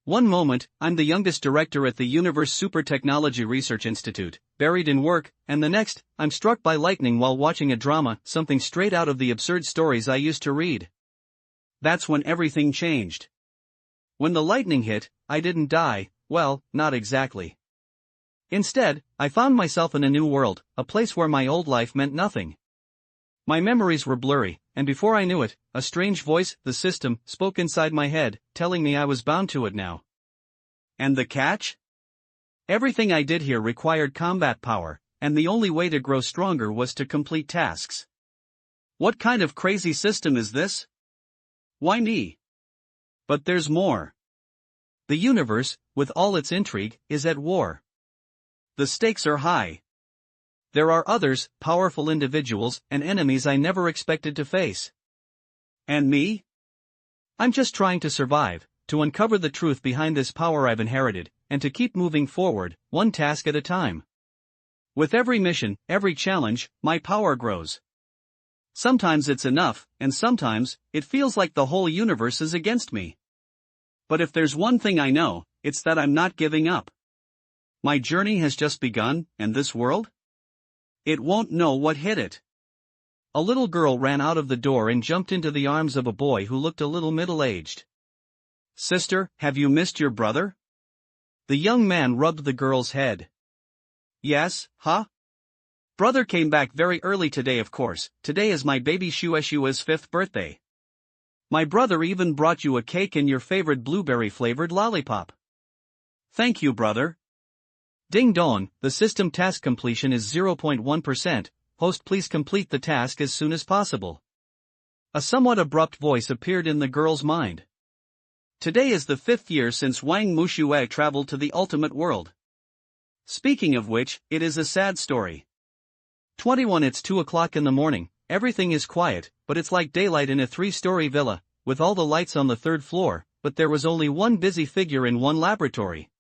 One moment, I'm the youngest director at the Universe Super Technology Research Institute, buried in work, and the next, I'm struck by lightning while watching a drama, something straight out of the absurd stories I used to read. That's when everything changed. When the lightning hit, I didn't die, well, not exactly. Instead, I found myself in a new world, a place where my old life meant nothing. My memories were blurry, and before I knew it, a strange voice, the system, spoke inside my head, telling me I was bound to it now. And the catch? Everything I did here required combat power, and the only way to grow stronger was to complete tasks. What kind of crazy system is this? Why me? But there's more. The universe, with all its intrigue, is at war. The stakes are high. There are others, powerful individuals, and enemies I never expected to face. And me? I'm just trying to survive, to uncover the truth behind this power I've inherited, and to keep moving forward, one task at a time. With every mission, every challenge, my power grows. Sometimes it's enough, and sometimes, it feels like the whole universe is against me. But if there's one thing I know, it's that I'm not giving up. My journey has just begun, and this world? It won't know what hit it. A little girl ran out of the door and jumped into the arms of a boy who looked a little middle-aged. Sister, have you missed your brother? The young man rubbed the girl's head. Yes, huh? Brother came back very early today, of course. Today is my baby Shueshua's 5th birthday. My brother even brought you a cake and your favorite blueberry-flavored lollipop. Thank you, brother. Ding dong, the system task completion is 0.1%, host please complete the task as soon as possible. A somewhat abrupt voice appeared in the girl's mind. Today is the 5th year since Wang Mushue traveled to the ultimate world. Speaking of which, it is a sad story. 21 It's 2 o'clock in the morning, everything is quiet, but it's like daylight in a 3-story villa, with all the lights on the 3rd floor, but there was only one busy figure in one laboratory.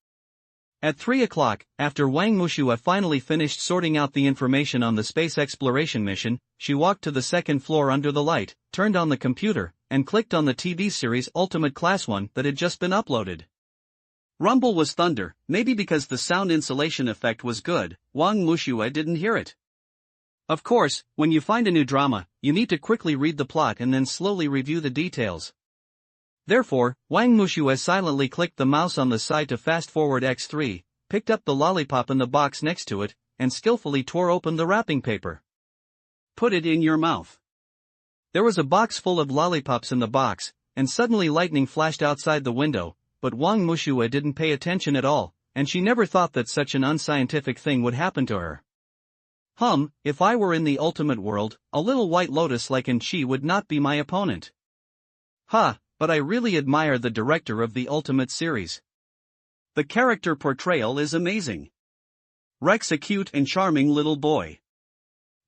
At 3 o'clock, after Wang Mushue finally finished sorting out the information on the space exploration mission, she walked to the 2nd floor under the light, turned on the computer, and clicked on the TV series Ultimate Class 1 that had just been uploaded. Rumble was thunder, maybe because the sound insulation effect was good, Wang Mushue didn't hear it. Of course, when you find a new drama, you need to quickly read the plot and then slowly review the details. Therefore, Wang Mushue silently clicked the mouse on the side to fast-forward X3, picked up the lollipop in the box next to it, and skillfully tore open the wrapping paper. Put it in your mouth. There was a box full of lollipops in the box, and suddenly lightning flashed outside the window, but Wang Mushue didn't pay attention at all, and she never thought that such an unscientific thing would happen to her. If I were in the ultimate world, a little white lotus like Chi would not be my opponent. But I really admire the director of the Ultimate series. The character portrayal is amazing. Rex a cute and charming little boy.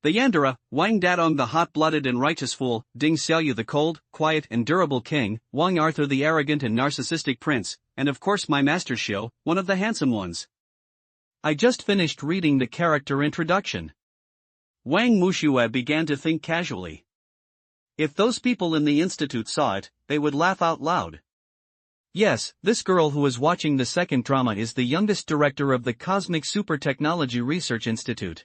The Yandere, Wang Dadong the hot-blooded and righteous fool, Ding Xiaoyu the cold, quiet and durable king, Wang Arthur the arrogant and narcissistic prince, and of course my master Xiao, one of the handsome ones. I just finished reading the character introduction. Wang Mushue began to think casually. If those people in the institute saw it, they would laugh out loud. Yes, this girl who is watching the 2nd drama is the youngest director of the Cosmic Super Technology Research Institute.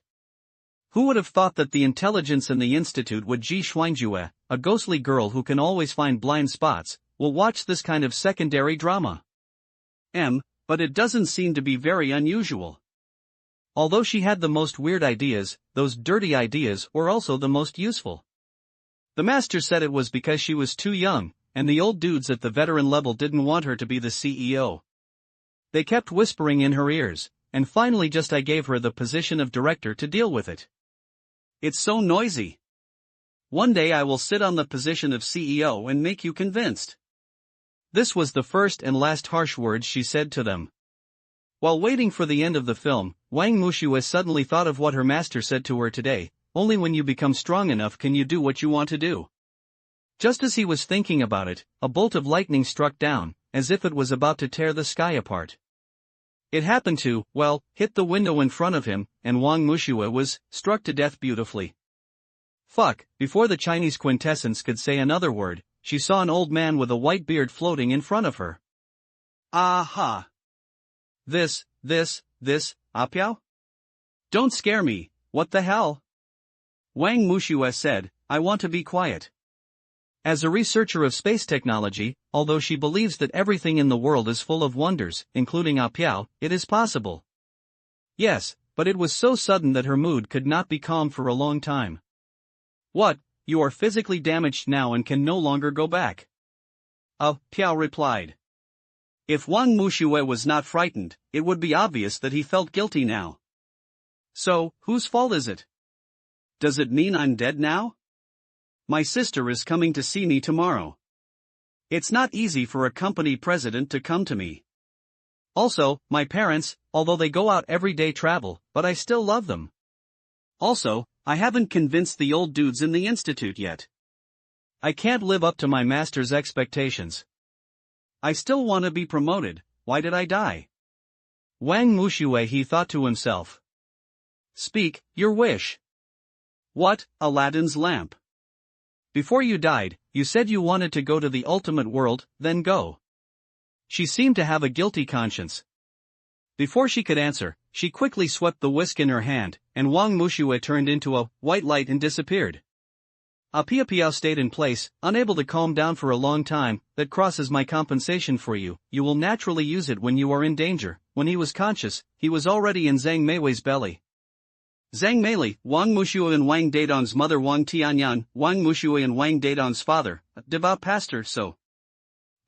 Who would have thought that the intelligence in the institute would Ji Xuanjue, a ghostly girl who can always find blind spots, will watch this kind of secondary drama? But it doesn't seem to be very unusual. Although she had the most weird ideas, those dirty ideas were also the most useful. The master said it was because she was too young, and the old dudes at the veteran level didn't want her to be the CEO. They kept whispering in her ears, and finally just I gave her the position of director to deal with it. It's so noisy. One day I will sit on the position of CEO and make you convinced. This was the first and last harsh words she said to them. While waiting for the end of the film, Wang Mushue suddenly thought of what her master said to her today: only when you become strong enough can you do what you want to do. Just as he was thinking about it, a bolt of lightning struck down, as if it was about to tear the sky apart. It happened to, hit the window in front of him, and Wang Mushue was struck to death beautifully. Before the Chinese quintessence could say another word, she saw an old man with a white beard floating in front of her. Aha! This, Apiao? Don't scare me, what the hell? Wang Mushue said, I want to be quiet. As a researcher of space technology, although she believes that everything in the world is full of wonders, including Apiao, it is possible. Yes, but it was so sudden that her mood could not be calm for a long time. What, you are physically damaged now and can no longer go back? Piao replied. If Wang Mushue was not frightened, it would be obvious that he felt guilty now. So, whose fault is it? Does it mean I'm dead now? My sister is coming to see me tomorrow. It's not easy for a company president to come to me. Also, my parents, although they go out every day travel, but I still love them. Also, I haven't convinced the old dudes in the institute yet. I can't live up to my master's expectations. I still want to be promoted, why did I die? Wang Mushue, he thought to himself. Speak, your wish. What, Aladdin's lamp? Before you died, you said you wanted to go to the ultimate world, then go. She seemed to have a guilty conscience. Before she could answer, she quickly swept the whisk in her hand, and Wang Mushue turned into a white light and disappeared. Apiao stayed in place, unable to calm down for a long time. That cross is my compensation for you, you will naturally use it when you are in danger. When he was conscious, he was already in Zhang Meiwei's belly. Zhang Meili, Wang Mushue and Wang Dadong's mother Wang Tianyan, Wang Mushue and Wang Dadong's father, a devout pastor. So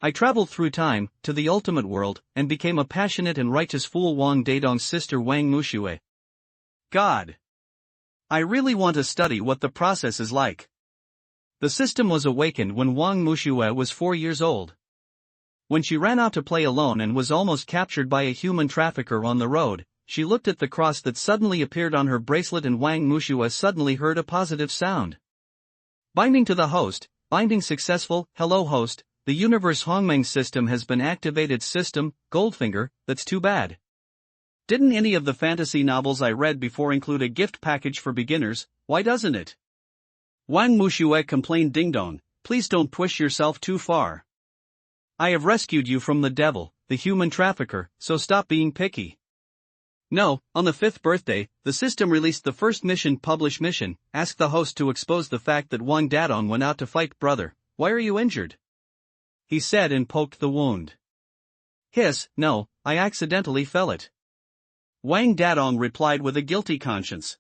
I traveled through time, to the ultimate world, and became a passionate and righteous fool. Wang Dadong's sister Wang Mushue. God! I really want to study what the process is like. The system was awakened when Wang Mushue was 4 years old. When she ran out to play alone and was almost captured by a human trafficker on the road, she looked at the cross that suddenly appeared on her bracelet, and Wang Mushue suddenly heard a positive sound. Binding to the host, binding successful. Hello host, the universe Hongmeng system has been activated. System, Goldfinger, that's too bad. Didn't any of the fantasy novels I read before include a gift package for beginners? Why doesn't it? Wang Mushue complained. Ding dong, please don't push yourself too far. I have rescued you from the devil, the human trafficker, so stop being picky. No, on the 5th birthday, the system released the first mission. Publish mission, ask the host to expose the fact that Wang Dadong went out to fight. Brother, why are you injured? He said and poked the wound. Hiss, no, I accidentally fell it. Wang Dadong replied with a guilty conscience.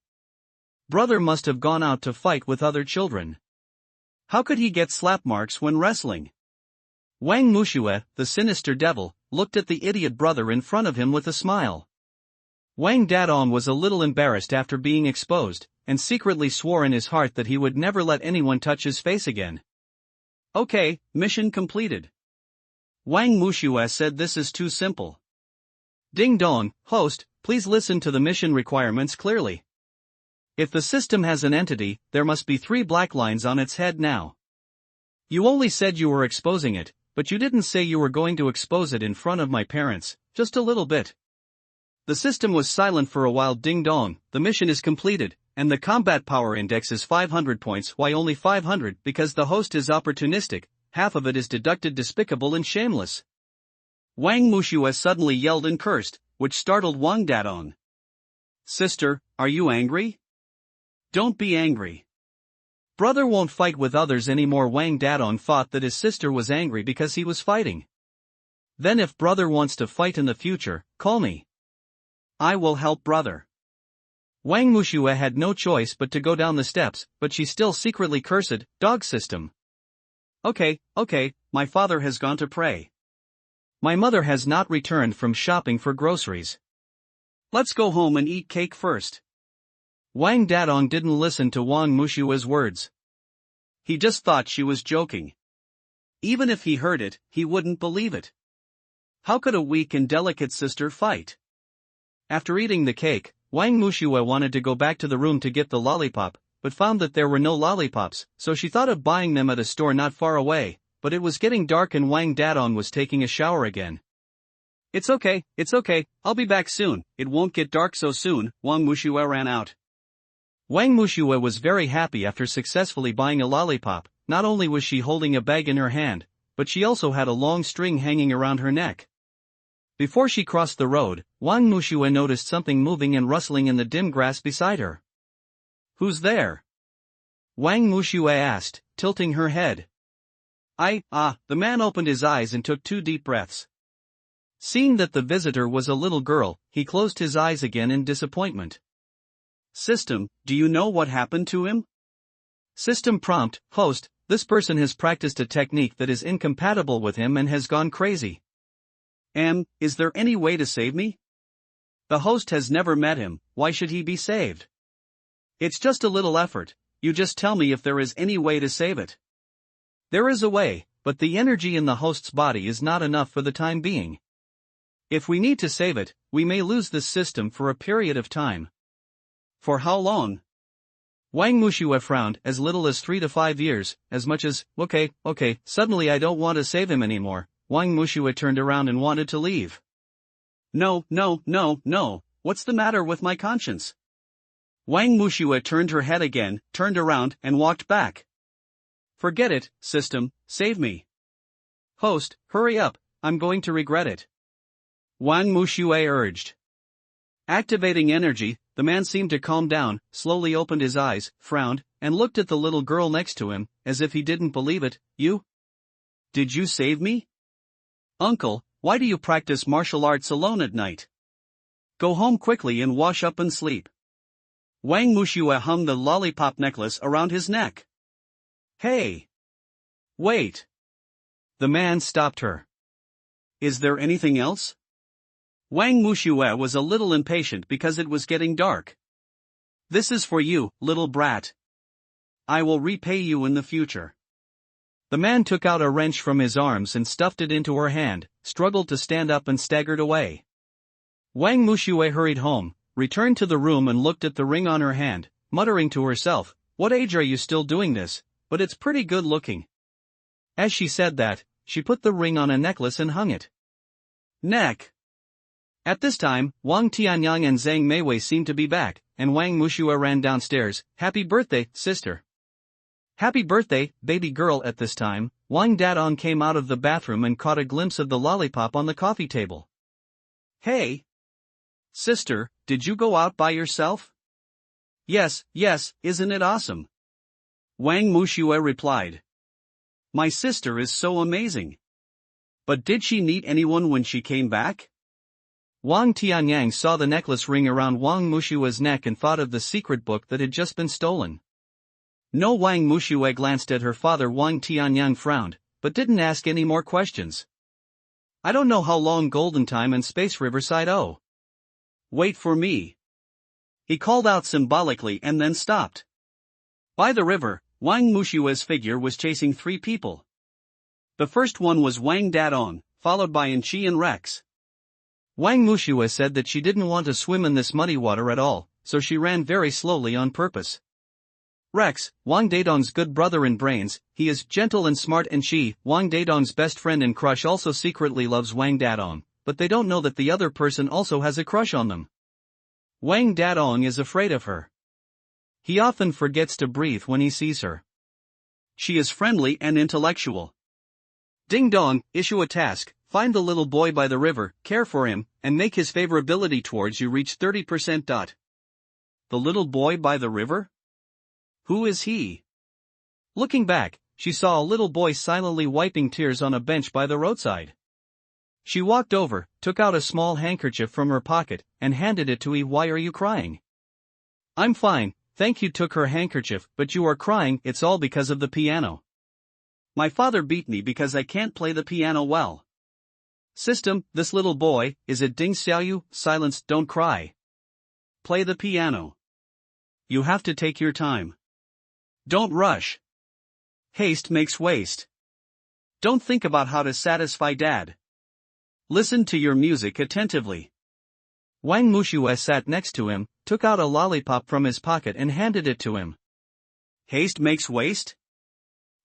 Brother must have gone out to fight with other children. How could he get slap marks when wrestling? Wang Mushue, the sinister devil, looked at the idiot brother in front of him with a smile. Wang Dadong was a little embarrassed after being exposed, and secretly swore in his heart that he would never let anyone touch his face again. Okay, mission completed. Wang Mushue said this is too simple. Ding dong, host, please listen to the mission requirements clearly. If the system has an entity, there must be 3 black lines on its head now. You only said you were exposing it, but you didn't say you were going to expose it in front of my parents, just a little bit. The system was silent for a while. Ding dong, the mission is completed, and the combat power index is 500 points. Why only 500? Because the host is opportunistic, half of it is deducted. Despicable and shameless. Wang Mushue suddenly yelled and cursed, which startled Wang Dadong. Sister, are you angry? Don't be angry. Brother won't fight with others anymore. Wang Dadong thought that his sister was angry because he was fighting. Then if brother wants to fight in the future, call me. I will help brother. Wang Mushue had no choice but to go down the steps, but she still secretly cursed, dog system. Okay, my father has gone to pray. My mother has not returned from shopping for groceries. Let's go home and eat cake first. Wang Dadong didn't listen to Wang Mushue's words. He just thought she was joking. Even if he heard it, he wouldn't believe it. How could a weak and delicate sister fight? After eating the cake, Wang Mushue wanted to go back to the room to get the lollipop, but found that there were no lollipops, so she thought of buying them at a store not far away, but it was getting dark and Wang Dadong was taking a shower again. It's okay, I'll be back soon, it won't get dark so soon. Wang Mushue ran out. Wang Mushue was very happy after successfully buying a lollipop. Not only was she holding a bag in her hand, but she also had a long string hanging around her neck. Before she crossed the road, Wang Mushue noticed something moving and rustling in the dim grass beside her. "Who's there?" Wang Mushue asked, tilting her head. The man opened his eyes and took 2 deep breaths. Seeing that the visitor was a little girl, he closed his eyes again in disappointment. "System, do you know what happened to him?" System prompt: Host, this person has practiced a technique that is incompatible with him and has gone crazy. Is there any way to save me? The host has never met him, why should he be saved? It's just a little effort, you just tell me if there is any way to save it. There is a way, but the energy in the host's body is not enough for the time being. If we need to save it, we may lose this system for a period of time. For how long? Wang Mushue frowned. As little as 3 to 5 years, as much as, okay. Suddenly I don't want to save him anymore. Wang Mushue turned around and wanted to leave. No, what's the matter with my conscience? Wang Mushue turned her head again, turned around, and walked back. Forget it, system, save me. Host, hurry up, I'm going to regret it. Wang Mushue urged. Activating energy, the man seemed to calm down, slowly opened his eyes, frowned, and looked at the little girl next to him, as if he didn't believe it. You? Did you save me? Uncle, why do you practice martial arts alone at night? Go home quickly and wash up and sleep. Wang Mushue hung the lollipop necklace around his neck. Hey! Wait! The man stopped her. Is there anything else? Wang Mushue was a little impatient because it was getting dark. This is for you, little brat. I will repay you in the future. The man took out a wrench from his arms and stuffed it into her hand, struggled to stand up and staggered away. Wang Mushue hurried home, returned to the room and looked at the ring on her hand, muttering to herself, what age are you still doing this, but it's pretty good looking. As she said that, she put the ring on a necklace and hung it. Neck. At this time, Wang Tianyang and Zhang Meiwei seemed to be back, and Wang Mushue ran downstairs. Happy birthday, sister. Happy birthday, baby girl. At this time, Wang Dadong came out of the bathroom and caught a glimpse of the lollipop on the coffee table. Hey! Sister, did you go out by yourself? Yes, isn't it awesome? Wang Mushue replied. My sister is so amazing. But did she meet anyone when she came back? Wang Tianyang saw the necklace ring around Wang Mushue's neck and thought of the secret book that had just been stolen. No. Wang Mushue glanced at her father. Wang Tianyang frowned, but didn't ask any more questions. I don't know how long Golden Time and Space Riverside owe. Wait for me. He called out symbolically and then stopped. By the river, Wang Mushue's figure was chasing 3 people. The first one was Wang Dadong, followed by Enchi and Rex. Wang Mushue said that she didn't want to swim in this muddy water at all, so she ran very slowly on purpose. Rex, Wang Dadong's good brother in brains, he is gentle and smart, and she, Wang Dadong's best friend and crush, also secretly loves Wang Dadong, but they don't know that the other person also has a crush on them. Wang Dadong is afraid of her. He often forgets to breathe when he sees her. She is friendly and intellectual. Ding dong, issue a task. Find the little boy by the river, care for him, and make his favorability towards you reach 30%. The little boy by the river? Who is he? Looking back, she saw a little boy silently wiping tears on a bench by the roadside. She walked over, took out a small handkerchief from her pocket, and handed it to Eve. Why are you crying? I'm fine, thank you. Took her handkerchief. But you are crying. It's all because of the piano. My father beat me because I can't play the piano well. System, this little boy, is it Ding Xiaoyu? Silence, don't cry. Play the piano. You have to take your time. Don't rush. Haste makes waste. Don't think about how to satisfy dad. Listen to your music attentively. Wang Mushue sat next to him, took out a lollipop from his pocket and handed it to him. Haste makes waste?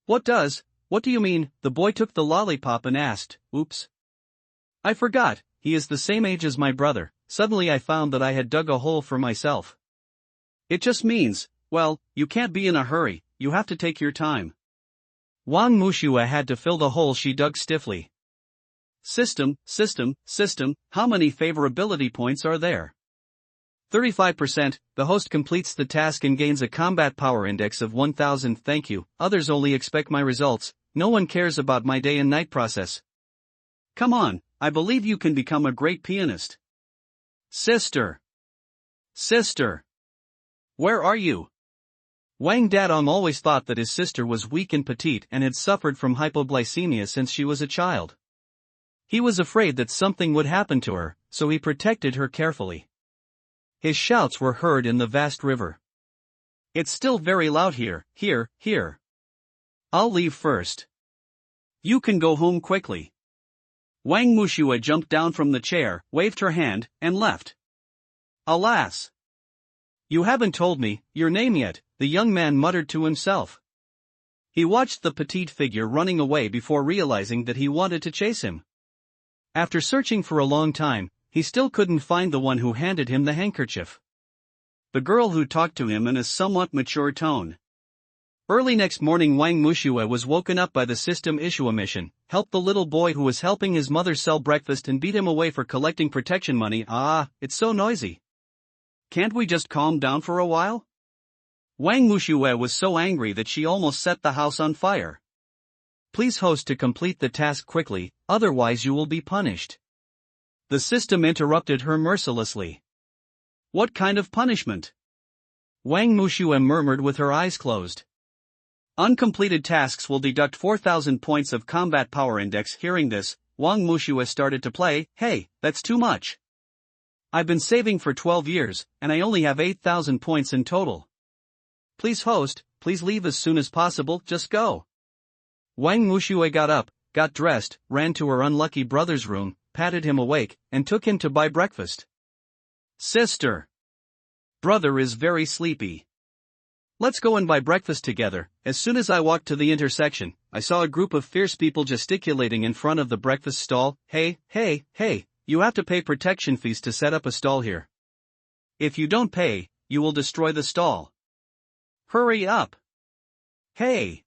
What do you mean? The boy took the lollipop and asked, oops. I forgot, he is the same age as my brother. Suddenly I found that I had dug a hole for myself. It just means, well, you can't be in a hurry, you have to take your time. Wang Mushue had to fill the hole she dug stiffly. System, how many favorability points are there? 35%, the host completes the task and gains a combat power index of 1000. Thank you, others only expect my results, no one cares about my day and night process. Come on, I believe you can become a great pianist. Sister. Where are you? Wang Dadong always thought that his sister was weak and petite and had suffered from hypoglycemia since she was a child. He was afraid that something would happen to her, so he protected her carefully. His shouts were heard in the vast river. It's still very loud here. I'll leave first. You can go home quickly. Wang Mushue jumped down from the chair, waved her hand, and left. Alas! You haven't told me your name yet, the young man muttered to himself. He watched the petite figure running away before realizing that he wanted to chase him. After searching for a long time, he still couldn't find the one who handed him the handkerchief. The girl who talked to him in a somewhat mature tone. Early next morning, Wang Mushue was woken up by the system issue a mission, help the little boy who was helping his mother sell breakfast and beat him away for collecting protection money. It's so noisy. Can't we just calm down for a while? Wang Mushue was so angry that she almost set the house on fire. Please host to complete the task quickly, otherwise you will be punished. The system interrupted her mercilessly. What kind of punishment? Wang Mushue murmured with her eyes closed. Uncompleted tasks will deduct 4000 points of combat power index. Hearing this, Wang Mushue started to play. Hey, that's too much. I've been saving for 12 years, and I only have 8000 points in total. Please host, please leave as soon as possible, just go. Wang Mushue got up, got dressed, ran to her unlucky brother's room, patted him awake, and took him to buy breakfast. Sister. Brother is very sleepy. Let's go and buy breakfast together. As soon as I walked to the intersection, I saw a group of fierce people gesticulating in front of the breakfast stall. Hey, you have to pay protection fees to set up a stall here. If you don't pay, you will destroy the stall. Hurry up. Hey.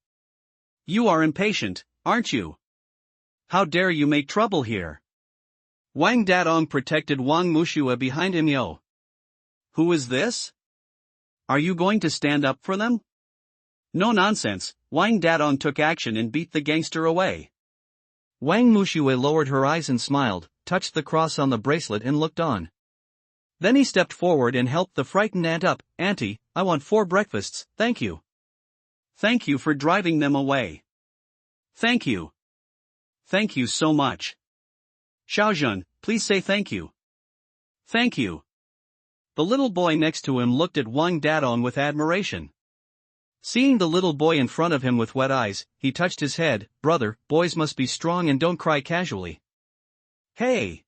You are impatient, aren't you? How dare you make trouble here? Wang Dadong protected Wang Mushue behind him. Yo. Who is this? Are you going to stand up for them? No nonsense, Wang Dadong took action and beat the gangster away. Wang Mushue lowered her eyes and smiled, touched the cross on the bracelet and looked on. Then he stepped forward and helped the frightened aunt up. Auntie, I want 4 breakfasts, thank you. Thank you for driving them away. Thank you. Thank you so much. Xiaojun, please say thank you. Thank you. The little boy next to him looked at Wang Dadong with admiration. Seeing the little boy in front of him with wet eyes, he touched his head. Brother, boys must be strong and don't cry casually. Hey!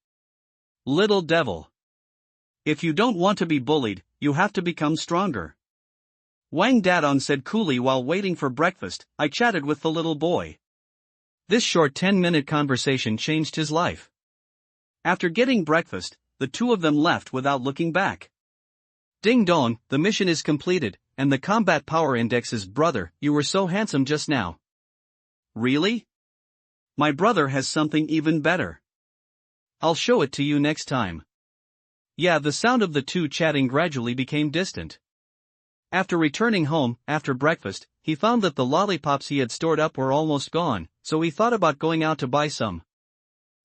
Little devil. If you don't want to be bullied, you have to become stronger. Wang Dadong said coolly while waiting for breakfast. I chatted with the little boy. This short 10-minute conversation changed his life. After getting breakfast, the two of them left without looking back. Ding dong, the mission is completed, and the combat power index is. Brother, you were so handsome just now. Really? My brother has something even better. I'll show it to you next time. Yeah, the sound of the two chatting gradually became distant. After returning home, after breakfast, he found that the lollipops he had stored up were almost gone, so he thought about going out to buy some.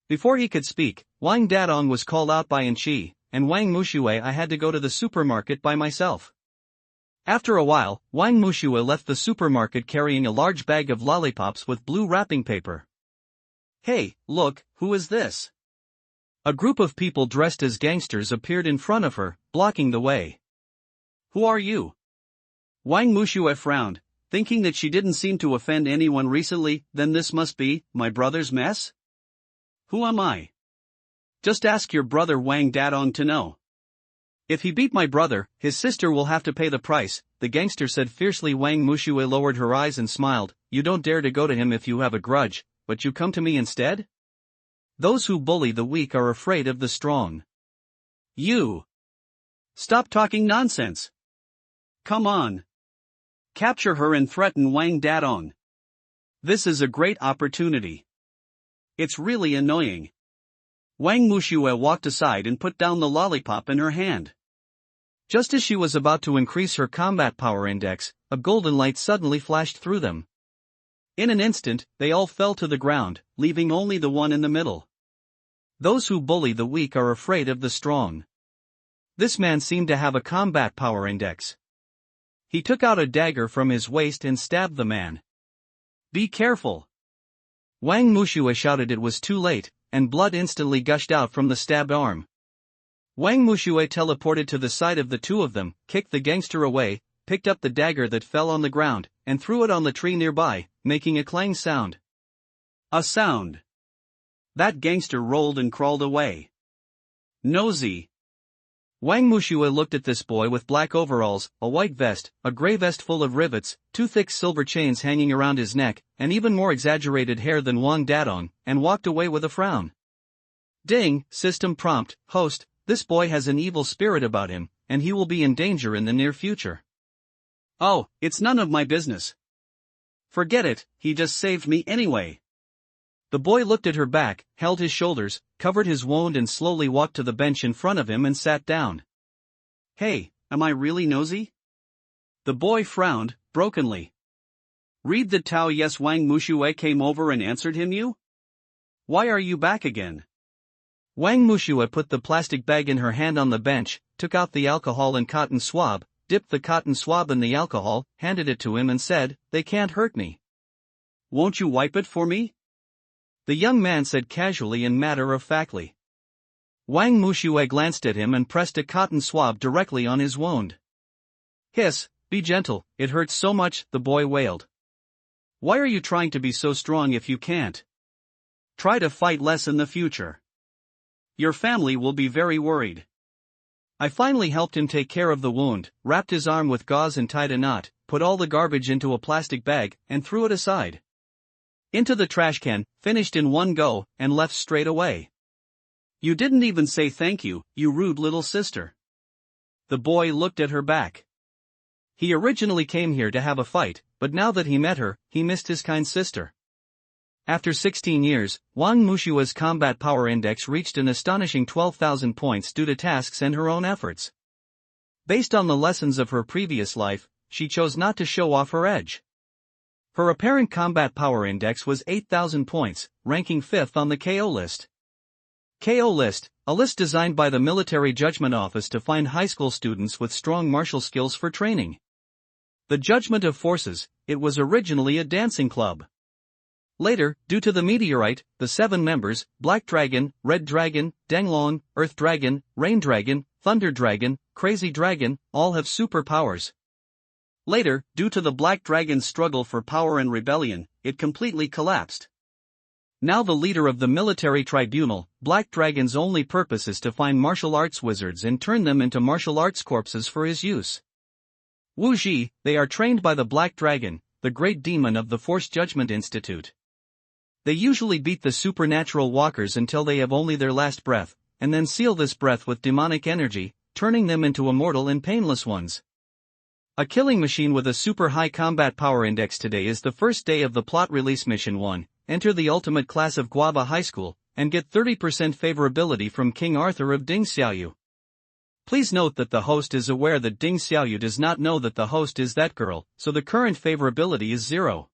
Before he could speak, Wang Dadong was called out by Anqi, and Wang Mushue. I had to go to the supermarket by myself. After a while, Wang Mushue left the supermarket carrying a large bag of lollipops with blue wrapping paper. Hey, look, who is this? A group of people dressed as gangsters appeared in front of her, blocking the way. Who are you? Wang Mushue frowned, thinking that she didn't seem to offend anyone recently. Then this must be my brother's mess? Who am I? Just ask your brother Wang Dadong to know. If he beat my brother, his sister will have to pay the price, the gangster said fiercely. Wang Mushue lowered her eyes and smiled. You don't dare to go to him if you have a grudge, but you come to me instead? Those who bully the weak are afraid of the strong. You! Stop talking nonsense! Come on! Capture her and threaten Wang Dadong. This is a great opportunity. It's really annoying. Wang Mushue walked aside and put down the lollipop in her hand. Just as she was about to increase her combat power index, a golden light suddenly flashed through them. In an instant, they all fell to the ground, leaving only the one in the middle. Those who bully the weak are afraid of the strong. This man seemed to have a combat power index. He took out a dagger from his waist and stabbed the man. "Be careful!" Wang Mushue shouted. It was too late, and blood instantly gushed out from the stabbed arm. Wang Mushue teleported to the side of the two of them, kicked the gangster away, picked up the dagger that fell on the ground, and threw it on the tree nearby, making a clang sound. A sound. That gangster rolled and crawled away. Nosy. Wang Mushue looked at this boy with black overalls, a white vest, a gray vest full of rivets, two thick silver chains hanging around his neck, and even more exaggerated hair than Wang Dadong, and walked away with a frown. Ding, system prompt, host, this boy has an evil spirit about him, and he will be in danger in the near future. Oh, it's none of my business. Forget it, he just saved me anyway. The boy looked at her back, held his shoulders, covered his wound and slowly walked to the bench in front of him and sat down. Hey, am I really nosy? The boy frowned, brokenly. Read the Tao. Yes, Wang Mushue came over and answered him. You? Why are you back again? Wang Mushue put the plastic bag in her hand on the bench, took out the alcohol and cotton swab, dipped the cotton swab in the alcohol, handed it to him and said, "They can't hurt me." "Won't you wipe it for me?" the young man said casually and matter-of-factly. Wang Mushue glanced at him and pressed a cotton swab directly on his wound. "Hiss, be gentle, it hurts so much," the boy wailed. "Why are you trying to be so strong if you can't? Try to fight less in the future. Your family will be very worried." I finally helped him take care of the wound, wrapped his arm with gauze and tied a knot, put all the garbage into a plastic bag, and threw it aside. Into the trash can, finished in one go, and left straight away. "You didn't even say thank you, you rude little sister." The boy looked at her back. He originally came here to have a fight, but now that he met her, he missed his kind sister. After 16 years, Wang Mushue's combat power index reached an astonishing 12,000 points due to tasks and her own efforts. Based on the lessons of her previous life, she chose not to show off her edge. Her apparent combat power index was 8,000 points, ranking 5th on the KO list. KO list, a list designed by the Military Judgment Office to find high school students with strong martial skills for training. The Judgment of Forces, it was originally a dancing club. Later, due to the meteorite, the 7 members, Black Dragon, Red Dragon, Denglong, Earth Dragon, Rain Dragon, Thunder Dragon, Crazy Dragon, all have superpowers. Later, due to the Black Dragon's struggle for power and rebellion, it completely collapsed. Now the leader of the military tribunal, Black Dragon's only purpose is to find martial arts wizards and turn them into martial arts corpses for his use. Wu Ji, they are trained by the Black Dragon, the great demon of the Force Judgment Institute. They usually beat the supernatural walkers until they have only their last breath, and then seal this breath with demonic energy, turning them into immortal and painless ones. A killing machine with a super high combat power index. Today is the first day of the plot release mission 1, enter the ultimate class of Guava High School, and get 30% favorability from King Arthur of Ding Xiaoyu. Please note that the host is aware that Ding Xiaoyu does not know that the host is that girl, so the current favorability is 0.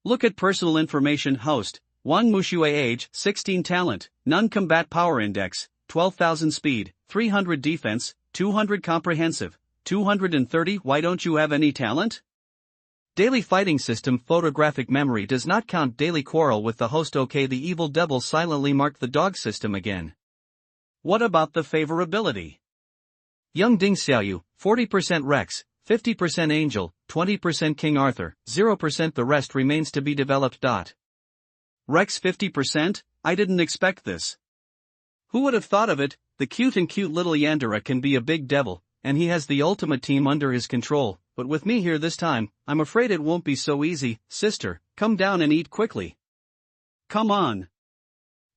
Look at personal information. Host, Wang Mushue. Age, 16. Talent, none. Combat power index, 12,000. Speed, 300. Defense, 200. Comprehensive, 230. Why don't you have any talent? Daily fighting system. Photographic memory does not count. Daily quarrel with the host. Okay, the evil devil silently marked the dog system again. What about the favorability? Young Ding Xiaoyu, 40% Rex, 50% Angel, 20% King Arthur, 0% the rest remains to be developed. Rex 50%? I didn't expect this. Who would have thought of it? The cute little Yandere can be a big devil, and he has the ultimate team under his control, but with me here this time, I'm afraid it won't be so easy. Sister, come down and eat quickly. Come on.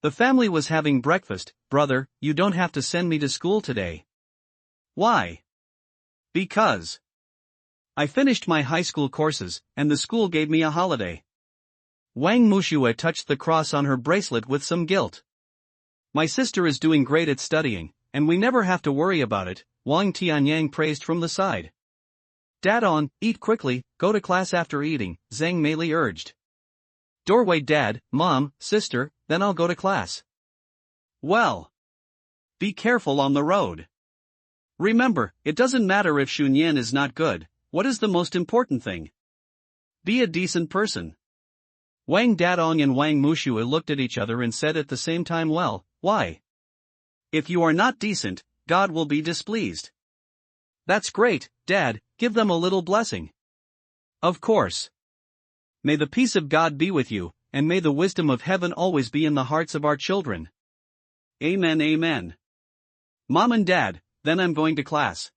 The family was having breakfast. Brother, you don't have to send me to school today. Why? Because I finished my high school courses, and the school gave me a holiday. Wang Mushue touched the cross on her bracelet with some guilt. My sister is doing great at studying, and we never have to worry about it, Wang Tianyang praised from the side. Dad-on, eat quickly, go to class after eating, Zhang Meili urged. Doorway dad, mom, sister, then I'll go to class. Well. Be careful on the road. Remember, it doesn't matter if Shunyan is not good, what is the most important thing? Be a decent person. Wang Dadong and Wang Mushua looked at each other and said at the same time, well, why? If you are not decent, God will be displeased. That's great, Dad, give them a little blessing. Of course. May the peace of God be with you, and may the wisdom of heaven always be in the hearts of our children. Amen, amen. Mom and Dad, then I'm going to class.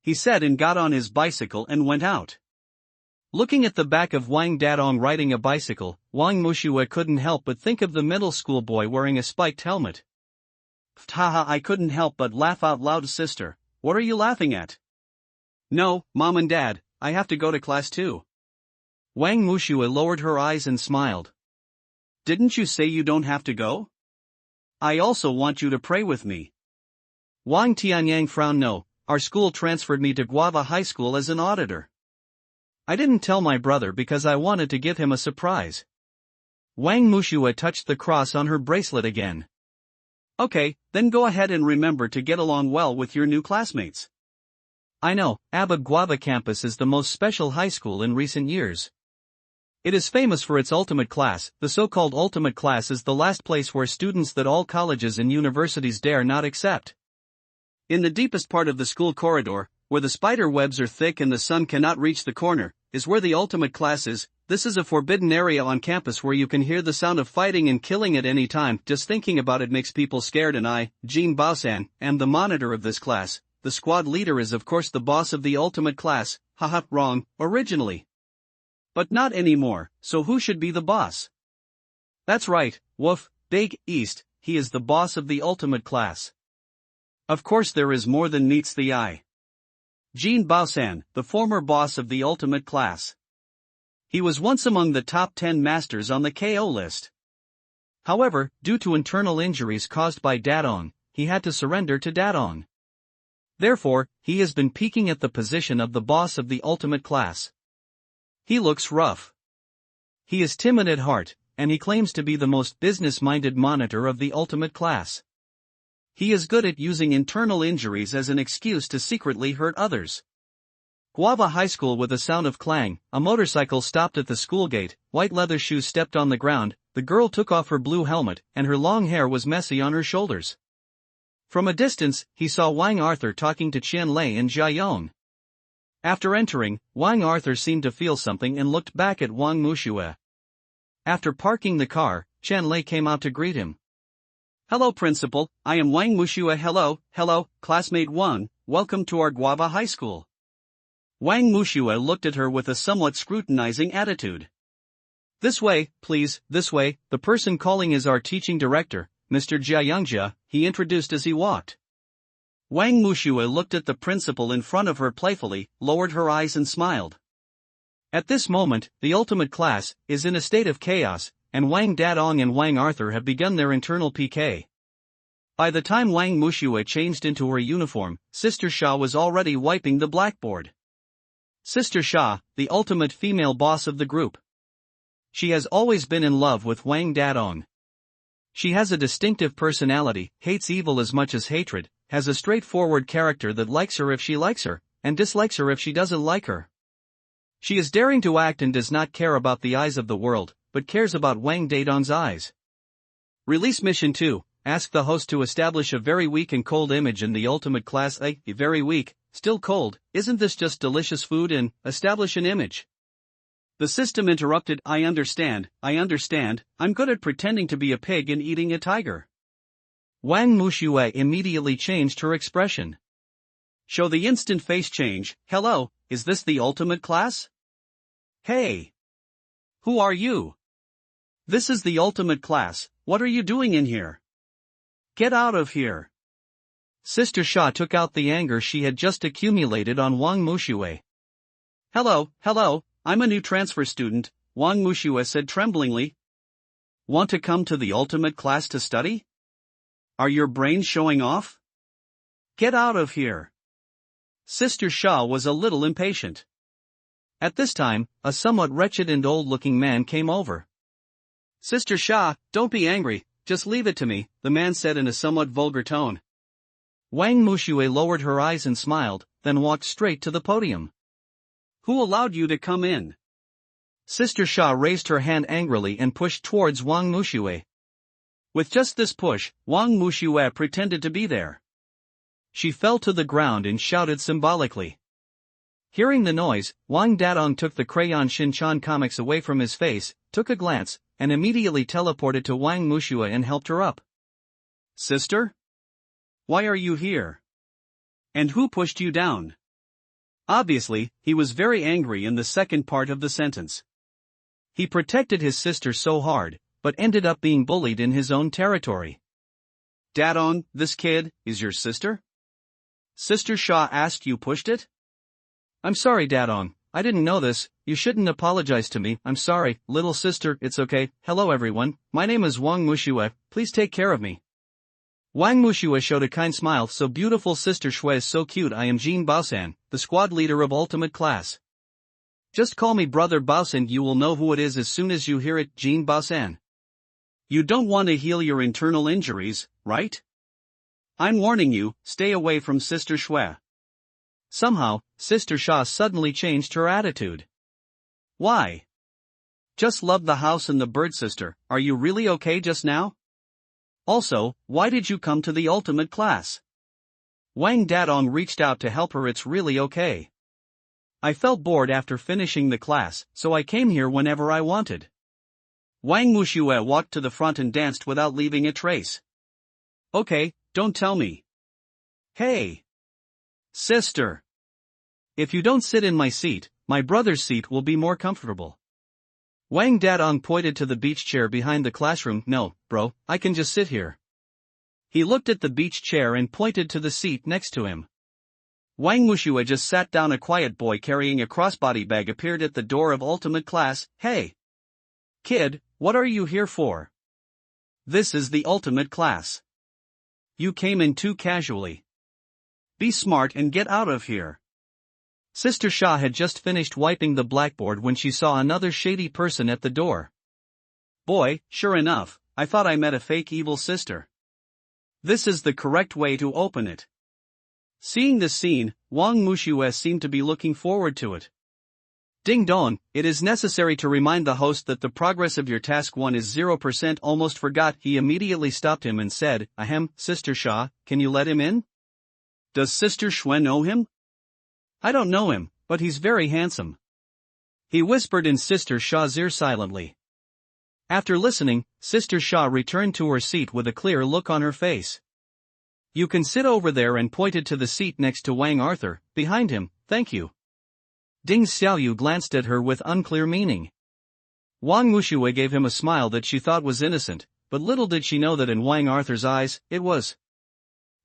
He said and got on his bicycle and went out. Looking at the back of Wang Dadong riding a bicycle, Wang Mushua couldn't help but think of the middle school boy wearing a spiked helmet. Haha, I couldn't help but laugh out loud. Sister, what are you laughing at? No, Mom and Dad, I have to go to class too. Wang Mushua lowered her eyes and smiled. Didn't you say you don't have to go? I also want you to pray with me. Wang Tianyang frowned. No, our school transferred me to Guava High School as an auditor. I didn't tell my brother because I wanted to give him a surprise. Wang Mushua touched the cross on her bracelet again. Okay, then go ahead and remember to get along well with your new classmates. I know, Abba Guava campus is the most special high school in recent years. It is famous for its ultimate class. The so-called ultimate class is the last place where students that all colleges and universities dare not accept. In the deepest part of the school corridor, where the spider webs are thick and the sun cannot reach the corner, is where the ultimate class is. This is a forbidden area on campus where you can hear the sound of fighting and killing at any time. Just thinking about it makes people scared, and I, Jean Baosan, am the monitor of this class. The squad leader is of course the boss of the ultimate class. Haha, wrong, originally. But not anymore, so who should be the boss? That's right, woof, Big East, he is the boss of the ultimate class. Of course there is more than meets the eye. Jean Baosan, the former boss of the ultimate class. He was once among the top 10 masters on the KO list. However, due to internal injuries caused by Dadong, he had to surrender to Dadong. Therefore, he has been peaking at the position of the boss of the ultimate class. He looks rough. He is timid at heart, and he claims to be the most business-minded monitor of the ultimate class. He is good at using internal injuries as an excuse to secretly hurt others. Guava High School. With a sound of clang, a motorcycle stopped at the school gate. White leather shoes stepped on the ground. The girl took off her blue helmet, and her long hair was messy on her shoulders. From a distance, he saw Wang Arthur talking to Qian Lei and Jia Yong. After entering, Wang Arthur seemed to feel something and looked back at Wang Mushua. After parking the car, Qian Lei came out to greet him. Hello principal, I am Wang Mushua. Hello, classmate Wang, welcome to our Guava High School. Wang Mushua looked at her with a somewhat scrutinizing attitude. This way, please, this way. The person calling is our teaching director, Mr. Jia Yongjia, he introduced as he walked. Wang Mushua looked at the principal in front of her playfully, lowered her eyes and smiled. At this moment, the ultimate class is in a state of chaos, and Wang Dadong and Wang Arthur have begun their internal PK. By the time Wang Mushua changed into her uniform, Sister Sha was already wiping the blackboard. Sister Sha, the ultimate female boss of the group. She has always been in love with Wang Dadong. She has a distinctive personality, hates evil as much as hatred, has a straightforward character that likes her if she likes her, and dislikes her if she doesn't like her. She is daring to act and does not care about the eyes of the world, but cares about Wang Dadong's eyes. Release Mission 2, ask the host to establish a very weak and cold image in the ultimate class. Very weak, still cold, isn't this just delicious food? And establish an image. The system interrupted. I understand, I'm good at pretending to be a pig and eating a tiger. Wang Mushua immediately changed her expression. Show the instant face change. Hello, is this the ultimate class? Hey! Who are you? This is the ultimate class, what are you doing in here? Get out of here! Sister Sha took out the anger she had just accumulated on Wang Mushua. Hello, I'm a new transfer student, Wang Mushua said tremblingly. Want to come to the ultimate class to study? Are your brains showing off? Get out of here. Sister Shah was a little impatient. At this time, a somewhat wretched and old-looking man came over. Sister Shah, don't be angry, just leave it to me, the man said in a somewhat vulgar tone. Wang Muxue lowered her eyes and smiled, then walked straight to the podium. Who allowed you to come in? Sister Shah raised her hand angrily and pushed towards Wang Muxue. With just this push, Wang Muxue pretended to be there. She fell to the ground and shouted symbolically. Hearing the noise, Wang Dadong took the crayon Shin-chan comics away from his face, took a glance, and immediately teleported to Wang Muxue and helped her up. Sister? Why are you here? And who pushed you down? Obviously, he was very angry in the second part of the sentence. He protected his sister so hard, but ended up being bullied in his own territory. Dadong, this kid, is your sister? Sister Shah asked you pushed it? I'm sorry Dadong, I didn't know this, you shouldn't apologize to me, I'm sorry, little sister, it's okay. Hello everyone, my name is Wang Muxue, please take care of me. Wang Muxue showed a kind smile. So beautiful Sister Shui is so cute. I am Jin Baosan, the squad leader of Ultimate Class. Just call me Brother Baosan, you will know who it is as soon as you hear it, Jin Baosan. You don't want to heal your internal injuries, right? I'm warning you, stay away from Sister Shui. Somehow, Sister Shah suddenly changed her attitude. Why? Just love the house and the bird, sister, are you really okay just now? Also, why did you come to the ultimate class? Wang Dadong reached out to help her. It's really okay. I felt bored after finishing the class, so I came here whenever I wanted. Wang Muxue walked to the front and danced without leaving a trace. Okay, don't tell me. Hey! Sister! If you don't sit in my seat, my brother's seat will be more comfortable. Wang Dadong pointed to the beach chair behind the classroom. No, bro, I can just sit here. He looked at the beach chair and pointed to the seat next to him. Wang Muxue just sat down. A quiet boy carrying a crossbody bag appeared at the door of Ultimate Class. Hey! Kid, what are you here for? This is the Ultimate Class. You came in too casually. Be smart and get out of here. Sister Shah had just finished wiping the blackboard when she saw another shady person at the door. Boy, sure enough, I thought I met a fake evil sister. This is the correct way to open it. Seeing this scene, Wang Muxue seemed to be looking forward to it. Ding dong, it is necessary to remind the host that the progress of your task 1 is 0%. Almost forgot. He immediately stopped him and said, Ahem, Sister Shah, can you let him in? Does Sister Shui know him? I don't know him, but he's very handsome. He whispered in Sister Shah's ear silently. After listening, Sister Shah returned to her seat with a clear look on her face. You can sit over there, and pointed to the seat next to Wang Arthur, behind him, thank you. Ding Xiaoyu glanced at her with unclear meaning. Wang Muxue gave him a smile that she thought was innocent, but little did she know that in Wang Arthur's eyes, it was.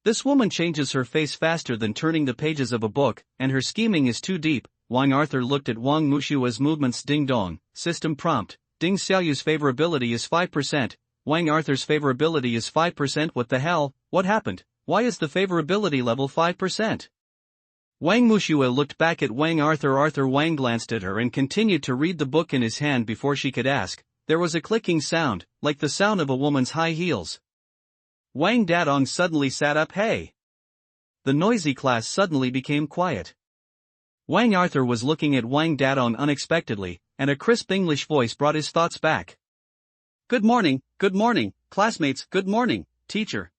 This woman changes her face faster than turning the pages of a book, and her scheming is too deep. Wang Arthur looked at Wang Muxue's movements. Ding dong, system prompt, Ding Xiaoyu's favorability is 5%, Wang Arthur's favorability is 5%. What the hell, what happened, why is the favorability level 5%? Wang Muxue looked back at Wang Arthur. Arthur Wang glanced at her and continued to read the book in his hand before she could ask. There was a clicking sound, like the sound of a woman's high heels. Wang Dadong suddenly sat up. Hey! The noisy class suddenly became quiet. Wang Arthur was looking at Wang Dadong unexpectedly, and a crisp English voice brought his thoughts back. Good morning, classmates, good morning, teacher.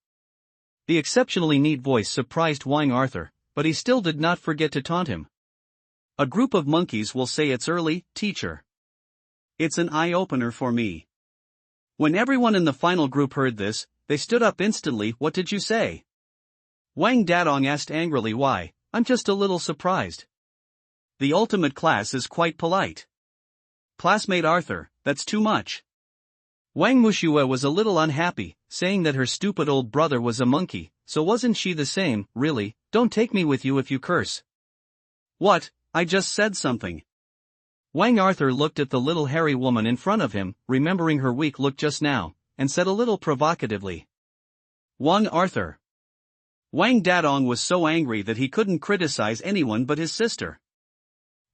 The exceptionally neat voice surprised Wang Arthur, but he still did not forget to taunt him. A group of monkeys will say it's early, teacher. It's an eye-opener for me. When everyone in the final group heard this, they stood up instantly. What did you say? Wang Dadong asked angrily. Why, I'm just a little surprised. The ultimate class is quite polite. Classmate Arthur, that's too much. Wang Muxue was a little unhappy, saying that her stupid old brother was a monkey, so wasn't she the same? Really, don't take me with you if you curse. What, I just said something. Wang Arthur looked at the little hairy woman in front of him, remembering her weak look just now, and said a little provocatively. Wang Arthur. Wang Dadong was so angry that he couldn't criticize anyone but his sister.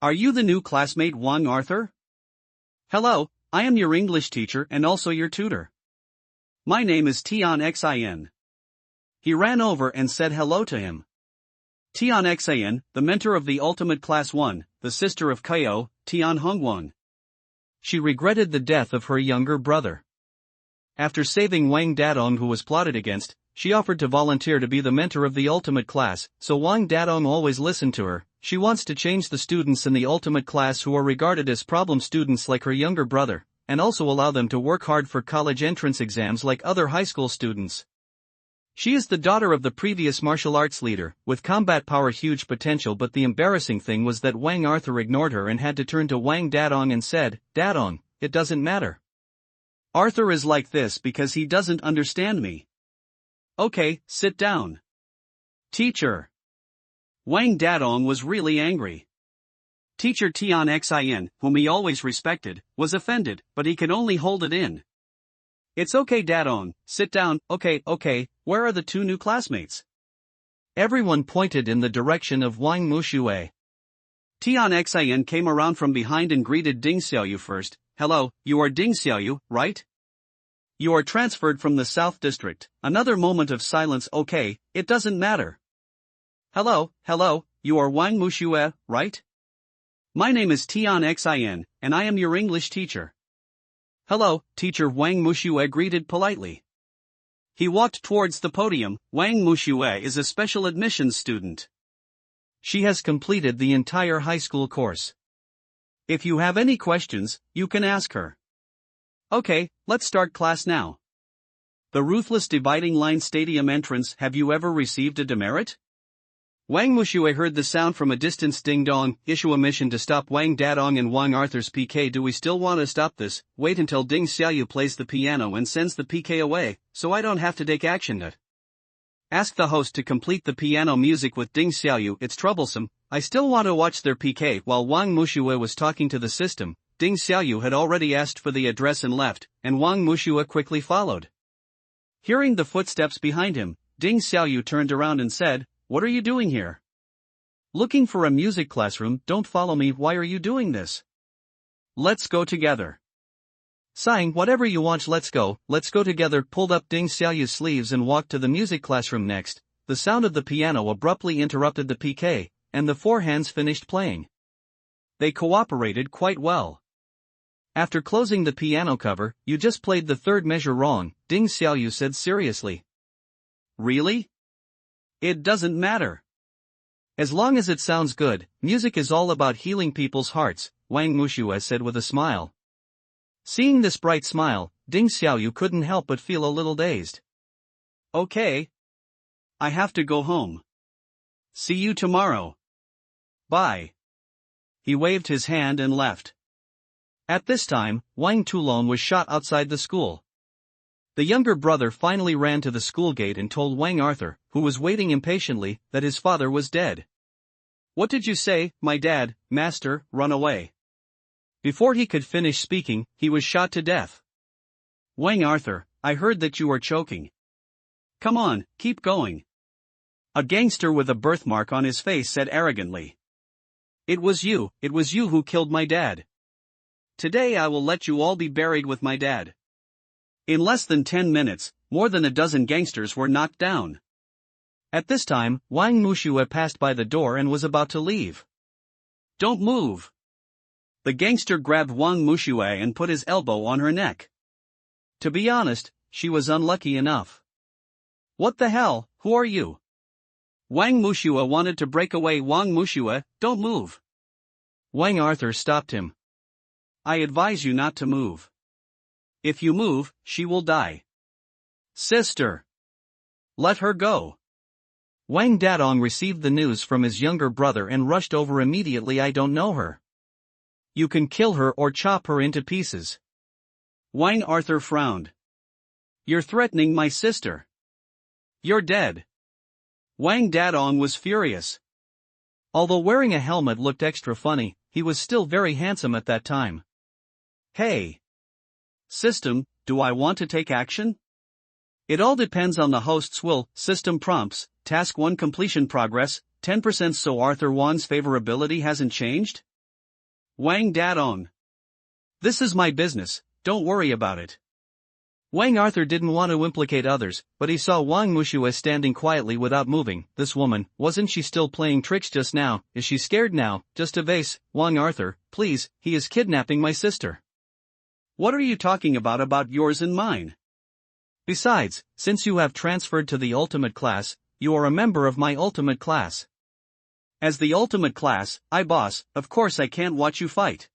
Are you the new classmate Wang Arthur? Hello, I am your English teacher and also your tutor. My name is Tian Xin. He ran over and said hello to him. Tian Xin, the mentor of the ultimate class 1, the sister of Kao, Tian Hongwon. She regretted the death of her younger brother. After saving Wang Dadong, who was plotted against, she offered to volunteer to be the mentor of the ultimate class, so Wang Dadong always listened to her. She wants to change the students in the ultimate class who are regarded as problem students like her younger brother, and also allow them to work hard for college entrance exams like other high school students. She is the daughter of the previous martial arts leader, with combat power huge potential, but the embarrassing thing was that Wang Arthur ignored her and had to turn to Wang Dadong and said, Dadong, it doesn't matter. Arthur is like this because he doesn't understand me. Okay, sit down. Teacher. Wang Dadong was really angry. Teacher Tian Xin, whom he always respected, was offended, but he could only hold it in. It's okay Dadong, sit down. Okay, where are the two new classmates? Everyone pointed in the direction of Wang Muxue. Tian Xin came around from behind and greeted Ding Xiaoyu first. Hello, you are Ding Xiaoyu, right? You are transferred from the South District. Another moment of silence. Okay, it doesn't matter. Hello, you are Wang Muxue, right? My name is Tian Xin, and I am your English teacher. Hello, teacher. Wang Muxue greeted politely. He walked towards the podium. Wang Muxue is a special admissions student. She has completed the entire high school course. If you have any questions, you can ask her. Okay, let's start class now. The ruthless dividing line stadium entrance. Have you ever received a demerit? Wang Muxue heard the sound from a distance. Ding dong, issue a mission to stop Wang Dadong and Wang Arthur's PK. Do we still want to stop this? Wait until Ding Xiaoyu plays the piano and sends the PK away, so I don't have to take action yet. Ask the host to complete the piano music with Ding Xiaoyu. It's troublesome. I still want to watch their PK. While Wang Muxue was talking to the system, Ding Xiaoyu had already asked for the address and left, and Wang Muxue quickly followed. Hearing the footsteps behind him, Ding Xiaoyu turned around and said, What are you doing here? Looking for a music classroom. Don't follow me. Why are you doing this? Let's go together. Sighing, whatever you want. Let's go together. Pulled up Ding Xiaoyu's sleeves and walked to the music classroom next. The sound of the piano abruptly interrupted the PK, and the four hands finished playing. They cooperated quite well. After closing the piano cover, you just played the third measure wrong, Ding Xiaoyu said seriously. Really? It doesn't matter. As long as it sounds good. Music is all about healing people's hearts, Wang Muxue said with a smile. Seeing this bright smile, Ding Xiaoyu couldn't help but feel a little dazed. Okay. I have to go home. See you tomorrow. Bye. He waved his hand and left. At this time, Wang Tulong was shot outside the school. The younger brother finally ran to the school gate and told Wang Arthur, who was waiting impatiently, that his father was dead. What did you say, my dad, master? Run away. Before he could finish speaking, he was shot to death. Wang Arthur, I heard that you are choking. Come on, keep going. A gangster with a birthmark on his face said arrogantly. It was you who killed my dad. Today I will let you all be buried with my dad. In less than 10 minutes, more than a dozen gangsters were knocked down. At this time, Wang Muxue passed by the door and was about to leave. Don't move. The gangster grabbed Wang Muxue and put his elbow on her neck. To be honest, she was unlucky enough. What the hell, who are you? Wang Muxue wanted to break away. Wang Muxue, don't move. Wang Arthur stopped him. I advise you not to move. If you move, she will die. Sister. Let her go. Wang Dadong received the news from his younger brother and rushed over immediately. I don't know her. You can kill her or chop her into pieces. Wang Arthur frowned. You're threatening my sister. You're dead. Wang Dadong was furious. Although wearing a helmet looked extra funny, he was still very handsome at that time. Hey. System, do I want to take action? It all depends on the host's will. System prompts, task 1 completion progress, 10%. So Arthur Wang's favorability hasn't changed? Wang Dadong. This is my business, don't worry about it. Wang Arthur didn't want to implicate others, but he saw Wang Mushue standing quietly without moving. This woman, wasn't she still playing tricks just now? Is she scared now? Just a vase. Wang Arthur, please, he is kidnapping my sister. What are you talking about yours and mine? Besides, since you have transferred to the ultimate class, you are a member of my ultimate class. As the ultimate class, boss, of course I can't watch you fight.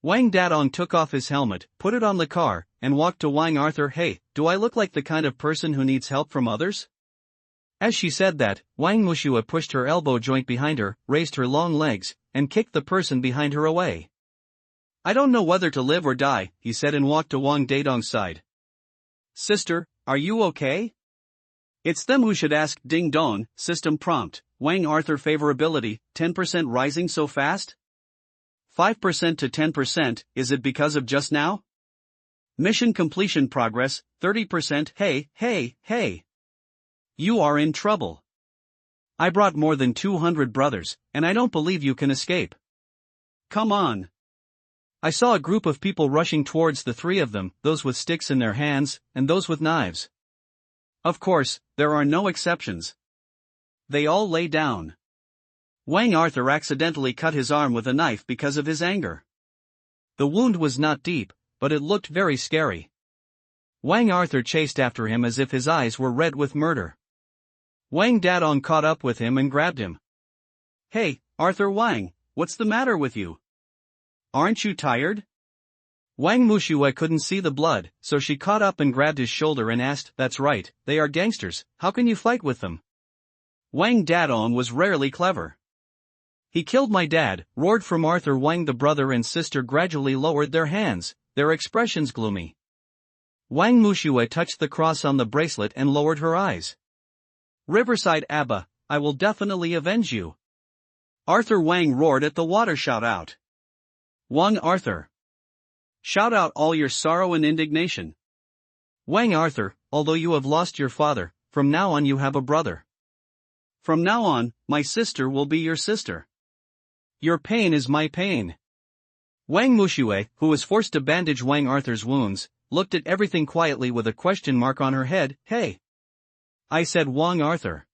Wang Dadong took off his helmet, put it on the car, and walked to Wang Arthur. Hey, do I look like the kind of person who needs help from others? As she said that, Wang Mushue pushed her elbow joint behind her, raised her long legs, and kicked the person behind her away. I don't know whether to live or die, he said and walked to Wang Dadong's side. Sister, are you okay? It's them who should ask. Ding dong. System prompt, Wang Arthur favorability, 10% rising so fast? 5% to 10%, is it because of just now? Mission completion progress, 30%. Hey. You are in trouble. I brought more than 200 brothers, and I don't believe you can escape. Come on. I saw a group of people rushing towards the three of them, those with sticks in their hands, and those with knives. Of course, there are no exceptions. They all lay down. Wang Arthur accidentally cut his arm with a knife because of his anger. The wound was not deep, but it looked very scary. Wang Arthur chased after him as if his eyes were red with murder. Wang Dadong caught up with him and grabbed him. Hey, Arthur Wang, what's the matter with you? Aren't you tired? Wang Mushue couldn't see the blood, so she caught up and grabbed his shoulder and asked, That's right, they are gangsters, how can you fight with them? Wang Dadong was rarely clever. He killed my dad, roared from Arthur Wang. The brother and sister gradually lowered their hands, their expressions gloomy. Wang Mushue touched the cross on the bracelet and lowered her eyes. Riverside Abba, I will definitely avenge you. Arthur Wang roared at the water. Shout out. Wang Arthur. Shout out all your sorrow and indignation. Wang Arthur, although you have lost your father, from now on you have a brother. From now on, my sister will be your sister. Your pain is my pain. Wang Mushue, who was forced to bandage Wang Arthur's wounds, looked at everything quietly with a question mark on her head. Hey. I said Wang Arthur.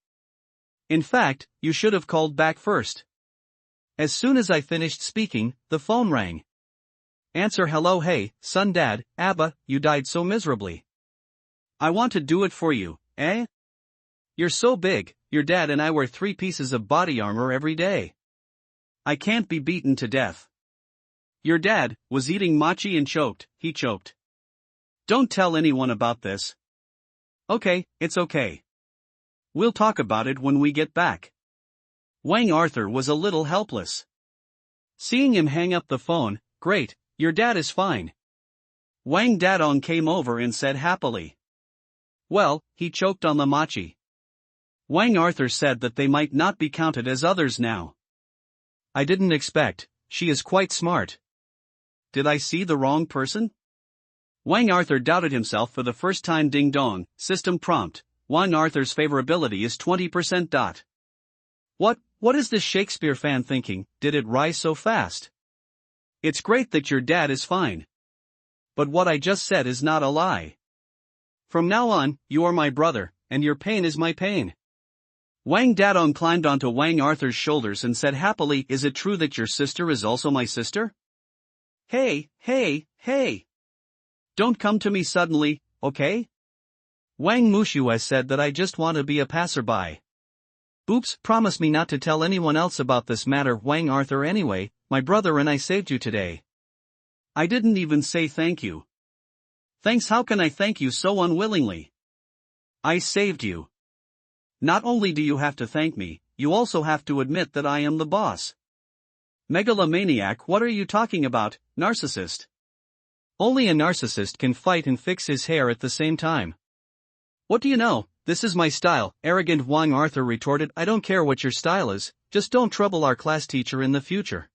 In fact, you should have called back first. As soon as I finished speaking, the phone rang. Answer. Hello. Hey, son. Dad, Abba, you died so miserably. I want to do it for you, eh? You're so big, your dad and I wear 3 pieces of body armor every day. I can't be beaten to death. Your dad was eating mochi and choked, he choked. Don't tell anyone about this. Okay, it's okay. We'll talk about it when we get back. Wang Arthur was a little helpless. Seeing him hang up the phone, great, your dad is fine. Wang Dadong came over and said happily. Well, he choked on the mochi. Wang Arthur said that they might not be counted as others now. I didn't expect, she is quite smart. Did I see the wrong person? Wang Arthur doubted himself for the first time. Ding dong. System prompt, Wang Arthur's favorability is 20%. What is this Shakespeare fan thinking? Did it rise so fast? It's great that your dad is fine. But what I just said is not a lie. From now on, you are my brother, and your pain is my pain. Wang Dadong climbed onto Wang Arthur's shoulders and said happily, Is it true that your sister is also my sister? Hey. Don't come to me suddenly, okay? Wang Mushue said that I just want to be a passerby. Oops, promise me not to tell anyone else about this matter. Wang Arthur. Anyway, my brother and I saved you today. I didn't even say thank you. Thanks. How can I thank you so unwillingly? I saved you. Not only do you have to thank me, you also have to admit that I am the boss. Megalomaniac. What are you talking about, narcissist? Only a narcissist can fight and fix his hair at the same time. What do you know? This is my style, arrogant Wang Arthur retorted. I don't care what your style is, just don't trouble our class teacher in the future.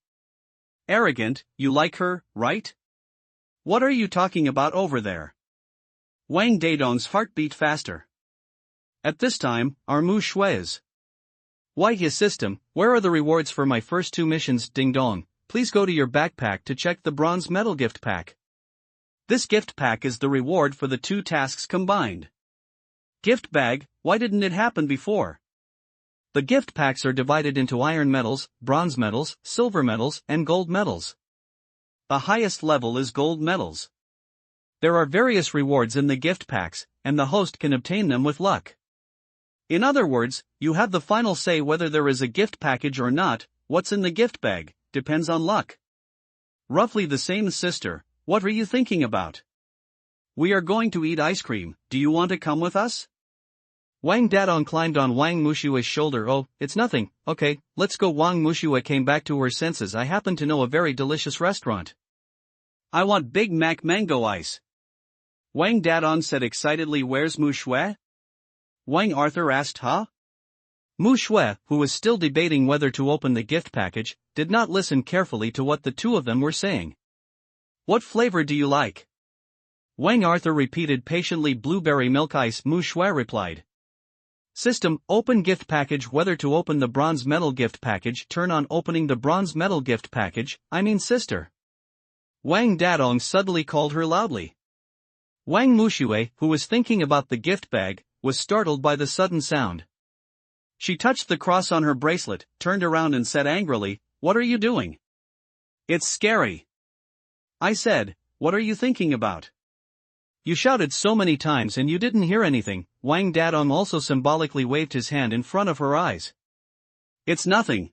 Arrogant, you like her, right? What are you talking about over there? Wang Dadong's heart beat faster. At this time, our Mu Shui's. Why his system, where are the rewards for my first 2 missions? Ding dong, please go to your backpack to check the bronze medal gift pack. This gift pack is the reward for the 2 tasks combined. Gift bag, why didn't it happen before? The gift packs are divided into iron medals, bronze medals, silver medals, and gold medals. The highest level is gold medals. There are various rewards in the gift packs, and the host can obtain them with luck. In other words, you have the final say whether there is a gift package or not. What's in the gift bag depends on luck. Roughly the same, sister. What are you thinking about? We are going to eat ice cream. Do you want to come with us? Wang Dadong climbed on Wang Mushue's shoulder. Oh, it's nothing. Okay, let's go. Wang Mushue came back to her senses. I happen to know a very delicious restaurant. I want Big Mac mango ice. Wang Dadong said excitedly. Where's Mushue? Wang Arthur asked. Huh? Mushue, who was still debating whether to open the gift package, did not listen carefully to what the 2 of them were saying. What flavor do you like? Wang Arthur repeated patiently. Blueberry milk ice. Mushue replied. System, open gift package. Whether to open the bronze medal gift package. Turn on opening the bronze medal gift package, sister. Wang Dadong suddenly called her loudly. Wang Mushue, who was thinking about the gift bag, was startled by the sudden sound. She touched the cross on her bracelet, turned around and said angrily, What are you doing? It's scary. I said, what are you thinking about? You shouted so many times and you didn't hear anything. Wang Dadong also symbolically waved his hand in front of her eyes. It's nothing.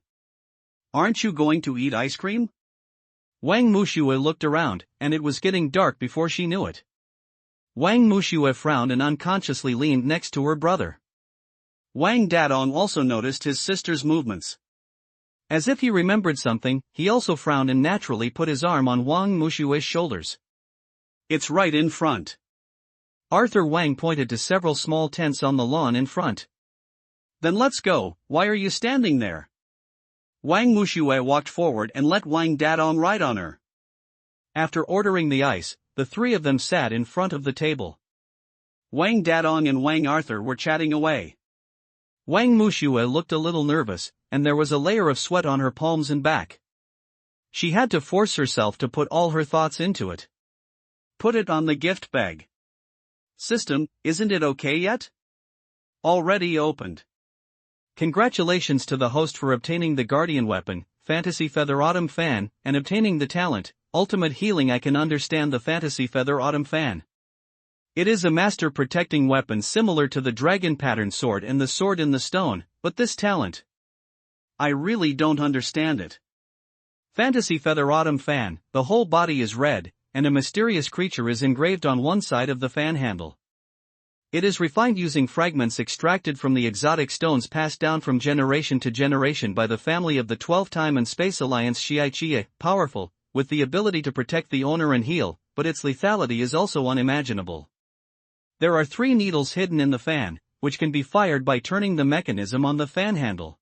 Aren't you going to eat ice cream? Wang Mushue looked around, and it was getting dark before she knew it. Wang Mushue frowned and unconsciously leaned next to her brother. Wang Dadong also noticed his sister's movements. As if he remembered something, he also frowned and naturally put his arm on Wang Mushue's shoulders. It's right in front. Arthur Wang pointed to several small tents on the lawn in front. Then let's go. Why are you standing there? Wang Mushue walked forward and let Wang Dadong ride on her. After ordering the ice, the 3 of them sat in front of the table. Wang Dadong and Wang Arthur were chatting away. Wang Mushue looked a little nervous, and there was a layer of sweat on her palms and back. She had to force herself to put all her thoughts into it. Put it on the gift bag. System, isn't it okay yet? Already opened. Congratulations to the host for obtaining the Guardian Weapon, Fantasy Feather Autumn Fan, and obtaining the talent, Ultimate Healing. I can understand the Fantasy Feather Autumn Fan. It is a master protecting weapon similar to the dragon pattern sword and the sword in the stone, but this talent, I really don't understand it. Fantasy Feather Autumn Fan, the whole body is red, and a mysterious creature is engraved on one side of the fan handle. It is refined using fragments extracted from the exotic stones passed down from generation to generation by the family of the 12 Time and Space Alliance. Shiai, powerful, with the ability to protect the owner and heal, but its lethality is also unimaginable. There are 3 needles hidden in the fan, which can be fired by turning the mechanism on the fan handle.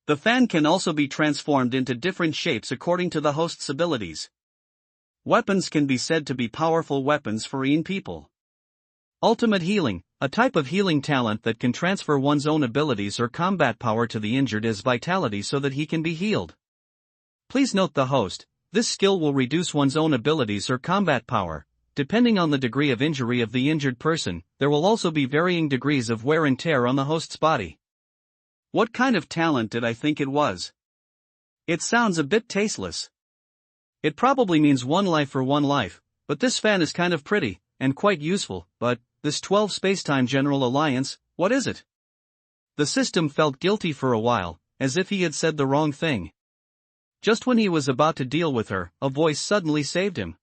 The fan can also be transformed into different shapes according to the host's abilities. Weapons can be said to be powerful weapons for people. Ultimate Healing, a type of healing talent that can transfer one's own abilities or combat power to the injured as vitality so that he can be healed. Please note the host, this skill will reduce one's own abilities or combat power. Depending on the degree of injury of the injured person, there will also be varying degrees of wear and tear on the host's body. What kind of talent did I think it was? It sounds a bit tasteless. It probably means 1 life for 1 life, but this fan is kind of pretty, and quite useful, but, this 12 Spacetime General Alliance, what is it? The system felt guilty for a while, as if he had said the wrong thing. Just when he was about to deal with her, a voice suddenly saved him.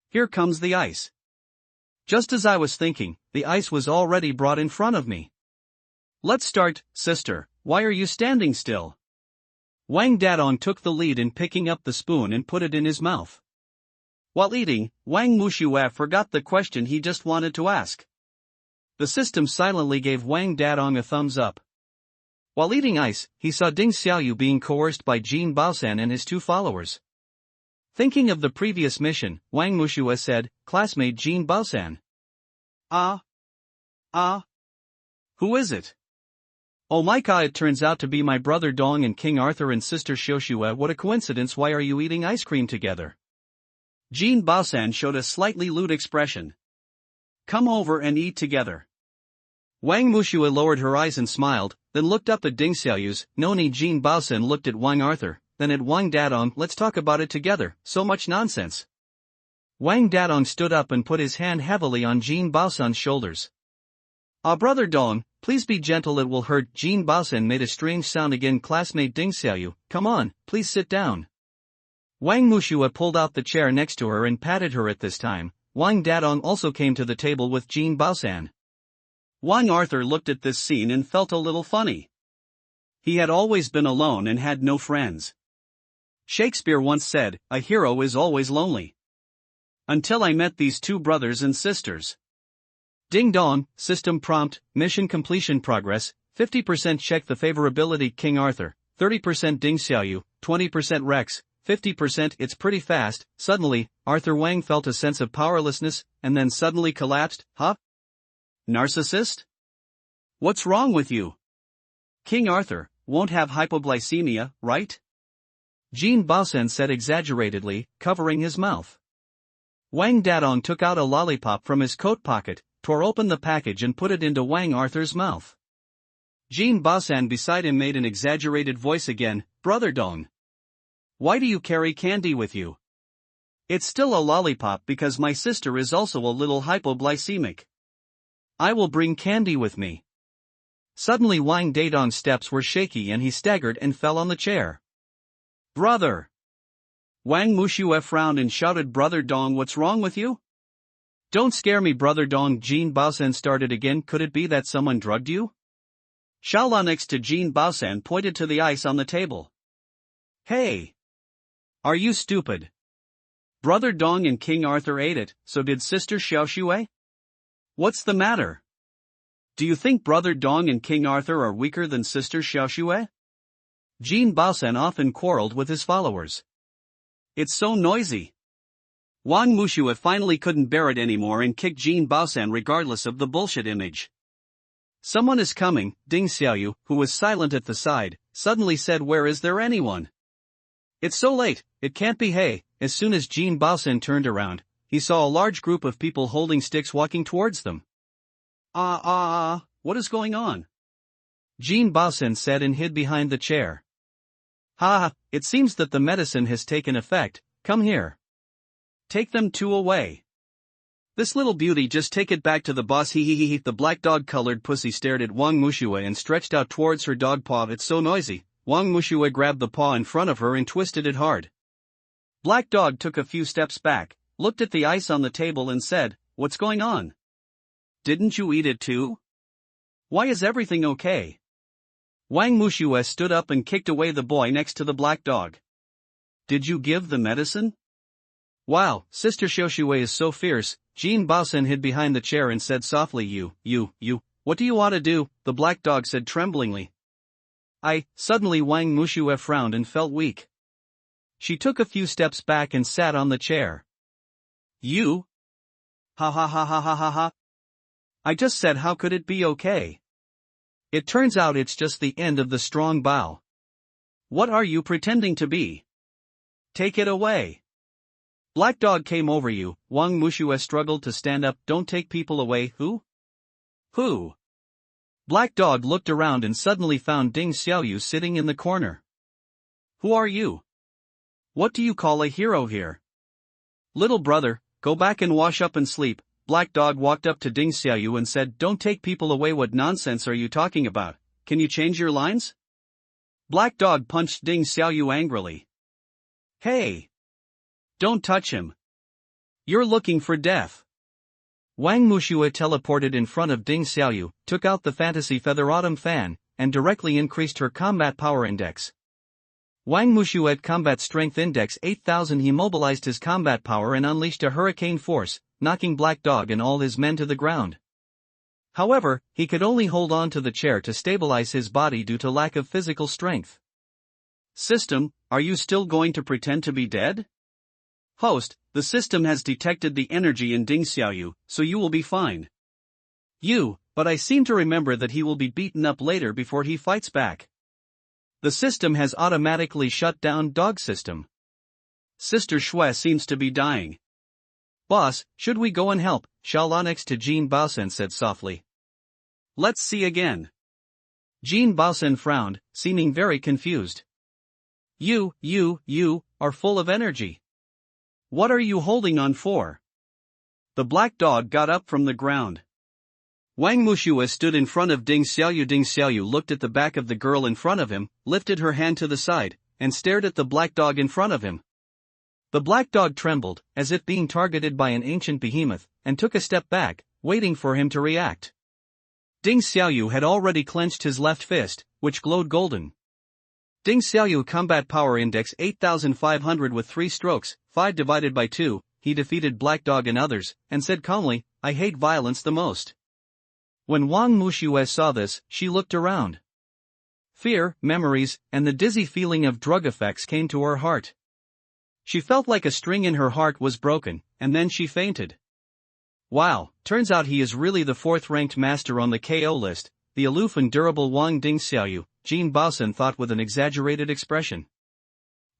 Here comes the ice. Just as I was thinking, the ice was already brought in front of me. Let's start, sister, why are you standing still? Wang Dadong took the lead in picking up the spoon and put it in his mouth. While eating, Wang Mushue forgot the question he just wanted to ask. The system silently gave Wang Dadong a thumbs up. While eating ice, he saw Ding Xiaoyu being coerced by Jin Baosan and his 2 followers. Thinking of the previous mission, Wang Mushue said, Classmate Jin Baosan. Ah, ah, who is it? Oh my god, it turns out to be my brother Dong and King Arthur and sister Xiaoxue. What a coincidence, why are you eating ice cream together? Jean Baosan showed a slightly lewd expression. Come over and eat together. Wang Muxue lowered her eyes and smiled, then looked up at Ding Xiaoyu's. Noni Jean Baosan looked at Wang Arthur, then at Wang Dadong. Let's talk about it together, so much nonsense. Wang Dadong stood up and put his hand heavily on Jean Baosan's shoulders. Ah, brother Dong, please be gentle, it will hurt. Jean Baosan made a strange sound again. Classmate Ding Xiaoyu, come on, please sit down. Wang Muxue pulled out the chair next to her and patted her. At this time, Wang Dadong also came to the table with Jean Baosan. Wang Arthur looked at this scene and felt a little funny. He had always been alone and had no friends. Shakespeare once said, a hero is always lonely. Until I met these two brothers and sisters. Ding dong, system prompt, mission completion progress, 50% check the favorability King Arthur, 30% Ding Xiaoyu, 20% Rex, 50% it's pretty fast. Suddenly, Arthur Wang felt a sense of powerlessness, and then suddenly collapsed. Huh? Narcissist? What's wrong with you? King Arthur won't have hypoglycemia, right? Jean Baosan said exaggeratedly, covering his mouth. Wang Dadong took out a lollipop from his coat pocket, tore open the package and put it into Wang Arthur's mouth. Jean Baosan beside him made an exaggerated voice again, Brother Dong. Why do you carry candy with you? It's still a lollipop because my sister is also a little hypoglycemic. I will bring candy with me. Suddenly Wang Dadong's steps were shaky and he staggered and fell on the chair. Brother! Wang Muxue frowned and shouted, Brother Dong, what's wrong with you? Don't scare me, Brother Dong. Jean Baosan started again. Could it be that someone drugged you? Xiaola next to Jean Baosan pointed to the ice on the table. Hey! Are you stupid? Brother Dong and King Arthur ate it, so did Sister Xiaoxue? What's the matter? Do you think Brother Dong and King Arthur are weaker than Sister Xiaoxue? Jean Baosan often quarreled with his followers. It's so noisy. Wang Muxue finally couldn't bear it anymore and kicked Jean Baosan regardless of the bullshit image. Someone is coming. Ding Xiaoyu, who was silent at the side, suddenly said, where is there anyone? It's so late, it can't be. Hey, as soon as Jean Baosan turned around, he saw a large group of people holding sticks walking towards them. What is going on? Jean Baosan said and hid behind the chair. Ha, it seems that the medicine has taken effect. Come here. Take them two away. This little beauty, just take it back to the boss. He. The black dog-colored pussy stared at Wang Muxue and stretched out towards her dog paw. It's so noisy. Wang Muxue grabbed the paw in front of her and twisted it hard. Black dog took a few steps back, looked at the ice on the table and said, what's going on? Didn't you eat it too? Why is everything okay? Wang Muxue stood up and kicked away the boy next to the black dog. Did you give the medicine? Wow, Sister Xiaoxue is so fierce. Jean Baosan hid behind the chair and said softly, you, what do you want to do? The black dog said tremblingly. Suddenly Wang Muxue frowned and felt weak. She took a few steps back and sat on the chair. You? Ha. I just said how could it be okay? It turns out it's just the end of the strong bow. What are you pretending to be? Take it away. Black dog came over you. Wang Muxue struggled to stand up. Don't take people away. Who? Black dog looked around and suddenly found Ding Xiaoyu sitting in the corner. Who are you? What do you call a hero here? Little brother, go back and wash up and sleep. Black dog walked up to Ding Xiaoyu and said, don't take people away. What nonsense are you talking about? Can you change your lines? Black dog punched Ding Xiaoyu angrily. Hey! Don't touch him. You're looking for death. Wang Muxue teleported in front of Ding Xiaoyu, took out the fantasy feather autumn fan, and directly increased her combat power index. Wang Muxue combat strength index 8000. He mobilized his combat power and unleashed a hurricane force, knocking Black Dog and all his men to the ground. However, he could only hold on to the chair to stabilize his body due to lack of physical strength. System, are you still going to pretend to be dead? Host, the system has detected the energy in Ding Xiaoyu, so you will be fine. But I seem to remember that he will be beaten up later before he fights back. The system has automatically shut down dog system. Sister Shui seems to be dying. Boss, should we go and help? Xiaola next to Jean Baosen said softly. Let's see again. Jean Baosen frowned, seeming very confused. You are full of energy. What are you holding on for? The black dog got up from the ground. Wang Mushue stood in front of Ding Xiaoyu. Ding Xiaoyu looked at the back of the girl in front of him, lifted her hand to the side, and stared at the black dog in front of him. The black dog trembled, as if being targeted by an ancient behemoth, and took a step back, waiting for him to react. Ding Xiaoyu had already clenched his left fist, which glowed golden. Ding Xiaoyu Combat Power Index 8500 with 3 strokes, 5 divided by 2, he defeated Black Dog and others, and said calmly, I hate violence the most. When Wang Mushue saw this, she looked around. Fear, memories, and the dizzy feeling of drug effects came to her heart. She felt like a string in her heart was broken, and then she fainted. Wow, turns out he is really the 4th-ranked master on the KO list, the aloof and durable Wang Ding Xiaoyu, Jean Baosen thought with an exaggerated expression.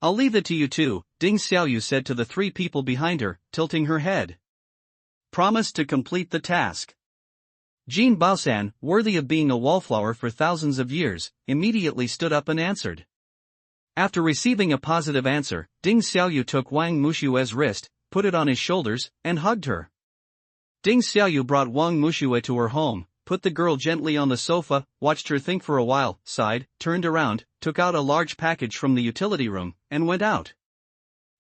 I'll leave it to you two, Ding Xiaoyu said to the 3 people behind her, tilting her head. Promise to complete the task. Jean Baosan, worthy of being a wallflower for thousands of years, immediately stood up and answered. After receiving a positive answer, Ding Xiaoyu took Wang Mushue's wrist, put it on his shoulders, and hugged her. Ding Xiaoyu brought Wang Mushue to her home, put the girl gently on the sofa, watched her think for a while, sighed, turned around, took out a large package from the utility room, and went out.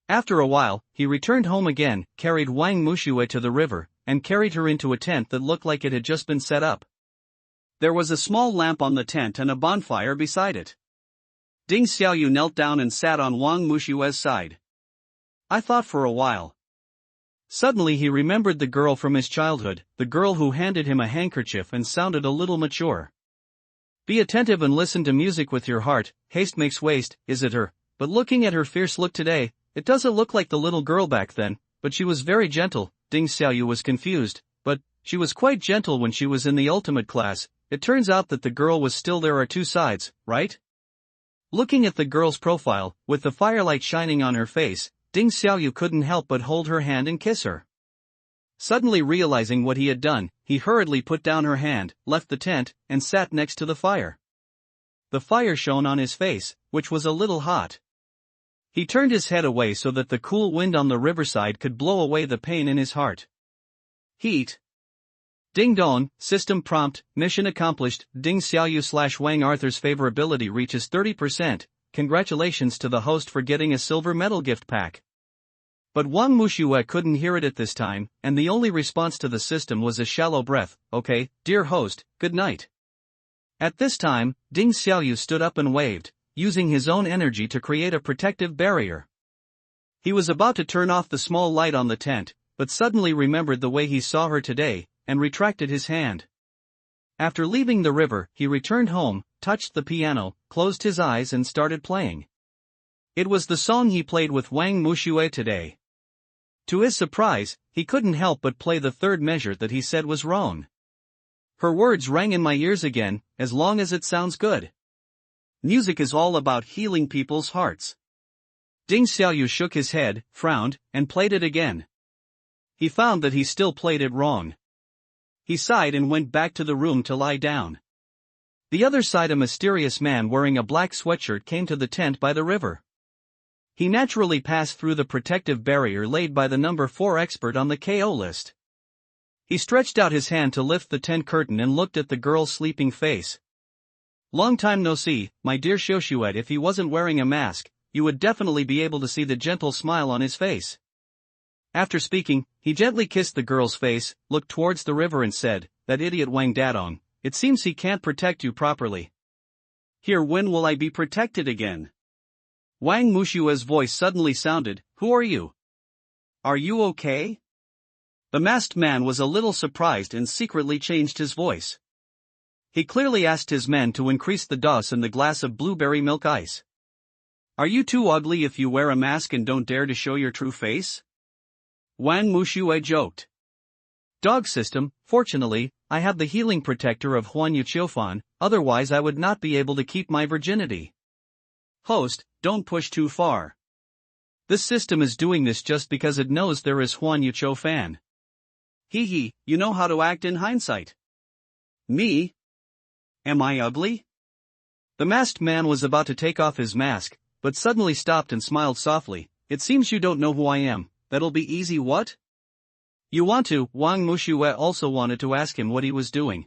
After a while, he returned home again, carried Wang Mushue to the river, and carried her into a tent that looked like it had just been set up. There was a small lamp on the tent and a bonfire beside it. Ding Xiaoyu knelt down and sat on Wang Mushue's side. I thought for a while. Suddenly he remembered the girl from his childhood, the girl who handed him a handkerchief and sounded a little mature. Be attentive and listen to music with your heart, haste makes waste, is it her? But looking at her fierce look today, it doesn't look like the little girl back then, but she was very gentle. Ding Xiaoyu was confused, but she was quite gentle when she was in the ultimate class. It turns out that the girl was still there are 2 sides, right? Looking at the girl's profile, with the firelight shining on her face, Ding Xiaoyu couldn't help but hold her hand and kiss her. Suddenly realizing what he had done, he hurriedly put down her hand, left the tent, and sat next to the fire. The fire shone on his face, which was a little hot. He turned his head away so that the cool wind on the riverside could blow away the pain in his heart. Heat. Ding dong, system prompt, mission accomplished. Ding Xiaoyu / Wang Arthur's favorability reaches 30%. Congratulations to the host for getting a silver medal gift pack. But Wang Mushue couldn't hear it at this time, and the only response to the system was a shallow breath. Okay, dear host, good night. At this time, Ding Xiaoyu stood up and waved, using his own energy to create a protective barrier. He was about to turn off the small light on the tent, but suddenly remembered the way he saw her today, and retracted his hand. After leaving the river, he returned home, touched the piano, closed his eyes and started playing. It was the song he played with Wang Mushue today. To his surprise, he couldn't help but play the 3rd measure that he said was wrong. Her words rang in my ears again, as long as it sounds good. Music is all about healing people's hearts. Ding Xiaoyu shook his head, frowned, and played it again. He found that he still played it wrong. He sighed and went back to the room to lie down. The other side, a mysterious man wearing a black sweatshirt came to the tent by the river. He naturally passed through the protective barrier laid by the number 4 expert on the KO list. He stretched out his hand to lift the tent curtain and looked at the girl's sleeping face. Long time no see, my dear Xioshuet. If he wasn't wearing a mask, you would definitely be able to see the gentle smile on his face. After speaking, he gently kissed the girl's face, looked towards the river and said, that idiot Wang Dadong, it seems he can't protect you properly. Here, when will I be protected again? Wang Mushue's voice suddenly sounded, who are you? Are you okay? The masked man was a little surprised and secretly changed his voice. He clearly asked his men to increase the dose in the glass of blueberry milk ice. Are you too ugly if you wear a mask and don't dare to show your true face? Wang Mushue joked. Dog system, fortunately, I have the healing protector of Huan Yuqiufan, otherwise I would not be able to keep my virginity. Host, don't push too far. This system is doing this just because it knows there is Huan Yuqiufan. Hee hee, you know how to act in hindsight. Me? Am I ugly? The masked man was about to take off his mask, but suddenly stopped and smiled softly. It seems you don't know who I am. That'll be easy, what? You want to? Wang Mushue also wanted to ask him what he was doing.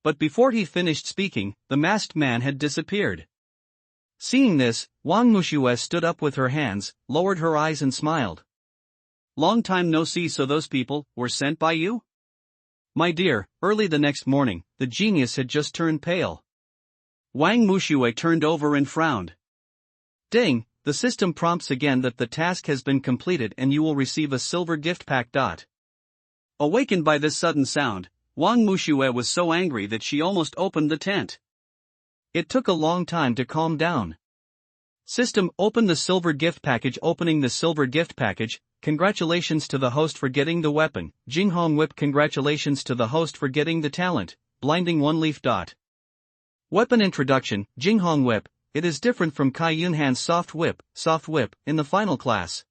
But before he finished speaking, the masked man had disappeared. Seeing this, Wang Mushue stood up with her hands, lowered her eyes and smiled. Long time no see, so those people were sent by you? My dear, early the next morning, the genius had just turned pale. Wang Mushue turned over and frowned. Ding, the system prompts again that the task has been completed and you will receive a silver gift pack. Awakened by this sudden sound, Wang Mushue was so angry that she almost opened the tent. It took a long time to calm down. System, open the silver gift package. Opening the silver gift package. Congratulations to the host for getting the weapon. Jinghong Whip. Congratulations to the host for getting the talent, blinding one leaf. Weapon introduction. Jinghong Whip. It is different from Kai Yunhan's soft whip, in the final class.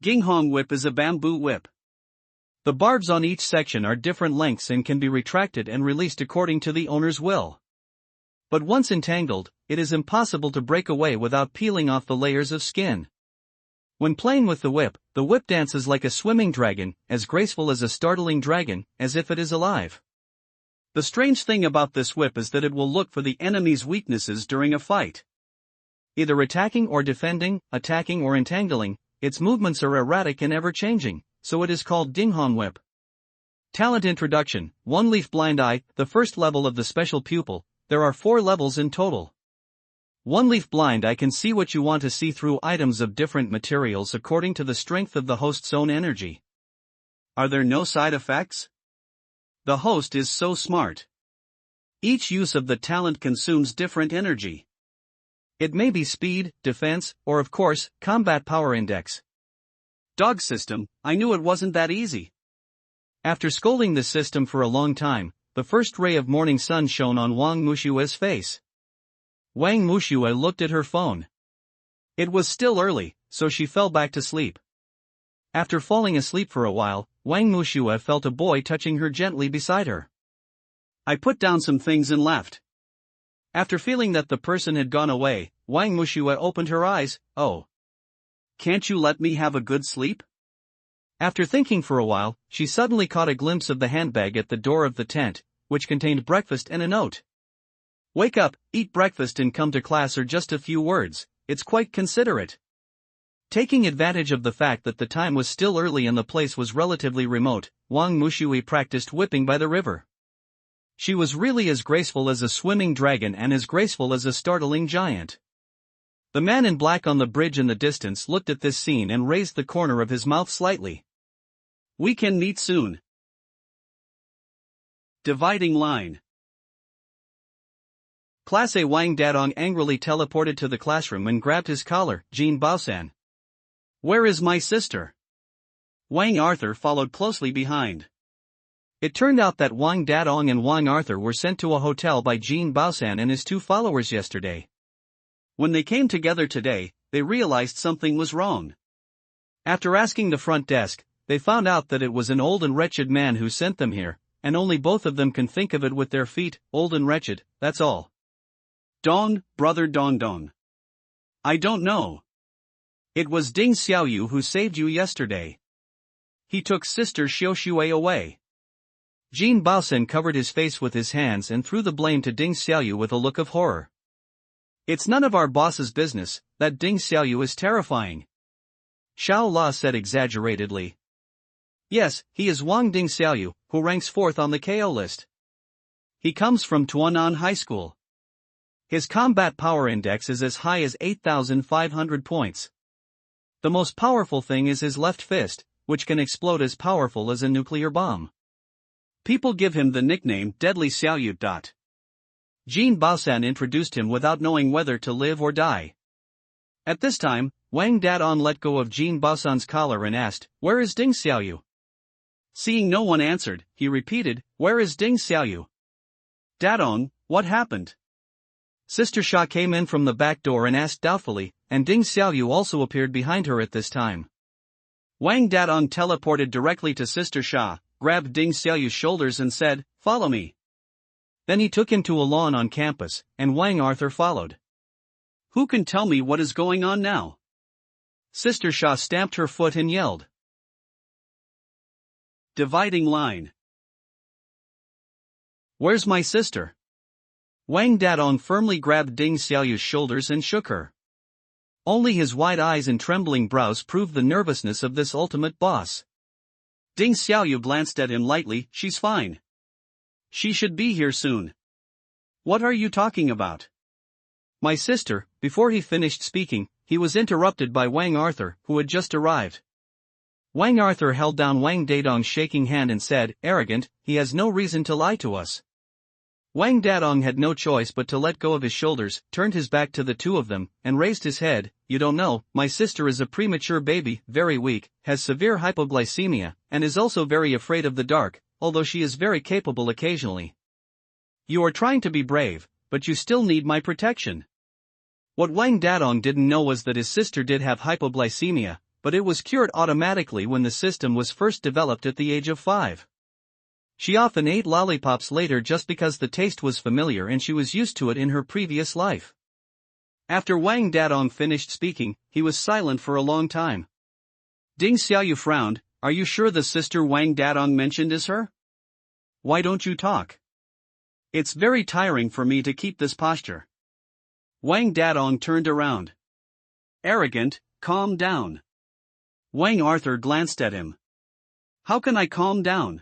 Jinghong Whip is a bamboo whip. The barbs on each section are different lengths and can be retracted and released according to the owner's will. But once entangled, it is impossible to break away without peeling off the layers of skin. When playing with the whip dances like a swimming dragon, as graceful as a startling dragon, as if it is alive. The strange thing about this whip is that it will look for the enemy's weaknesses during a fight. Either attacking or defending, attacking or entangling, its movements are erratic and ever-changing, so it is called Jinghong Whip. Talent introduction. One leaf blind eye, the first level of the special pupil. There are 4 levels in total. One leaf blind eye can see what you want to see through items of different materials according to the strength of the host's own energy. Are there no side effects? The host is so smart. Each use of the talent consumes different energy. It may be speed, defense, or of course, combat power index. Dog system, I knew it wasn't that easy. After scolding the system for a long time, the first ray of morning sun shone on Wang Mushue's face. Wang Mushue looked at her phone. It was still early, so she fell back to sleep. After falling asleep for a while, Wang Mushue felt a boy touching her gently beside her. I put down some things and left. After feeling that the person had gone away, Wang Mushue opened her eyes. Oh. Can't you let me have a good sleep? After thinking for a while, she suddenly caught a glimpse of the handbag at the door of the tent, which contained breakfast and a note. Wake up, eat breakfast and come to class, are just a few words. It's quite considerate. Taking advantage of the fact that the time was still early and the place was relatively remote, Wang Mushue practiced whipping by the river. She was really as graceful as a swimming dragon and as graceful as a startling giant. The man in black on the bridge in the distance looked at this scene and raised the corner of his mouth slightly. We can meet soon. Dividing line. Class A. Wang Dadong angrily teleported to the classroom and grabbed his collar. Jean Baosan. Where is my sister? Wang Arthur followed closely behind. It turned out that Wang Dadong and Wang Arthur were sent to a hotel by Jean Baosan and his 2 followers yesterday. When they came together today, they realized something was wrong. After asking the front desk, they found out that it was an old and wretched man who sent them here, and only both of them can think of it with their feet. Old and wretched, that's all. Dong, brother Dong Dong. I don't know. It was Ding Xiaoyu who saved you yesterday. He took sister Xiaoxue away. Jean Baosan covered his face with his hands and threw the blame to Ding Xiaoyu with a look of horror. It's none of our boss's business. That Ding Xiaoyu is terrifying. Xiao La said exaggeratedly. Yes, he is Wang Ding Xiaoyu, who ranks 4th on the KO list. He comes from Tuanan High School. His combat power index is as high as 8,500 points. The most powerful thing is his left fist, which can explode as powerful as a nuclear bomb. People give him the nickname Deadly Xiaoyu. Jean Baosan introduced him without knowing whether to live or die. At this time, Wang Dadong let go of Jean Baosan's collar and asked, Where is Ding Xiaoyu? Seeing no one answered, he repeated, "Where is Ding Xiaoyu?" "Dadong, what happened?" Sister Sha came in from the back door and asked doubtfully, and Ding Xiaoyu also appeared behind her at this time. Wang Dadong teleported directly to Sister Sha, grabbed Ding Xiaoyu's shoulders and said, "Follow me." Then he took him to a lawn on campus, and Wang Arthur followed. "Who can tell me what is going on now?" Sister Sha stamped her foot and yelled. Dividing line. "Where's my sister?" Wang Dadong firmly grabbed Ding Xiaoyu's shoulders and shook her. Only his wide eyes and trembling brows proved the nervousness of this ultimate boss. Ding Xiaoyu glanced at him lightly. "She's fine. She should be here soon." "What are you talking about?" "My sister." Before he finished speaking, he was interrupted by Wang Arthur, who had just arrived. Wang Arthur held down Wang Dadong's shaking hand and said, "Arrogant, he has no reason to lie to us." Wang Dadong had no choice but to let go of his shoulders, turned his back to the two of them, and raised his head. "You don't know, my sister is a premature baby, very weak, has severe hypoglycemia, and is also very afraid of the dark, although she is very capable occasionally. You are trying to be brave, but you still need my protection." What Wang Dadong didn't know was that his sister did have hypoglycemia, but it was cured automatically when the system was first developed at the age of 5. She often ate lollipops later just because the taste was familiar and she was used to it in her previous life. After Wang Dadong finished speaking, he was silent for a long time. Ding Xiaoyu frowned. "Are you sure the sister Wang Dadong mentioned is her? Why don't you talk? It's very tiring for me to keep this posture." Wang Dadong turned around. "Arrogant, calm down." Wang Arthur glanced at him. "How can I calm down?"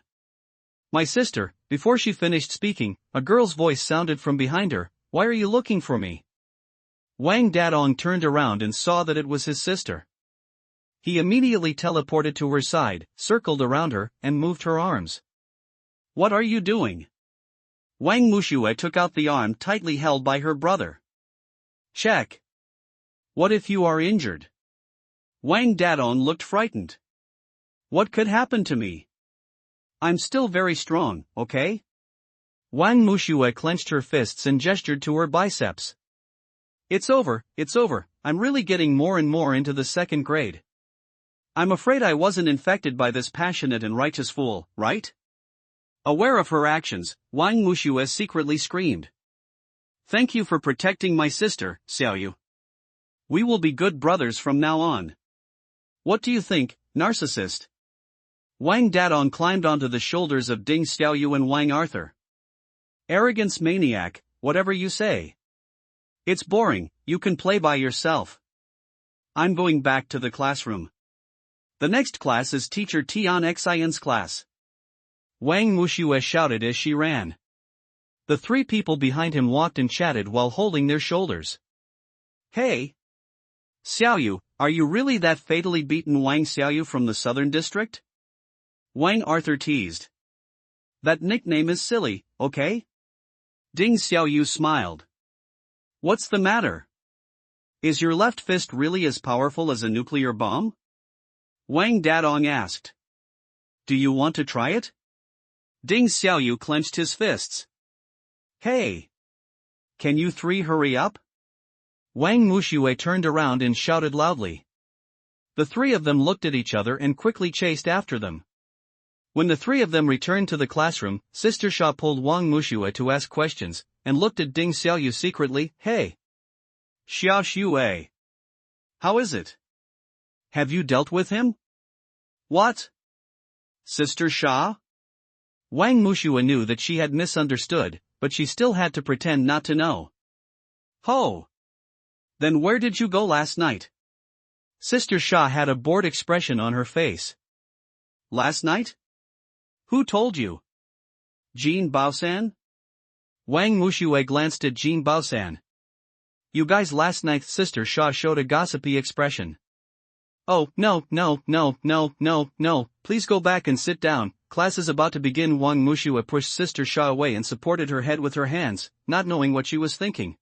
"My sister." Before she finished speaking, a girl's voice sounded from behind her. "Why are you looking for me?" Wang Dadong turned around and saw that it was his sister. He immediately teleported to her side, circled around her, and moved her arms. "What are you doing?" Wang Mushue took out the arm tightly held by her brother. "Check. What if you are injured?" Wang Dadong looked frightened. "What could happen to me? I'm still very strong, okay?" Wang Mushue clenched her fists and gestured to her biceps. It's over, I'm really getting more and more into the second grade. I'm afraid I wasn't infected by this passionate and righteous fool, right?" Aware of her actions, Wang Mushue secretly screamed. "Thank you for protecting my sister, Xiaoyu. We will be good brothers from now on. What do you think, narcissist?" Wang Dadong climbed onto the shoulders of Ding Xiaoyu and Wang Arthur. "Arrogance maniac, whatever you say. It's boring, you can play by yourself. I'm going back to the classroom. The next class is Teacher Tian Xin's class." Wang Mushue shouted as she ran. The three people behind him walked and chatted while holding their shoulders. "Hey! Xiaoyu, are you really that fatally beaten Wang Xiaoyu from the southern district?" Wang Arthur teased. "That nickname is silly, okay?" Ding Xiaoyu smiled. "What's the matter? Is your left fist really as powerful as a nuclear bomb?" Wang Dadong asked. "Do you want to try it?" Ding Xiaoyu clenched his fists. "Hey! Can you three hurry up?" Wang Mushue turned around and shouted loudly. The three of them looked at each other and quickly chased after them. When the three of them returned to the classroom, Sister Sha pulled Wang Mushue to ask questions, and looked at Ding Xiaoyu secretly. "Hey! Xia Xue. How is it? Have you dealt with him?" "What? Sister Sha?" Wang Mushue knew that she had misunderstood, but she still had to pretend not to know. "Ho! Then where did you go last night?" Sister Sha had a bored expression on her face. "Last night? Who told you? Jean Baosan?" Wang Mushue glanced at Jean Baosan. "You guys last night." Sister Sha showed a gossipy expression. "Oh, no, please go back and sit down, class is about to begin." Wang Mushue pushed Sister Sha away and supported her head with her hands, not knowing what she was thinking.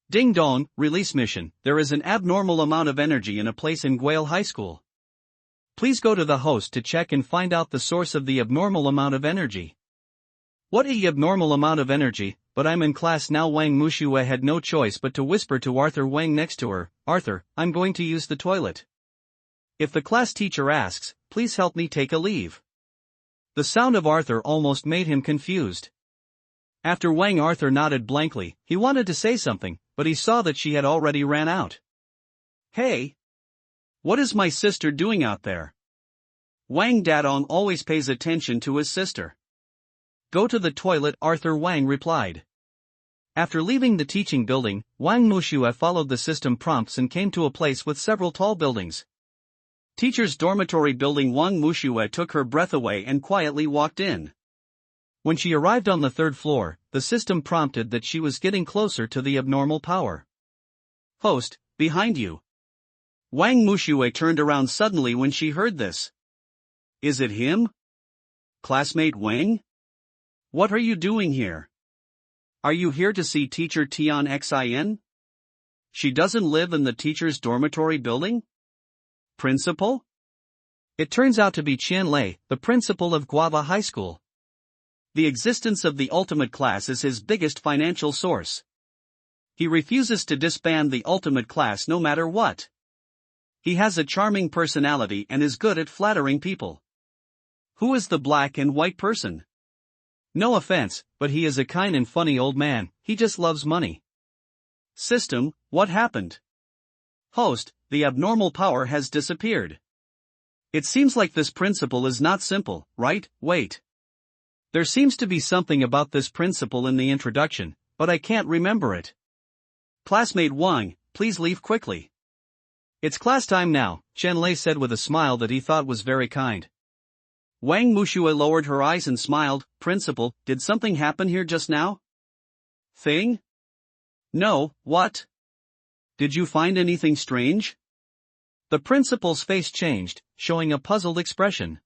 "Ding dong, release mission. There is an abnormal amount of energy in a place in Guile High School. Please go to the host to check and find out the source of the abnormal amount of energy. What a abnormal amount of energy, but I'm in class now. Wang Mushue had no choice but to whisper to Arthur Wang next to her, Arthur, I'm going to use the toilet. If the class teacher asks, please help me take a leave. The sound of Arthur almost made him confused. After Wang, Arthur nodded blankly. He wanted to say something, but he saw that she had already ran out. Hey! What is my sister doing out there? Wang Dadong always pays attention to his sister. Go to the toilet, Arthur Wang replied. After leaving the teaching building, Wang Mushue followed the system prompts and came to a place with several tall buildings. Teacher's dormitory building. Wang Mushue took her breath away and quietly walked in. When she arrived on the third floor, the system prompted that she was getting closer to the abnormal power. Host, behind you. Wang Mushue turned around suddenly when she heard this. Is it him? Classmate Wang? What are you doing here? Are you here to see teacher Tian Xin? She doesn't live in the teacher's dormitory building? Principal? It turns out to be Qian Lei, the principal of Guava High School. The existence of the ultimate class is his biggest financial source. He refuses to disband the ultimate class no matter what. He has a charming personality and is good at flattering people. Who is the black and white person? No offense, but he is a kind and funny old man. He just loves money. System, what happened? Host, the abnormal power has disappeared. It seems like this principle is not simple, right? Wait. There seems to be something about this principle in the introduction, but I can't remember it. Classmate Wang, please leave quickly. It's class time now, Chen Lei said with a smile that he thought was very kind. Wang Mushue lowered her eyes and smiled. Principal, did something happen here just now? Thing? No, what? Did you find anything strange? The principal's face changed, showing a puzzled expression.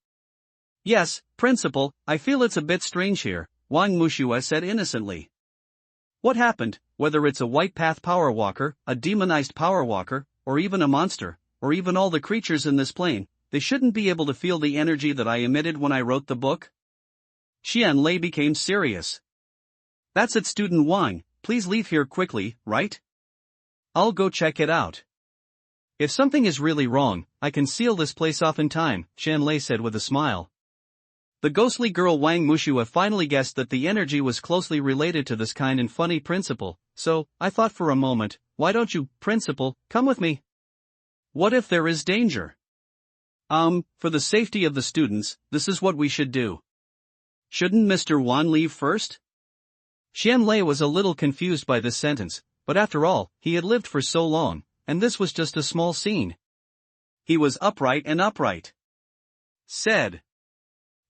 Yes, Principal, I feel it's a bit strange here, Wang Mushue said innocently. What happened? Whether it's a white path power walker, a demonized power walker, or even a monster, or even all the creatures in this plane, they shouldn't be able to feel the energy that I emitted when I wrote the book? Qian Lei became serious. That's it, student Wang, please leave here quickly, right? I'll go check it out. If something is really wrong, I can seal this place off in time, Qian Lei said with a smile. The ghostly girl Wang Mushue finally guessed that the energy was closely related to this kind and funny principal, so, I thought for a moment, why don't you, Principal, come with me? What if there is danger? For the safety of the students, this is what we should do. Shouldn't Mr. Wan leave first? Qian Lei was a little confused by this sentence, but after all, he had lived for so long, and this was just a small scene. He was upright and upright. Said.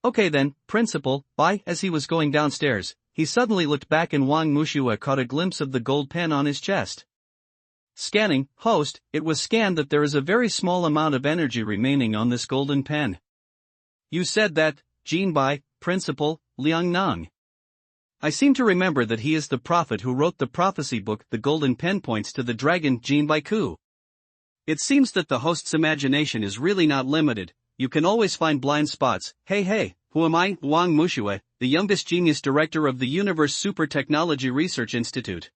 Okay then, Principal, bye. As he was going downstairs, he suddenly looked back and Wang Mushue caught a glimpse of the gold pen on his chest. Scanning, host, it was scanned that there is a very small amount of energy remaining on this golden pen. You said that, Jin Bai, Principal, Liang Nang. I seem to remember that he is the prophet who wrote the prophecy book. The golden pen points to the dragon Jin Bai Ku. It seems that the host's imagination is really not limited. You can always find blind spots. Hey, who am I? Wang Mushue, the youngest genius director of the Universe Super Technology Research Institute.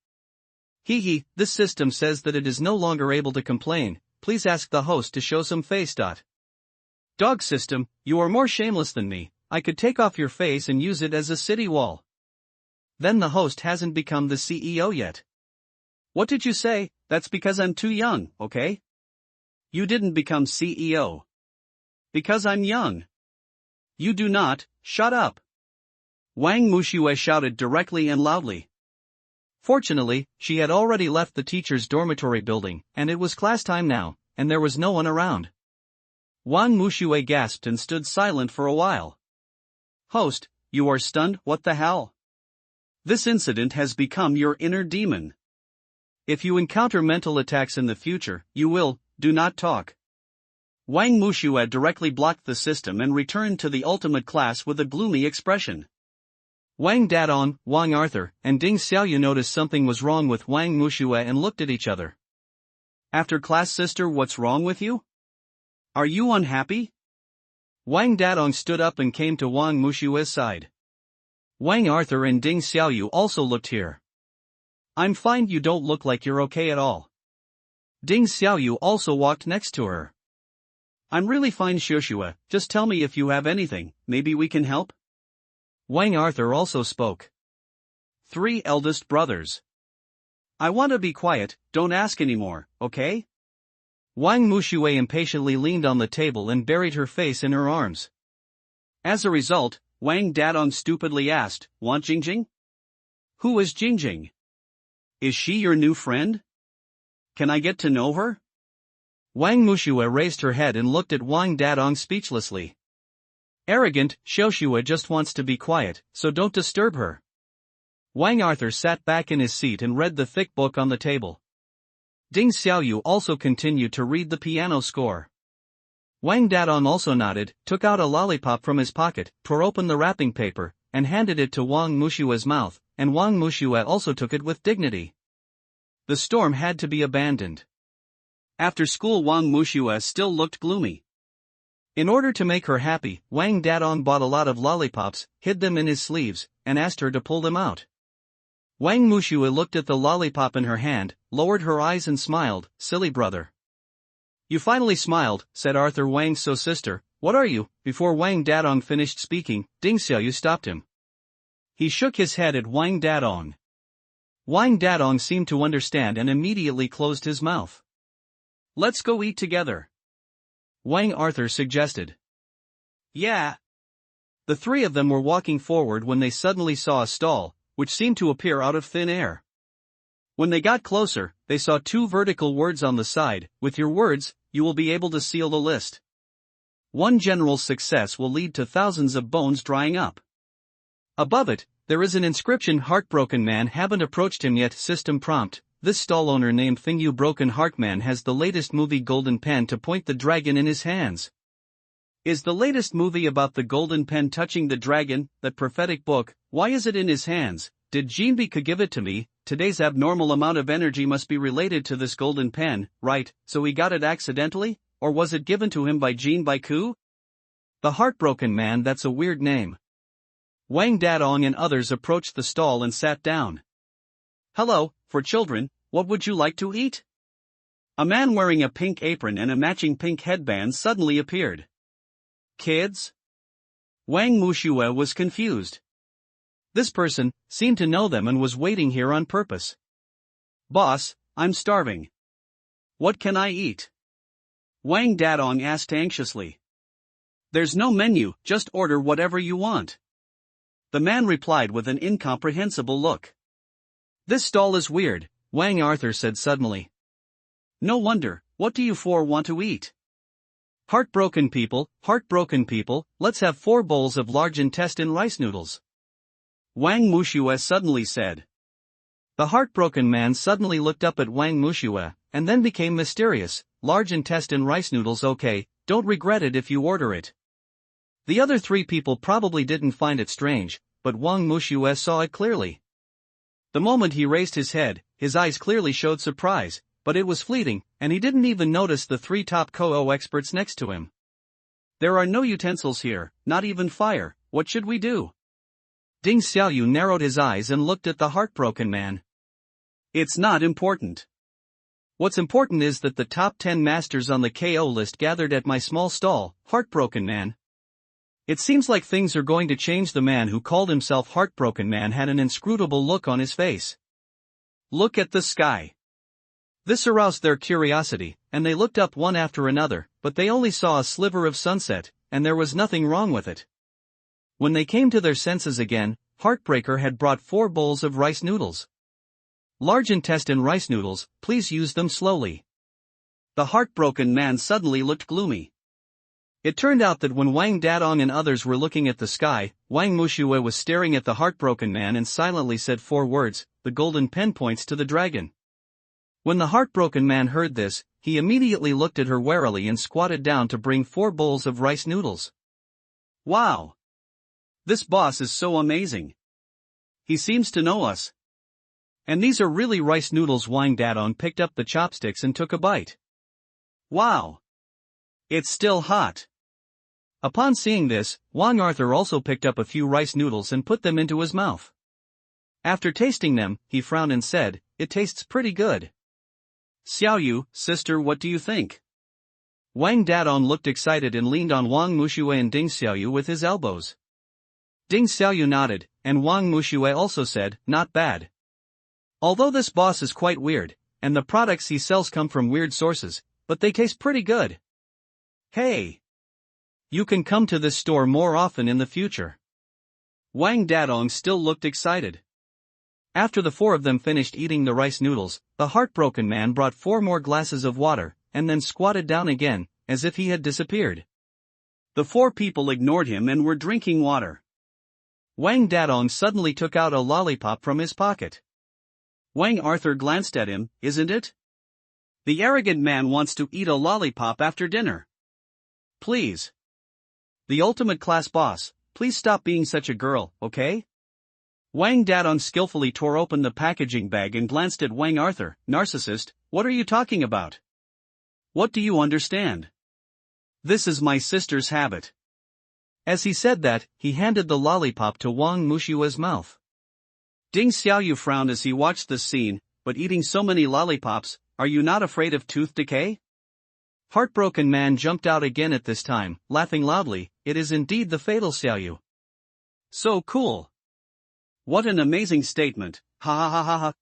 This system says that it is no longer able to complain. Please ask the host to show some face. Dog system, you are more shameless than me. I could take off your face and use it as a city wall. Then the host hasn't become the CEO yet. What did you say? That's because I'm too young, okay? You didn't become CEO. Because I'm young. You do not, shut up. Wang Mushue shouted directly and loudly. Fortunately, she had already left the teacher's dormitory building, and it was class time now, and there was no one around. Wang Mushue gasped and stood silent for a while. Host, you are stunned, what the hell? This incident has become your inner demon. If you encounter mental attacks in the future, you will, do not talk. Wang Mushue directly blocked the system and returned to the ultimate class with a gloomy expression. Wang Dadong, Wang Arthur, and Ding Xiaoyu noticed something was wrong with Wang Mushue and looked at each other. After class, sister, what's wrong with you? Are you unhappy? Wang Dadong stood up and came to Wang Mushue's side. Wang Arthur and Ding Xiaoyu also looked here. I'm fine, you don't look like you're okay at all. Ding Xiaoyu also walked next to her. I'm really fine, Shushua, just tell me if you have anything, maybe we can help? Wang Arthur also spoke. 3 eldest brothers. I want to be quiet, don't ask anymore, okay? Wang Mushue impatiently leaned on the table and buried her face in her arms. As a result, Wang Dadong stupidly asked, Want Jingjing? Who is Jingjing? Is she your new friend? Can I get to know her? Wang Mushue raised her head and looked at Wang Dadong speechlessly. Arrogant, Xiaoxue just wants to be quiet, so don't disturb her. Wang Arthur sat back in his seat and read the thick book on the table. Ding Xiaoyu also continued to read the piano score. Wang Dadong also nodded, took out a lollipop from his pocket, tore open the wrapping paper, and handed it to Wang Mushue's mouth, and Wang Mushue also took it with dignity. The storm had to be abandoned. After school, Wang Mushue still looked gloomy. In order to make her happy, Wang Dadong bought a lot of lollipops, hid them in his sleeves, and asked her to pull them out. Wang Mushue looked at the lollipop in her hand, lowered her eyes and smiled, Silly brother. You finally smiled, said Arthur Wang's sister. What are you? Before Wang Dadong finished speaking, Ding Xiaoyu stopped him. He shook his head at Wang Dadong. Wang Dadong seemed to understand and immediately closed his mouth. Let's go eat together, Wang Arthur suggested. Yeah. The 3 of them were walking forward when they suddenly saw a stall, which seemed to appear out of thin air. When they got closer, they saw 2 vertical words on the side. With your words, you will be able to seal the list. One general's success will lead to thousands of bones drying up. Above it, there is an inscription, Heartbroken Man haven't approached him yet. System prompt, this stall owner named Thingyu Broken Heart Man has the latest movie Golden Pen to point the dragon in his hands. Is the latest movie about the golden pen touching the dragon, that prophetic book? Why is it in his hands? Did Jinbi could give it to me? Today's abnormal amount of energy must be related to this golden pen, right? So he got it accidentally? Or was it given to him by Jin Baiku? The Heartbroken Man, that's a weird name. Wang Dadong and others approached the stall and sat down. Hello, for children, what would you like to eat? A man wearing a pink apron and a matching pink headband suddenly appeared. Kids? Wang Mushue was confused. This person seemed to know them and was waiting here on purpose. Boss, I'm starving. What can I eat? Wang Dadong asked anxiously. There's no menu, just order whatever you want. The man replied with an incomprehensible look. This stall is weird, Wang Arthur said suddenly. No wonder, what do you 4 want to eat? Heartbroken people, let's have 4 bowls of large intestine rice noodles. Wang Mushue suddenly said. The Heartbroken Man suddenly looked up at Wang Mushue, and then became mysterious. Large intestine rice noodles, okay, don't regret it if you order it. The other 3 people probably didn't find it strange, but Wang Mushue saw it clearly. The moment he raised his head, his eyes clearly showed surprise, but it was fleeting, and he didn't even notice the 3 top Ko experts next to him. There are no utensils here, not even fire, what should we do? Ding Xiaoyu narrowed his eyes and looked at the Heartbroken Man. It's not important. What's important is that the top 10 masters on the KO list gathered at my small stall, Heartbroken Man. It seems like things are going to change. The man who called himself Heartbroken Man had an inscrutable look on his face. Look at the sky. This aroused their curiosity, and they looked up one after another, but they only saw a sliver of sunset, and there was nothing wrong with it. When they came to their senses again, Heartbreaker had brought 4 bowls of rice noodles. Large intestine rice noodles, please use them slowly. The Heartbroken Man suddenly looked gloomy. It turned out that when Wang Dadong and others were looking at the sky, Wang Mushue was staring at the Heartbroken Man and silently said 4 words, the golden pen points to the dragon. When the Heartbroken Man heard this, he immediately looked at her warily and squatted down to bring 4 bowls of rice noodles. Wow! This boss is so amazing. He seems to know us. And these are really rice noodles. Wang Dadong picked up the chopsticks and took a bite. Wow! It's still hot. Upon seeing this, Wang Arthur also picked up a few rice noodles and put them into his mouth. After tasting them, he frowned and said, "It tastes pretty good." "Xiaoyu, sister, what do you think?" Wang Dadong looked excited and leaned on Wang Muxue and Ding Xiaoyu with his elbows. Ding Xiaoyu nodded, and Wang Muxue also said, "Not bad. Although this boss is quite weird, and the products he sells come from weird sources, but they taste pretty good. Hey! You can come to this store more often in the future." Wang Dadong still looked excited. After the four of them finished eating the rice noodles, the heartbroken man brought 4 more glasses of water, and then squatted down again, as if he had disappeared. The 4 people ignored him and were drinking water. Wang Dadong suddenly took out a lollipop from his pocket. Wang Arthur glanced at him. "Isn't it? The arrogant man wants to eat a lollipop after dinner. Please. The ultimate class boss, please stop being such a girl, okay?" Wang Dadong skillfully tore open the packaging bag and glanced at Wang Arthur. "Narcissist, what are you talking about? What do you understand? This is my sister's habit." As he said that, he handed the lollipop to Wang Mushue's mouth. Ding Xiaoyu frowned as he watched this scene, "But eating so many lollipops, are you not afraid of tooth decay?" Heartbroken man jumped out again at this time, laughing loudly. "It is indeed the fatal Xiaoyu. So cool. What an amazing statement, ha ha ha ha ha."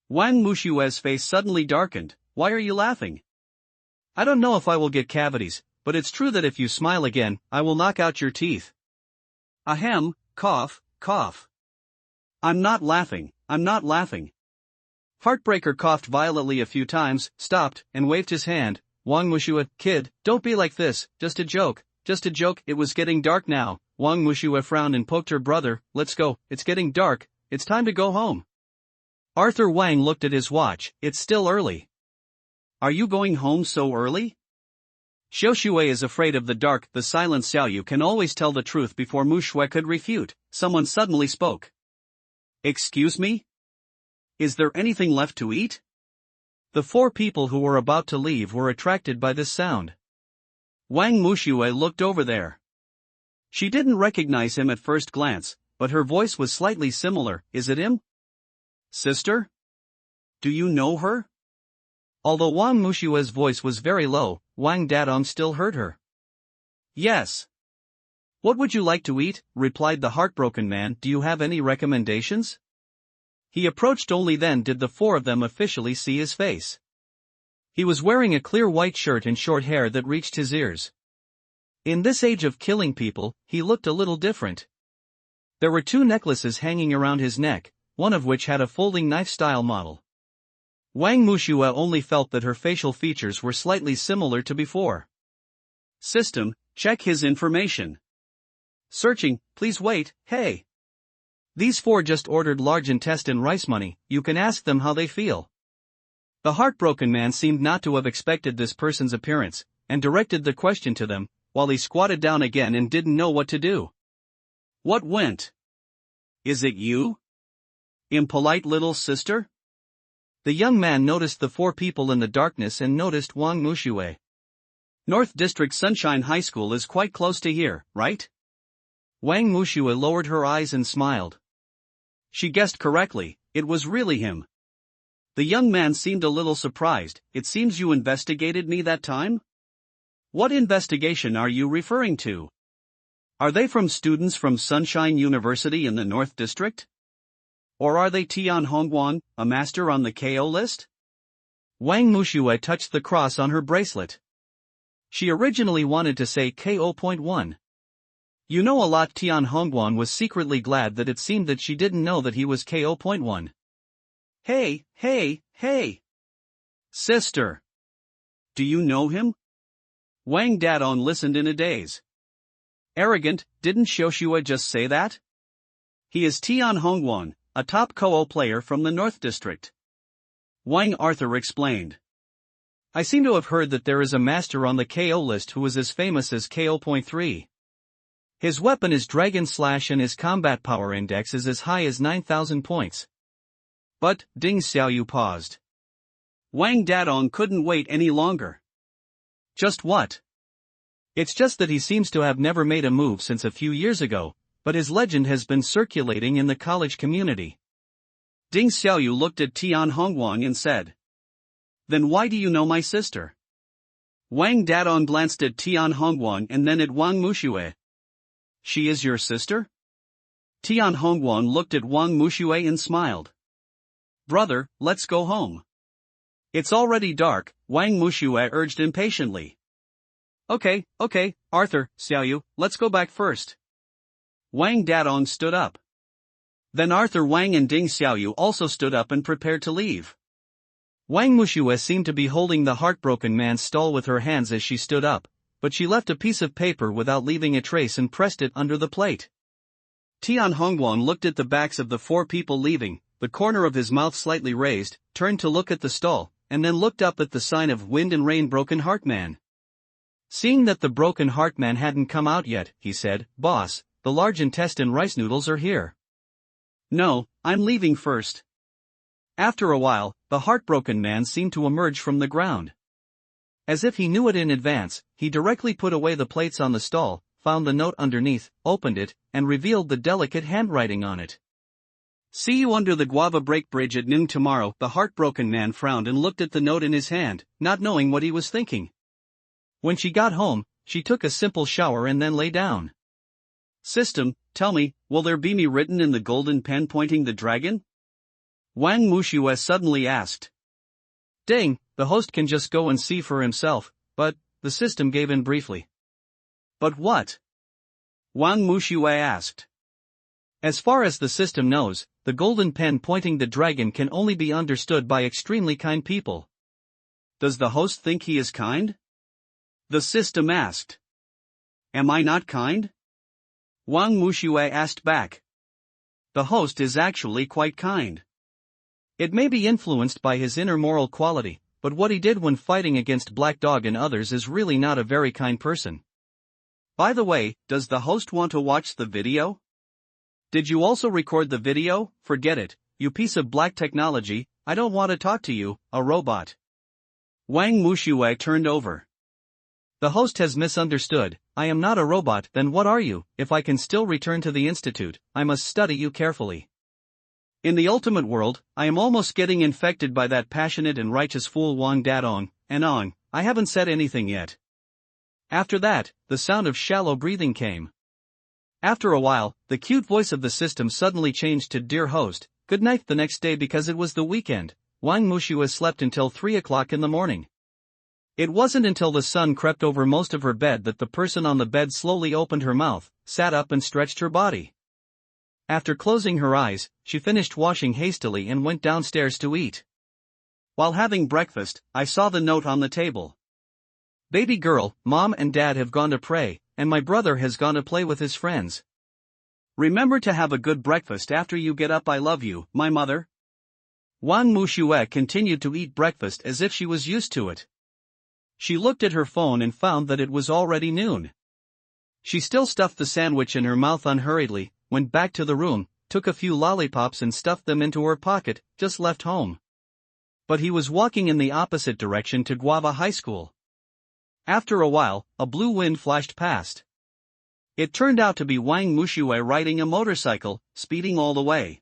Wang Mushue's face suddenly darkened. "Why are you laughing?" "I don't know if I will get cavities, but it's true that if you smile again, I will knock out your teeth." Ahem, cough, cough. I'm not laughing. Heartbreaker coughed violently a few times, stopped, and waved his hand. "Wang Mushue, kid, don't be like this, just a joke. It was getting dark now." Wang Mushue frowned and poked her brother. "Let's go, it's getting dark, it's time to go home." Arthur Wang looked at his watch. "It's still early." "Are you going home so early?" Xiaoxue is afraid of the dark. The silent Xiaoyu can always tell the truth before Mushue could refute. Someone suddenly spoke. "Excuse me? Is there anything left to eat?" The 4 people who were about to leave were attracted by this sound. Wang Mushue looked over there. She didn't recognize him at first glance, but her voice was slightly similar. "Is it him? Sister? Do you know her?" Although Wang Mushue's voice was very low, Wang Dadong still heard her. "Yes. What would you like to eat?" replied the heartbroken man. "Do you have any recommendations?" He approached. Only then did the 4 of them officially see his face. He was wearing a clear white shirt and short hair that reached his ears. In this age of killing people, he looked a little different. There were 2 necklaces hanging around his neck, one of which had a folding knife-style model. Wang Mushue only felt that her facial features were slightly similar to before. System, check his information. Searching, please wait. Hey. These 4 just ordered large intestine rice money. You can ask them how they feel. The heartbroken man seemed not to have expected this person's appearance, and directed the question to them, while he squatted down again and didn't know what to do. "What went? Is it you? Impolite little sister?" The young man noticed the 4 people in the darkness and noticed Wang Mushue. "North District Sunshine High School is quite close to here, right?" Wang Mushue lowered her eyes and smiled. She guessed correctly, it was really him. The young man seemed a little surprised. "It seems you investigated me that time?" "What investigation are you referring to? Are they from students from Sunshine University in the North District? Or are they Tian Hongguan, a master on the KO list?" Wang Mushue touched the cross on her bracelet. She originally wanted to say KO.1. "You know a lot." Tian Hongguan was secretly glad that it seemed that she didn't know that he was KO.1. Hey. Sister. Do you know him?" Wang Dadong listened in a daze. "Arrogant, didn't Xiaoxue just say that? He is Tian Hongguan, a top KO player from the North District." Wang Arthur explained. "I seem to have heard that there is a master on the KO list who is as famous as KO.3. His weapon is Dragon Slash and his combat power index is as high as 9,000 points. But," Ding Xiaoyu paused. Wang Dadong couldn't wait any longer. "Just what? It's just that he seems to have never made a move since a few years ago, but his legend has been circulating in the college community. Ding Xiaoyu looked at Tian Hongguang and said, "Then why do you know my sister?" Wang Dadong glanced at Tian Hongguang and then at Wang Muxue. "She is your sister?" Tian Hongguang looked at Wang Muxue and smiled. "Brother, let's go home." "It's already dark," Wang Muxue urged impatiently. Okay, Arthur, Xiaoyu, let's go back first." Wang Dadong stood up. Then Arthur, Wang and Ding Xiaoyu also stood up and prepared to leave. Wang Muxue seemed to be holding the heartbroken man's stall with her hands as she stood up, but she left a piece of paper without leaving a trace and pressed it under the plate. Tian Hongguang looked at the backs of the four people leaving, the corner of his mouth slightly raised, turned to look at the stall, and then looked up at the sign of Wind and Rain Broken Heart Man. Seeing that the Broken Heart Man hadn't come out yet, he said, "Boss, the large intestine rice noodles are here." "No, I'm leaving first." After a while, the heartbroken man seemed to emerge from the ground. As if he knew it in advance, he directly put away the plates on the stall, found the note underneath, opened it, and revealed the delicate handwriting on it. "See you under the Guava Break Bridge at noon tomorrow." The heartbroken man frowned and looked at the note in his hand, not knowing what he was thinking. When she got home, she took a simple shower and then lay down. "System, tell me, will there be me written in the golden pen pointing the dragon?" Wang Muxue suddenly asked. "Ding, the host can just go and see for himself," but the system gave in briefly. "But what?" Wang Muxue asked. "As far as the system knows, the golden pen pointing the dragon can only be understood by extremely kind people." "Does the host think he is kind?" the system asked. "Am I not kind?" Wang Muxue asked back. "The host is actually quite kind. It may be influenced by his inner moral quality, but what he did when fighting against Black Dog and others is really not a very kind person. By the way, does the host want to watch the video?" "Did you also record the video?" "Forget it, you piece of black technology, I don't want to talk to you, a robot." Wang Muxue turned over. "The host has misunderstood, I am not a robot." "Then what are you?" "If I can still return to the institute, I must study you carefully. In the ultimate world, I am almost getting infected by that passionate and righteous fool Wang Dadong, and on, I haven't said anything yet." After that, the sound of shallow breathing came. After a while, the cute voice of the system suddenly changed to "Dear host, good night." The next day, because it was the weekend, Wang Muxue slept until 3 o'clock in the morning. It wasn't until the sun crept over most of her bed that the person on the bed slowly opened her mouth, sat up and stretched her body. After closing her eyes, she finished washing hastily and went downstairs to eat. While having breakfast, I saw the note on the table. "Baby girl, Mom and Dad have gone to pray, and my brother has gone to play with his friends. Remember to have a good breakfast after you get up. I love you, my mother." Wang Muxue continued to eat breakfast as if she was used to it. She looked at her phone and found that it was already noon. She still stuffed the sandwich in her mouth unhurriedly, went back to the room, took a few lollipops and stuffed them into her pocket, just left home. But he was walking in the opposite direction to Guava High School. After a while, a blue wind flashed past. It turned out to be Wang Muxue riding a motorcycle, speeding all the way.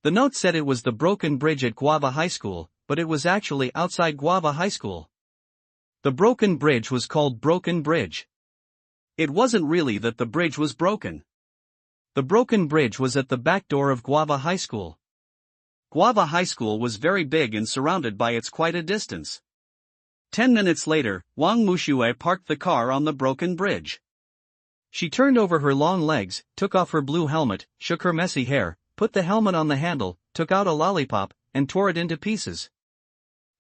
The note said it was the broken bridge at Guava High School, but it was actually outside Guava High School. The broken bridge was called Broken Bridge. It wasn't really that the bridge was broken. The broken bridge was at the back door of Guava High School. Guava High School was very big and surrounded by its quite a distance. 10 minutes later, Wang Muxue parked the car on the broken bridge. She turned over her long legs, took off her blue helmet, shook her messy hair, put the helmet on the handle, took out a lollipop, and tore it into pieces.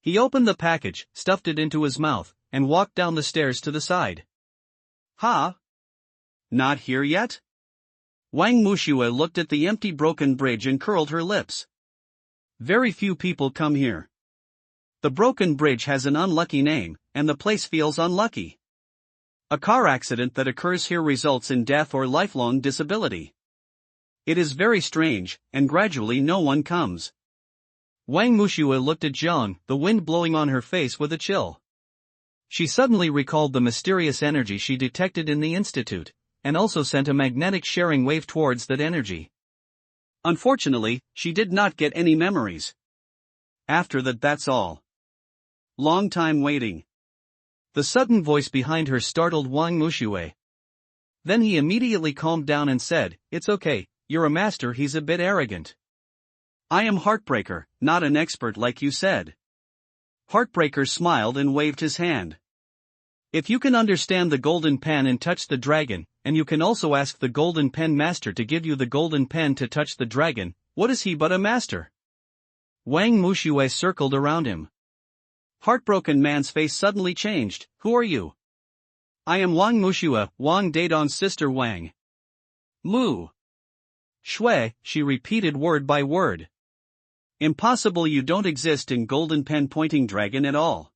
He opened the package, stuffed it into his mouth, and walked down the stairs to the side. "Ha? Not here yet?" Wang Muxue looked at the empty broken bridge and curled her lips. "Very few people come here. The broken bridge has an unlucky name, and the place feels unlucky. A car accident that occurs here results in death or lifelong disability. It is very strange, and gradually no one comes." Wang Muxue looked at Jiang, the wind blowing on her face with a chill. She suddenly recalled the mysterious energy she detected in the institute, and also sent a magnetic sharing wave towards that energy. Unfortunately, she did not get any memories. After that, that's all. Long time waiting. The sudden voice behind her startled Wang Mushue. Then he immediately calmed down and said, "It's okay, you're a master." He's a bit arrogant. "I am Heartbreaker, not an expert like you said." Heartbreaker smiled and waved his hand. "If you can understand the golden pen and touch the dragon, and you can also ask the golden pen master to give you the golden pen to touch the dragon, what is he but a master?" Wang Mushue circled around him. Heartbroken man's face suddenly changed. "Who are you?" "I am Wang Mushue, Wang Dadong's sister Wang." "Mu Shui," she repeated word by word. "Impossible, you don't exist in golden pen pointing dragon at all."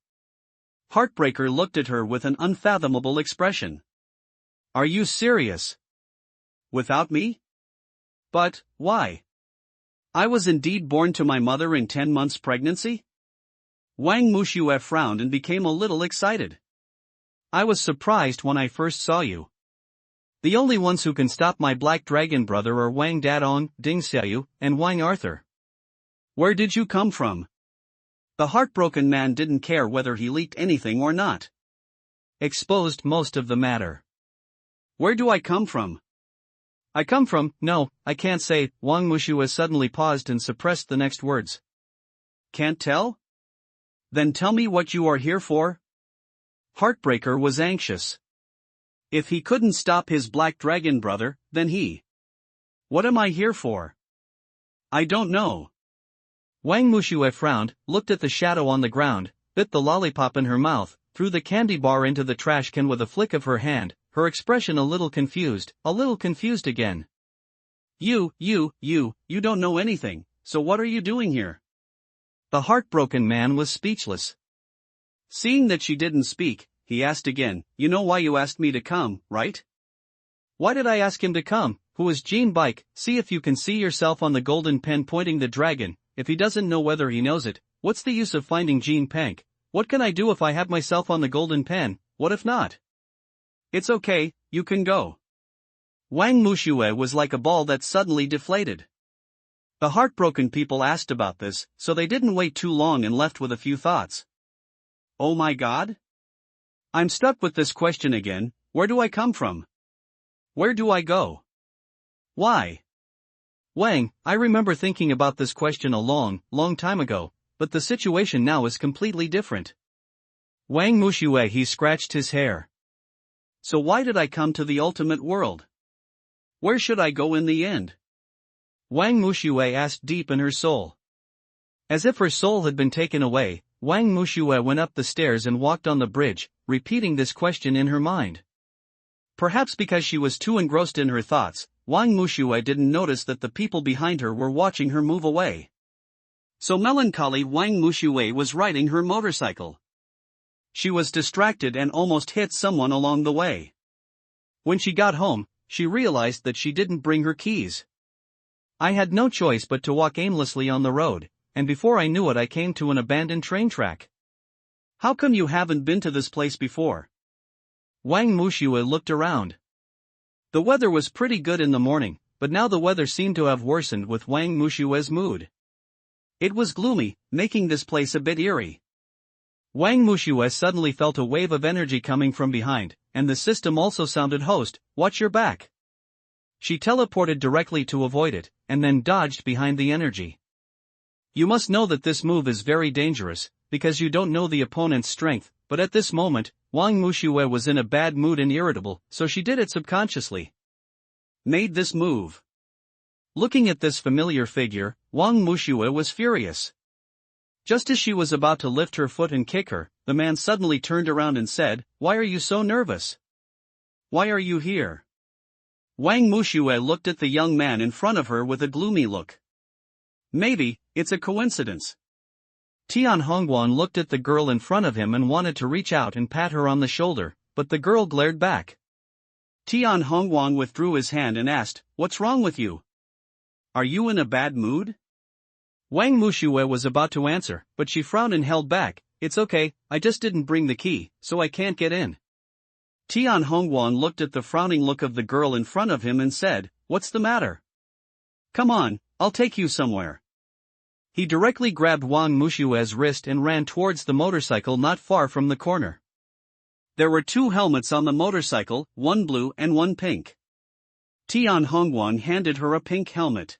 Heartbreaker looked at her with an unfathomable expression. "Are you serious? Without me? But, why? I was indeed born to my mother in 10 months pregnancy?" Wang Mushue frowned and became a little excited. "I was surprised when I first saw you. The only ones who can stop my black dragon brother are Wang Dadong, Ding Xiaoyu, and Wang Arthur. Where did you come from?" The heartbroken man didn't care whether he leaked anything or not. Exposed most of the matter. "Where do I come from?" "I come from, no, I can't say." Wang Mushue suddenly paused and suppressed the next words. "Can't tell? Then tell me what you are here for?" Heartbreaker was anxious. If he couldn't stop his black dragon brother, then he. "What am I here for?" "I don't know." Wang Mushue frowned, looked at the shadow on the ground, bit the lollipop in her mouth, threw the candy bar into the trash can with a flick of her hand, her expression a little confused again. You don't know anything, so what are you doing here?" The heartbroken man was speechless. Seeing that she didn't speak, he asked again, "You know why you asked me to come, right?" "Why did I ask him to come? Who is Jean Bike? See if you can see yourself on the golden pen pointing the dragon. If he doesn't know whether he knows it, what's the use of finding Jean Pank? What can I do if I have myself on the golden pen? What if not?" "It's okay, you can go." Wang Mushue was like a ball that suddenly deflated. The heartbroken people asked about this, so they didn't wait too long and left with a few thoughts. "Oh my God? I'm stuck with this question again. Where do I come from? Where do I go? Why?" "Wang, I remember thinking about this question a long time ago, but the situation now is completely different." Wang Mushue, he scratched his hair. "So why did I come to the ultimate world? Where should I go in the end?" Wang Mushue asked deep in her soul. As if her soul had been taken away, Wang Mushue went up the stairs and walked on the bridge, repeating this question in her mind. Perhaps because she was too engrossed in her thoughts, Wang Mushue didn't notice that the people behind her were watching her move away. So melancholy Wang Mushue was riding her motorcycle. She was distracted and almost hit someone along the way. When she got home, she realized that she didn't bring her keys. "I had no choice but to walk aimlessly on the road, and before I knew it I came to an abandoned train track." "How come you haven't been to this place before?" Wang Mushue looked around. The weather was pretty good in the morning, but now the weather seemed to have worsened with Wang Mushue's mood. It was gloomy, making this place a bit eerie. Wang Mushue suddenly felt a wave of energy coming from behind, and the system also sounded, "Host, watch your back." She teleported directly to avoid it, and then dodged behind the energy. You must know that this move is very dangerous, because you don't know the opponent's strength, but at this moment, Wang Mushue was in a bad mood and irritable, so she did it subconsciously. Made this move. Looking at this familiar figure, Wang Mushue was furious. Just as she was about to lift her foot and kick her, the man suddenly turned around and said, "Why are you so nervous? Why are you here?" Wang Mushue looked at the young man in front of her with a gloomy look. Maybe it's a coincidence. Tian Hongguan looked at the girl in front of him and wanted to reach out and pat her on the shoulder, but the girl glared back. Tian Hongguan withdrew his hand and asked, "What's wrong with you? Are you in a bad mood?" Wang Mushue was about to answer, but she frowned and held back, It's okay, I just didn't bring the key, so I can't get in. Tian Hongwan looked at the frowning look of the girl in front of him and said, "What's the matter? Come on, I'll take you somewhere." He directly grabbed Wang Mushue's wrist and ran towards the motorcycle not far from the corner. There were 2 helmets on the motorcycle, one blue and one pink. Tian Hongwan handed her a pink helmet.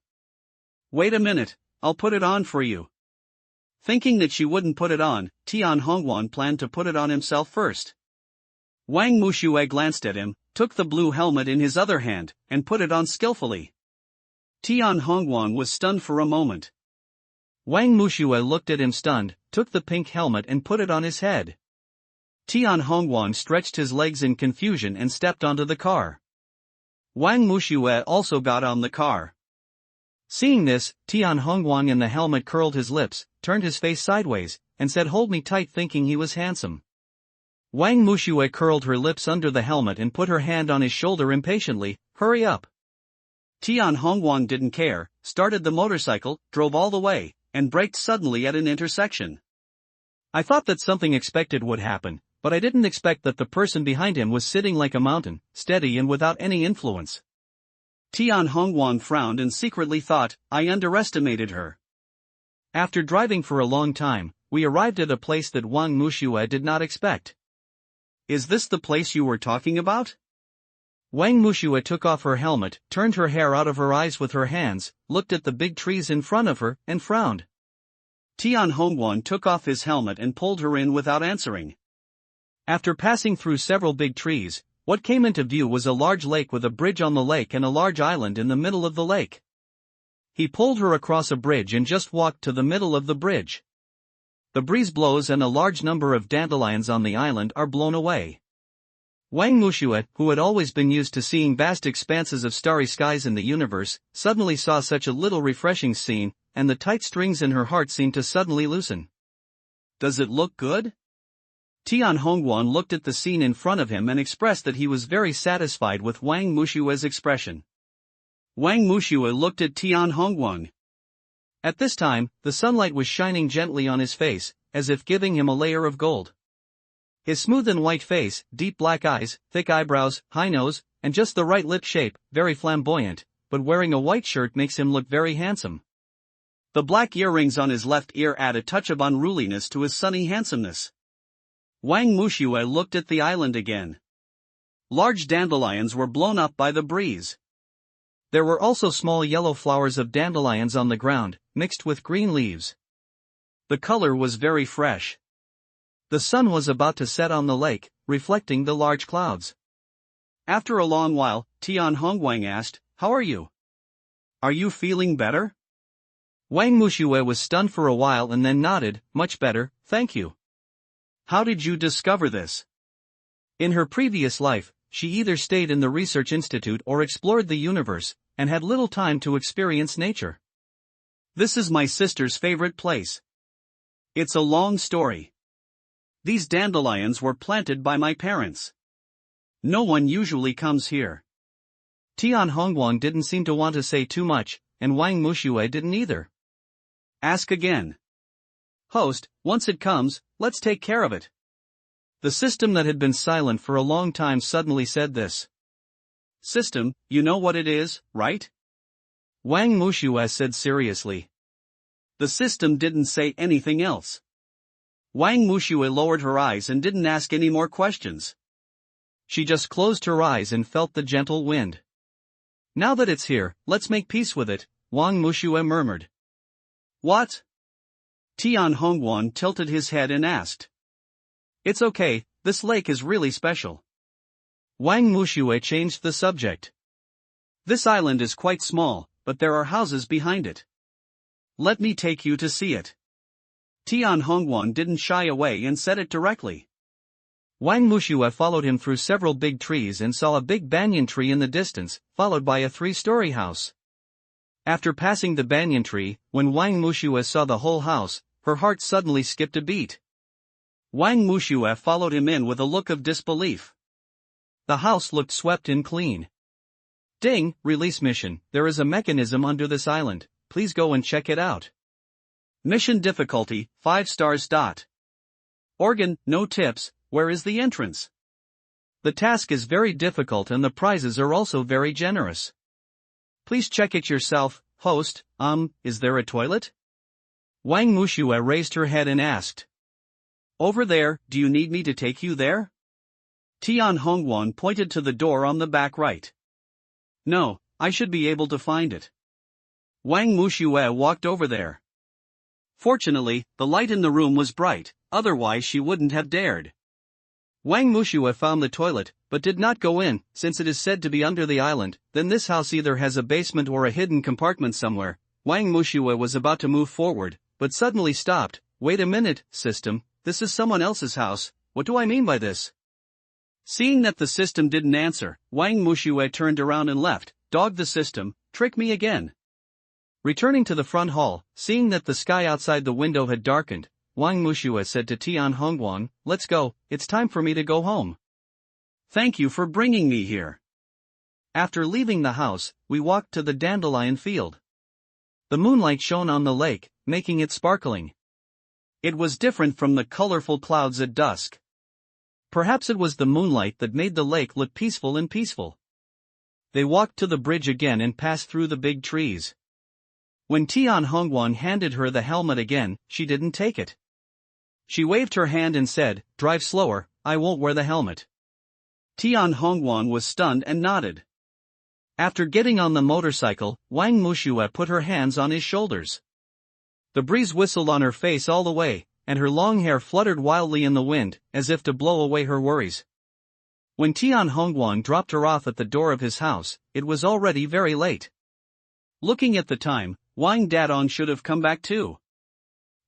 "Wait a minute, I'll put it on for you." Thinking that she wouldn't put it on, Tian Hongwan planned to put it on himself first. Wang Mushue glanced at him, took the blue helmet in his other hand, and put it on skillfully. Tian Hongwan was stunned for a moment. Wang Mushue looked at him stunned, took the pink helmet and put it on his head. Tian Hongwan stretched his legs in confusion and stepped onto the car. Wang Mushue also got on the car. Seeing this, Tian Hongwan in the helmet curled his lips, turned his face sideways, and said, "Hold me tight," thinking he was handsome. Wang Mushue curled her lips under the helmet and put her hand on his shoulder impatiently. "Hurry up." Tian Hongwan didn't care, started the motorcycle, drove all the way, and braked suddenly at an intersection. I thought that something expected would happen, but I didn't expect that the person behind him was sitting like a mountain, steady and without any influence. Tian Hongwan frowned and secretly thought, I underestimated her. After driving for a long time, we arrived at a place that Wang Mushue did not expect. "Is this the place you were talking about?" Wang Mushue took off her helmet, turned her hair out of her eyes with her hands, looked at the big trees in front of her, and frowned. Tian Hongwan took off his helmet and pulled her in without answering. After passing through several big trees, what came into view was a large lake with a bridge on the lake and a large island in the middle of the lake. He pulled her across a bridge and just walked to the middle of the bridge. The breeze blows and a large number of dandelions on the island are blown away. Wang Mushue, who had always been used to seeing vast expanses of starry skies in the universe, suddenly saw such a little refreshing scene, and the tight strings in her heart seemed to suddenly loosen. "Does it look good?" Tian Hongwan looked at the scene in front of him and expressed that he was very satisfied with Wang Mushue's expression. Wang Mushue looked at Tian Hongwan. At this time, the sunlight was shining gently on his face, as if giving him a layer of gold. His smooth and white face, deep black eyes, thick eyebrows, high nose, and just the right lip shape, very flamboyant, but wearing a white shirt makes him look very handsome. The black earrings on his left ear add a touch of unruliness to his sunny handsomeness. Wang Mushue looked at the island again. Large dandelions were blown up by the breeze. There were also small yellow flowers of dandelions on the ground, mixed with green leaves. The color was very fresh. The sun was about to set on the lake, reflecting the large clouds. After a long while, Tian Hongwan asked, "How are you? Are you feeling better?" Wang Mushue was stunned for a while and then nodded, "Much better, thank you." "How did you discover this?" In her previous life, she either stayed in the research institute or explored the universe, and had little time to experience nature. "This is my sister's favorite place. It's a long story. These dandelions were planted by my parents. No one usually comes here." Tian Hongwan didn't seem to want to say too much, and Wang Mushue didn't either. "Ask again." "Host, once it comes, let's take care of it." The system that had been silent for a long time suddenly said this. "System, you know what it is, right?" Wang Mushue said seriously. The system didn't say anything else. Wang Mushue lowered her eyes and didn't ask any more questions. She just closed her eyes and felt the gentle wind. "Now that it's here, let's make peace with it," Wang Mushue murmured. "What?" Tian Hongwan tilted his head and asked. "It's okay, this lake is really special." Wang Mushue changed the subject. "This island is quite small, but there are houses behind it. Let me take you to see it." Tian Hongwan didn't shy away and said it directly. Wang Mushue followed him through several big trees and saw a big banyan tree in the distance, followed by a 3-story house. After passing the banyan tree, when Wang Mushue saw the whole house, her heart suddenly skipped a beat. Wang Mushue followed him in with a look of disbelief. The house looked swept and clean. "Ding, release mission, there is a mechanism under this island, please go and check it out. Mission difficulty, 5 stars. Organ, no tips, where is the entrance? The task is very difficult and the prizes are also very generous. Please check it yourself, host. Is there a toilet? Wang Mushue raised her head and asked. Over there, do you need me to take you there? Tian Hongwan pointed to the door on the back right. No, I should be able to find it. Wang Mushue walked over there. Fortunately, the light in the room was bright, otherwise she wouldn't have dared. Wang Mushue found the toilet, but did not go in, since it is said to be under the island. Then this house either has a basement or a hidden compartment somewhere. Wang Mushue was about to move forward, but suddenly stopped. Wait a minute, system, this is someone else's house. What do I mean by this? Seeing that the system didn't answer, Wang Mushue turned around and left. Dog the system, trick me again. Returning to the front hall, seeing that the sky outside the window had darkened, Wang Mushue said to Tian Hongwan, let's go, it's time for me to go home. Thank you for bringing me here. After leaving the house, we walked to the dandelion field. The moonlight shone on the lake, making it sparkling. It was different from the colorful clouds at dusk. Perhaps it was the moonlight that made the lake look peaceful and peaceful. They walked to the bridge again and passed through the big trees. When Tian Hongwan handed her the helmet again, she didn't take it. She waved her hand and said, drive slower, I won't wear the helmet. Tian Hongwan was stunned and nodded. After getting on the motorcycle, Wang Mushue put her hands on his shoulders. The breeze whistled on her face all the way, and her long hair fluttered wildly in the wind, as if to blow away her worries. When Tian Hongwan dropped her off at the door of his house, it was already very late. Looking at the time, Wang Dadong should have come back too.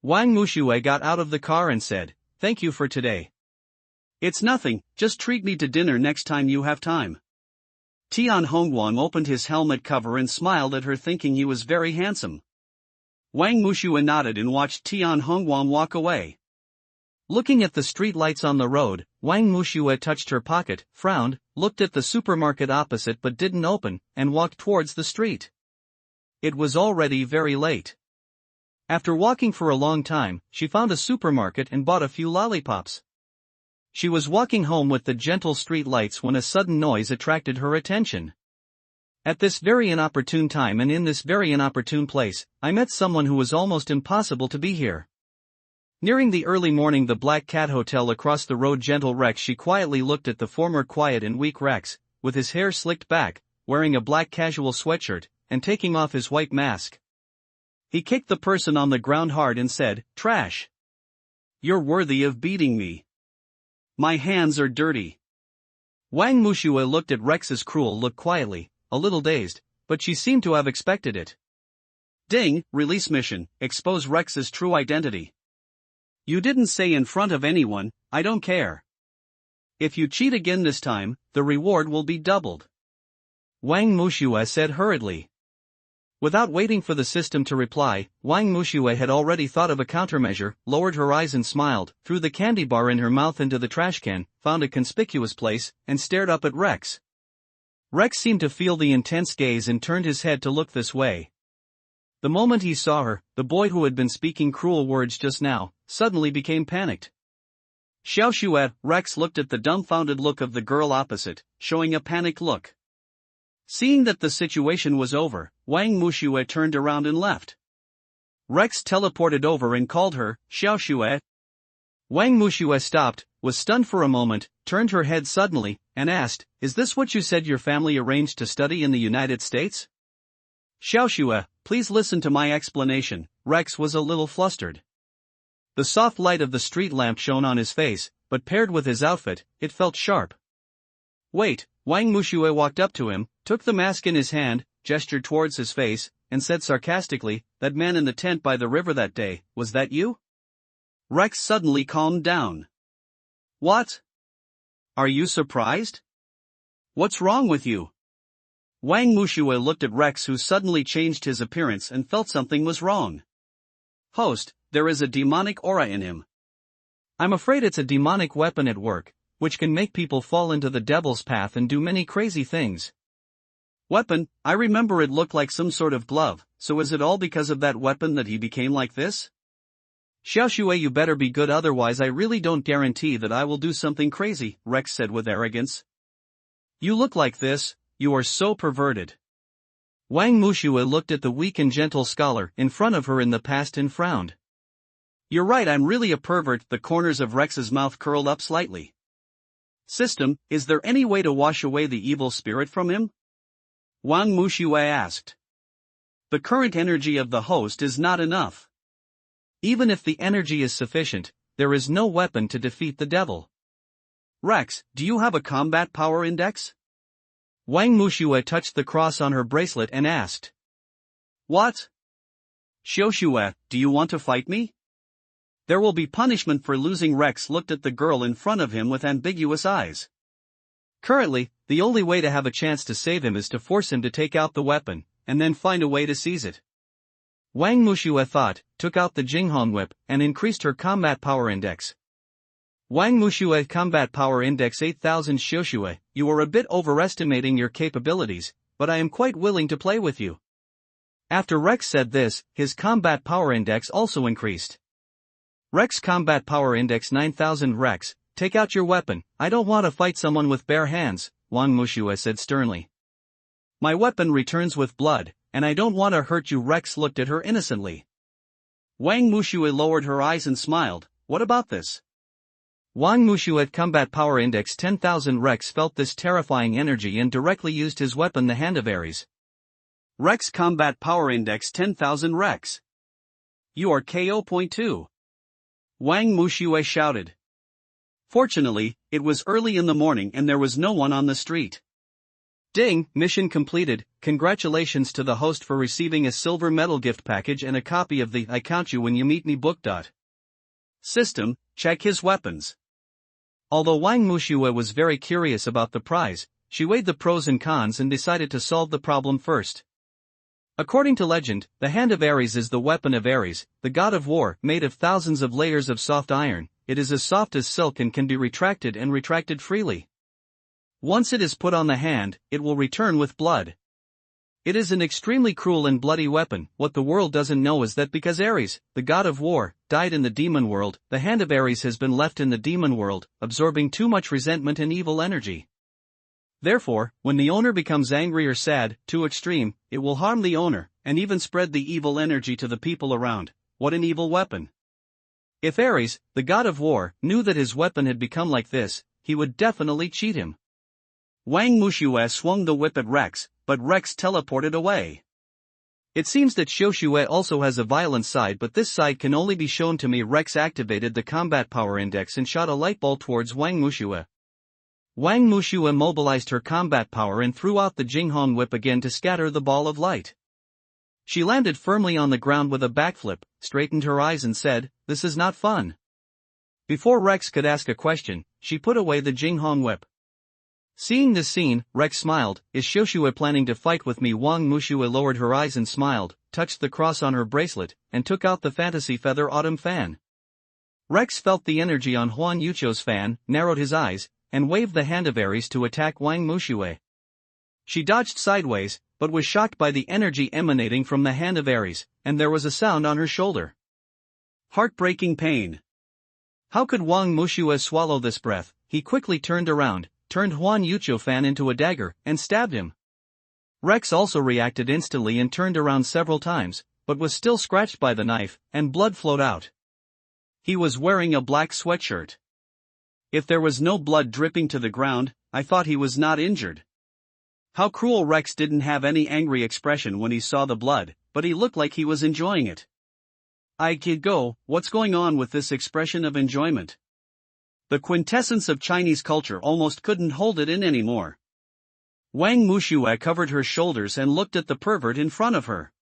Wang Mushue got out of the car and said, thank you for today. It's nothing, just treat me to dinner next time you have time. Tian Hongwan opened his helmet cover and smiled at her, thinking he was very handsome. Wang Mushue nodded and watched Tian Hongwan walk away. Looking at the street lights on the road, Wang Mushue touched her pocket, frowned, looked at the supermarket opposite but didn't open, and walked towards the street. It was already very late. After walking for a long time, she found a supermarket and bought a few lollipops. She was walking home with the gentle street lights when a sudden noise attracted her attention. At this very inopportune time and in this very inopportune place, I met someone who was almost impossible to be here. Nearing the early morning the Black Cat Hotel across the road, gentle Rex. She quietly looked at the former quiet and weak Rex, with his hair slicked back, wearing a black casual sweatshirt, and taking off his white mask. He kicked the person on the ground hard and said, trash. You're worthy of beating me. My hands are dirty. Wang Mushue looked at Rex's cruel look quietly, a little dazed, but she seemed to have expected it. Ding, release mission, expose Rex's true identity. You didn't say in front of anyone, I don't care. If you cheat again this time, the reward will be doubled. Wang Mushue said hurriedly. Without waiting for the system to reply, Wang Mushue had already thought of a countermeasure, lowered her eyes and smiled, threw the candy bar in her mouth into the trash can, found a conspicuous place, and stared up at Rex. Rex seemed to feel the intense gaze and turned his head to look this way. The moment he saw her, the boy who had been speaking cruel words just now, suddenly became panicked. Xiao Shuet, Rex looked at the dumbfounded look of the girl opposite, showing a panicked look. Seeing that the situation was over, Wang Mushue turned around and left. Rex teleported over and called her, Xiao Shuet. Wang Mushue stopped, was stunned for a moment, turned her head suddenly, and asked, is this what you said your family arranged to study in the United States? Xiao Shuet, please listen to my explanation. Rex was a little flustered. The soft light of the street lamp shone on his face, but paired with his outfit, it felt sharp. Wait, Wang Mushue walked up to him, took the mask in his hand, gestured towards his face, and said sarcastically, that man in the tent by the river that day, was that you? Rex suddenly calmed down. What? Are you surprised? What's wrong with you? Wang Mushue looked at Rex, who suddenly changed his appearance and felt something was wrong. Host, there is a demonic aura in him. I'm afraid it's a demonic weapon at work, which can make people fall into the devil's path and do many crazy things. Weapon, I remember it looked like some sort of glove, so is it all because of that weapon that he became like this? Xiaoxue, you better be good, otherwise I really don't guarantee that I will do something crazy, Rex said with arrogance. You look like this, you are so perverted. Wang Muxue looked at the weak and gentle scholar in front of her in the past and frowned. You're right, I'm really a pervert. The corners of Rex's mouth curled up slightly. System, is there any way to wash away the evil spirit from him? Wang Muxue asked. The current energy of the host is not enough. Even if the energy is sufficient, there is no weapon to defeat the devil. Rex, do you have a combat power index? Wang Muxue touched the cross on her bracelet and asked. What? Xiaoxue, do you want to fight me? There will be punishment for losing. Rex looked at the girl in front of him with ambiguous eyes. Currently, the only way to have a chance to save him is to force him to take out the weapon, and then find a way to seize it. Wang Muxue thought, took out the Jinghong whip, and increased her combat power index. Wang Muxue combat power index 8000. Xiaoxue, you are a bit overestimating your capabilities, but I am quite willing to play with you. After Rex said this, his combat power index also increased. Rex combat power index 9000. Rex, take out your weapon. I don't want to fight someone with bare hands, Wang Muxue said sternly. My weapon returns with blood, and I don't want to hurt you. Rex looked at her innocently. Wang Muxue lowered her eyes and smiled. What about this? Wang Muxue combat power index 10,000. Rex felt this terrifying energy and directly used his weapon, the Hand of Ares. Rex combat power index 10,000. Rex, you are KO.2. Wang Muxue shouted. Fortunately, it was early in the morning and there was no one on the street. Ding, mission completed. Congratulations to the host for receiving a silver medal gift package and a copy of the I Count You When You Meet Me book. System, check his weapons. Although Wang Muxue was very curious about the prize, she weighed the pros and cons and decided to solve the problem first. According to legend, the Hand of Ares is the weapon of Ares, the god of war, made of thousands of layers of soft iron. It is as soft as silk and can be retracted and retracted freely. Once it is put on the hand, it will return with blood. It is an extremely cruel and bloody weapon. What the world doesn't know is that because Ares, the god of war, died in the demon world, the Hand of Ares has been left in the demon world, absorbing too much resentment and evil energy. Therefore, when the owner becomes angry or sad, too extreme, it will harm the owner, and even spread the evil energy to the people around. What an evil weapon! If Ares, the god of war, knew that his weapon had become like this, he would definitely cheat him. Wang Muxue swung the whip at Rex, but Rex teleported away. It seems that Xiaoxue also has a violent side, but this side can only be shown to me. Rex activated the combat power index and shot a light ball towards Wang Muxue. Wang Muxue mobilized her combat power and threw out the Jinghong whip again to scatter the ball of light. She landed firmly on the ground with a backflip, straightened her eyes and said, "This is not fun." Before Rex could ask a question, she put away the Jinghong whip. Seeing this scene, Rex smiled. Is Xiaoxue planning to fight with me? Wang Muxue lowered her eyes and smiled, touched the cross on her bracelet, and took out the fantasy feather autumn fan. Rex felt the energy on Huan Yucho's fan, narrowed his eyes, and waved the Hand of Ares to attack Wang Muxue. She dodged sideways, but was shocked by the energy emanating from the Hand of Ares, and there was a sound on her shoulder. Heartbreaking pain. How could Wang Muxue swallow this breath? He quickly turned around, turned Huan Yucho fan into a dagger, and stabbed him. Rex also reacted instantly and turned around several times, but was still scratched by the knife, and blood flowed out. He was wearing a black sweatshirt. If there was no blood dripping to the ground, I thought he was not injured. How cruel! Rex didn't have any angry expression when he saw the blood, but he looked like he was enjoying it. I kid go, what's going on with this expression of enjoyment? The quintessence of Chinese culture almost couldn't hold it in anymore. Wang Muxue covered her shoulders and looked at the pervert in front of her.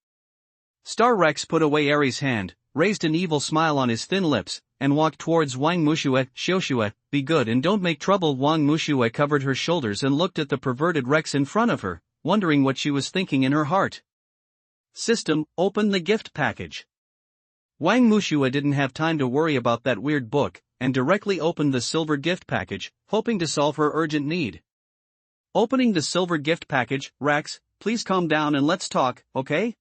Star Rex put away Ares' hand, raised an evil smile on his thin lips, and walked towards Wang Muxue. Xiaoxue, be good and don't make trouble. Wang Muxue covered her shoulders and looked at the perverted Rex in front of her, wondering what she was thinking in her heart. System, open the gift package. Wang Muxue didn't have time to worry about that weird book, and directly opened the silver gift package, hoping to solve her urgent need. Opening the silver gift package. Rex, please calm down and let's talk, okay?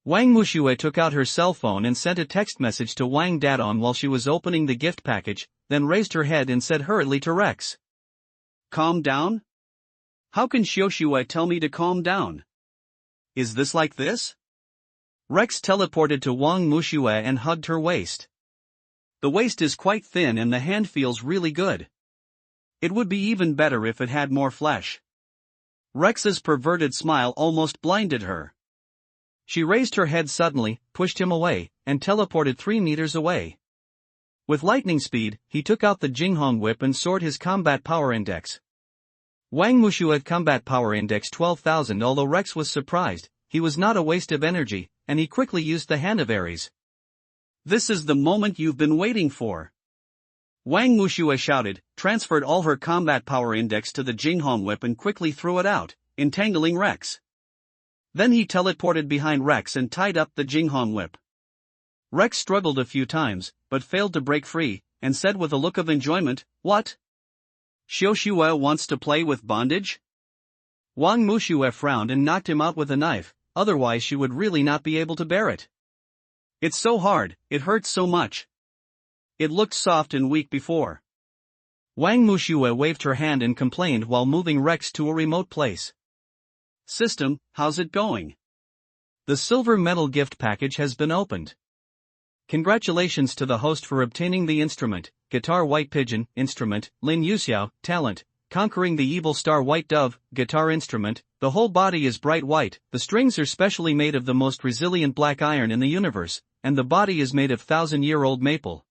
Wang Mushue took out her cell phone and sent a text message to Wang Dadong while she was opening the gift package, then raised her head and said hurriedly to Rex. Calm down? How can Xiaoxue tell me to calm down? Is this like this? Rex teleported to Wang Mushue and hugged her waist. The waist is quite thin and the hand feels really good. It would be even better if it had more flesh. Rex's perverted smile almost blinded her. She raised her head suddenly, pushed him away, and teleported 3 meters away. With lightning speed, he took out the Jinghong whip and soared his combat power index. Wang Mushue combat power index 12,000. Although Rex was surprised, he was not a waste of energy, and he quickly used the Hand of Ares. This is the moment you've been waiting for. Wang Mushue shouted, transferred all her combat power index to the Jinghong whip and quickly threw it out, entangling Rex. Then he teleported behind Rex and tied up the Jinghong whip. Rex struggled a few times, but failed to break free, and said with a look of enjoyment, "What? Xiaoxue wants to play with bondage?" Wang Mushue frowned and knocked him out with a knife, otherwise she would really not be able to bear it. It's so hard, it hurts so much. It looked soft and weak before. Wang Mushue waved her hand and complained while moving Rex to a remote place. System, how's it going? The silver medal gift package has been opened. Congratulations to the host for obtaining the instrument, Guitar White Pigeon, instrument, Lin Yuxiao, talent, conquering the evil star White Dove, guitar instrument, the whole body is bright white, the strings are specially made of the most resilient black iron in the universe, and the body is made of 1,000-year-old maple.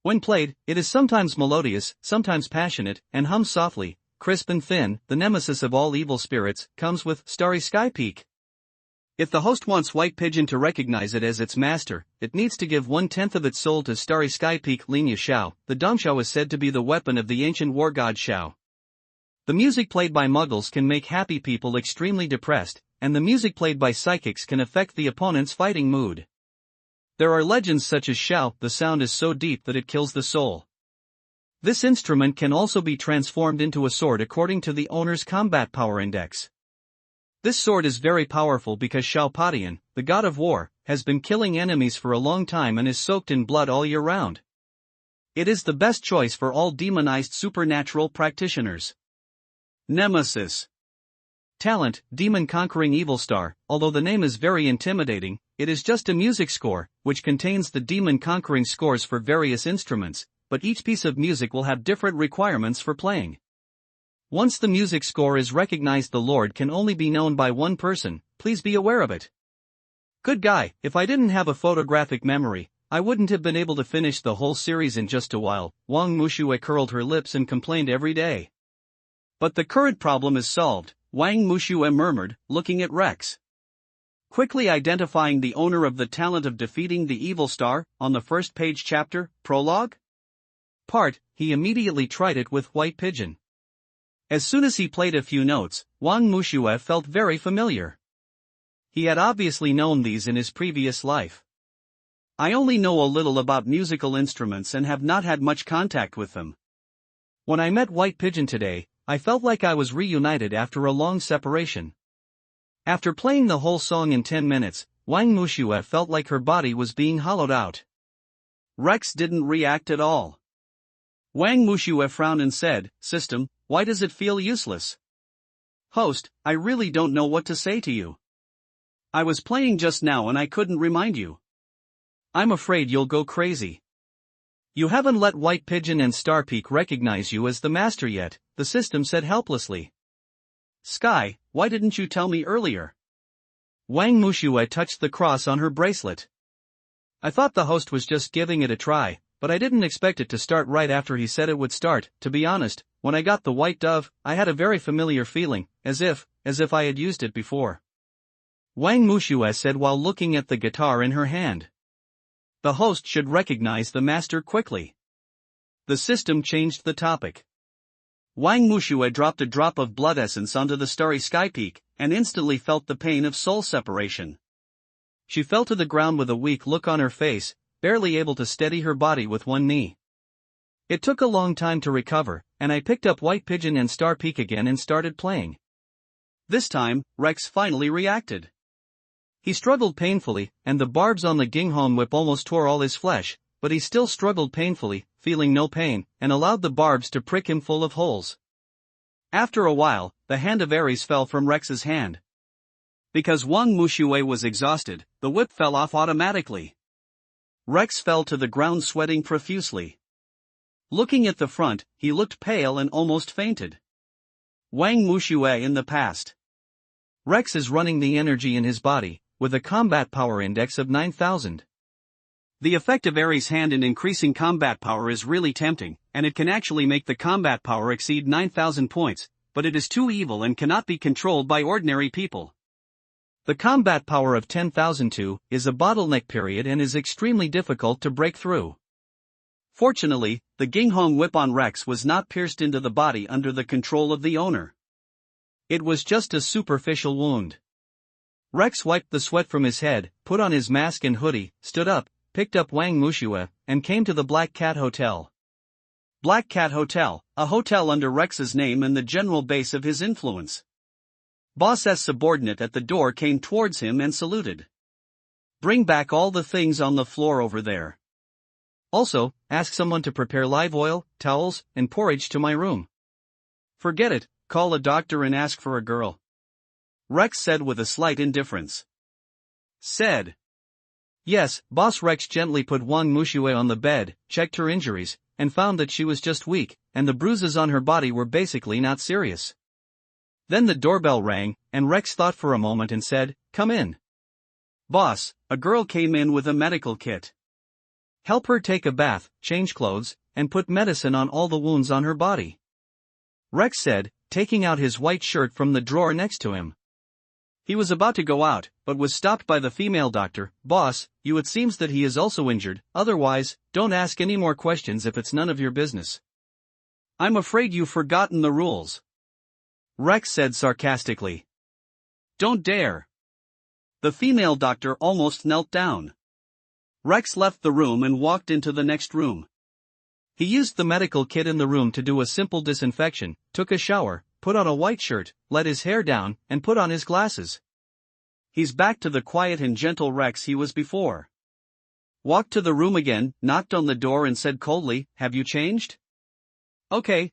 When played, it is sometimes melodious, sometimes passionate, and hums softly, crisp and thin. The nemesis of all evil spirits comes with Starry Sky Peak. If the host wants White Pigeon to recognize it as its master, it needs to give 1/10 of its soul to Starry Sky Peak. Lin Yuxiao, the Dongxiao is said to be the weapon of the ancient war god Xiao. The music played by muggles can make happy people extremely depressed, and the music played by psychics can affect the opponent's fighting mood. There are legends such as Xiao, the sound is so deep that it kills the soul. This instrument can also be transformed into a sword according to the owner's combat power index. This sword is very powerful because Xiao Padian, the god of war, has been killing enemies for a long time and is soaked in blood all year round. It is the best choice for all demonized supernatural practitioners. Nemesis. Talent, Demon Conquering Evil Star. Although the name is very intimidating, it is just a music score, which contains the demon conquering scores for various instruments, but each piece of music will have different requirements for playing. Once the music score is recognized, the Lord can only be known by one person, please be aware of it. Good guy, if I didn't have a photographic memory, I wouldn't have been able to finish the whole series in just a while. Wang Mushue curled her lips and complained every day. But the current problem is solved, Wang Mushue murmured, looking at Rex. Quickly identifying the owner of the talent of defeating the evil star, on the first page chapter, prologue? Part, he immediately tried it with White Pigeon. As soon as he played a few notes, Wang Mushue felt very familiar. He had obviously known these in his previous life. I only know a little about musical instruments and have not had much contact with them. When I met White Pigeon today, I felt like I was reunited after a long separation. After playing the whole song in 10 minutes, Wang Mushue felt like her body was being hollowed out. Rex didn't react at all. Wang Mushue frowned and said, System, why does it feel useless? Host, I really don't know what to say to you. I was playing just now and I couldn't remind you. I'm afraid you'll go crazy. You haven't let White Pigeon and Star Peak recognize you as the master yet, the system said helplessly. Sky, why didn't you tell me earlier? Wang Mushue touched the cross on her bracelet. I thought the host was just giving it a try, but I didn't expect it to start right after he said it would start. To be honest, when I got the white dove, I had a very familiar feeling, as if I had used it before. Wang Mushue said while looking at the guitar in her hand. The host should recognize the master quickly. The system changed the topic. Wang Mushue dropped a drop of blood essence onto the Starry Sky Peak, and instantly felt the pain of soul separation. She fell to the ground with a weak look on her face, barely able to steady her body with one knee. It took a long time to recover, and I picked up White Pigeon and Star Peak again and started playing. This time, Rex finally reacted. He struggled painfully, and the barbs on the gingham whip almost tore all his flesh, but he still struggled painfully, feeling no pain, and allowed the barbs to prick him full of holes. After a while, the hand of Ares fell from Rex's hand. Because Wang Mushue was exhausted, the whip fell off automatically. Rex fell to the ground sweating profusely. Looking at the front, he looked pale and almost fainted. Wang Mushue in the past. Rex is running the energy in his body, with a combat power index of 9,000. The effect of Ares' hand in increasing combat power is really tempting, and it can actually make the combat power exceed 9,000 points, but it is too evil and cannot be controlled by ordinary people. The combat power of 10,002 is a bottleneck period and is extremely difficult to break through. Fortunately, the gingham whip on Rex was not pierced into the body under the control of the owner. It was just a superficial wound. Rex wiped the sweat from his head, put on his mask and hoodie, stood up, picked up Wang Mushue, and came to the Black Cat Hotel. Black Cat Hotel, a hotel under Rex's name and the general base of his influence. Boss's subordinate at the door came towards him and saluted. Bring back all the things on the floor over there. Also, ask someone to prepare live oil, towels, and porridge to my room. Forget it, call a doctor and ask for a girl. Rex said with a slight indifference. Said. Yes, Boss Rex gently put Wang Mushue on the bed, checked her injuries, and found that she was just weak, and the bruises on her body were basically not serious. Then the doorbell rang, and Rex thought for a moment and said, Come in. Boss, a girl came in with a medical kit. Help her take a bath, change clothes, and put medicine on all the wounds on her body. Rex said, taking out his white shirt from the drawer next to him. He was about to go out, but was stopped by the female doctor. Boss, it seems that he is also injured, otherwise, don't ask any more questions if it's none of your business. I'm afraid you've forgotten the rules. Rex said sarcastically. Don't dare. The female doctor almost knelt down. Rex left the room and walked into the next room. He used the medical kit in the room to do a simple disinfection, took a shower, put on a white shirt, let his hair down, and put on his glasses. He's back to the quiet and gentle Rex he was before. Walked to the room again, knocked on the door and said coldly, Have you changed? Okay.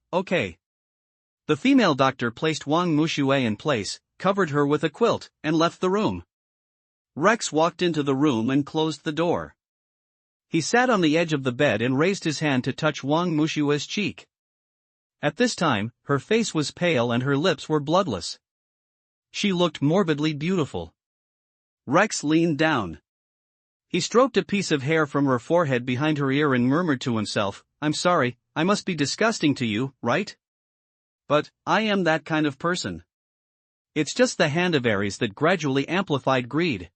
The female doctor placed Wang Mushue in place, covered her with a quilt, and left the room. Rex walked into the room and closed the door. He sat on the edge of the bed and raised his hand to touch Wang Mushue's cheek. At this time, her face was pale and her lips were bloodless. She looked morbidly beautiful. Rex leaned down. He stroked a piece of hair from her forehead behind her ear and murmured to himself, I'm sorry, I must be disgusting to you, right? But, I am that kind of person. It's just the hand of Ares that gradually amplified greed.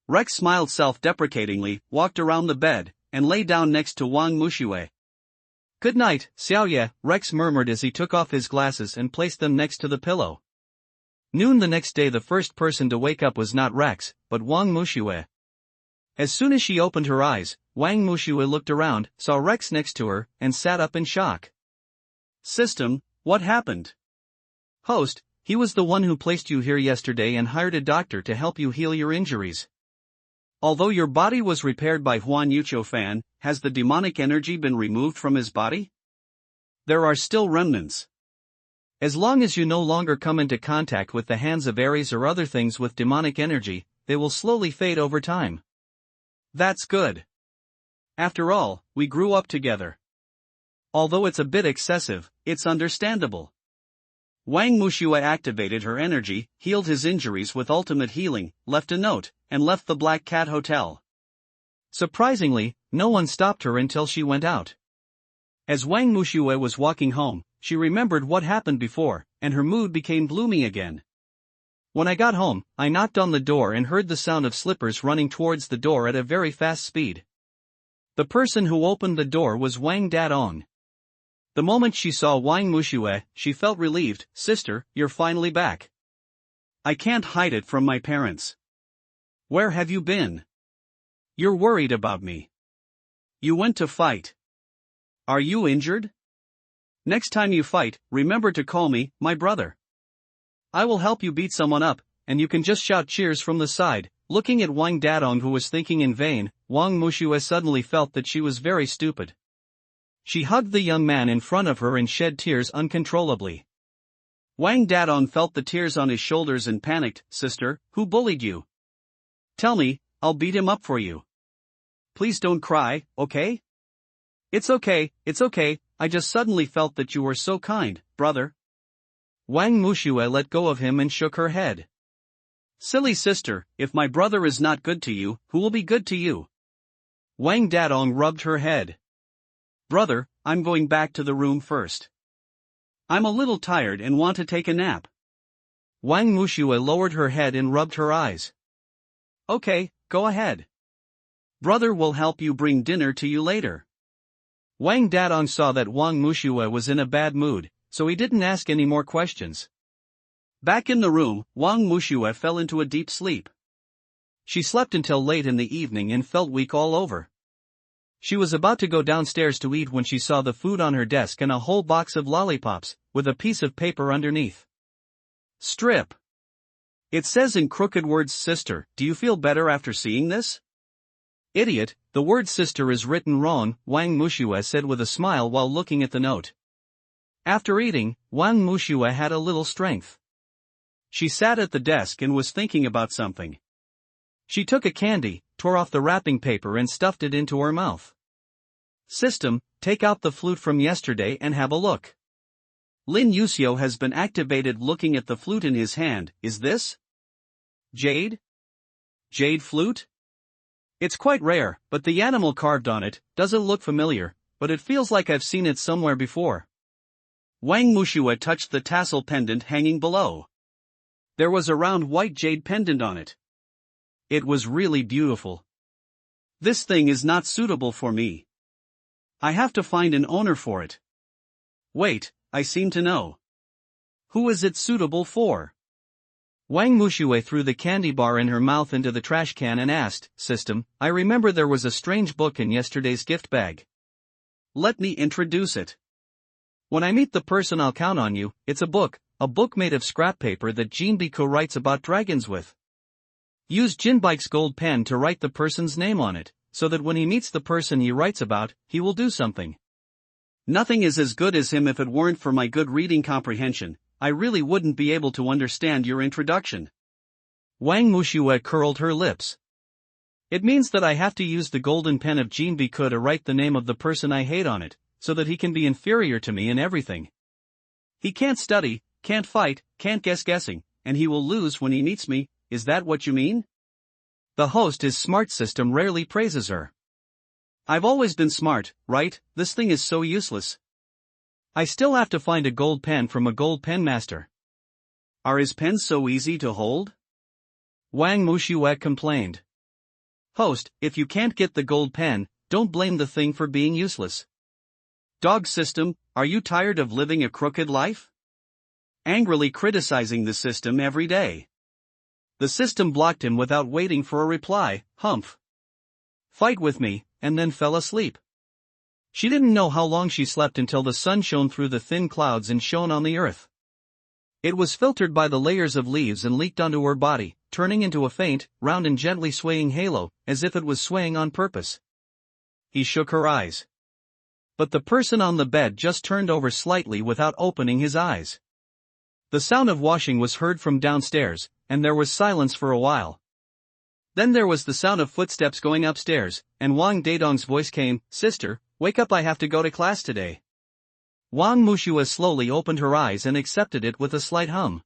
Rex smiled self-deprecatingly, walked around the bed, and lay down next to Wang Mushue. Good night, Xiaoye, Rex murmured as he took off his glasses and placed them next to the pillow. Noon the next day the first person to wake up was not Rex, but Wang Mushue. As soon as she opened her eyes, Wang Mushue looked around, saw Rex next to her, and sat up in shock. System, what happened? Host, he was the one who placed you here yesterday and hired a doctor to help you heal your injuries. Although your body was repaired by Huan Yucho Fan, has the demonic energy been removed from his body? There are still remnants. As long as you no longer come into contact with the hands of Ares or other things with demonic energy, they will slowly fade over time. That's good. After all, we grew up together. Although it's a bit excessive, it's understandable. Wang Mushue activated her energy, healed his injuries with ultimate healing, left a note, and left the Black Cat Hotel. Surprisingly, no one stopped her until she went out. As Wang Mushue was walking home, she remembered what happened before, and her mood became gloomy again. When I got home, I knocked on the door and heard the sound of slippers running towards the door at a very fast speed. The person who opened the door was Wang Dadong. The moment she saw Wang Mushue, she felt relieved. Sister, you're finally back. I can't hide it from my parents. Where have you been? You're worried about me. You went to fight. Are you injured? Next time you fight, remember to call me, my brother. I will help you beat someone up, and you can just shout cheers from the side, looking at Wang Dadong, who was thinking in vain, Wang Mushue suddenly felt that she was very stupid. She hugged the young man in front of her and shed tears uncontrollably. Wang Dadong felt the tears on his shoulders and panicked. "Sister, who bullied you? Tell me, I'll beat him up for you. Please don't cry, okay?" It's okay, I just suddenly felt that you were so kind, brother." Wang Mushue let go of him and shook her head. "Silly sister, if my brother is not good to you, who will be good to you?" Wang Dadong rubbed her head. "Brother, I'm going back to the room first. I'm a little tired and want to take a nap." Wang Mushue lowered her head and rubbed her eyes. "Okay, go ahead. Brother will help you bring dinner to you later." Wang Dadong saw that Wang Mushue was in a bad mood, so he didn't ask any more questions. Back in the room, Wang Mushue fell into a deep sleep. She slept until late in the evening and felt weak all over. She was about to go downstairs to eat when she saw the food on her desk and a whole box of lollipops, with a piece of paper underneath. "Strip. It says in crooked words, sister, do you feel better after seeing this?" "Idiot, the word sister is written wrong," Wang Mushue said with a smile while looking at the note. After eating, Wang Mushue had a little strength. She sat at the desk and was thinking about something. She took a candy, tore off the wrapping paper and stuffed it into her mouth. "System, take out the flute from yesterday and have a look." Lin Yusio has been activated. Looking at the flute in his hand. "Is this jade? Jade flute? It's quite rare, but the animal carved on it doesn't look familiar, but it feels like I've seen it somewhere before." Wang Mushue touched the tassel pendant hanging below. There was a round white jade pendant on it. It was really beautiful. "This thing is not suitable for me. I have to find an owner for it. Wait, I seem to know. Who is it suitable for?" Wang Mushue threw the candy bar in her mouth into the trash can and asked, "System, I remember there was a strange book in yesterday's gift bag. Let me introduce it. When I meet the person I'll count on you. It's a book made of scrap paper that Jinbiko writes about dragons with. Use Jinbike's gold pen to write the person's name on it, so that when he meets the person he writes about, he will do something. Nothing is as good as him. If it weren't for my good reading comprehension, I really wouldn't be able to understand your introduction." Wang Mushue curled her lips. "It means that I have to use the golden pen of Jinbiko to write the name of the person I hate on it, so that he can be inferior to me in everything. He can't study, can't fight, can't guessing, and he will lose when he meets me. Is that what you mean?" The host is smart. System rarely praises her. "I've always been smart, right? This thing is so useless. I still have to find a gold pen from a gold pen master." "Are his pens so easy to hold?" Wang Mushue complained. "Host, if you can't get the gold pen, don't blame the thing for being useless. Dog system, are you tired of living a crooked life? Angrily criticizing the system every day." The system blocked him without waiting for a reply. "Humph. Fight with me," and then fell asleep. She didn't know how long she slept until the sun shone through the thin clouds and shone on the earth. It was filtered by the layers of leaves and leaked onto her body, turning into a faint, round and gently swaying halo, as if it was swaying on purpose. He shook her eyes. But the person on the bed just turned over slightly without opening his eyes. The sound of washing was heard from downstairs, and there was silence for a while. Then there was the sound of footsteps going upstairs, and Wang Dadong's voice came, "Sister, wake up, I have to go to class today." Wang Mushue slowly opened her eyes and accepted it with a slight hum.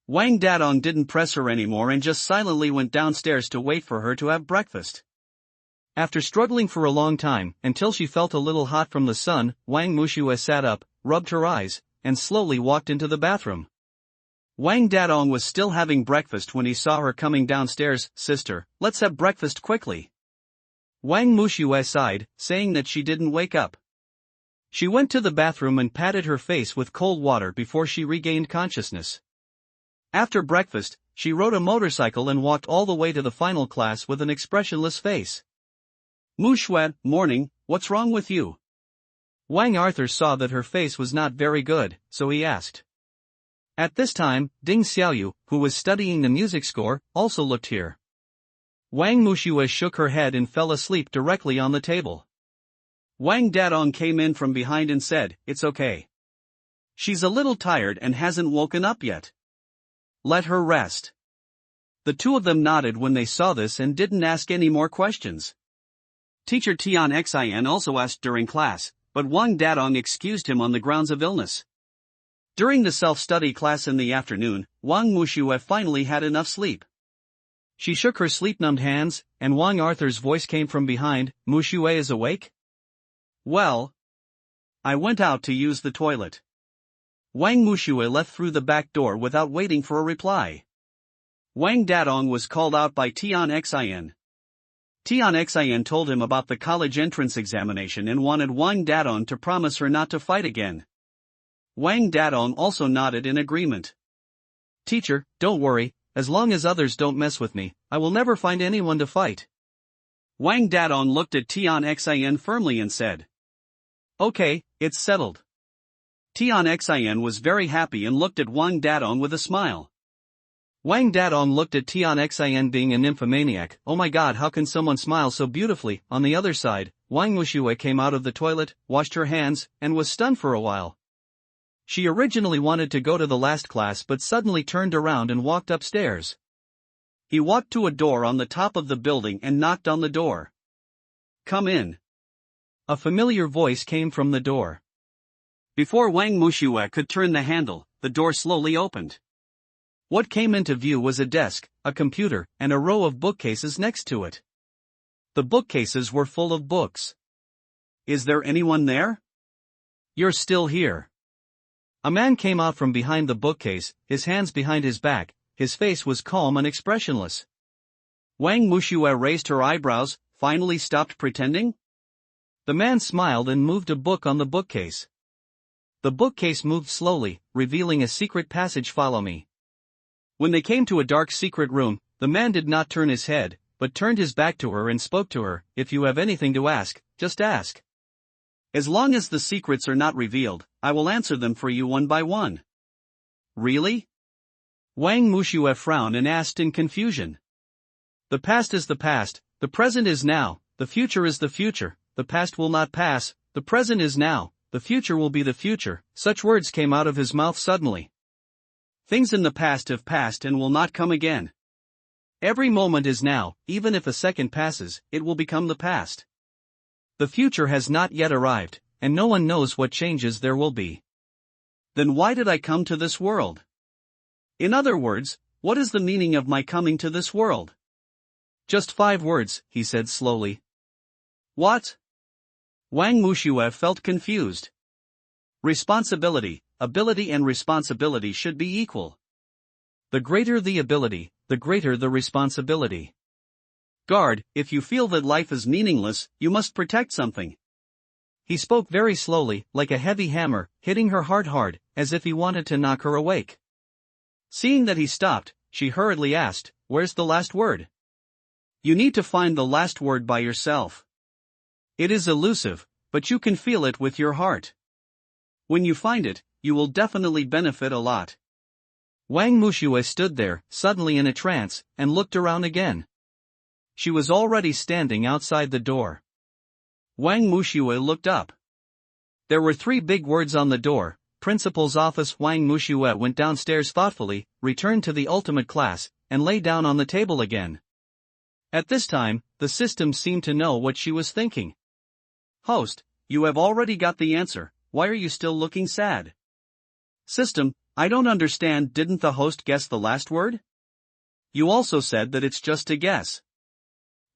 Wang Dadong didn't press her anymore and just silently went downstairs to wait for her to have breakfast. After struggling for a long time, until she felt a little hot from the sun, Wang Mushue sat up, rubbed her eyes, and slowly walked into the bathroom. Wang Dadong was still having breakfast when he saw her coming downstairs. "Sister, let's have breakfast quickly." Wang Mushue sighed, saying that she didn't wake up. She went to the bathroom and patted her face with cold water before she regained consciousness. After breakfast, she rode a motorcycle and walked all the way to the final class with an expressionless face. "Mushue, morning, what's wrong with you?" Wang Arthur saw that her face was not very good, so he asked. At this time, Ding Xiaoyu, who was studying the music score, also looked here. Wang Mushue shook her head and fell asleep directly on the table. Wang Dadong came in from behind and said, "It's okay. She's a little tired and hasn't woken up yet. Let her rest." The two of them nodded when they saw this and didn't ask any more questions. Teacher Tian Xin also asked during class, but Wang Dadong excused him on the grounds of illness. During the self-study class in the afternoon, Wang Mushue finally had enough sleep. She shook her sleep-numbed hands, and Wang Arthur's voice came from behind, "Mushue is awake?" "Well, I went out to use the toilet." Wang Mushue left through the back door without waiting for a reply. Wang Dadong was called out by Tian Xin. Tian Xin told him about the college entrance examination and wanted Wang Dadong to promise her not to fight again. Wang Dadong also nodded in agreement. "Teacher, don't worry, as long as others don't mess with me, I will never find anyone to fight." Wang Dadong looked at Tian Xin firmly and said, "Okay, it's settled." Tian Xin was very happy and looked at Wang Dadong with a smile. Wang Dadong looked at Tian Xin being a nymphomaniac. "Oh my god, how can someone smile so beautifully?" On the other side, Wang Mushue came out of the toilet, washed her hands, and was stunned for a while. She originally wanted to go to the last class but suddenly turned around and walked upstairs. He walked to a door on the top of the building and knocked on the door. "Come in." A familiar voice came from the door. Before Wang Mushue could turn the handle, the door slowly opened. What came into view was a desk, a computer, and a row of bookcases next to it. The bookcases were full of books. "Is there anyone there?" "You're still here." A man came out from behind the bookcase, his hands behind his back. His face was calm and expressionless. Wang Mushue raised her eyebrows, finally stopped pretending. The man smiled and moved a book on the bookcase. The bookcase moved slowly, revealing a secret passage. "Follow me." When they came to a dark secret room, the man did not turn his head, but turned his back to her and spoke to her. "If you have anything to ask, just ask. As long as the secrets are not revealed, I will answer them for you one by one." "Really?" Wang Mushue frowned and asked in confusion. "The past is the past, the present is now, the future is the future, the past will not pass, the present is now, the future will be the future." Such words came out of his mouth suddenly. Things in the past have passed and will not come again. Every moment is now, even if a second passes, it will become the past. The future has not yet arrived, and no one knows what changes there will be. Then why did I come to this world? In other words, what is the meaning of my coming to this world? Just 5 words, he said slowly. What? Wang Mushue felt confused. Responsibility, ability and responsibility should be equal. The greater the ability, the greater the responsibility. Guard, if you feel that life is meaningless, you must protect something. He spoke very slowly, like a heavy hammer, hitting her heart hard, as if he wanted to knock her awake. Seeing that he stopped, she hurriedly asked, "Where's the last word?" You need to find the last word by yourself. It is elusive, but you can feel it with your heart. When you find it, you will definitely benefit a lot. Wang Mushue stood there, suddenly in a trance, and looked around again. She was already standing outside the door. Wang Mushue looked up. There were 3 big words on the door, Principal's office. Wang Mushue went downstairs thoughtfully, returned to the ultimate class, and lay down on the table again. At this time, the system seemed to know what she was thinking. Host, you have already got the answer, why are you still looking sad? System, I don't understand, didn't the host guess the last word? You also said that it's just a guess.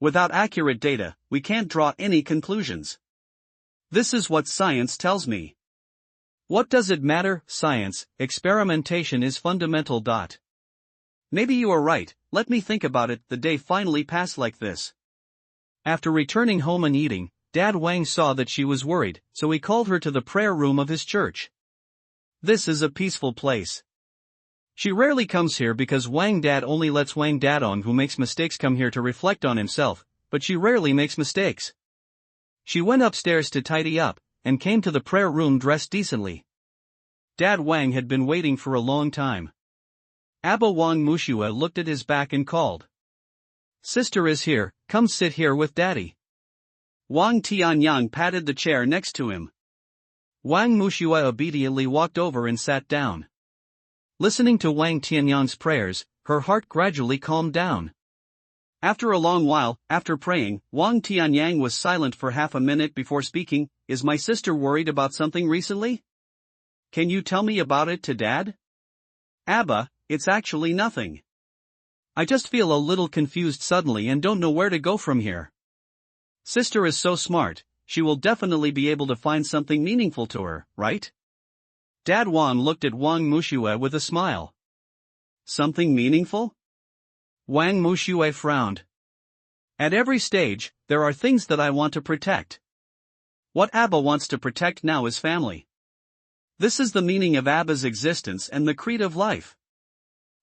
Without accurate data, we can't draw any conclusions. This is what science tells me. What does it matter? Science, experimentation is fundamental. Maybe you are right, let me think about it. The day finally passed like this. After returning home and eating, Dad Wang saw that she was worried, so he called her to the prayer room of his church. This is a peaceful place. She rarely comes here because Wang Dad only lets Wang Dadong, who makes mistakes, come here to reflect on himself, but she rarely makes mistakes. She went upstairs to tidy up, and came to the prayer room dressed decently. Dad Wang had been waiting for a long time. Abba Wang Mushue looked at his back and called. Sister is here, come sit here with daddy. Wang Tianyang patted the chair next to him. Wang Mushue obediently walked over and sat down. Listening to Wang Tianyang's prayers, her heart gradually calmed down. After a long while, after praying, Wang Tianyang was silent for half a minute before speaking. Is my sister worried about something recently? Can you tell me about it to Dad? Abba, it's actually nothing. I just feel a little confused suddenly and don't know where to go from here. Sister is so smart, she will definitely be able to find something meaningful to her, right? Dad Wang looked at Wang Mushue with a smile. Something meaningful? Wang Mushue frowned. At every stage, there are things that I want to protect. What Abba wants to protect now is family. This is the meaning of Abba's existence and the creed of life.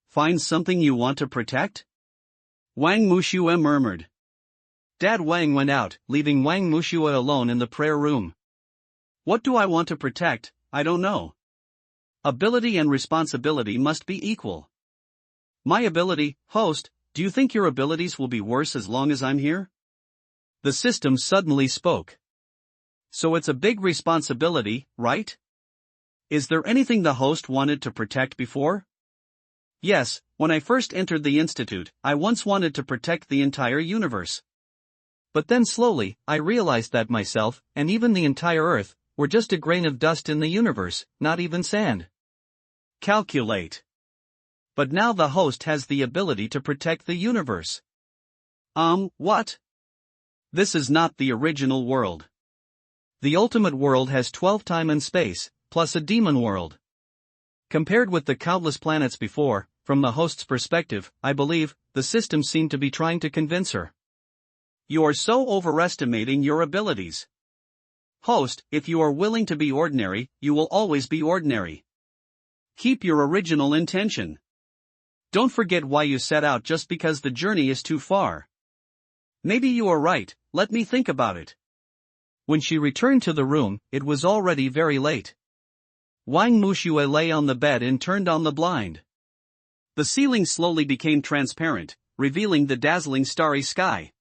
Find something you want to protect? Wang Mushue murmured. Dad Wang went out, leaving Wang Mushue alone in the prayer room. What do I want to protect? I don't know. Ability and responsibility must be equal. My ability, host, do you think your abilities will be worse as long as I'm here? The system suddenly spoke. So it's a big responsibility, right? Is there anything the host wanted to protect before? Yes, when I first entered the institute, I once wanted to protect the entire universe. But then slowly, I realized that myself, and even the entire Earth, were just a grain of dust in the universe, not even sand. Calculate. But now the host has the ability to protect the universe. What? This is not the original world. The ultimate world has 12 time and space, plus a demon world. Compared with the countless planets before, from the host's perspective, I believe, the system seemed to be trying to convince her. You're so overestimating your abilities. Host, if you are willing to be ordinary, you will always be ordinary. Keep your original intention. Don't forget why you set out just because the journey is too far. Maybe you are right, let me think about it. When she returned to the room, it was already very late. Wang Mushue lay on the bed and turned on the blind. The ceiling slowly became transparent, revealing the dazzling starry sky.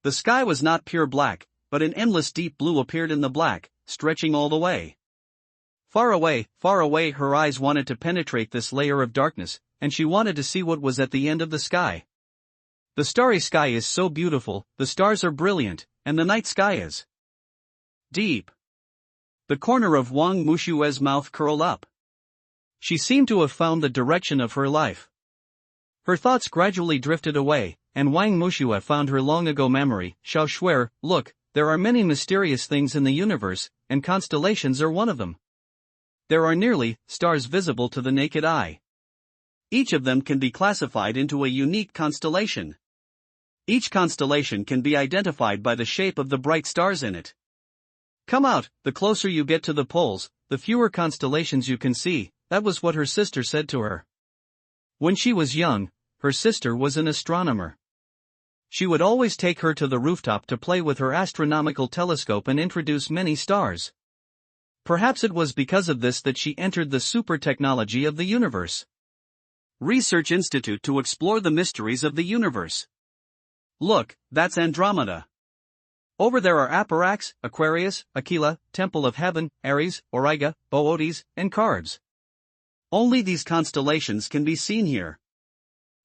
The sky was not pure black, but an endless deep blue appeared in the black, stretching all the way. Far away, her eyes wanted to penetrate this layer of darkness, and she wanted to see what was at the end of the sky. The starry sky is so beautiful, the stars are brilliant, and the night sky is deep. The corner of Wang Mushue's mouth curled up. She seemed to have found the direction of her life. Her thoughts gradually drifted away, and Wang Mushue found her long ago memory. Xiao Shuer, look, there are many mysterious things in the universe, and constellations are one of them. There are nearly stars visible to the naked eye. Each of them can be classified into a unique constellation. Each constellation can be identified by the shape of the bright stars in it. Come out, the closer you get to the poles, the fewer constellations you can see, that was what her sister said to her. When she was young, her sister was an astronomer. She would always take her to the rooftop to play with her astronomical telescope and introduce many stars. Perhaps it was because of this that she entered the super technology of the universe. Research Institute to explore the mysteries of the universe. Look, that's Andromeda. Over there are Aparax, Aquarius, Aquila, Temple of Heaven, Aries, Auriga, Boötes, and Cards. Only these constellations can be seen here.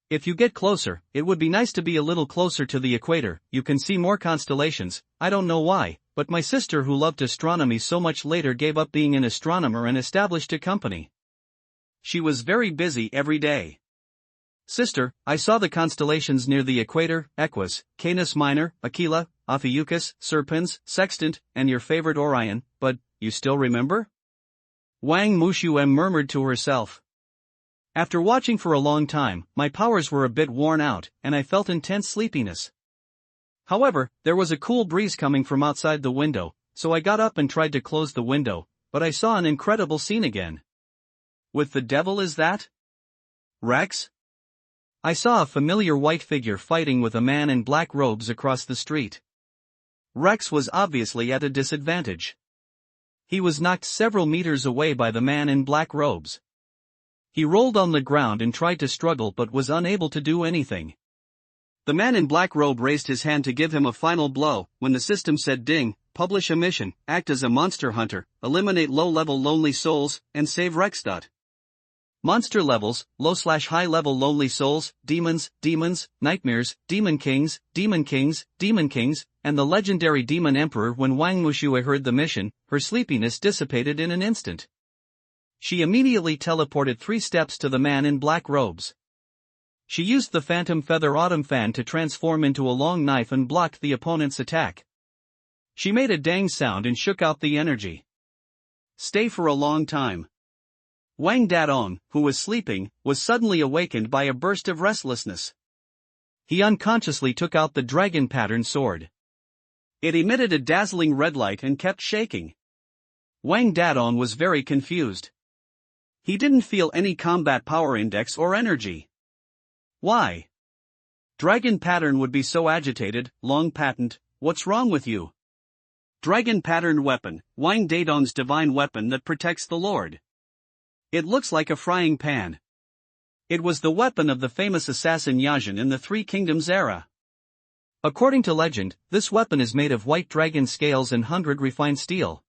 If you get closer, it would be nice to be a little closer to the equator. You can see more constellations. I don't know why, but my sister who loved astronomy so much later gave up being an astronomer and established a company. She was very busy every day. Sister, I saw the constellations near the equator, Equus, Canis Minor, Aquila, Ophiuchus, Serpens, Sextant, and your favorite Orion, but, you still remember? Wang Mushue murmured to herself. After watching for a long time, my powers were a bit worn out, and I felt intense sleepiness. However, there was a cool breeze coming from outside the window, so I got up and tried to close the window, but I saw an incredible scene again. With the devil, is that? Rex? I saw a familiar white figure fighting with a man in black robes across the street. Rex was obviously at a disadvantage. He was knocked several meters away by the man in black robes. He rolled on the ground and tried to struggle but was unable to do anything. The man in black robe raised his hand to give him a final blow, when the system said ding, publish a mission, act as a monster hunter, eliminate low-level lonely souls, and save Rex. Monster levels, low/high level lonely souls, demons, nightmares, demon kings, and the legendary demon emperor. When Wang Muxue heard the mission, her sleepiness dissipated in an instant. She immediately teleported 3 steps to the man in black robes. She used the phantom feather autumn fan to transform into a long knife and blocked the opponent's attack. She made a dang sound and shook out the energy. Stay for a long time. Wang Dadong, who was sleeping, was suddenly awakened by a burst of restlessness. He unconsciously took out the dragon pattern sword. It emitted a dazzling red light and kept shaking. Wang Dadong was very confused. He didn't feel any combat power index or energy. Why? Dragon pattern would be so agitated. Long patent, what's wrong with you? Dragon pattern weapon, Wang Dadong's divine weapon that protects the Lord. It looks like a frying pan. It was the weapon of the famous assassin Yajin in the Three Kingdoms era. According to legend, this weapon is made of white dragon scales and 100 refined steel.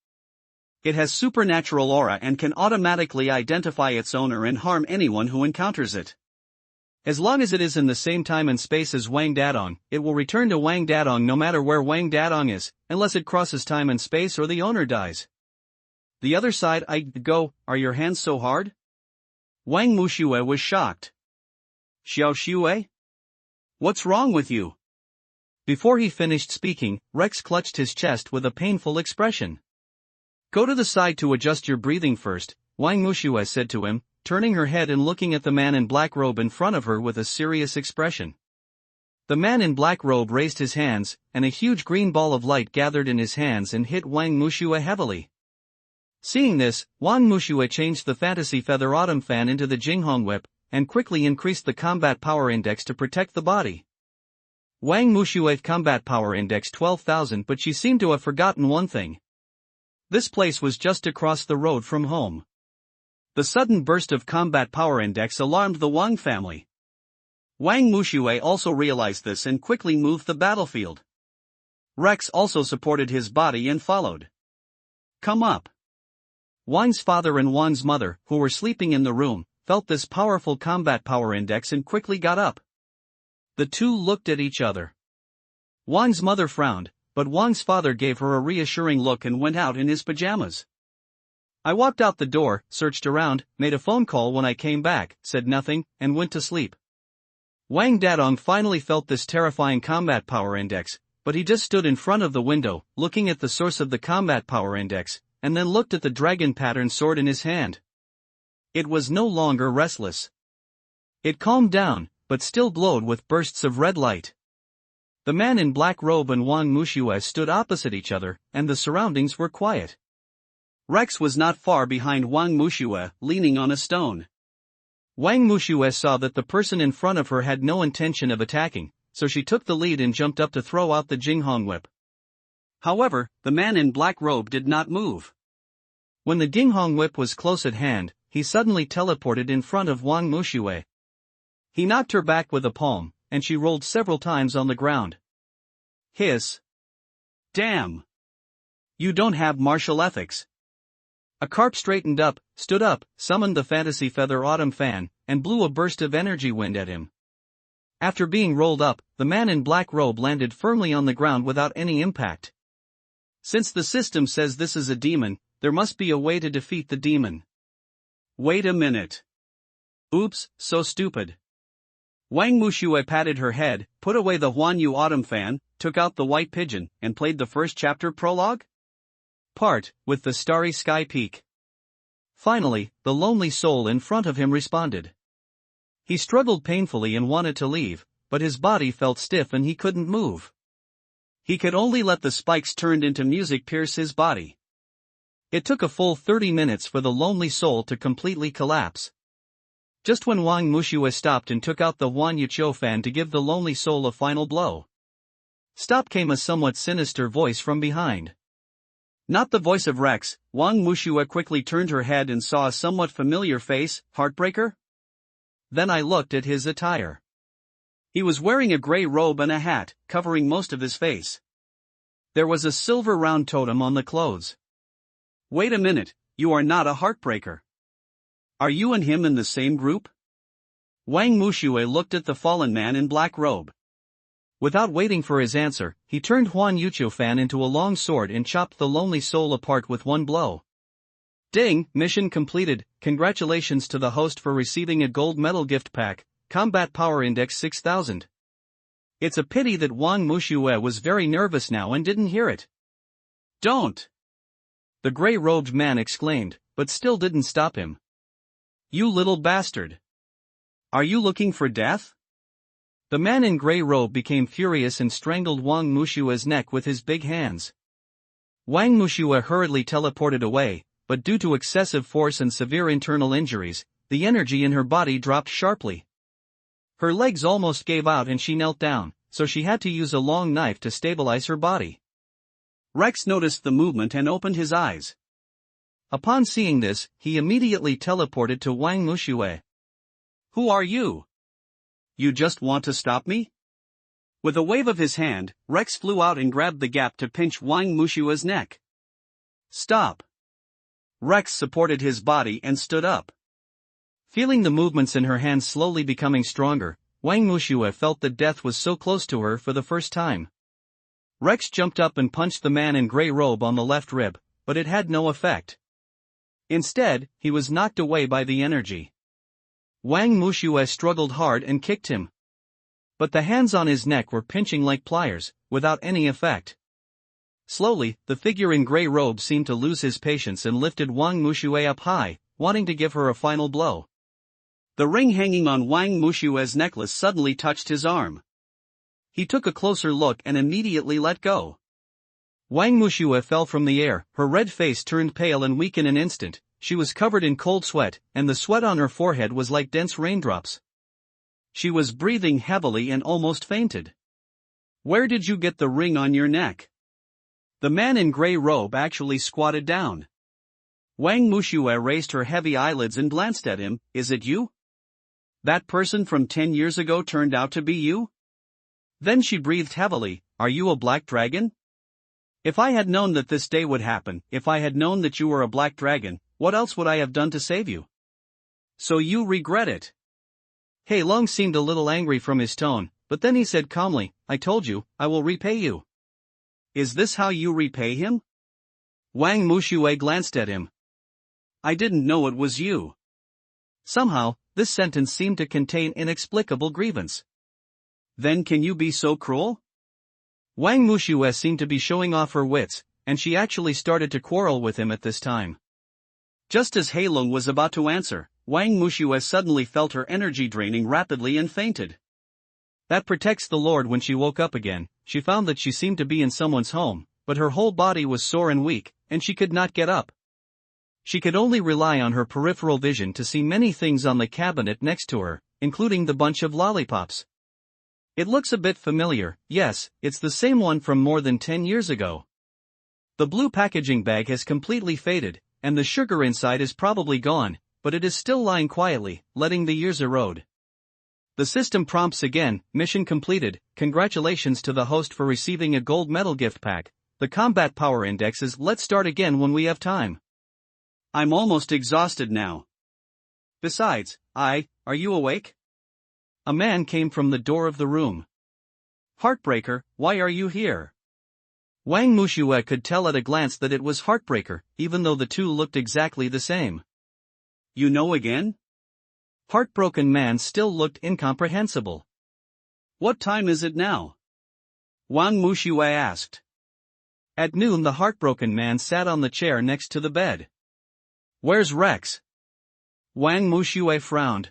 It has supernatural aura and can automatically identify its owner and harm anyone who encounters it. As long as it is in the same time and space as Wang Dadong, it will return to Wang Dadong no matter where Wang Dadong is, unless it crosses time and space or the owner dies. The other side, I go, are your hands so hard? Wang Muxue was shocked. Xiao Xue? What's wrong with you? Before he finished speaking, Rex clutched his chest with a painful expression. Go to the side to adjust your breathing first, Wang Muxue said to him, turning her head and looking at the man in black robe in front of her with a serious expression. The man in black robe raised his hands, and a huge green ball of light gathered in his hands and hit Wang Muxue heavily. Seeing this, Wang Muxue changed the fantasy feather autumn fan into the Jinghong whip, and quickly increased the combat power index to protect the body. Wang Muxue's combat power index 12,000, but she seemed to have forgotten one thing. This place was just across the road from home. The sudden burst of combat power index alarmed the Wang family. Wang Muxue also realized this and quickly moved the battlefield. Rex also supported his body and followed. Come up. Wang's father and Wang's mother, who were sleeping in the room, felt this powerful combat power index and quickly got up. The two looked at each other. Wang's mother frowned, but Wang's father gave her a reassuring look and went out in his pajamas. I walked out the door, searched around, made a phone call when I came back, said nothing, and went to sleep. Wang Dadong finally felt this terrifying combat power index, but he just stood in front of the window, looking at the source of the combat power index, and then looked at the dragon pattern sword in his hand. It was no longer restless. It calmed down, but still glowed with bursts of red light. The man in black robe and Wang Muxue stood opposite each other, and the surroundings were quiet. Rex was not far behind Wang Muxue, leaning on a stone. Wang Muxue saw that the person in front of her had no intention of attacking, so she took the lead and jumped up to throw out the Jinghong whip. However, the man in black robe did not move. When the Jinghong whip was close at hand, he suddenly teleported in front of Wang Muxue. He knocked her back with a palm, and she rolled several times on the ground. Hiss. Damn. You don't have martial ethics. A carp straightened up, stood up, summoned the fantasy feather autumn fan, and blew a burst of energy wind at him. After being rolled up, the man in black robe landed firmly on the ground without any impact. Since the system says this is a demon, there must be a way to defeat the demon. Wait a minute. Oops, so stupid. Wang Muxue patted her head, put away the Huanyu autumn fan, took out the white pigeon, and played the first chapter prologue? Part, with the starry sky peak. Finally, the lonely soul in front of him responded. He struggled painfully and wanted to leave, but his body felt stiff and he couldn't move. He could only let the spikes turned into music pierce his body. It took a full 30 minutes for the lonely soul to completely collapse. Just when Wang Muxue stopped and took out the Huan Yuqiu fan to give the lonely soul a final blow. Stop, came a somewhat sinister voice from behind. Not the voice of Rex. Wang Muxue quickly turned her head and saw a somewhat familiar face. Heartbreaker? Then I looked at his attire. He was wearing a gray robe and a hat, covering most of his face. There was a silver round totem on the clothes. Wait a minute, you are not a heartbreaker. Are you and him in the same group? Wang Mushue looked at the fallen man in black robe. Without waiting for his answer, he turned Huan Yuqiu-fan into a long sword and chopped the lonely soul apart with one blow. Ding, mission completed. Congratulations to the host for receiving a gold medal gift pack, Combat Power Index 6000. It's a pity that Wang Mushue was very nervous now and didn't hear it. Don't! The gray-robed man exclaimed, but still didn't stop him. You little bastard! Are you looking for death? The man in gray robe became furious and strangled Wang Mushue's neck with his big hands. Wang Mushue hurriedly teleported away, but due to excessive force and severe internal injuries, the energy in her body dropped sharply. Her legs almost gave out and she knelt down, so she had to use a long knife to stabilize her body. Rex noticed the movement and opened his eyes. Upon seeing this, he immediately teleported to Wang Mushue. Who are you? You just want to stop me? With a wave of his hand, Rex flew out and grabbed the gap to pinch Wang Mushue's neck. Stop! Rex supported his body and stood up. Feeling the movements in her hands slowly becoming stronger, Wang Mushue felt that death was so close to her for the first time. Rex jumped up and punched the man in gray robe on the left rib, but it had no effect. Instead, he was knocked away by the energy. Wang Mushue struggled hard and kicked him. But the hands on his neck were pinching like pliers, without any effect. Slowly, the figure in gray robe seemed to lose his patience and lifted Wang Mushue up high, wanting to give her a final blow. The ring hanging on Wang Mushue's necklace suddenly touched his arm. He took a closer look and immediately let go. Wang Mushue fell from the air, her red face turned pale and weak in an instant. She was covered in cold sweat, and the sweat on her forehead was like dense raindrops. She was breathing heavily and almost fainted. Where did you get the ring on your neck? The man in gray robe actually squatted down. Wang Mushue raised her heavy eyelids and glanced at him. Is it you? That person from 10 years ago turned out to be you? Then she breathed heavily. Are you a black dragon? If I had known that this day would happen, if I had known that you were a black dragon, what else would I have done to save you? So you regret it? He Long seemed a little angry from his tone, but then he said calmly, I told you, I will repay you. Is this how you repay him? Wang Mushue glanced at him. I didn't know it was you. Somehow, this sentence seemed to contain inexplicable grievance. Then can you be so cruel? Wang Mushue seemed to be showing off her wits, and she actually started to quarrel with him at this time. Just as He Long was about to answer, Wang Mushue suddenly felt her energy draining rapidly and fainted. That protects the Lord. When she woke up again, she found that she seemed to be in someone's home, but her whole body was sore and weak, and she could not get up. She could only rely on her peripheral vision to see many things on the cabinet next to her, including the bunch of lollipops. It looks a bit familiar. Yes, it's the same one from more than 10 years ago. The blue packaging bag has completely faded, and the sugar inside is probably gone, but it is still lying quietly, letting the years erode. The system prompts again. Mission completed. Congratulations to the host for receiving a gold medal gift pack. The combat power index is. Let's start again when we have time. I'm almost exhausted now. Besides, are you awake? A man came from the door of the room. Heartbreaker, why are you here? Wang Mushue could tell at a glance that it was Heartbreaker, even though the two looked exactly the same. You know again? Heartbroken man still looked incomprehensible. What time is it now? Wang Mushue asked. At noon. The heartbroken man sat on the chair next to the bed. Where's Rex? Wang Mushue frowned.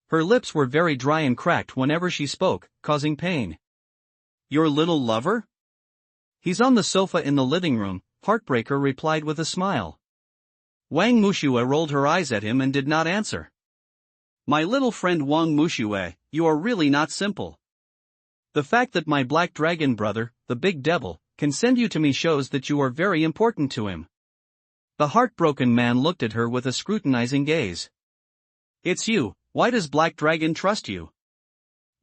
Her lips were very dry and cracked whenever she spoke, causing pain. Your little lover? He's on the sofa in the living room, Heartbreaker replied with a smile. Wang Mushue rolled her eyes at him and did not answer. My little friend Wang Mushue, you are really not simple. The fact that my black dragon brother, the big devil, can send you to me shows that you are very important to him. The heartbroken man looked at her with a scrutinizing gaze. It's you. Why does Black Dragon trust you?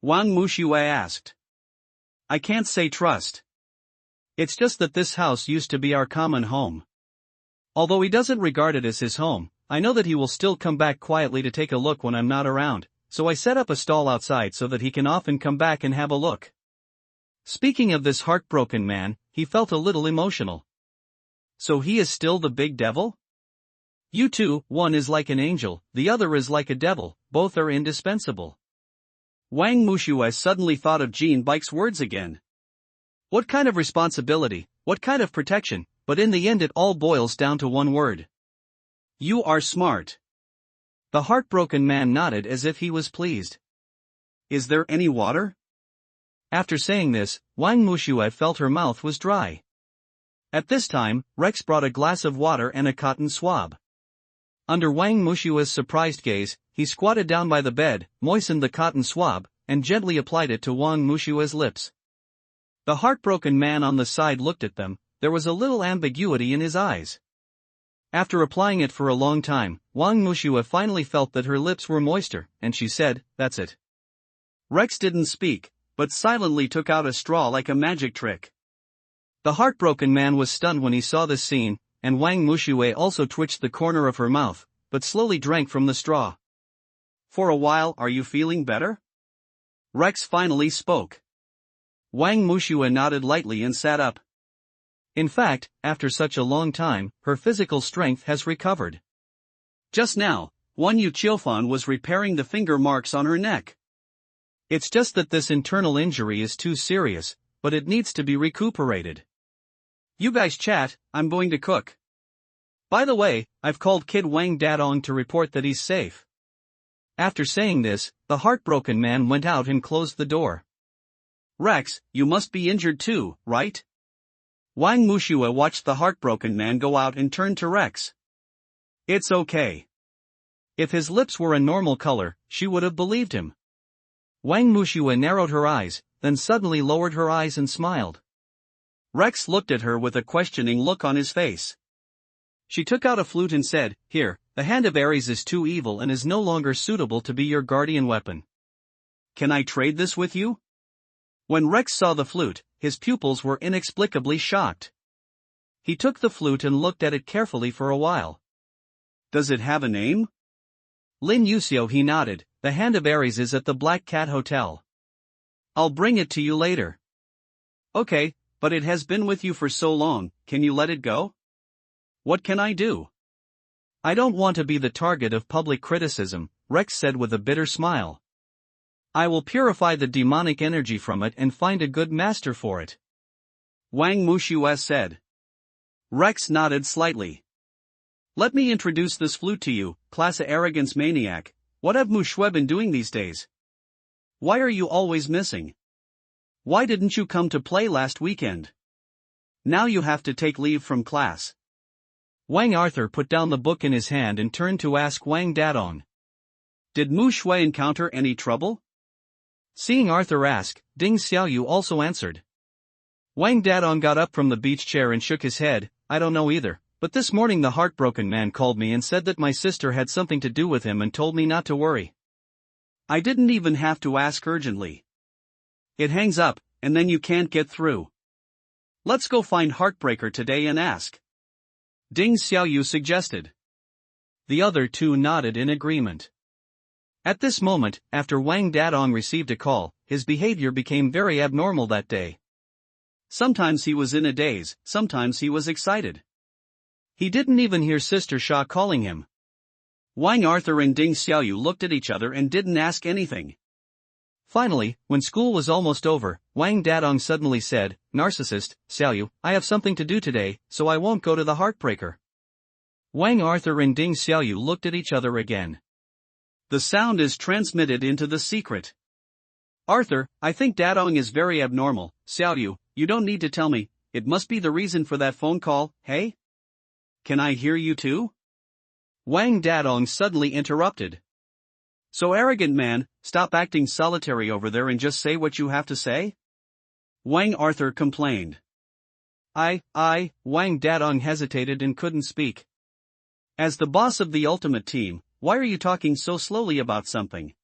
Wang Mushue asked. I can't say trust. It's just that this house used to be our common home. Although he doesn't regard it as his home, I know that he will still come back quietly to take a look when I'm not around, so I set up a stall outside so that he can often come back and have a look. Speaking of this heartbroken man, he felt a little emotional. So he is still the big devil? You two, one is like an angel, the other is like a devil, both are indispensable. Wang Mushue suddenly thought of Jean Bike's words again. What kind of responsibility, what kind of protection, but in the end it all boils down to one word. You are smart. The heartbroken man nodded as if he was pleased. Is there any water? After saying this, Wang Mushue felt her mouth was dry. At this time, Rex brought a glass of water and a cotton swab. Under Wang Mushue's surprised gaze, he squatted down by the bed, moistened the cotton swab, and gently applied it to Wang Mushue's lips. The heartbroken man on the side looked at them, there was a little ambiguity in his eyes. After applying it for a long time, Wang Mushue finally felt that her lips were moister, and she said, "That's it." Rex didn't speak, but silently took out a straw like a magic trick. The heartbroken man was stunned when he saw this scene, and Wang Mushue also twitched the corner of her mouth, but slowly drank from the straw. For a while, are you feeling better? Rex finally spoke. Wang Mushue nodded lightly and sat up. In fact, after such a long time, her physical strength has recovered. Just now, Wan Yu Qiufan was repairing the finger marks on her neck. It's just that this internal injury is too serious, but it needs to be recuperated. You guys chat, I'm going to cook. By the way, I've called Kid Wang Dadong to report that he's safe. After saying this, the heartbroken man went out and closed the door. Rex, you must be injured too, right? Wang Mushue watched the heartbroken man go out and turned to Rex. It's okay. If his lips were a normal color, she would have believed him. Wang Mushue narrowed her eyes, then suddenly lowered her eyes and smiled. Rex looked at her with a questioning look on his face. She took out a flute and said, "Here, the hand of Ares is too evil and is no longer suitable to be your guardian weapon. Can I trade this with you?" When Rex saw the flute, his pupils were inexplicably shocked. He took the flute and looked at it carefully for a while. Does it have a name? Lin Yusio, he nodded, the hand of Ares is at the Black Cat Hotel. I'll bring it to you later. Okay, but it has been with you for so long, can you let it go? What can I do? I don't want to be the target of public criticism, Rex said with a bitter smile. I will purify the demonic energy from it and find a good master for it. Wang Mushue said. Rex nodded slightly. Let me introduce this flute to you, class arrogance maniac. What have Mushue been doing these days? Why are you always missing? Why didn't you come to play last weekend? Now you have to take leave from class. Wang Arthur put down the book in his hand and turned to ask Wang Dadong. Did Mushue encounter any trouble? Seeing Arthur ask, Ding Xiaoyu also answered. Wang Dadong got up from the beach chair and shook his head. I don't know either, but this morning the heartbroken man called me and said that my sister had something to do with him and told me not to worry. I didn't even have to ask urgently. It hangs up, and then you can't get through. Let's go find Heartbreaker today and ask. Ding Xiaoyu suggested. The other two nodded in agreement. At this moment, after Wang Dadong received a call, his behavior became very abnormal that day. Sometimes he was in a daze, sometimes he was excited. He didn't even hear Sister Sha calling him. Wang Arthur and Ding Xiaoyu looked at each other and didn't ask anything. Finally, when school was almost over, Wang Dadong suddenly said, Narcissist, Xiaoyu, I have something to do today, so I won't go to the Heartbreaker. Wang Arthur and Ding Xiaoyu looked at each other again. The sound is transmitted into the secret. Arthur, I think Dadong is very abnormal. Xiaoyu, you don't need to tell me, it must be the reason for that phone call, hey? Can I hear you too? Wang Dadong suddenly interrupted. So arrogant man, stop acting solitary over there and just say what you have to say? Wang Arthur complained. Wang Dadong hesitated and couldn't speak. As the boss of the ultimate team, why are you talking so slowly about something?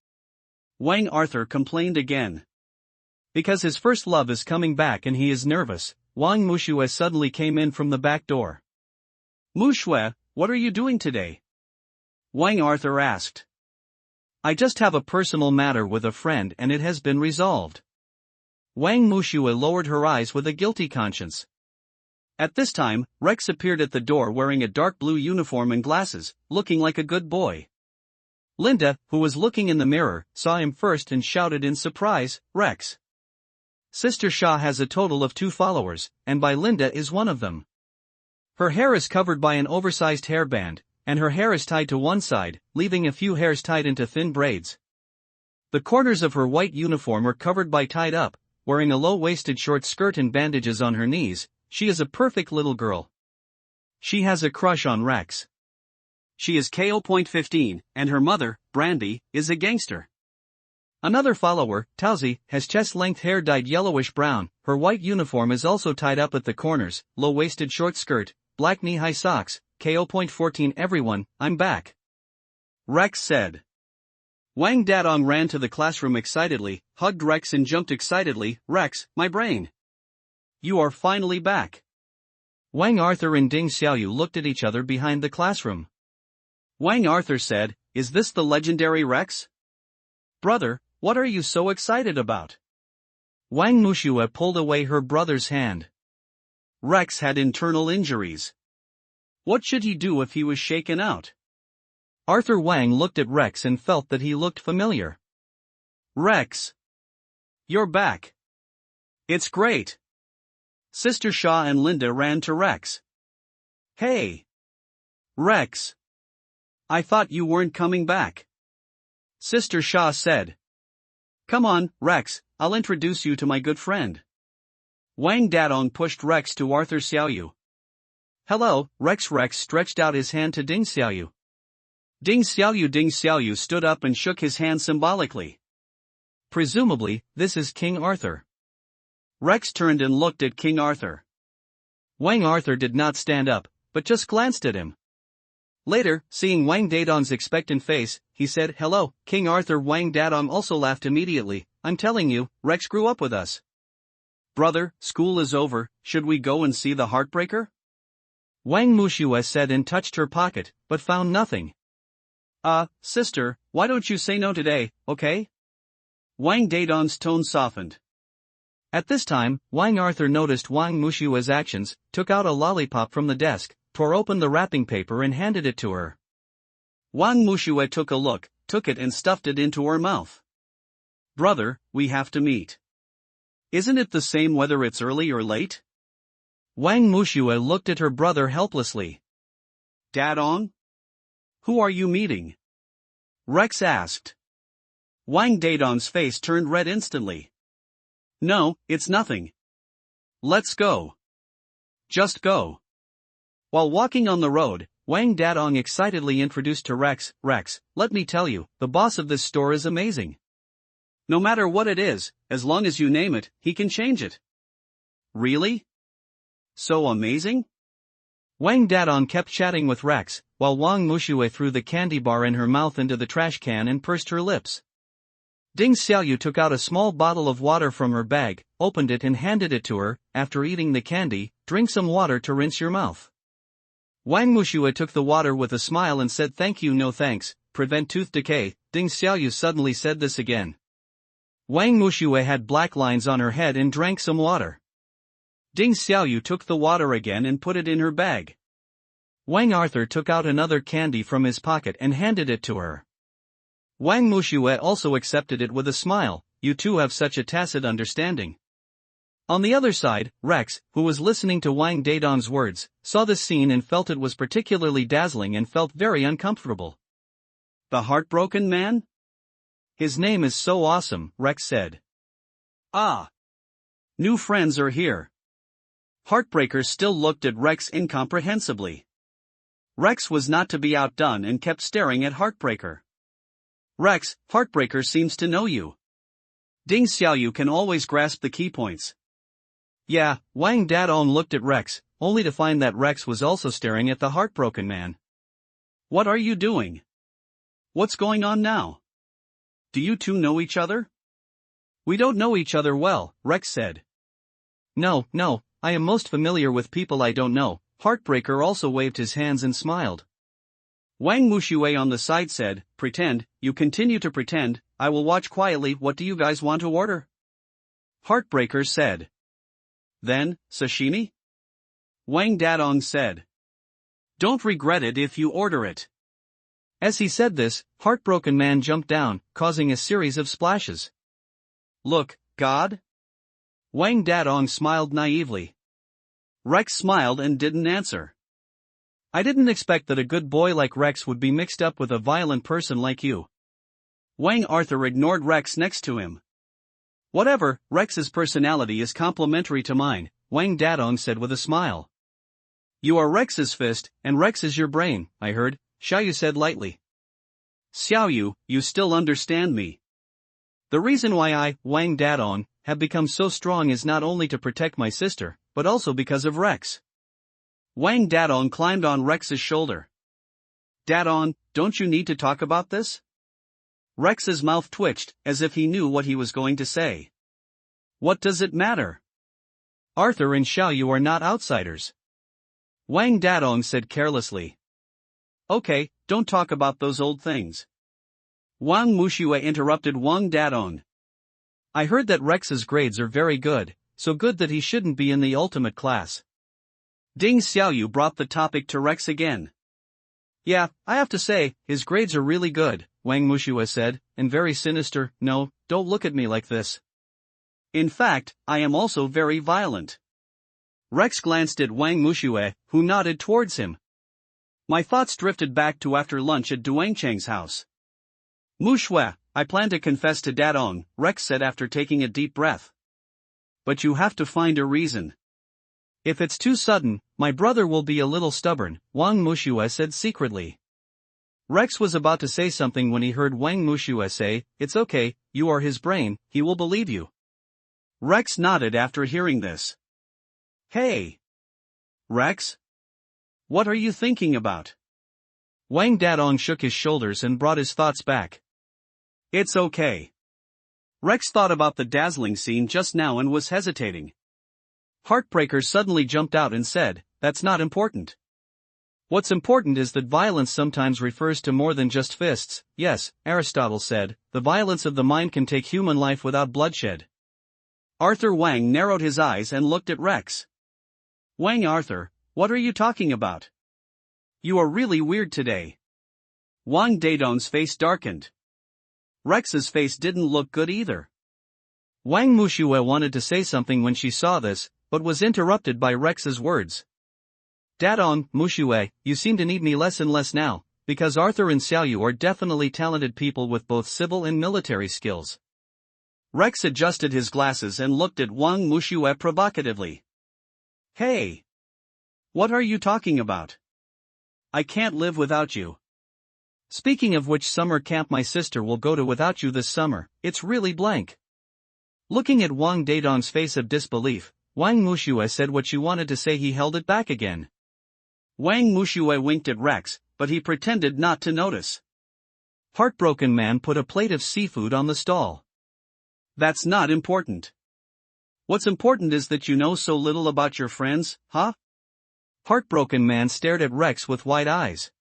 Wang Arthur complained again. Because his first love is coming back and he is nervous, Wang Mushue suddenly came in from the back door. Mushue, what are you doing today? Wang Arthur asked. I just have a personal matter with a friend and it has been resolved. Wang Mushue lowered her eyes with a guilty conscience. At this time, Rex appeared at the door wearing a dark blue uniform and glasses, looking like a good boy. Linda, who was looking in the mirror, saw him first and shouted in surprise, Rex. Sister Shaw has a total of 2 followers, and Linda is one of them. Her hair is covered by an oversized hairband, and her hair is tied to one side, leaving a few hairs tied into thin braids. The corners of her white uniform are covered by tied up, wearing a low-waisted short skirt and bandages on her knees. She is a perfect little girl. She has a crush on Rex. She is KO.15, and her mother, Brandy, is a gangster. Another follower, Tauzi, has chest-length hair dyed yellowish-brown, her white uniform is also tied up at the corners, low-waisted short skirt, black knee-high socks, KO.14 Everyone, I'm back. Rex said. Wang Dadong ran to the classroom excitedly, hugged Rex and jumped excitedly, Rex, my brain. You are finally back. Wang Arthur and Ding Xiaoyu looked at each other behind the classroom. Wang Arthur said, Is this the legendary Rex? Brother, what are you so excited about? Wang Mushue pulled away her brother's hand. Rex had internal injuries. What should he do if he was shaken out? Arthur Wang looked at Rex and felt that he looked familiar. Rex. You're back. It's great. Sister Shaw and Linda ran to Rex. Hey. Rex. I thought you weren't coming back. Sister Shaw said. Come on, Rex, I'll introduce you to my good friend. Wang Dadong pushed Rex to Arthur Xiaoyu. Hello, Rex. Rex stretched out his hand to Ding Xiaoyu. Ding Xiaoyu stood up and shook his hand symbolically. Presumably, this is King Arthur. Rex turned and looked at King Arthur. Wang Arthur did not stand up, but just glanced at him. Later, seeing Wang Dadong's expectant face, he said, Hello, King Arthur. Wang Dadong also laughed immediately. I'm telling you, Rex grew up with us. Brother, school is over, should we go and see the Heartbreaker? Wang Mushue said and touched her pocket, but found nothing. Sister, why don't you say no today, okay? Wang Dadong's tone softened. At this time, Wang Arthur noticed Wang Mushue's actions, took out a lollipop from the desk, tore open the wrapping paper and handed it to her. Wang Mushue took a look, took it and stuffed it into her mouth. Brother, we have to meet. Isn't it the same whether it's early or late? Wang Mushue looked at her brother helplessly. Dadong? Who are you meeting? Rex asked. Wang Dadong's face turned red instantly. No, it's nothing. Let's go. Just go. While walking on the road, Wang Dadong excitedly introduced to Rex, Rex, let me tell you, the boss of this store is amazing. No matter what it is, as long as you name it, he can change it. Really? So amazing? Wang Dadong kept chatting with Rex, while Wang Mushue threw the candy bar in her mouth into the trash can and pursed her lips. Ding Xiaoyu took out a small bottle of water from her bag, opened it and handed it to her. After eating the candy, drink some water to rinse your mouth. Wang Mushue took the water with a smile and said thank you, no thanks, prevent tooth decay. Ding Xiaoyu suddenly said this again. Wang Mushue had black lines on her head and drank some water. Ding Xiaoyu took the water again and put it in her bag. Wang Arthur took out another candy from his pocket and handed it to her. Wang Mushue also accepted it with a smile. You two have such a tacit understanding. On the other side, Rex, who was listening to Wang Dadong's words, saw this scene and felt it was particularly dazzling and felt very uncomfortable. The heartbroken man? His name is so awesome, Rex said. Ah! New friends are here. Heartbreaker still looked at Rex incomprehensibly. Rex was not to be outdone and kept staring at Heartbreaker. Rex, Heartbreaker seems to know you. Ding Xiaoyu can always grasp the key points. Yeah, Wang Dadong looked at Rex, only to find that Rex was also staring at the heartbroken man. What are you doing? What's going on now? do you two know each other? We don't know each other well, Rex said. No, I am most familiar with people I don't know. Heartbreaker also waved his hands and smiled. Wang Wuxue on the side said, pretend, you continue to pretend, I will watch quietly. What do you guys want to order? Heartbreaker said. Then, sashimi? Wang Dadong said. Don't regret it if you order it. As he said this, Heartbroken Man jumped down, causing a series of splashes. Look, God? Wang Dadong smiled naively. Rex smiled and didn't answer. I didn't expect that a good boy like Rex would be mixed up with a violent person like you. Wang Arthur ignored Rex next to him. Whatever, Rex's personality is complementary to mine, Wang Dadong said with a smile. You are Rex's fist, and Rex is your brain, I heard, Xiaoyu said lightly. Xiaoyu, you still understand me. The reason why I, Wang Dadong, have become so strong is not only to protect my sister, but also because of Rex. Wang Dadong climbed on Rex's shoulder. Dadong, don't you need to talk about this? Rex's mouth twitched, as if he knew what he was going to say. What does it matter? Arthur and Xiaoyu are not outsiders. Wang Dadong said carelessly. Okay, don't talk about those old things. Wang Wuxue interrupted Wang Dadong. I heard that Rex's grades are very good, so good that he shouldn't be in the ultimate class. Ding Xiaoyu brought the topic to Rex again. Yeah, I have to say, his grades are really good, Wang Wuxue said, and very sinister. No, don't look at me like this. In fact, I am also very violent. Rex glanced at Wang Wuxue, who nodded towards him. My thoughts drifted back to after lunch at Duangcheng's house. Wuxue, I plan to confess to Dadong, Rex said after taking a deep breath. But you have to find a reason. If it's too sudden, my brother will be a little stubborn, Wang Wuxue said secretly. Rex was about to say something when he heard Wang Wuxue say, it's okay, you are his brain, he will believe you. Rex nodded after hearing this. Hey! Rex? What are you thinking about? Wang Dadong shook his shoulders and brought his thoughts back. It's okay. Rex thought about the dazzling scene just now and was hesitating. Heartbreaker suddenly jumped out and said, that's not important. What's important is that violence sometimes refers to more than just fists. Yes, Aristotle said, the violence of the mind can take human life without bloodshed. Arthur Wang narrowed his eyes and looked at Rex. Wang Arthur, what are you talking about? You are really weird today. Wang Dadong's face darkened. Rex's face didn't look good either. Wang Wuxue wanted to say something when she saw this, but was interrupted by Rex's words. Dadong, Wuxue, you seem to need me less and less now, because Arthur and Xiaoyu are definitely talented people with both civil and military skills. Rex adjusted his glasses and looked at Wang Wuxue provocatively. Hey! What are you talking about? I can't live without you. Speaking of which summer camp my sister will go to without you this summer, it's really blank. Looking at Wang Dadong's face of disbelief, Wang Wuxue said what she wanted to say. He held it back again. Wang Wuxue winked at Rex, but he pretended not to notice. Heartbroken Man put a plate of seafood on the stall. That's not important. What's important is that you know so little about your friends, huh? Heartbroken Man stared at Rex with wide eyes.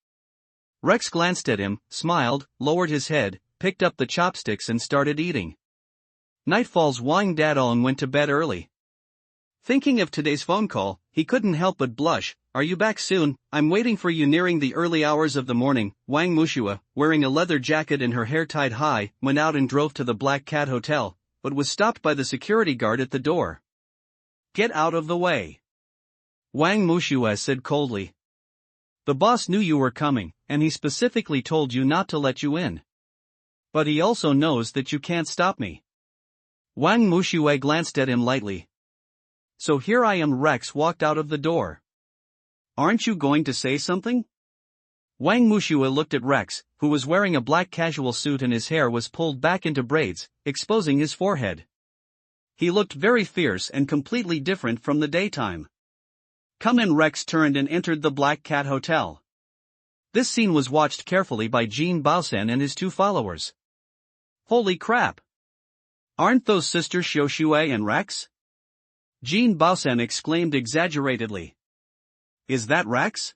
Rex glanced at him, smiled, lowered his head, picked up the chopsticks and started eating. Nightfall's Wang Dadong went to bed early. Thinking of today's phone call, he couldn't help but blush. Are you back soon? I'm waiting for you. Nearing the early hours of the morning, Wang Wuxue, wearing a leather jacket and her hair tied high, went out and drove to the Black Cat Hotel, but was stopped by the security guard at the door. Get out of the way. Wang Wuxue said coldly. The boss knew you were coming, and he specifically told you not to let you in. But he also knows that you can't stop me. Wang Wuxue glanced at him lightly. So here I am. Rex walked out of the door. Aren't you going to say something? Wang Wuxue looked at Rex, who was wearing a black casual suit and his hair was pulled back into braids, exposing his forehead. He looked very fierce and completely different from the daytime. Come in. Rex turned and entered the Black Cat Hotel. This scene was watched carefully by Jean Baosan and his two followers. Holy crap! Aren't those sisters Xiaoxue and Rex? Jean Baosan exclaimed exaggeratedly. Is that Rex?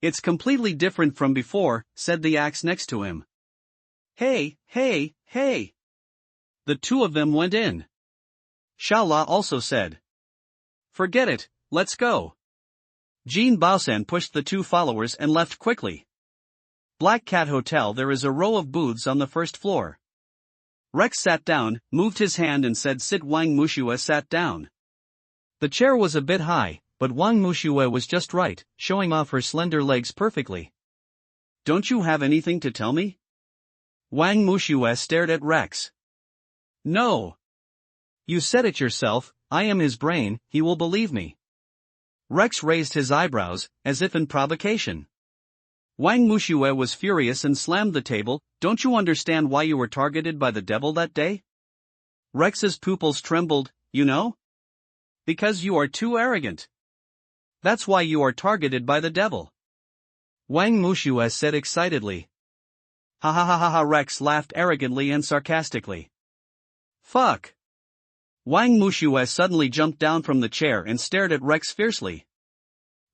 It's completely different from before, said the axe next to him. Hey, hey, hey! The two of them went in. Xiaola also said. Forget it, let's go. Jean Baosan pushed the two followers and left quickly. Black Cat Hotel. There is a row of booths on the first floor. Rex sat down, moved his hand and said sit. Wang Mushue sat down. The chair was a bit high, but Wang Mushue was just right, showing off her slender legs perfectly. Don't you have anything to tell me? Wang Mushue stared at Rex. No. You said it yourself, I am his brain, he will believe me. Rex raised his eyebrows, as if in provocation. Wang Mushue was furious and slammed the table. Don't you understand why you were targeted by the devil that day? Rex's pupils trembled. You know? Because you are too arrogant. That's why you are targeted by the devil. Wang Mushue said excitedly. Ha ha ha ha ha. Rex laughed arrogantly and sarcastically. Fuck. Wang Mushue suddenly jumped down from the chair and stared at Rex fiercely.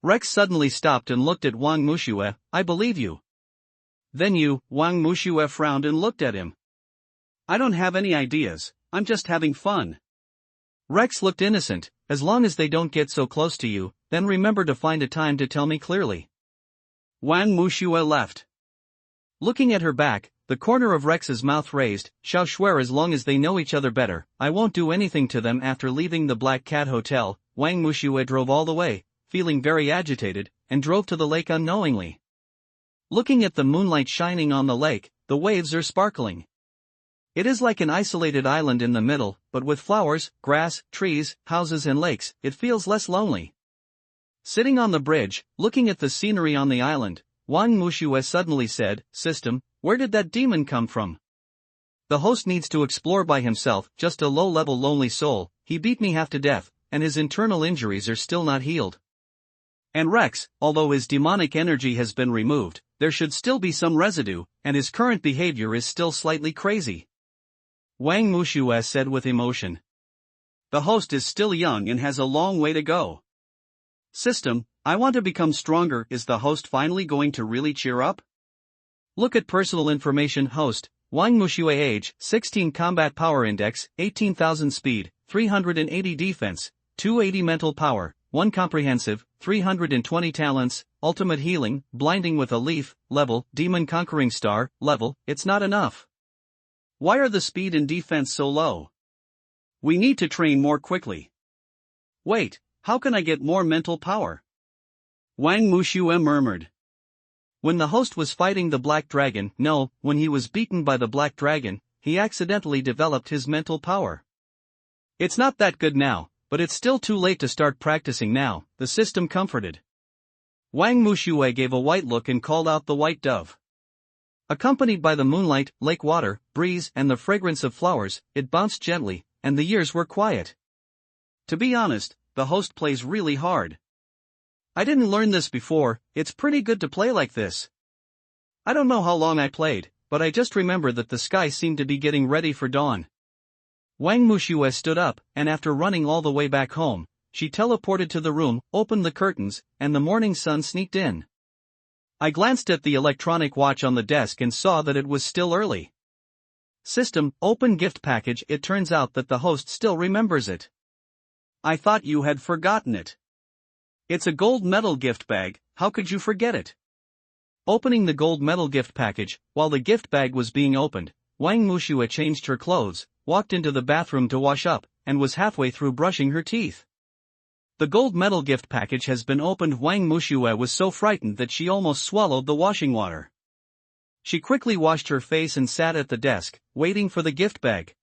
Rex suddenly stopped and looked at Wang Mushue. I believe you. Then you, Wang Mushue frowned and looked at him. I don't have any ideas, I'm just having fun. Rex looked innocent. As long as they don't get so close to you, then remember to find a time to tell me clearly. Wang Mushue left. Looking at her back, the corner of Rex's mouth raised. Shall swear as long as they know each other better, I won't do anything to them. After leaving the Black Cat Hotel, Wang Mushue drove all the way, feeling very agitated, and drove to the lake unknowingly. Looking at the moonlight shining on the lake, the waves are sparkling. It is like an isolated island in the middle, but with flowers, grass, trees, houses and lakes, it feels less lonely. Sitting on the bridge, looking at the scenery on the island, Wang Mushue suddenly said, System, where did that demon come from? The host needs to explore by himself, just a low-level lonely soul. He beat me half to death, and his internal injuries are still not healed. And Rex, although his demonic energy has been removed, there should still be some residue, and his current behavior is still slightly crazy. Wang Mushue said with emotion. The host is still young and has a long way to go. System, I want to become stronger. Is the host finally going to really cheer up? Look at personal information. Host, Wang Mushue. Age, 16. Combat power index, 18,000. Speed, 380. Defense, 280. Mental power, 1 comprehensive, 320 talents, ultimate healing, blinding with a leaf, level, demon conquering star, level. It's not enough. Why are the speed and defense so low? We need to train more quickly. Wait, how can I get more mental power? Wang Mushue murmured. When the host was fighting the Black Dragon, no, when he was beaten by the Black Dragon, he accidentally developed his mental power. It's not that good now, but it's still too late to start practicing now, the system comforted. Wang Mushue gave a white look and called out the white dove. Accompanied by the moonlight, lake water, breeze, and the fragrance of flowers, it bounced gently, and the years were quiet. To be honest, the host plays really hard. I didn't learn this before. It's pretty good to play like this. I don't know how long I played, but I just remember that the sky seemed to be getting ready for dawn. Wang Mushue stood up, and after running all the way back home, she teleported to the room, opened the curtains, and the morning sun sneaked in. I glanced at the electronic watch on the desk and saw that it was still early. System, open gift package. It turns out that the host still remembers it. I thought you had forgotten it. It's a gold medal gift bag, how could you forget it? Opening the gold medal gift package, while the gift bag was being opened, Wang Mushue changed her clothes, walked into the bathroom to wash up, and was halfway through brushing her teeth. The gold medal gift package has been opened. Wang Mushue was so frightened that she almost swallowed the washing water. She quickly washed her face and sat at the desk, waiting for the gift bag.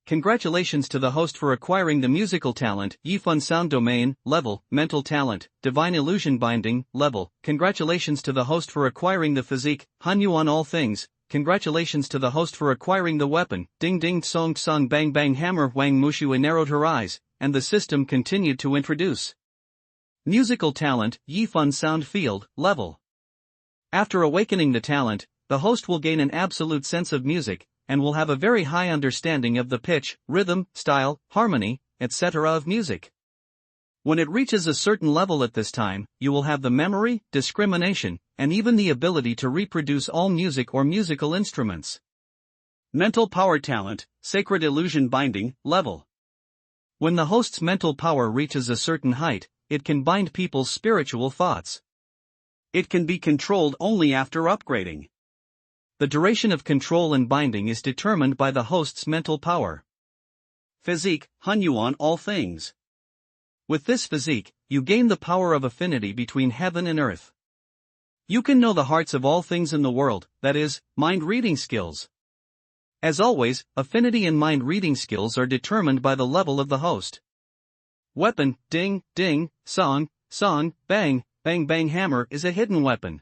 Congratulations to the host for acquiring the musical talent, Yifun Sound Domain, level, mental talent, Divine Illusion Binding, level. Congratulations to the host for acquiring the physique, Hanyu on all things. Congratulations to the host for acquiring the weapon, Ding Ding Song Song Bang Bang Hammer. Wang Mushue narrowed her eyes, and the system continued to introduce. Musical talent, Yifun Sound Field, level. After awakening the talent, the host will gain an absolute sense of music, and will have a very high understanding of the pitch, rhythm, style, harmony, etc. of music. When it reaches a certain level at this time, you will have the memory, discrimination, and even the ability to reproduce all music or musical instruments. Mental power talent, sacred illusion binding, level. When the host's mental power reaches a certain height, it can bind people's spiritual thoughts. It can be controlled only after upgrading. The duration of control and binding is determined by the host's mental power. Physique, Hunyuan all things. With this physique, you gain the power of affinity between heaven and earth. You can know the hearts of all things in the world, that is, mind-reading skills. As always, affinity and mind-reading skills are determined by the level of the host. Weapon, ding, ding, song, song, bang, bang bang hammer is a hidden weapon.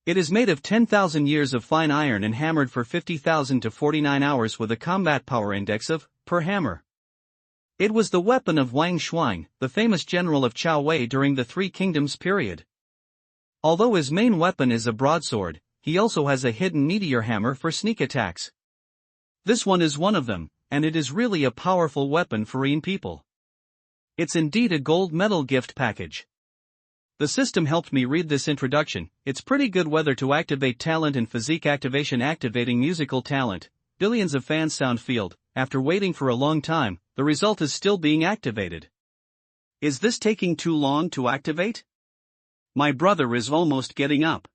It is made of 10,000 years of fine iron and hammered for 50,000 to 49 hours with a combat power index of, per hammer. It was the weapon of Wang Shuang, the famous general of Chao Wei during the Three Kingdoms period. Although his main weapon is a broadsword, he also has a hidden meteor hammer for sneak attacks. This one is one of them, and it is really a powerful weapon for Yin people. It's indeed a gold medal gift package. The system helped me read this introduction. It's pretty good whether to activate talent and physique activation activating musical talent, billions of fans sound field. After waiting for a long time, the result is still being activated. Is this taking too long to activate? My brother is almost getting up.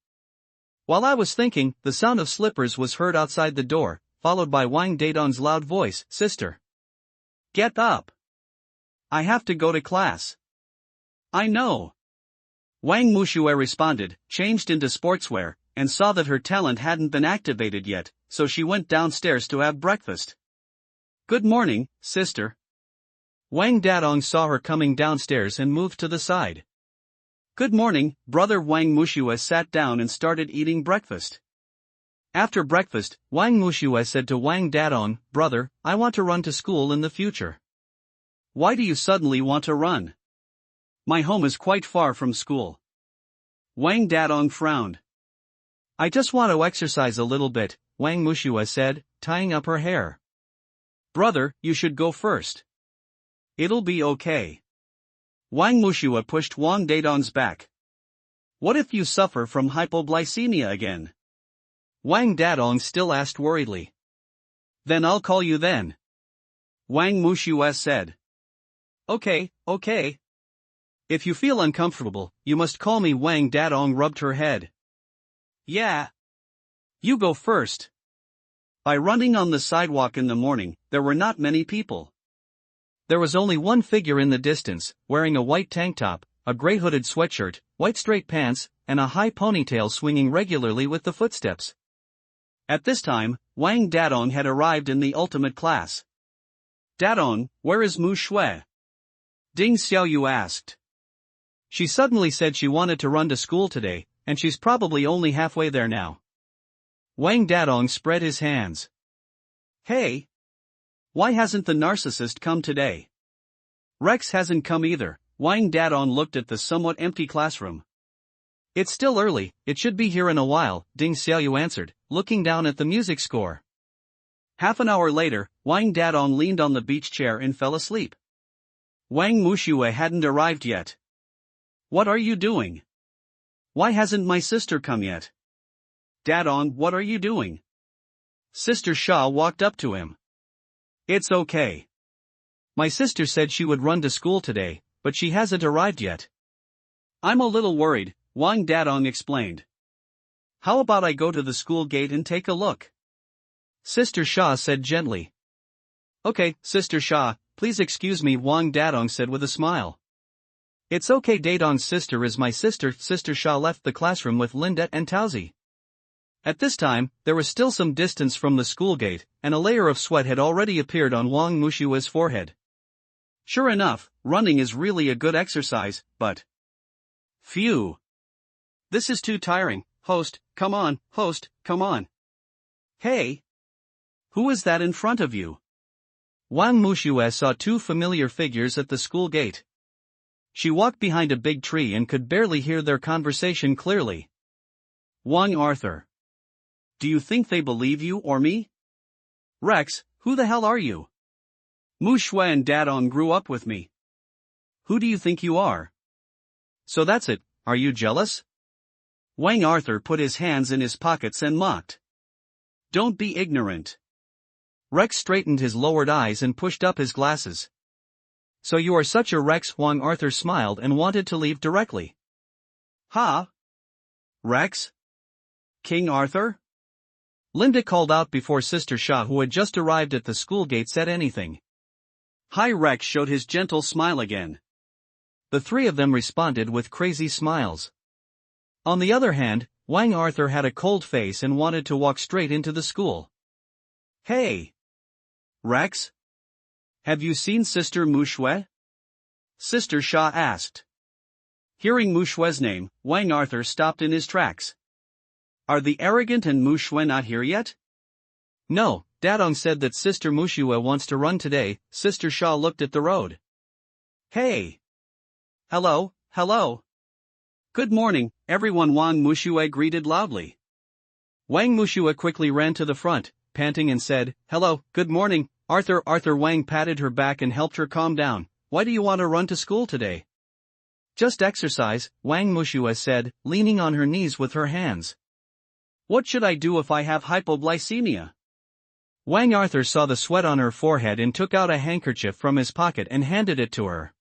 While I was thinking, the sound of slippers was heard outside the door, followed by Wang Dadong's loud voice, "Sister, get up. I have to go to class." "I know." Wang Mushue responded, changed into sportswear, and saw that her talent hadn't been activated yet, so she went downstairs to have breakfast. "Good morning, sister." Wang Dadong saw her coming downstairs and moved to the side. "Good morning, brother." Wang Mushue sat down and started eating breakfast. After breakfast, Wang Mushue said to Wang Dadong, "Brother, I want to run to school in the future." "Why do you suddenly want to run?" "My home is quite far from school." Wang Dadong frowned. "I just want to exercise a little bit," Wang Mushue said, tying up her hair. "Brother, you should go first. It'll be okay." Wang Mushue pushed Wang Dadong's back. "What if you suffer from hypoglycemia again?" Wang Dadong still asked worriedly. "Then I'll call you then," Wang Mushue said. Okay. If you feel uncomfortable, you must call me." Wang Dadong rubbed her head. "Yeah. You go first." By running on the sidewalk in the morning, there were not many people. There was only one figure in the distance, wearing a white tank top, a gray hooded sweatshirt, white straight pants, and a high ponytail swinging regularly with the footsteps. At this time, Wang Dadong had arrived in the ultimate class. "Dadong, where is Mu Shui?" Ding Xiaoyu asked. She suddenly said she wanted to run to school today, and she's probably only halfway there now. Wang Dadong spread his hands. "Hey! Why hasn't the narcissist come today?" "Rex hasn't come either." Wang Dadong looked at the somewhat empty classroom. "It's still early, it should be here in a while," Ding Xiaoyu answered, looking down at the music score. Half an hour later, Wang Dadong leaned on the beach chair and fell asleep. Wang Mushue hadn't arrived yet. "What are you doing? Why hasn't my sister come yet?" "Dadong, what are you doing?" Sister Sha walked up to him. "It's okay. My sister said she would run to school today, but she hasn't arrived yet." "I'm a little worried," Wang Dadong explained. "How about I go to the school gate and take a look?" Sister Sha said gently. "Okay, Sister Sha, please excuse me," Wang Dadong said with a smile. "It's okay, Dadong's sister is my sister." Sister Sha left the classroom with Linda and Taozi. At this time, there was still some distance from the school gate, and a layer of sweat had already appeared on Wang Mushue's forehead. Sure enough, running is really a good exercise, but... Phew! This is too tiring. Host, come on, host, come on. Hey! Who is that in front of you? Wang Mushue saw two familiar figures at the school gate. She walked behind a big tree and could barely hear their conversation clearly. "Wang Arthur. Do you think they believe you or me?" Rex, who the hell are you? Mu Shui and Dadong grew up with me. Who do you think you are? So that's it, are you jealous? Wang Arthur put his hands in his pockets and mocked. Don't be ignorant. Rex straightened his lowered eyes and pushed up his glasses. So you are such a Rex? Wang Arthur smiled and wanted to leave directly. Ha? Rex? King Arthur? Linda called out before Sister Sha, who had just arrived at the school gate, said anything. Hi. Rex showed his gentle smile again. The three of them responded with crazy smiles. On the other hand, Wang Arthur had a cold face and wanted to walk straight into the school. Hey! Rex? Have you seen Sister Mu Shui? Sister Sha asked. Hearing Mu Shui's name, Wang Arthur stopped in his tracks. Are the arrogant and Mu Shui not here yet? No, Dadong said that Sister Mu Shui wants to run today. Sister Sha looked at the road. Hey! Hello, hello! Good morning, everyone, Wang Mu Shui greeted loudly. Wang Mu Shui quickly ran to the front, panting, and said, Hello, good morning, Arthur. Wang patted her back and helped her calm down. Why do you want to run to school today? Just exercise, Wang Mu Shui said, leaning on her knees with her hands. What should I do if I have hypoglycemia? Wang Arthur saw the sweat on her forehead and took out a handkerchief from his pocket and handed it to her.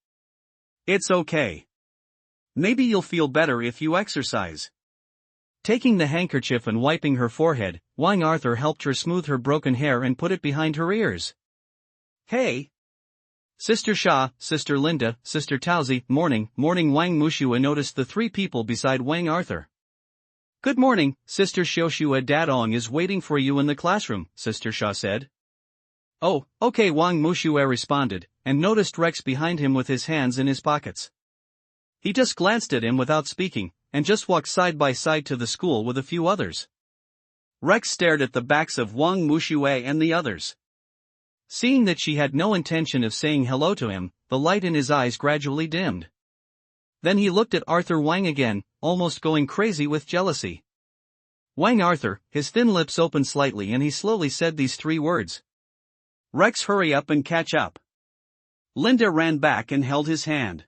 It's okay. Maybe you'll feel better if you exercise. Taking the handkerchief and wiping her forehead, Wang Arthur helped her smooth her broken hair and put it behind her ears. Hey! Sister Sha, Sister Linda, Sister Taozi, morning. Wang Mu Shui noticed the three people beside Wang Arthur. Good morning, Sister Xiaoxue. Dadong is waiting for you in the classroom, Sister Sha said. Oh, okay, Wang Mu Shui responded, and noticed Rex behind him with his hands in his pockets. He just glanced at him without speaking, and just walked side by side to the school with a few others. Rex stared at the backs of Wang Mu Shui and the others. Seeing that she had no intention of saying hello to him, the light in his eyes gradually dimmed. Then he looked at Arthur Wang again, almost going crazy with jealousy. Wang Arthur, his thin lips opened slightly, and he slowly said these three words. Rex, hurry up and catch up. Linda ran back and held his hand.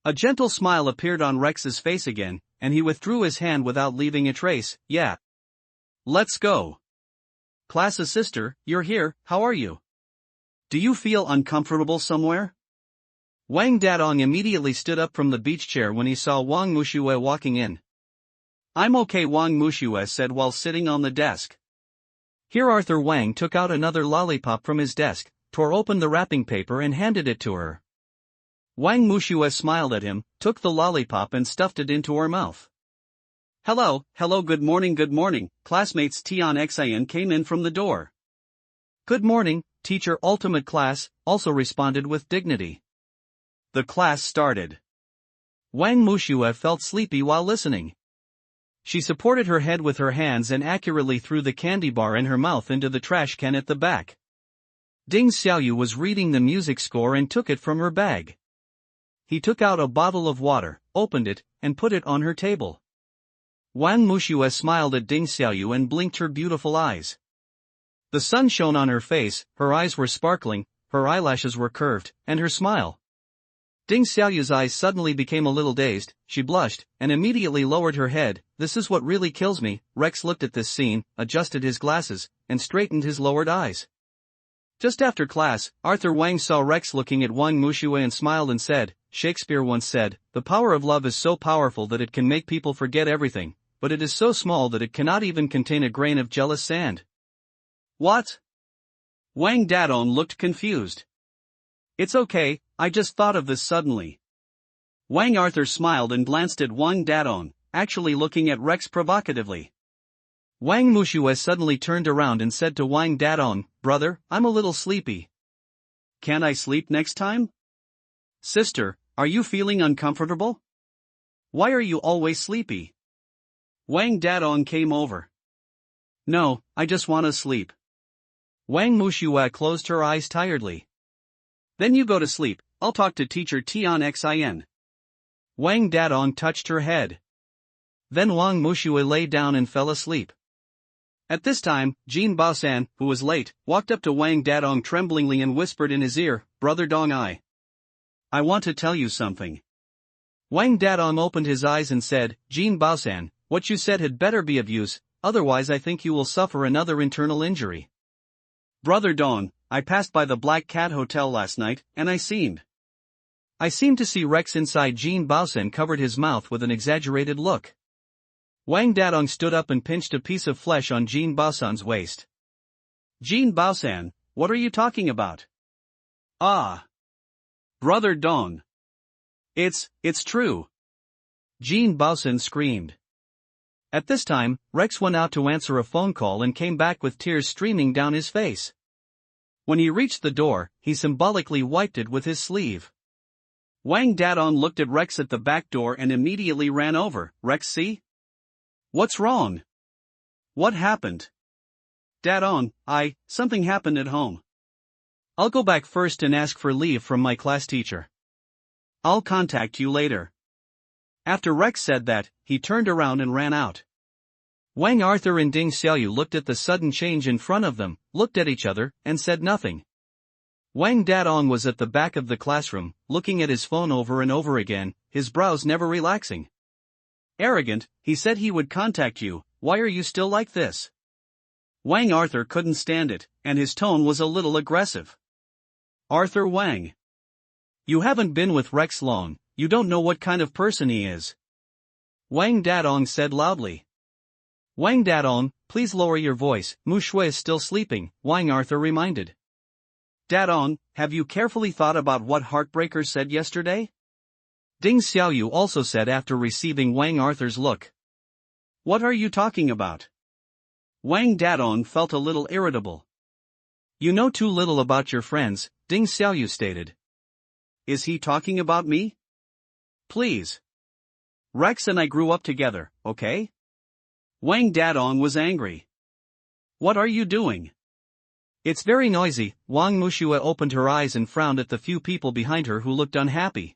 A gentle smile appeared on Rex's face again, and he withdrew his hand without leaving a trace. Yeah. Let's go. Class's sister, you're here, how are you? Do you feel uncomfortable somewhere? Wang Dadong immediately stood up from the beach chair when he saw Wang Mu Shui walking in. I'm okay, Wang Mu Shui said while sitting on the desk. Here Arthur Wang took out another lollipop from his desk, tore open the wrapping paper and handed it to her. Wang Mu Shui smiled at him, took the lollipop and stuffed it into her mouth. Hello, good morning, classmates. Tian Xian came in from the door. Good morning, teacher. Ultimate class also responded with dignity. The class started. Wang Mu Shui felt sleepy while listening. She supported her head with her hands and accurately threw the candy bar in her mouth into the trash can at the back. Ding Xiaoyu was reading the music score and took it from her bag. He took out a bottle of water, opened it, and put it on her table. Wang Mu Shui smiled at Ding Xiaoyu and blinked her beautiful eyes. The sun shone on her face, her eyes were sparkling, her eyelashes were curved, and her smile. Ding Xiaoyu's eyes suddenly became a little dazed, she blushed, and immediately lowered her head. This is what really kills me. Rex looked at this scene, adjusted his glasses, and straightened his lowered eyes. Just after class, Arthur Wang saw Rex looking at Wang Mu Shui and smiled and said, Shakespeare once said, the power of love is so powerful that it can make people forget everything, but it is so small that it cannot even contain a grain of jealous sand. What? Wang Dadong looked confused. It's okay, I just thought of this suddenly. Wang Arthur smiled and glanced at Wang Dadong, actually looking at Rex provocatively. Wang Mu Shui suddenly turned around and said to Wang Dadong, Brother, I'm a little sleepy. Can I sleep next time? Sister, are you feeling uncomfortable? Why are you always sleepy? Wang Dadong came over. No, I just want to sleep. Wang Mu Shui closed her eyes tiredly. Then you go to sleep, I'll talk to teacher Tian Xin. Wang Dadong touched her head. Then Wang Mu Shui lay down and fell asleep. At this time, Jean Baosan, who was late, walked up to Wang Dadong tremblingly and whispered in his ear, "Brother Dong, I want to tell you something." Wang Dadong opened his eyes and said, "Jean Baosan, what you said had better be of use, otherwise I think you will suffer another internal injury." "Brother Dong, I passed by the Black Cat Hotel last night, and I seemed to see Rex inside." Jean Baosan covered his mouth with an exaggerated look. Wang Dadong stood up and pinched a piece of flesh on Jean Baosan's waist. "Jean Baosan, what are you talking about?" "Ah! Brother Dong. It's true!" Jean Baosan screamed. At this time, Rex went out to answer a phone call and came back with tears streaming down his face. When he reached the door, he symbolically wiped it with his sleeve. Wang Dadong looked at Rex at the back door and immediately ran over. "Rex, see? What's wrong? What happened?" "Dadong, something happened at home. I'll go back first and ask for leave from my class teacher. I'll contact you later." After Rex said that, he turned around and ran out. Wang Arthur and Ding Xiaoyu looked at the sudden change in front of them, looked at each other, and said nothing. Wang Dadong was at the back of the classroom, looking at his phone over and over again, his brows never relaxing. "Arrogant, he said he would contact you, why are you still like this?" Wang Arthur couldn't stand it, and his tone was a little aggressive. "Arthur Wang. You haven't been with Rex long, you don't know what kind of person he is," Wang Dadong said loudly. "Wang Dadong, please lower your voice, Mu Shui is still sleeping," Wang Arthur reminded. "Dadong, have you carefully thought about what Heartbreaker said yesterday?" Ding Xiaoyu also said after receiving Wang Arthur's look. "What are you talking about?" Wang Dadong felt a little irritable. "You know too little about your friends," Ding Xiaoyu stated. "Is he talking about me? Please. Rex and I grew up together, okay?" Wang Dadong was angry. "What are you doing?" "It's very noisy." Wang Mushua opened her eyes and frowned at the few people behind her who looked unhappy.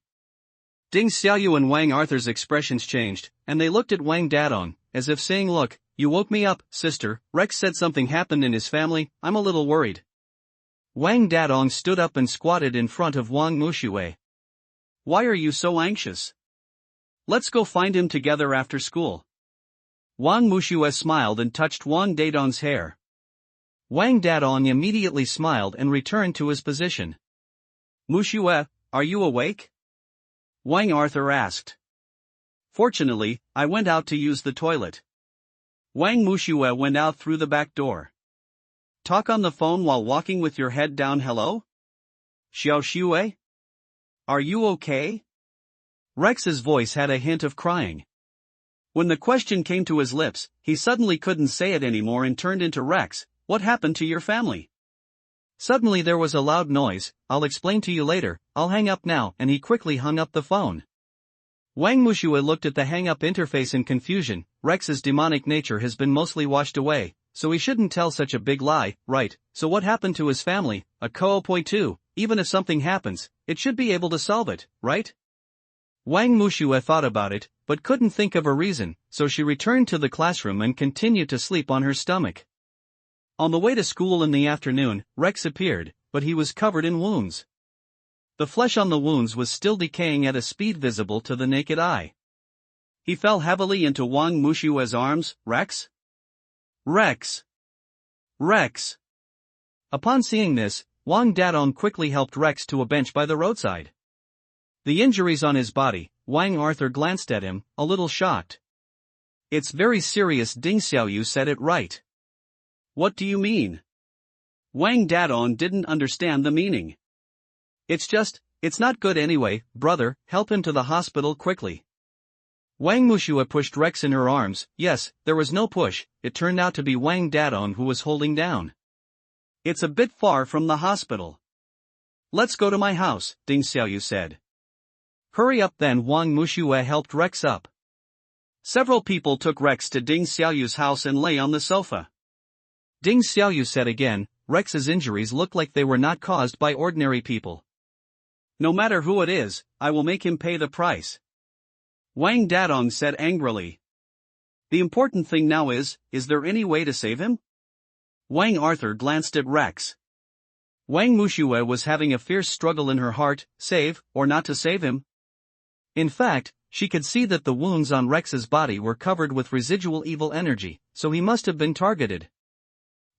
Ding Xiaoyu and Wang Arthur's expressions changed, and they looked at Wang Dadong, as if saying, "Look, you woke me up, sister. Rex said something happened in his family, I'm a little worried." Wang Dadong stood up and squatted in front of Wang Mushue. "Why are you so anxious? Let's go find him together after school." Wang Mushue smiled and touched Wang Dadong's hair. Wang Dadong immediately smiled and returned to his position. "Mushue, are you awake?" Wang Arthur asked. "Fortunately, I went out to use the toilet." Wang Mushue went out through the back door. "Talk on the phone while walking with your head down, hello? Xiao Xue? Are you okay?" Rex's voice had a hint of crying. When the question came to his lips, he suddenly couldn't say it anymore and turned into Rex. "What happened to your family?" Suddenly there was a loud noise. "I'll explain to you later, I'll hang up now," and he quickly hung up the phone. Wang Mushue looked at the hang-up interface in confusion. Rex's demonic nature has been mostly washed away, so he shouldn't tell such a big lie, right? So what happened to his family? A Point 2, even if something happens, it should be able to solve it, right? Wang Mushue thought about it, but couldn't think of a reason, so she returned to the classroom and continued to sleep on her stomach. On the way to school in the afternoon, Rex appeared, but he was covered in wounds. The flesh on the wounds was still decaying at a speed visible to the naked eye. He fell heavily into Wang Mushue's arms. "Rex? Rex! Rex!" Upon seeing this, Wang Dadong quickly helped Rex to a bench by the roadside. The injuries on his body, Wang Arthur glanced at him, a little shocked. "It's very serious." Ding Xiaoyu said it right. "What do you mean?" Wang Dadong didn't understand the meaning. It's not good anyway, brother, help him to the hospital quickly." Wang Mushue pushed Rex in her arms. Yes, there was no push, it turned out to be Wang Dadong who was holding down. "It's a bit far from the hospital. Let's go to my house," Ding Xiaoyu said. "Hurry up then." Wang Mushue helped Rex up. Several people took Rex to Ding Xiaoyu's house and lay on the sofa. Ding Xiaoyu said again, Rex's injuries look like they were not caused by ordinary people. "No matter who it is, I will make him pay the price," Wang Dadong said angrily. The important thing now is there any way to save him? Wang Arthur glanced at Rex. Wang Mushue was having a fierce struggle in her heart, save, or not to save him. In fact, she could see that the wounds on Rex's body were covered with residual evil energy, so he must have been targeted.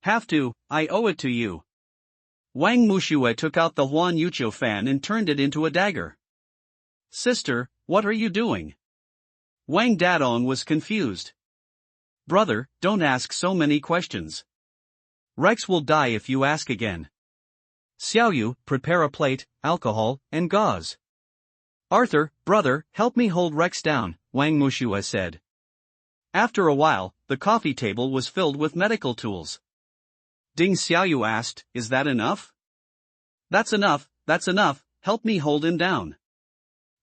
Have to, I owe it to you. Wang Mushue took out the Huan Yucho fan and turned it into a dagger. Sister, what are you doing? Wang Dadong was confused. Brother, don't ask so many questions. Rex will die if you ask again. Xiaoyu, prepare a plate, alcohol, and gauze. Arthur, brother, help me hold Rex down, Wang Mushue said. After a while, the coffee table was filled with medical tools. Ding Xiaoyu asked, is that enough? That's enough, help me hold him down.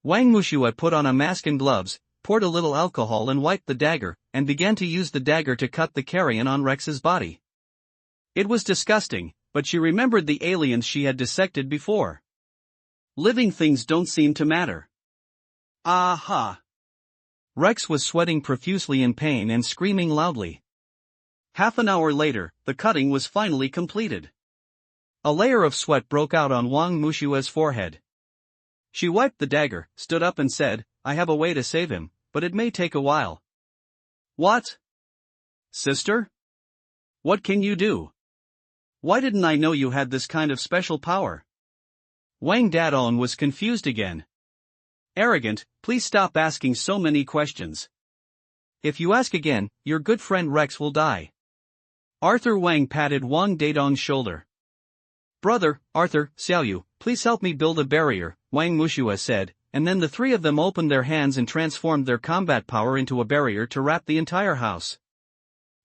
Wang Mushue put on a mask and gloves, poured a little alcohol and wiped the dagger, and began to use the dagger to cut the carrion on Rex's body. It was disgusting, but she remembered the aliens she had dissected before. Living things don't seem to matter. Aha! Rex was sweating profusely in pain and screaming loudly. Half an hour later, the cutting was finally completed. A layer of sweat broke out on Wang Mushue's forehead. She wiped the dagger, stood up and said, I have a way to save him, but it may take a while. What? Sister? What can you do? Why didn't I know you had this kind of special power? Wang Dadong was confused again. Arrogant, please stop asking so many questions. If you ask again, your good friend Rex will die. Arthur Wang patted Wang Dadong's shoulder. Brother, Arthur, Xiaoyu, please help me build a barrier, Wang Mushue said, and then the three of them opened their hands and transformed their combat power into a barrier to wrap the entire house.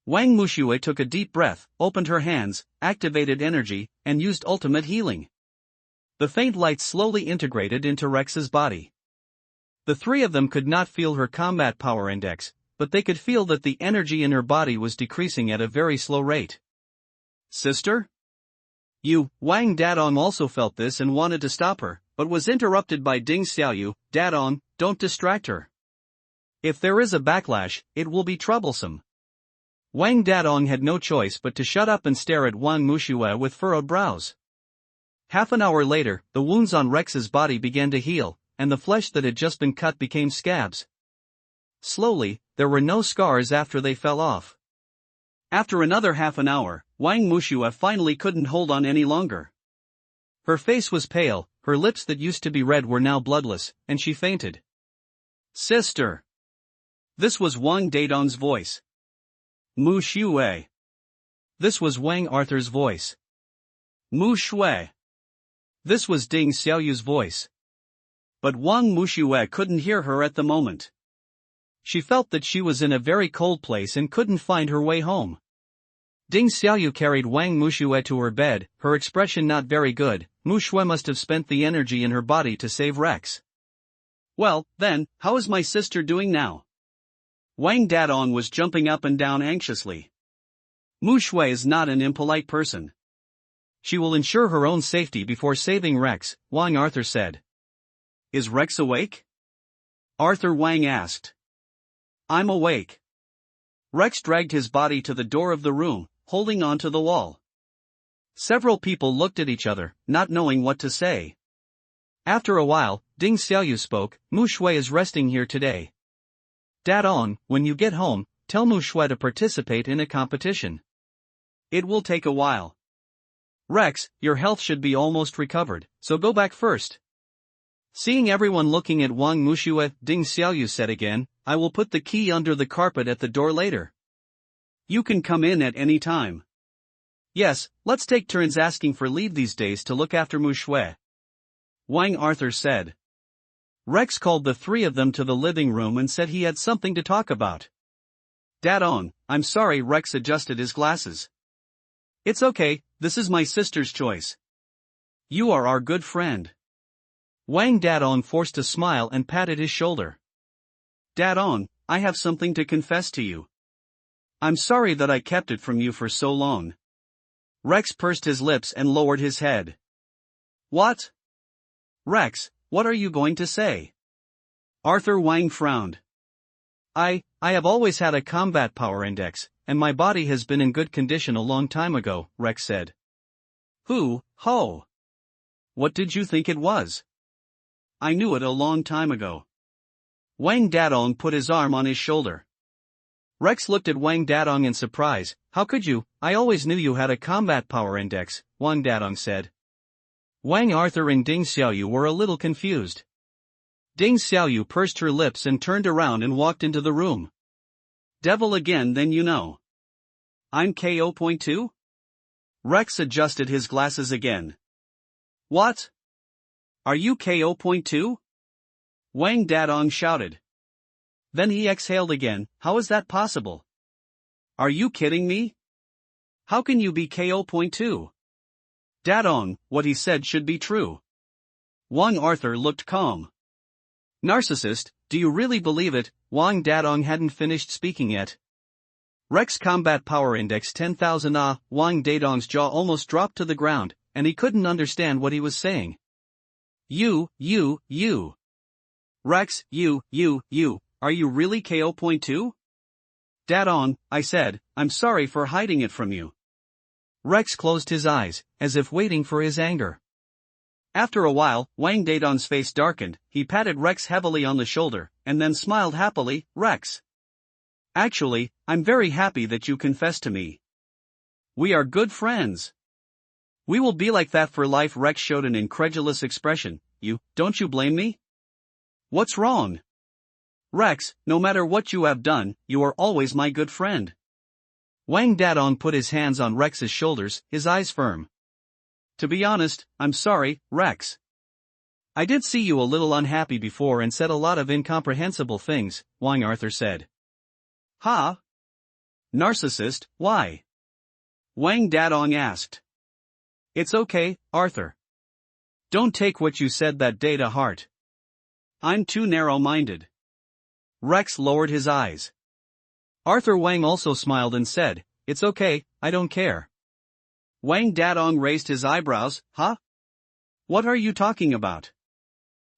Wang Mushue took a deep breath, opened her hands, activated energy, and used ultimate healing. The faint light slowly integrated into Rex's body. The three of them could not feel her combat power index, but they could feel that the energy in her body was decreasing at a very slow rate. Sister? Wang Dadong also felt this and wanted to stop her, but was interrupted by Ding Xiaoyu. Dadong, don't distract her. If there is a backlash, it will be troublesome. Wang Dadong had no choice but to shut up and stare at Wang Mushue with furrowed brows. Half an hour later, the wounds on Rex's body began to heal, and the flesh that had just been cut became scabs. Slowly, there were no scars after they fell off. After another half an hour, Wang Mushue finally couldn't hold on any longer. Her face was pale, her lips that used to be red were now bloodless, and she fainted. Sister! This was Wang Dadong's voice. Mushue! This was Wang Arthur's voice. Mushue! This was Ding Xiaoyu's voice. But Wang Mushue couldn't hear her at the moment. She felt that she was in a very cold place and couldn't find her way home. Ding Xiaoyu carried Wang Mushue to her bed, her expression not very good. Mushue must have spent the energy in her body to save Rex. Well, then, how is my sister doing now? Wang Dadong was jumping up and down anxiously. Mushue is not an impolite person. She will ensure her own safety before saving Rex, Wang Arthur said. Is Rex awake? Arthur Wang asked. I'm awake. Rex dragged his body to the door of the room, holding onto the wall. Several people looked at each other, not knowing what to say. After a while, Ding Xiaoyu spoke. Mushue is resting here today. Dadong, when you get home, tell Mushue to participate in a competition. It will take a while. Rex, your health should be almost recovered, so go back first. Seeing everyone looking at Wang Mushue, Ding Xiaoyu said again, I will put the key under the carpet at the door later. You can come in at any time. Yes, let's take turns asking for leave these days to look after Mushue. Wang Arthur said. Rex called the three of them to the living room and said he had something to talk about. Dadong, I'm sorry. Rex adjusted his glasses. It's okay, this is my sister's choice. You are our good friend. Wang Dadong forced a smile and patted his shoulder. Dadong, I have something to confess to you. I'm sorry that I kept it from you for so long. Rex pursed his lips and lowered his head. What? Rex, what are you going to say? Arthur Wang frowned. I have always had a combat power index, and my body has been in good condition a long time ago, Rex said. Ho! What did you think it was? I knew it a long time ago. Wang Dadong put his arm on his shoulder. Rex looked at Wang Dadong in surprise. How could you? I always knew you had a combat power index, Wang Dadong said. Wang Arthur and Ding Xiaoyu were a little confused. Ding Xiaoyu pursed her lips and turned around and walked into the room. Devil again, then you know. I'm KO.2? Rex adjusted his glasses again. What? Are you KO.2? Wang Dadong shouted. Then he exhaled again. How is that possible? Are you kidding me? How can you be KO.2? Dadong, what he said should be true. Wang Arthur looked calm. Narcissist, do you really believe it? Wang Dadong hadn't finished speaking yet. Rex Combat Power Index 10,000. Wang Dadong's jaw almost dropped to the ground, and he couldn't understand what he was saying. You. Rex, you, are you really KO.2? Dadong, I said, I'm sorry for hiding it from you. Rex closed his eyes, as if waiting for his anger. After a while, Wang Dadong's face darkened. He patted Rex heavily on the shoulder, and then smiled happily. Rex. Actually, I'm very happy that you confessed to me. We are good friends. We will be like that for life. Rex showed an incredulous expression. Don't you blame me? What's wrong? Rex, no matter what you have done, you are always my good friend. Wang Dadong put his hands on Rex's shoulders, his eyes firm. To be honest, I'm sorry, Rex. I did see you a little unhappy before and said a lot of incomprehensible things, Wang Arthur said. Ha? Narcissist, why? Wang Dadong asked. It's okay, Arthur. Don't take what you said that day to heart. I'm too narrow-minded. Rex lowered his eyes. Arthur Wang also smiled and said, It's okay, I don't care. Wang Dadong raised his eyebrows. Huh? What are you talking about?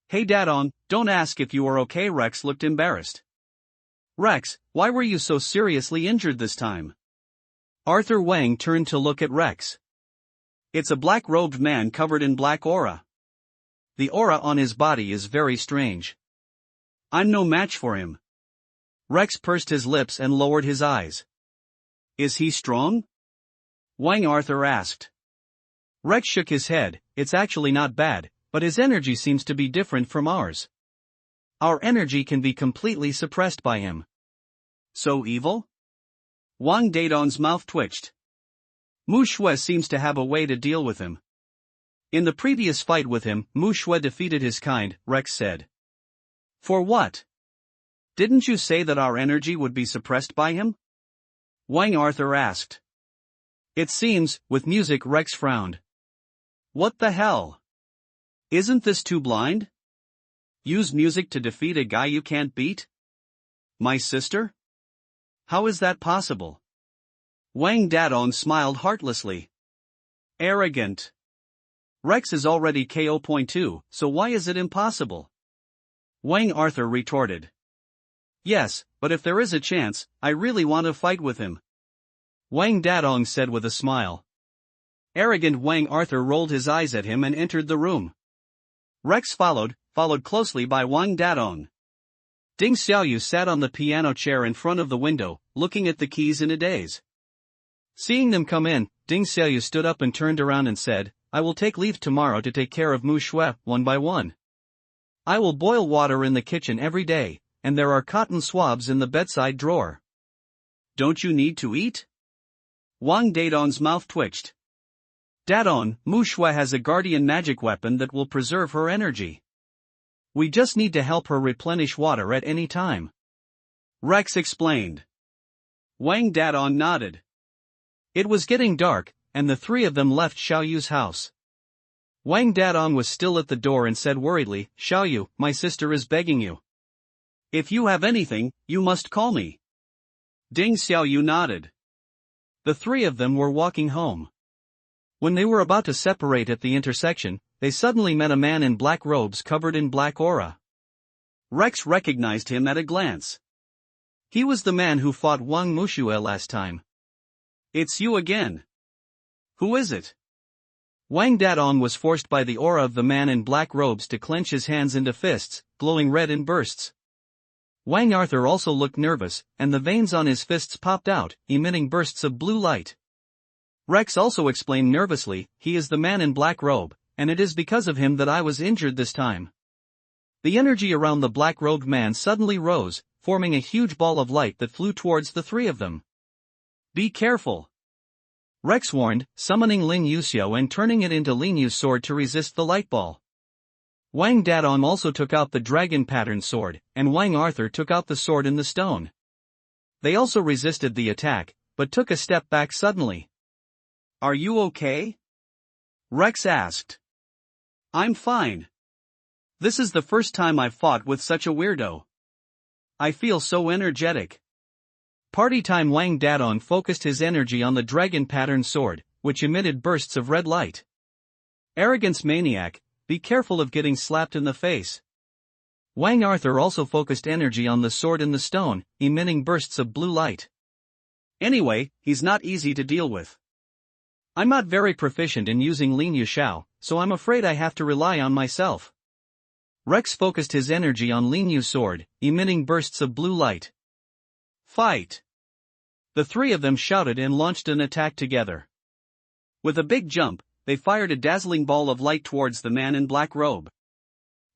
Hey Dadong, don't ask if you are okay. Rex looked embarrassed. Rex, why were you so seriously injured this time? Arthur Wang turned to look at Rex. It's a black-robed man covered in black aura. The aura on his body is very strange. I'm no match for him. Rex pursed his lips and lowered his eyes. Is he strong? Wang Arthur asked. Rex shook his head. It's actually not bad, but his energy seems to be different from ours. Our energy can be completely suppressed by him. So evil? Wang Dadong's mouth twitched. Mu Shui seems to have a way to deal with him. In the previous fight with him, Mu Shui defeated his kind, Rex said. For what? Didn't you say that our energy would be suppressed by him? Wang Arthur asked. It seems, with music. Rex frowned. What the hell? Isn't this too blind? Use music to defeat a guy you can't beat? My sister? How is that possible? Wang Dadong smiled heartlessly. Arrogant. Rex is already KO.2, so why is it impossible? Wang Arthur retorted. Yes, but if there is a chance, I really want to fight with him. Wang Dadong said with a smile. Arrogant. Wang Arthur rolled his eyes at him and entered the room. Rex followed closely by Wang Dadong. Ding Xiaoyu sat on the piano chair in front of the window, looking at the keys in a daze. Seeing them come in, Ding Xiaoyu stood up and turned around and said, I will take leave tomorrow to take care of Mu Shui, one by one. I will boil water in the kitchen every day, and there are cotton swabs in the bedside drawer. Don't you need to eat? Wang Dadong's mouth twitched. Dadong, Mu Shui has a guardian magic weapon that will preserve her energy. We just need to help her replenish water at any time. Rex explained. Wang Dadong nodded. It was getting dark, and the three of them left Xiaoyu's house. Wang Dadong was still at the door and said worriedly, Xiaoyu, my sister is begging you. If you have anything, you must call me. Ding Xiaoyu nodded. The three of them were walking home. When they were about to separate at the intersection, they suddenly met a man in black robes covered in black aura. Rex recognized him at a glance. He was the man who fought Wang Mushue last time. It's you again. Who is it? Wang Dadong was forced by the aura of the man in black robes to clench his hands into fists, glowing red in bursts. Wang Arthur also looked nervous, and the veins on his fists popped out, emitting bursts of blue light. Rex also explained nervously, he is the man in black robe, and it is because of him that I was injured this time. The energy around the black-robed man suddenly rose, forming a huge ball of light that flew towards the three of them. Be careful! Rex warned, summoning Lin Yuxiao and turning it into Lin Yu's sword to resist the light ball. Wang Dadong also took out the dragon-patterned sword, and Wang Arthur took out the sword in the stone. They also resisted the attack, but took a step back suddenly. Are you okay? Rex asked. I'm fine. This is the first time I've fought with such a weirdo. I feel so energetic. Party time. Wang Dadong focused his energy on the dragon-patterned sword, which emitted bursts of red light. Arrogance maniac, be careful of getting slapped in the face. Wang Arthur also focused energy on the sword in the stone, emitting bursts of blue light. Anyway, he's not easy to deal with. I'm not very proficient in using Lin Yuxiao, so I'm afraid I have to rely on myself. Rex focused his energy on Lin Yu's sword, emitting bursts of blue light. Fight! The three of them shouted and launched an attack together. With a big jump, they fired a dazzling ball of light towards the man in black robe.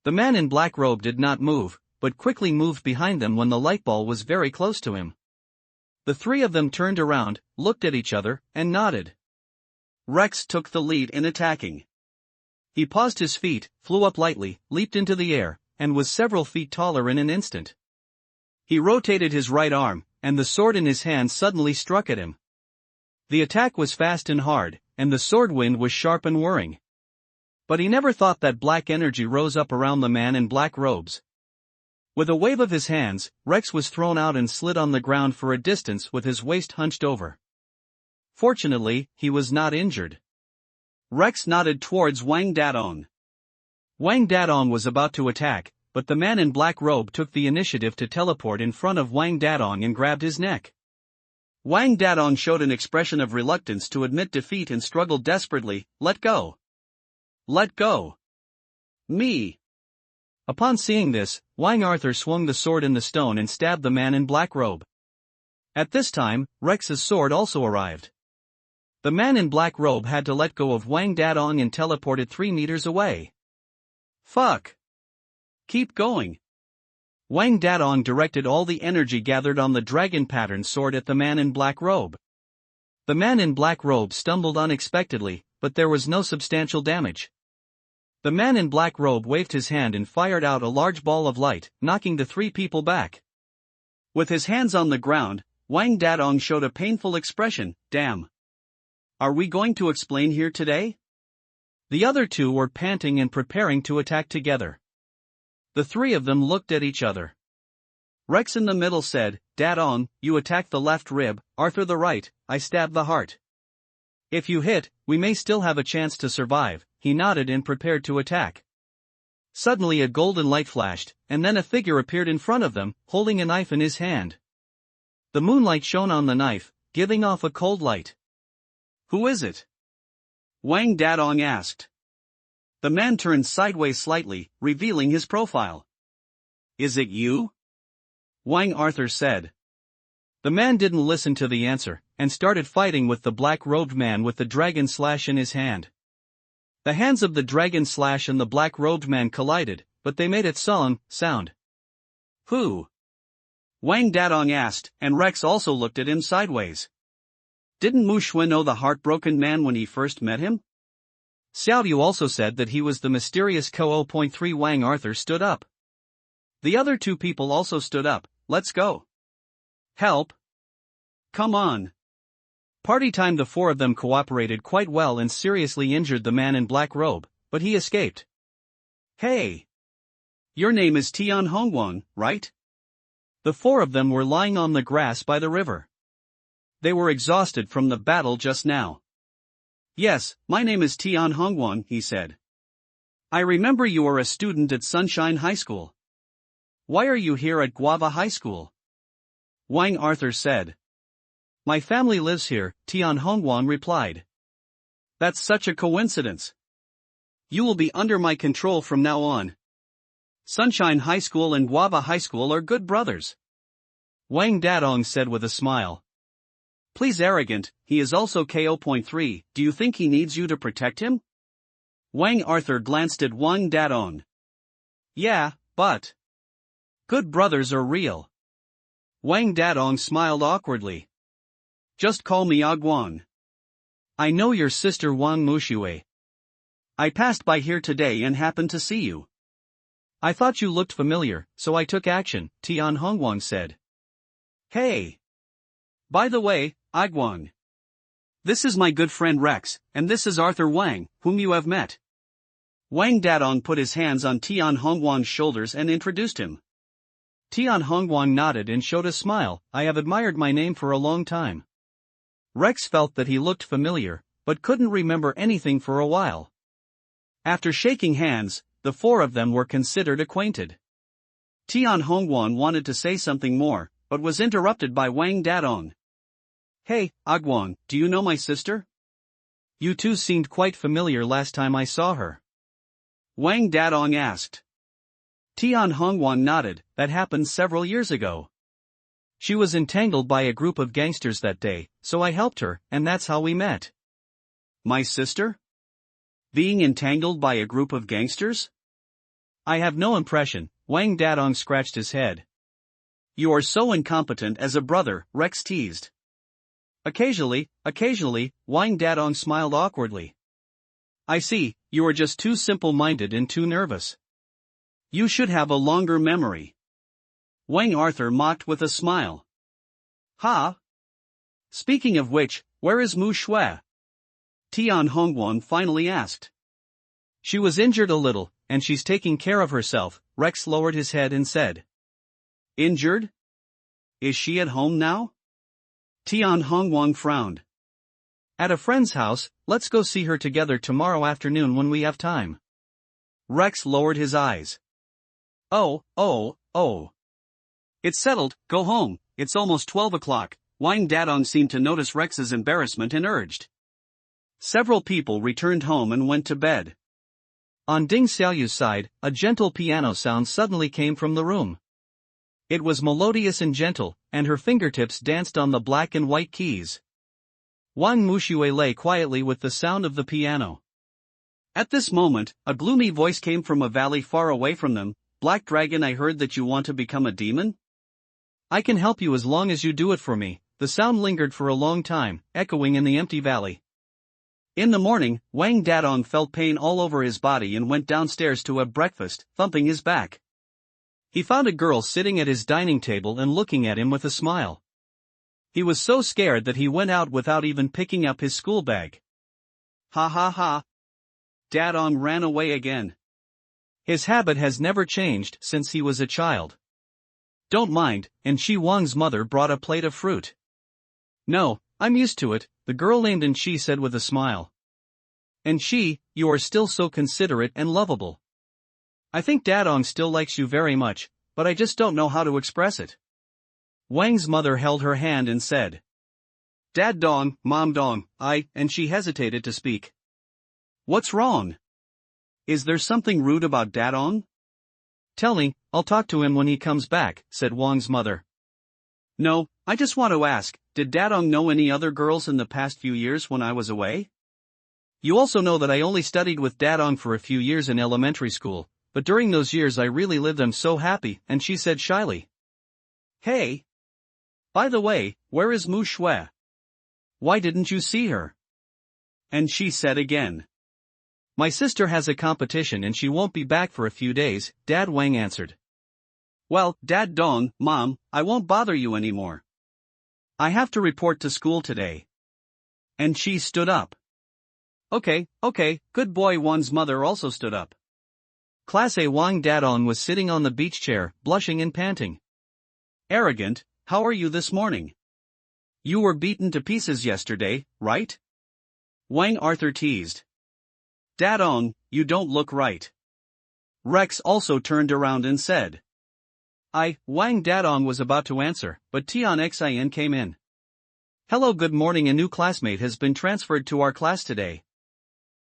The man in black robe did not move, but quickly moved behind them when the light ball was very close to him. The three of them turned around, looked at each other, and nodded. Rex took the lead in attacking. He paused his feet, flew up lightly, leaped into the air, and was several feet taller in an instant. He rotated his right arm, and the sword in his hand suddenly struck at him. The attack was fast and hard, and the sword wind was sharp and whirring. But he never thought that black energy rose up around the man in black robes. With a wave of his hands, Rex was thrown out and slid on the ground for a distance with his waist hunched over. Fortunately, he was not injured. Rex nodded towards Wang Dadong. Wang Dadong was about to attack, but the man in black robe took the initiative to teleport in front of Wang Dadong and grabbed his neck. Wang Dadong showed an expression of reluctance to admit defeat and struggled desperately, let go. Let go. Me. Upon seeing this, Wang Arthur swung the sword in the stone and stabbed the man in black robe. At this time, Rex's sword also arrived. The man in black robe had to let go of Wang Dadong and teleported 3 meters away. Fuck. Keep going. Wang Dadong directed all the energy gathered on the dragon-patterned sword at the man in black robe. The man in black robe stumbled unexpectedly, but there was no substantial damage. The man in black robe waved his hand and fired out a large ball of light, knocking the 3 people back. With his hands on the ground, Wang Dadong showed a painful expression, damn. Are we going to explain here today? The other 2 were panting and preparing to attack together. The 3 of them looked at each other. Rex in the middle said, Dadong, you attack the left rib, Arthur the right, I stab the heart. If you hit, we may still have a chance to survive. He nodded and prepared to attack. Suddenly a golden light flashed, and then a figure appeared in front of them, holding a knife in his hand. The moonlight shone on the knife, giving off a cold light. Who is it? Wang Dadong asked. The man turned sideways slightly, revealing his profile. Is it you? Wang Arthur said. The man didn't listen to the answer, and started fighting with the black-robed man with the dragon slash in his hand. The hands of the dragon slash and the black-robed man collided, but they made its sound. Who? Wang Dadong asked, and Rex also looked at him sideways. Didn't Mu Shui know the heartbroken man when he first met him? Xiao Yu also said that he was the mysterious Ko-0.3. Wang Arthur stood up. The other 2 people also stood up. Let's go. Help. Come on. Party time. The 4 of them cooperated quite well and seriously injured the man in black robe, but he escaped. Hey. Your name is Tian Hongguang, right? The 4 of them were lying on the grass by the river. They were exhausted from the battle just now. Yes, my name is Tian Hongguang, he said. I remember you are a student at Sunshine High School. Why are you here at Guava High School? Wang Arthur said. My family lives here, Tian Hongwan replied. That's such a coincidence. You will be under my control from now on. Sunshine High School and Guava High School are good brothers. Wang Dadong said with a smile. Please arrogant, he is also KO.3, do you think he needs you to protect him? Wang Arthur glanced at Wang Dadong. Yeah, but good brothers are real. Wang Dadong smiled awkwardly. Just call me Agwang. I know your sister Wang Mushue. I passed by here today and happened to see you. I thought you looked familiar, so I took action, Tian Hongwang said. Hey! By the way, Agwang. This is my good friend Rex, and this is Arthur Wang, whom you have met. Wang Dadong put his hands on Tian Hongwang's shoulders and introduced him. Tian Hongwang nodded and showed a smile. I have admired my name for a long time. Rex felt that he looked familiar, but couldn't remember anything for a while. After shaking hands, the four of them were considered acquainted. Tian Hongwan wanted to say something more, but was interrupted by Wang Dadong. Hey, Agwang, do you know my sister? You two seemed quite familiar last time I saw her. Wang Dadong asked. Tian Hongwan nodded, that happened several years ago. She was entangled by a group of gangsters that day, so I helped her, and that's how we met. My sister? Being entangled by a group of gangsters? I have no impression, Wang Dadong scratched his head. You are so incompetent as a brother, Rex teased. Occasionally, Wang Dadong smiled awkwardly. I see, you are just too simple-minded and too nervous. You should have a longer memory. Wang Arthur mocked with a smile. Ha! Speaking of which, where is Mu Shui? Tian Hongwan finally asked. She was injured a little, and she's taking care of herself, Rex lowered his head and said. Injured? Is she at home now? Tian Hongwan frowned. At a friend's house, let's go see her together tomorrow afternoon when we have time. Rex lowered his eyes. Oh. It's settled, go home, it's almost 12 o'clock, Wang Dadong seemed to notice Rex's embarrassment and urged. Several people returned home and went to bed. On Ding Xiaoyu's side, a gentle piano sound suddenly came from the room. It was melodious and gentle, and her fingertips danced on the black and white keys. Wang Mushue lay quietly with the sound of the piano. At this moment, a gloomy voice came from a valley far away from them. Black Dragon, I heard that you want to become a demon? I can help you as long as you do it for me. The sound lingered for a long time, echoing in the empty valley. In the morning, Wang Dadong felt pain all over his body and went downstairs to have breakfast, thumping his back. He found a girl sitting at his dining table and looking at him with a smile. He was so scared that he went out without even picking up his school bag. Ha ha ha. Dadong ran away again. His habit has never changed since he was a child. Don't mind, and Shi Wang's mother brought a plate of fruit. No, I'm used to it, the girl named and Shi said with a smile. And Shi, you are still so considerate and lovable. I think Dadong still likes you very much, but I just don't know how to express it. Wang's mother held her hand and said. Dad Dong, Mom Dong, and she hesitated to speak. What's wrong? Is there something rude about Dadong? Tell me, I'll talk to him when he comes back, said Wang's mother. No, I just want to ask, did Dadong know any other girls in the past few years when I was away? You also know that I only studied with Dadong for a few years in elementary school, but during those years I really lived them so happy, and she said shyly. Hey! By the way, where is Mu Shui? Why didn't you see her? And she said again. My sister has a competition and she won't be back for a few days, Dad Wang answered. Well, Dad Dong, Mom, I won't bother you anymore. I have to report to school today. And she stood up. Okay, good boy. Wan's mother also stood up. Class A. Wang Dadong was sitting on the beach chair, blushing and panting. Arrogant, how are you this morning? You were beaten to pieces yesterday, right? Wang Arthur teased. Dadong, you don't look right. Rex also turned around and said. Wang Dadong was about to answer, but Tian Xin came in. Hello, good morning, a new classmate has been transferred to our class today.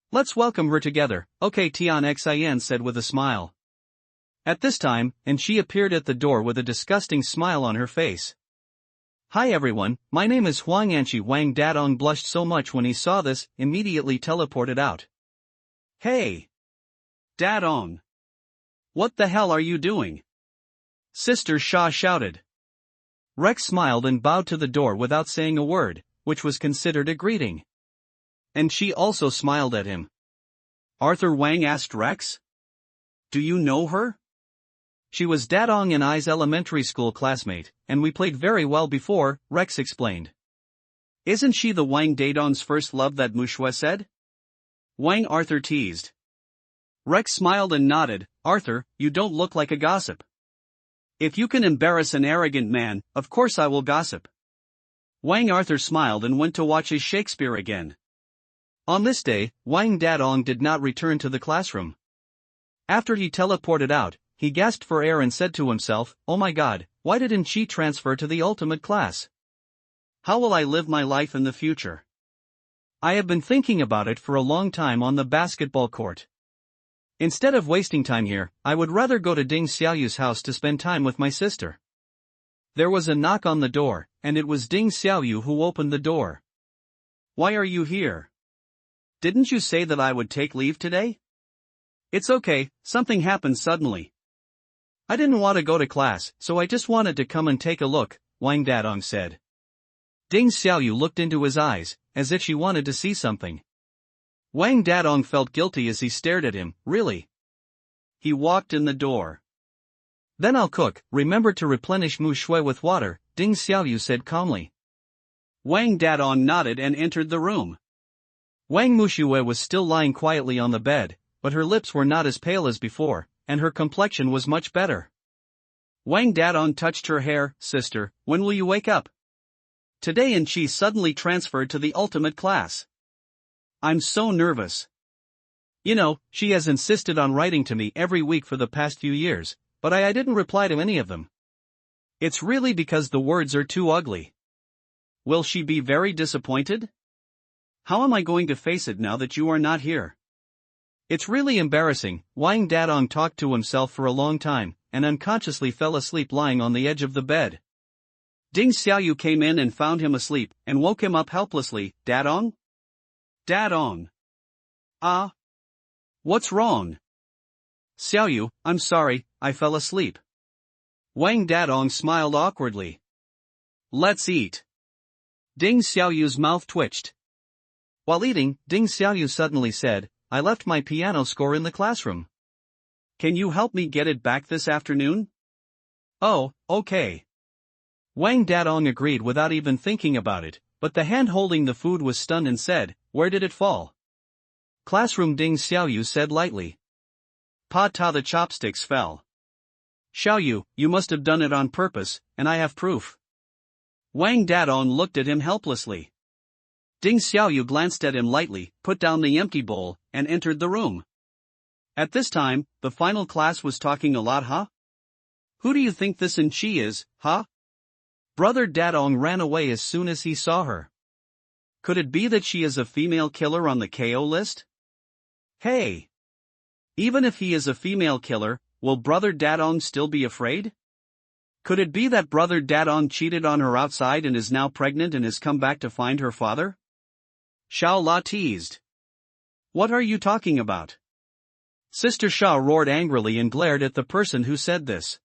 Let's welcome her together, okay, Tian Xin said with a smile. At this time, and she appeared at the door with a disgusting smile on her face. Hi everyone, my name is Huang Anchi. Wang Dadong blushed so much when he saw this, immediately teleported out. Hey! Dadong! What the hell are you doing? Sister Sha shouted. Rex smiled and bowed to the door without saying a word, which was considered a greeting. And she also smiled at him. Arthur Wang asked Rex. Do you know her? She was Dadong and I's elementary school classmate, and we played very well before, Rex explained. Isn't she the Wang Dadong's first love that Mushue said? Wang Arthur teased. Rex smiled and nodded. Arthur, you don't look like a gossip. If you can embarrass an arrogant man, of course I will gossip. Wang Arthur smiled and went to watch his Shakespeare again. On this day, Wang Dadong did not return to the classroom. After he teleported out, he gasped for air and said to himself, oh my god, why didn't she transfer to the ultimate class? How will I live my life in the future? I have been thinking about it for a long time on the basketball court. Instead of wasting time here, I would rather go to Ding Xiaoyu's house to spend time with my sister. There was a knock on the door, and it was Ding Xiaoyu who opened the door. Why are you here? Didn't you say that I would take leave today? It's okay, something happened suddenly. I didn't want to go to class, so I just wanted to come and take a look, Wang Dadong said. Ding Xiaoyu looked into his eyes, as if she wanted to see something. Wang Dadong felt guilty as he stared at him. Really? He walked in the door. Then I'll cook. Remember to replenish Mu Shui with water, Ding Xiaoyu said calmly. Wang Dadong nodded and entered the room. Wang Mushui was still lying quietly on the bed, but her lips were not as pale as before, and her complexion was much better. Wang Dadong touched her hair. Sister, when will you wake up? Today, and she suddenly transferred to the ultimate class. I'm so nervous. You know, she has insisted on writing to me every week for the past few years, but I didn't reply to any of them. It's really because the words are too ugly. Will she be very disappointed? How am I going to face it now that you are not here? It's really embarrassing. Wang Dadong talked to himself for a long time, and unconsciously fell asleep lying on the edge of the bed. Ding Xiaoyu came in and found him asleep, and woke him up helplessly. Dadong? Dadong. Ah? What's wrong? Xiaoyu, I'm sorry, I fell asleep. Wang Dadong smiled awkwardly. Let's eat. Ding Xiaoyu's mouth twitched. While eating, Ding Xiaoyu suddenly said, I left my piano score in the classroom. Can you help me get it back this afternoon? Oh, okay. Wang Dadong agreed without even thinking about it, but the hand holding the food was stunned and said, where did it fall? Classroom, Ding Xiaoyu said lightly. Pa ta, the chopsticks fell. Xiaoyu, you must have done it on purpose, and I have proof. Wang Dadong looked at him helplessly. Ding Xiaoyu glanced at him lightly, put down the empty bowl, and entered the room. At this time, the final class was talking a lot, huh? Who do you think this and she is, huh? Brother Dadong ran away as soon as he saw her. Could it be that she is a female killer on the KO list? Hey! Even if he is a female killer, will Brother Dadong still be afraid? Could it be that Brother Dadong cheated on her outside and is now pregnant and has come back to find her father? Xiao La teased. What are you talking about? Sister Sha roared angrily and glared at the person who said this.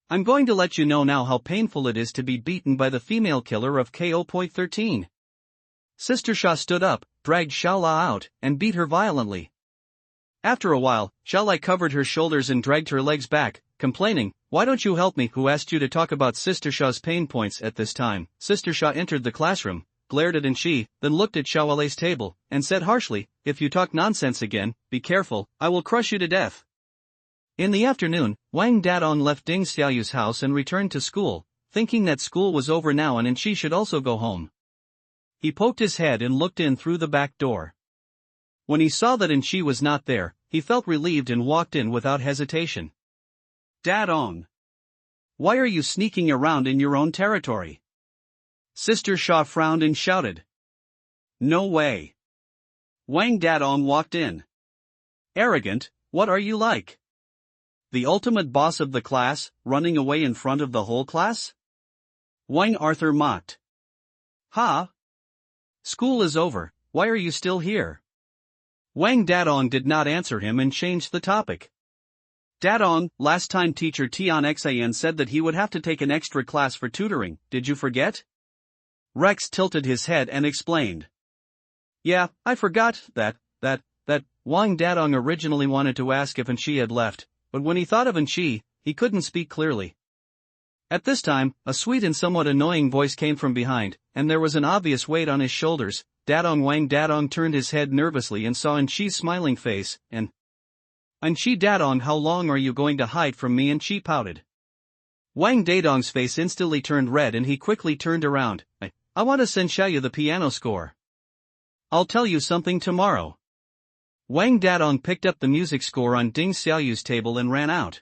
I'm going to let you know now how painful it is to be beaten by the female killer of KO.13. Sister Sha stood up, dragged Xiao La out, and beat her violently. After a while, Xiao La covered her shoulders and dragged her legs back, complaining, why don't you help me? Who asked you to talk about Sister Sha's pain points at this time? Sister Sha entered the classroom, glared at Anshi, then looked at Xiao La's table, and said harshly, if you talk nonsense again, be careful, I will crush you to death. In the afternoon, Wang Dadong left Ding Xiaoyu's house and returned to school, thinking that school was over now and Anshi should also go home. He poked his head and looked in through the back door. When he saw that Anshi was not there, he felt relieved and walked in without hesitation. Dadong. Why are you sneaking around in your own territory? Sister Shaw frowned and shouted. No way. Wang Dadong walked in. Arrogant, what are you like? The ultimate boss of the class, running away in front of the whole class? Wang Arthur mocked. Ha! School is over, why are you still here? Wang Dadong did not answer him and changed the topic. Dadong, last time teacher Tian Xan said that he would have to take an extra class for tutoring, did you forget? Rex tilted his head and explained. Yeah, I forgot that Wang Dadong originally wanted to ask if Anshi had left, but when he thought of Anshi, he couldn't speak clearly. At this time, a sweet and somewhat annoying voice came from behind, and there was an obvious weight on his shoulders. Wang Dadong turned his head nervously and saw Anshi's smiling face, and Anshi Dadong, how long are you going to hide from me? Anshi pouted. Wang Dadong's face instantly turned red and he quickly turned around. I want to send Xiaoyu the piano score. I'll tell you something tomorrow. Wang Dadong picked up the music score on Ding Xiaoyu's table and ran out.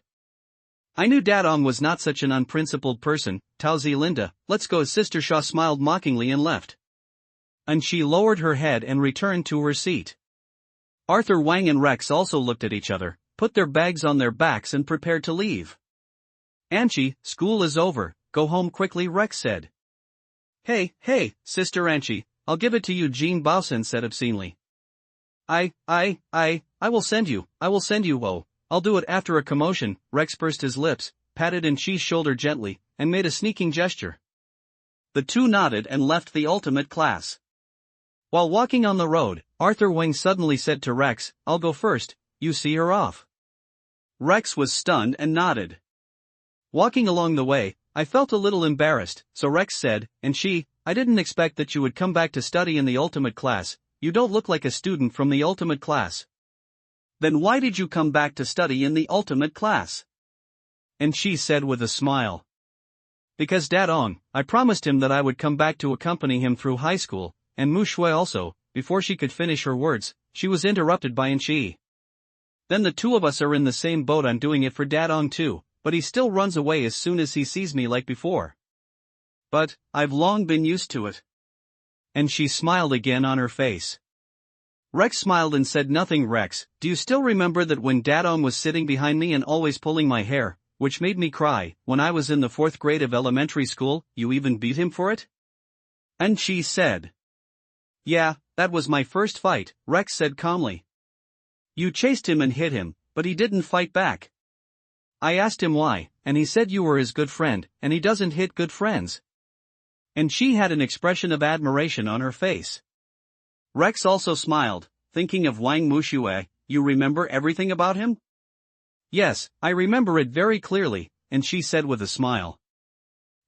I knew Dadong was not such an unprincipled person. Taozi Linda, let's go. Sister Shaw smiled mockingly and left. And she lowered her head and returned to her seat. Arthur, Wang and Rex also looked at each other, put their bags on their backs and prepared to leave. Anshi, school is over, go home quickly, Rex said. Hey, Sister Anshi, I'll give it to you, Jean Baosen said obscenely. I will send you, oh, I'll do it after a commotion. Rex pursed his lips, patted Anshi's shoulder gently, and made a sneaking gesture. The two nodded and left the ultimate class. While walking on the road, Arthur Wang suddenly said to Rex, I'll go first, you see her off. Rex was stunned and nodded. Walking along the way, I felt a little embarrassed, so Rex said, Anshi, I didn't expect that you would come back to study in the ultimate class, you don't look like a student from the ultimate class. Then why did you come back to study in the ultimate class? Anshi said with a smile. Because Dadong, I promised him that I would come back to accompany him through high school, and Mu Shui also. Before she could finish her words, she was interrupted by Anshi. Then the two of us are in the same boat. I'm doing it for Dadong too, but he still runs away as soon as he sees me like before. But, I've long been used to it. And she smiled again on her face. Rex smiled and said nothing. Rex, do you still remember that when Dadong was sitting behind me and always pulling my hair, which made me cry, when I was in the 4th grade of elementary school, you even beat him for it? And she said. Yeah, that was my first fight, Rex said calmly. You chased him and hit him, but he didn't fight back. I asked him why, and he said you were his good friend, and he doesn't hit good friends. And she had an expression of admiration on her face. Rex also smiled, thinking of Wang Mushue. You remember everything about him? Yes, I remember it very clearly, and she said with a smile.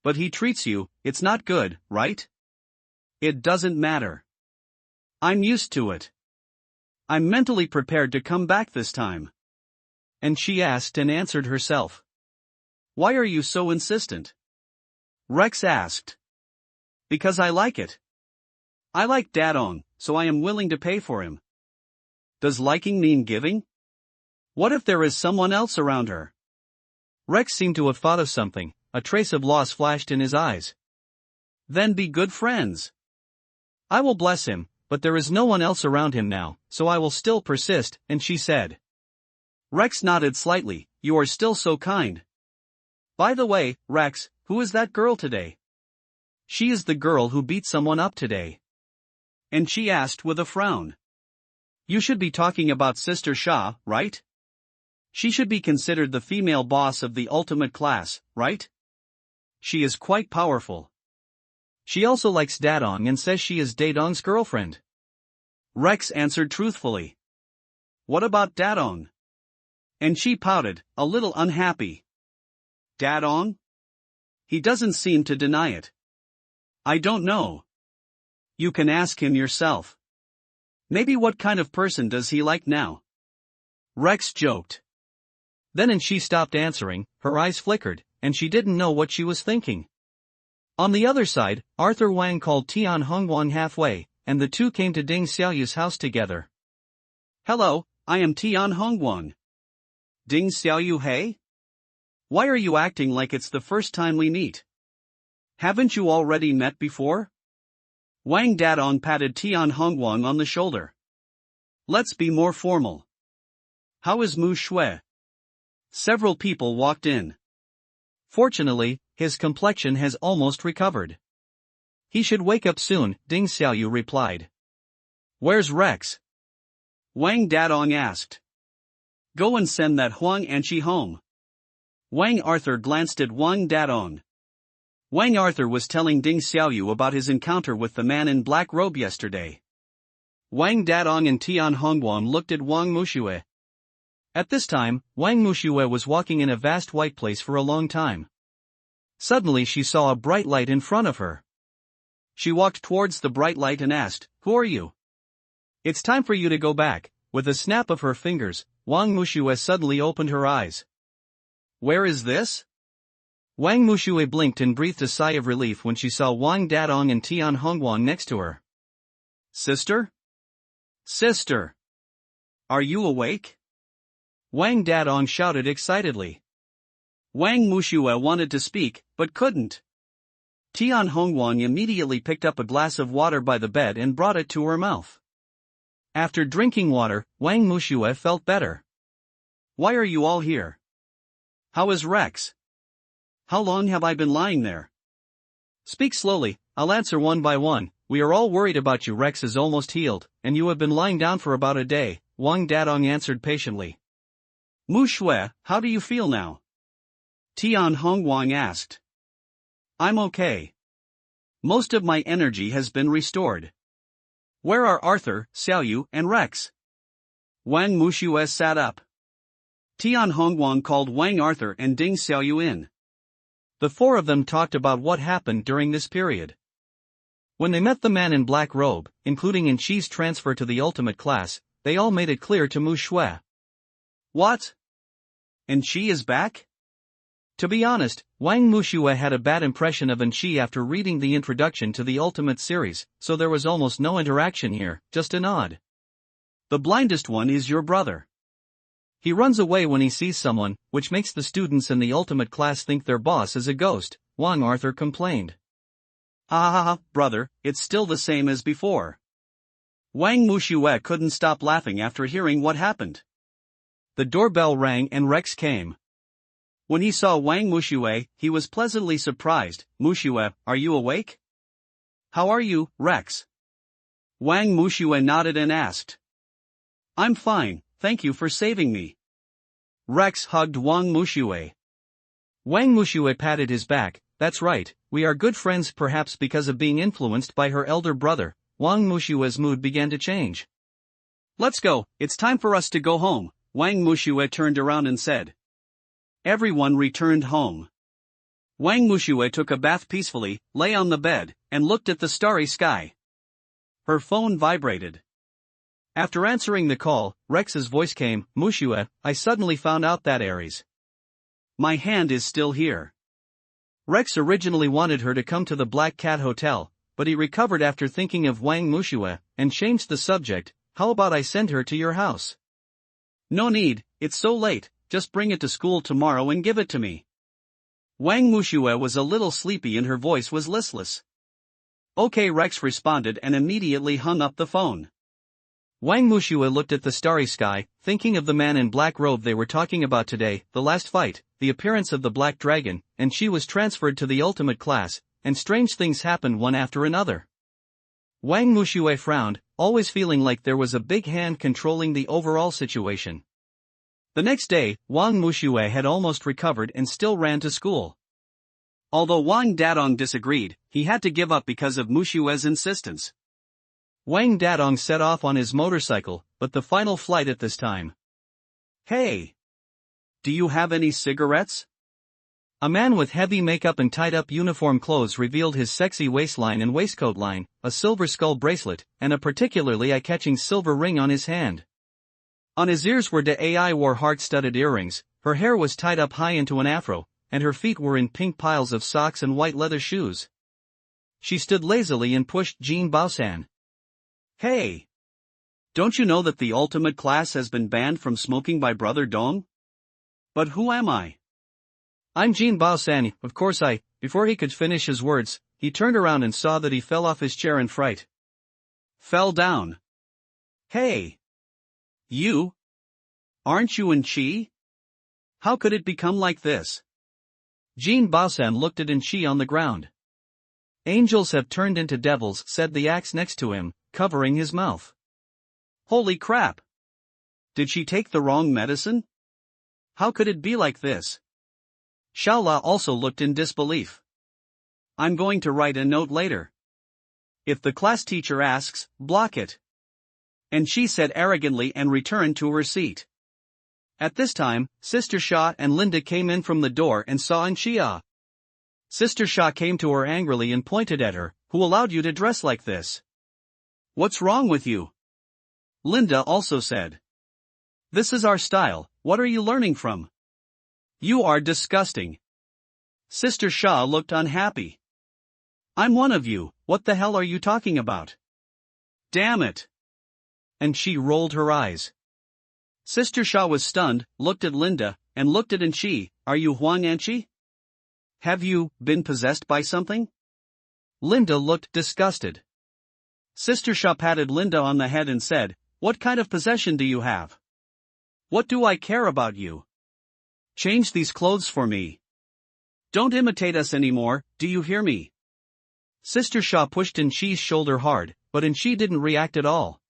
But he treats you, it's not good, right? It doesn't matter. I'm used to it. I'm mentally prepared to come back this time. And she asked and answered herself. Why are you so insistent? Rex asked. Because I like it. I like Dadong, so I am willing to pay for him. Does liking mean giving? What if there is someone else around her? Rex seemed to have thought of something, a trace of loss flashed in his eyes. Then be good friends. I will bless him, but there is no one else around him now, so I will still persist, and she said. Rex nodded slightly, you are still so kind. By the way, Rex, who is that girl today? She is the girl who beat someone up today. And she asked with a frown. You should be talking about Sister Sha, right? She should be considered the female boss of the ultimate class, right? She is quite powerful. She also likes Dadong and says she is Dadong's girlfriend. Rex answered truthfully. What about Dadong? And she pouted, a little unhappy. Dadong? He doesn't seem to deny it. I don't know. You can ask him yourself. Maybe what kind of person does he like now? Rex joked. Then she stopped answering, her eyes flickered, and she didn't know what she was thinking. On the other side, Arthur Wang called Tian Hongguang halfway, and the two came to Ding Xiaoyu's house together. Hello, I am Tian Hongguang. Ding Xiaoyu, hey? Why are you acting like it's the first time we meet? Haven't you already met before? Wang Dadong patted Tian Hongguang on the shoulder. Let's be more formal. How is Mu Shui? Several people walked in. Fortunately, his complexion has almost recovered. He should wake up soon, Ding Xiaoyu replied. Where's Rex? Wang Dadong asked. Go and send that Huang Anqi home. Wang Arthur glanced at Wang Dadong. Wang Arthur was telling Ding Xiaoyu about his encounter with the man in black robe yesterday. Wang Dadong and Tian Hongguang looked at Wang Muxue. At this time, Wang Muxue was walking in a vast white place for a long time. Suddenly she saw a bright light in front of her. She walked towards the bright light and asked, Who are you? It's time for you to go back. With a snap of her fingers, Wang Muxue suddenly opened her eyes. Where is this? Wang Muxue blinked and breathed a sigh of relief when she saw Wang Dadong and Tian Hongguang next to her. Sister? Sister! Are you awake? Wang Dadong shouted excitedly. Wang Muxue wanted to speak, but couldn't. Tian Hongguang immediately picked up a glass of water by the bed and brought it to her mouth. After drinking water, Wang Muxue felt better. Why are you all here? How is Rex? How long have I been lying there? Speak slowly, I'll answer one by one. We are all worried about you. Rex is almost healed, and you have been lying down for about a day, Wang Dadong answered patiently. Mu Shui, how do you feel now? Tian Hongguang asked. I'm okay. Most of my energy has been restored. Where are Arthur, Xiaoyu, and Rex? Wang Muxue sat up. Tian Hongguang called Wang Arthur and Ding Xiaoyu in. The four of them talked about what happened during this period. When they met the man in black robe, including In Chi's transfer to the ultimate class, they all made it clear to Mu Shui. What? In Chi is back? To be honest, Wang Muxue had a bad impression of In Chi after reading the introduction to the Ultimate series, so there was almost no interaction here, just a nod. The blindest one is your brother. He runs away when he sees someone, which makes the students in the Ultimate class think their boss is a ghost, Wang Arthur complained. Ah, brother, it's still the same as before. Wang Muxue couldn't stop laughing after hearing what happened. The doorbell rang and Rex came. When he saw Wang Muxue, he was pleasantly surprised. Muxue, are you awake? How are you, Rex? Wang Muxue nodded and asked. I'm fine, thank you for saving me. Rex hugged Wang Muxue. Wang Muxue patted his back. That's right, we are good friends perhaps because of being influenced by her elder brother. Wang Mushue's mood began to change. Let's go, it's time for us to go home, Wang Muxue turned around and said. Everyone returned home. Wang Muxue took a bath peacefully, lay on the bed, and looked at the starry sky. Her phone vibrated. After answering the call, Rex's voice came, Muxue, I suddenly found out that Aries. My hand is still here. Rex originally wanted her to come to the Black Cat Hotel, but he recovered after thinking of Wang Muxue, and changed the subject. How about I send her to your house? No need, it's so late, just bring it to school tomorrow and give it to me. Wang Muxue was a little sleepy and her voice was listless. Okay, Rex responded and immediately hung up the phone. Wang Muxue looked at the starry sky, thinking of the man in black robe they were talking about today, the last fight, the appearance of the black dragon, and she was transferred to the ultimate class, and strange things happened one after another. Wang Muxue frowned, always feeling like there was a big hand controlling the overall situation. The next day, Wang Muxue had almost recovered and still ran to school. Although Wang Dadong disagreed, he had to give up because of Mushue's insistence. Wang Dadong set off on his motorcycle, but the final flight at this time. Hey! Do you have any cigarettes? A man with heavy makeup and tied-up uniform clothes revealed his sexy waistline and waistcoat line, a silver skull bracelet, and a particularly eye-catching silver ring on his hand. On his ears were Ai wore heart-studded earrings, her hair was tied up high into an afro, and her feet were in pink piles of socks and white leather shoes. She stood lazily and pushed Jean Baosan. Hey! Don't you know that the ultimate class has been banned from smoking by Brother Dong? But who am I? I'm Jean Baosan, of course Before he could finish his words, he turned around and saw that he fell off his chair in fright. Fell down. Hey! You? Aren't you in Chi? How could it become like this? Jean Baosan looked at Chi on the ground. Angels have turned into devils, said the axe next to him, covering his mouth. Holy crap! Did she take the wrong medicine? How could it be like this? Xiaola also looked in disbelief. I'm going to write a note later. If the class teacher asks, block it. And she said arrogantly and returned to her seat. At this time, Sister Xia and Linda came in from the door and saw Xia. Sister Xia came to her angrily and pointed at her. Who allowed you to dress like this? What's wrong with you? Linda also said. This is our style, what are you learning from? You are disgusting. Sister Xia looked unhappy. I'm one of you, what the hell are you talking about? Damn it! And she rolled her eyes. Sister Xia was stunned, looked at Linda, and looked at Xi. Are you Huang Anqi? Have you been possessed by something? Linda looked disgusted. Sister Xia patted Linda on the head and said, what kind of possession do you have? What do I care about you? Change these clothes for me. Don't imitate us anymore, do you hear me? Sister Xia pushed Xi's shoulder hard, but Xi didn't react at all.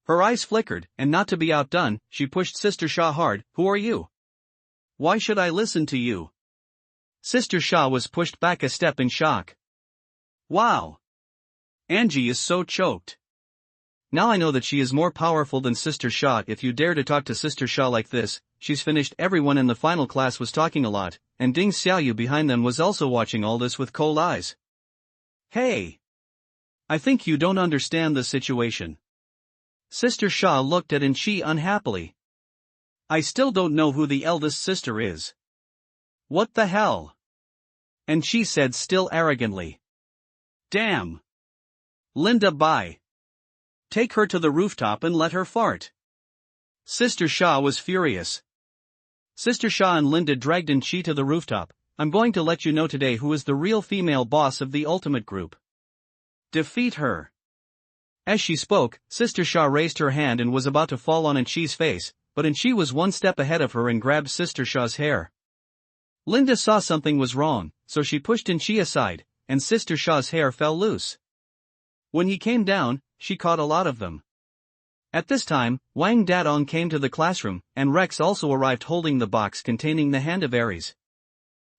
Her eyes flickered, and not to be outdone, she pushed Sister Xia hard. Who are you? Why should I listen to you? Sister Xia was pushed back a step in shock. Wow! Angie is so choked. Now I know that she is more powerful than Sister Xia. If you dare to talk to Sister Xia like this, she's finished. Everyone in the final class was talking a lot, and Ding Xiaoyu behind them was also watching all this with cold eyes. Hey! I think you don't understand the situation. Sister Xia looked at Xi unhappily. I still don't know who the eldest sister is. What the hell? And she said still arrogantly. Damn! Linda, bye. Take her to the rooftop and let her fart. Sister Xia was furious. Sister Xia and Linda dragged Xi to the rooftop. I'm going to let you know today who is the real female boss of the ultimate group. Defeat her. As she spoke, Sister Xia raised her hand and was about to fall on Xi's face, but Xi was one step ahead of her and grabbed Sister Xia's hair. Linda saw something was wrong, so she pushed Xi aside, and Sister Xia's hair fell loose. When he came down, she caught a lot of them. At this time, Wang Dadong came to the classroom, and Rex also arrived holding the box containing the hand of Aries.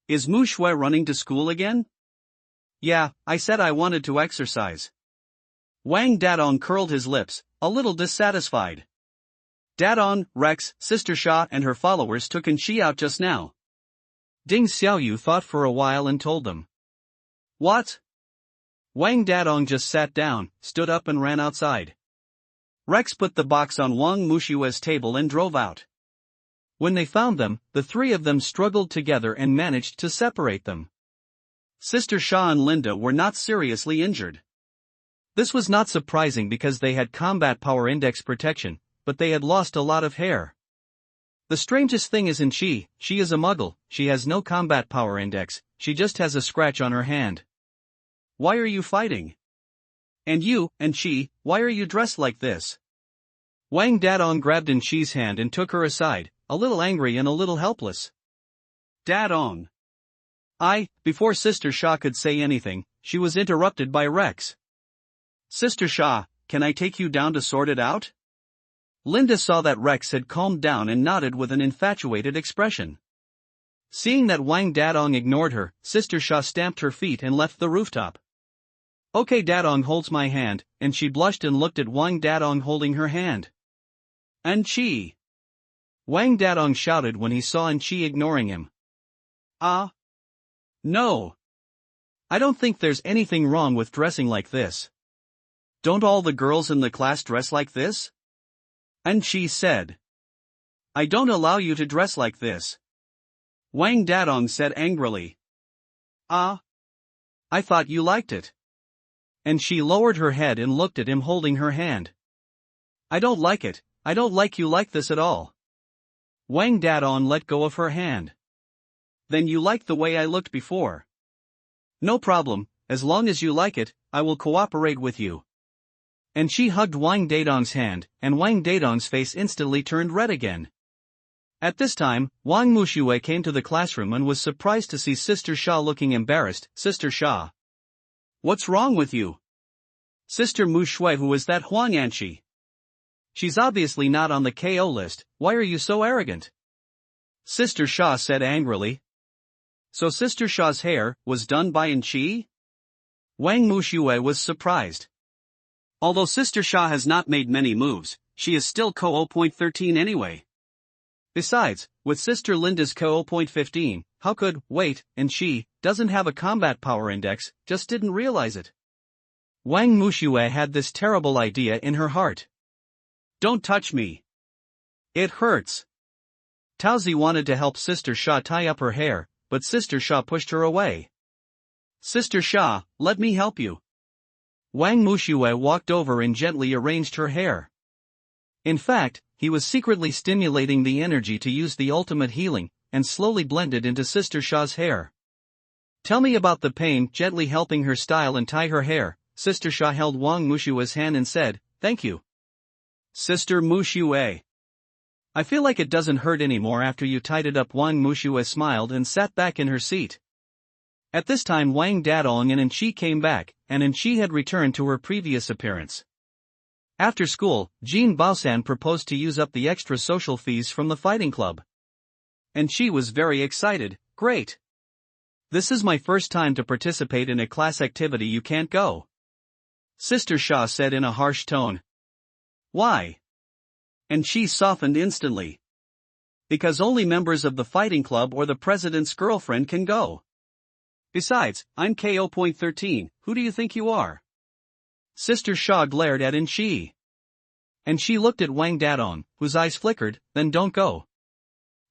Is Mu Shui running to school again? Yeah, I said I wanted to exercise. Wang Dadong curled his lips, a little dissatisfied. Dadong, Rex, Sister Xia and her followers took Xi out just now. Ding Xiaoyu thought for a while and told them. What? Wang Dadong just sat down, stood up and ran outside. Rex put the box on Wang Mushue's table and drove out. When they found them, the three of them struggled together and managed to separate them. Sister Xia and Linda were not seriously injured. This was not surprising because they had combat power index protection, but they had lost a lot of hair. The strangest thing is Xi is a muggle, she has no combat power index, she just has a scratch on her hand. Why are you fighting? And you, Xi, why are you dressed like this? Wang Dadong grabbed Xi's hand and took her aside, a little angry and a little helpless. Dadong. Before Sister Xia could say anything, she was interrupted by Rex. Sister Xia, can I take you down to sort it out? Linda saw that Rex had calmed down and nodded with an infatuated expression. Seeing that Wang Dadong ignored her, Sister Xia stamped her feet and left the rooftop. Okay, Dadong holds my hand, and she blushed and looked at Wang Dadong holding her hand. Xi. Wang Dadong shouted when he saw Xi ignoring him. No. I don't think there's anything wrong with dressing like this. Don't all the girls in the class dress like this? Xi said. I don't allow you to dress like this. Wang Dadong said angrily. I thought you liked it. And she lowered her head and looked at him holding her hand. I don't like it, I don't like you like this at all. Wang Dadong let go of her hand. Then you like the way I looked before. No problem, as long as you like it, I will cooperate with you. And she hugged Wang Dadong's hand, and Wang Dadong's face instantly turned red again. At this time, Wang Muxue came to the classroom and was surprised to see Sister Sha looking embarrassed. Sister Sha. What's wrong with you? Sister Muxue, who is that Huang Anshi? She's obviously not on the KO list, why are you so arrogant? Sister Sha said angrily. So Sister Sha's hair was done by Anshi? Wang Muxue was surprised. Although Sister Sha has not made many moves, she is still KO 0.13 anyway. Besides, with Sister Linda's KO 0.15, how could, and she doesn't have a combat power index, just didn't realize it. Wang Muxue had this terrible idea in her heart. Don't touch me. It hurts. Taozi wanted to help Sister Sha tie up her hair, but Sister Sha pushed her away. Sister Sha, let me help you. Wang Muxue walked over and gently arranged her hair. In fact, he was secretly stimulating the energy to use the ultimate healing, and slowly blended into Sister Sha's hair. Tell me about the pain. Gently helping her style and tie her hair, Sister Sha held Wang Mushue's hand and said, thank you. Sister Muxue. I feel like it doesn't hurt anymore after you tied it up. Wang Muxue smiled and sat back in her seat. At this time Wang Dadong and Anshi came back, and Anshi had returned to her previous appearance. After school, Jean Baosan proposed to use up the extra social fees from the fighting club. And she was very excited. Great! This is my first time to participate in a class activity. You can't go. Sister Sha said in a harsh tone. Why? And she softened instantly. Because only members of the fighting club or the president's girlfriend can go. Besides, I'm KO 0.13, who do you think you are? Sister Sha glared at Anshi. And she looked at Wang Dadong, whose eyes flickered, then don't go.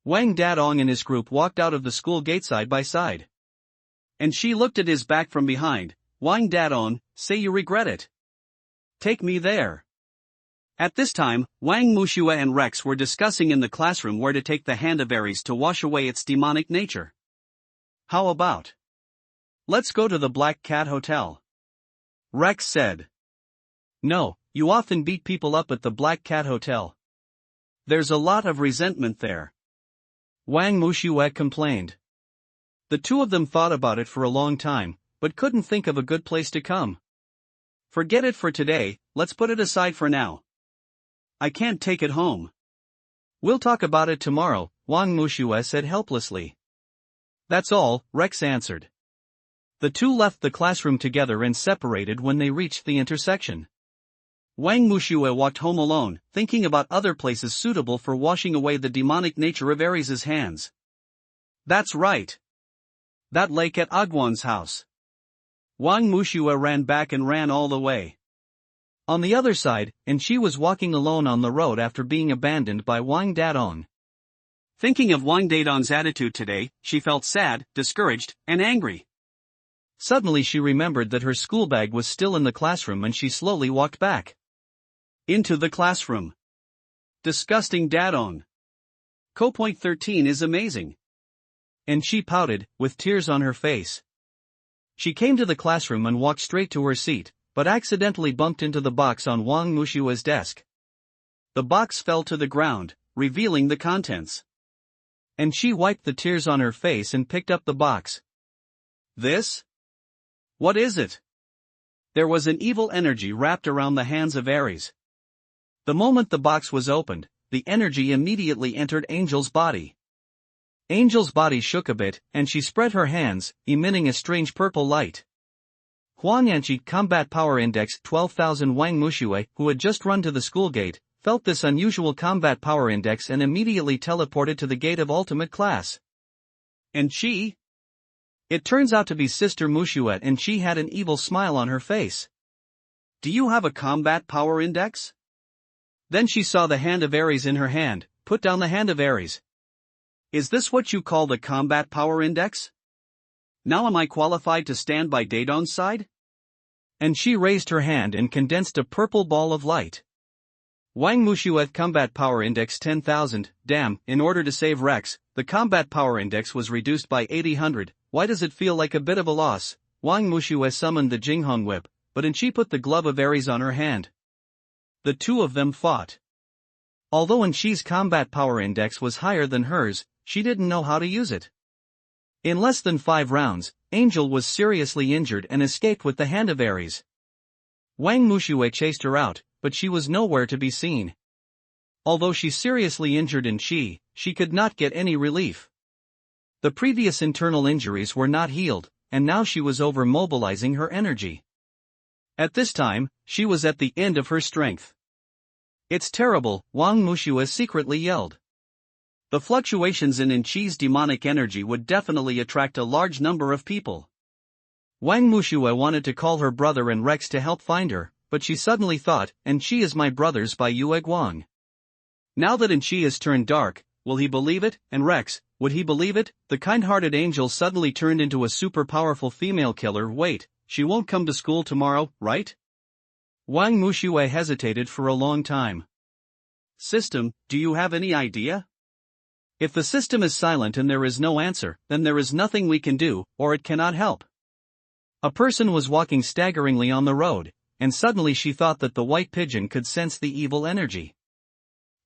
Wang Dadong and his group walked out of the school gate side by side. And she looked at his back from behind. Wang Dadong, say you regret it. Take me there. At this time, Wang Muxue and Rex were discussing in the classroom where to take the hand of Aries to wash away its demonic nature. How about? Let's go to the Black Cat Hotel. Rex said. No, you often beat people up at the Black Cat Hotel. There's a lot of resentment there. Wang Muxue complained. The two of them thought about it for a long time, but couldn't think of a good place to come. Forget it for today, let's put it aside for now. I can't take it home. We'll talk about it tomorrow, Wang Muxue said helplessly. That's all, Rex answered. The two left the classroom together and separated when they reached the intersection. Wang Muxue walked home alone, thinking about other places suitable for washing away the demonic nature of Aries' hands. That's right. That lake at Agwan's house. Wang Muxue ran back and ran all the way. On the other side, Anshi was walking alone on the road after being abandoned by Wang Dadong. Thinking of Wang Dadong's attitude today, she felt sad, discouraged, and angry. Suddenly she remembered that her school bag was still in the classroom and she slowly walked back. Into the classroom. Disgusting Dadong. KO 0.13 is amazing. And she pouted, with tears on her face. She came to the classroom and walked straight to her seat, but accidentally bumped into the box on Wang Mushue's desk. The box fell to the ground, revealing the contents. And she wiped the tears on her face and picked up the box. This? What is it? There was an evil energy wrapped around the hands of Aries. The moment the box was opened, the energy immediately entered Angel's body. Angel's body shook a bit, and she spread her hands, emitting a strange purple light. Huang Yanqi Combat Power Index 12,000. Wang Muxue, who had just run to the school gate, felt this unusual combat power index and immediately teleported to the gate of ultimate class. And she? It turns out to be Sister Muxue, and she had an evil smile on her face. Do you have a combat power index? Then she saw the hand of Aries in her hand. Put down the hand of Aries. Is this what you call the combat power index? Now am I qualified to stand by Dadong's side? And she raised her hand and condensed a purple ball of light. Wang Mushueth Combat Power Index 10,000, damn, in order to save Rex, the combat power index was reduced by 800, why does it feel like a bit of a loss? Wang Mushueth summoned the Jinghong whip, but Enchi put the glove of Ares on her hand. The two of them fought. Although Enchi's combat power index was higher than hers, she didn't know how to use it. In less than 5 rounds, Angel was seriously injured and escaped with the hand of Ares. Wang Mushue chased her out, but she was nowhere to be seen. Although she seriously injured Enchi, she could not get any relief. The previous internal injuries were not healed, and now she was over-mobilizing her energy. At this time, she was at the end of her strength. It's terrible, Wang Mushue secretly yelled. The fluctuations in Enchi's demonic energy would definitely attract a large number of people. Wang Mushue wanted to call her brother and Rex to help find her, but she suddenly thought, Enchi is my brother's by Yue Guang. Now that Enchi has turned dark, will he believe it, and Rex, would he believe it? The kind-hearted angel suddenly turned into a super-powerful female killer. Wait, she won't come to school tomorrow, right? Wang Mushue hesitated for a long time. System, do you have any idea? If the system is silent and there is no answer, then there is nothing we can do, or it cannot help. A person was walking staggeringly on the road, and suddenly she thought that the white pigeon could sense the evil energy.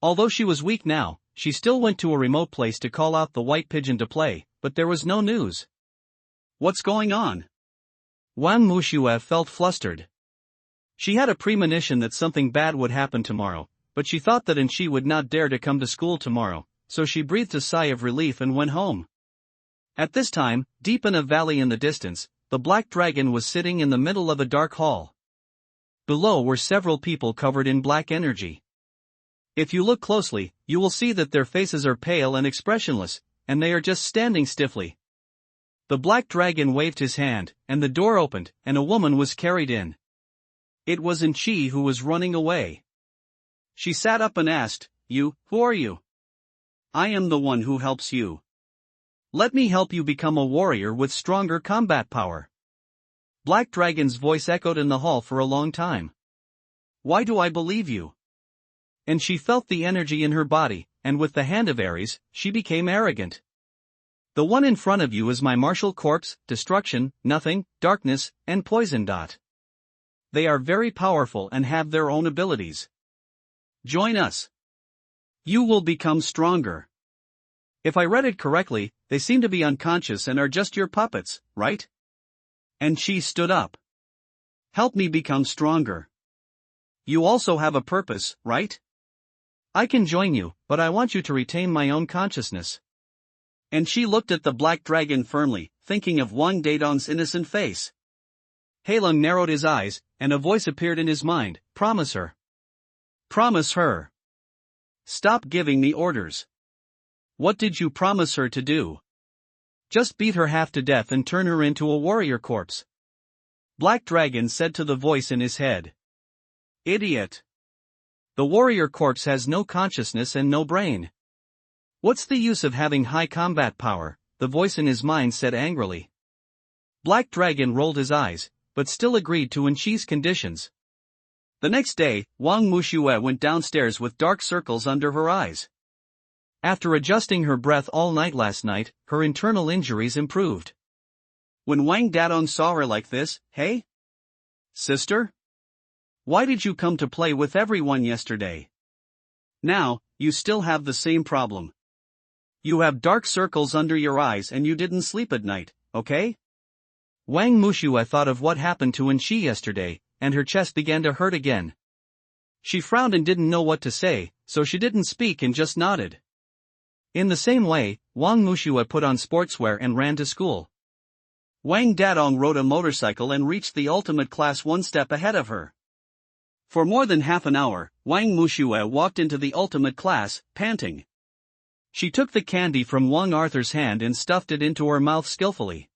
Although she was weak now, she still went to a remote place to call out the white pigeon to play, but there was no news. What's going on? Wang Mushue felt flustered. She had a premonition that something bad would happen tomorrow, but she thought that Enchi would not dare to come to school tomorrow, so she breathed a sigh of relief and went home. At this time, deep in a valley in the distance, the black dragon was sitting in the middle of a dark hall. Below were several people covered in black energy. If you look closely, you will see that their faces are pale and expressionless, and they are just standing stiffly. The black dragon waved his hand, and the door opened, and a woman was carried in. It was Enchi who was running away. She sat up and asked, "You, who are you?" "I am the one who helps you. Let me help you become a warrior with stronger combat power." Black Dragon's voice echoed in the hall for a long time. "Why do I believe you?" And she felt the energy in her body, and with the hand of Ares, she became arrogant. "The one in front of you is my martial corpse, destruction, nothing, darkness, and poison. They are very powerful and have their own abilities. Join us. You will become stronger. If I read it correctly, they seem to be unconscious and are just your puppets, right?" And she stood up. "Help me become stronger. You also have a purpose, right? I can join you, but I want you to retain my own consciousness." And she looked at the black dragon firmly, thinking of Wang Dadong's innocent face. Heilong narrowed his eyes, and a voice appeared in his mind. "Promise her." "Promise her. Stop giving me orders. What did you promise her to do?" "Just beat her half to death and turn her into a warrior corpse." Black Dragon said to the voice in his head. "Idiot. The warrior corpse has no consciousness and no brain. What's the use of having high combat power?" the voice in his mind said angrily. Black Dragon rolled his eyes, but still agreed to Enchi's conditions. The next day, Wang Mushue went downstairs with dark circles under her eyes. After adjusting her breath all night last night, her internal injuries improved. When Wang Dadong saw her like this, "Hey? Sister? Why did you come to play with everyone yesterday? Now, you still have the same problem. You have dark circles under your eyes and you didn't sleep at night, okay?" Wang Mushue thought of what happened to Enchi yesterday, and her chest began to hurt again. She frowned and didn't know what to say, so she didn't speak and just nodded. In the same way, Wang Mushue put on sportswear and ran to school. Wang Dadong rode a motorcycle and reached the ultimate class one step ahead of her. For more than half an hour, Wang Mushue walked into the ultimate class, panting. She took the candy from Wang Arthur's hand and stuffed it into her mouth skillfully.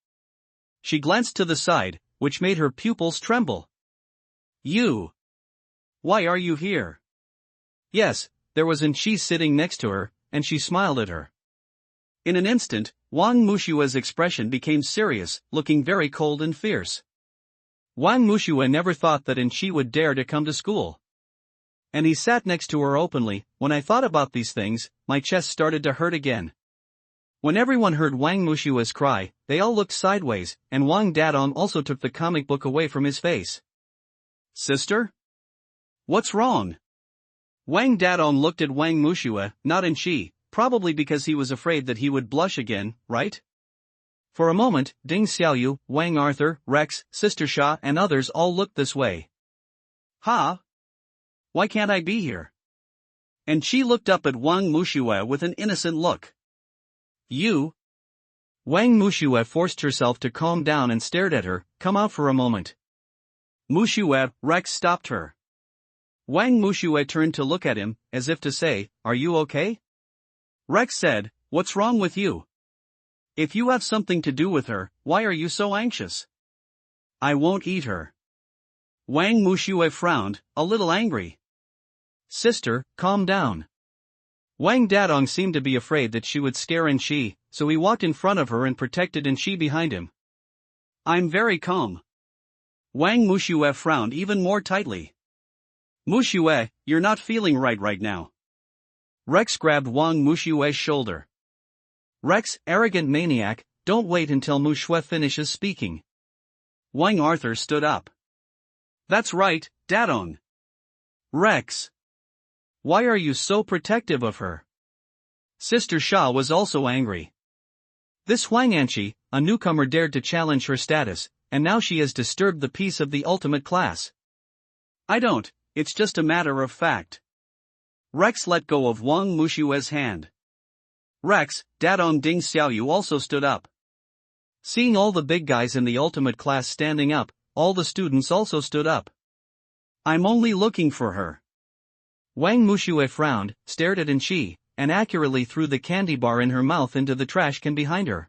She glanced to the side, which made her pupils tremble. "You! Why are you here?" Yes, there was Enchi sitting next to her, and she smiled at her. In an instant, Wang Mushue's expression became serious, looking very cold and fierce. Wang Mushue never thought that Enchi would dare to come to school. And he sat next to her openly. When I thought about these things, my chest started to hurt again. When everyone heard Wang Mushua's cry, they all looked sideways, and Wang Dadong also took the comic book away from his face. Sister? What's wrong? Wang Dadong looked at Wang Mushua, nodding she, probably because he was afraid that he would blush again, right? For a moment, Ding Xiaoyu, Wang Arthur, Rex, Sister Sha and others all looked this way. Ha? Why can't I be here? And she looked up at Wang Mushua with an innocent look. You? Wang Mushua forced herself to calm down and stared at her. Come out for a moment. Mushua, Rex stopped her. Wang Mushua turned to look at him, as if to say, are you okay? Rex said, what's wrong with you? If you have something to do with her, why are you so anxious? I won't eat her. Wang Mushua frowned, a little angry. Sister, calm down. Wang Dadong seemed to be afraid that she would scare Enshi, so he walked in front of her and protected Enshi behind him. I'm very calm. Wang Mushua frowned even more tightly. Mushua, you're not feeling right now. Rex grabbed Wang Mushua's shoulder. Rex, arrogant maniac, don't wait until Mushua finishes speaking. Wang Arthur stood up. That's right, Dadong. Rex. Why are you so protective of her? Sister Sha was also angry. This Huang Anqi, a newcomer, dared to challenge her status, and now she has disturbed the peace of the ultimate class. I don't, it's just a matter of fact. Rex let go of Wang Mushua's hand. Rex, Dadong Ding Xiaoyu also stood up. Seeing all the big guys in the ultimate class standing up, all the students also stood up. I'm only looking for her. Wang Mushua frowned, stared at Enshi, and accurately threw the candy bar in her mouth into the trash can behind her.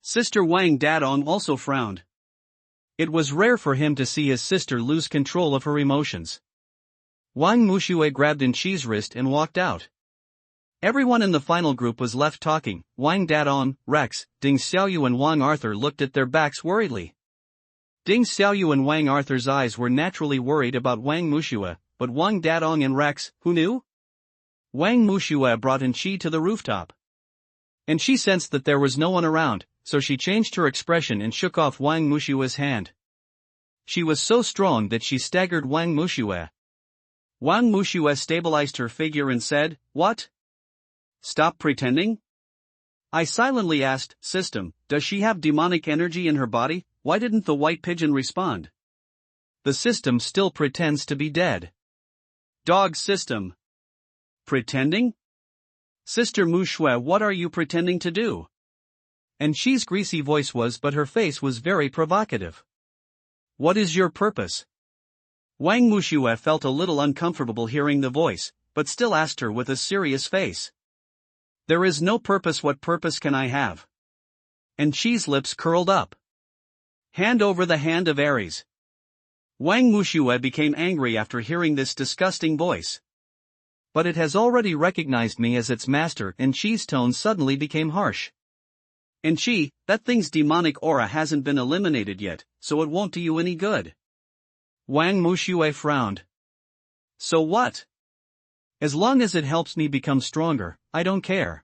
Sister Wang Dadong also frowned. It was rare for him to see his sister lose control of her emotions. Wang Mushua grabbed Enshi's wrist and walked out. Everyone in the final group was left talking. Wang Dadong, Rex, Ding Xiaoyu and Wang Arthur looked at their backs worriedly. Ding Xiaoyu and Wang Arthur's eyes were naturally worried about Wang Mushua, but Wang Dadong and Rex, who knew? Wang Mushua brought Enshi to the rooftop. And she sensed that there was no one around, so she changed her expression and shook off Wang Mushua's hand. She was so strong that she staggered Wang Mushua. Wang Mushua stabilized her figure and said, What? Stop pretending? I silently asked, System, does she have demonic energy in her body? Why didn't the white pigeon respond? The system still pretends to be dead. Dog System. Pretending? Sister Mushua, what are you pretending to do? And she's greasy voice was, but her face was very provocative. What is your purpose? Wang Mushua felt a little uncomfortable hearing the voice, but still asked her with a serious face. There is no purpose. What purpose can I have? And she's lips curled up. Hand over the hand of Aries. Wang Mushua became angry after hearing this disgusting voice. But it has already recognized me as its master, and Chi's tone suddenly became harsh. And Chi, that thing's demonic aura hasn't been eliminated yet, so it won't do you any good. Wang Mushua frowned. So what? As long as it helps me become stronger, I don't care.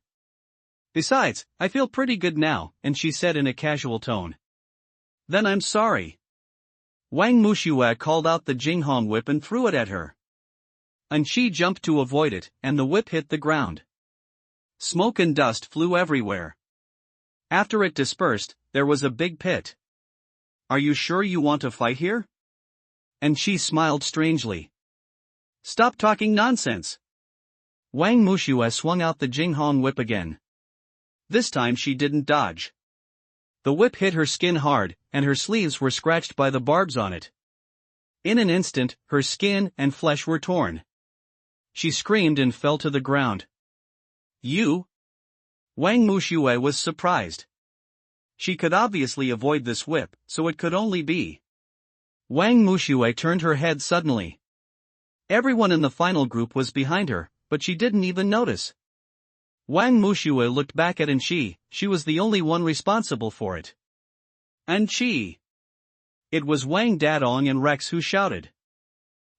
Besides, I feel pretty good now, and she said in a casual tone. Then I'm sorry. Wang Mushua called out the Jinghong whip and threw it at her. And she jumped to avoid it, and the whip hit the ground. Smoke and dust flew everywhere. After it dispersed, there was a big pit. Are you sure you want to fight here? And she smiled strangely. Stop talking nonsense. Wang Mushua swung out the Jinghong whip again. This time she didn't dodge. The whip hit her skin hard, and her sleeves were scratched by the barbs on it. In an instant, her skin and flesh were torn. She screamed and fell to the ground. You? Wang Mushua was surprised. She could obviously avoid this whip, so it could only be. Wang Mushua turned her head suddenly. Everyone in the final group was behind her, but she didn't even notice. Wang Mushua looked back at Enshi. She was the only one responsible for it. Enshi. It was Wang Dadong and Rex who shouted.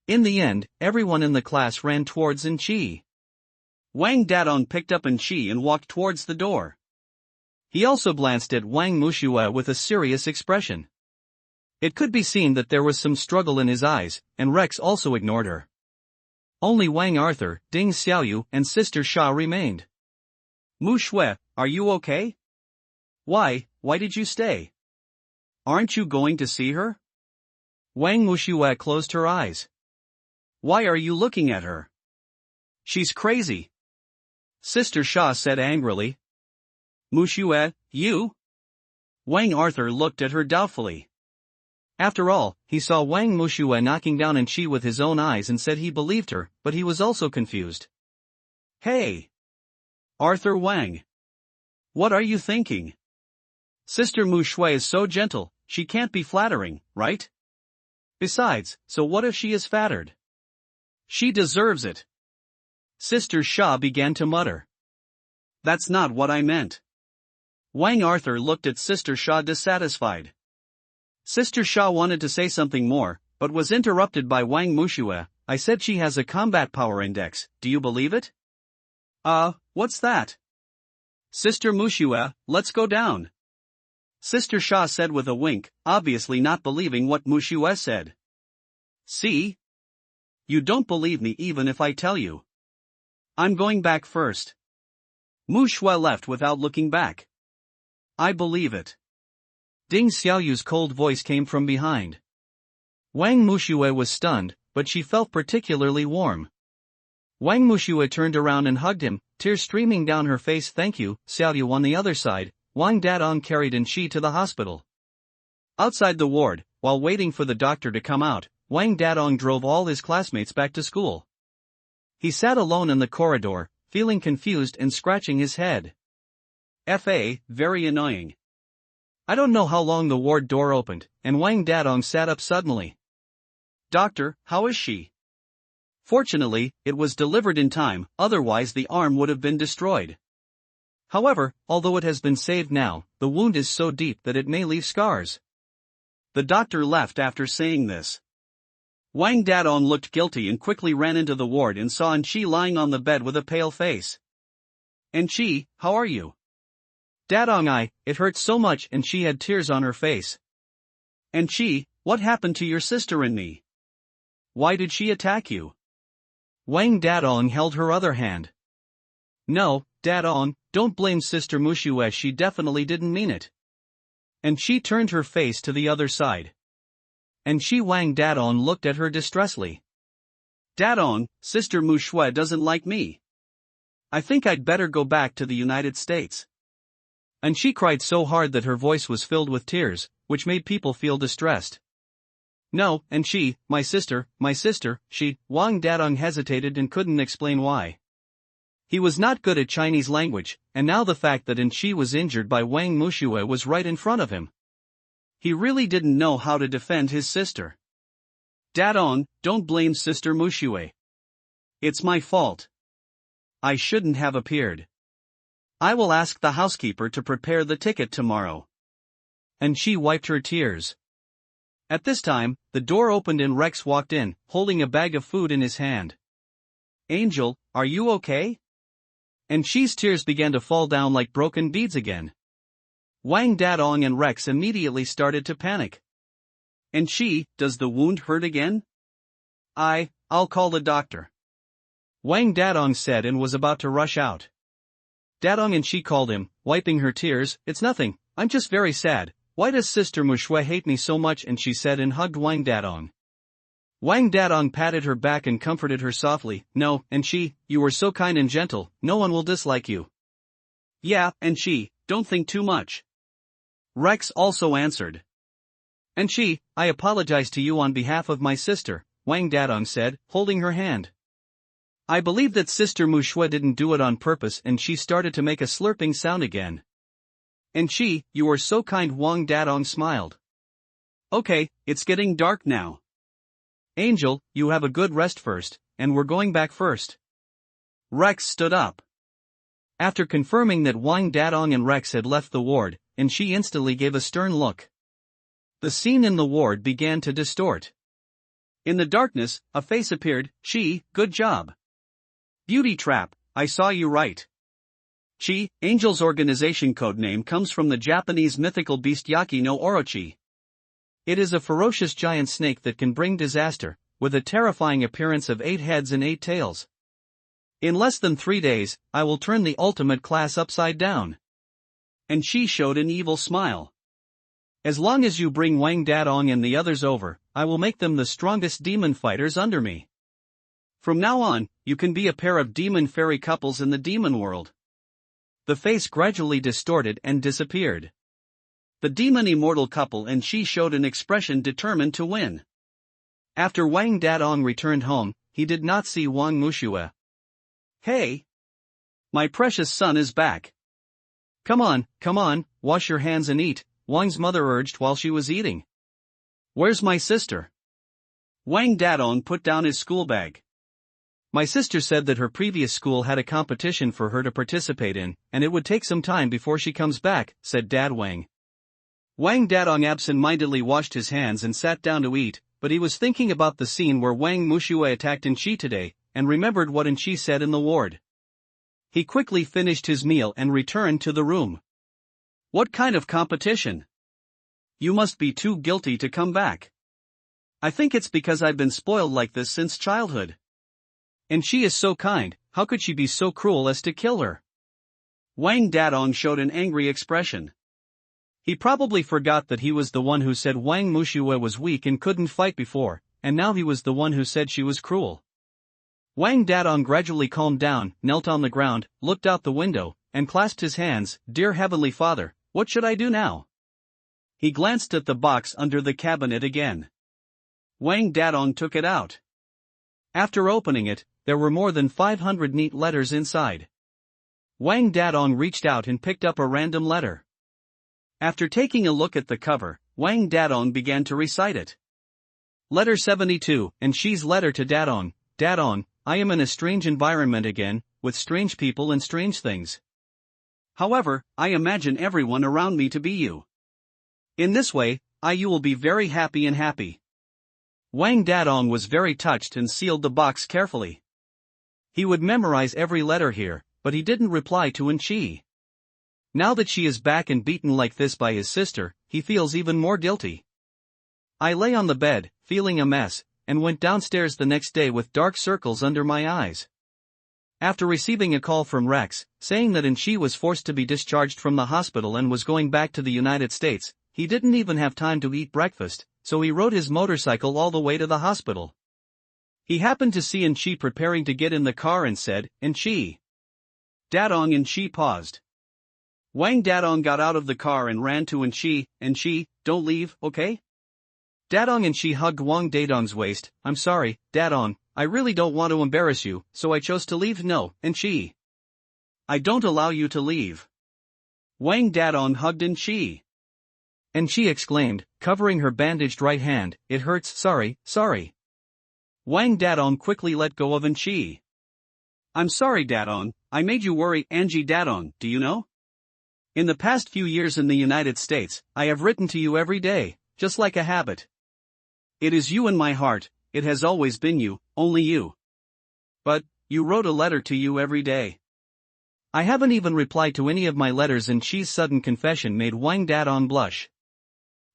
In the end, everyone in the class ran towards Chi. Wang Dadong picked up Chi and walked towards the door. He also glanced at Wang Mushue with a serious expression. It could be seen that there was some struggle in his eyes, and Rex also ignored her. Only Wang Arthur, Ding Xiaoyu, and Sister Sha remained. Mushue, are you okay? Why did you stay? Aren't you going to see her? Wang Mushue closed her eyes. Why are you looking at her? She's crazy. Sister Sha said angrily. Mushue, you? Wang Arthur looked at her doubtfully. After all, he saw Wang Mushue knocking down Chi with his own eyes and said he believed her, but he was also confused. Hey! Arthur Wang! What are you thinking? Sister Mushue is so gentle, she can't be flattering, right? Besides, so what if she is flattered? She deserves it. Sister Sha began to mutter. That's not what I meant. Wang Arthur looked at Sister Sha dissatisfied. Sister Sha wanted to say something more, but was interrupted by Wang Mushue. I said she has a combat power index, do you believe it? What's that? Sister Mushue, let's go down. Sister Sha said with a wink, obviously not believing what Mushue said. See? You don't believe me even if I tell you. I'm going back first. Mushue left without looking back. I believe it. Ding Xiaoyu's cold voice came from behind. Wang Mushue was stunned, but she felt particularly warm. Wang Mushue turned around and hugged him, tears streaming down her face. Thank you, Xiaoyu. On the other side, Wang Dadong carried Chi to the hospital. Outside the ward, while waiting for the doctor to come out, Wang Dadong drove all his classmates back to school. He sat alone in the corridor, feeling confused and scratching his head. Very annoying. I don't know how long the ward door opened, and Wang Dadong sat up suddenly. Doctor, how is she? Fortunately, it was delivered in time, otherwise the arm would have been destroyed. However, although it has been saved now, the wound is so deep that it may leave scars. The doctor left after saying this. Wang Dadong looked guilty and quickly ran into the ward and saw Chi lying on the bed with a pale face. Chi, how are you? Dadong, it hurts so much, and she had tears on her face. Chi, what happened to your sister and me? Why did she attack you? Wang Dadong held her other hand. No, Dadong, don't blame Sister Mushue, she definitely didn't mean it. Chi turned her face to the other side. Chi Wang Dadong looked at her distressfully. Dadong, Sister Mushue doesn't like me. I think I'd better go back to the United States. She cried so hard that her voice was filled with tears, which made people feel distressed. No, Chi, my sister, she, Wang Dadong hesitated and couldn't explain why. He was not good at Chinese language, and now the fact that Chi was injured by Wang Mushue was right in front of him. He really didn't know how to defend his sister. Dadong, don't blame Sister Mushue. It's my fault. I shouldn't have appeared. I will ask the housekeeper to prepare the ticket tomorrow. Chi wiped her tears. At this time, the door opened and Rex walked in, holding a bag of food in his hand. Angel, are you okay? Chi's tears began to fall down like broken beads again. Wang Dadong and Rex immediately started to panic. Chi, does the wound hurt again? I'll call the doctor. Wang Dadong said and was about to rush out. Dadong and Chi called him, wiping her tears. It's nothing, I'm just very sad. Why does Sister Mushue hate me so much? She said and hugged Wang Dadong. Wang Dadong patted her back and comforted her softly. No, Chi, you were so kind and gentle, no one will dislike you. Yeah, Chi, don't think too much. Rex also answered. Chi, I apologize to you on behalf of my sister, Wang Dadong said, holding her hand. I believe that Sister Mushue didn't do it on purpose, and she started to make a slurping sound again. Chi, you are so kind, Wang Dadong smiled. Okay, it's getting dark now. Angel, you have a good rest first, and we're going back first. Rex stood up. After confirming that Wang Dadong and Rex had left the ward, Chi instantly gave a stern look. The scene in the ward began to distort. In the darkness, a face appeared. Chi, good job. Beauty trap, I saw you right. Chi, Angel's organization codename, comes from the Japanese mythical beast Yaki no Orochi. It is a ferocious giant snake that can bring disaster, with a terrifying appearance of 8 heads and 8 tails. In less than 3 days, I will turn the ultimate class upside down. And she showed an evil smile. As long as you bring Wang Dadong and the others over, I will make them the strongest demon fighters under me. From now on, you can be a pair of demon fairy couples in the demon world. The face gradually distorted and disappeared. The demon immortal couple and she showed an expression determined to win. After Wang Dadong returned home, he did not see Wang Mushue. Hey! My precious son is back. Come on, wash your hands and eat, Wang's mother urged while she was eating. Where's my sister? Wang Dadong put down his school bag. My sister said that her previous school had a competition for her to participate in, and it would take some time before she comes back, said Dad Wang. Wang Dadong absent-mindedly washed his hands and sat down to eat, but he was thinking about the scene where Wang Mushue attacked Enchi today, and remembered what Enchi said in the ward. He quickly finished his meal and returned to the room. What kind of competition? You must be too guilty to come back. I think it's because I've been spoiled like this since childhood. And she is so kind, how could she be so cruel as to kill her? Wang Dadong showed an angry expression. He probably forgot that he was the one who said Wang Mushue was weak and couldn't fight before, and now he was the one who said she was cruel. Wang Dadong gradually calmed down, knelt on the ground, looked out the window, and clasped his hands. Dear Heavenly Father, what should I do now? He glanced at the box under the cabinet again. Wang Dadong took it out. After opening it, there were more than 500 neat letters inside. Wang Dadong reached out and picked up a random letter. After taking a look at the cover, Wang Dadong began to recite it. Letter 72, and she's letter to Dadong. Dadong, I am in a strange environment again, with strange people and strange things. However, I imagine everyone around me to be you. In this way, you will be very happy and happy. Wang Dadong was very touched and sealed the box carefully. He would memorize every letter here, but he didn't reply to Enchi. Now that she is back and beaten like this by his sister, he feels even more guilty. I lay on the bed, feeling a mess, and went downstairs the next day with dark circles under my eyes. After receiving a call from Rex, saying that Enchi was forced to be discharged from the hospital and was going back to the United States, he didn't even have time to eat breakfast, so he rode his motorcycle all the way to the hospital. He happened to see Enchi preparing to get in the car and said, Enchi. Dadong. Enchi paused. Wang Dadong got out of the car and ran to Enchi. Enchi, don't leave, okay? Dadong. Enchi hugged Wang Dadong's waist. I'm sorry, Dadong, I really don't want to embarrass you, so I chose to leave. No, Enchi. I don't allow you to leave. Wang Dadong hugged Enchi. Enchi exclaimed, covering her bandaged right hand, it hurts. Sorry. Wang Dadong quickly let go of Enchi. I'm sorry, Dadong, I made you worry. Angie Dadong, do you know? In the past few years in the United States, I have written to you every day, just like a habit. It is you in my heart, it has always been you, only you. But, you wrote a letter to you every day. I haven't even replied to any of my letters. Enchi's sudden confession made Wang Dadong blush.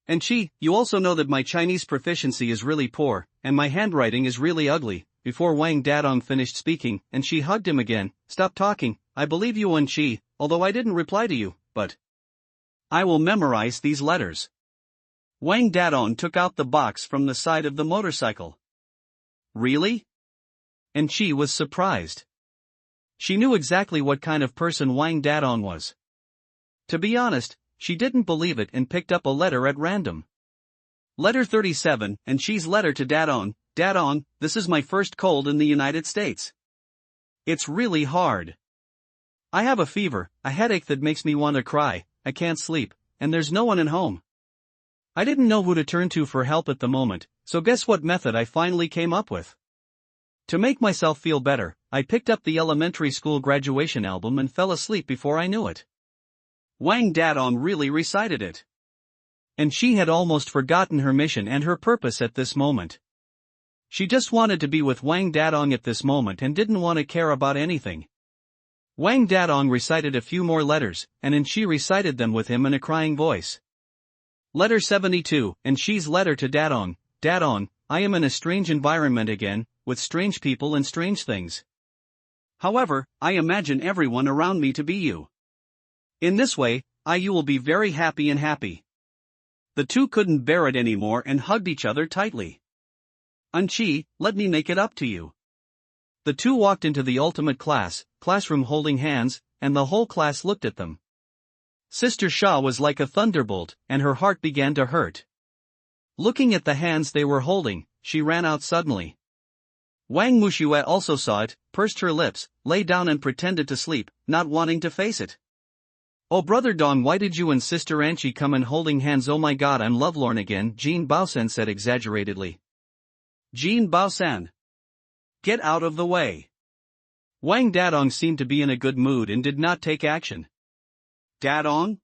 Enchi, you also know that my Chinese proficiency is really poor, and my handwriting is really ugly. Before Wang Dadong finished speaking, Enchi hugged him again. Stop talking, I believe you, Enchi, although I didn't reply to you, but I will memorize these letters. Wang Dadong took out the box from the side of the motorcycle. Really? Enchi was surprised. She knew exactly what kind of person Wang Dadong was. To be honest, she didn't believe it and picked up a letter at random. Letter 37, Enchi's letter to Dadong. Dadong, this is my first cold in the United States. It's really hard. I have a fever, a headache that makes me want to cry, I can't sleep, and there's no one at home. I didn't know who to turn to for help at the moment, so guess what method I finally came up with? To make myself feel better, I picked up the elementary school graduation album and fell asleep before I knew it. Wang Dadong really recited it. And she had almost forgotten her mission and her purpose at this moment. She just wanted to be with Wang Dadong at this moment and didn't want to care about anything. Wang Dadong recited a few more letters, and she recited them with him in a crying voice. Letter 72, She's letter to Dadong. Dadong, I am in a strange environment again, with strange people and strange things. However, I imagine everyone around me to be you. In this way, you will be very happy and happy. The two couldn't bear it anymore and hugged each other tightly. Anchi, let me make it up to you. The two walked into the ultimate classroom holding hands, and the whole class looked at them. Sister Sha was like a thunderbolt, and her heart began to hurt. Looking at the hands they were holding, she ran out suddenly. Wang Muxue also saw it, pursed her lips, lay down and pretended to sleep, not wanting to face it. Oh brother Dong, why did you and sister Anchi come in holding hands? Oh my god, I'm lovelorn again, Jean Baosan said exaggeratedly. Jean Baosan. Get out of the way. Wang Dadong seemed to be in a good mood and did not take action. Dadong?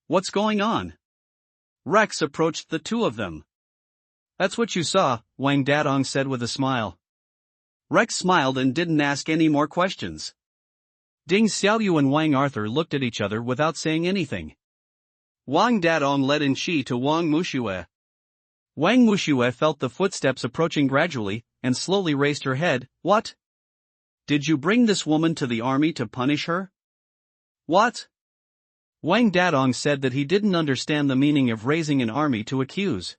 What's going on? Rex approached the two of them. That's what you saw, Wang Dadong said with a smile. Rex smiled and didn't ask any more questions. Ding Xiaoyu and Wang Arthur looked at each other without saying anything. Wang Dadong led Anchi to Wang Muxue. Wang Muxue felt the footsteps approaching gradually, and slowly raised her head. What? Did you bring this woman to the army to punish her? What? Wang Dadong said that he didn't understand the meaning of raising an army to accuse.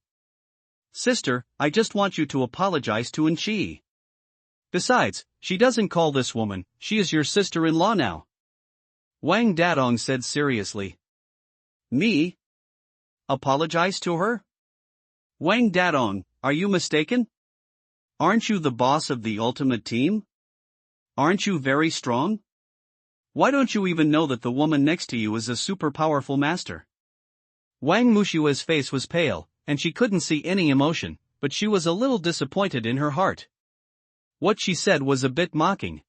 Sister, I just want you to apologize to Anchi. Besides, she doesn't call this woman, she is your sister-in-law now. Wang Dadong said seriously. Me? Apologize to her? Wang Dadong, are you mistaken? Aren't you the boss of the ultimate team? Aren't you very strong? Why don't you even know that the woman next to you is a super powerful master? Wang Mushua's face was pale, and she couldn't see any emotion, but she was a little disappointed in her heart. What she said was a bit mocking.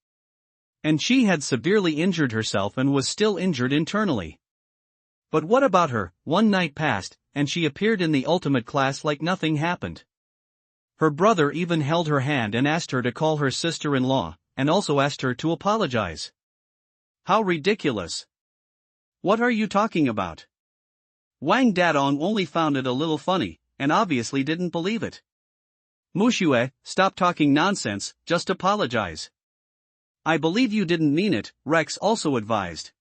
And she had severely injured herself and was still injured internally. But what about her? One night passed, and she appeared in the ultimate class like nothing happened. Her brother even held her hand and asked her to call her sister-in-law, and also asked her to apologize. How ridiculous! What are you talking about? Wang Dadong only found it a little funny, and obviously didn't believe it. Muxue, stop talking nonsense, just apologize. I believe you didn't mean it, Rex also advised.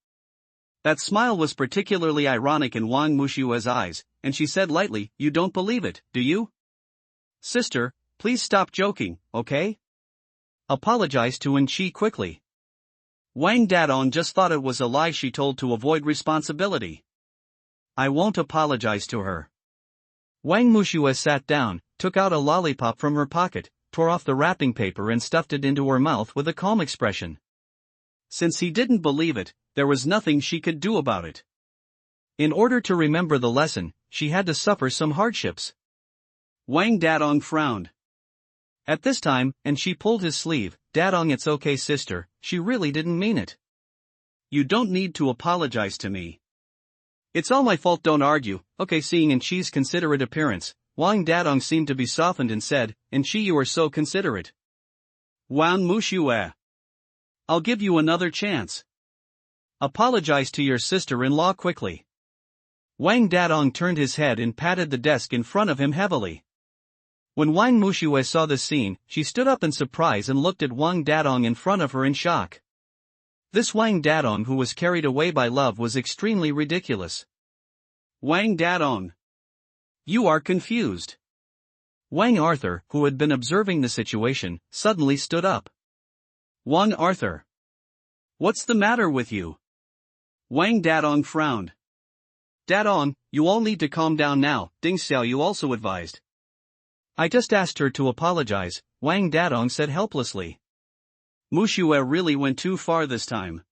That smile was particularly ironic in Wang Mushue's eyes, and she said lightly, you don't believe it, do you? Sister, please stop joking, okay? Apologize to Anchi quickly. Wang Dadong just thought it was a lie she told to avoid responsibility. I won't apologize to her. Wang Muxue sat down, took out a lollipop from her pocket, tore off the wrapping paper and stuffed it into her mouth with a calm expression. Since he didn't believe it, there was nothing she could do about it. In order to remember the lesson, she had to suffer some hardships. Wang Dadong frowned. At this time, and she pulled his sleeve. Dadong, it's okay sister, she really didn't mean it. You don't need to apologize to me. It's all my fault, don't argue. Okay, seeing Anchi's considerate appearance, Wang Dadong seemed to be softened and said, Anchi, you are so considerate. Wang Muxue. I'll give you another chance. Apologize to your sister-in-law quickly. Wang Dadong turned his head and patted the desk in front of him heavily. When Wang Muxue saw this scene, she stood up in surprise and looked at Wang Dadong in front of her in shock. This Wang Dadong who was carried away by love was extremely ridiculous. Wang Dadong. You are confused. Wang Arthur, who had been observing the situation, suddenly stood up. Wang Arthur. What's the matter with you? Wang Dadong frowned. Dadong, you all need to calm down now, Ding Xiaoyu also advised. I just asked her to apologize, Wang Dadong said helplessly. Muxue really went too far this time.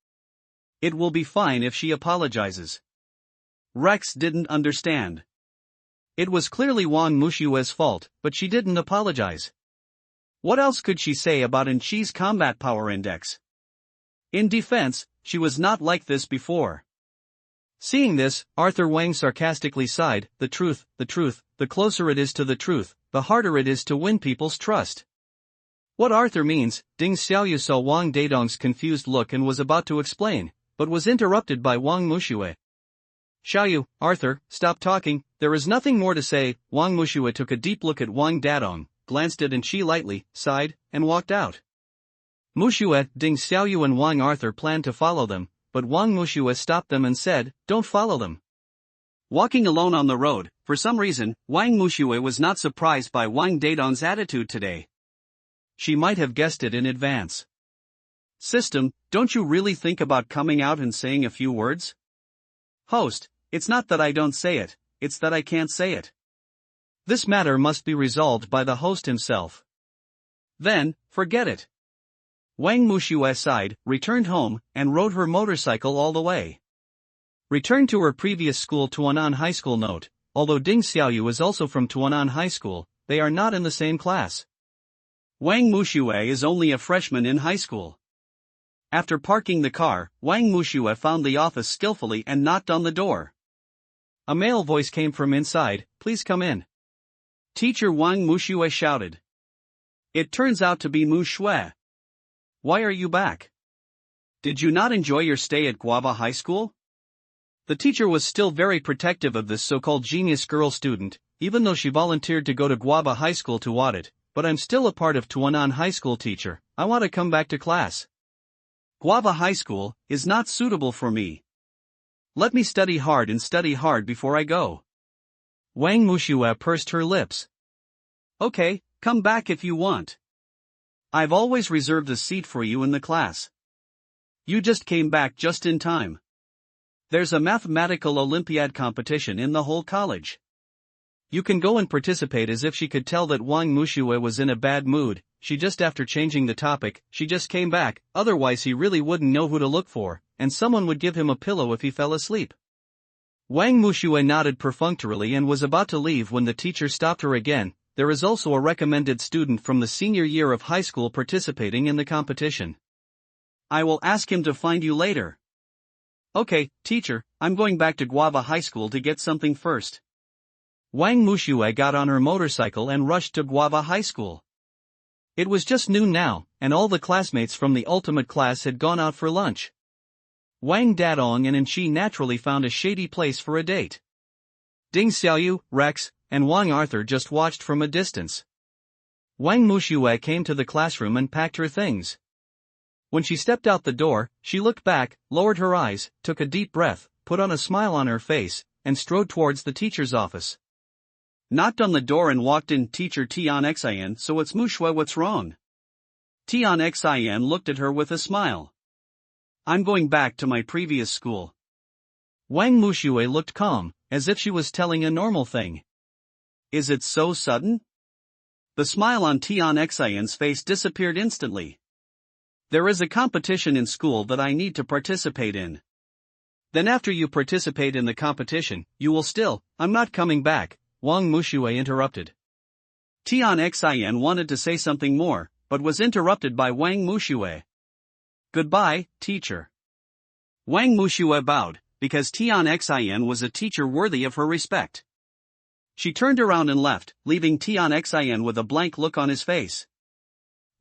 It will be fine if she apologizes. Rex didn't understand. It was clearly Wang Mushue's fault, but she didn't apologize. What else could she say about Anchi's combat power index? In defense, she was not like this before. Seeing this, Arthur Wang sarcastically sighed, the truth, the closer it is to the truth, the harder it is to win people's trust. What Arthur means, Ding Xiaoyu saw Wang Dadong's confused look and was about to explain, but was interrupted by Wang Muxue. Xiaoyu, Arthur, stop talking, there is nothing more to say. Wang Muxue took a deep look at Wang Dadong, glanced at Anqi lightly, sighed, and walked out. Muxue, Ding Xiaoyu and Wang Arthur planned to follow them, but Wang Muxue stopped them and said, don't follow them. Walking alone on the road, for some reason, Wang Muxue was not surprised by Wang Dadong's attitude today. She might have guessed it in advance. System, don't you really think about coming out and saying a few words? Host, it's not that I don't say it, it's that I can't say it. This matter must be resolved by the host himself. Then, forget it. Wang Muxue sighed, returned home, and rode her motorcycle all the way. Returned to her previous school Tuanan High School. Note, although Ding Xiaoyu is also from Tuanan High School, they are not in the same class. Wang Muxue is only a freshman in high school. After parking the car, Wang Muxue found the office skillfully and knocked on the door. A male voice came from inside, please come in. Teacher Wang Muxue shouted. It turns out to be Muxue. Why are you back? Did you not enjoy your stay at Guava High School? The teacher was still very protective of this so-called genius girl student, even though she volunteered to go to Guava High School to audit. But I'm still a part of Tuanan High School, teacher, I want to come back to class. Guava High School is not suitable for me. Let me study hard before I go. Wang Muxue pursed her lips. Okay, come back if you want. I've always reserved a seat for you in the class. You just came back just in time. There's a mathematical Olympiad competition in the whole college. You can go and participate. As if she could tell that Wang Muxue was in a bad mood, she just after changing the topic, she just came back, otherwise he really wouldn't know who to look for, and someone would give him a pillow if he fell asleep. Wang Muxue nodded perfunctorily and was about to leave when the teacher stopped her again. There is also a recommended student from the senior year of high school participating in the competition. I will ask him to find you later. Okay, teacher, I'm going back to Guava High School to get something first. Wang Muxue got on her motorcycle and rushed to Guava High School. It was just noon now, and all the classmates from the ultimate class had gone out for lunch. Wang Dadong and Anqi naturally found a shady place for a date. Ding Xiaoyu, Rex, and Wang Arthur just watched from a distance. Wang Muxue came to the classroom and packed her things. When she stepped out the door, she looked back, lowered her eyes, took a deep breath, put on a smile on her face, and strode towards the teacher's office. Knocked on the door and walked in. Teacher Tian Xin, so it's Muxue, what's wrong? Tian Xin looked at her with a smile. I'm going back to my previous school. Wang Muxue looked calm, as if she was telling a normal thing. Is it so sudden? The smile on Tian Xin's face disappeared instantly. There is a competition in school that I need to participate in. Then after you participate in the competition, you will still, I'm not coming back, Wang Muxue interrupted. Tian Xin wanted to say something more, but was interrupted by Wang Muxue. Goodbye, teacher. Wang Muxue bowed, because Tian Xin was a teacher worthy of her respect. She turned around and left, leaving Tian Xin with a blank look on his face.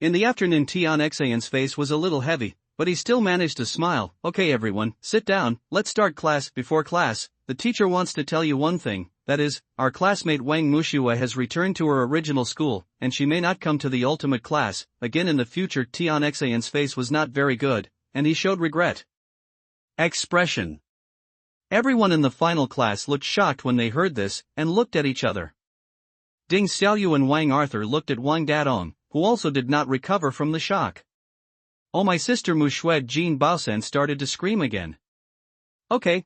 In the afternoon, Tian Xin's face was a little heavy, but he still managed to smile. Okay everyone, sit down, let's start class. Before class, the teacher wants to tell you one thing, that is, our classmate Wang Muxue has returned to her original school, and she may not come to the ultimate class again in the future. Tian Xin's face was not very good, and he showed regret. Expression. Everyone in the final class looked shocked when they heard this, and looked at each other. Ding Xiaoyu and Wang Arthur looked at Wang Dadong, who also did not recover from the shock. Oh, my sister Muxue. Jean Baosen started to scream again. Okay,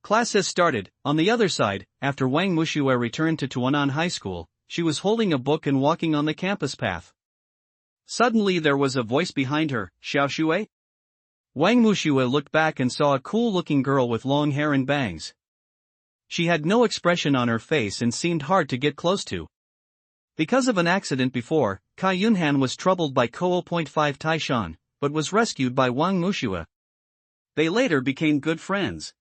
class has started. On the other side, after Wang Muxue returned to Tuanan High School, she was holding a book and walking on the campus path. Suddenly there was a voice behind her, Xiaoxue? Wang Muxue looked back and saw a cool-looking girl with long hair and bangs. She had no expression on her face and seemed hard to get close to. Because of an accident before, Kai Yunhan was troubled by Ko.5 Taishan, but was rescued by Wang Muxue. They later became good friends.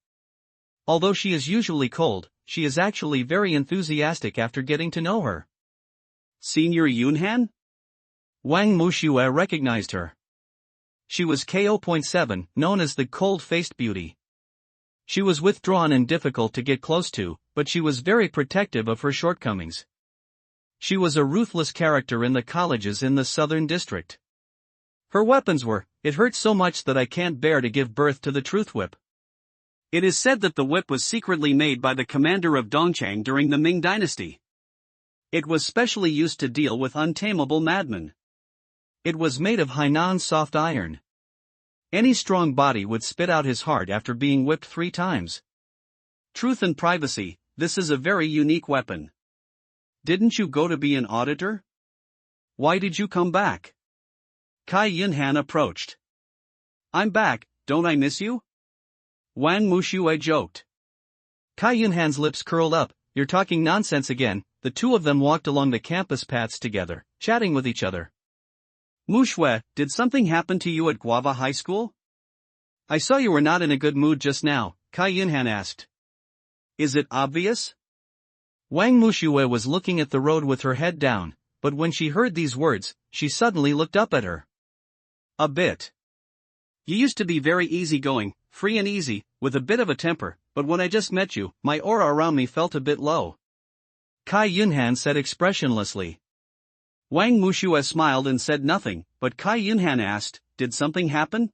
Although she is usually cold, she is actually very enthusiastic after getting to know her. Senior Yunhan? Wang Muxue recognized her. She was Ko.7, known as the cold-faced beauty. She was withdrawn and difficult to get close to, but she was very protective of her shortcomings. She was a ruthless character in the colleges in the southern district. Her weapons were, "It hurts so much that I can't bear to give birth to the truth whip." It is said that the whip was secretly made by the commander of Dongchang during the Ming dynasty. It was specially used to deal with untamable madmen. It was made of Hainan soft iron. Any strong body would spit out his heart after being whipped 3 times. Truth and privacy, this is a very unique weapon. Didn't you go to be an auditor? Why did you come back? Kai Yunhan approached. I'm back, don't I miss you? Wang Muxue joked. Kai Yunhan's lips curled up. You're talking nonsense again. The two of them walked along the campus paths together, chatting with each other. Muxue, did something happen to you at Guava High School? I saw you were not in a good mood just now, Kai Yunhan asked. Is it obvious? Wang Muxue was looking at the road with her head down, but when she heard these words, she suddenly looked up at her. A bit. You used to be very easygoing, free and easy, with a bit of a temper, but when I just met you, my aura around me felt a bit low. Kai Yunhan said expressionlessly. Wang Muxue smiled and said nothing, but Kai Yunhan asked, did something happen?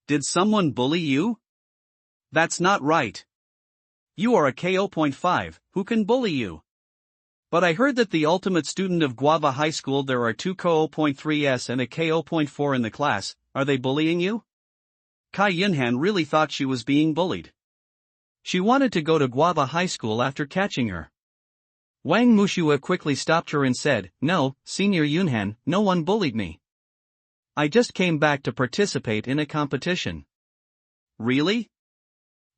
Did someone bully you? That's not right. You are a Ko.5, who can bully you? But I heard that the ultimate student of Guava High School there are 2 Ko.3s and a Ko.4 in the class, are they bullying you? Kai Yunhan really thought she was being bullied. She wanted to go to Guava High School after catching her. Wang Muxue quickly stopped her and said, No, Senior Yunhan, no one bullied me. I just came back to participate in a competition. Really?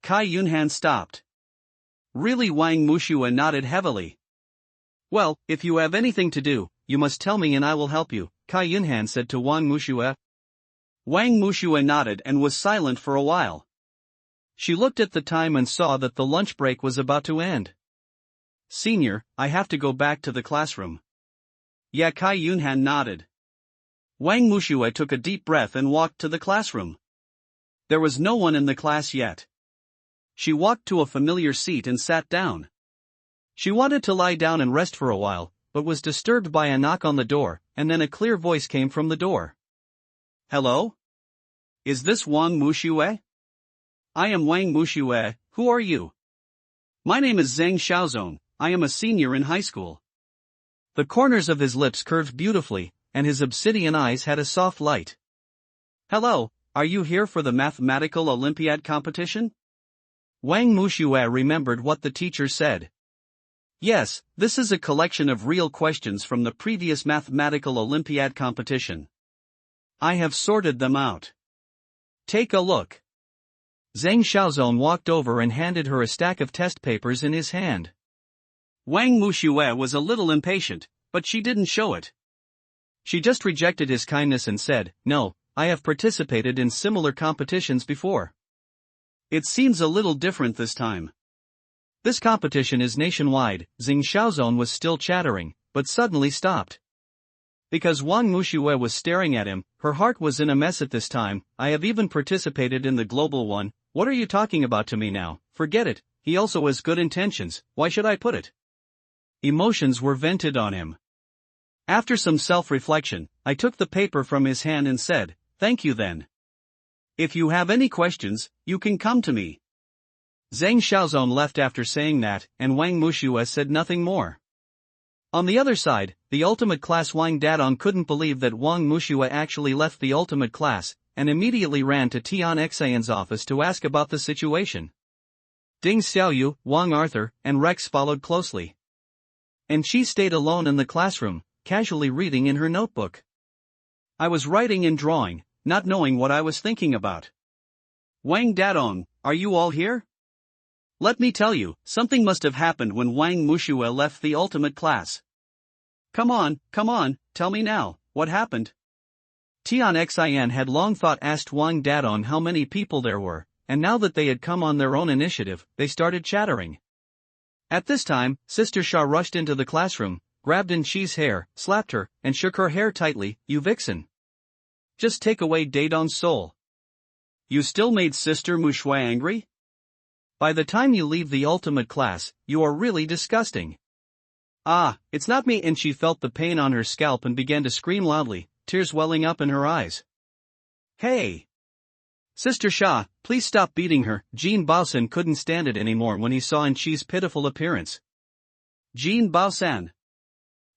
Kai Yunhan stopped. Really? Wang Muxue nodded heavily. Well, if you have anything to do, you must tell me and I will help you, Kai Yunhan said to Wang Muxue. Wang Muxue nodded and was silent for a while. She looked at the time and saw that the lunch break was about to end. Senior, I have to go back to the classroom. Yeah, Kai Yunhan nodded. Wang Muxue took a deep breath and walked to the classroom. There was no one in the class yet. She walked to a familiar seat and sat down. She wanted to lie down and rest for a while, but was disturbed by a knock on the door, and then a clear voice came from the door. Hello? Is this Wang Muxue? I am Wang Muxue, who are you? My name is Zhang Xiaozong, I am a senior in high school. The corners of his lips curved beautifully, and his obsidian eyes had a soft light. Hello, are you here for the mathematical Olympiad competition? Wang Muxue remembered what the teacher said. Yes, this is a collection of real questions from the previous mathematical Olympiad competition. I have sorted them out. Take a look. Zhang Xiaozong walked over and handed her a stack of test papers in his hand. Wang Muxue was a little impatient, but she didn't show it. She just rejected his kindness and said, No, I have participated in similar competitions before. It seems a little different this time. This competition is nationwide. Zhang Xiaozong was still chattering, but suddenly stopped. Because Wang Muxue was staring at him, her heart was in a mess at this time. I have even participated in the global one. What are you talking about to me now? Forget it, he also has good intentions, why should I put it? Emotions were vented on him. After some self-reflection, I took the paper from his hand and said, Thank you then. If you have any questions, you can come to me. Zhang Xiaozong left after saying that, and Wang Muxue said nothing more. On the other side, the ultimate class Wang Dadong couldn't believe that Wang Muxue actually left the ultimate class, and immediately ran to Tian Xian's office to ask about the situation. Ding Xiaoyu, Wang Arthur, and Rex followed closely. And she stayed alone in the classroom, casually reading in her notebook. I was writing and drawing, not knowing what I was thinking about. Wang Dadong, are you all here? Let me tell you, something must have happened when Wang Muxue left the ultimate class. Come on, tell me now, what happened? Tian Xian had long thought asked Wang Dadong how many people there were, and now that they had come on their own initiative, they started chattering. At this time, Sister Sha rushed into the classroom. grabbed Inchi's hair, slapped her, and shook her hair tightly. You vixen. Just take away Daedon's soul. You still made Sister Mushue angry? By the time you leave the ultimate class, you are really disgusting. Ah, it's not me. And she felt the pain on her scalp and began to scream loudly, tears welling up in her eyes. Hey! Sister Sha, please stop beating her. Jean Baosan couldn't stand it anymore when he saw Inchi's pitiful appearance. Jean Baosan.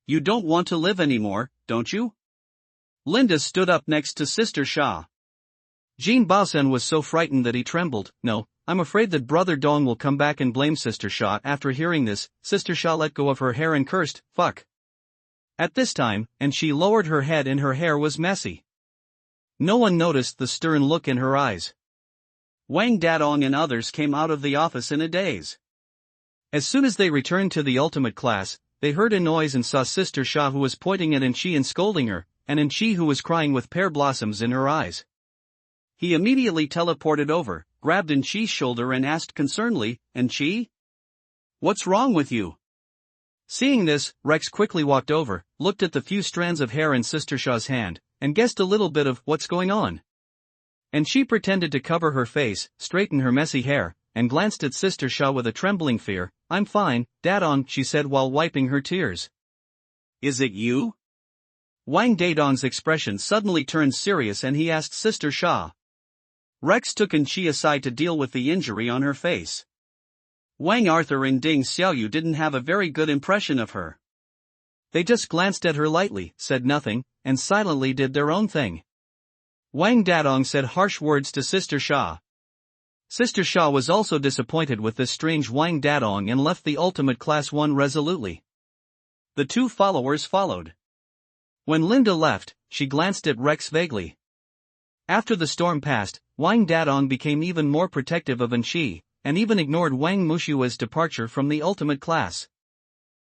You don't want to live anymore, don't you? Linda stood up next to Sister Sha. Jean Baosan was so frightened that he trembled. No, I'm afraid that Brother Dong will come back and blame Sister Sha. After hearing this, Sister Sha let go of her hair and cursed, fuck. At this time, and she lowered her head and her hair was messy. No one noticed the stern look in her eyes. Wang Dadong and others came out of the office in a daze. As soon as they returned to the ultimate class, they heard a noise and saw Sister Sha, who was pointing at Inchi and scolding her, and Inchi, who was crying with pear blossoms in her eyes. He immediately teleported over, grabbed Inchi's shoulder and asked concernedly, Inchi? What's wrong with you? Seeing this, Rex quickly walked over, looked at the few strands of hair in Sister Sha's hand, and guessed a little bit of what's going on. And she pretended to cover her face, straighten her messy hair, and glanced at Sister Sha with a trembling fear. I'm fine, Dadong, she said while wiping her tears. Is it you? Wang Dadong's expression suddenly turned serious and he asked Sister Sha. Rex took Inchi aside to deal with the injury on her face. Wang Arthur and Ding Xiaoyu didn't have a very good impression of her. They just glanced at her lightly, said nothing, and silently did their own thing. Wang Dadong said harsh words to Sister Sha. Sister Sha was also disappointed with this strange Wang Dadong and left the ultimate class 1 resolutely. The two followers followed. When Linda left, she glanced at Rex vaguely. After the storm passed, Wang Dadong became even more protective of Inchi, and even ignored Wang Mushue's departure from the ultimate class.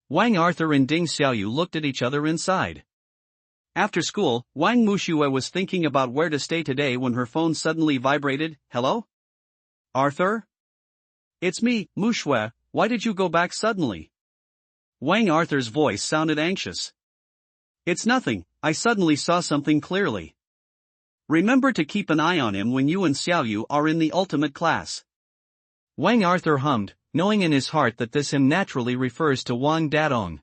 Wang Arthur and Ding Xiaoyu looked at each other inside. After school, Wang Mushue was thinking about where to stay today when her phone suddenly vibrated. Hello? Arthur? It's me, Mushue, why did you go back suddenly? Wang Arthur's voice sounded anxious. It's nothing, I suddenly saw something clearly. Remember to keep an eye on him when you and Xiaoyu are in the ultimate class. Wang Arthur hummed, knowing in his heart that this him naturally refers to Wang Dadong.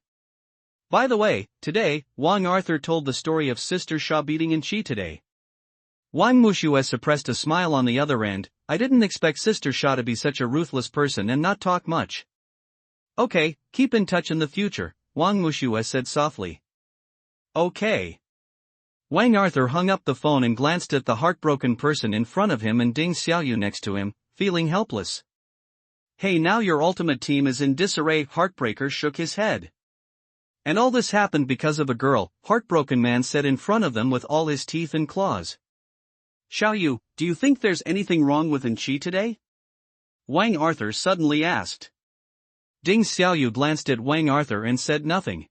By the way, today, Wang Arthur told the story of Sister Sha beating Inchi today. Wang Mushue suppressed a smile on the other end. I didn't expect Sister Sha to be such a ruthless person and not talk much. Okay, keep in touch in the future, Wang Mushue said softly. Okay. Wang Arthur hung up the phone and glanced at the heartbroken person in front of him and Ding Xiaoyu next to him, feeling helpless. Hey, now your ultimate team is in disarray. Heartbreaker shook his head. And all this happened because of a girl, Heartbroken Man said in front of them with all his teeth and claws. Xiaoyu, do you think there's anything wrong with Inchi today? Wang Arthur suddenly asked. Ding Xiaoyu glanced at Wang Arthur and said nothing.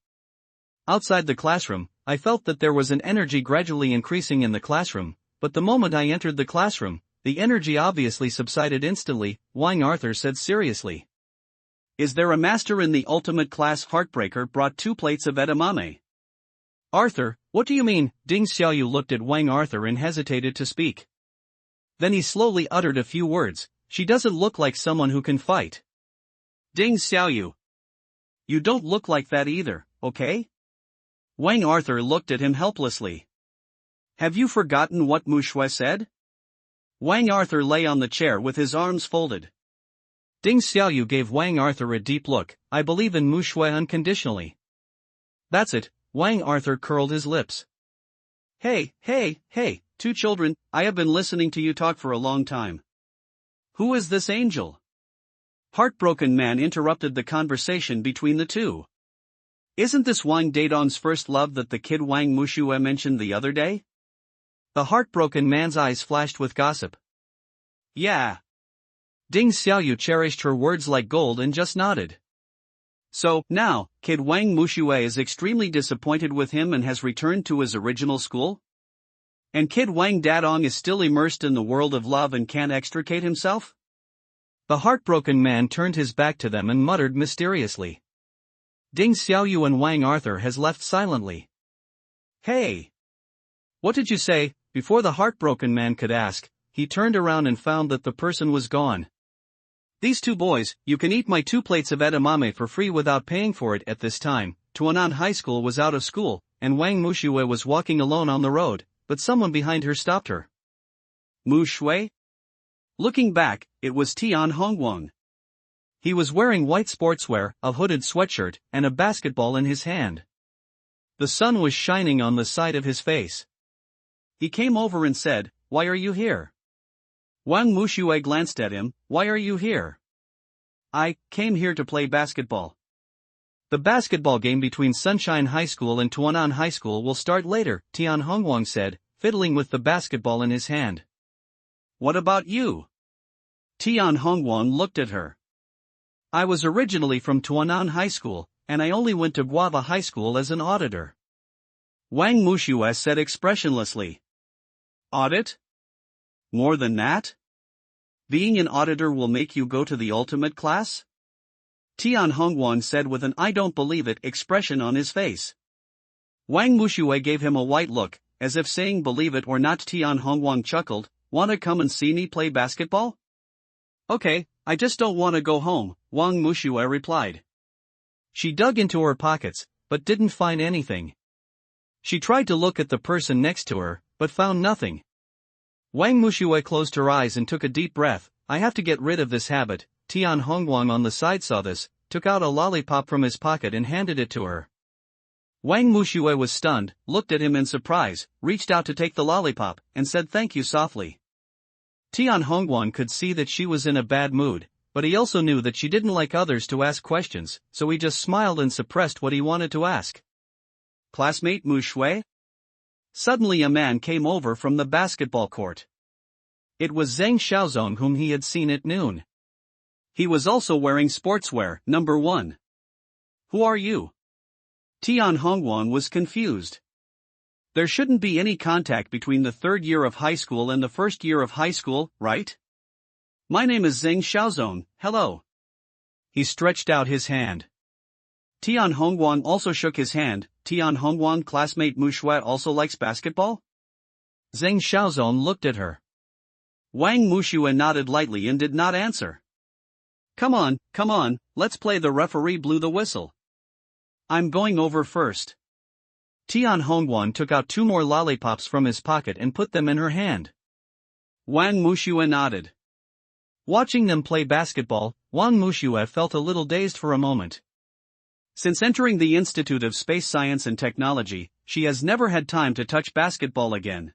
Outside the classroom, I felt that there was an energy gradually increasing in the classroom, but the moment I entered the classroom, the energy obviously subsided instantly, Wang Arthur said seriously. Is there a master in the ultimate class? Heartbreaker brought 2 plates of edamame. Arthur, what do you mean? Ding Xiaoyu looked at Wang Arthur and hesitated to speak. Then he slowly uttered a few words. She doesn't look like someone who can fight. Ding Xiaoyu. You don't look like that either, okay? Wang Arthur looked at him helplessly. Have you forgotten what Mushue said? Wang Arthur lay on the chair with his arms folded. Ding Xiaoyu gave Wang Arthur a deep look. I believe in Mushue unconditionally. That's it, Wang Arthur curled his lips. Hey, 2 children, I have been listening to you talk for a long time. Who is this angel? Heartbroken Man interrupted the conversation between the two. Isn't this Wang Dadong's first love that the kid Wang Mushue mentioned the other day? The Heartbroken Man's eyes flashed with gossip. Yeah. Ding Xiaoyu cherished her words like gold and just nodded. So, now, kid Wang Mushue is extremely disappointed with him and has returned to his original school? And kid Wang Dadong is still immersed in the world of love and can't extricate himself? The Heartbroken Man turned his back to them and muttered mysteriously. Ding Xiaoyu and Wang Arthur has left silently. Hey! What did you say? Before the heartbroken man could ask, he turned around and found that the person was gone. These two boys, you can eat my 2 plates of edamame for free without paying for it. At this time, Tuanan High School was out of school, and Wang Mushui was walking alone on the road, but someone behind her stopped her. Mu Shui? Looking back, it was Tian Hongguang. He was wearing white sportswear, a hooded sweatshirt, and a basketball in his hand. The sun was shining on the side of his face. He came over and said, "Why are you here?" Wang Mushui glanced at him. "Why are you here?" "I came here to play basketball." The basketball game between Sunshine High School and Tuanan High School will start later, Tian Hongguang said, fiddling with the basketball in his hand. "What about you?" Tian Hongguang looked at her. "I was originally from Tuanan High School, and I only went to Guava High School as an auditor." Wang Mushui said expressionlessly. "Audit? More than that? Being an auditor will make you go to the ultimate class?" Tian Hongguang said with an "I don't believe it" expression on his face. Wang Mushui gave him a white look, as if saying believe it or not. Tian Hongguang chuckled, "Wanna come and see me play basketball?" "Okay, I just don't wanna go home," Wang Mushui replied. She dug into her pockets, but didn't find anything. She tried to look at the person next to her, but found nothing. Wang Mushui closed her eyes and took a deep breath. "I have to get rid of this habit." Tian Hongguang on the side saw this, took out a lollipop from his pocket and handed it to her. Wang Mushui was stunned, looked at him in surprise, reached out to take the lollipop, and said thank you softly. Tian Hongguang could see that she was in a bad mood, but he also knew that she didn't like others to ask questions, so he just smiled and suppressed what he wanted to ask. "Classmate Mu Shui?" Suddenly a man came over from the basketball court. It was Zhang Xiaozong whom he had seen at noon. He was also wearing sportswear, number 1. "Who are you?" Tian Hongguang was confused. "There shouldn't be any contact between the 3rd year of high school and the 1st year of high school, right? My name is Zhang Xiaozong, hello." He stretched out his hand. Tian Hongguang also shook his hand. "Tian Hongguang, classmate Mu Shui also likes basketball?" Zhang Xiaozong looked at her. Wang Mushui nodded lightly and did not answer. Come on, let's play." The referee blew the whistle. "I'm going over first." Tian Hongguang took out 2 more lollipops from his pocket and put them in her hand. Wang Mushui nodded. Watching them play basketball, Wang Mushui felt a little dazed for a moment. Since entering the Institute of Space Science and Technology, she has never had time to touch basketball again.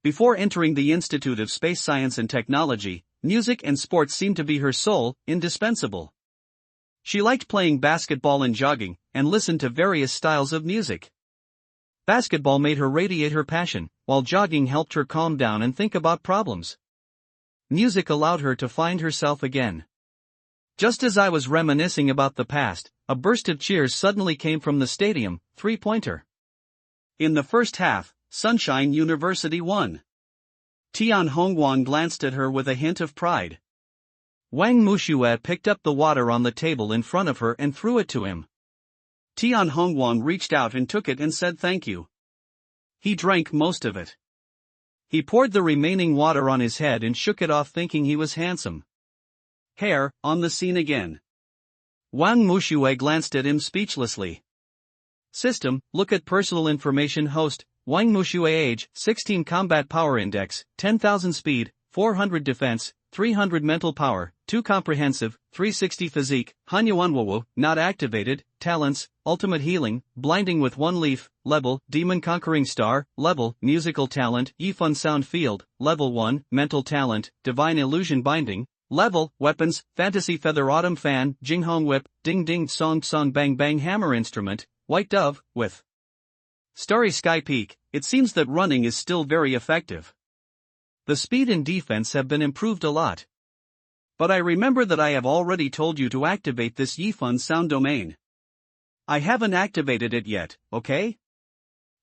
Before entering the Institute of Space Science and Technology, music and sports seemed to be her sole, indispensable. She liked playing basketball and jogging, and listened to various styles of music. Basketball made her radiate her passion, while jogging helped her calm down and think about problems. Music allowed her to find herself again. Just as I was reminiscing about the past, a burst of cheers suddenly came from the stadium, 3-pointer. In the first half, Sunshine University won. Tian Hongguang glanced at her with a hint of pride. Wang Mushui picked up the water on the table in front of her and threw it to him. Tian Hongguang reached out and took it and said thank you. He drank most of it. He poured the remaining water on his head and shook it off thinking he was handsome. Hair, on the scene again. Wang Mushui glanced at him speechlessly. System, look at personal information host, Wang Mushui age, 16 combat power index, 10,000 speed, 400 defense, 300 mental power, 2 comprehensive, 360 physique, Hanyuanwawu, not activated, talents, ultimate healing, blinding with 1 leaf, level, demon conquering star, level, musical talent, Yifun sound field, level 1, mental talent, divine illusion binding, level, weapons, fantasy feather autumn fan, Jinghong whip, ding ding song song bang bang hammer instrument, white dove, with starry sky peak. It seems that running is still very effective. The speed and defense have been improved a lot. But I remember that I have already told you to activate this Yifun sound domain. I haven't activated it yet, okay?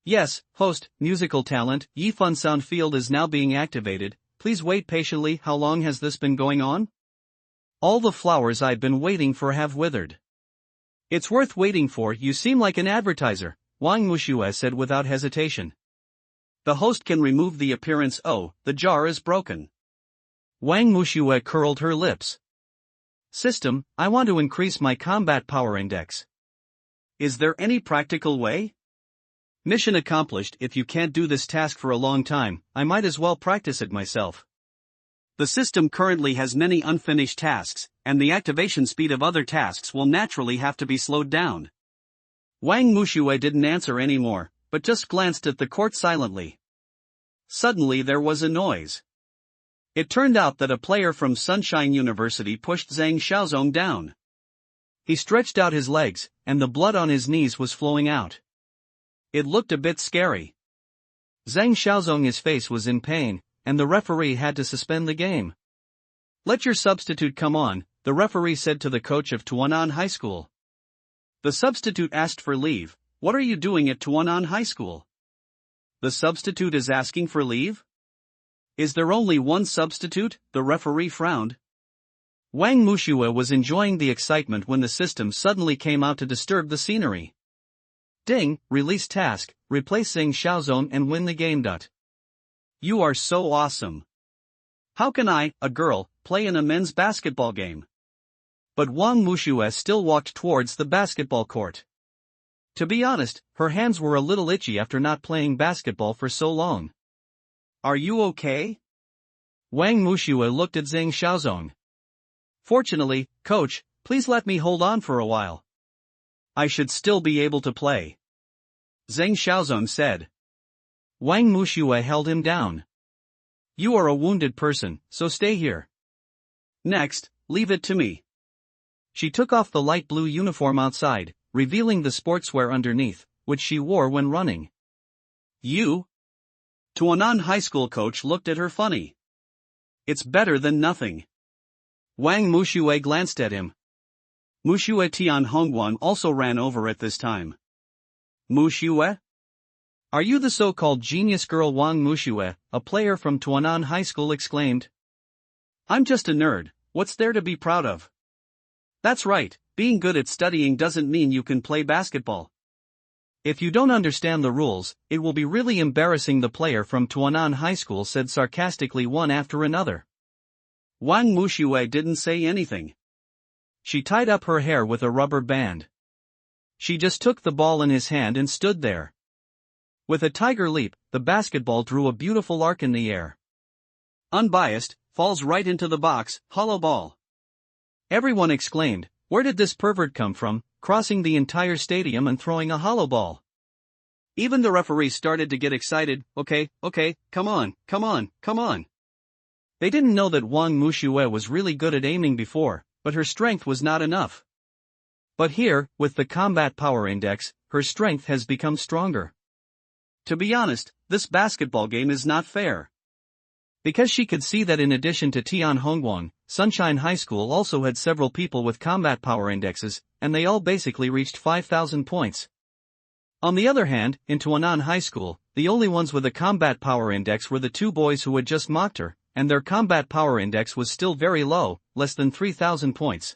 Yes, host, musical talent, Yifun sound field is now being activated. Please wait patiently. How long has this been going on? All the flowers I've been waiting for have withered. It's worth waiting for, you seem like an advertiser, Wang Mushue said without hesitation. The host can remove the appearance. Oh, the jar is broken. Wang Mushue curled her lips. System, I want to increase my combat power index. Is there any practical way? Mission accomplished. If you can't do this task for a long time, I might as well practice it myself. The system currently has many unfinished tasks, and the activation speed of other tasks will naturally have to be slowed down. Wang Mushue didn't answer anymore, but just glanced at the court silently. Suddenly there was a noise. It turned out that a player from Sunshine University pushed Zhang Xiaozong down. He stretched out his legs, and the blood on his knees was flowing out. It looked a bit scary. Zhang Xiaozong's face was in pain, and the referee had to suspend the game. Let your substitute come on, the referee said to the coach of Tuanan High School. The substitute asked for leave. What are you doing at Tuanan High School? The substitute is asking for leave? Is there only one substitute? The referee frowned. Wang Mushue was enjoying the excitement when the system suddenly came out to disturb the scenery. Ding, release task, replace Zhang Xiaozong and win the game. You are so awesome. How can I, a girl, play in a men's basketball game? But Wang Mushue still walked towards the basketball court. To be honest, her hands were a little itchy after not playing basketball for so long. Are you okay? Wang Mushue looked at Zhang Xiaozong. Fortunately, coach, please let me hold on for a while. I should still be able to play. Zhang Xiaozong said. Wang Mushue held him down. You are a wounded person, so stay here. Next, leave it to me. She took off the light blue uniform outside, revealing the sportswear underneath, which she wore when running. You? Tuanan High School coach looked at her funny. It's better than nothing. Wang Mushue glanced at him. Mushue Tian Hongguan also ran over at this time. Mushue? Are you the so-called genius girl? Wang Mushue, a player from Tuanan High School, exclaimed. I'm just a nerd, what's there to be proud of? That's right, being good at studying doesn't mean you can play basketball. If you don't understand the rules, it will be really embarrassing. The player from Tuanan High School said sarcastically one after another. Wang Mushue didn't say anything. She tied up her hair with a rubber band. She just took the ball in his hand and stood there. With a tiger leap, the basketball drew a beautiful arc in the air. Unbiased, falls right into the box, hollow ball. Everyone exclaimed, where did this pervert come from, crossing the entire stadium and throwing a hollow ball? Even the referee started to get excited. Okay, come on. They didn't know that Wang Mushue was really good at aiming before, but her strength was not enough. But here, with the combat power index, her strength has become stronger. To be honest, this basketball game is not fair. Because she could see that in addition to Tian Hongguang, Sunshine High School also had several people with combat power indexes, and they all basically reached 5,000 points. On the other hand, in Tuanan High School, the only ones with a combat power index were the two boys who had just mocked her, and their combat power index was still very low, less than 3,000 points.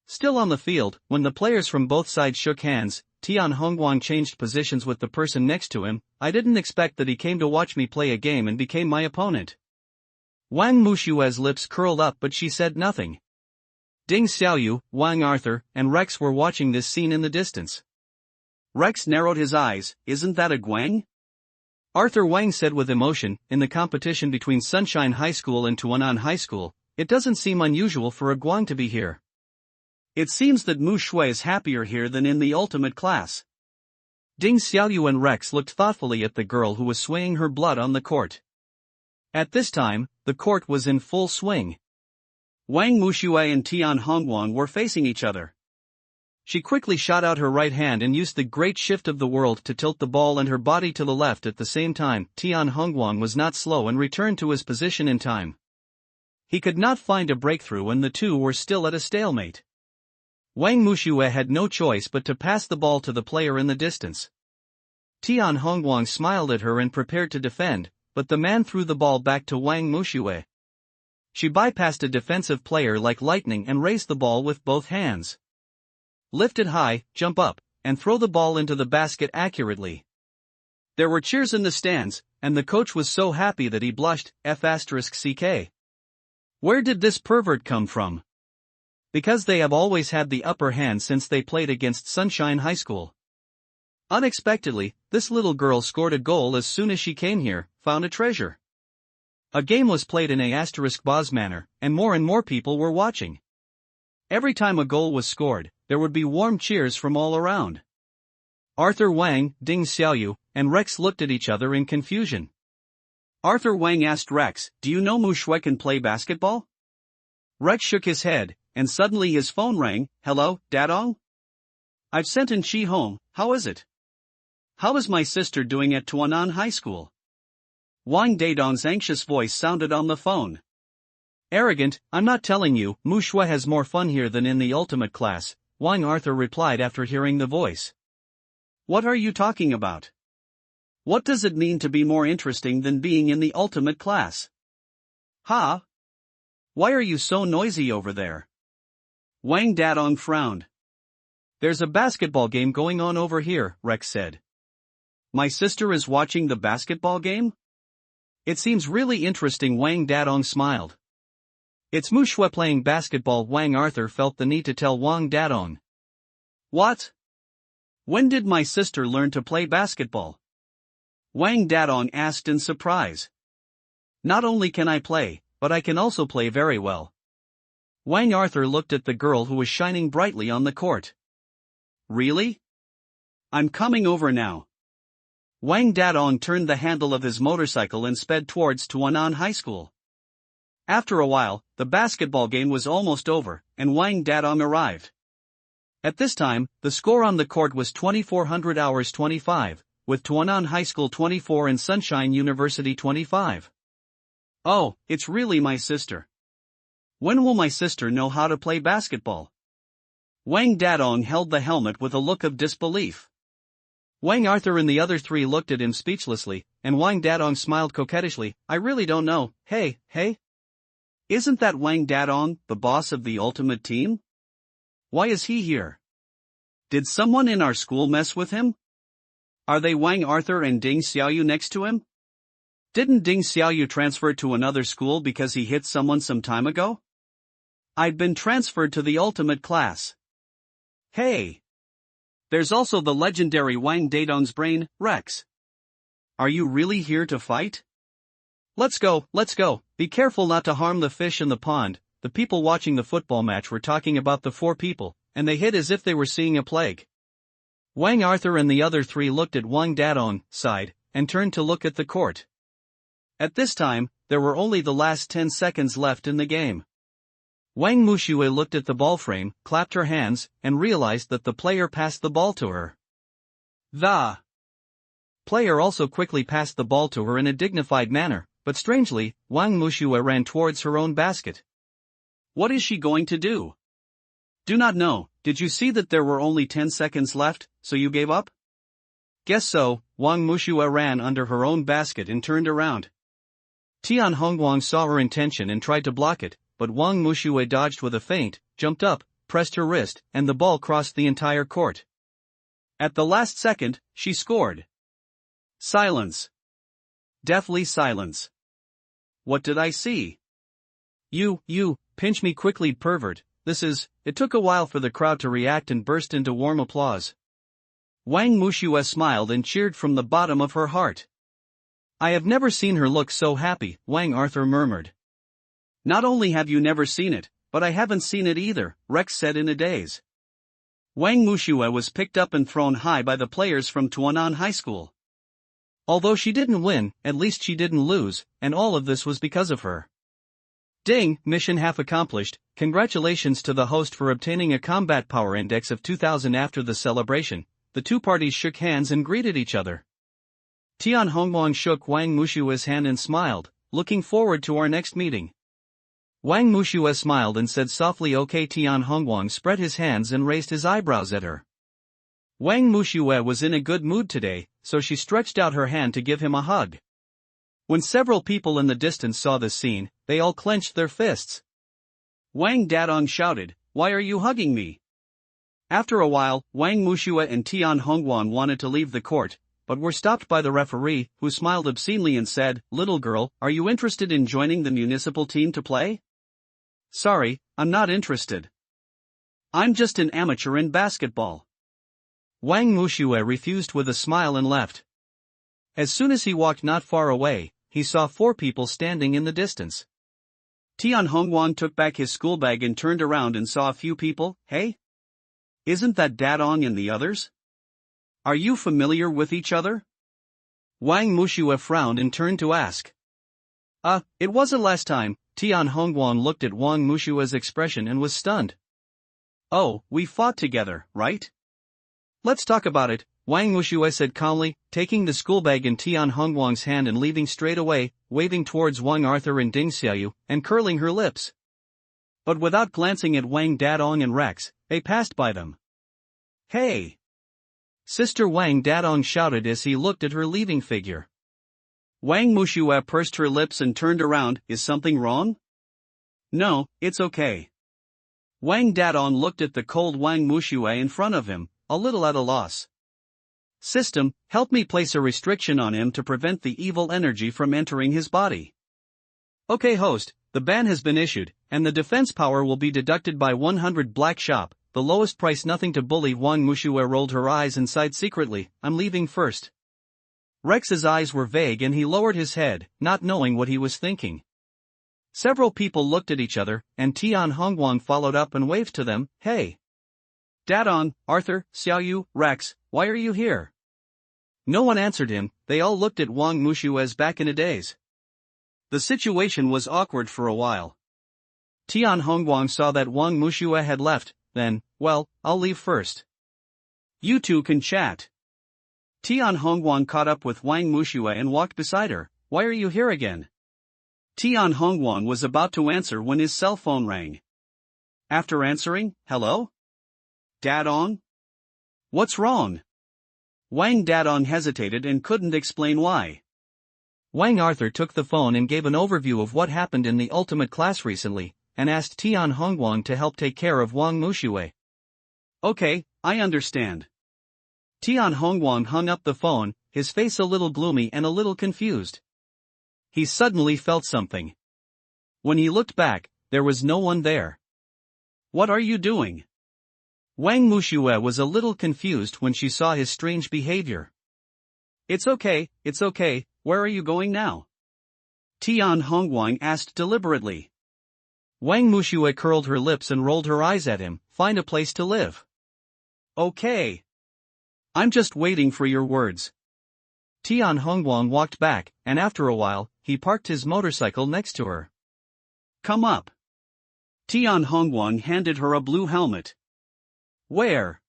Still on the field, when the players from both sides shook hands, Tian Hongguang changed positions with the person next to him. I didn't expect that he came to watch me play a game and became my opponent. Wang Mushue's lips curled up, but she said nothing. Ding Xiaoyu, Wang Arthur, and Rex were watching this scene in the distance. Rex narrowed his eyes. Isn't that a Guang? Arthur Wang said with emotion, in the competition between Sunshine High School and Tuanan High School, it doesn't seem unusual for a Guang to be here. It seems that Mu Shui is happier here than in the ultimate class. Ding Xiaoyu and Rex looked thoughtfully at the girl who was swaying her blood on the court. At this time, the court was in full swing. Wang Mushui and Tian Hongguang were facing each other. She quickly shot out her right hand and used the great shift of the world to tilt the ball and her body to the left at the same time. Tian Hongguang was not slow and returned to his position in time. He could not find a breakthrough and the two were still at a stalemate. Wang Mushue had no choice but to pass the ball to the player in the distance. Tian Hongguang smiled at her and prepared to defend, but the man threw the ball back to Wang Mushue. She bypassed a defensive player like lightning and raised the ball with both hands. lift it high, jump up, and throw the ball into the basket accurately. There were cheers in the stands, and the coach was so happy that he blushed, f***ck. Where did this pervert come from? Because they have always had the upper hand since they played against Sunshine High School. Unexpectedly, this little girl scored a goal as soon as she came here, found a treasure. A game was played in a *boss manner, and more people were watching. Every time a goal was scored, there would be warm cheers from all around. Arthur Wang, Ding Xiaoyu, and Rex looked at each other in confusion. Arthur Wang asked Rex, "Do you know Mu Shui can play basketball?" Rex shook his head, and suddenly his phone rang. "Hello, Dadong? I've sent in Chi home, how is it? How is my sister doing at Tuanan High School?" Wang Dadong's anxious voice sounded on the phone. "Arrogant, I'm not telling you, Mu Shui has more fun here than in the ultimate class," Wang Arthur replied after hearing the voice. "What are you talking about? What does it mean to be more interesting than being in the ultimate class? Huh? Why are you so noisy over there?" Wang Dadong frowned. "There's a basketball game going on over here," Rex said. "My sister is watching the basketball game? It seems really interesting." Wang Dadong smiled. "It's Mu Shui playing basketball." Wang Arthur felt the need to tell Wang Dadong. "What? When did my sister learn to play basketball?" Wang Dadong asked in surprise. "Not only can I play, but I can also play very well." Wang Arthur looked at the girl who was shining brightly on the court. "Really? I'm coming over now." Wang Dadong turned the handle of his motorcycle and sped towards Tuanan High School. After a while, the basketball game was almost over, and Wang Dadong arrived. At this time, the score on the court was 2400-25, with Tuanan High School 24 and Sunshine University 25. "Oh, it's really my sister. When will my sister know how to play basketball?" Wang Dadong held the helmet with a look of disbelief. Wang Arthur and the other three looked at him speechlessly, and Wang Dadong smiled coquettishly. "I really don't know. Hey. Isn't that Wang Dadong, the boss of the ultimate team? Why is he here? Did someone in our school mess with him? Are they Wang Arthur and Ding Xiaoyu next to him? Didn't Ding Xiaoyu transfer to another school because he hit someone some time ago? I'd been transferred to the ultimate class. Hey! There's also the legendary Wang Dadong's brain, Rex. Are you really here to fight? Let's go. Be careful not to harm the fish in the pond." The people watching the football match were talking about the four people, and they hid as if they were seeing a plague. Wang Arthur and the other three looked at Wang Dadong, sighed, and turned to look at the court. At this time, there were only the last 10 seconds left in the game. Wang Mushue looked at the ball frame, clapped her hands, and realized that the player passed the ball to her. The player also quickly passed the ball to her in a dignified manner, but strangely, Wang Mushue ran towards her own basket. What is she going to do? Do not know. Did you see that there were only 10 seconds left, so you gave up? Guess so. Wang Mushue ran under her own basket and turned around. Tian Hongguang saw her intention and tried to block it, but Wang Mushue dodged with a feint, jumped up, pressed her wrist, and the ball crossed the entire court. At the last second, she scored. Silence. Deathly silence. What did I see? You, pinch me quickly, pervert. It took a while for the crowd to react and burst into warm applause. Wang Mushue smiled and cheered from the bottom of her heart. "I have never seen her look so happy," Wang Arthur murmured. "Not only have you never seen it, but I haven't seen it either," Rex said in a daze. Wang Mushue was picked up and thrown high by the players from Tuanan High School. Although she didn't win, at least she didn't lose, and all of this was because of her. Ding, mission half accomplished. Congratulations to the host for obtaining a combat power index of 2000. After the celebration, the two parties shook hands and greeted each other. Tian Hongguang shook Wang Mushue's hand and smiled, "Looking forward to our next meeting." Wang Mushue smiled and said softly, "Okay." Tian Hongguang spread his hands and raised his eyebrows at her. Wang Mushue was in a good mood today, so she stretched out her hand to give him a hug. When several people in the distance saw this scene, they all clenched their fists. Wang Dadong shouted, "Why are you hugging me?" After a while, Wang Mushue and Tian Hongguan wanted to leave the court, but were stopped by the referee, who smiled obscenely and said, "Little girl, are you interested in joining the municipal team to play?" "Sorry, I'm not interested. I'm just an amateur in basketball." Wang Mushue refused with a smile and left. As soon as he walked not far away, he saw 4 people standing in the distance. Tian Hongguan took back his school bag and turned around and saw a few people. "Hey? Isn't that Dadong and the others? Are you familiar with each other?" Wang Mushue frowned and turned to ask. It wasn't last time." Tian Hongguan looked at Wang Mushue's expression and was stunned. "Oh, we fought together, right? Let's talk about it," Wang Mushue said calmly, taking the school bag in Tian Hongguang's hand and leaving straight away, waving towards Wang Arthur and Ding Xiaoyu, and curling her lips. But without glancing at Wang Dadong and Rex, they passed by them. "Hey! Sister!" Wang Dadong shouted as he looked at her leaving figure. Wang Mushue pursed her lips and turned around. "Is something wrong?" "No, it's okay." Wang Dadong looked at the cold Wang Mushue in front of him, a little at a loss. "System, help me place a restriction on him to prevent the evil energy from entering his body." "Okay, host, the ban has been issued, and the defense power will be deducted by 100 black shop, the lowest price. Nothing to bully." Wang Mushue rolled her eyes and sighed secretly. "I'm leaving first." Rex's eyes were vague and he lowered his head, not knowing what he was thinking. Several people looked at each other, and Tian Hongguang followed up and waved to them. "Hey! Dadong, Arthur, Xiaoyu, Rex, why are you here?" No one answered him. They all looked at Wang Mushue's back in a daze. The situation was awkward for a while. Tian Hongguang saw that Wang Mushue had left. Then, "Well, I'll leave first. You two can chat." Tian Hongguang caught up with Wang Mushue and walked beside her. "Why are you here again?" Tian Hongguang was about to answer when his cell phone rang. After answering, "Hello? Dadong? What's wrong?" Wang Dadong hesitated and couldn't explain why. Wang Arthur took the phone and gave an overview of what happened in the ultimate class recently, and asked Tian Hongguang to help take care of Wang Mushue. "Okay, I understand." Tian Hongguang hung up the phone, his face a little gloomy and a little confused. He suddenly felt something. When he looked back, there was no one there. "What are you doing?" Wang Mushue was a little confused when she saw his strange behavior. It's okay, where are you going now?" Tian Hongguang asked deliberately. Wang Mushue curled her lips and rolled her eyes at him. "Find a place to live." "Okay. I'm just waiting for your words." Tian Hongguang walked back, and after a while, he parked his motorcycle next to her. "Come up." Tian Hongguang handed her a blue helmet. "Where?"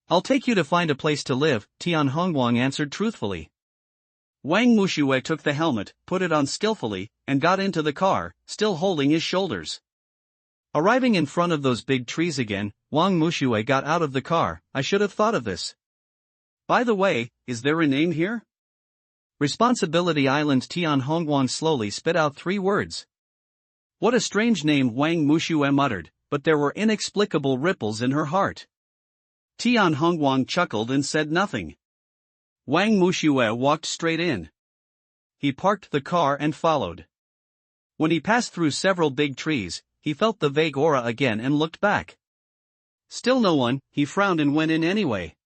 "I'll take you to find a place to live," Tian Hongguang answered truthfully. Wang Mushue took the helmet, put it on skillfully, and got into the car, still holding his shoulders. Arriving in front of those big trees again, Wang Mushue got out of the car. "I should have thought of this. By the way, is there a name here?" "Responsibility Island." Tian Hongguang slowly spit out 3 words. What a strange name, Wang Mushue muttered, but there were inexplicable ripples in her heart. Tian Hongguang chuckled and said nothing. Wang Mushue walked straight in. He parked the car and followed. When he passed through several big trees, he felt the vague aura again and looked back. Still no one. He frowned and went in anyway.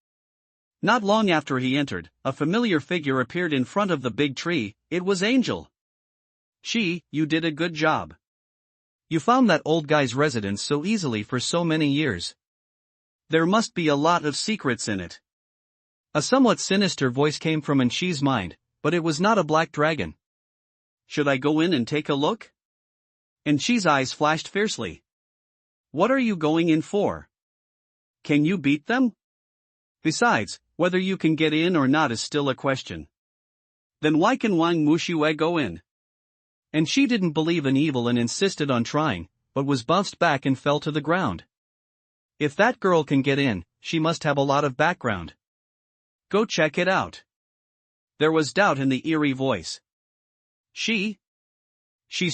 Not long after he entered, a familiar figure appeared in front of the big tree. It was Angel. You did a good job. You found that old guy's residence so easily for so many years. There must be a lot of secrets in it." A somewhat sinister voice came from Anshi's mind, but it was not a black dragon. "Should I go in and take a look?" Anshi's eyes flashed fiercely. "What are you going in for? Can you beat them? Besides, whether you can get in or not is still a question. Then why can Wang Mushue go in?" And she didn't believe in evil and insisted on trying, but was bounced back and fell to the ground. If that girl can get in, she must have a lot of background. Go check it out. There was doubt in the eerie voice. She's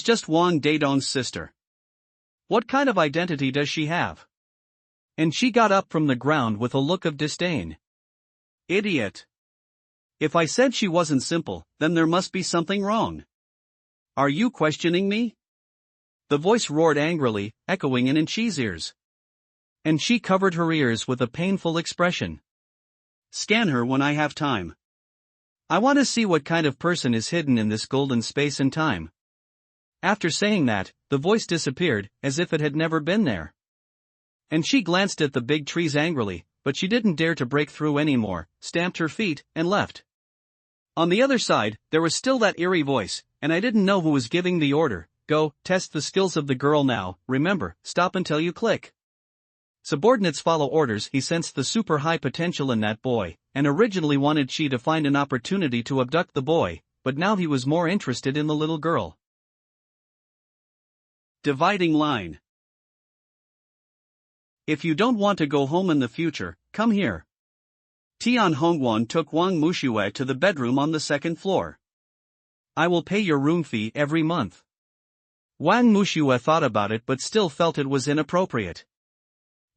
just Wang Dadong's sister. What kind of identity does she have? And she got up from the ground with a look of disdain. Idiot. If I said she wasn't simple, then there must be something wrong. Are you questioning me? The voice roared angrily, echoing in Chi's ears. And she covered her ears with a painful expression. Scan her when I have time. I want to see what kind of person is hidden in this golden space and time. After saying that, the voice disappeared, as if it had never been there. And she glanced at the big trees angrily, but she didn't dare to break through anymore, stamped her feet, and left. On the other side, there was still that eerie voice, and I didn't know who was giving the order. Go, test the skills of the girl now, remember, stop until you click. Subordinates follow orders. He sensed the super high potential in that boy, and originally wanted Chi to find an opportunity to abduct the boy, but now he was more interested in the little girl. Dividing line. If you don't want to go home in the future, come here. Tian Hongwan took Wang Mushue to the bedroom on the second floor. I will pay your room fee every month. Wang Mushue thought about it but still felt it was inappropriate.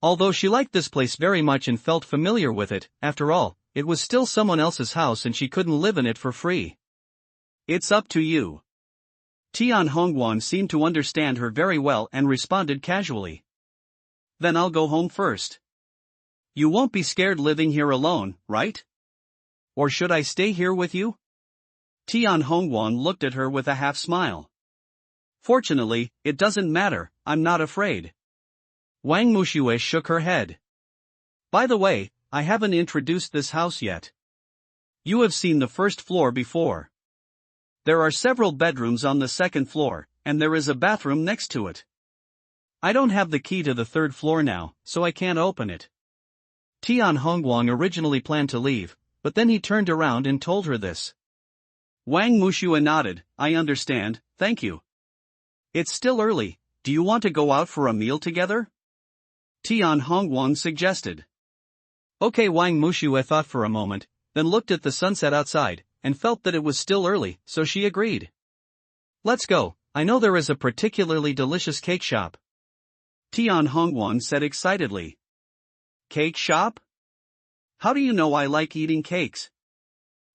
Although she liked this place very much and felt familiar with it, after all, it was still someone else's house and she couldn't live in it for free. It's up to you. Tian Hongwan seemed to understand her very well and responded casually. Then I'll go home first. You won't be scared living here alone, right? Or should I stay here with you? Tian Hongwan looked at her with a half smile. Fortunately, it doesn't matter, I'm not afraid. Wang Mushue shook her head. By the way, I haven't introduced this house yet. You have seen the first floor before. There are several bedrooms on the second floor, and there is a bathroom next to it. I don't have the key to the third floor now, so I can't open it. Tian Hongwan originally planned to leave, but then he turned around and told her this. Wang Mushue nodded. I understand, thank you. It's still early, do you want to go out for a meal together? Tian Hongwan suggested. Okay. Wang Mushue thought for a moment, then looked at the sunset outside, and felt that it was still early, so she agreed. Let's go, I know there is a particularly delicious cake shop. Tian Hongwan said excitedly. Cake shop? How do you know I like eating cakes?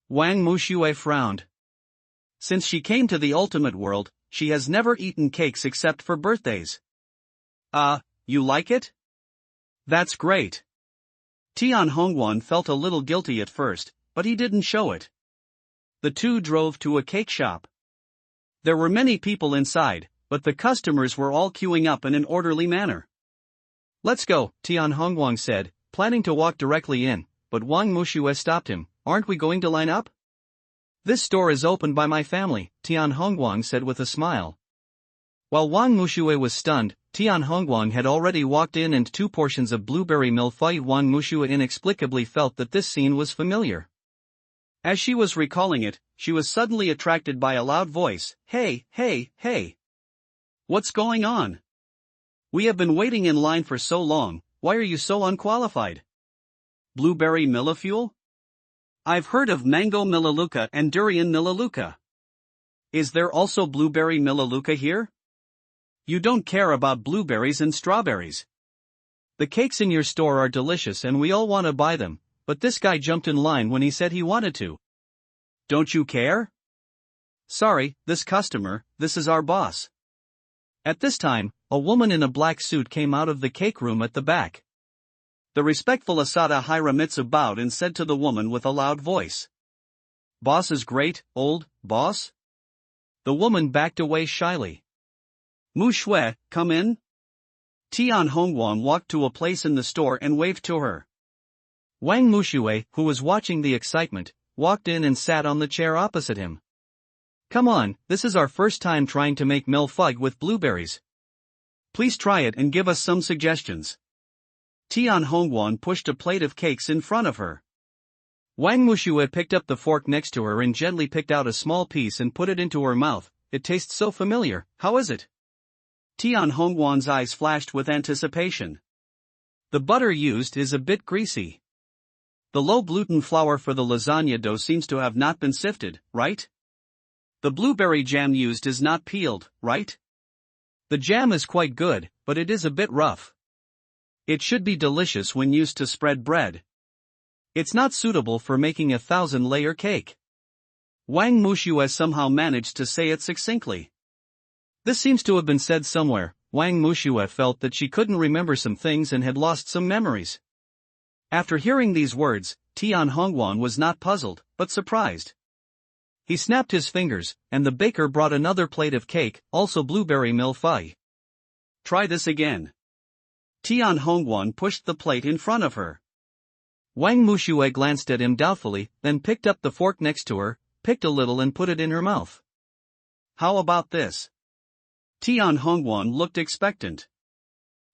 Wang Mushue frowned. Since she came to the ultimate world, she has never eaten cakes except for birthdays. You like it? That's great. Tian Hongwan felt a little guilty at first, but he didn't show it. The two drove to a cake shop. There were many people inside, but the customers were all queuing up in an orderly manner. Let's go, Tian Hongwan said, planning to walk directly in, but Wang Mushue stopped him. Aren't we going to line up? This store is opened by my family, Tian Hongwan said with a smile. While Wang Mushue was stunned, Tian Hongwan had already walked in and 2 portions of blueberry milfeuille. Wang Mushue inexplicably felt that this scene was familiar. As she was recalling it, she was suddenly attracted by a loud voice. Hey, hey, hey! What's going on? We have been waiting in line for so long, why are you so unqualified? Blueberry millefeuille? I've heard of mango melaleuca and durian melaleuca. Is there also blueberry melaleuca here? You don't care about blueberries and strawberries. The cakes in your store are delicious and we all want to buy them, but this guy jumped in line when he said he wanted to. Don't you care? Sorry, this is our boss. At this time, a woman in a black suit came out of the cake room at the back. The respectful Asada Hiramitsu bowed and said to the woman with a loud voice. Boss is great, old boss? The woman backed away shyly. Mushue, come in. Tian Hongwan walked to a place in the store and waved to her. Wang Mushue, who was watching the excitement, walked in and sat on the chair opposite him. Come on, this is our first time trying to make millefeuille with blueberries. Please try it and give us some suggestions. Tian Hongwan pushed a plate of cakes in front of her. Wang Mushue picked up the fork next to her and gently picked out a small piece and put it into her mouth. It tastes so familiar, how is it? Tian Hongwan's eyes flashed with anticipation. The butter used is a bit greasy. The low gluten flour for the lasagna dough seems to have not been sifted, right? The blueberry jam used is not peeled, right? The jam is quite good, but it is a bit rough. It should be delicious when used to spread bread. It's not suitable for making a 1,000-layer cake. Wang Mushue somehow managed to say it succinctly. This seems to have been said somewhere. Wang Mushue felt that she couldn't remember some things and had lost some memories. After hearing these words, Tian Hongwan was not puzzled, but surprised. He snapped his fingers, and the baker brought another plate of cake, also blueberry mille-feuille. Try this again. Tian Hongwan pushed the plate in front of her. Wang Mushue glanced at him doubtfully, then picked up the fork next to her, picked a little and put it in her mouth. How about this? Tian Hongwan looked expectant.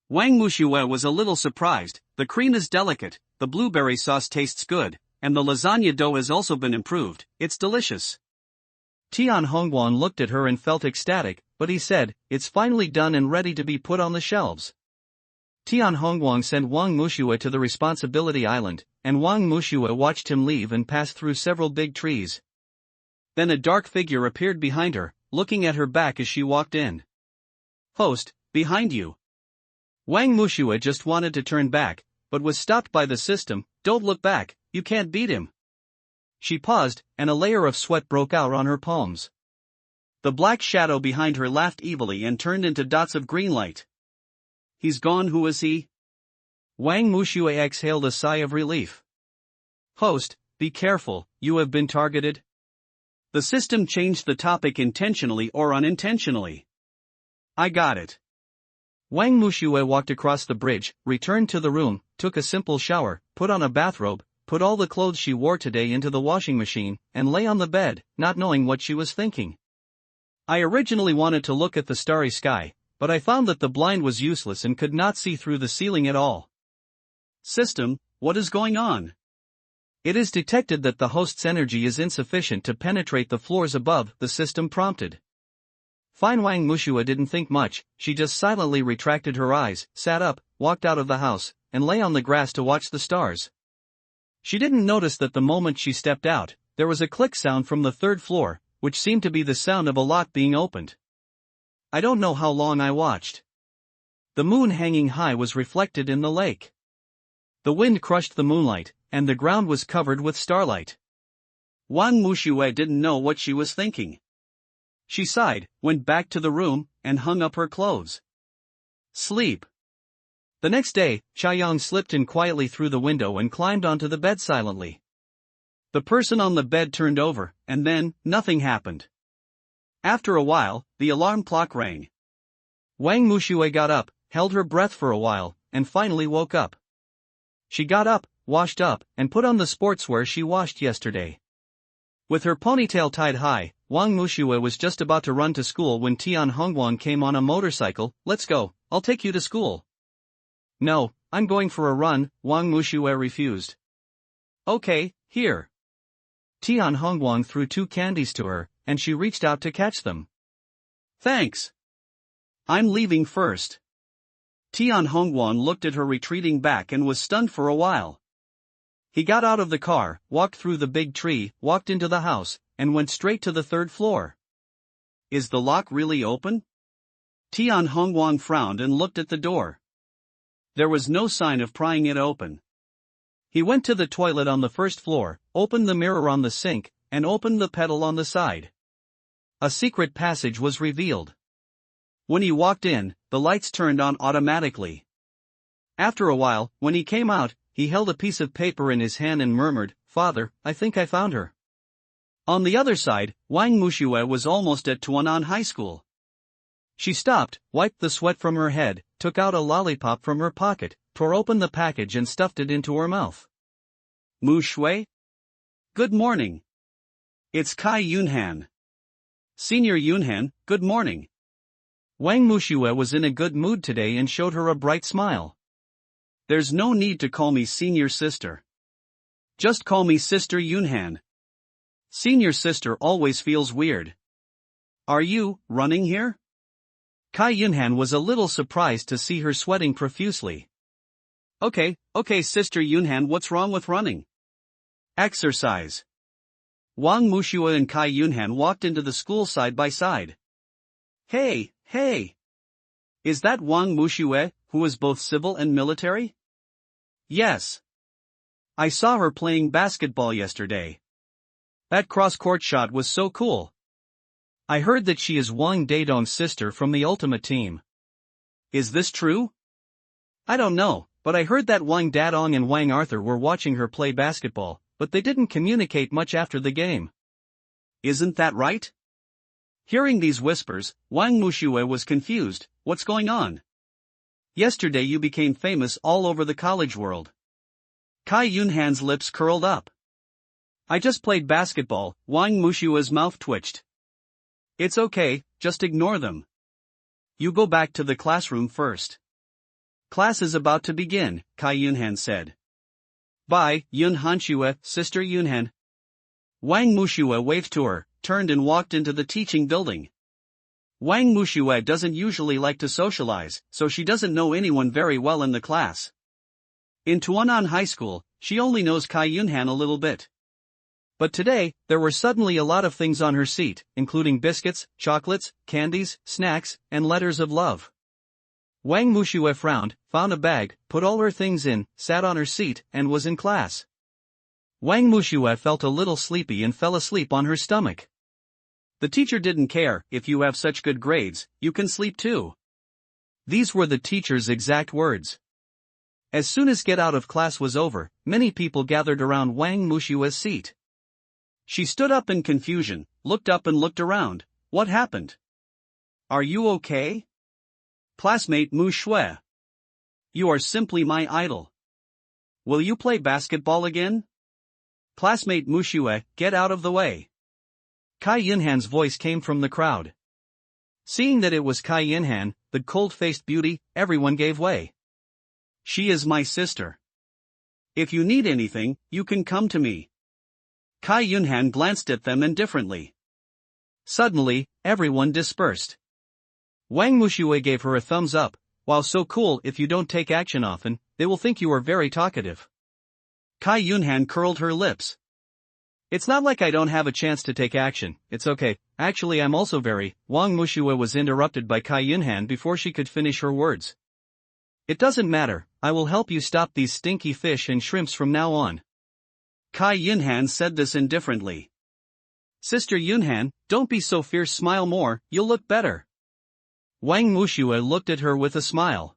Wang Mushue was a little surprised. The cream is delicate, the blueberry sauce tastes good, and the lasagna dough has also been improved. It's delicious. Tian Hongwan looked at her and felt ecstatic, but he said, "It's finally done and ready to be put on the shelves." Tian Hongwan sent Wang Mushue to the responsibility island, and Wang Mushue watched him leave and pass through several big trees. Then a dark figure appeared behind her, looking at her back as she walked in. "Host, behind you." Wang Mushue just wanted to turn back, but was stopped by the system. "Don't look back, you can't beat him." She paused, and a layer of sweat broke out on her palms. The black shadow behind her laughed evilly and turned into dots of green light. "He's gone. Who is he?" Wang Mushue exhaled a sigh of relief. "Host, be careful, you have been targeted." The system changed the topic intentionally or unintentionally. "I got it." Wang Mushue walked across the bridge, returned to the room, took a simple shower, put on a bathrobe, put all the clothes she wore today into the washing machine, and lay on the bed, not knowing what she was thinking. "I originally wanted to look at the starry sky, but I found that the blind was useless and could not see through the ceiling at all." System, what is going on? It is detected that the host's energy is insufficient to penetrate the floors above, the system prompted. Fine. Wang Mushue didn't think much. She just silently retracted her eyes, sat up, walked out of the house, and lay on the grass to watch the stars. She didn't notice that the moment she stepped out, there was a click sound from the third floor, which seemed to be the sound of a lock being opened. I don't know how long I watched. The moon hanging high was reflected in the lake. The wind crushed the moonlight, and the ground was covered with starlight. Wang Mushue didn't know what she was thinking. She sighed, went back to the room, and hung up her clothes. Sleep. The next day, Chaoyang slipped in quietly through the window and climbed onto the bed silently. The person on the bed turned over, and then, nothing happened. After a while, the alarm clock rang. Wang Mushue got up, held her breath for a while, and finally woke up. She got up, washed up, and put on the sportswear she washed yesterday. With her ponytail tied high, Wang Mushue was just about to run to school when Tian Hongwan came on a motorcycle. "Let's go, I'll take you to school." "No, I'm going for a run," Wang Mushue refused. "Okay, here." Tian Hongwan threw 2 candies to her, and she reached out to catch them. "Thanks. I'm leaving first." Tian Hongwan looked at her retreating back and was stunned for a while. He got out of the car, walked through the big tree, walked into the house, and went straight to the 3rd floor. "Is the lock really open?" Tian Hongwan frowned and looked at the door. There was no sign of prying it open. He went to the toilet on the 1st floor, opened the mirror on the sink, and opened the pedal on the side. A secret passage was revealed. When he walked in, the lights turned on automatically. After a while, when he came out, he held a piece of paper in his hand and murmured, "Father, I think I found her." On the other side, Wang Mushue was almost at Tuanan High School. She stopped, wiped the sweat from her head, took out a lollipop from her pocket, tore open the package and stuffed it into her mouth. "Mushue? Good morning. It's Kai Yunhan. Senior Yunhan, good morning." Wang Mushue was in a good mood today and showed her a bright smile. "There's no need to call me senior sister. Just call me Sister Yunhan. Senior sister always feels weird. Are you running here?" Kai Yunhan was a little surprised to see her sweating profusely. Okay, Sister Yunhan, what's wrong with running?" "Exercise." Wang Mushue and Kai Yunhan walked into the school side by side. Hey! Is that Wang Muxue, who is both civil and military? Yes. I saw her playing basketball yesterday. That cross-court shot was so cool. I heard that she is Wang Dadong's sister from the Ultimate Team. Is this true? I don't know, but I heard that Wang Dadong and Wang Arthur were watching her play basketball, but they didn't communicate much after the game. Isn't that right? Hearing these whispers, Wang Muxue was confused. What's going on? Yesterday you became famous all over the college world. Kai Yunhan's lips curled up. I just played basketball, Wang Mushua's mouth twitched. It's okay, just ignore them. You go back to the classroom first. Class is about to begin, Kai Yunhan said. Bye, Yun Hanxue, Sister Yunhan. Wang Muxue waved to her, turned and walked into the teaching building. Wang Muxue doesn't usually like to socialize, so she doesn't know anyone very well in the class. In Tuanan High School, she only knows Kai Yunhan a little bit. But today, there were suddenly a lot of things on her seat, including biscuits, chocolates, candies, snacks, and letters of love. Wang Muxue frowned, found a bag, put all her things in, sat on her seat, and was in class. Wang Muxue felt a little sleepy and fell asleep on her stomach. The teacher didn't care. If you have such good grades, you can sleep too. These were the teacher's exact words. As soon as get out of class was over, many people gathered around Wang Mushue's seat. She stood up in confusion, looked up and looked around. What happened? Are you okay? Classmate Mu Shui. You are simply my idol. Will you play basketball again? Classmate Mu Shui, get out of the way. Kai Yunhan's voice came from the crowd. Seeing that it was Kai Yunhan, the cold-faced beauty, everyone gave way. She is my sister. If you need anything, you can come to me. Kai Yunhan glanced at them indifferently. Suddenly, everyone dispersed. Wang Muxue gave her a thumbs up. While so cool, if you don't take action often, they will think you are very talkative. Kai Yunhan curled her lips. It's not like I don't have a chance to take action, it's okay, actually I'm also very. Wang Muxue was interrupted by Kai Yunhan before she could finish her words. It doesn't matter, I will help you stop these stinky fish and shrimps from now on. Kai Yunhan said this indifferently. Sister Yunhan, don't be so fierce, smile more, you'll look better. Wang Muxue looked at her with a smile.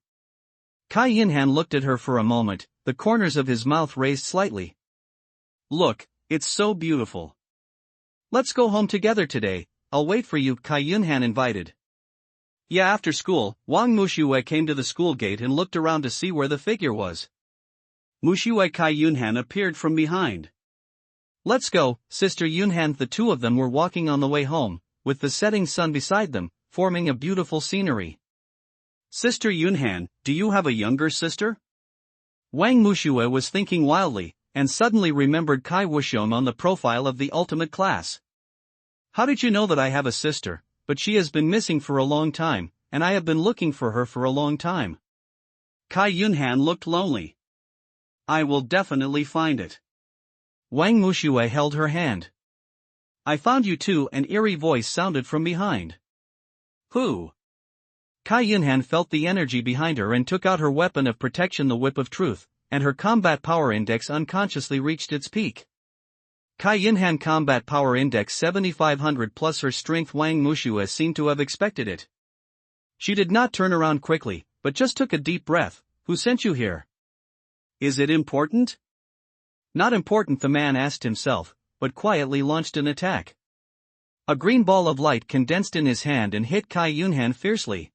Kai Yunhan looked at her for a moment, the corners of his mouth raised slightly. Look, it's so beautiful. Let's go home together today, I'll wait for you, Kai Yunhan invited. Yeah, after school, Wang Muxue came to the school gate and looked around to see where the figure was. Muxue Kai Yunhan appeared from behind. Let's go, Sister Yunhan. The two of them were walking on the way home, with the setting sun beside them, forming a beautiful scenery. Sister Yunhan, do you have a younger sister? Wang Muxue was thinking wildly, and suddenly remembered Kai Wuxiong on the profile of the ultimate class. How did you know that I have a sister? But she has been missing for a long time, and I have been looking for her for a long time. Kai Yunhan looked lonely. I will definitely find it. Wang Muxue held her hand. I found you too, an eerie voice sounded from behind. Who? Kai Yunhan felt the energy behind her and took out her weapon of protection, the Whip of Truth, and her combat power index unconsciously reached its peak. Kai Yunhan combat power index 7500 plus her strength. Wang Muxue seemed to have expected it. She did not turn around quickly, but just took a deep breath. Who sent you here? Is it important? Not important, the man asked himself, but quietly launched an attack. A green ball of light condensed in his hand and hit Kai Yunhan fiercely.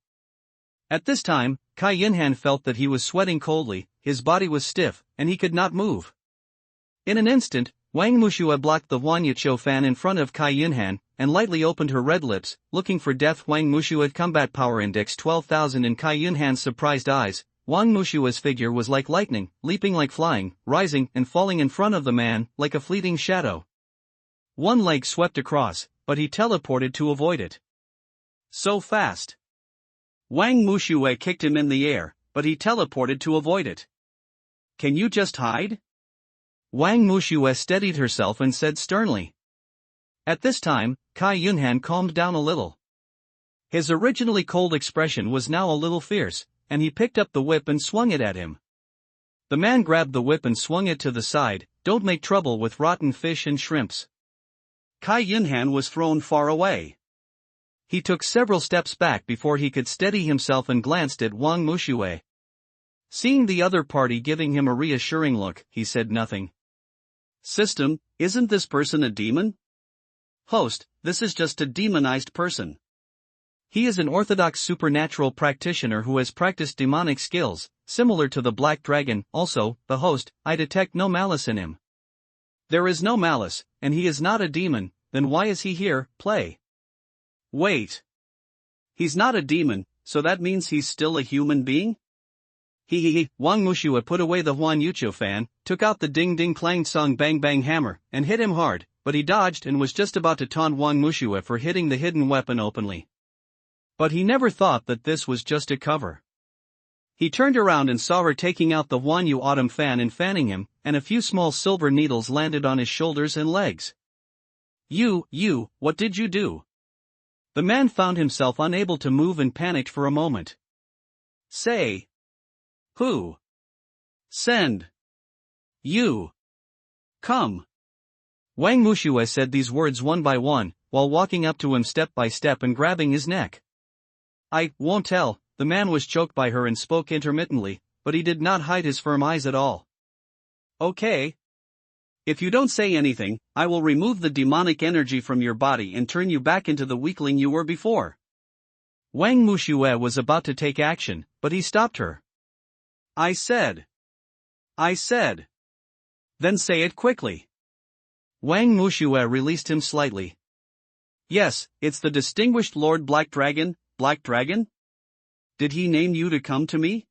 At this time, Kai Yunhan felt that he was sweating coldly, his body was stiff, and he could not move. In an instant, Wang Muxue blocked the Wanyacho fan in front of Kai Yunhan, and lightly opened her red lips, looking for death. Wang Muxue combat power index 12,000 in Kai Yunhan's surprised eyes. Wang Mushue's figure was like lightning, leaping like flying, rising and falling in front of the man, like a fleeting shadow. One leg swept across, but he teleported to avoid it. So fast. Wang Muxue kicked him in the air, but he teleported to avoid it. Can you just hide? Wang Muxue steadied herself and said sternly. At this time, Kai Yunhan calmed down a little. His originally cold expression was now a little fierce, and he picked up the whip and swung it at him. The man grabbed the whip and swung it to the side. "Don't make trouble with rotten fish and shrimps." Kai Yunhan was thrown far away. He took several steps back before he could steady himself and glanced at Wang Mushue. Seeing the other party giving him a reassuring look, he said nothing. "System, isn't this person a demon?" "Host, this is just a demonized person. He is an orthodox supernatural practitioner who has practiced demonic skills, similar to the Black Dragon. Also, the host, I detect no malice in him." "There is no malice, and he is not a demon, then why is he here? Play." "Wait. He's not a demon, so that means he's still a human being?" He. Wang Mushue put away the Huan Yucho fan, took out the ding ding clang song bang bang hammer, and hit him hard, but he dodged and was just about to taunt Wang Mushue for hitting the hidden weapon openly. But he never thought that this was just a cover. He turned around and saw her taking out the Huan Yu autumn fan and fanning him, and a few small silver needles landed on his shoulders and legs. You, what did you do?" The man found himself unable to move and panicked for a moment. "Say. Who? Send. You. Come." Wang Mushue said these words one by one, while walking up to him step by step and grabbing his neck. "I won't tell." The man was choked by her and spoke intermittently, but he did not hide his firm eyes at all. "Okay. If you don't say anything, I will remove the demonic energy from your body and turn you back into the weakling you were before." Wang Mushue was about to take action, but he stopped her. I said. Then say it quickly." Wang Mushue released him slightly. "Yes, it's the distinguished Lord Black Dragon." "Black Dragon? Did he name you to come to me?"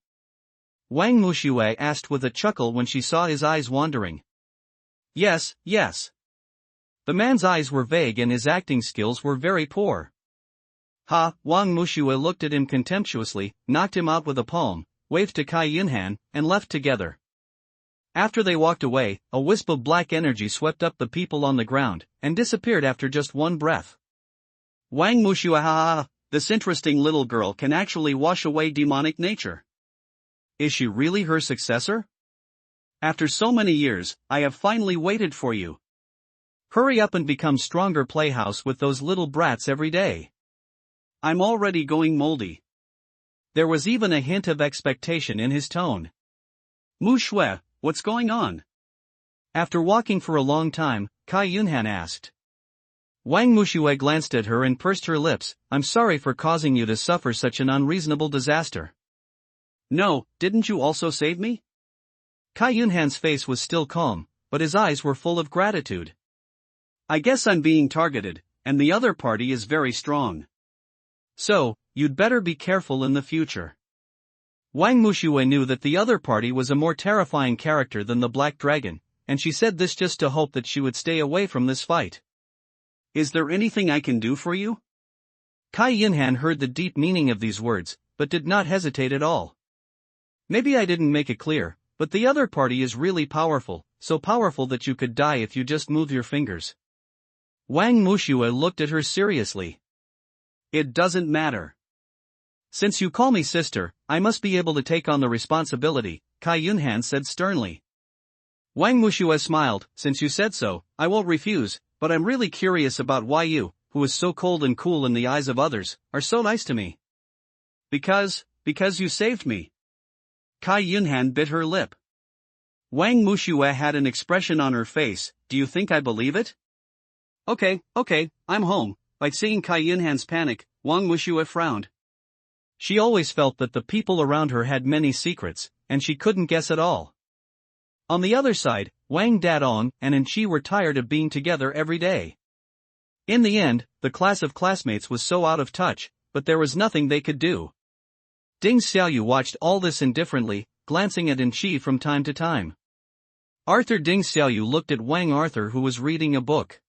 Wang Mushue asked with a chuckle when she saw his eyes wandering. Yes. The man's eyes were vague and his acting skills were very poor. "Ha!" Wang Mushue looked at him contemptuously, knocked him out with a palm, waved to Kai Yunhan, and left together. After they walked away, a wisp of black energy swept up the people on the ground, and disappeared after just one breath. Wang Mushue, ha! This interesting little girl can actually wash away demonic nature. Is she really her successor? After so many years, I have finally waited for you. Hurry up and become stronger. Playhouse with those little brats every day. I'm already going moldy. There was even a hint of expectation in his tone. Mushue, what's going on? After walking for a long time, Kai Yunhan asked. Wang Mushue glanced at her and pursed her lips. I'm sorry for causing you to suffer such an unreasonable disaster. No, didn't you also save me? Kai Yunhan's face was still calm, but his eyes were full of gratitude. I guess I'm being targeted, and the other party is very strong. So, you'd better be careful in the future. Wang Mushue knew that the other party was a more terrifying character than the Black Dragon, and she said this just to hope that she would stay away from this fight. Is there anything I can do for you? Kai Yunhan heard the deep meaning of these words, but did not hesitate at all. Maybe I didn't make it clear, but the other party is really powerful, so powerful that you could die if you just move your fingers. Wang Mushue looked at her seriously. It doesn't matter. Since you call me sister, I must be able to take on the responsibility, Kai Yunhan said sternly. Wang Mushue smiled. Since you said so, I won't refuse, but I'm really curious about why you, who is so cold and cool in the eyes of others, are so nice to me. Because you saved me. Kai Yunhan bit her lip. Wang Mushue had an expression on her face. Do you think I believe it? Okay, I'm home. By seeing Kai Yunhan's panic, Wang Mushue frowned. She always felt that the people around her had many secrets, and she couldn't guess at all. On the other side, Wang Dadong and Chi were tired of being together every day. In the end, the class of classmates was so out of touch, but there was nothing they could do. Ding Xiaoyu watched all this indifferently, glancing at Chi from time to time. Arthur Ding Xiaoyu looked at Wang Arthur, who was reading a book.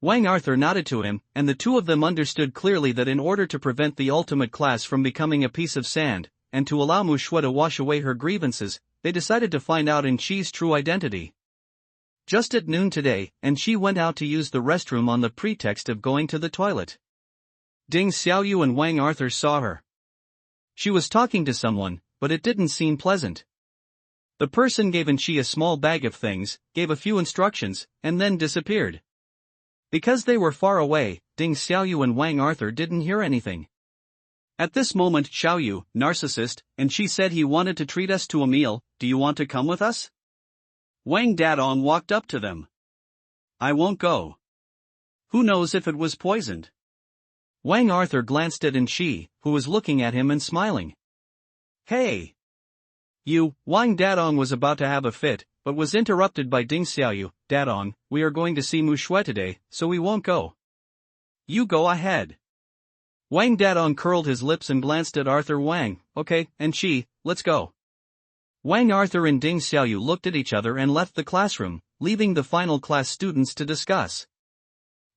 Wang Arthur nodded to him, and the two of them understood clearly that in order to prevent the ultimate class from becoming a piece of sand, and to allow Mushue to wash away her grievances, they decided to find out Chi's true identity. Just at noon today, Chi went out to use the restroom on the pretext of going to the toilet. Ding Xiaoyu and Wang Arthur saw her. She was talking to someone, but it didn't seem pleasant. The person gave Anqi a small bag of things, gave a few instructions, and then disappeared. Because they were far away, Ding Xiaoyu and Wang Arthur didn't hear anything. At this moment Xiaoyu, narcissist, and she said he wanted to treat us to a meal. Do you want to come with us? Wang Dadong walked up to them. I won't go. Who knows if it was poisoned? Wang Arthur glanced at Anqi, who was looking at him and smiling. Hey! You, Wang Dadong was about to have a fit, but was interrupted by Ding Xiaoyu. Dadong, we are going to see Mu Shui today, so we won't go. You go ahead. Wang Dadong curled his lips and glanced at Arthur Wang. Okay, Anqi, let's go. Wang Arthur and Ding Xiaoyu looked at each other and left the classroom, leaving the final class students to discuss.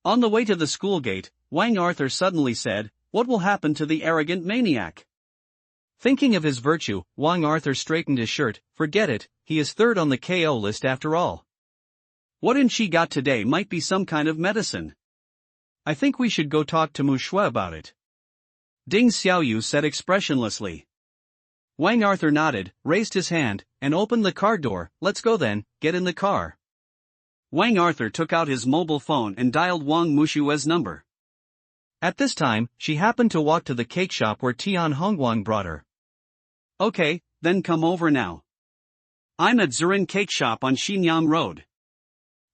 On the way to the school gate, Wang Arthur suddenly said, "What will happen to the arrogant maniac?" Thinking of his virtue, Wang Arthur straightened his shirt. Forget it, he is third on the KO list after all. What Anqi got today might be some kind of medicine. I think we should go talk to Mu Shui about it. Ding Xiaoyu said expressionlessly. Wang Arthur nodded, raised his hand, and opened the car door. Let's go then, get in the car. Wang Arthur took out his mobile phone and dialed Wang Mushue's number. At this time, she happened to walk to the cake shop where Tian Hongguang brought her. Okay, then come over now. I'm at Zurin Cake Shop on Xinyang Road.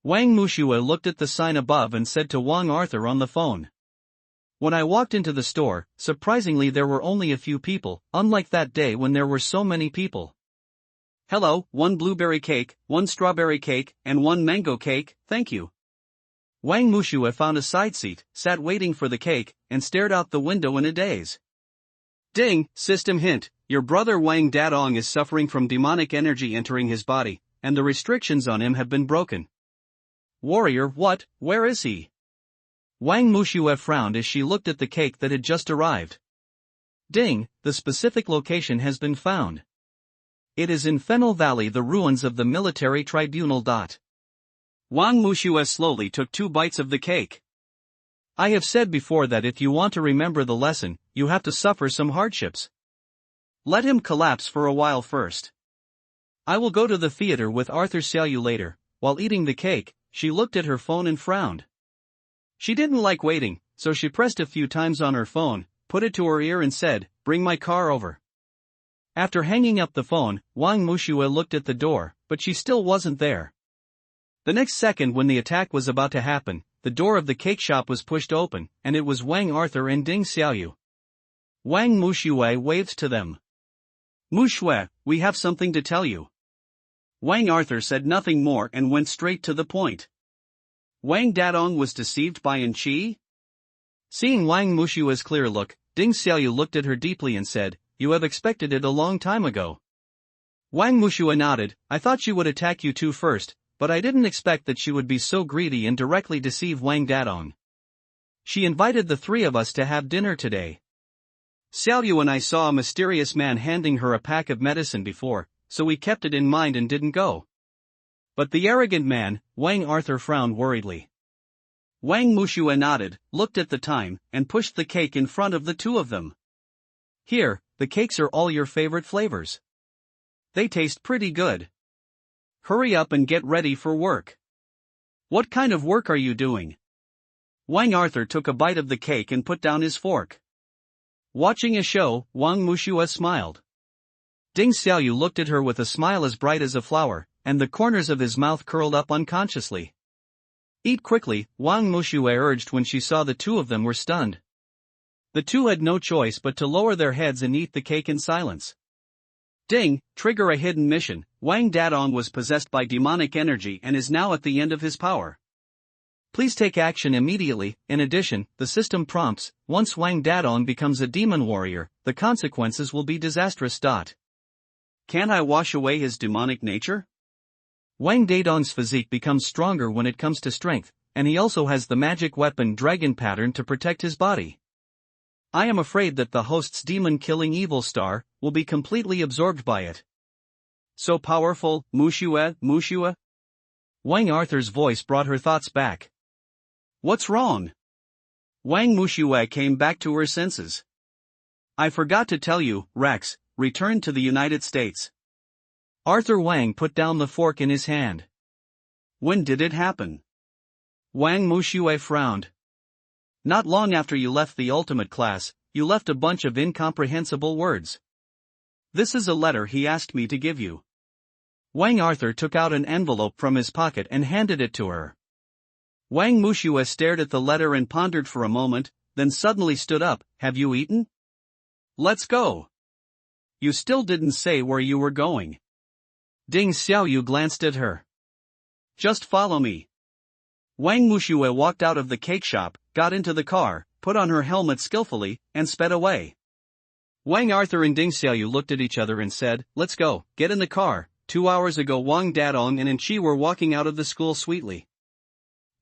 Wang Mushue looked at the sign above and said to Wang Arthur on the phone. When I walked into the store, surprisingly there were only a few people, unlike that day when there were so many people. Hello, 1 blueberry cake, 1 strawberry cake, and 1 mango cake, thank you. Wang Mushue found a side seat, sat waiting for the cake, and stared out the window in a daze. Ding, system hint, your brother Wang Dadong is suffering from demonic energy entering his body, and the restrictions on him have been broken. Warrior, what, where is he? Wang Mushue frowned as she looked at the cake that had just arrived. Ding, the specific location has been found. It is in Fennel Valley, the ruins of the military tribunal. Wang Mushue slowly took 2 bites of the cake. I have said before that if you want to remember the lesson, you have to suffer some hardships. Let him collapse for a while first. I will go to the theater with Arthur Xiaoyu later. While eating the cake, she looked at her phone and frowned. She didn't like waiting, so she pressed a few times on her phone, put it to her ear and said, "Bring my car over." After hanging up the phone, Wang Mushue looked at the door, but she still wasn't there. The next second, when the attack was about to happen, the door of the cake shop was pushed open, and it was Wang Arthur and Ding Xiaoyu. Wang Mushue waved to them. Mu Shui, we have something to tell you. Wang Arthur said nothing more and went straight to the point. Wang Dadong was deceived by Anqi? Seeing Wang Mushue's clear look, Ding Xiaoyu looked at her deeply and said, "You have expected it a long time ago." Wang Mushue nodded. I thought she would attack you two first, but I didn't expect that she would be so greedy and directly deceive Wang Dadong. She invited the 3 of us to have dinner today. Xiaoyu and I saw a mysterious man handing her a pack of medicine before, so we kept it in mind and didn't go. But the arrogant man, Wang Arthur frowned worriedly. Wang Mushue nodded, looked at the time, and pushed the cake in front of the 2 of them. Here, the cakes are all your favorite flavors. They taste pretty good. Hurry up and get ready for work. What kind of work are you doing? Wang Arthur took a bite of the cake and put down his fork. Watching a show, Wang Mushue smiled. Ding Xiaoyu looked at her with a smile as bright as a flower, and the corners of his mouth curled up unconsciously. Eat quickly, Wang Mushue urged when she saw the 2 of them were stunned. The 2 had no choice but to lower their heads and eat the cake in silence. Ding, trigger a hidden mission. Wang Dadong was possessed by demonic energy and is now at the end of his power. Please take action immediately. In addition, the system prompts, once Wang Dadong becomes a demon warrior, the consequences will be disastrous. Can't I wash away his demonic nature? Wang Dadong's physique becomes stronger when it comes to strength, and he also has the magic weapon dragon pattern to protect his body. I am afraid that the host's demon-killing evil star will be completely absorbed by it. So powerful, Mushue? Wang Arthur's voice brought her thoughts back. What's wrong? Wang Mushue came back to her senses. I forgot to tell you, Rex returned to the United States. Arthur Wang put down the fork in his hand. When did it happen? Wang Mushue frowned. Not long after you left the ultimate class, you left a bunch of incomprehensible words. This is a letter he asked me to give you. Wang Arthur took out an envelope from his pocket and handed it to her. Wang Mushue stared at the letter and pondered for a moment, then suddenly stood up. Have you eaten? Let's go. You still didn't say where you were going. Ding Xiaoyu glanced at her. Just follow me. Wang Mushue walked out of the cake shop, got into the car, put on her helmet skillfully, and sped away. Wang Arthur and Ding Xiaoyu looked at each other and said, "Let's go, get in the car." 2 hours ago Wang Dadong and Chi were walking out of the school sweetly.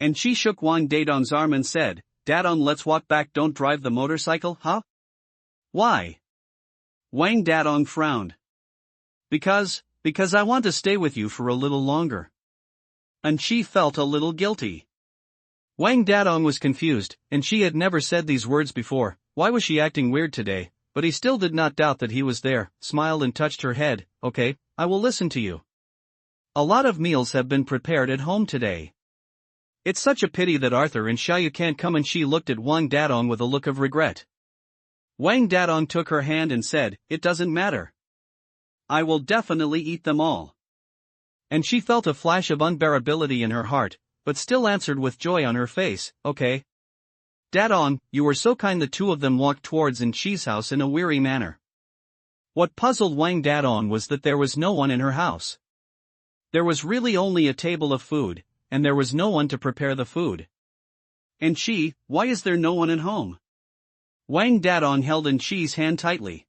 And Chi shook Wang Dadong's arm and said, "Dadong, let's walk back, don't drive the motorcycle, huh?" Why? Wang Dadong frowned. Because I want to stay with you for a little longer. And Chi felt a little guilty. Wang Dadong was confused, and she had never said these words before. Why was she acting weird today? But he still did not doubt that he was there, smiled and touched her head. Okay, I will listen to you. A lot of meals have been prepared at home today. It's such a pity that Arthur and Xiaoyu can't come, and she looked at Wang Dadong with a look of regret. Wang Dadong took her hand and said, "It doesn't matter. I will definitely eat them all." And she felt a flash of unbearability in her heart, but still answered with joy on her face, "Okay. Dadong, you were so kind." The two of them walked towards Chi's house in a weary manner. What puzzled Wang Dadong was that there was no one in her house. There was really only a table of food, and there was no one to prepare the food. And Chi, why is there no one at home? Wang Dadong held Chi's hand tightly.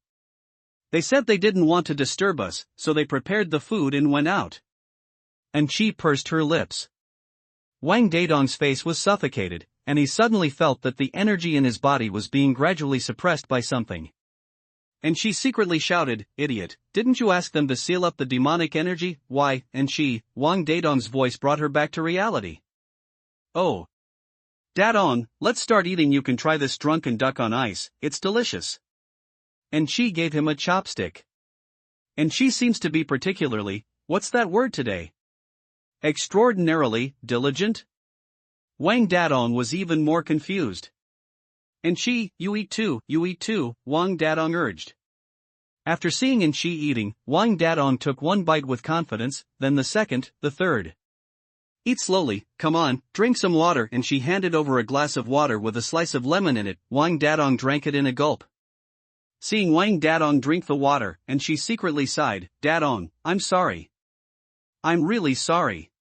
They said they didn't want to disturb us, so they prepared the food and went out. And Chi pursed her lips. Wang Dadong's face was suffocated, and he suddenly felt that the energy in his body was being gradually suppressed by something. And she secretly shouted, "Idiot, didn't you ask them to seal up the demonic energy?" "Why?" And she, Wang Dadong's voice brought her back to reality. "Oh. Dadong, let's start eating. You can try this drunken duck on ice, it's delicious." And she gave him a chopstick. And she seems to be particularly, what's that word today? Extraordinarily diligent? Wang Dadong was even more confused. "And Chi, you eat too," Wang Dadong urged. After seeing Chi eating, Wang Dadong took one bite with confidence, then the second, the third. "Eat slowly, come on, drink some water." And she handed over a glass of water with a slice of lemon in it. Wang Dadong drank it in a gulp. Seeing Wang Dadong drink the water, and she secretly sighed, "Dadong, I'm sorry. I'm really sorry.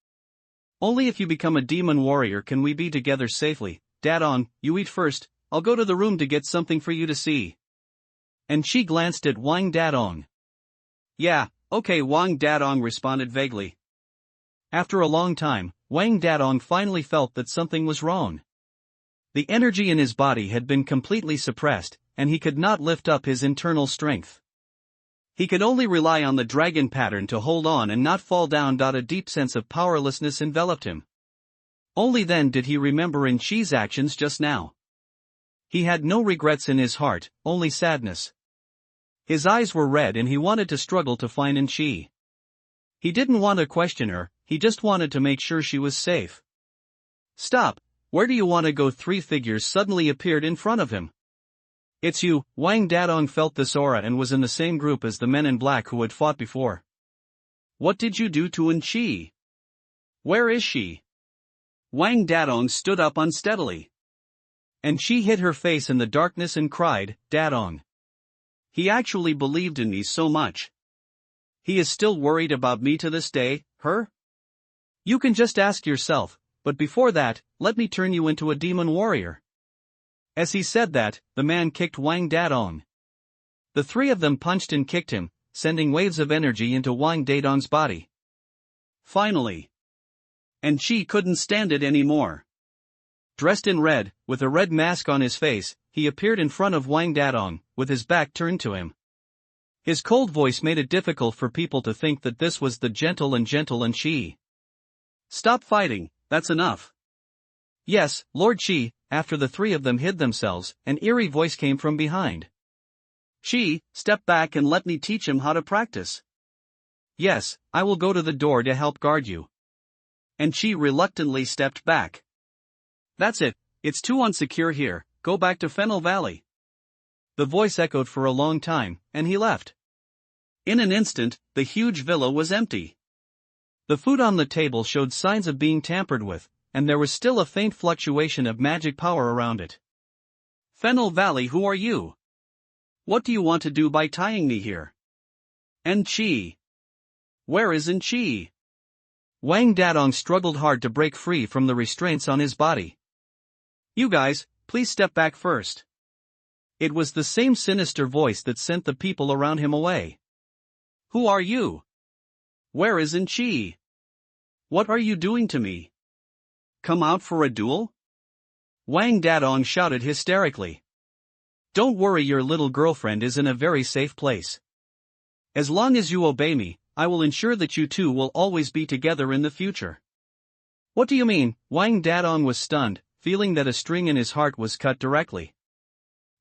Only if you become a demon warrior can we be together safely. Dadong, you eat first, I'll go to the room to get something for you to see." And she glanced at Wang Dadong. "Yeah, okay," Wang Dadong responded vaguely. After a long time, Wang Dadong finally felt that something was wrong. The energy in his body had been completely suppressed, and he could not lift up his internal strength. He could only rely on the dragon pattern to hold on and not fall down. A deep sense of powerlessness enveloped him. Only then did he remember Chi's actions just now. He had no regrets in his heart, only sadness. His eyes were red and he wanted to struggle to find Chi. He didn't want to question her, he just wanted to make sure she was safe. "Stop, where do you want to go?" 3 figures suddenly appeared in front of him. "It's you." Wang Dadong felt this aura and was in the same group as the men in black who had fought before. "What did you do to Chi? Where is she?" Wang Dadong stood up unsteadily. And she hid her face in the darkness and cried, "Dadong. He actually believed in me so much. He is still worried about me to this day." "Her? You can just ask yourself, but before that, let me turn you into a demon warrior." As he said that, the man kicked Wang Dadong. The 3 of them punched and kicked him, sending waves of energy into Wang Dadong's body. Finally. And Chi couldn't stand it anymore. Dressed in red, with a red mask on his face, he appeared in front of Wang Dadong, with his back turned to him. His cold voice made it difficult for people to think that this was the gentle and Chi. "Stop fighting, that's enough." "Yes, Lord Chi, after the three of them hid themselves, an eerie voice came from behind. Chi, step back and let me teach him how to practice. Yes, I will go to the door to help guard you. And Chi reluctantly stepped back. That's it, it's too unsecure here, go back to Fennel Valley. The voice echoed for a long time, and he left. In an instant, the huge villa was empty. The food on the table showed signs of being tampered with, and there was still a faint fluctuation of magic power around it. Fennel Valley, who are you? What do you want to do by tying me here? And Chi? Where is Chi? Wang Dadong struggled hard to break free from the restraints on his body. You guys, please step back first. It was the same sinister voice that sent the people around him away. Who are you? Where is Chi? What are you doing to me? Come out for a duel? Wang Dadong shouted hysterically. Don't worry, your little girlfriend is in a very safe place. As long as you obey me, I will ensure that you two will always be together in the future. What do you mean? Wang Dadong was stunned, feeling that a string in his heart was cut directly.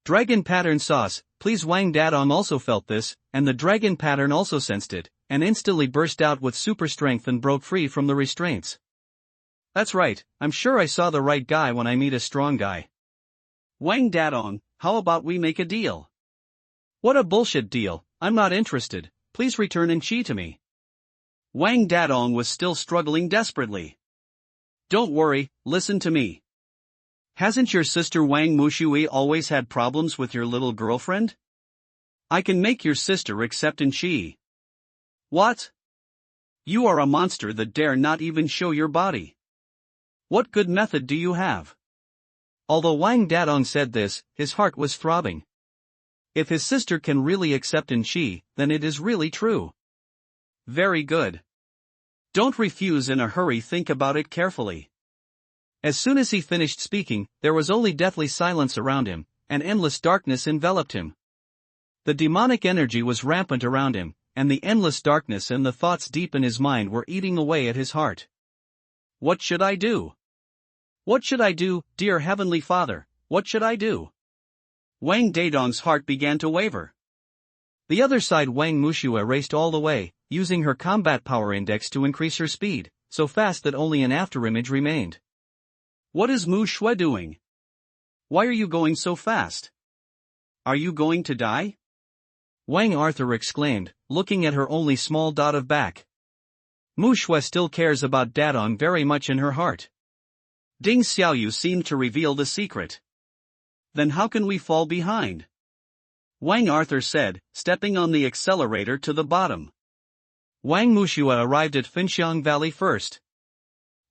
Dragon pattern sauce, please. Wang Dadong also felt this, and the dragon pattern also sensed it, and instantly burst out with super strength and broke free from the restraints. That's right, I'm sure I saw the right guy when I meet a strong guy. Wang Dadong, how about we make a deal? What a bullshit deal, I'm not interested, please return Chi to me. Wang Dadong was still struggling desperately. Don't worry, listen to me. Hasn't your sister Wang Mushui always had problems with your little girlfriend? I can make your sister accept Chi. What? You are a monster that dare not even show your body. What good method do you have? Although Wang Dadong said this, his heart was throbbing. If his sister can really accept Chi, then it is really true. Very good. Don't refuse in a hurry, think about it carefully. As soon as he finished speaking, there was only deathly silence around him, and endless darkness enveloped him. The demonic energy was rampant around him, and the endless darkness and the thoughts deep in his mind were eating away at his heart. What should I do? What should I do, dear Heavenly Father, what should I do? Wang Dadong's heart began to waver. The other side, Wang Mushue raced all the way, using her combat power index to increase her speed, so fast that only an afterimage remained. What is Mu Shui doing? Why are you going so fast? Are you going to die? Wang Arthur exclaimed, looking at her only small dot of back. Mu Shui still cares about Dadong very much in her heart. Ding Xiaoyu seemed to reveal the secret. Then how can we fall behind? Wang Arthur said, stepping on the accelerator to the bottom. Wang Mushue arrived at Finxiang Valley first.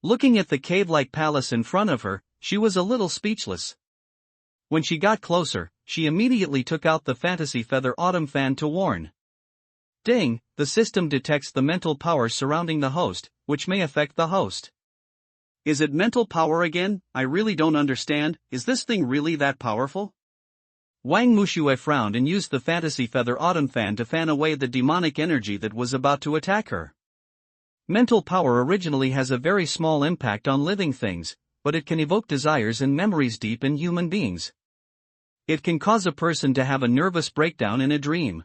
Looking at the cave-like palace in front of her, she was a little speechless. When she got closer, she immediately took out the fantasy feather autumn fan to warn. Ding, the system detects the mental power surrounding the host, which may affect the host. Is it mental power again? I really don't understand, is this thing really that powerful? Wang Mushue frowned and used the fantasy feather autumn fan to fan away the demonic energy that was about to attack her. Mental power originally has a very small impact on living things, but it can evoke desires and memories deep in human beings. It can cause a person to have a nervous breakdown in a dream.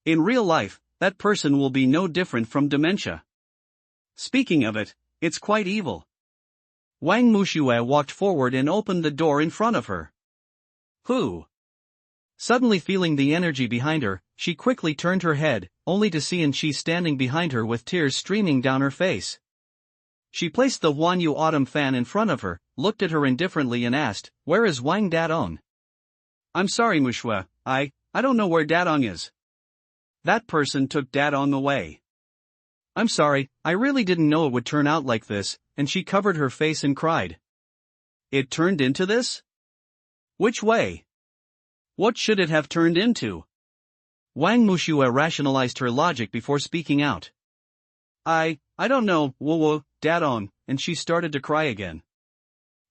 In real life, that person will be no different from dementia. Speaking of it, it's quite evil. Wang Mushue walked forward and opened the door in front of her. Who? Suddenly feeling the energy behind her, she quickly turned her head, only to see Chi standing behind her with tears streaming down her face. She placed the Huanyu autumn fan in front of her, looked at her indifferently and asked, "Where is Wang Dadong?" I'm sorry, Mushue, I don't know where Dadong is. That person took Dadong away. I'm sorry, I really didn't know it would turn out like this, and she covered her face and cried. It turned into this? Which way? What should it have turned into? Wang Mushue rationalized her logic before speaking out. I don't know, whoa, Dadong, and she started to cry again.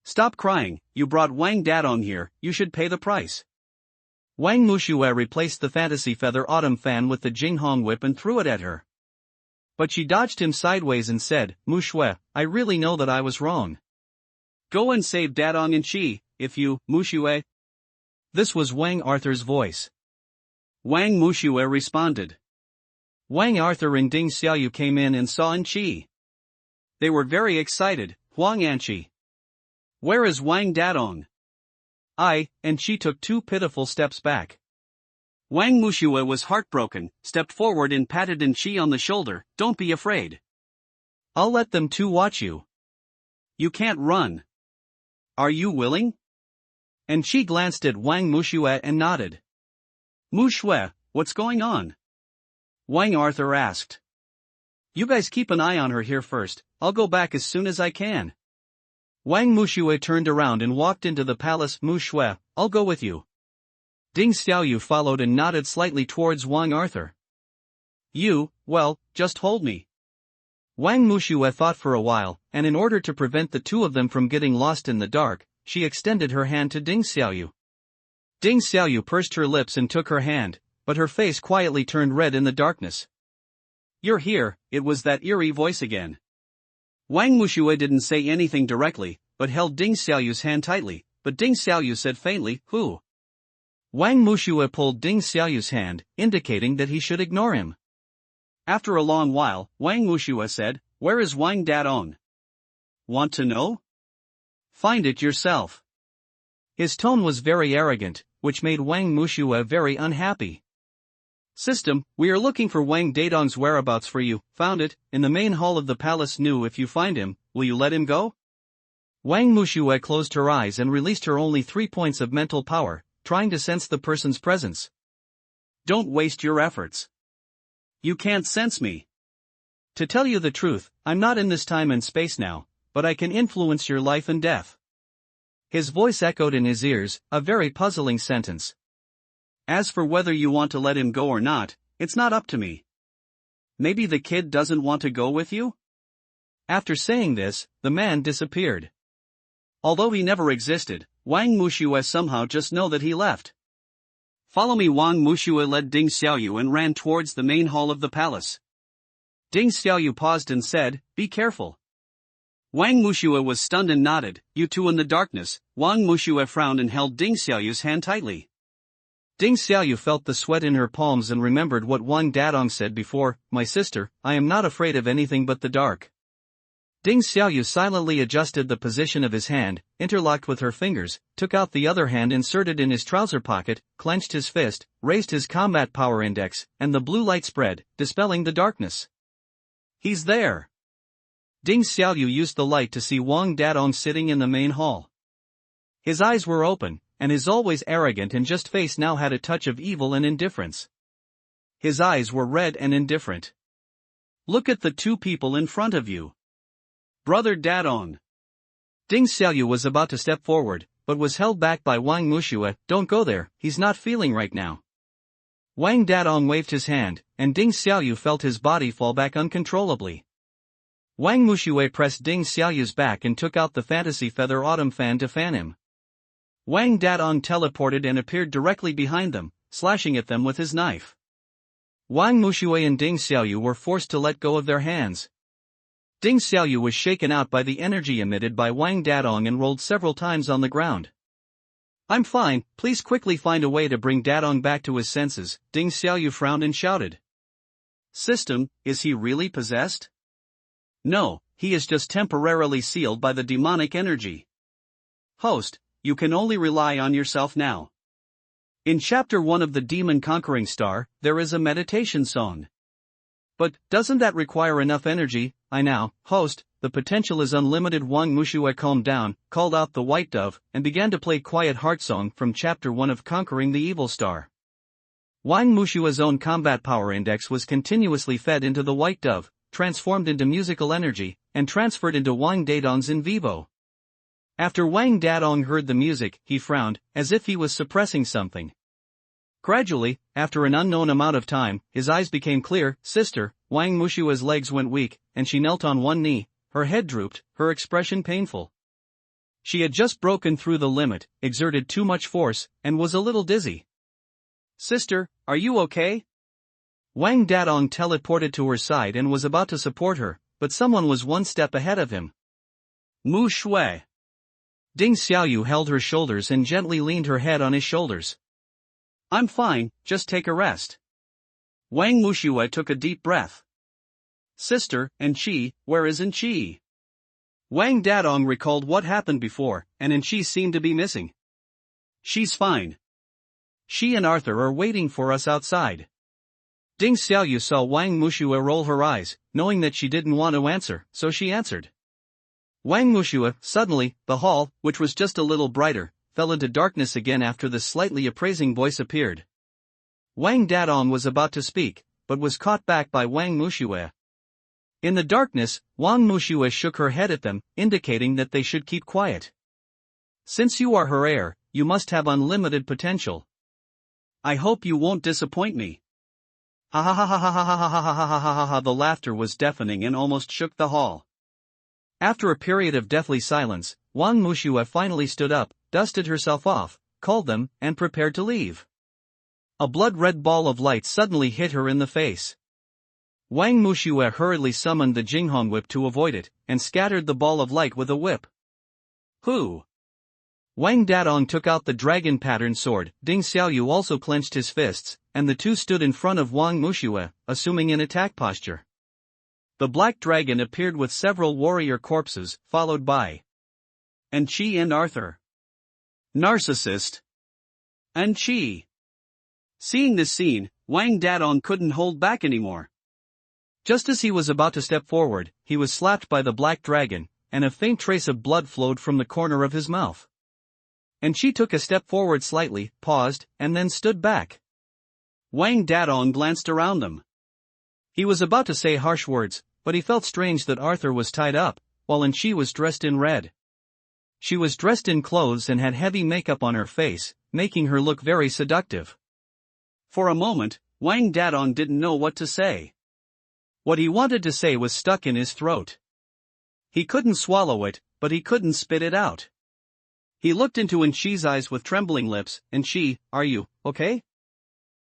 Stop crying, you brought Wang Dadong here, you should pay the price. Wang Mushue replaced the fantasy feather autumn fan with the Jinghong whip and threw it at her. But she dodged him sideways and said, "Mushue, I really know that I was wrong. Go and save Dadong and Chi, if you, Mushue. This was Wang Arthur's voice. Wang Mushue responded. Wang Arthur and Ding Xiaoyu came in and saw An Chi. They were very excited. Huang Anchi. Where is Wang Dadong? And Chi took 2 pitiful steps back. Wang Mushue was heartbroken, stepped forward and patted An Chi on the shoulder. Don't be afraid. I'll let them 2 watch you. You can't run. Are you willing? And Chi glanced at Wang Mushue and nodded. Mushue, what's going on? Wang Arthur asked. You guys keep an eye on her here first, I'll go back as soon as I can. Wang Mushue turned around and walked into the palace. Mushue, I'll go with you. Ding Xiaoyu followed and nodded slightly towards Wang Arthur. Well, just hold me. Wang Mushue thought for a while, and in order to prevent the 2 of them from getting lost in the dark, she extended her hand to Ding Xiaoyu. Ding Xiaoyu pursed her lips and took her hand, but her face quietly turned red in the darkness. You're here, it was that eerie voice again. Wang Mushue didn't say anything directly, but held Ding Xiaoyu's hand tightly, but Ding Xiaoyu said faintly, who? Wang Mushue pulled Ding Xiaoyu's hand, indicating that he should ignore him. After a long while, Wang Mushue said, where is Wang Dadong? Want to know? Find it yourself. His tone was very arrogant, which made Wang Mushue very unhappy. System, we are looking for Wang Dadong's whereabouts for you. Found it, in the main hall of the palace. New. If you find him, will you let him go? Wang Mushue closed her eyes and released her only 3 points of mental power, trying to sense the person's presence. Don't waste your efforts. You can't sense me. To tell you the truth, I'm not in this time and space now, but I can influence your life and death. His voice echoed in his ears, a very puzzling sentence. As for whether you want to let him go or not, it's not up to me. Maybe the kid doesn't want to go with you? After saying this, the man disappeared. Although he never existed, Wang Mushue somehow just know that he left. Follow me. Wang Mushue led Ding Xiaoyu and ran towards the main hall of the palace. Ding Xiaoyu paused and said, be careful. Wang Mushue was stunned and nodded. You 2 in the darkness. Wang Mushue frowned and held Ding Xiaoyu's hand tightly. Ding Xiaoyu felt the sweat in her palms and remembered what Wang Dadong said before, my sister, I am not afraid of anything but the dark. Ding Xiaoyu silently adjusted the position of his hand, interlocked with her fingers, took out the other hand inserted in his trouser pocket, clenched his fist, raised his combat power index, and the blue light spread, dispelling the darkness. He's there. Ding Xiaoyu used the light to see Wang Dadong sitting in the main hall. His eyes were open, and his always arrogant and just face now had a touch of evil and indifference. His eyes were red and indifferent. Look at the 2 people in front of you. Brother Dadong. Ding Xiaoyu was about to step forward, but was held back by Wang Mushue. Don't go there, he's not feeling right now. Wang Dadong waved his hand, and Ding Xiaoyu felt his body fall back uncontrollably. Wang Mushue pressed Ding Xiaoyu's back and took out the fantasy feather autumn fan to fan him. Wang Dadong teleported and appeared directly behind them, slashing at them with his knife. Wang Mushue and Ding Xiaoyu were forced to let go of their hands. Ding Xiaoyu was shaken out by the energy emitted by Wang Dadong and rolled several times on the ground. I'm fine, please quickly find a way to bring Dadong back to his senses, Ding Xiaoyu frowned and shouted. System, is he really possessed? No, he is just temporarily sealed by the demonic energy. Host, you can only rely on yourself now. In Chapter 1 of the Demon Conquering Star, there is a meditation song. But, doesn't that require enough energy? Host, the potential is unlimited. Wang Mushue calmed down, called out the white dove, and began to play Quiet Heart Song from Chapter 1 of Conquering the Evil Star. Wang Mushue's own combat power index was continuously fed into the white dove, transformed into musical energy, and transferred into Wang Dadong's in vivo. After Wang Dadong heard the music, he frowned, as if he was suppressing something. Gradually, after an unknown amount of time, his eyes became clear. Sister, Wang Mushue's legs went weak, and she knelt on one knee, her head drooped, her expression painful. She had just broken through the limit, exerted too much force, and was a little dizzy. Sister, are you okay? Wang Dadong teleported to her side and was about to support her, but someone was one step ahead of him. Mu Shui. Ding Xiaoyu held her shoulders and gently leaned her head on his shoulders. I'm fine, just take a rest. Wang Wuxue took a deep breath. Sister, and Qi, where isn't Qi? Wang Dadong recalled what happened before, and Qi seemed to be missing. She's fine. She and Arthur are waiting for us outside. Ding Xiaoyu saw Wang Wuxue roll her eyes, knowing that she didn't want to answer, so she answered. Wang Wuxue, suddenly, the hall, which was just a little brighter, fell into darkness again after the slightly appraising voice appeared. Wang Dadong was about to speak, but was caught back by Wang Wuxue. In the darkness, Wang Wuxue shook her head at them, indicating that they should keep quiet. Since you are her heir, you must have unlimited potential. I hope you won't disappoint me. Ha ha ha ha ha ha ha ha ha ha ha ha ha. The laughter was deafening and almost shook the hall. After a period of deathly silence, Wang Wuxue finally stood up, dusted herself off, called them, and prepared to leave. A blood-red ball of light suddenly hit her in the face. Wang Wuxue hurriedly summoned the Jinghong whip to avoid it, and scattered the ball of light with a whip. Who? Wang Dadong took out the dragon-patterned sword, Ding Xiaoyu also clenched his fists, and the two stood in front of Wang Wuxue, assuming an attack posture. The black dragon appeared with several warrior corpses, followed by Qi and Arthur. Narcissist. Qi. Seeing this scene, Wang Dadong couldn't hold back anymore. Just as he was about to step forward, he was slapped by the black dragon, and a faint trace of blood flowed from the corner of his mouth. Qi took a step forward slightly, paused, and then stood back. Wang Dadong glanced around them. He was about to say harsh words, but he felt strange that Arthur was tied up, while Qi was dressed in red. She was dressed in clothes and had heavy makeup on her face, making her look very seductive. For a moment, Wang Dadong didn't know what to say. What he wanted to say was stuck in his throat. He couldn't swallow it, but he couldn't spit it out. He looked into Qi's eyes with trembling lips. Qi, are you okay?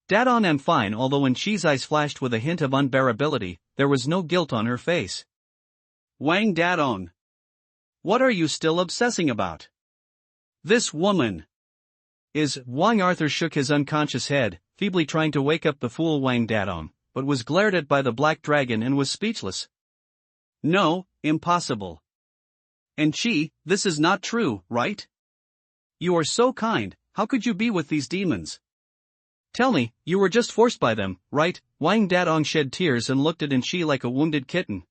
Dadong, I'm fine. Although Qi's eyes flashed with a hint of unbearability, there was no guilt on her face. Wang Dadong. What are you still obsessing about? This woman. Is Wang Arthur shook his unconscious head, feebly trying to wake up the fool Wang Dadong, but was glared at by the black dragon and was speechless. No, impossible. Qi, this is not true, right? You are so kind, how could you be with these demons? Tell me, you were just forced by them, right? Wang Dadong shed tears and looked at Qi like a wounded kitten.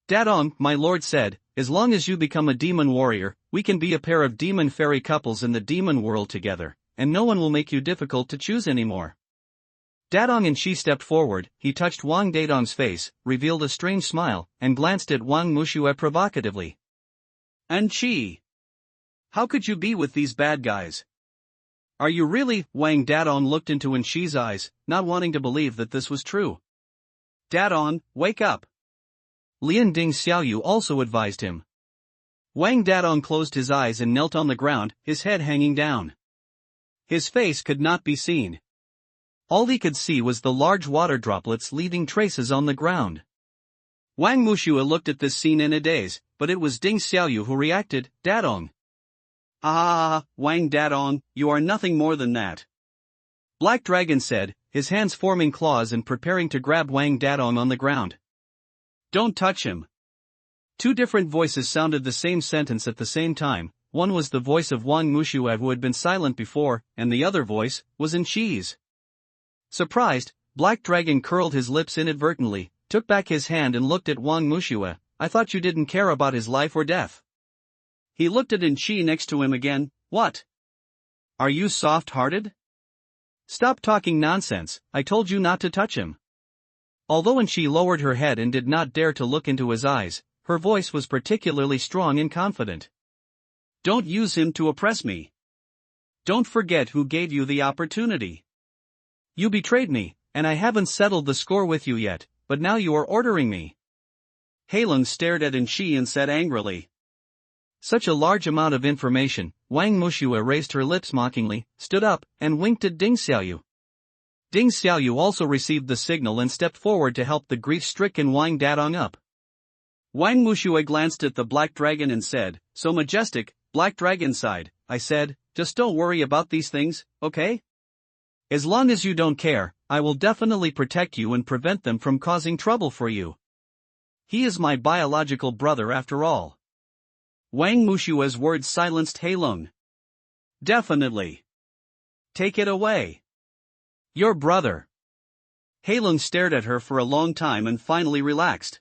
Dadong, my lord said, as long as you become a demon warrior, we can be a pair of demon fairy couples in the demon world together, and no one will make you difficult to choose anymore. Dadong and Qi stepped forward, he touched Wang Dadong's face, revealed a strange smile, and glanced at Wang Wuxue provocatively. Qi. How could you be with these bad guys? Are you really? Wang Dadong looked into Qi's eyes, not wanting to believe that this was true. Dadong, wake up. Lian Ding Xiaoyu also advised him. Wang Dadong closed his eyes and knelt on the ground, his head hanging down. His face could not be seen. All he could see was the large water droplets leaving traces on the ground. Wang Wuxue looked at this scene in a daze, but it was Ding Xiaoyu who reacted. Dadong. Ah, Wang Dadong, you are nothing more than that. Black Dragon said, his hands forming claws and preparing to grab Wang Dadong on the ground. Don't touch him. Two different voices sounded the same sentence at the same time. One was the voice of Wang Wuxue who had been silent before, and the other voice was Qi's. Surprised, Black Dragon curled his lips inadvertently, took back his hand and looked at Wang Wuxue. I thought you didn't care about his life or death. He looked at Qi next to him again. What? Are you soft-hearted? Stop talking nonsense, I told you not to touch him. Although Qi lowered her head and did not dare to look into his eyes, her voice was particularly strong and confident. Don't use him to oppress me. Don't forget who gave you the opportunity. You betrayed me, and I haven't settled the score with you yet, but now you are ordering me. Heilong stared at Qi and said angrily. Such a large amount of information. Wang Wuxue raised her lips mockingly, stood up, and winked at Ding Xiaoyu. Ding Xiaoyu also received the signal and stepped forward to help the grief-stricken Wang Dadong up. Wang Wuxue glanced at the black dragon and said, so majestic, Black Dragon sighed. I said, just don't worry about these things, okay? As long as you don't care, I will definitely protect you and prevent them from causing trouble for you. He is my biological brother after all. Wang Mushua's words silenced Heilong. Definitely. Take it away. Your brother. Heilong stared at her for a long time and finally relaxed.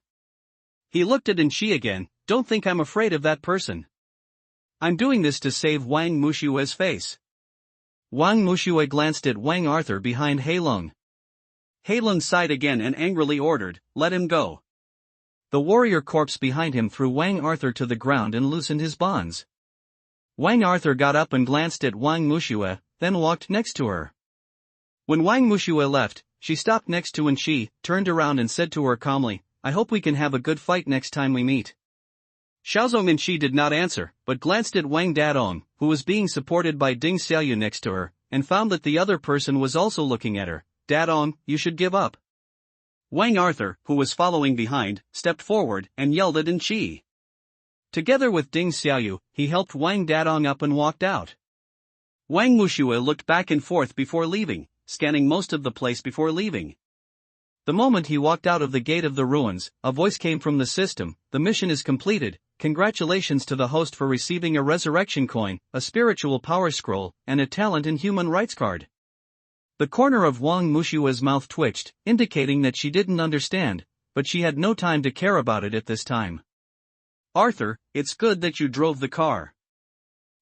He looked at Anqi again. Don't think I'm afraid of that person. I'm doing this to save Wang Mushua's face. Wang Mushua glanced at Wang Arthur behind Heilong. Heilong sighed again and angrily ordered, let him go. The warrior corpse behind him threw Wang Arthur to the ground and loosened his bonds. Wang Arthur got up and glanced at Wang Mushua, then walked next to her. When Wang Mushua left, she stopped next to Anqi, turned around and said to her calmly, I hope we can have a good fight next time we meet. Xiaozong and Anqi did not answer, but glanced at Wang Dadong, who was being supported by Ding Xiaoyu next to her, and found that the other person was also looking at her. Dadong, you should give up. Wang Arthur, who was following behind, stepped forward and yelled at Anqi. Together with Ding Xiaoyu, he helped Wang Dadong up and walked out. Wang Mushua looked back and forth before leaving, scanning most of the place before leaving. The moment he walked out of the gate of the ruins, a voice came from the system, the mission is completed, congratulations to the host for receiving a resurrection coin, a spiritual power scroll, and a talent and human rights card. The corner of Wang Mushua's mouth twitched, indicating that she didn't understand, but she had no time to care about it at this time. Arthur, it's good that you drove the car.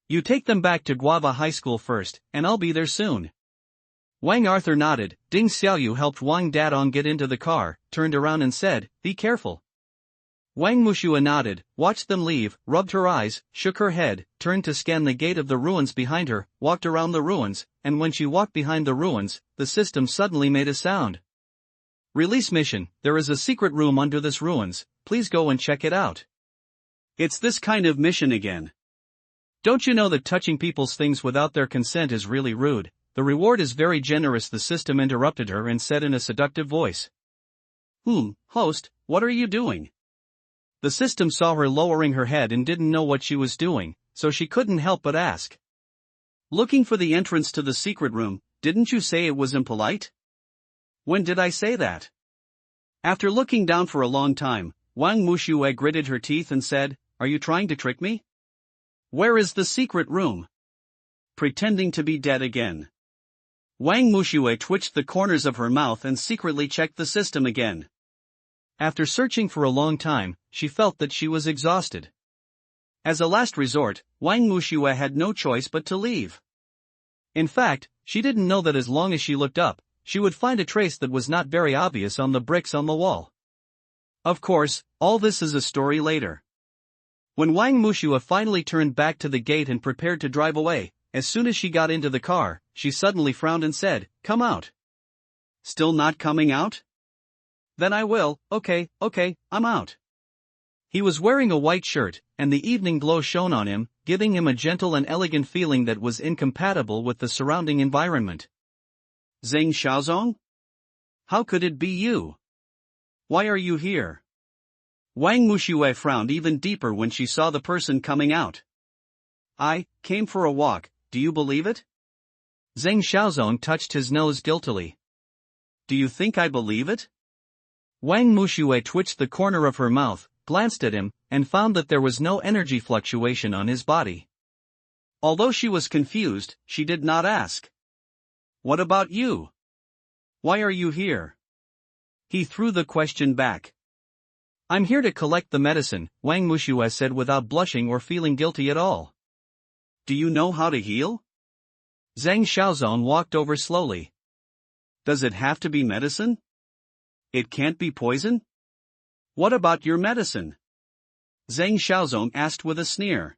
You take them back to Guava High School first, and I'll be there soon. Wang Arthur nodded. Ding Xiaoyu helped Wang Dadong get into the car, turned around and said, be careful. Wang Mushua nodded, watched them leave, rubbed her eyes, shook her head, turned to scan the gate of the ruins behind her, walked around the ruins, and when she walked behind the ruins, the system suddenly made a sound. Release mission, there is a secret room under this ruins, please go and check it out. It's this kind of mission again. Don't you know that touching people's things without their consent is really rude? The reward is very generous, the system interrupted her and said in a seductive voice. Host, what are you doing? The system saw her lowering her head and didn't know what she was doing, so she couldn't help but ask. Looking for the entrance to the secret room, didn't you say it was impolite? When did I say that? After looking down for a long time, Wang Mushua gritted her teeth and said, are you trying to trick me? Where is the secret room? Pretending to be dead again. Wang Mushua twitched the corners of her mouth and secretly checked the system again. After searching for a long time, she felt that she was exhausted. As a last resort, Wang Mushua had no choice but to leave. In fact, she didn't know that as long as she looked up, she would find a trace that was not very obvious on the bricks on the wall. Of course, all this is a story later. When Wang Mushua finally turned back to the gate and prepared to drive away, as soon as she got into the car, she suddenly frowned and said, come out. Still not coming out? Then I will, okay, I'm out. He was wearing a white shirt, and the evening glow shone on him, giving him a gentle and elegant feeling that was incompatible with the surrounding environment. Zheng Xiaozong? How could it be you? Why are you here? Wang Mushua frowned even deeper when she saw the person coming out. I came for a walk, do you believe it? Zheng Xiaozong touched his nose guiltily. Do you think I believe it? Wang Mushua twitched the corner of her mouth, glanced at him, and found that there was no energy fluctuation on his body. Although she was confused, she did not ask. What about you? Why are you here? He threw the question back. I'm here to collect the medicine, Wang Mushua said without blushing or feeling guilty at all. Do you know how to heal? Zheng Xiaozong walked over slowly. Does it have to be medicine? It can't be poison? What about your medicine? Zheng Xiaozong asked with a sneer.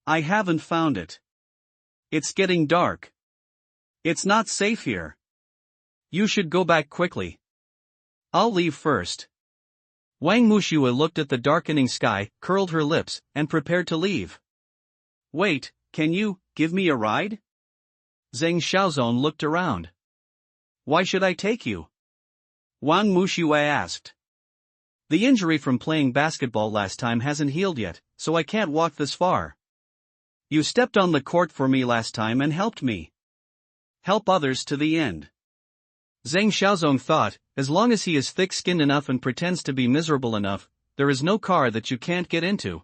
I haven't found it. It's getting dark. It's not safe here. You should go back quickly. I'll leave first. Wang Mushua looked at the darkening sky, curled her lips, and prepared to leave. Wait, can you give me a ride? Zheng Xiaozong looked around. Why should I take you? Wang Mushua asked. The injury from playing basketball last time hasn't healed yet, so I can't walk this far. You stepped on the court for me last time and helped me. Help others to the end. Zhang Xiaozong thought, as long as he is thick-skinned enough and pretends to be miserable enough, there is no car that you can't get into.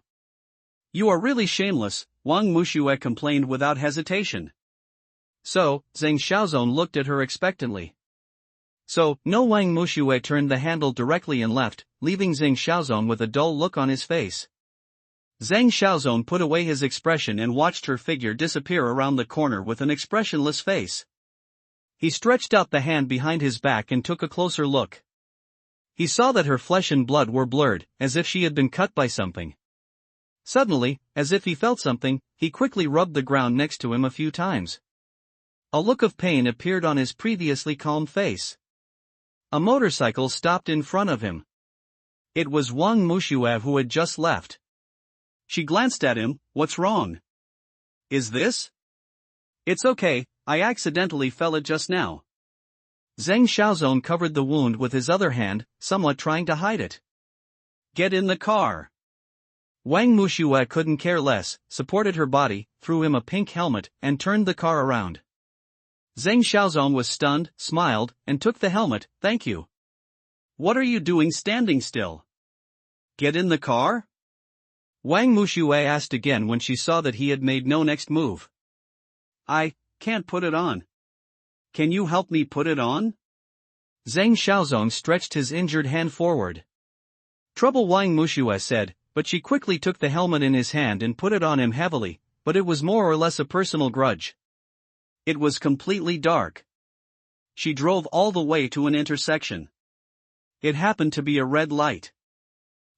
You are really shameless, Wang Mushue complained without hesitation. So, Zhang Xiaozong looked at her expectantly. No, Wang Mushue turned the handle directly and left, leaving Zhang Xiaozong with a dull look on his face. Zhang Xiaozong put away his expression and watched her figure disappear around the corner with an expressionless face. He stretched out the hand behind his back and took a closer look. He saw that her flesh and blood were blurred, as if she had been cut by something. Suddenly, as if he felt something, he quickly rubbed the ground next to him a few times. A look of pain appeared on his previously calm face. A motorcycle stopped in front of him. It was Wang Mushue who had just left. She glanced at him. What's wrong? Is this? It's okay, I accidentally fell it just now. Zhang Xiaozong covered the wound with his other hand, somewhat trying to hide it. Get in the car. Wang Mushue couldn't care less, supported her body, threw him a pink helmet, and turned the car around. Zhang Xiaozong was stunned, smiled, and took the helmet. Thank you. What are you doing standing still? Get in the car? Wang Mushue asked again when she saw that he had made no next move. I can't put it on. Can you help me put it on? Zhang Xiaozong stretched his injured hand forward. Trouble, Wang Mushue said, but she quickly took the helmet in his hand and put it on him heavily, but it was more or less a personal grudge. It was completely dark. She drove all the way to an intersection. It happened to be a red light.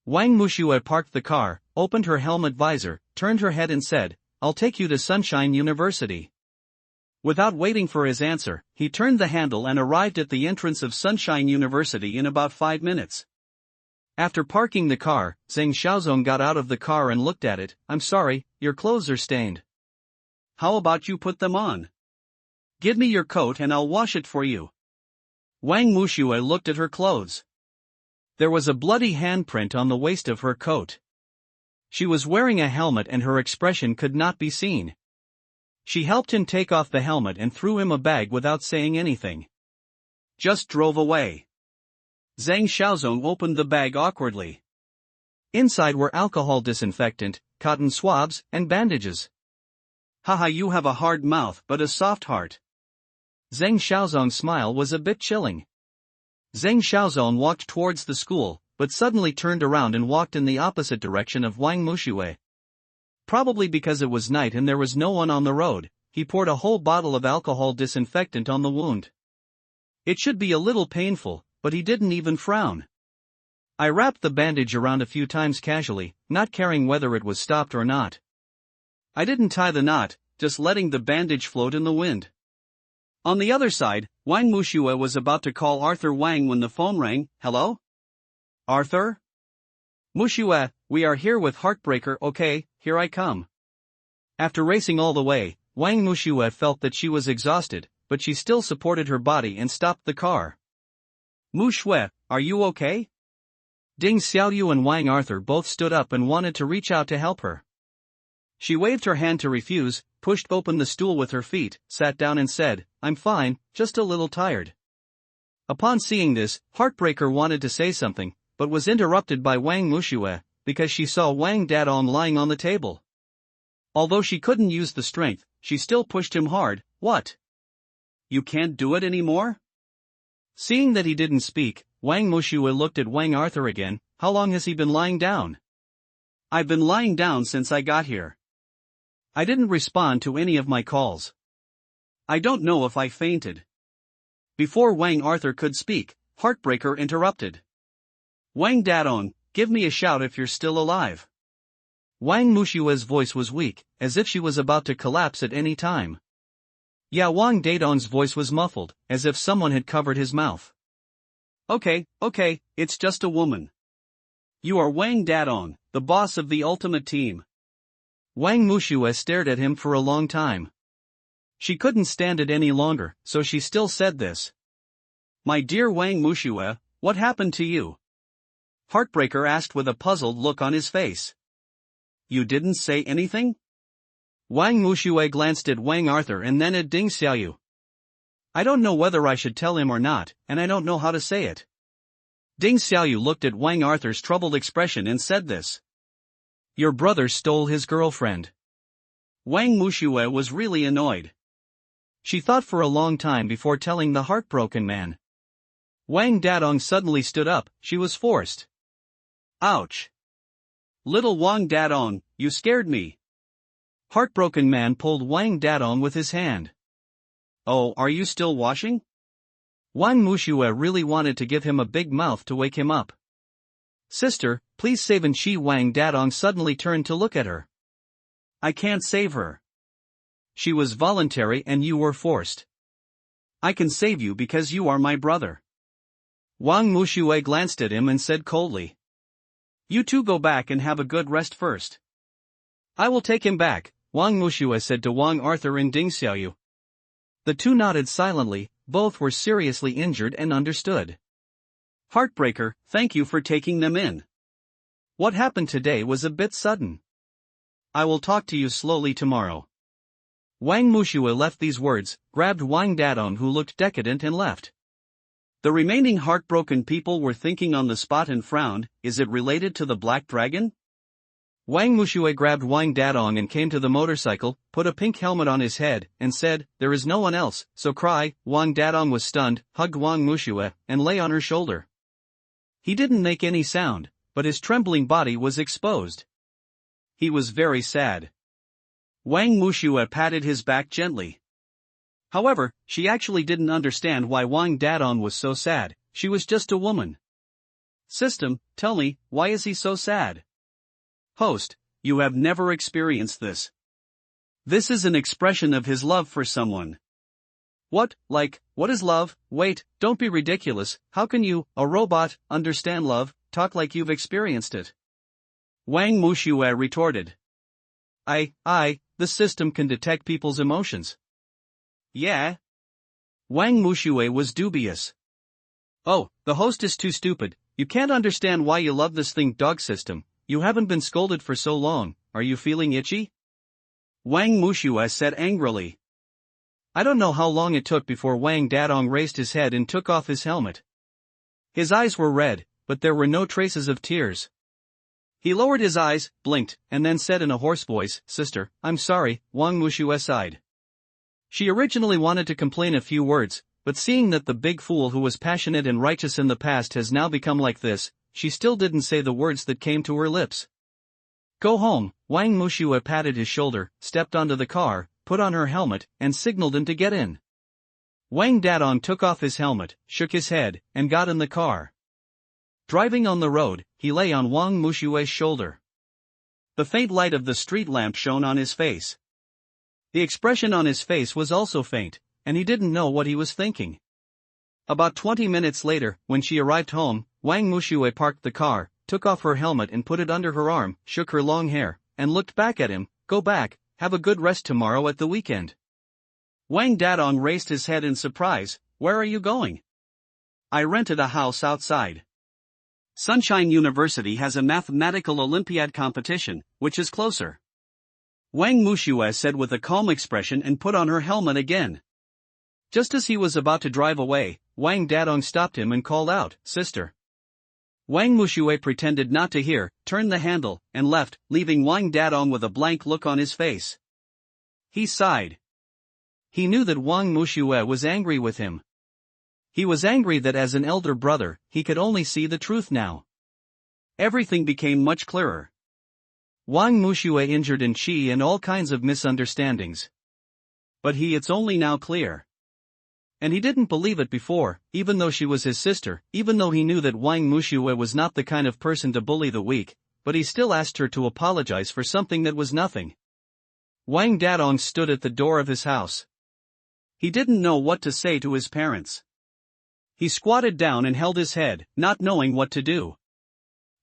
Wang Mushue parked the car, opened her helmet visor, turned her head and said, I'll take you to Sunshine University. Without waiting for his answer, he turned the handle and arrived at the entrance of Sunshine University in about 5 minutes. After parking the car, Zhang Xiaozong got out of the car and looked at it. I'm sorry, your clothes are stained. How about you put them on? Give me your coat and I'll wash it for you. Wang Mushue looked at her clothes. There was a bloody handprint on the waist of her coat. She was wearing a helmet and her expression could not be seen. She helped him take off the helmet and threw him a bag without saying anything. Just drove away. Zhang Xiaozong opened the bag awkwardly. Inside were alcohol disinfectant, cotton swabs, and bandages. Haha, you have a hard mouth but a soft heart. Zhang Xiaozong's smile was a bit chilling. Zhang Xiaozong walked towards the school, but suddenly turned around and walked in the opposite direction of Wang Mushue. Probably because it was night and there was no one on the road, he poured a whole bottle of alcohol disinfectant on the wound. It should be a little painful, but he didn't even frown. I wrapped the bandage around a few times casually, not caring whether it was stopped or not. I didn't tie the knot, just letting the bandage float in the wind. On the other side, Wang Mushue was about to call Arthur Wang when the phone rang. Hello? Arthur? Mushue, we are here with Heartbreaker. Okay, here I come. After racing all the way, Wang Mushue felt that she was exhausted, but she still supported her body and stopped the car. Mushue, are you okay? Ding Xiaoyu and Wang Arthur both stood up and wanted to reach out to help her. She waved her hand to refuse, pushed open the stool with her feet, sat down and said, I'm fine, just a little tired. Upon seeing this, Heartbreaker wanted to say something, but was interrupted by Wang Mushue, because she saw Wang Dadong lying on the table. Although she couldn't use the strength, she still pushed him hard. What? You can't do it anymore? Seeing that he didn't speak, Wang Mushue looked at Wang Arthur again. How long has he been lying down? I've been lying down since I got here. I didn't respond to any of my calls. I don't know if I fainted. Before Wang Arthur could speak, Heartbreaker interrupted. Wang Dadong, give me a shout if you're still alive. Wang Mushue's voice was weak, as if she was about to collapse at any time. Yeah, Wang Dadong's voice was muffled, as if someone had covered his mouth. Okay, it's just a woman. You are Wang Dadong, the boss of the ultimate team. Wang Mushue stared at him for a long time. She couldn't stand it any longer, so she still said this. My dear Wang Mushue, what happened to you? Heartbreaker asked with a puzzled look on his face. You didn't say anything? Wang Wuxue glanced at Wang Arthur and then at Ding Xiaoyu. I don't know whether I should tell him or not, and I don't know how to say it. Ding Xiaoyu looked at Wang Arthur's troubled expression and said this. Your brother stole his girlfriend. Wang Wuxue was really annoyed. She thought for a long time before telling the heartbroken man. Wang Dadong suddenly stood up, she was forced. Ouch! Little Wang Dadong, you scared me. Heartbroken man pulled Wang Dadong with his hand. Oh, are you still washing? Wang Wuxue really wanted to give him a big mouth to wake him up. Sister, please save and Wang Dadong suddenly turned to look at her. I can't save her. She was voluntary and you were forced. I can save you because you are my brother. Wang Wuxue glanced at him and said coldly. You two go back and have a good rest first. I will take him back, Wang Wuxue said to Wang Arthur and Ding Xiaoyu. The two nodded silently, both were seriously injured and understood. Heartbreaker, thank you for taking them in. What happened today was a bit sudden. I will talk to you slowly tomorrow. Wang Wuxue left these words, grabbed Wang Dadong who looked decadent and left. The remaining heartbroken people were thinking on the spot and frowned, is it related to the Black Dragon? Wang Wuxue grabbed Wang Dadong and came to the motorcycle, put a pink helmet on his head, and said, there is no one else, so cry. Wang Dadong was stunned, hugged Wang Wuxue, and lay on her shoulder. He didn't make any sound, but his trembling body was exposed. He was very sad. Wang Wuxue patted his back gently. However, she actually didn't understand why Wang Dadong was so sad, she was just a woman. System, tell me, why is he so sad? Host, you have never experienced this. This is an expression of his love for someone. What is love? Wait, don't be ridiculous, how can you, a robot, understand love, talk like you've experienced it? Wang Wuxue retorted. The system can detect people's emotions. Yeah? Wang Wuxue was dubious. Oh, the host is too stupid, you can't understand why you love this thing. Dog system, you haven't been scolded for so long, are you feeling itchy? Wang Wuxue said angrily. I don't know how long it took before Wang Dadong raised his head and took off his helmet. His eyes were red, but there were no traces of tears. He lowered his eyes, blinked, and then said in a hoarse voice, Sister, I'm sorry. Wang Wuxue sighed. She originally wanted to complain a few words, but seeing that the big fool who was passionate and righteous in the past has now become like this, she still didn't say the words that came to her lips. Go home. Wang Wuxue patted his shoulder, stepped onto the car, put on her helmet, and signaled him to get in. Wang Dadong took off his helmet, shook his head, and got in the car. Driving on the road, he lay on Wang Wuxue's shoulder. The faint light of the street lamp shone on his face. The expression on his face was also faint, and he didn't know what he was thinking. About 20 minutes later, when she arrived home, Wang Wuxue parked the car, took off her helmet and put it under her arm, shook her long hair, and looked back at him. Go back, have a good rest tomorrow at the weekend. Wang Dadong raised his head in surprise. Where are you going? I rented a house outside. Sunshine University has a mathematical Olympiad competition, which is closer. Wang Wuxue said with a calm expression and put on her helmet again. Just as he was about to drive away, Wang Dadong stopped him and called out, Sister. Wang Wuxue pretended not to hear, turned the handle, and left, leaving Wang Dadong with a blank look on his face. He sighed. He knew that Wang Wuxue was angry with him. He was angry that as an elder brother, he could only see the truth now. Everything became much clearer. Wang Wuxue injured in Qi and all kinds of misunderstandings. But it's only now clear. And he didn't believe it before, even though she was his sister, even though he knew that Wang Wuxue was not the kind of person to bully the weak, but he still asked her to apologize for something that was nothing. Wang Dadong stood at the door of his house. He didn't know what to say to his parents. He squatted down and held his head, not knowing what to do.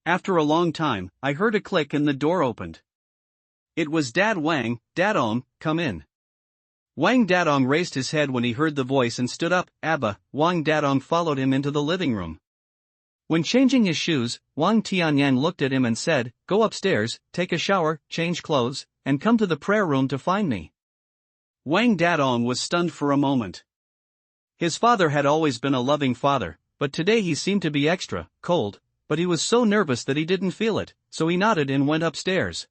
After a long time, I heard a click and the door opened. It was Dad. Wang, Dadong, come in. Wang Dadong raised his head when he heard the voice and stood up. Abba. Wang Dadong followed him into the living room. When changing his shoes, Wang Tianyan looked at him and said, "Go upstairs, take a shower, change clothes, and come to the prayer room to find me." Wang Dadong was stunned for a moment. His father had always been a loving father, but today he seemed to be extra cold, but he was so nervous that he didn't feel it, so he nodded and went upstairs.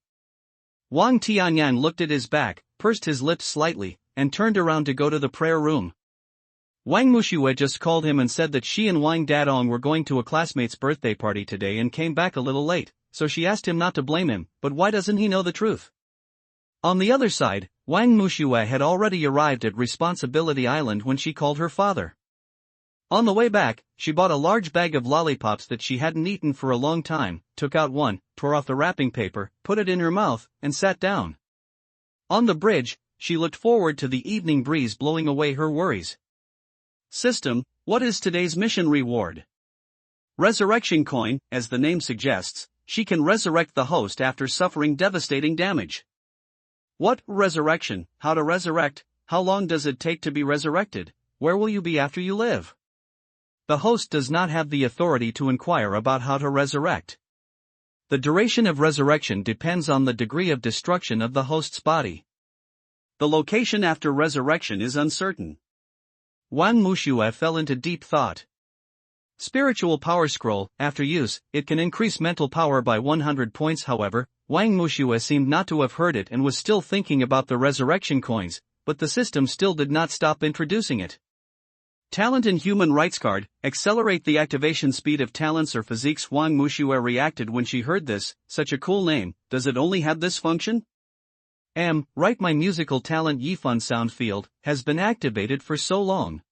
Wang Tianyan looked at his back, pursed his lips slightly, and turned around to go to the prayer room. Wang Mushue just called him and said that she and Wang Dadong were going to a classmate's birthday party today and came back a little late, so she asked him not to blame him, but why doesn't he know the truth? On the other side, Wang Mushue had already arrived at Responsibility Island when she called her father. On the way back, she bought a large bag of lollipops that she hadn't eaten for a long time, took out one, tore off the wrapping paper, put it in her mouth, and sat down. On the bridge, she looked forward to the evening breeze blowing away her worries. System, what is today's mission reward? Resurrection coin, as the name suggests, she can resurrect the host after suffering devastating damage. What, resurrection, how to resurrect, how long does it take to be resurrected, where will you be after you live? The host does not have the authority to inquire about how to resurrect. The duration of resurrection depends on the degree of destruction of the host's body. The location after resurrection is uncertain. Wang Mushue fell into deep thought. Spiritual Power Scroll, after use, it can increase mental power by 100 points. However, Wang Mushue seemed not to have heard it and was still thinking about the resurrection coins, but the system still did not stop introducing it. Talent and Human Rights Card, accelerate the activation speed of talents or physiques. Wang Mushue reacted when she heard this, such a cool name, does it only have this function? Right, my musical talent Yifun sound field has been activated for so long.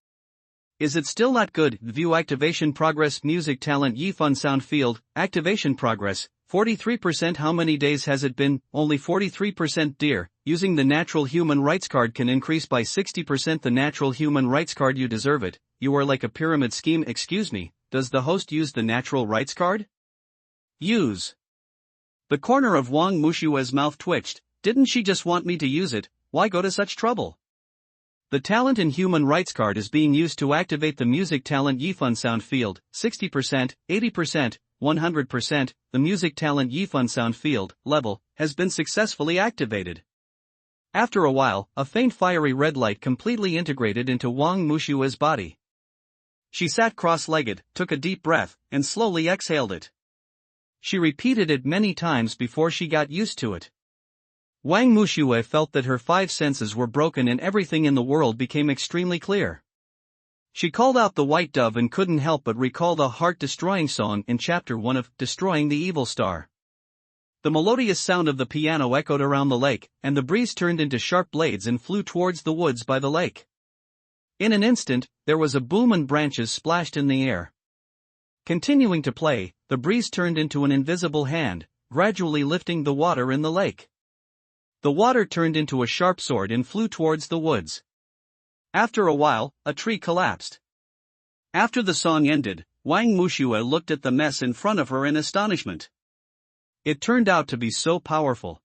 Is it still not good? View activation progress. Music talent Yifun sound field, activation progress, 43%. How many days has it been? Only 43%. Dear, using the Natural Human Rights Card can increase by 60%. The Natural Human Rights Card, you deserve it, you are like a pyramid scheme. Excuse me, does the host use the Natural Rights Card? Use. The corner of Wang Mushue's mouth twitched. Didn't she just want me to use it? Why go to such trouble? The Talent and Human Rights Card is being used to activate the Music Talent Yifun sound field, 60%, 80%, 100%, the Music Talent Yifun sound field, level, has been successfully activated. After a while, a faint fiery red light completely integrated into Wang Mushue's body. She sat cross-legged, took a deep breath, and slowly exhaled it. She repeated it many times before she got used to it. Wang Mushue felt that her 5 senses were broken and everything in the world became extremely clear. She called out the white dove and couldn't help but recall the heart-destroying song in Chapter 1 of Destroying the Evil Star. The melodious sound of the piano echoed around the lake, and the breeze turned into sharp blades and flew towards the woods by the lake. In an instant, there was a boom and branches splashed in the air. Continuing to play, the breeze turned into an invisible hand, gradually lifting the water in the lake. The water turned into a sharp sword and flew towards the woods. After a while, a tree collapsed. After the song ended, Wang Mushue looked at the mess in front of her in astonishment. It turned out to be so powerful.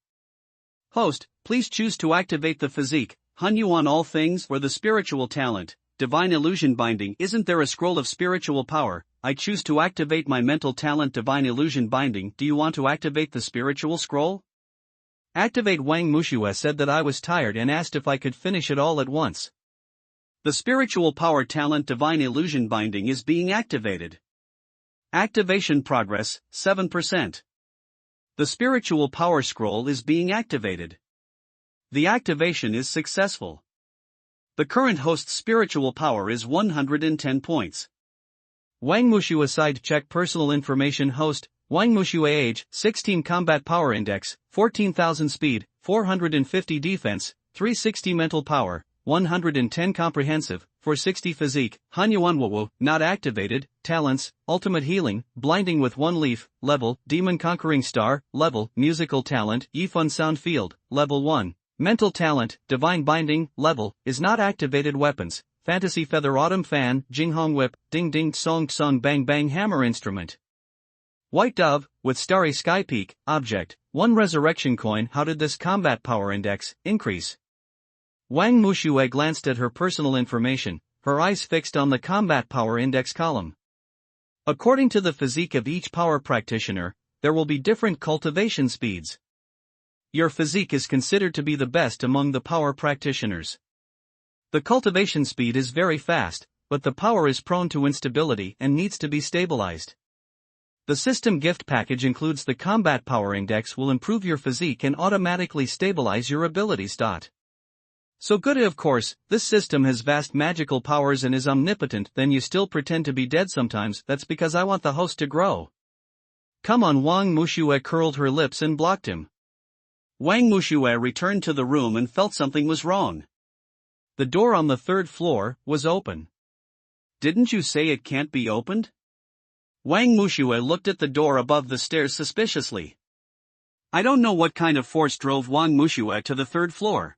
Host, please choose to activate the physique, Hunyuan all things or the spiritual talent, Divine Illusion Binding. Isn't there a scroll of spiritual power? I choose to activate my mental talent Divine Illusion Binding. Do you want to activate the spiritual scroll? Activate. Wang Mushue said that I was tired and asked if I could finish it all at once. The spiritual power talent Divine Illusion Binding is being activated. Activation progress, 7%. The spiritual power scroll is being activated. The activation is successful. The current host's spiritual power is 110 points. Wang Mushue side check personal information host, Wang Mushue age, 16 combat power index, 14,000 speed, 450 defense, 360 mental power, 110 comprehensive, 460 physique, Hanyuan Wuwu, not activated, talents, ultimate healing, blinding with 1 leaf, level, demon conquering star, level, musical talent, Yifun sound field, level 1, mental talent, divine binding, level, is not activated weapons, fantasy feather autumn fan, Jinghong whip, ding ding song song bang bang hammer instrument. White dove, with starry sky peak, object, 1 resurrection coin. How did this combat power index increase? Wang Mushue glanced at her personal information, her eyes fixed on the combat power index column. According to the physique of each power practitioner, there will be different cultivation speeds. Your physique is considered to be the best among the power practitioners. The cultivation speed is very fast, but the power is prone to instability and needs to be stabilized. The system gift package includes the combat power index will improve your physique and automatically stabilize your abilities. So good. Of course, this system has vast magical powers and is omnipotent, then you still pretend to be dead sometimes. That's because I want the host to grow. Come on. Wang Mushue curled her lips and blocked him. Wang Mushue returned to the room and felt something was wrong. The door on the third floor was open. Didn't you say it can't be opened? Wang Mushue looked at the door above the stairs suspiciously. I don't know what kind of force drove Wang Mushue to the third floor.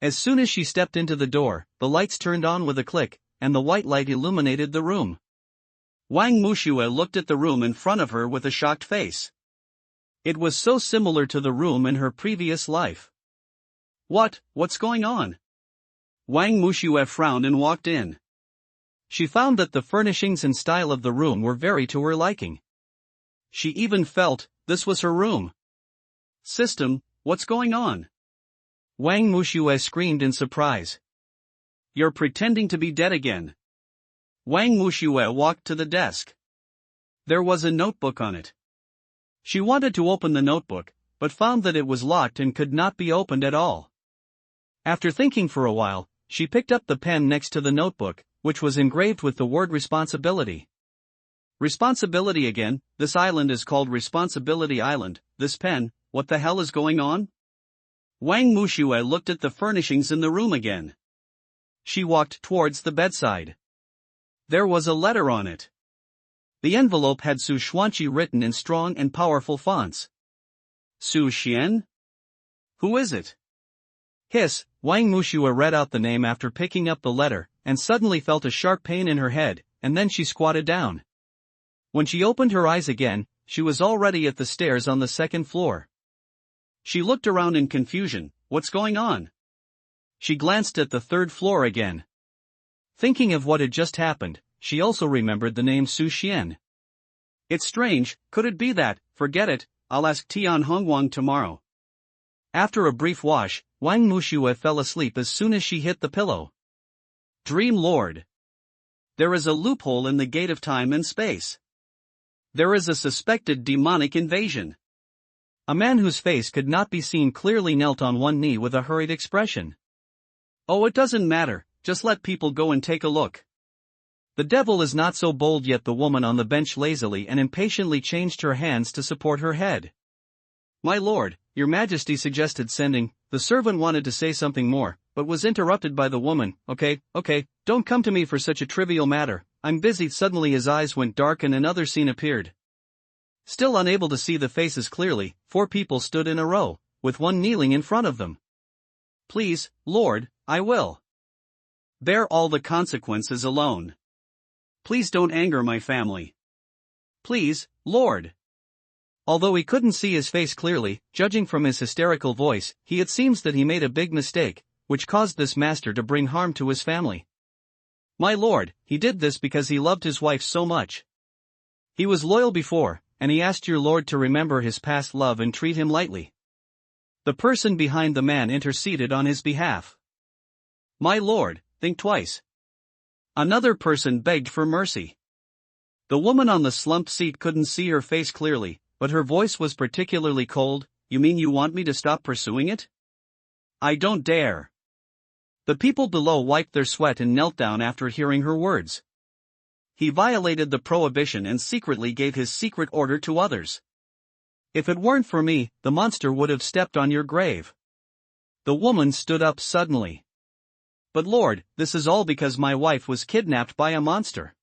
As soon as she stepped into the door, the lights turned on with a click, and the white light illuminated the room. Wang Mushue looked at the room in front of her with a shocked face. It was so similar to the room in her previous life. What's going on? Wang Mushue frowned and walked in. She found that the furnishings and style of the room were very to her liking. She even felt this was her room. System, what's going on? Wang Mushue screamed in surprise. You're pretending to be dead again. Wang Mushue walked to the desk. There was a notebook on it. She wanted to open the notebook, but found that it was locked and could not be opened at all. After thinking for a while, she picked up the pen next to the notebook, which was engraved with the word responsibility. Responsibility again. This island is called Responsibility Island. This pen, what the hell is going on? Wang Mushue looked at the furnishings in the room again. She walked towards the bedside. There was a letter on it. The envelope had Su Xuanqi written in strong and powerful fonts. Su Xian? Who is it? Hiss. Wang Mushue read out the name after picking up the letter, and suddenly felt a sharp pain in her head, and then she squatted down. When she opened her eyes again, she was already at the stairs on the second floor. She looked around in confusion. What's going on? She glanced at the third floor again. Thinking of what had just happened, she also remembered the name Su Xian. It's strange. Could it be that? Forget it, I'll ask Tian Hongwang tomorrow. After a brief wash, Wang Mushue fell asleep as soon as she hit the pillow. Dream Lord. There is a loophole in the gate of time and space. There is a suspected demonic invasion. A man whose face could not be seen clearly knelt on one knee with a hurried expression. Oh, it doesn't matter, just let people go and take a look. The devil is not so bold yet. The woman on the bench lazily and impatiently changed her hands to support her head. My lord, your majesty suggested sending. The servant wanted to say something more, but was interrupted by the woman. Okay, don't come to me for such a trivial matter, I'm busy. Suddenly his eyes went dark and another scene appeared. Still unable to see the faces clearly, 4 people stood in a row, with one kneeling in front of them. Please, Lord, I will bear all the consequences alone. Please don't anger my family. Please, Lord. Although he couldn't see his face clearly, judging from his hysterical voice, it seems that he made a big mistake, which caused this master to bring harm to his family. My lord, he did this because he loved his wife so much. He was loyal before, and he asked your lord to remember his past love and treat him lightly. The person behind the man interceded on his behalf. My lord, think twice. Another person begged for mercy. The woman on the slumped seat couldn't see her face clearly, but her voice was particularly cold. You mean you want me to stop pursuing it? I don't dare. The people below wiped their sweat and knelt down after hearing her words. He violated the prohibition and secretly gave his secret order to others. If it weren't for me, the monster would have stepped on your grave. The woman stood up suddenly. But Lord, this is all because my wife was kidnapped by a monster.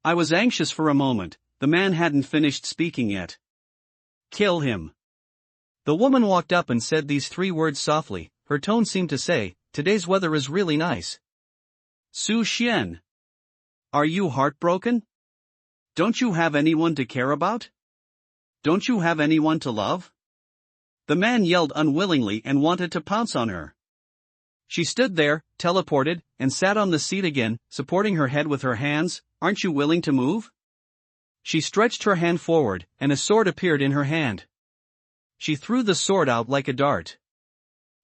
I was anxious for a moment. The man hadn't finished speaking yet. Kill him. The woman walked up and said these 3 words softly. Her tone seemed to say, today's weather is really nice. Su Xian. Are you heartbroken? Don't you have anyone to care about? Don't you have anyone to love? The man yelled unwillingly and wanted to pounce on her. She stood there, teleported, and sat on the seat again, supporting her head with her hands. Aren't you willing to move? She stretched her hand forward, and a sword appeared in her hand. She threw the sword out like a dart.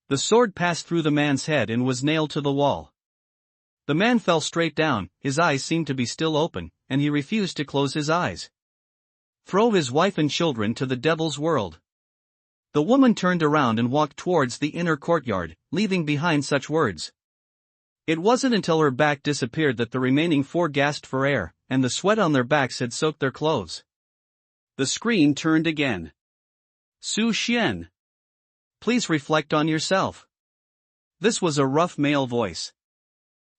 The sword passed through the man's head and was nailed to the wall. The man fell straight down, his eyes seemed to be still open, and he refused to close his eyes. Throw his wife and children to the devil's world. The woman turned around and walked towards the inner courtyard, leaving behind such words. It wasn't until her back disappeared that the remaining four gasped for air, and the sweat on their backs had soaked their clothes. The screen turned again. Su Xian. Please reflect on yourself. This was a rough male voice.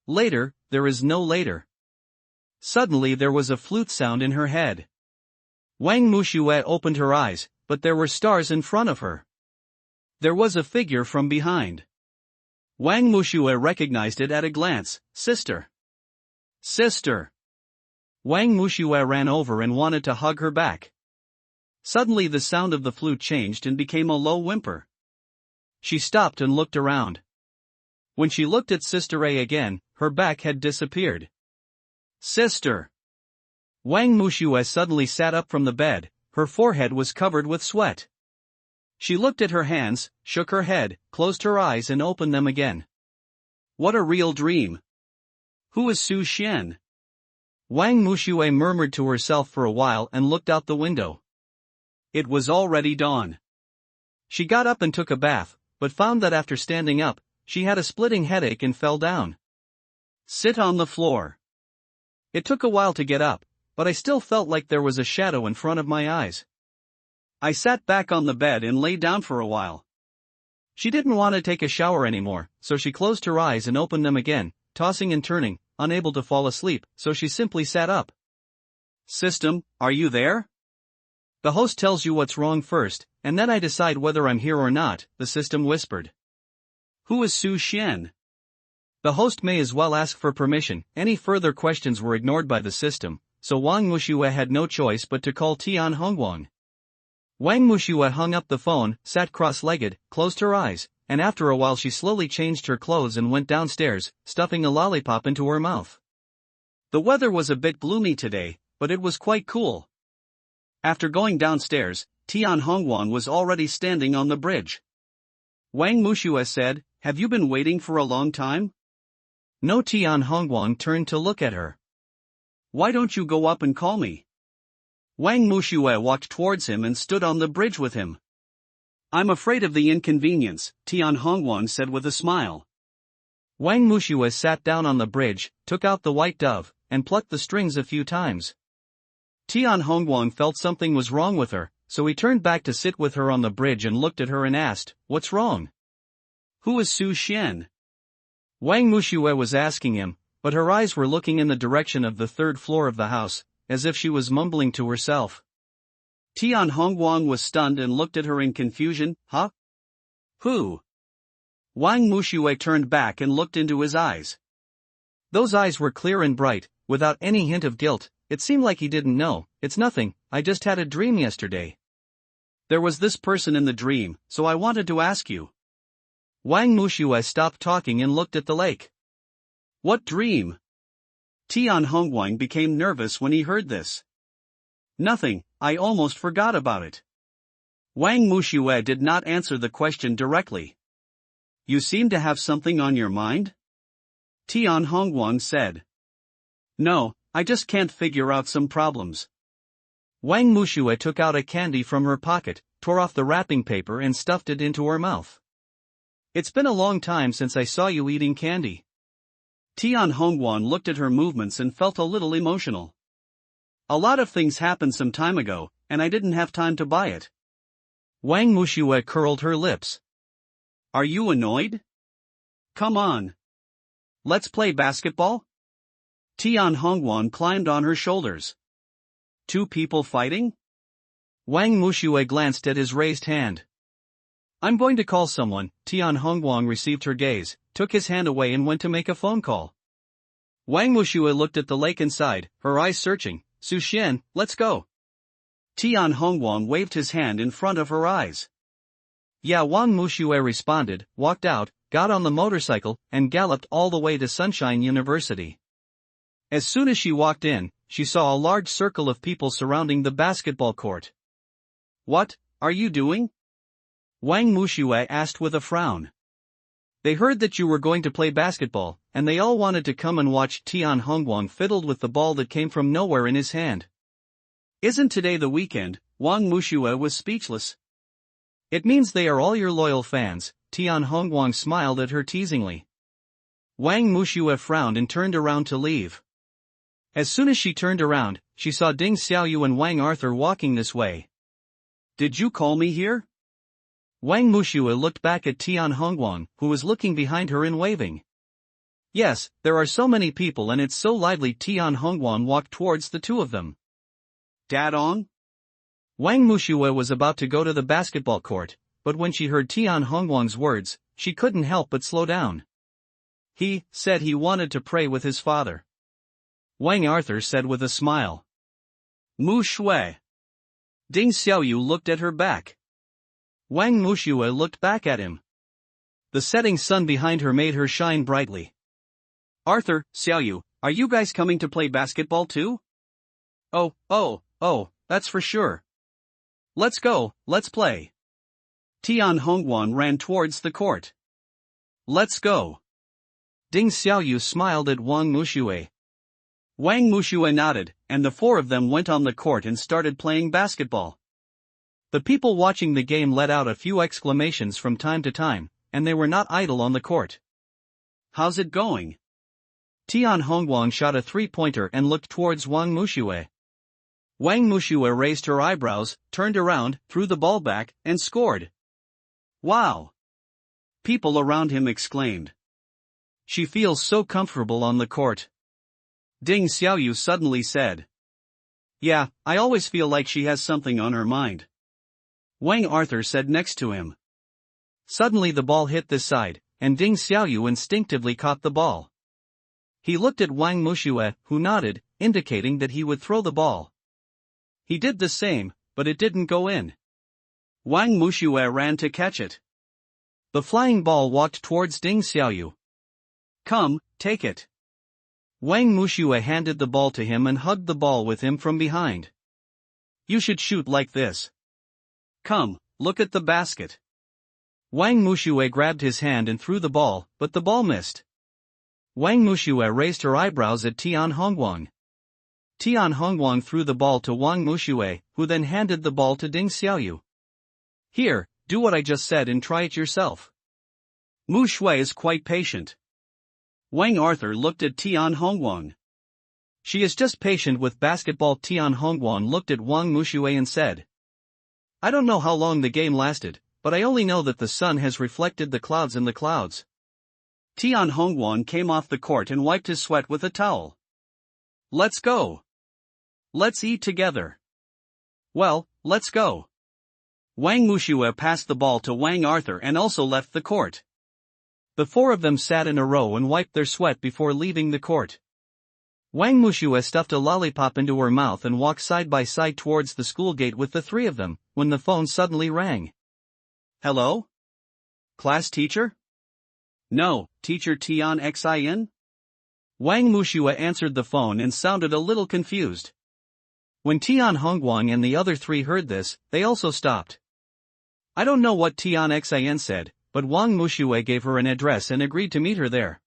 Later, there is no later. Suddenly there was a flute sound in her head. Wang Muxue opened her eyes, but there were stars in front of her. There was a figure from behind. Wang Muxue recognized it at a glance. Sister. Sister. Wang Muxue ran over and wanted to hug her back. Suddenly the sound of the flute changed and became a low whimper. She stopped and looked around. When she looked at Sister A again, her back had disappeared. Sister. Wang Muxue suddenly sat up from the bed, her forehead was covered with sweat. She looked at her hands, shook her head, closed her eyes and opened them again. What a real dream. Who is Su Xian? Wang Muxue murmured to herself for a while and looked out the window. It was already dawn. She got up and took a bath, but found that after standing up, she had a splitting headache and fell down. Sit on the floor. It took a while to get up, but I still felt like there was a shadow in front of my eyes. I sat back on the bed and lay down for a while. She didn't want to take a shower anymore, so she closed her eyes and opened them again, tossing and turning, unable to fall asleep, so she simply sat up. System, are you there? The host tells you what's wrong first, and then I decide whether I'm here or not, the system whispered. Who is Su Xian? The host may as well ask for permission. Any further questions were ignored by the system, so Wang Muxue had no choice but to call Tian Hongguang. Wang Muxue hung up the phone, sat cross-legged, closed her eyes, and after a while she slowly changed her clothes and went downstairs, stuffing a lollipop into her mouth. The weather was a bit gloomy today, but it was quite cool. After going downstairs, Tian Hongguang was already standing on the bridge. Wang Muxue said, "Have you been waiting for a long time?" No. Tian Hongguang turned to look at her. Why don't you go up and call me? Wang Muxue walked towards him and stood on the bridge with him. I'm afraid of the inconvenience, Tian Hongguang said with a smile. Wang Muxue sat down on the bridge, took out the white dove, and plucked the strings a few times. Tian Hongguang felt something was wrong with her, so he turned back to sit with her on the bridge and looked at her and asked, "What's wrong? Who is Su Xian?" Wang Muxue was asking him, but her eyes were looking in the direction of the third floor of the house, as if she was mumbling to herself. Tian Hongguang was stunned and looked at her in confusion. Huh? Who? Wang Muxue turned back and looked into his eyes. Those eyes were clear and bright, without any hint of guilt. It seemed like he didn't know. It's nothing, I just had a dream yesterday. There was this person in the dream, so I wanted to ask you. Wang Muxue stopped talking and looked at the lake. What dream? Tian Hongguang became nervous when he heard this. Nothing, I almost forgot about it. Wang Muxue did not answer the question directly. You seem to have something on your mind? Tian Hongguang said. No, I just can't figure out some problems. Wang Muxue took out a candy from her pocket, tore off the wrapping paper and stuffed it into her mouth. It's been a long time since I saw you eating candy. Tian Hongguang looked at her movements and felt a little emotional. A lot of things happened some time ago, and I didn't have time to buy it. Wang Muxue curled her lips. Are you annoyed? Come on. Let's play basketball? Tian Hongguang climbed on her shoulders. Two people fighting? Wang Muxue glanced at his raised hand. I'm going to call someone. Tian Hongguang received her gaze, took his hand away and went to make a phone call. Wang Muxue looked at the lake inside, her eyes searching. Su Xian, let's go. Tian Hongguang waved his hand in front of her eyes. Yeah, Wang Muxue responded, walked out, got on the motorcycle, and galloped all the way to Sunshine University. As soon as she walked in, she saw a large circle of people surrounding the basketball court. "What are you doing?" Wang Mushue asked with a frown. "They heard that you were going to play basketball, and they all wanted to come and watch." Tian Hongguang fiddled with the ball that came from nowhere in his hand. "Isn't today the weekend?" Wang Mushue was speechless. "It means they are all your loyal fans." Tian Hongguang smiled at her teasingly. Wang Mushue frowned and turned around to leave. As soon as she turned around, she saw Ding Xiaoyu and Wang Arthur walking this way. "Did you call me here?" Wang Mushue looked back at Tian Hongguang, who was looking behind her and waving. "Yes, there are so many people and it's so lively." Tian Hongguang walked towards the two of them. "Dadong?" Wang Mushue was about to go to the basketball court, but when she heard Tian Hongguang's words, she couldn't help but slow down. "He said he wanted to pray with his father," Wang Arthur said with a smile. "Mu Shui." Ding Xiaoyu looked at her back. Wang Mushue looked back at him. The setting sun behind her made her shine brightly. "Arthur, Xiaoyu, are you guys coming to play basketball too?" Oh, that's for sure. Let's go, let's play." Tian Hongguang ran towards the court. "Let's go." Ding Xiaoyu smiled at Wang Mushue. Wang Mushue nodded, and the four of them went on the court and started playing basketball. The people watching the game let out a few exclamations from time to time, and they were not idle on the court. "How's it going?" Tian Hongguang shot a three-pointer and looked towards Wang Mushue. Wang Mushue raised her eyebrows, turned around, threw the ball back, and scored. "Wow!" People around him exclaimed. "She feels so comfortable on the court." Ding Xiaoyu suddenly said. "Yeah, I always feel like she has something on her mind." Wang Arthur said next to him. Suddenly the ball hit this side, and Ding Xiaoyu instinctively caught the ball. He looked at Wang Mushue, who nodded, indicating that he would throw the ball. He did the same, but it didn't go in. Wang Mushue ran to catch it. The flying ball walked towards Ding Xiaoyu. "Come, take it." Wang Mushue handed the ball to him and hugged the ball with him from behind. "You should shoot like this. Come, look at the basket." Wang Mushue grabbed his hand and threw the ball, but the ball missed. Wang Mushue raised her eyebrows at Tian Hongguang. Tian Hongguang threw the ball to Wang Mushue, who then handed the ball to Ding Xiaoyu. "Here, do what I just said and try it yourself." Mu Shui is quite patient. Wang Arthur looked at Tian Hongguang. "She is just patient with basketball." Tian Hongguang looked at Wang Mushue and said. "I don't know how long the game lasted, but I only know that the sun has reflected the clouds in the clouds." Tian Hongguang came off the court and wiped his sweat with a towel. "Let's go. Let's eat together." "Well, let's go." Wang Mushue passed the ball to Wang Arthur and also left the court. The four of them sat in a row and wiped their sweat before leaving the court. Wang Mushue stuffed a lollipop into her mouth and walked side by side towards the school gate with the three of them, when the phone suddenly rang. "Hello? Class teacher?" "No, teacher Tian Xin?" Wang Mushue answered the phone and sounded a little confused. When Tian Hongguang and the other three heard this, they also stopped. I don't know what Tian Xin said, but Wang Mushue gave her an address and agreed to meet her there.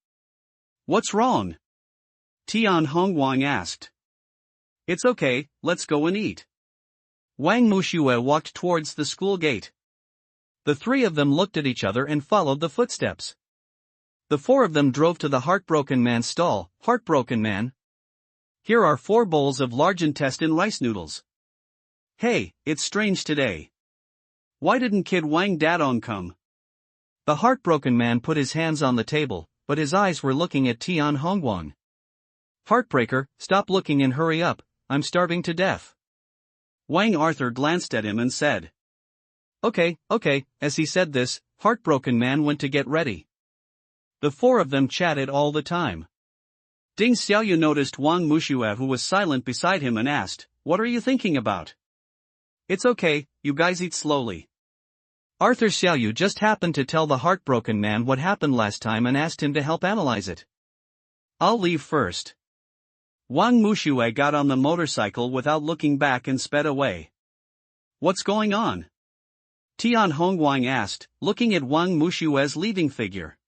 "What's wrong?" Tian Hongguang asked. "It's okay, let's go and eat." Wang Mushue walked towards the school gate. The three of them looked at each other and followed the footsteps. The four of them drove to the Heartbroken Man's stall. "Heartbroken Man, here are 4 bowls of large intestine rice noodles." "Hey, it's strange today. Why didn't Kid Wang Dadong come?" The Heartbroken Man put his hands on the table, but his eyes were looking at Tian Hongguang. "Heartbreaker, stop looking and hurry up, I'm starving to death." Wang Arthur glanced at him and said. Okay. As he said this, Heartbroken Man went to get ready. The four of them chatted all the time. Ding Xiaoyu noticed Wang Mushue, who was silent beside him, and asked, "What are you thinking about?" "It's okay, you guys eat slowly." Arthur Xiaoyu just happened to tell the Heartbroken Man what happened last time and asked him to help analyze it. "I'll leave first." Wang Mushue got on the motorcycle without looking back and sped away. What's going on? Tian Hongwang asked, looking at Wang Mushue's leaving figure.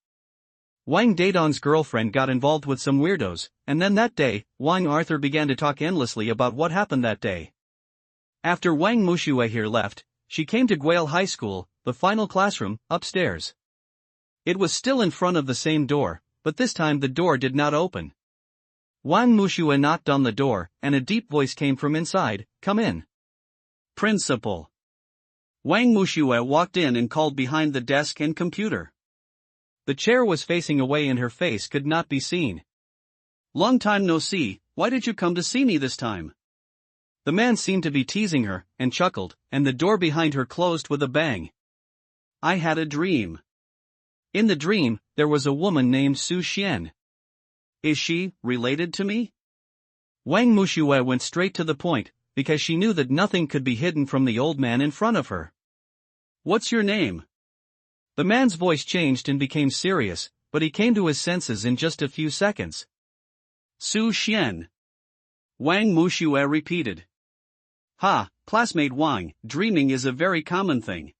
Wang Dadong's girlfriend got involved with some weirdos, and then that day, Wang Arthur began to talk endlessly about what happened that day. After Wang Mushue here left, she came to Guile High School, the final classroom, upstairs. It was still in front of the same door, but this time the door did not open. Wang Mushue knocked on the door, and a deep voice came from inside, "Come in." Principal. Wang Mushue walked in and called behind the desk and computer. The chair was facing away and her face could not be seen. "Long time no see, why did you come to see me this time?" The man seemed to be teasing her, and chuckled, and the door behind her closed with a bang. "I had a dream." In the dream, there was a woman named Su Xian. "Is she related to me?" Wang Mushue went straight to the point, because she knew that nothing could be hidden from the old man in front of her. "What's your name?" The man's voice changed and became serious, but he came to his senses in just a few seconds. "Su Xian." Wang Mushue repeated. "Ha, classmate Wang, dreaming is a very common thing.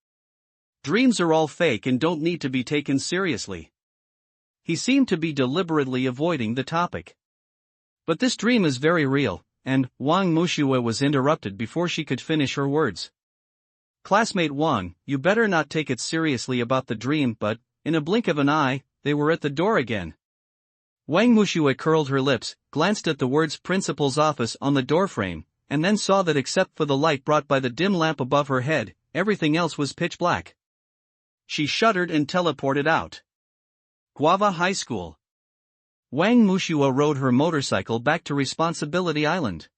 Dreams are all fake and don't need to be taken seriously." He seemed to be deliberately avoiding the topic. "But this dream is very real," and Wang Mushue was interrupted before she could finish her words. "Classmate Wang, you better not take it seriously about the dream," but, in a blink of an eye, they were at the door again. Wang Mushue curled her lips, glanced at the words "Principal's office" on the doorframe, and then saw that except for the light brought by the dim lamp above her head, everything else was pitch black. She shuddered and teleported out. Guava High School. Wang Mushue rode her motorcycle back to Responsibility Island.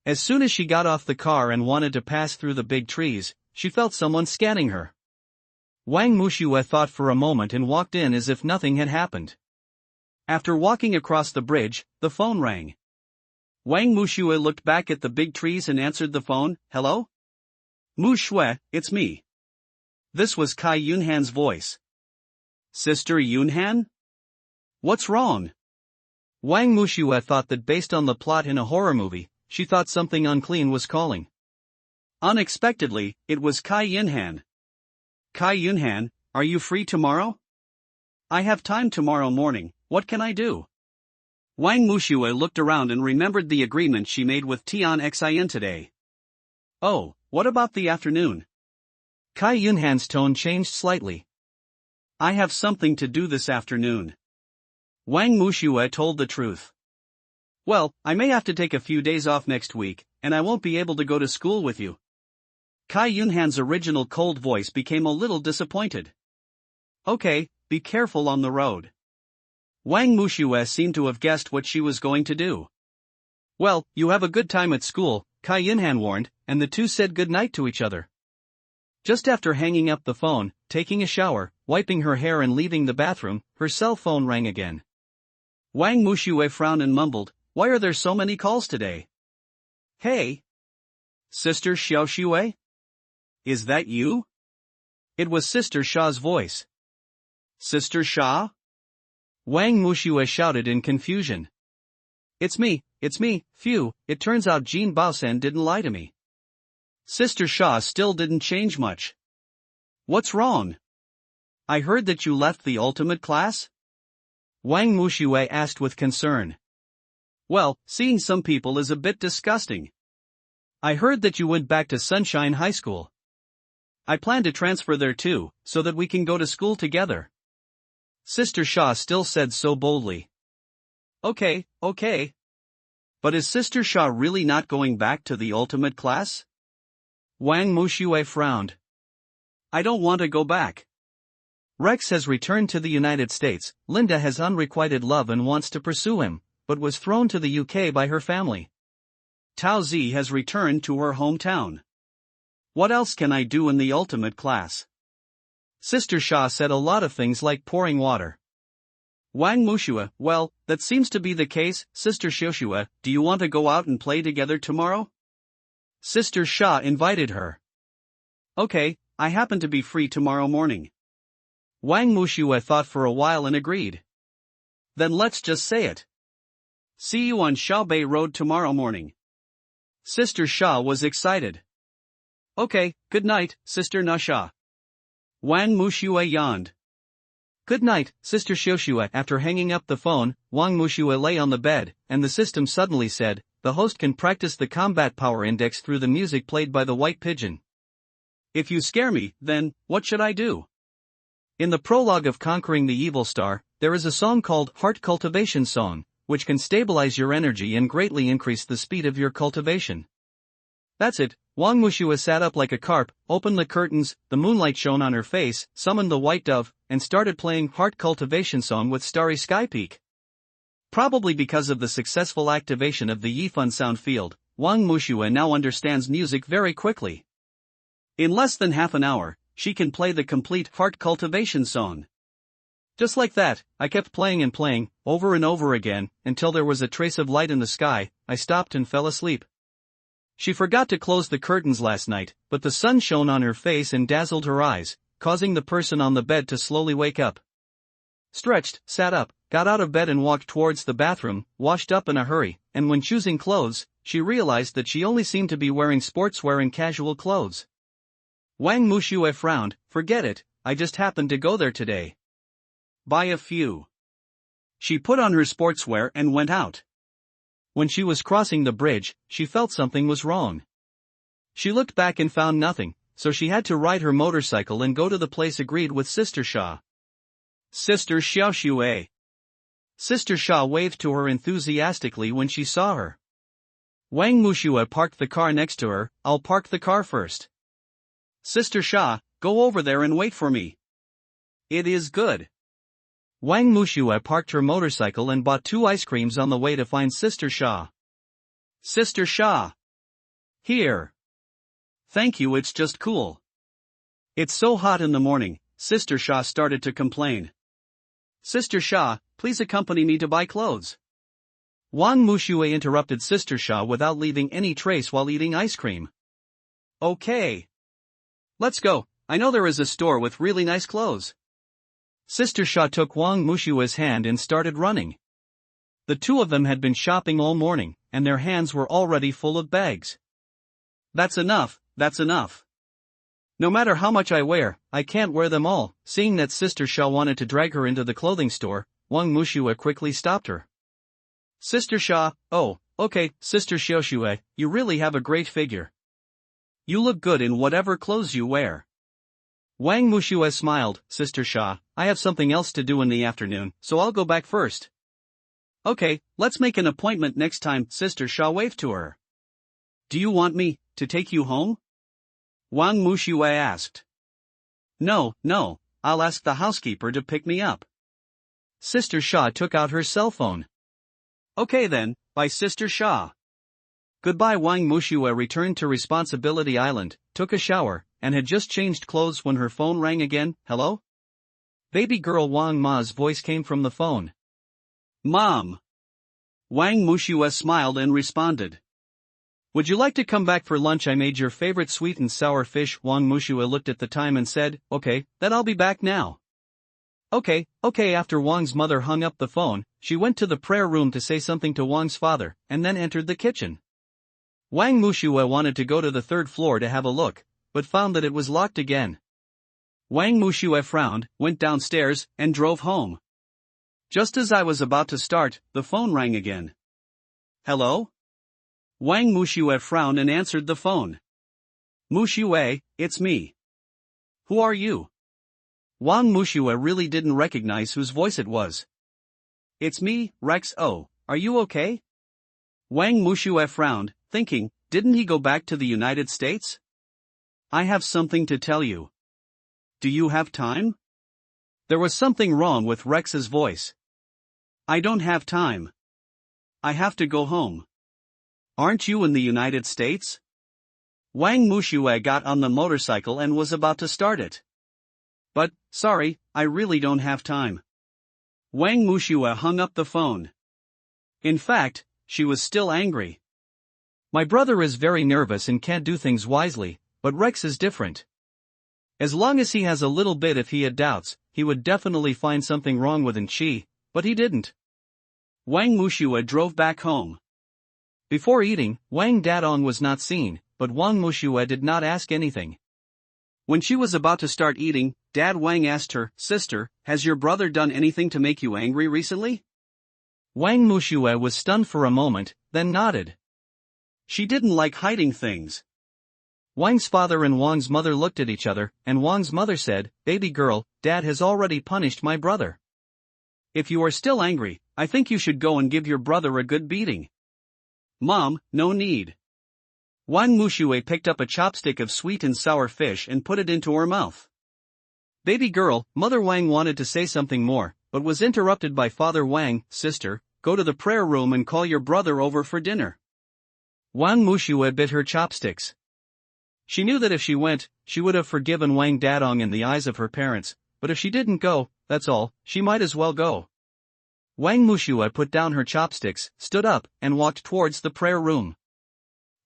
As soon as she got off the car and wanted to pass through the big trees, she felt someone scanning her. Wang Mushue thought for a moment and walked in as if nothing had happened. After walking across the bridge, the phone rang. Wang Mushue looked back at the big trees and answered the phone. "Hello? Mushue, it's me." This was Kai Yunhan's voice. "Sister Yunhan? What's wrong?" Wang Mushue thought that based on the plot in a horror movie, she thought something unclean was calling. Unexpectedly, it was Kai Yunhan. "Kai Yunhan, are you free tomorrow?" "I have time tomorrow morning, what can I do?" Wang Mushue looked around and remembered the agreement she made with Tian Xin today. "Oh, what about the afternoon?" Kai Yunhan's tone changed slightly. "I have something to do this afternoon." Wang Mushue told the truth. "Well, I may have to take a few days off next week, and I won't be able to go to school with you." Kai Yunhan's original cold voice became a little disappointed. "Okay, be careful on the road." Wang Mushue seemed to have guessed what she was going to do. "Well, you have a good time at school," Kai Yunhan warned, and the two said good night to each other. Just after hanging up the phone, taking a shower, wiping her hair and leaving the bathroom, her cell phone rang again. Wang Mushue frowned and mumbled, "Why are there so many calls today?" "Hey! Sister Xiaoxue? Is that you?" It was Sister Sha's voice. "Sister Sha?" Wang Mushue shouted in confusion. It's me, phew, it turns out Jean Baosan didn't lie to me." Sister Sha still didn't change much. "What's wrong? I heard that you left the ultimate class?" Wang Mushue asked with concern. "Well, seeing some people is a bit disgusting." "I heard that you went back to Sunshine High School." "I plan to transfer there too, so that we can go to school together." Sister Sha still said so boldly. Okay. But is Sister Sha really not going back to the ultimate class?" Wang Mushue frowned. "I don't want to go back." Rex has returned to the United States. Linda has unrequited love and wants to pursue him, but was thrown to the UK by her family. Tao Zi has returned to her hometown. What else can I do in the ultimate class? Sister Sha said a lot of things like pouring water. Wang Mushue, well, that seems to be the case. Sister Xiaoxue, do you want to go out and play together tomorrow? Sister Sha invited her. Okay, I happen to be free tomorrow morning. Wang Mushue thought for a while and agreed. Then let's just say it. See you on Xiaobei Road tomorrow morning. Sister Xia was excited. Okay, good night, Sister Nasha. Wang Muxue yawned. Good night, Sister Xiaoxue. After hanging up the phone, Wang Muxue lay on the bed, and the system suddenly said, the host can practice the combat power index through the music played by the white pigeon. If you scare me, then, what should I do? In the prologue of Conquering the Evil Star, there is a song called Heart Cultivation Song, which can stabilize your energy and greatly increase the speed of your cultivation. That's it. Wang Muxue sat up like a carp, opened the curtains, the moonlight shone on her face, summoned the white dove, and started playing Heart Cultivation Song with Starry Sky Peak. Probably because of the successful activation of the Yifun sound field, Wang Muxue now understands music very quickly. In less than half an hour, she can play the complete Heart Cultivation Song. Just like that, I kept playing and playing, over and over again, until there was a trace of light in the sky. I stopped and fell asleep. She forgot to close the curtains last night, but the sun shone on her face and dazzled her eyes, causing the person on the bed to slowly wake up. Stretched, sat up, got out of bed and walked towards the bathroom, washed up in a hurry, and when choosing clothes, she realized that she only seemed to be wearing sportswear and casual clothes. Wang Muxue frowned. Forget it, I just happened to go there today. Buy a few. She put on her sportswear and went out. When she was crossing the bridge, she felt something was wrong. She looked back and found nothing, so she had to ride her motorcycle and go to the place agreed with Sister Xia. Sister Xiaoxue. Sister Xia waved to her enthusiastically when she saw her. Wang Muxue parked the car next to her. I'll park the car first. Sister Xia, go over there and wait for me. It is good. Wang Muxue parked her motorcycle and bought 2 ice creams on the way to find Sister Xia. Sister Xia. Here. Thank you, it's just cool. It's so hot in the morning, Sister Xia started to complain. Sister Xia, please accompany me to buy clothes. Wang Muxue interrupted Sister Xia without leaving any trace while eating ice cream. Okay. Let's go, I know there is a store with really nice clothes. Sister Xia took Wang Mushue's hand and started running. The two of them had been shopping all morning, and their hands were already full of bags. That's enough, that's enough. No matter how much I wear, I can't wear them all. Seeing that Sister Xia wanted to drag her into the clothing store, Wang Muxue quickly stopped her. Sister Xia, oh, okay, Sister Xiaoxue, you really have a great figure. You look good in whatever clothes you wear. Wang Muxue smiled. Sister Xia, I have something else to do in the afternoon, so I'll go back first. Okay, let's make an appointment next time. Sister Xia waved to her. Do you want me to take you home? Wang Muxue asked. No, I'll ask the housekeeper to pick me up. Sister Xia took out her cell phone. Okay then, bye Sister Xia. Goodbye. Wang Muxue returned to Responsibility Island, took a shower, and had just changed clothes when her phone rang again. Hello? Baby girl Wang Ma's voice came from the phone. Mom. Wang Muxue smiled and responded. Would you like to come back for lunch? I made your favorite sweet and sour fish. Wang Muxue looked at the time and said, okay, then I'll be back now. Okay. After Wang's mother hung up the phone, she went to the prayer room to say something to Wang's father, and then entered the kitchen. Wang Muxue wanted to go to the 3rd floor to have a look, but found that it was locked again. Wang Muxue frowned, went downstairs, and drove home. Just as I was about to start, the phone rang again. Hello? Wang Muxue frowned and answered the phone. Muxue, it's me. Who are you? Wang Muxue really didn't recognize whose voice it was. It's me, Rex. Oh, are you okay? Wang Muxue frowned, thinking, didn't he go back to the United States? I have something to tell you. Do you have time? There was something wrong with Rex's voice. I don't have time. I have to go home. Aren't you in the United States? Wang Muxue got on the motorcycle and was about to start it. But, sorry, I really don't have time. Wang Muxue hung up the phone. In fact, she was still angry. My brother is very nervous and can't do things wisely, but Rex is different. As long as he has a little bit if he had doubts, he would definitely find something wrong with Chi, but he didn't. Wang Mushue drove back home. Before eating, Wang Dadong was not seen, but Wang Mushue did not ask anything. When she was about to start eating, Dad Wang asked her, "Sister, has your brother done anything to make you angry recently?" Wang Mushue was stunned for a moment, then nodded. She didn't like hiding things. Wang's father and Wang's mother looked at each other, and Wang's mother said, "Baby girl, Dad has already punished my brother. If you are still angry, I think you should go and give your brother a good beating." "Mom, no need." Wang Mushue picked up a chopstick of sweet and sour fish and put it into her mouth. "Baby girl," Mother Wang wanted to say something more, but was interrupted by Father Wang. "Sister, go to the prayer room and call your brother over for dinner." Wang Mushue bit her chopsticks. She knew that if she went, she would have forgiven Wang Dadong in the eyes of her parents, but if she didn't go, that's all, she might as well go. Wang Mushue put down her chopsticks, stood up, and walked towards the prayer room.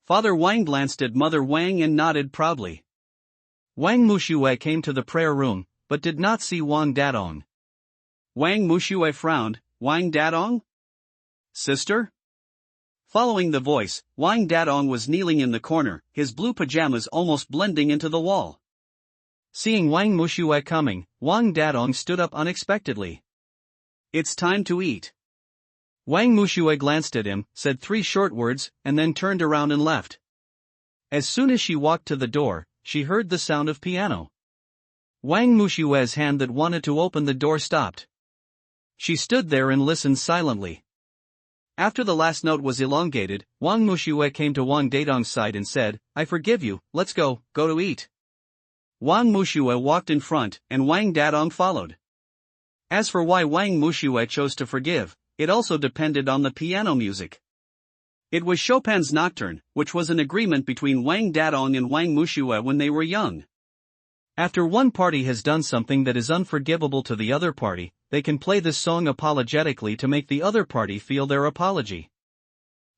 Father Wang glanced at Mother Wang and nodded proudly. Wang Mushue came to the prayer room, but did not see Wang Dadong. Wang Mushue frowned. "Wang Dadong? Sister?" Following the voice, Wang Dadong was kneeling in the corner, his blue pajamas almost blending into the wall. Seeing Wang Mushue coming, Wang Dadong stood up unexpectedly. "It's time to eat." Wang Mushue glanced at him, said 3 short words, and then turned around and left. As soon as she walked to the door, she heard the sound of piano. Wang Mushue's hand that wanted to open the door stopped. She stood there and listened silently. After the last note was elongated, Wang Mushue came to Wang Dadong's side and said, "I forgive you, let's go to eat." Wang Mushue walked in front, and Wang Dadong followed. As for why Wang Mushue chose to forgive, it also depended on the piano music. It was Chopin's Nocturne, which was an agreement between Wang Dadong and Wang Mushue when they were young. After one party has done something that is unforgivable to the other party, they can play this song apologetically to make the other party feel their apology.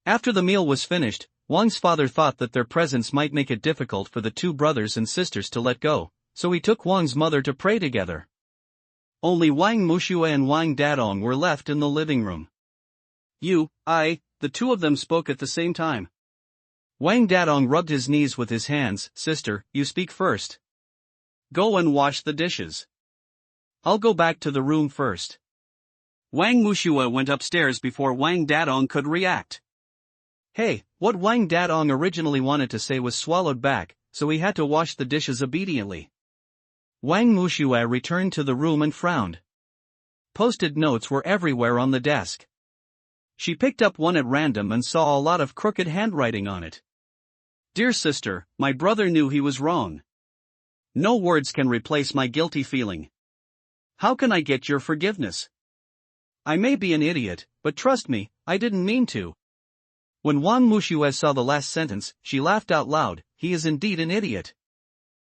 After the meal was finished, Wang's father thought that their presence might make it difficult for the 2 brothers and sisters to let go, so he took Wang's mother to pray together. Only Wang Mushue and Wang Dadong were left in the living room. The 2 of them spoke at the same time. Wang Dadong rubbed his knees with his hands. "Sister, you speak first. Go and wash the dishes. I'll go back to the room first." Wang Mushue went upstairs before Wang Dadong could react. Hey, what Wang Dadong originally wanted to say was swallowed back, so he had to wash the dishes obediently. Wang Mushue returned to the room and frowned. Post-it notes were everywhere on the desk. She picked up one at random and saw a lot of crooked handwriting on it. "Dear sister, my brother knew he was wrong. No words can replace my guilty feeling. How can I get your forgiveness? I may be an idiot, but trust me, I didn't mean to." When Wang Mushue saw the last sentence, she laughed out loud. He is indeed an idiot.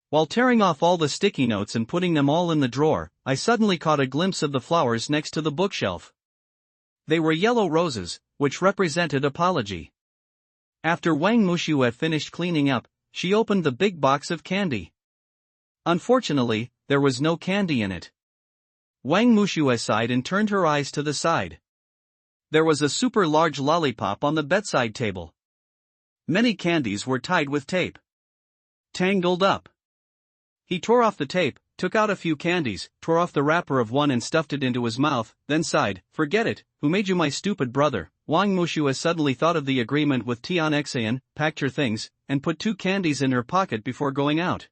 While tearing off all the sticky notes and putting them all in the drawer, I suddenly caught a glimpse of the flowers next to the bookshelf. They were yellow roses, which represented apology. After Wang Mushue finished cleaning up, she opened the big box of candy. Unfortunately, there was no candy in it. Wang Mushue sighed and turned her eyes to the side. There was a super large lollipop on the bedside table. Many candies were tied with tape. Tangled up. He tore off the tape, took out a few candies, tore off the wrapper of one and stuffed it into his mouth, then sighed, "Forget it, who made you my stupid brother?" Wang Mushue suddenly thought of the agreement with Tian Xan, packed her things, and put 2 candies in her pocket before going out.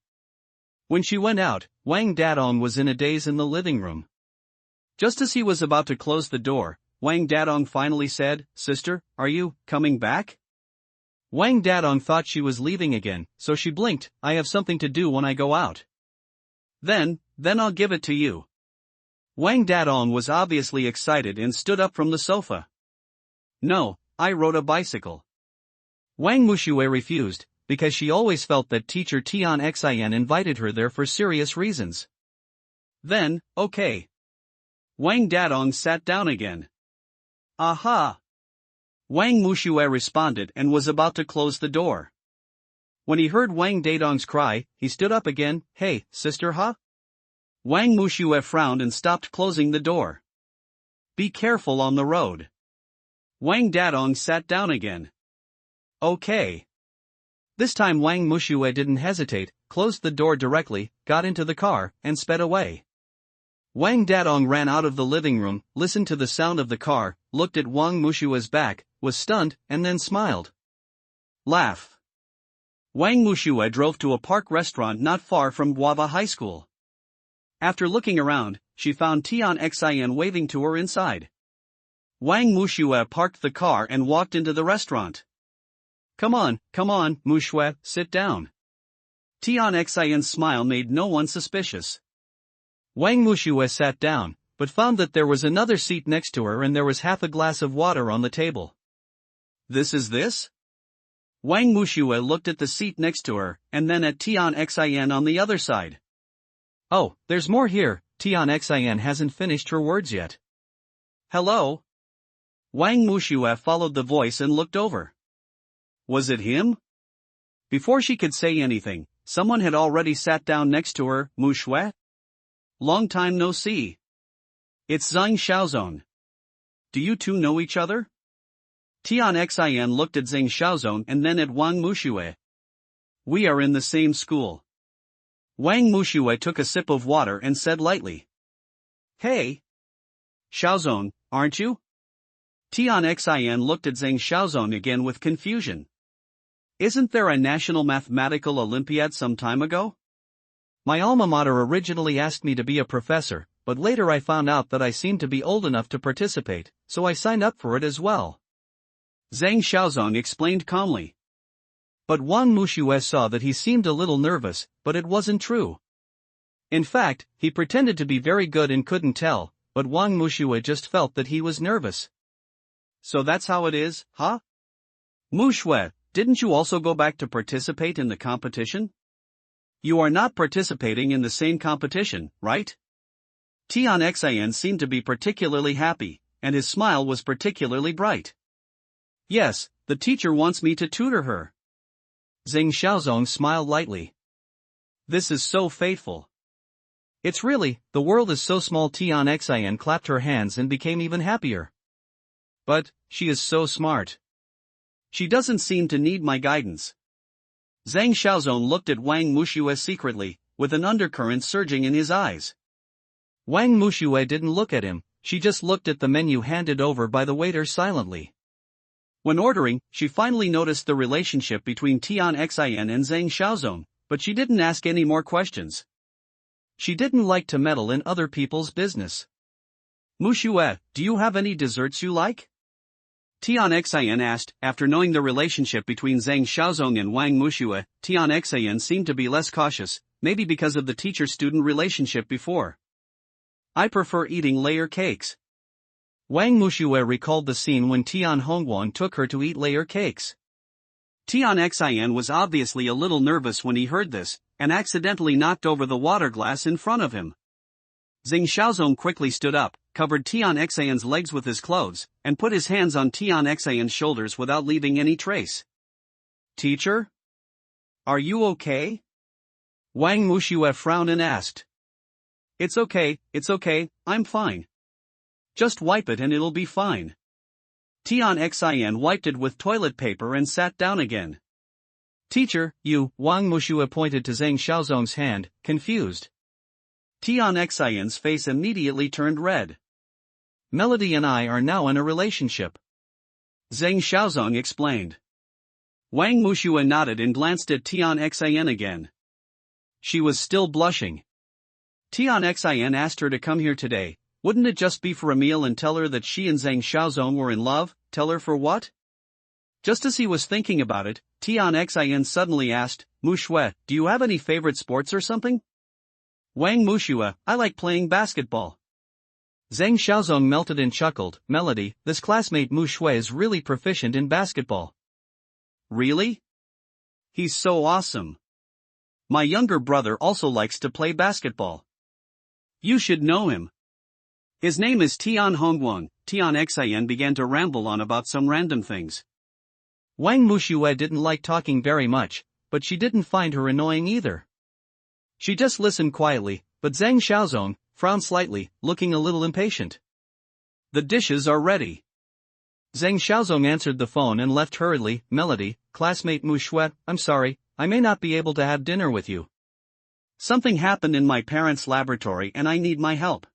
When she went out, Wang Dadong was in a daze in the living room. Just as he was about to close the door, Wang Dadong finally said, "Sister, are you coming back?" Wang Dadong thought she was leaving again, so she blinked. "I have something to do when I go out." Then I'll give it to you." Wang Dadong was obviously excited and stood up from the sofa. "No, I rode a bicycle." Wang Mushue refused, because she always felt that teacher Tian Xian invited her there for serious reasons. Then, okay. Wang Dadong sat down again. "Aha!" Wang Mushue responded and was about to close the door. When he heard Wang Dadong's cry, he stood up again. "Hey, sister, huh?" Wang Mushue frowned and stopped closing the door. "Be careful on the road." Wang Dadong sat down again. Okay. This time Wang Mushue didn't hesitate, closed the door directly, got into the car, and sped away. Wang Dadong ran out of the living room, listened to the sound of the car, looked at Wang Mushue's back, was stunned, and then smiled. Laugh. Wang Mushue drove to a park restaurant not far from Guava High School. After looking around, she found Tian Xin waving to her inside. Wang Mushue parked the car and walked into the restaurant. Come on, Mushue, sit down. Tian Xin's smile made no one suspicious. Wang Mushue sat down, but found that there was another seat next to her and there was half a glass of water on the table. This is this? Wang Mushue looked at the seat next to her, and then at Tian Xin on the other side. Oh, there's more here. Tian Xin hasn't finished her words yet. Hello? Wang Mushue followed the voice and looked over. Was it him? Before she could say anything, someone had already sat down next to her. Mushue? Long time no see. It's Zhang Xiaozong. Do you two know each other? Tian Xin looked at Zhang Xiaozong and then at Wang Mushue. We are in the same school. Wang Mushue took a sip of water and said lightly. Hey! Xiaozong, aren't you? Tian Xin looked at Zhang Xiaozong again with confusion. Isn't there a National Mathematical Olympiad some time ago? My alma mater originally asked me to be a professor, but later I found out that I seemed to be old enough to participate, so I signed up for it as well. Zhang Xiaozong explained calmly. But Wang Mushue saw that he seemed a little nervous, but it wasn't true. In fact, he pretended to be very good and couldn't tell, but Wang Mushue just felt that he was nervous. So that's how it is, huh? Mushue, didn't you also go back to participate in the competition? You are not participating in the same competition, right? Tian Xin seemed to be particularly happy, and his smile was particularly bright. Yes, the teacher wants me to tutor her. Zhang Xiaozong smiled lightly. This is so fateful. It's really, the world is so small. Tian Xin clapped her hands and became even happier. But, she is so smart. She doesn't seem to need my guidance. Zhang Xiaozong looked at Wang Mushue secretly, with an undercurrent surging in his eyes. Wang Mushue didn't look at him, she just looked at the menu handed over by the waiter silently. When ordering, she finally noticed the relationship between Tian Xin and Zhang Xiaozong, but she didn't ask any more questions. She didn't like to meddle in other people's business. Mushue, do you have any desserts you like? Tian Xin asked. After knowing the relationship between Zhang Xiaozong and Wang Mushue, Tian Xin seemed to be less cautious, maybe because of the teacher-student relationship before. I prefer eating layer cakes. Wang Mushue recalled the scene when Tian Hongguang took her to eat layer cakes. Tian Xin was obviously a little nervous when he heard this, and accidentally knocked over the water glass in front of him. Zhang Xiaozong quickly stood up, covered Tian Xin's legs with his clothes, and put his hands on Tian Xin's shoulders without leaving any trace. Teacher? Are you okay? Wang Mushue frowned and asked. It's okay, I'm fine. Just wipe it and it'll be fine. Tian Xin wiped it with toilet paper and sat down again. Teacher, you, Wang Mushue pointed to Zhang Xiaozong's hand, confused. Tian Xin's face immediately turned red. Melody and I are now in a relationship. Zhang Xiaozong explained. Wang Mushue nodded and glanced at Tian Xin again. She was still blushing. Tian Xin asked her to come here today. Wouldn't it just be for a meal and tell her that she and Zhang Xiaozong were in love? Tell her for what? Just as he was thinking about it, Tian Xin suddenly asked, Mushue, do you have any favorite sports or something? Wang Mushue, I like playing basketball. Zhang Xiaozong melted and chuckled. Melody, this classmate Mushue is really proficient in basketball. Really? He's so awesome. My younger brother also likes to play basketball. You should know him. His name is Tian Hongguang. Tian Xin began to ramble on about some random things. Wang Mushue didn't like talking very much, but she didn't find her annoying either. She just listened quietly, but Zhang Xiaozong frowned slightly, looking a little impatient. The dishes are ready. Zhang Xiaozong answered the phone and left hurriedly. Melody, classmate Mu Shui, I'm sorry, I may not be able to have dinner with you. Something happened in my parents' laboratory and I need my help.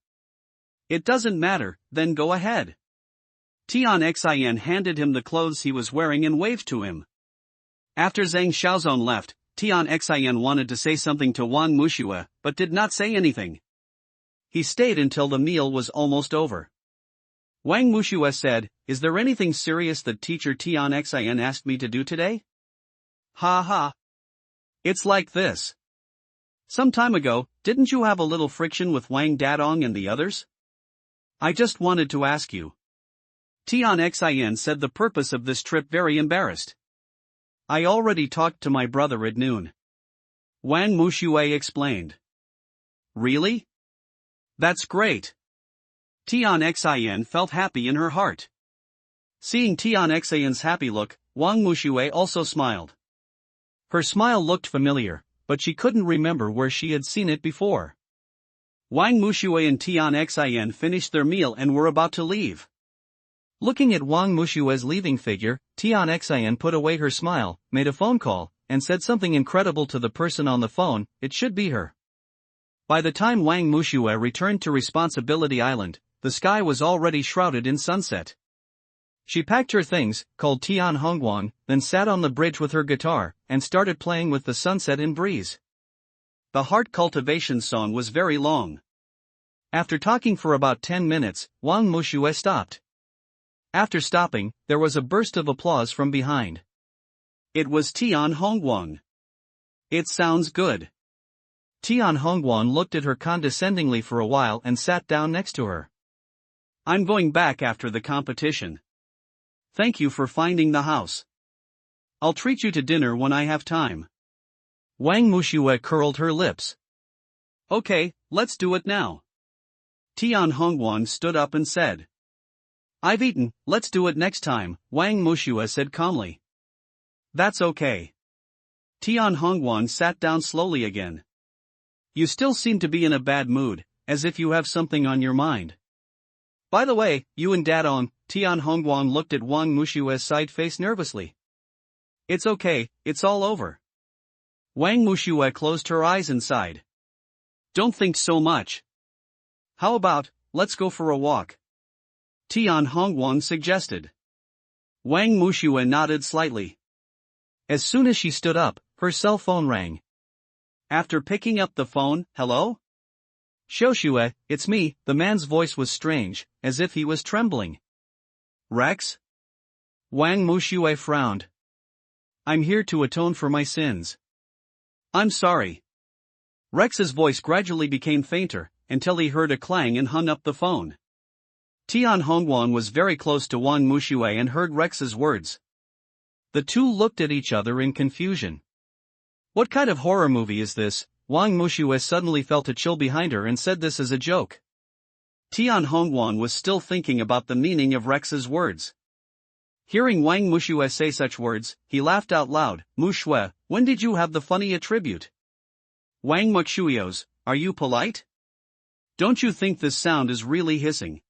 It doesn't matter, then go ahead. Tian Xin handed him the clothes he was wearing and waved to him. After Zhang Xiaozong left, Tian Xin wanted to say something to Wang Mushue, but did not say anything. He stayed until the meal was almost over. Wang Mushue said, "Is there anything serious that teacher Tian Xin asked me to do today?" Ha ha. It's like this. Some time ago, didn't you have a little friction with Wang Dadong and the others? I just wanted to ask you. Tian Xin said the purpose of this trip very embarrassed. I already talked to my brother at noon. Wang Mushue explained. Really? That's great. Tian Xin felt happy in her heart. Seeing Tian Xin's happy look, Wang Mushue also smiled. Her smile looked familiar, but she couldn't remember where she had seen it before. Wang Mushue and Tian Xin finished their meal and were about to leave. Looking at Wang Mushue's leaving figure, Tian Xin put away her smile, made a phone call, and said something incredible to the person on the phone. It should be her. By the time Wang Mushue returned to Responsibility Island, the sky was already shrouded in sunset. She packed her things, called Tian Hongguang, then sat on the bridge with her guitar, and started playing with the sunset and breeze. The heart cultivation song was very long. After talking for about 10 minutes, Wang Mushue stopped. After stopping, there was a burst of applause from behind. It was Tian Hongguang. It sounds good. Tian Hongguang looked at her condescendingly for a while and sat down next to her. I'm going back after the competition. Thank you for finding the house. I'll treat you to dinner when I have time. Wang Mushue curled her lips. Okay, let's do it now. Tian Hongguang stood up and said. I've eaten, let's do it next time, Wang Mushue said calmly. That's okay. Tian Hongguang sat down slowly again. You still seem to be in a bad mood, as if you have something on your mind. By the way, you and Dadong, Tian Hongguang looked at Wang Mushue's side face nervously. It's okay, it's all over. Wang Mushue closed her eyes and sighed. Don't think so much. How about, let's go for a walk? Tian Hongguang suggested. Wang Mushue nodded slightly. As soon as she stood up, her cell phone rang. After picking up the phone, hello? Xiaoxue, it's me. The man's voice was strange, as if he was trembling. Rex? Wang Mushue frowned. I'm here to atone for my sins. I'm sorry. Rex's voice gradually became fainter, until he heard a clang and hung up the phone. Tian Hongguang was very close to Wang Mushue and heard Rex's words. The two looked at each other in confusion. What kind of horror movie is this? Wang Mushue suddenly felt a chill behind her and said this as a joke. Tian Hongguang was still thinking about the meaning of Rex's words. Hearing Wang Mushue say such words, he laughed out loud. Mushue, when did you have the funny attribute? Wang Mushue's, are you polite? Don't you think this sound is really hissing?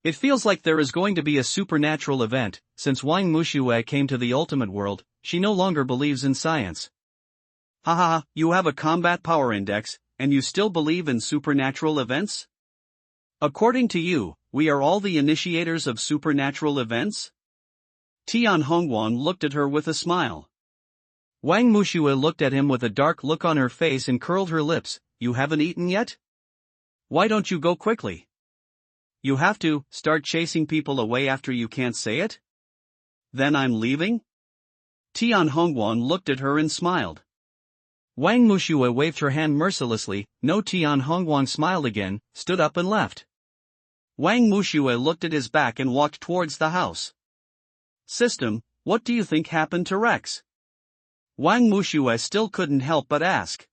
It feels like there is going to be a supernatural event. Since Wang Mushue came to the ultimate world, she no longer believes in science. Haha, you have a combat power index, and you still believe in supernatural events? According to you, we are all the initiators of supernatural events? Tian Hongguang looked at her with a smile. Wang Mushue looked at him with a dark look on her face and curled her lips. You haven't eaten yet? Why don't you go quickly? You have to start chasing people away after you can't say it? Then I'm leaving? Tian Hongguang looked at her and smiled. Wang Mushue waved her hand mercilessly. No. Tian Hongguang smiled again, stood up and left. Wang Mushue looked at his back and walked towards the house. System, what do you think happened to Rex? Wang Mushue still couldn't help but ask.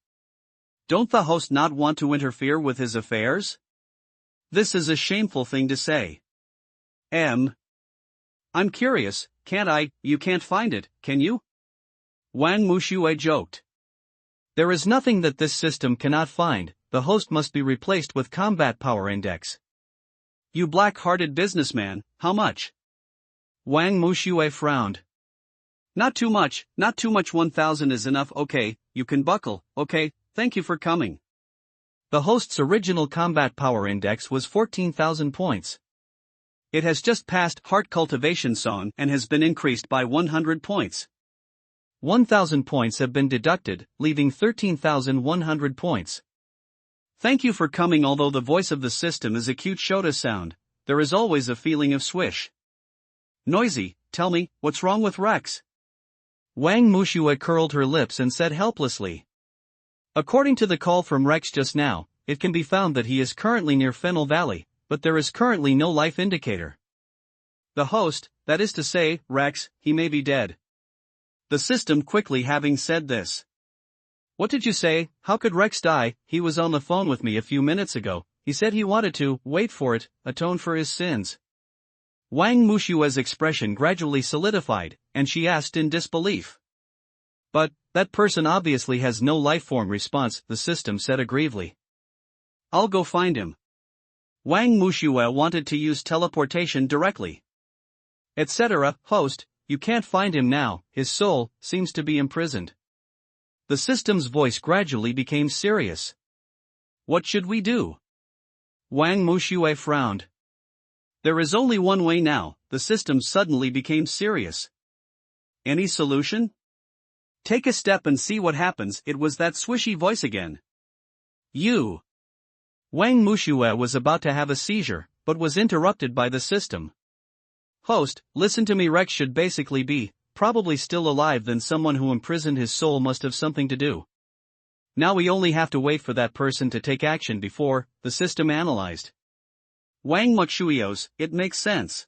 Don't the host not want to interfere with his affairs? This is a shameful thing to say. I'm curious, you can't find it, can you? Wang Mushue joked. There is nothing that this system cannot find. The host must be replaced with combat power index. You black-hearted businessman, how much? Wang Mushue frowned. Not too much, 1,000 is enough, okay, you can buckle, okay, thank you for coming. The host's original combat power index was 14,000 points. It has just passed Heart Cultivation Song and has been increased by 100 points. 1,000 points have been deducted, leaving 13,100 points. Thank you for coming. Although the voice of the system is a cute Shota sound, there is always a feeling of swish. Noisy, tell me, what's wrong with Rex? Wang Mushue curled her lips and said helplessly. According to the call from Rex just now, it can be found that he is currently near Fennel Valley, but there is currently no life indicator. The host, that is to say, Rex, he may be dead. The system quickly having said this. What did you say? How could Rex die? He was on the phone with me a few minutes ago. He said he wanted to, wait for it, atone for his sins. Wang Mushue's expression gradually solidified, and she asked in disbelief. But, that person obviously has no life-form response, the system said aggrievely. I'll go find him. Wang Mushue wanted to use teleportation directly. Etc. Host, you can't find him now, his soul seems to be imprisoned. The system's voice gradually became serious. What should we do? Wang Mushue frowned. There is only one way now, the system suddenly became serious. Any solution? Take a step and see what happens. It was that swishy voice again. You. Wang Mushue was about to have a seizure, but was interrupted by the system. Host, listen to me. Rex should basically be, probably still alive. Then someone who imprisoned his soul must have something to do. Now we only have to wait for that person to take action before, the system analyzed. Wang Muxueos, it makes sense.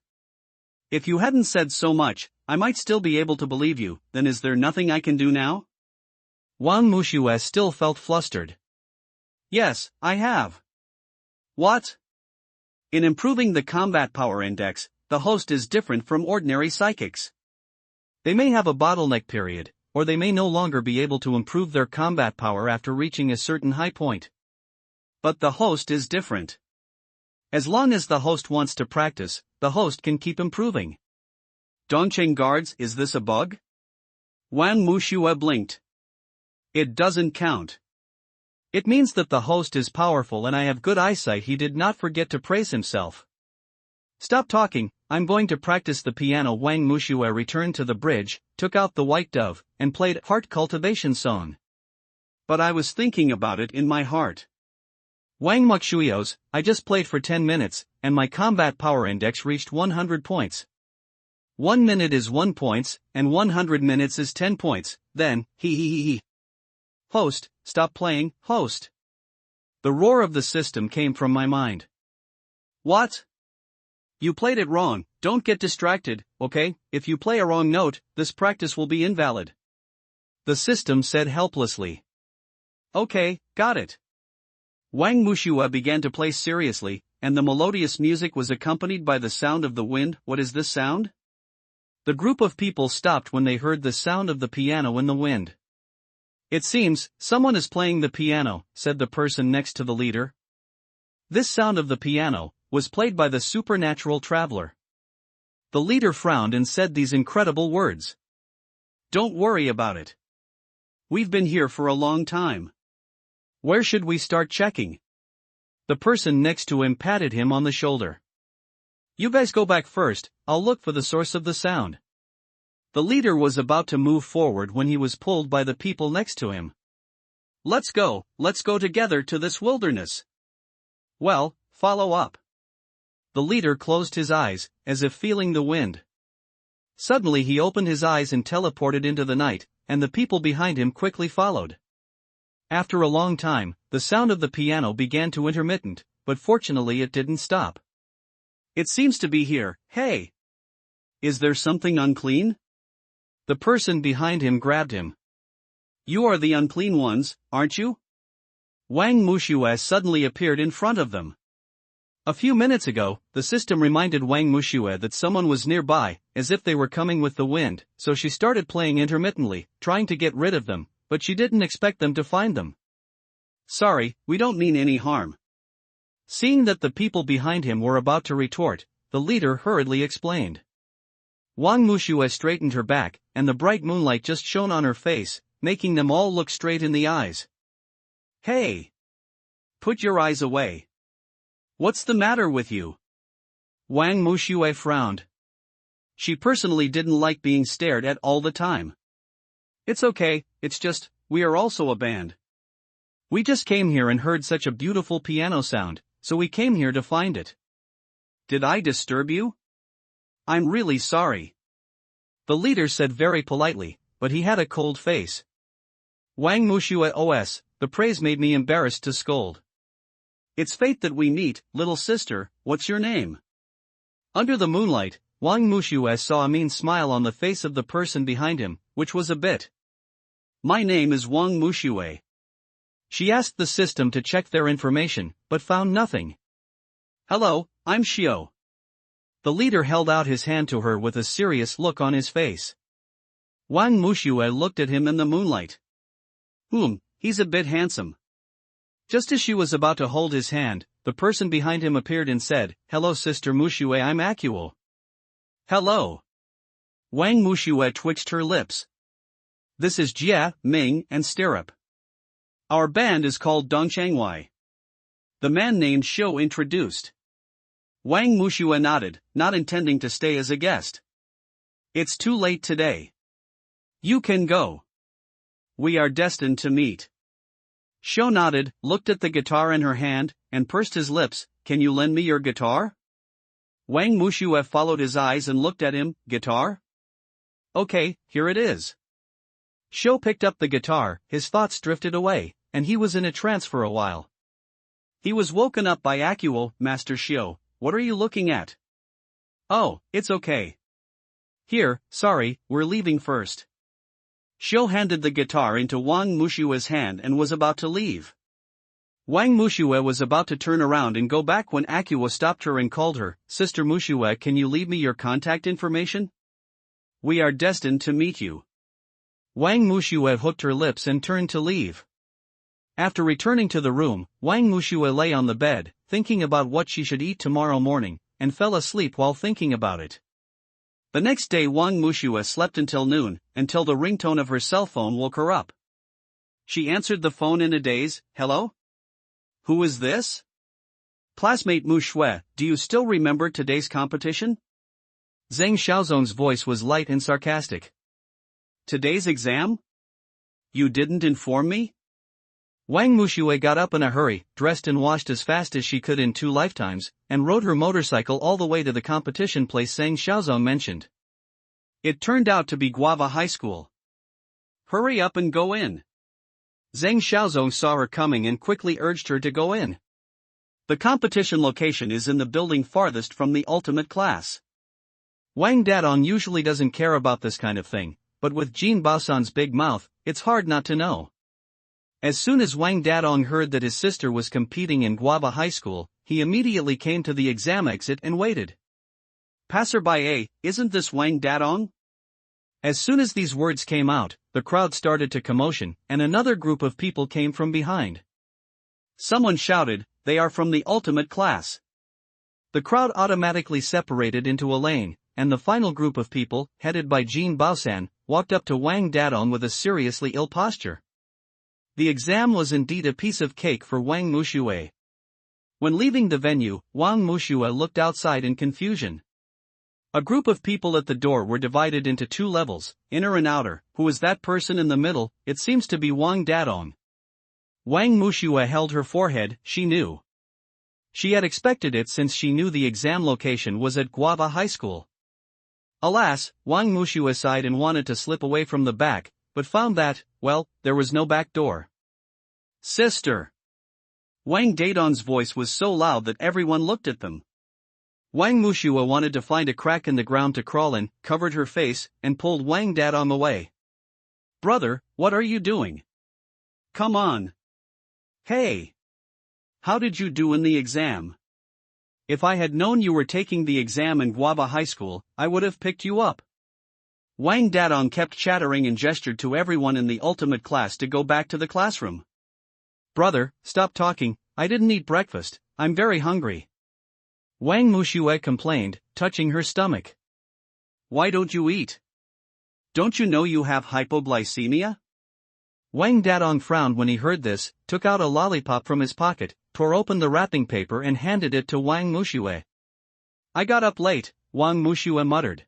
If you hadn't said so much, I might still be able to believe you. Then is there nothing I can do now? Wang Mushue still felt flustered. Yes, I have. What? In improving the combat power index, the host is different from ordinary psychics. They may have a bottleneck period, or they may no longer be able to improve their combat power after reaching a certain high point. But the host is different. As long as the host wants to practice, the host can keep improving. Dongcheng guards, is this a bug? Wang Mushue blinked. It doesn't count. It means that the host is powerful and I have good eyesight. He did not forget to praise himself. Stop talking, I'm going to practice the piano. Wang Mushue returned to the bridge, took out the white dove, and played Heart Cultivation Song. But I was thinking about it in my heart. Wang Muxueos, I just played for 10 minutes, and my combat power index reached 100 points. 1 minute is 1 point, and 100 minutes is 10 points, then, he. Host, stop playing, host. The roar of the system came from my mind. What? You played it wrong, don't get distracted, okay? If you play a wrong note, this practice will be invalid. The system said helplessly. Okay, got it. Wang Mushue began to play seriously, and the melodious music was accompanied by the sound of the wind. What is this sound? The group of people stopped when they heard the sound of the piano in the wind. It seems, someone is playing the piano, said the person next to the leader. This sound of the piano was played by the supernatural traveler. The leader frowned and said these incredible words. Don't worry about it. We've been here for a long time. Where should we start checking? The person next to him patted him on the shoulder. You guys go back first, I'll look for the source of the sound. The leader was about to move forward when he was pulled by the people next to him. Let's go together to this wilderness. Well, follow up. The leader closed his eyes, as if feeling the wind. Suddenly he opened his eyes and teleported into the night, and the people behind him quickly followed. After a long time, the sound of the piano began to intermittent, but fortunately it didn't stop. It seems to be here, hey! Is there something unclean? The person behind him grabbed him. You are the unclean ones, aren't you? Wang Mushue suddenly appeared in front of them. A few minutes ago, the system reminded Wang Mushue that someone was nearby, as if they were coming with the wind, so she started playing intermittently, trying to get rid of them, but she didn't expect them to find them. Sorry, we don't mean any harm. Seeing that the people behind him were about to retort, the leader hurriedly explained. Wang Mushue straightened her back, and the bright moonlight just shone on her face, making them all look straight in the eyes. Hey! Put your eyes away. What's the matter with you? Wang Mushue frowned. She personally didn't like being stared at all the time. It's okay, it's just, we are also a band. We just came here and heard such a beautiful piano sound, so we came here to find it. Did I disturb you? I'm really sorry. The leader said very politely, but he had a cold face. Wang Mushue os, the praise made me embarrassed to scold. It's fate that we meet, little sister, what's your name? Under the moonlight, Wang Mushue saw a mean smile on the face of the person behind him, which was a bit. My name is Wang Mushue. She asked the system to check their information, but found nothing. Hello, I'm Xiao. The leader held out his hand to her with a serious look on his face. Wang Mushue looked at him in the moonlight. He's a bit handsome. Just as she was about to hold his hand, the person behind him appeared and said, "Hello Sister Mushue, I'm Akuo." Hello. Wang Mushue twitched her lips. This is Jia, Ming, and Stirrup. Our band is called Dongchangwai. The man named Xiao introduced. Wang Mushue nodded, not intending to stay as a guest. It's too late today. You can go. We are destined to meet. Xiao nodded, looked at the guitar in her hand, and pursed his lips. Can you lend me your guitar? Wang Mushue followed his eyes and looked at him. Guitar? Okay, here it is. Xiao picked up the guitar, his thoughts drifted away, and he was in a trance for a while. He was woken up by Akuo. Master Xiao, what are you looking at? Oh, it's okay. Here, sorry, we're leaving first. Xiao handed the guitar into Wang Mushue's hand and was about to leave. Wang Mushue was about to turn around and go back when Akuo stopped her and called her, "Sister Mushue, can you leave me your contact information? We are destined to meet you." Wang Mushue hooked her lips and turned to leave. After returning to the room, Wang Mushue lay on the bed, thinking about what she should eat tomorrow morning, and fell asleep while thinking about it. The next day Wang Mushue slept until noon, until the ringtone of her cell phone woke her up. She answered the phone in a daze. Hello? Who is this? Classmate Mushue, do you still remember today's competition? Zheng Xiaozong's voice was light and sarcastic. Today's exam? You didn't inform me? Wang Mushue got up in a hurry, dressed and washed as fast as she could in 2 lifetimes, and rode her motorcycle all the way to the competition place Zheng Xiaozong mentioned. It turned out to be Guava High School. Hurry up and go in. Zheng Xiaozong saw her coming and quickly urged her to go in. The competition location is in the building farthest from the ultimate class. Wang Dadong usually doesn't care about this kind of thing, but with Jin Baosan's big mouth, it's hard not to know. As soon as Wang Dadong heard that his sister was competing in Guava High School, he immediately came to the exam exit and waited. Passerby, isn't this Wang Dadong? As soon as these words came out, the crowd started to commotion, and another group of people came from behind. Someone shouted, they are from the ultimate class. The crowd automatically separated into a lane, and the final group of people, headed by Jin Baosan, walked up to Wang Dadong with a seriously ill posture. The exam was indeed a piece of cake for Wang Mushue. When leaving the venue, Wang Mushue looked outside in confusion. A group of people at the door were divided into 2 levels, inner and outer. Who is that person in the middle? It seems to be Wang Dadong. Wang Mushue held her forehead. She knew. She had expected it since she knew the exam location was at Guava High School. Alas, Wang Mushue sighed and wanted to slip away from the back, but found that, well, there was no back door. Sister! Wang Dadong's voice was so loud that everyone looked at them. Wang Mushue wanted to find a crack in the ground to crawl in, covered her face, and pulled Wang Dadong away. Brother, what are you doing? Come on. Hey! How did you do in the exam? If I had known you were taking the exam in Guava High School, I would have picked you up. Wang Dadong kept chattering and gestured to everyone in the ultimate class to go back to the classroom. Brother, stop talking, I didn't eat breakfast, I'm very hungry. Wang Mushue complained, touching her stomach. Why don't you eat? Don't you know you have hypoglycemia? Wang Dadong frowned when he heard this, took out a lollipop from his pocket, tore open the wrapping paper and handed it to Wang Mushue. I got up late, Wang Mushue muttered.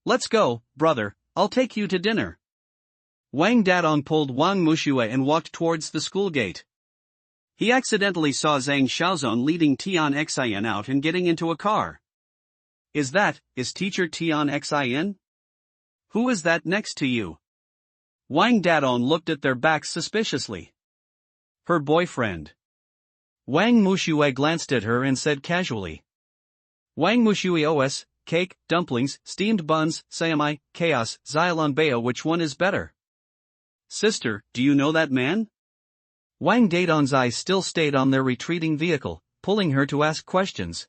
Let's go, brother, I'll take you to dinner. Wang Dadong pulled Wang Mushue and walked towards the school gate. He accidentally saw Zhang Xiaozong leading Tian Xin out and getting into a car. Is teacher Tian Xin? Who is that next to you? Wang Dadong looked at their backs suspiciously. Her boyfriend. Wang Mushue glanced at her and said casually. Wang Mushue os, cake, dumplings, steamed buns, siamai, chaos, xiaolonbeo, which one is better? Sister, do you know that man? Wang Dadong's eyes still stayed on their retreating vehicle, pulling her to ask questions.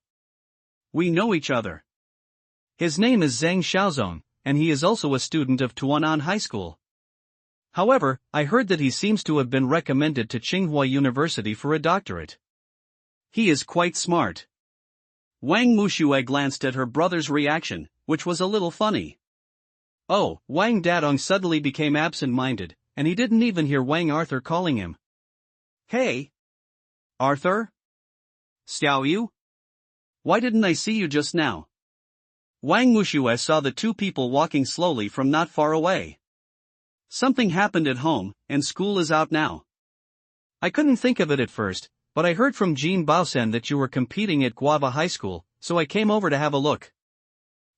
We know each other. His name is Zhang Xiaozong, and he is also a student of Tuanan High School. However, I heard that he seems to have been recommended to Tsinghua University for a doctorate. He is quite smart. Wang Mushue glanced at her brother's reaction, which was a little funny. Oh, Wang Dadong suddenly became absent-minded, and he didn't even hear Wang Arthur calling him. Hey! Arthur? Xiao Yu? Why didn't I see you just now? Wang Mushue saw the two people walking slowly from not far away. Something happened at home, and school is out now. I couldn't think of it at first, but I heard from Jean Baosen that you were competing at Guava High School, so I came over to have a look.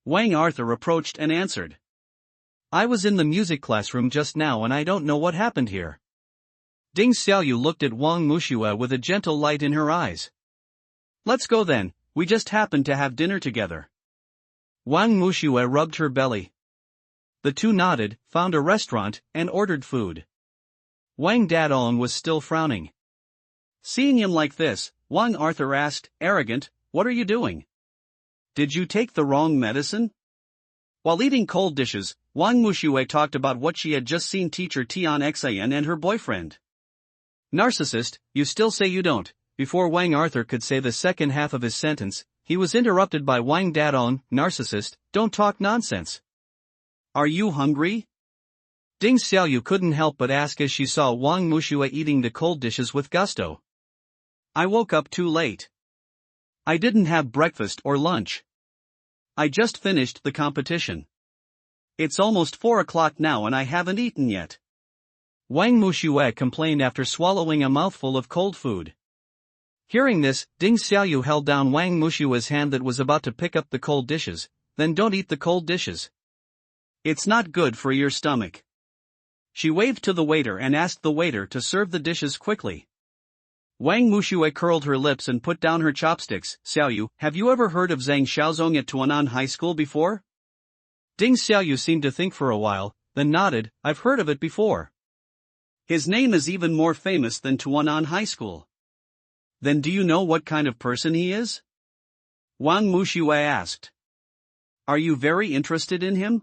Wang Arthur approached and answered. I was in the music classroom just now and I don't know what happened here. Ding Xiaoyu looked at Wang Mushue with a gentle light in her eyes. Let's go then, we just happened to have dinner together. Wang Mushue rubbed her belly. The two nodded, found a restaurant, and ordered food. Wang Dadong was still frowning. Seeing him like this, Wang Arthur asked, arrogant, what are you doing? Did you take the wrong medicine? While eating cold dishes, Wang Mushue talked about what she had just seen teacher Tian Xin and her boyfriend. Narcissist, you still say you don't. Before Wang Arthur could say the second half of his sentence, he was interrupted by Wang Dadong. Narcissist, don't talk nonsense. Are you hungry? Ding Xiaoyu couldn't help but ask as she saw Wang Mushue eating the cold dishes with gusto. I woke up too late. I didn't have breakfast or lunch. I just finished the competition. It's almost 4 o'clock now and I haven't eaten yet. Wang Mushue complained after swallowing a mouthful of cold food. Hearing this, Ding Xiaoyu held down Wang Mushue's hand that was about to pick up the cold dishes. Then don't eat the cold dishes. It's not good for your stomach. She waved to the waiter and asked the waiter to serve the dishes quickly. Wang Mushue curled her lips and put down her chopsticks. Xiaoyu, have you ever heard of Zhang Xiaozong at Tuanan High School before? Ding Xiaoyu seemed to think for a while, then nodded. I've heard of it before. His name is even more famous than Tuanan High School. Then do you know what kind of person he is? Wang Mushue asked. Are you very interested in him?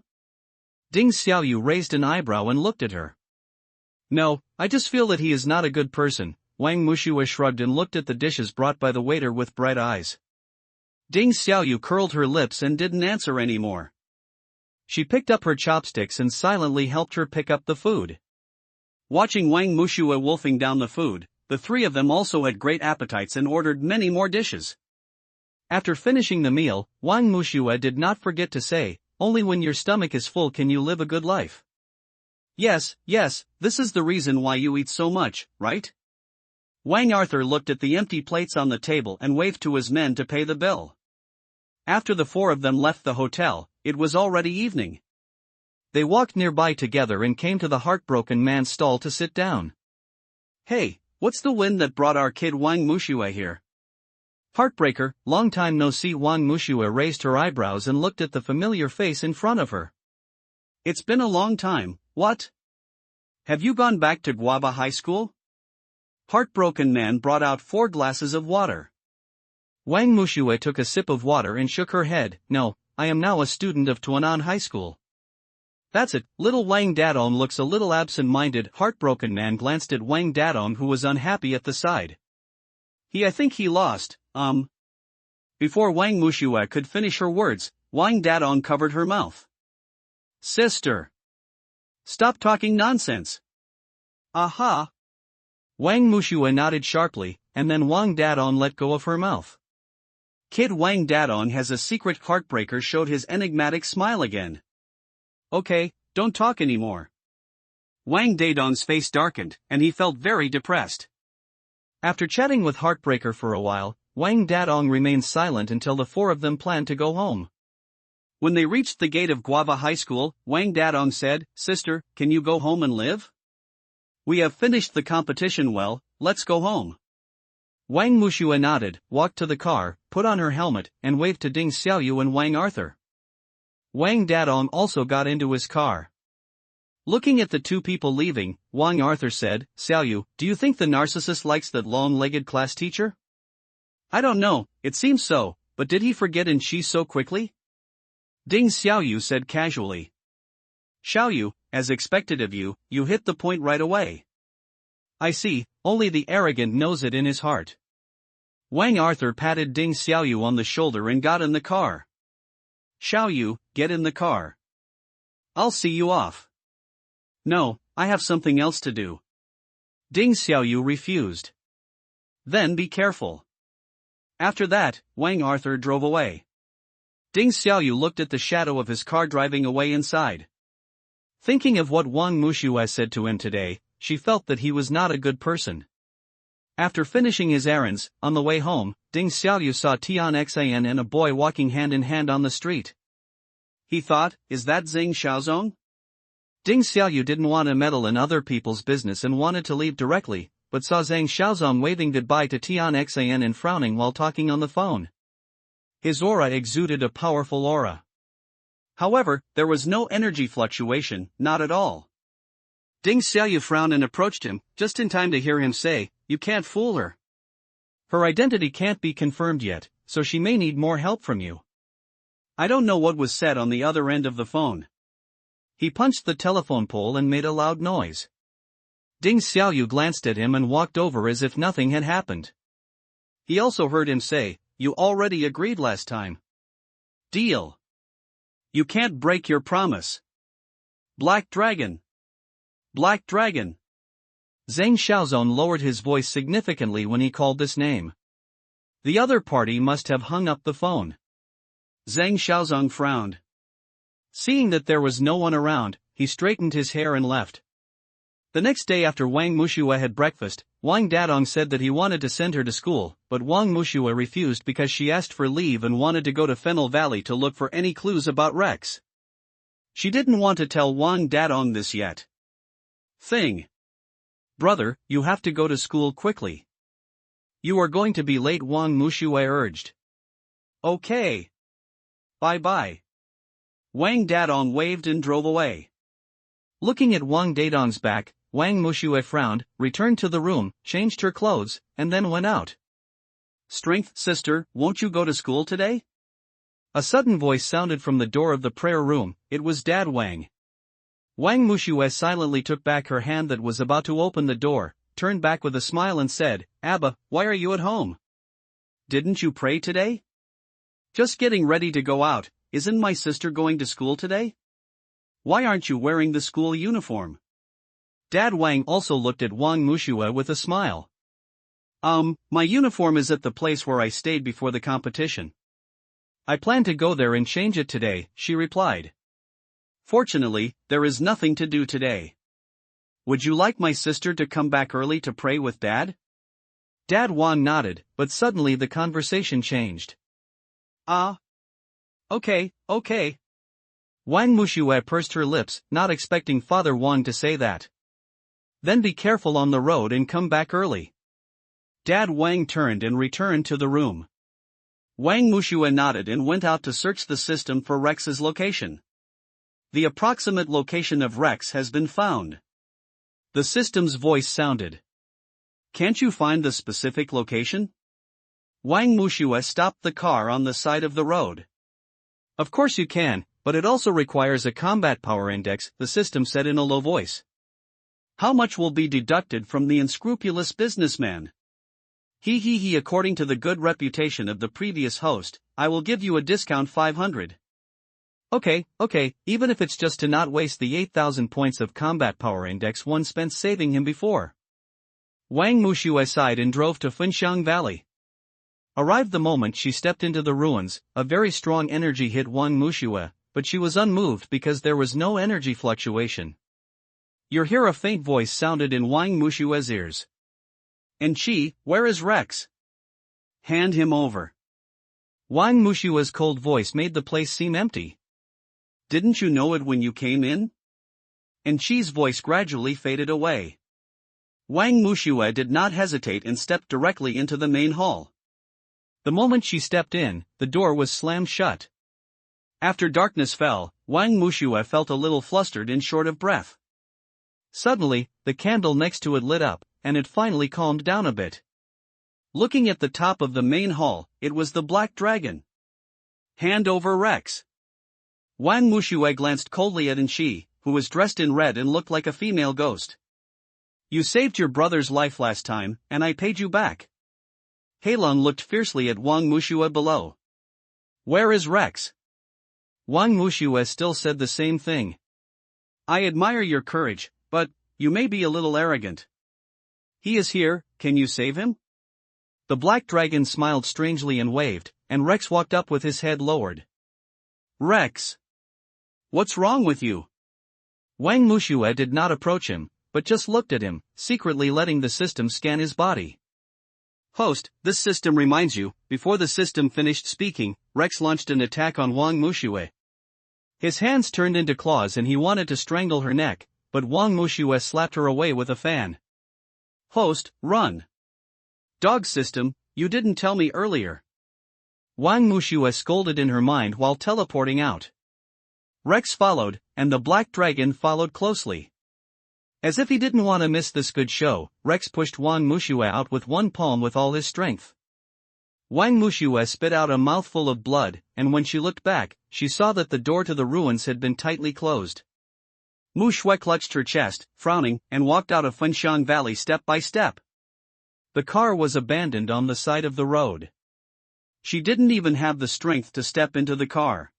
Ding Xiaoyu raised an eyebrow and looked at her. No, I just feel that he is not a good person. Wang Mushue shrugged and looked at the dishes brought by the waiter with bright eyes. Ding Xiaoyu curled her lips and didn't answer anymore. She picked up her chopsticks and silently helped her pick up the food. Watching Wang Mushue wolfing down the food, the three of them also had great appetites and ordered many more dishes. After finishing the meal, Wang Mushue did not forget to say, only when your stomach is full can you live a good life. Yes, this is the reason why you eat so much, right? Wang Arthur looked at the empty plates on the table and waved to his men to pay the bill. After the four of them left the hotel, it was already evening. They walked nearby together and came to the heartbroken man's stall to sit down. Hey, what's the wind that brought our kid Wang Mushue here? Heartbreaker, long time no see. Wang Mushue raised her eyebrows and looked at the familiar face in front of her. It's been a long time, what? Have you gone back to Guava High School? Heartbroken man brought out 4 glasses of water. Wang Mushue took a sip of water and shook her head. No, I am now a student of Tuanan High School. That's it. Little Wang Dadong looks a little absent-minded. Heartbroken man glanced at Wang Dadong, who was unhappy at the side. I think he lost, Before Wang Mushue could finish her words, Wang Dadong covered her mouth. Sister! Stop talking nonsense! Aha! Wang Mushue nodded sharply, and then Wang Dadong let go of her mouth. Kid Wang Dadong has a secret heartbreaker showed his enigmatic smile again. Okay, don't talk anymore. Wang Dadong's face darkened, and he felt very depressed. After chatting with Heartbreaker for a while, Wang Dadong remained silent until the four of them planned to go home. When they reached the gate of Guava High School, Wang Dadong said, "Sister, can you go home and live? We have finished the competition well, let's go home." Wang Mushue nodded, walked to the car, put on her helmet, and waved to Ding Xiaoyu and Wang Arthur. Wang Dadong also got into his car. Looking at the two people leaving, Wang Arthur said, "Xiaoyu, do you think the narcissist likes that long-legged class teacher?" "I don't know, it seems so, but did he forget and she so quickly?" Ding Xiaoyu said casually. "Xiaoyu, as expected of you, you hit the point right away." "I see, only the arrogant knows it in his heart." Wang Arthur patted Ding Xiaoyu on the shoulder and got in the car. "Xiaoyu, get in the car. I'll see you off." "No, I have something else to do." Ding Xiaoyu refused. "Then be careful." After that, Wang Arthur drove away. Ding Xiaoyu looked at the shadow of his car driving away inside. Thinking of what Wang Mushue said to him today, she felt that he was not a good person. After finishing his errands, on the way home, Ding Xiaoyu saw Tian Xan and a boy walking hand in hand on the street. He thought, is that Zhang Xiaozong? Ding Xiaoyu didn't want to meddle in other people's business and wanted to leave directly, but saw Zhang Xiaozong waving goodbye to Tian Xan and frowning while talking on the phone. His aura exuded a powerful aura. However, there was no energy fluctuation, not at all. Ding Xiaoyu frowned and approached him, just in time to hear him say, "You can't fool her. Her identity can't be confirmed yet, so she may need more help from you." I don't know what was said on the other end of the phone. He punched the telephone pole and made a loud noise. Ding Xiaoyu glanced at him and walked over as if nothing had happened. He also heard him say, "You already agreed last time. Deal. You can't break your promise. Black Dragon. Black Dragon." Zhang Xiaozong lowered his voice significantly when he called this name. The other party must have hung up the phone. Zhang Xiaozong frowned. Seeing that there was no one around, he straightened his hair and left. The next day after Wang Mushue had breakfast, Wang Dadong said that he wanted to send her to school, but Wang Mushue refused because she asked for leave and wanted to go to Fennel Valley to look for any clues about Rex. She didn't want to tell Wang Dadong this yet. "Brother, you have to go to school quickly. You are going to be late," Wang Mushue urged. "Okay. Bye-bye." Wang Dadong waved and drove away. Looking at Wang Dadong's back, Wang Mushue frowned, returned to the room, changed her clothes, and then went out. "Strength, sister, won't you go to school today?" A sudden voice sounded from the door of the prayer room. It was Dad Wang. Wang Mushue silently took back her hand that was about to open the door, turned back with a smile and said, "Abba, why are you at home? Didn't you pray today?" "Just getting ready to go out. Isn't my sister going to school today? Why aren't you wearing the school uniform?" Dad Wang also looked at Wang Mushue with a smile. My uniform is at the place where I stayed before the competition. I plan to go there and change it today," she replied. "Fortunately, there is nothing to do today. Would you like my sister to come back early to pray with Dad?" Dad Wang nodded, but suddenly the conversation changed. Okay. Wang Mushue pursed her lips, not expecting Father Wang to say that. "Then be careful on the road and come back early." Dad Wang turned and returned to the room. Wang Mushue nodded and went out to search the system for Rex's location. The approximate location of Rex has been found. The system's voice sounded. "Can't you find the specific location?" Wang Mushue stopped the car on the side of the road. "Of course you can, but it also requires a combat power index," the system said in a low voice. "How much will be deducted from the unscrupulous businessman?" According to the good reputation of the previous host, I will give you a discount 500. Okay, even if it's just to not waste the 8,000 points of combat power index one spent saving him before. Wang Mushue sighed and drove to Funxiang Valley. Arrived the moment she stepped into the ruins, a very strong energy hit Wang Mushue, but she was unmoved because there was no energy fluctuation. "You hear," a faint voice sounded in Wang Mushue's ears. "And Chi, where is Rex? Hand him over." Wang Mushue's cold voice made the place seem empty. "Didn't you know it when you came in?" And Chi's voice gradually faded away. Wang Mushue did not hesitate and stepped directly into the main hall. The moment she stepped in, the door was slammed shut. After darkness fell, Wang Mushue felt a little flustered and short of breath. Suddenly, the candle next to it lit up, and it finally calmed down a bit. Looking at the top of the main hall, it was the Black Dragon. "Hand over Rex." Wang Mushue glanced coldly at Anqi, who was dressed in red and looked like a female ghost. "You saved your brother's life last time, and I paid you back." Heilong looked fiercely at Wang Mushue below. "Where is Rex?" Wang Mushue still said the same thing. "I admire your courage, but you may be a little arrogant." "He is here, can you save him?" The Black Dragon smiled strangely and waved, and Rex walked up with his head lowered. "Rex! What's wrong with you?" Wang Mushue did not approach him, but just looked at him, secretly letting the system scan his body. "Host, this system reminds you." Before the system finished speaking, Rex launched an attack on Wang Mushue. His hands turned into claws and he wanted to strangle her neck, but Wang Mushue slapped her away with a fan. "Host, run!" "Dog system, you didn't tell me earlier." Wang Mushue scolded in her mind while teleporting out. Rex followed, and the Black Dragon followed closely. As if he didn't want to miss this good show, Rex pushed Wang Mushue out with one palm with all his strength. Wang Mushue spit out a mouthful of blood, and when she looked back, she saw that the door to the ruins had been tightly closed. Mushue clutched her chest, frowning, and walked out of Funxiang Valley step by step. The car was abandoned on the side of the road. She didn't even have the strength to step into the car.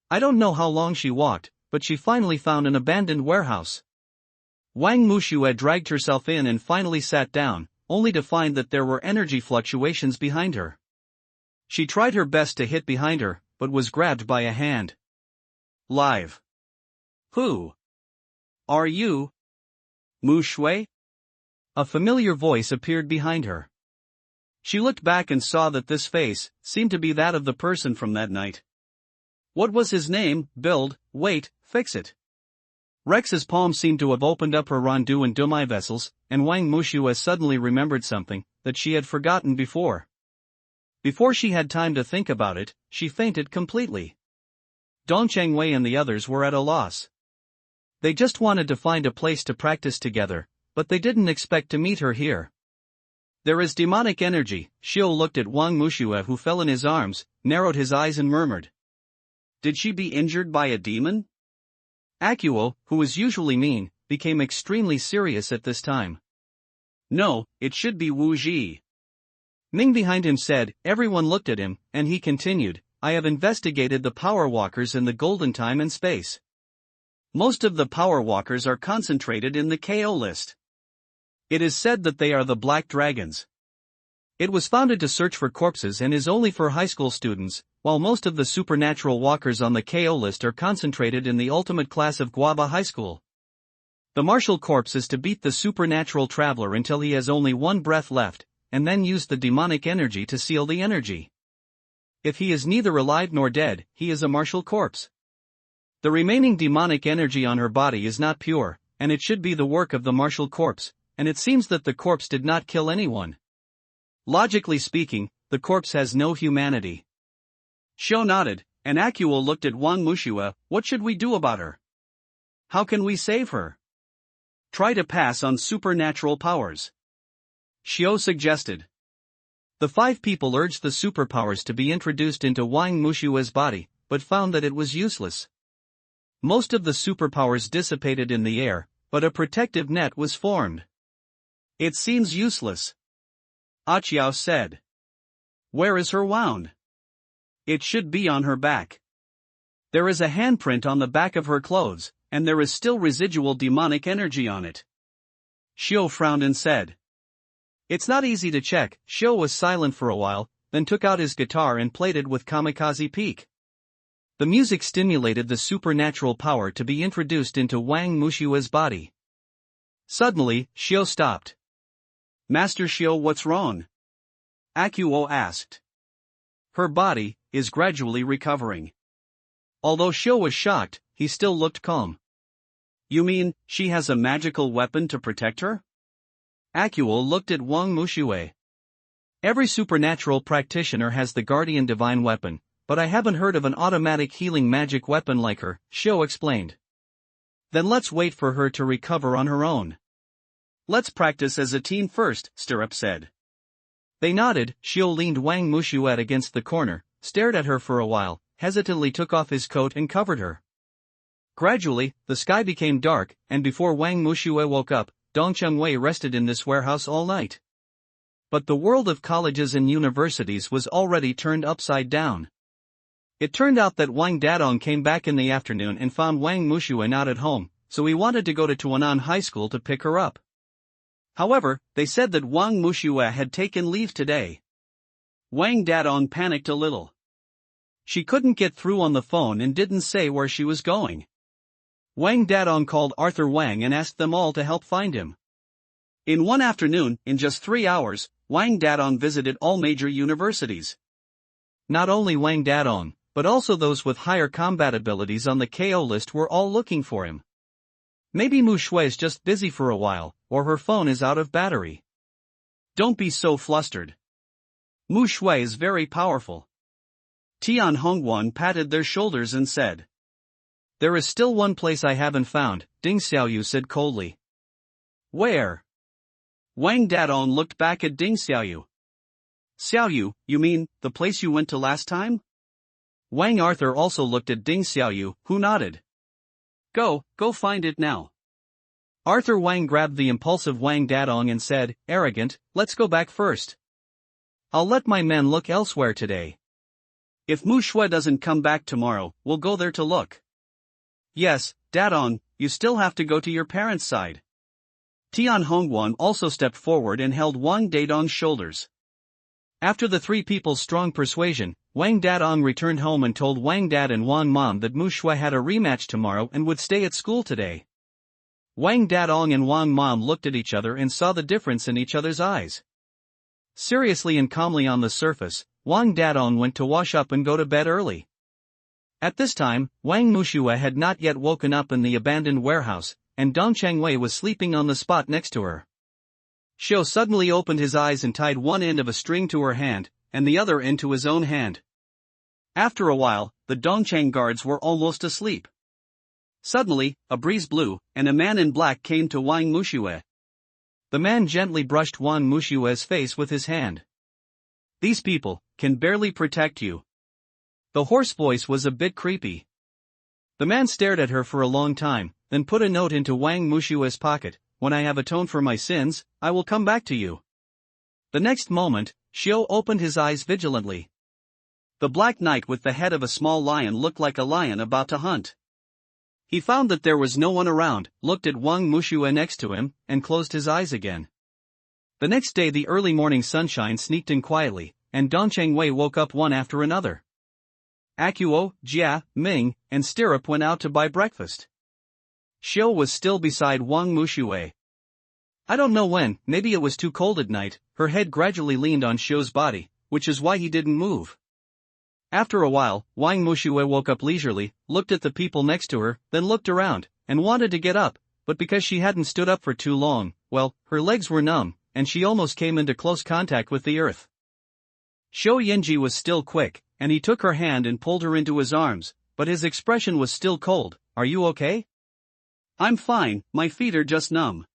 I don't know how long she walked, but she finally found an abandoned warehouse. Wang Mushue dragged herself in and finally sat down, only to find that there were energy fluctuations behind her. She tried her best to hit behind her, but was grabbed by a hand. "Live. Who are you? Mushue?" A familiar voice appeared behind her. She looked back and saw that this face seemed to be that of the person from that night. What was his name? Build, wait, fix it. Rex's palm seemed to have opened up her Rondu and Dumai vessels, and Wang Mushue suddenly remembered something that she had forgotten before. Before she had time to think about it, she fainted completely. Dong Changwei and the others were at a loss. They just wanted to find a place to practice together, but they didn't expect to meet her here. "There is demonic energy." Xiao looked at Wang Mushue, who fell in his arms, narrowed his eyes and murmured. "Did she be injured by a demon?" Akuo, who was usually mean, became extremely serious at this time. "No, it should be Wu Ji." Ming behind him said. Everyone looked at him, and he continued, "I have investigated the power walkers in the golden time and space. Most of the power walkers are concentrated in the KO list. It is said that they are the Black Dragons. It was founded to search for corpses and is only for high school students, while most of the supernatural walkers on the KO list are concentrated in the ultimate class of Guaba High School. The martial corpse is to beat the supernatural traveler until he has only one breath left, and then use the demonic energy to seal the energy. If he is neither alive nor dead, he is a martial corpse. The remaining demonic energy on her body is not pure, and it should be the work of the martial corpse, and it seems that the corpse did not kill anyone. Logically speaking, the corpse has no humanity." Xiao nodded, and Akuo looked at Wang Mushue. "What should we do about her? How can we save her?" "Try to pass on supernatural powers," Xiao suggested. The 5 people urged the superpowers to be introduced into Wang Mushue's body, but found that it was useless. Most of the superpowers dissipated in the air, but a protective net was formed. "It seems useless," Achiao said. "Where is her wound?" "It should be on her back." There is a handprint on the back of her clothes, and there is still residual demonic energy on it. Shio frowned and said. It's not easy to check. Shio was silent for a while, then took out his guitar and played it with kamikaze peak. The music stimulated the supernatural power to be introduced into Wang Mushue's body. Suddenly, Shio stopped. Master Shio, what's wrong? Akuo asked. Her body is gradually recovering. Although Shio was shocked, he still looked calm. You mean, she has a magical weapon to protect her? Akuo looked at Wang Mushue. Every supernatural practitioner has the guardian divine weapon, but I haven't heard of an automatic healing magic weapon like her, Shio explained. Then let's wait for her to recover on her own. Let's practice as a team first, Stirrup said. They nodded. Shio leaned Wang Mushuet against the corner, stared at her for a while, hesitantly took off his coat and covered her. Gradually, the sky became dark, and before Wang Mushue woke up, Dongcheng Wei rested in this warehouse all night. But the world of colleges and universities was already turned upside down. It turned out that Wang Dadong came back in the afternoon and found Wang Mushue not at home, so he wanted to go to Tuanan High School to pick her up. However, they said that Wang Mushue had taken leave today. Wang Dadong panicked a little. She couldn't get through on the phone and didn't say where she was going. Wang Dadong called Arthur Wang and asked them all to help find him. In one afternoon, in just 3 hours, Wang Dadong visited all major universities. Not only Wang Dadong, but also those with higher combat abilities on the KO list were all looking for him. Maybe Mu Shui is just busy for a while, or her phone is out of battery. Don't be so flustered. Mu Shui is very powerful. Tian Hongguan patted their shoulders and said. There is still one place I haven't found, Ding Xiaoyu said coldly. Where? Wang Dadong looked back at Ding Xiaoyu. Xiaoyu, you mean, the place you went to last time? Wang Arthur also looked at Ding Xiaoyu, who nodded. Go find it now. Arthur Wang grabbed the impulsive Wang Dadong and said, arrogant, let's go back first. I'll let my men look elsewhere today. If Mu Shui doesn't come back tomorrow, we'll go there to look. Yes, Dadong, you still have to go to your parents' side. Tian Hongguan also stepped forward and held Wang Dadong's shoulders. After the three people's strong persuasion, Wang Dadong returned home and told Wang Dad and Wang Mom that Mu Shui had a rematch tomorrow and would stay at school today. Wang Dadong and Wang Mom looked at each other and saw the difference in each other's eyes. Seriously and calmly on the surface, Wang Dadong went to wash up and go to bed early. At this time, Wang Mushue had not yet woken up in the abandoned warehouse, and Dongcheng Wei was sleeping on the spot next to her. Shio suddenly opened his eyes and tied one end of a string to her hand, and the other end to his own hand. After a while, the Dongcheng guards were almost asleep. Suddenly, a breeze blew, and a man in black came to Wang Mushue. The man gently brushed Wang Mushue's face with his hand. These people can barely protect you. The hoarse voice was a bit creepy. The man stared at her for a long time, then put a note into Wang Mushue's pocket. When I have atoned for my sins, I will come back to you. The next moment, Shio opened his eyes vigilantly. The black knight with the head of a small lion looked like a lion about to hunt. He found that there was no one around, looked at Wang Mushue next to him, and closed his eyes again. The next day the early morning sunshine sneaked in quietly, and Dongcheng Wei woke up one after another. Akuo, Jia, Ming, and Stirrup went out to buy breakfast. Shio was still beside Wang Mushue. I don't know when, maybe it was too cold at night, her head gradually leaned on Shio's body, which is why he didn't move. After a while, Wang Mushue woke up leisurely, looked at the people next to her, then looked around, and wanted to get up, but because she hadn't stood up for too long, well, her legs were numb, and she almost came into close contact with the earth. Shou Yinji was still quick, and he took her hand and pulled her into his arms, but his expression was still cold. Are you okay? I'm fine, my feet are just numb.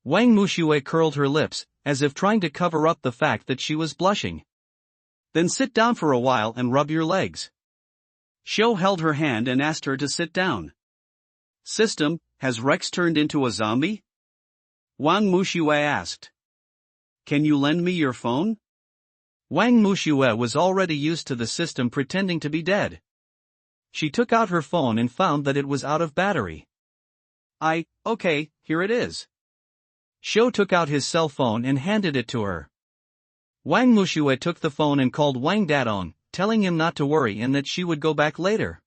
Wang Mushue curled her lips, as if trying to cover up the fact that she was blushing. Then sit down for a while and rub your legs. Shou held her hand and asked her to sit down. System, has Rex turned into a zombie? Wang Mushue asked. Can you lend me your phone? Wang Mushue was already used to the system pretending to be dead. She took out her phone and found that it was out of battery. Okay, here it is. Xiao took out his cell phone and handed it to her. Wang Mushue took the phone and called Wang Dadong, telling him not to worry and that she would go back later.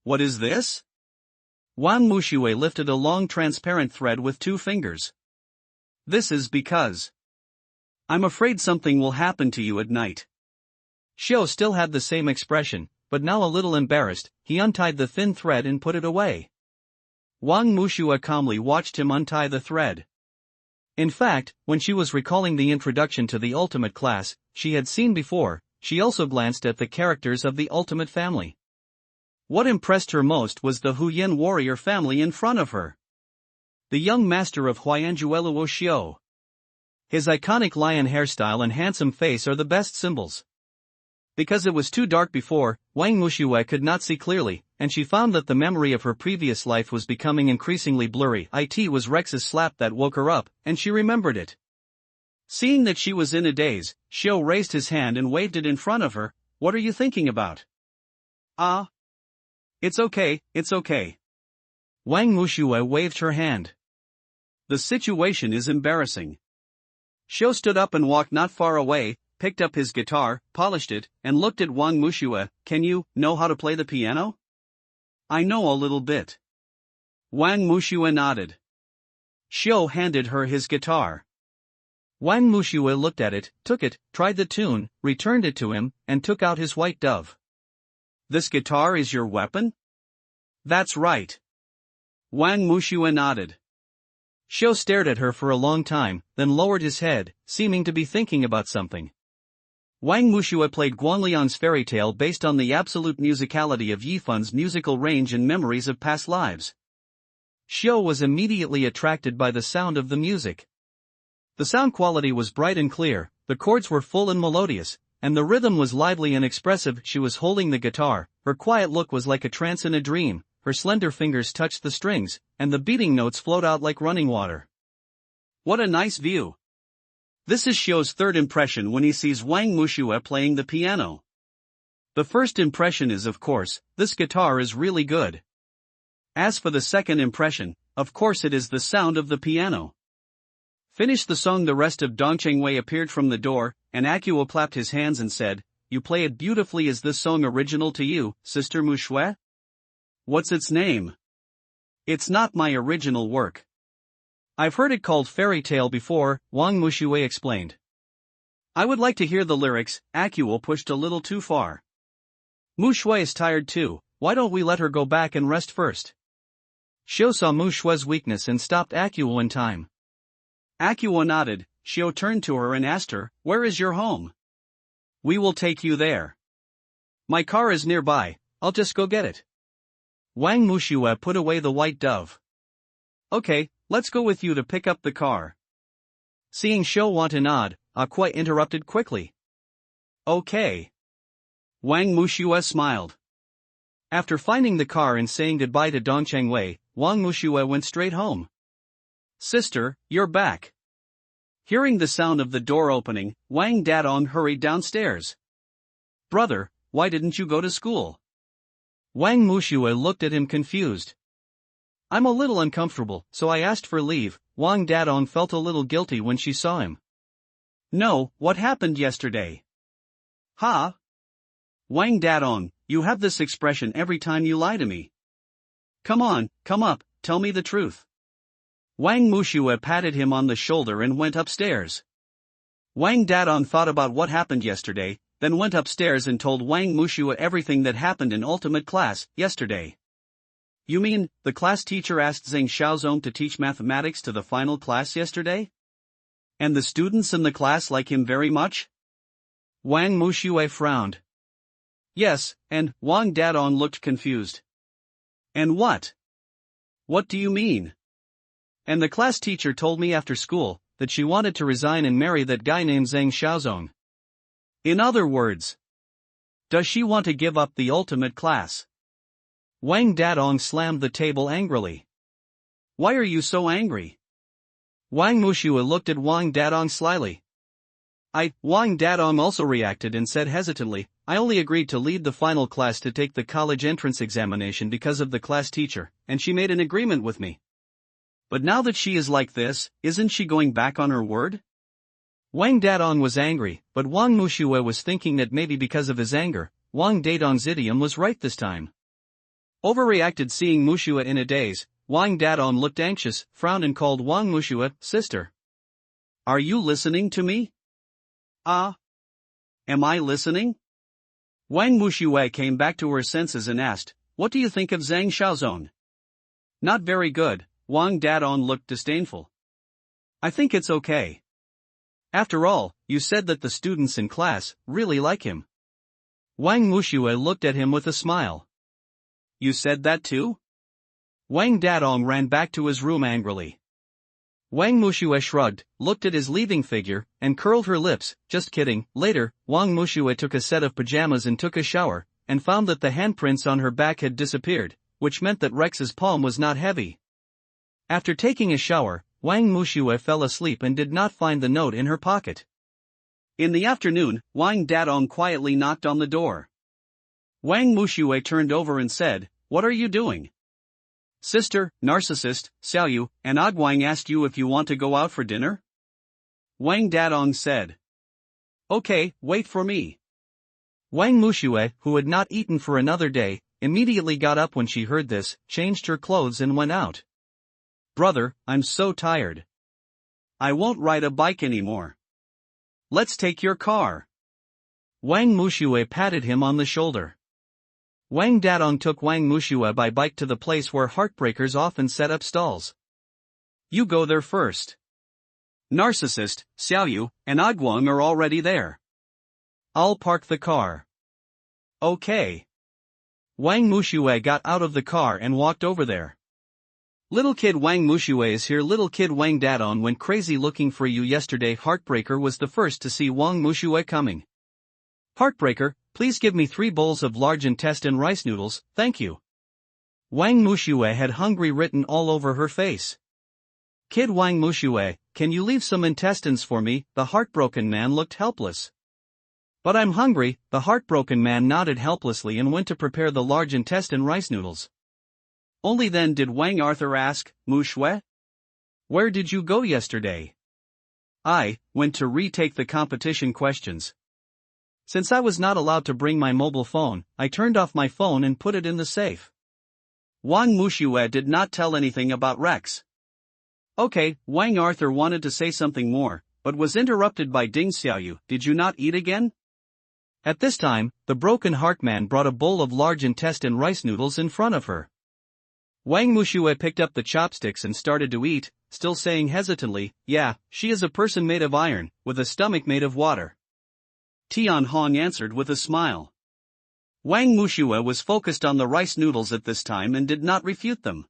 What is this? Wang Mushue lifted a long transparent thread with 2 fingers. This is because I'm afraid something will happen to you at night. Xiao still had the same expression, but now a little embarrassed. He untied the thin thread and put it away. Wang Mushue calmly watched him untie the thread. In fact, when she was recalling the introduction to the ultimate class she had seen before, she also glanced at the characters of the ultimate family. What impressed her most was the Huyan warrior family in front of her. The young master of Huayanjueluo Xiao. His iconic lion hairstyle and handsome face are the best symbols. Because it was too dark before, Wang Mushue could not see clearly, and she found that the memory of her previous life was becoming increasingly blurry. It was Rex's slap that woke her up, and she remembered it. Seeing that she was in a daze, Xiao raised his hand and waved it in front of her. What are you thinking about? It's okay. Wang Mushue waved her hand. The situation is embarrassing. Xiao stood up and walked not far away, picked up his guitar, polished it, and looked at Wang Mushue. Can you know how to play the piano? I know a little bit. Wang Mushue nodded. Xiao handed her his guitar. Wang Mushue looked at it, took it, tried the tune, returned it to him, and took out his white dove. This guitar is your weapon? That's right. Wang Mushue nodded. Xiao stared at her for a long time, then lowered his head, seeming to be thinking about something. Wang Mushue played Guanliang's fairy tale based on the absolute musicality of Yifun's musical range and memories of past lives. Xiao was immediately attracted by the sound of the music. The sound quality was bright and clear, the chords were full and melodious, and the rhythm was lively and expressive. She was holding the guitar, her quiet look was like a trance in a dream, her slender fingers touched the strings, and the beating notes flowed out like running water. What a nice view! This is Xiao's third impression when he sees Wang Mushue playing the piano. The first impression is, of course, this guitar is really good. As for the second impression, of course it is the sound of the piano. Finished the song. The rest of Dongcheng Wei appeared from the door, and Akuo clapped his hands and said, "You play it beautifully. Is this song original to you, Sister Mushue?" What's its name? It's not my original work. I've heard it called fairy tale before, Wang Mushue explained. I would like to hear the lyrics. Akuo pushed a little too far. Mushue is tired too, why don't we let her go back and rest first? Xiao saw Mushue's weakness and stopped Akuo in time. Akuo nodded. Xiao turned to her and asked her, "Where is your home?" "We will take you there. My car is nearby, I'll just go get it." Wang Mushue put away the white dove. "Okay, let's go with you to pick up the car." Seeing Xiao want to nod, Kuai interrupted quickly. "Okay." Wang Mushue smiled. After finding the car and saying goodbye to Dongcheng Wei, Wang Mushue went straight home. "Sister, you're back." Hearing the sound of the door opening, Wang Dadong hurried downstairs. "Brother, why didn't you go to school?" Wang Mushue looked at him confused. "I'm a little uncomfortable, so I asked for leave." Wang Dadong felt a little guilty when she saw him. "No, what happened yesterday?" "Huh?" "Wang Dadong, you have this expression every time you lie to me. Come on, come up, tell me the truth." Wang Mushue patted him on the shoulder and went upstairs. Wang Dadong thought about what happened yesterday, then went upstairs and told Wang Mushue everything that happened in ultimate class yesterday. "You mean, the class teacher asked Zheng Xiaozong to teach mathematics to the final class yesterday? And the students in the class like him very much?" Wang Mushue frowned. "Yes, and," Wang Dadong looked confused. "And what? What do you mean?" "And the class teacher told me after school that she wanted to resign and marry that guy named Zheng Xiaozong. In other words, does she want to give up the ultimate class?" Wang Dadong slammed the table angrily. "Why are you so angry?" Wang Mushue looked at Wang Dadong slyly. Wang Dadong also reacted and said hesitantly, I only agreed to lead the final class to take the college entrance examination because of the class teacher, and she made an agreement with me. But now that she is like this, isn't she going back on her word? Wang Dadong was angry, but Wang Mushue was thinking that maybe because of his anger, Wang Dadong's idiom was right this time. Overreacted seeing Mushue in a daze, Wang Dadong looked anxious, frowned and called Wang Mushue, sister. Are you listening to me? Ah. Am I listening? Wang Mushue came back to her senses and asked, what do you think of Zhang Xiaozong? Not very good, Wang Dadong looked disdainful. I think it's okay. After all, you said that the students in class really like him. Wang Mushue looked at him with a smile. You said that too? Wang Dadong ran back to his room angrily. Wang Mushue shrugged, looked at his leaving figure, and curled her lips. Just kidding. Later, Wang Mushue took a set of pajamas and took a shower, and found that the handprints on her back had disappeared, which meant that Rex's palm was not heavy. After taking a shower, Wang Mushue fell asleep and did not find the note in her pocket. In the afternoon, Wang Dadong quietly knocked on the door. Wang Mushue turned over and said, what are you doing? Sister, Narcissist, Xiaoyu, and Agwang asked you if you want to go out for dinner? Wang Dadong said. Okay, wait for me. Wang Mushue, who had not eaten for another day, immediately got up when she heard this, changed her clothes and went out. Brother, I'm so tired. I won't ride a bike anymore. Let's take your car. Wang Mushue patted him on the shoulder. Wang Dadong took Wang Mushue by bike to the place where heartbreakers often set up stalls. You go there first. Narcissist, Xiaoyu, and Agwang are already there. I'll park the car. Okay. Wang Mushue got out of the car and walked over there. Little kid Wang Mushue is here. Little kid Wang Dadong went crazy looking for you yesterday. Heartbreaker was the first to see Wang Mushue coming. Heartbreaker, please give me 3 bowls of large intestine rice noodles, thank you. Wang Mushue had hungry written all over her face. Kid Wang Mushue, can you leave some intestines for me? The heartbroken man looked helpless. But I'm hungry. The heartbroken man nodded helplessly and went to prepare the large intestine rice noodles. Only then did Wang Arthur ask, Mushue? Where did you go yesterday? I went to retake the competition questions. Since I was not allowed to bring my mobile phone, I turned off my phone and put it in the safe. Wang Mushue did not tell anything about Rex. Okay, Wang Arthur wanted to say something more, but was interrupted by Ding Xiaoyu. Did you not eat again? At this time, the broken heart man brought a bowl of large intestine rice noodles in front of her. Wang Mushue picked up the chopsticks and started to eat, still saying hesitantly, yeah, she is a person made of iron, with a stomach made of water. Tian Hong answered with a smile. Wang Mushue was focused on the rice noodles at this time and did not refute them.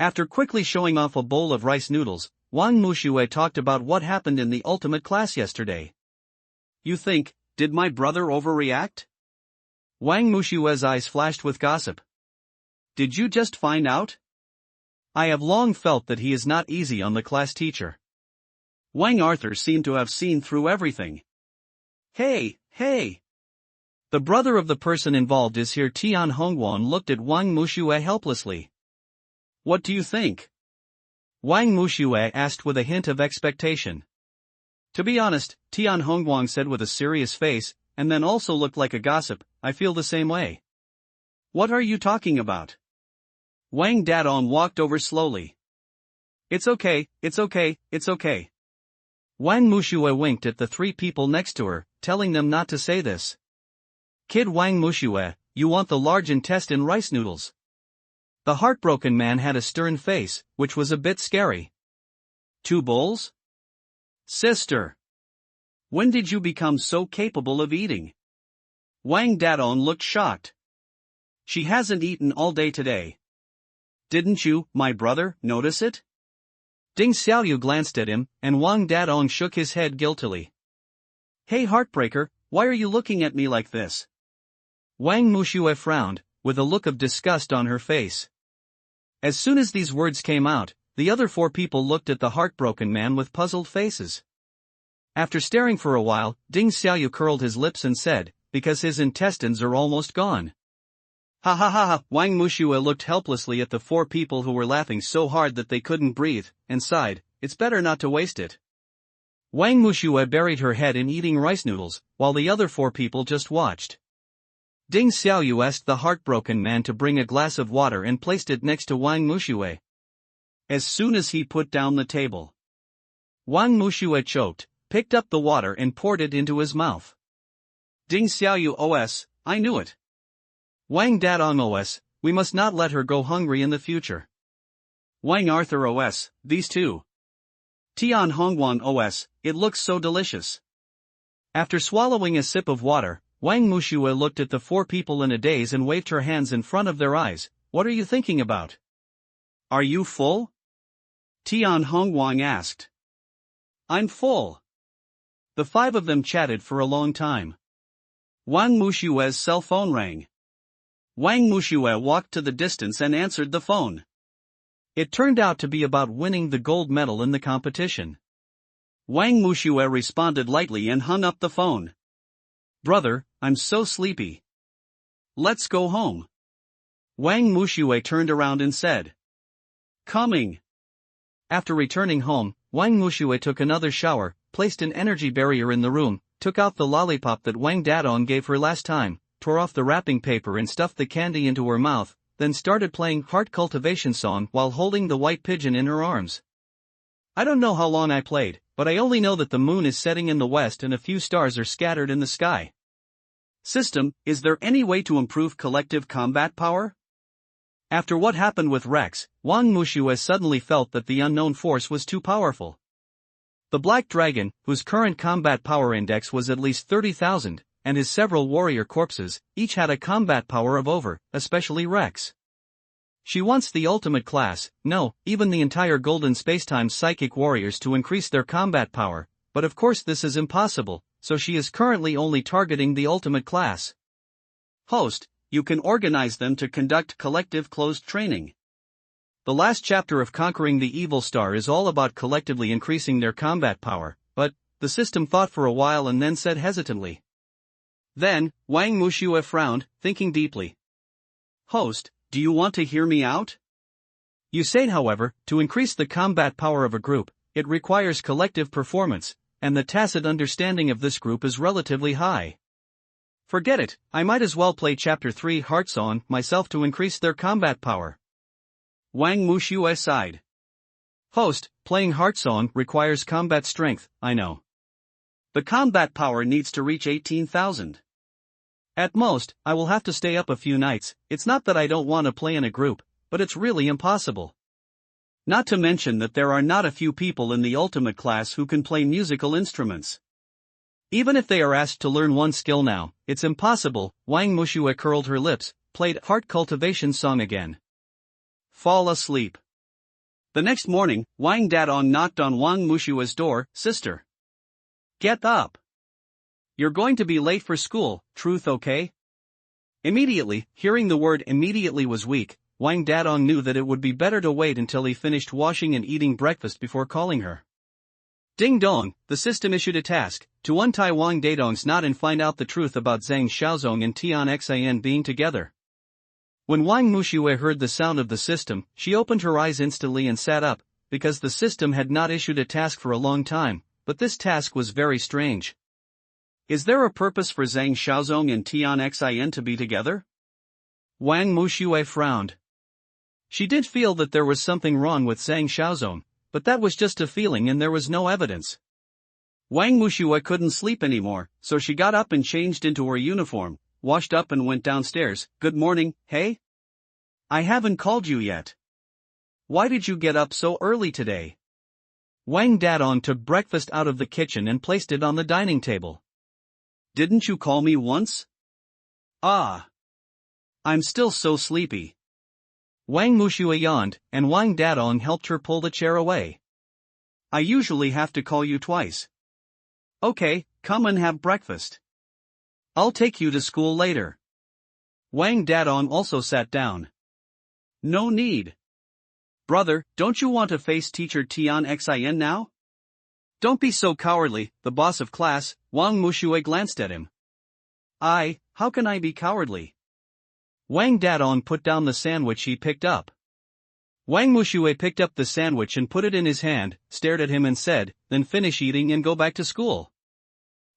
After quickly showing off a bowl of rice noodles, Wang Mushue talked about what happened in the ultimate class yesterday. You think, did my brother overreact? Wang Mushue's eyes flashed with gossip. Did you just find out? I have long felt that he is not easy on the class teacher. Wang Arthur seemed to have seen through everything. Hey! The brother of the person involved is here. Tian Hongwan looked at Wang Mushue helplessly. What do you think? Wang Mushue asked with a hint of expectation. To be honest, Tian Hongwan said with a serious face, and then also looked like a gossip, I feel the same way. What are you talking about? Wang Dadong walked over slowly. It's okay. Wang Mushue winked at the 3 people next to her, telling them not to say this. Kid Wang Mushue, you want the large intestine rice noodles. The heartbroken man had a stern face, which was a bit scary. 2 bowls? Sister! When did you become so capable of eating? Wang Dadong looked shocked. She hasn't eaten all day today. Didn't you, my brother, notice it? Ding Xiaoyu glanced at him, and Wang Dadong shook his head guiltily. Hey Heartbreaker, why are you looking at me like this? Wang Mushue frowned, with a look of disgust on her face. As soon as these words came out, the other 4 people looked at the heartbroken man with puzzled faces. After staring for a while, Ding Xiaoyu curled his lips and said, because his intestines are almost gone. Ha ha ha ha! Wang Mushue looked helplessly at the four people who were laughing so hard that they couldn't breathe, and sighed, it's better not to waste it. Wang Mushue buried her head in eating rice noodles, while the other four people just watched. Ding Xiaoyu asked the heartbroken man to bring a glass of water and placed it next to Wang Mushue. As soon as he put down the table, Wang Mushue choked, picked up the water and poured it into his mouth. Ding Xiaoyu os, I knew it. Wang Dadong os, we must not let her go hungry in the future. Wang Arthur os, these two. Tian Hongwan os, it looks so delicious. After swallowing a sip of water, Wang Mushue looked at the four people in a daze and waved her hands in front of their eyes. What are you thinking about? Are you full? Tian Hongwang asked. I'm full. The five of them chatted for a long time. Wang Mushue's cell phone rang. Wang Mushue walked to the distance and answered the phone. It turned out to be about winning the gold medal in the competition. Wang Mushue responded lightly and hung up the phone. Brother, I'm so sleepy. Let's go home. Wang Mushue turned around and said. Coming. After returning home, Wang Mushue took another shower, placed an energy barrier in the room, took out the lollipop that Wang Dadong gave her last time, tore off the wrapping paper and stuffed the candy into her mouth, then started playing Heart Cultivation Song while holding the white pigeon in her arms. I don't know how long I played, but I only know that the moon is setting in the west and a few stars are scattered in the sky. System, is there any way to improve collective combat power? After what happened with Rex, Wang Mushue suddenly felt that the unknown force was too powerful. The Black Dragon, whose current combat power index was at least 30,000, and his several warrior corpses, each had a combat power of over, especially Rex. She wants the ultimate class, no, even the entire Golden Spacetime Psychic Warriors to increase their combat power, but of course this is impossible, so she is currently only targeting the ultimate class. Host, you can organize them to conduct collective closed training. The last chapter of Conquering the Evil Star is all about collectively increasing their combat power, but, the system thought for a while and then said hesitantly. Then, Wang Mushue frowned, thinking deeply. Host, do you want to hear me out? You say, however, to increase the combat power of a group, it requires collective performance, and the tacit understanding of this group is relatively high. Forget it, I might as well play Chapter 3 Heart Song myself to increase their combat power. Wang Mushue sighed. Host, playing Heart Song requires combat strength, I know. The combat power needs to reach 18,000. At most, I will have to stay up a few nights. It's not that I don't want to play in a group, but it's really impossible. Not to mention that there are not a few people in the ultimate class who can play musical instruments. Even if they are asked to learn one skill now, it's impossible. Wang Mushue curled her lips, played Heart Cultivation Song again. Fall asleep. The next morning, Wang Dadong knocked on Wang Mushue's door. Sister. Get up. You're going to be late for school, truth okay? Immediately, hearing the word immediately was weak, Wang Dadong knew that it would be better to wait until he finished washing and eating breakfast before calling her. Ding dong, the system issued a task, to untie Wang Dadong's knot and find out the truth about Zhang Xiaozong and Tian Xin being together. When Wang Mushue heard the sound of the system, she opened her eyes instantly and sat up, because the system had not issued a task for a long time, but this task was very strange. Is there a purpose for Zhang Xiaozong and Tian Xin to be together? Wang Mushue frowned. She did feel that there was something wrong with Zhang Xiaozong, but that was just a feeling and there was no evidence. Wang Mushue couldn't sleep anymore, so she got up and changed into her uniform, washed up and went downstairs. Good morning, hey? I haven't called you yet. Why did you get up so early today? Wang Dadong took breakfast out of the kitchen and placed it on the dining table. Didn't you call me once? Ah. I'm still so sleepy. Wang Mushue yawned, and Wang Dadong helped her pull the chair away. I usually have to call you twice. Okay, come and have breakfast. I'll take you to school later. Wang Dadong also sat down. No need. Brother, don't you want to face teacher Tian Xin now? Don't be so cowardly, the boss of class. Wang Mushue glanced at him. How can I be cowardly? Wang Dadong put down the sandwich he picked up. Wang Mushue picked up the sandwich and put it in his hand, stared at him and said, then finish eating and go back to school.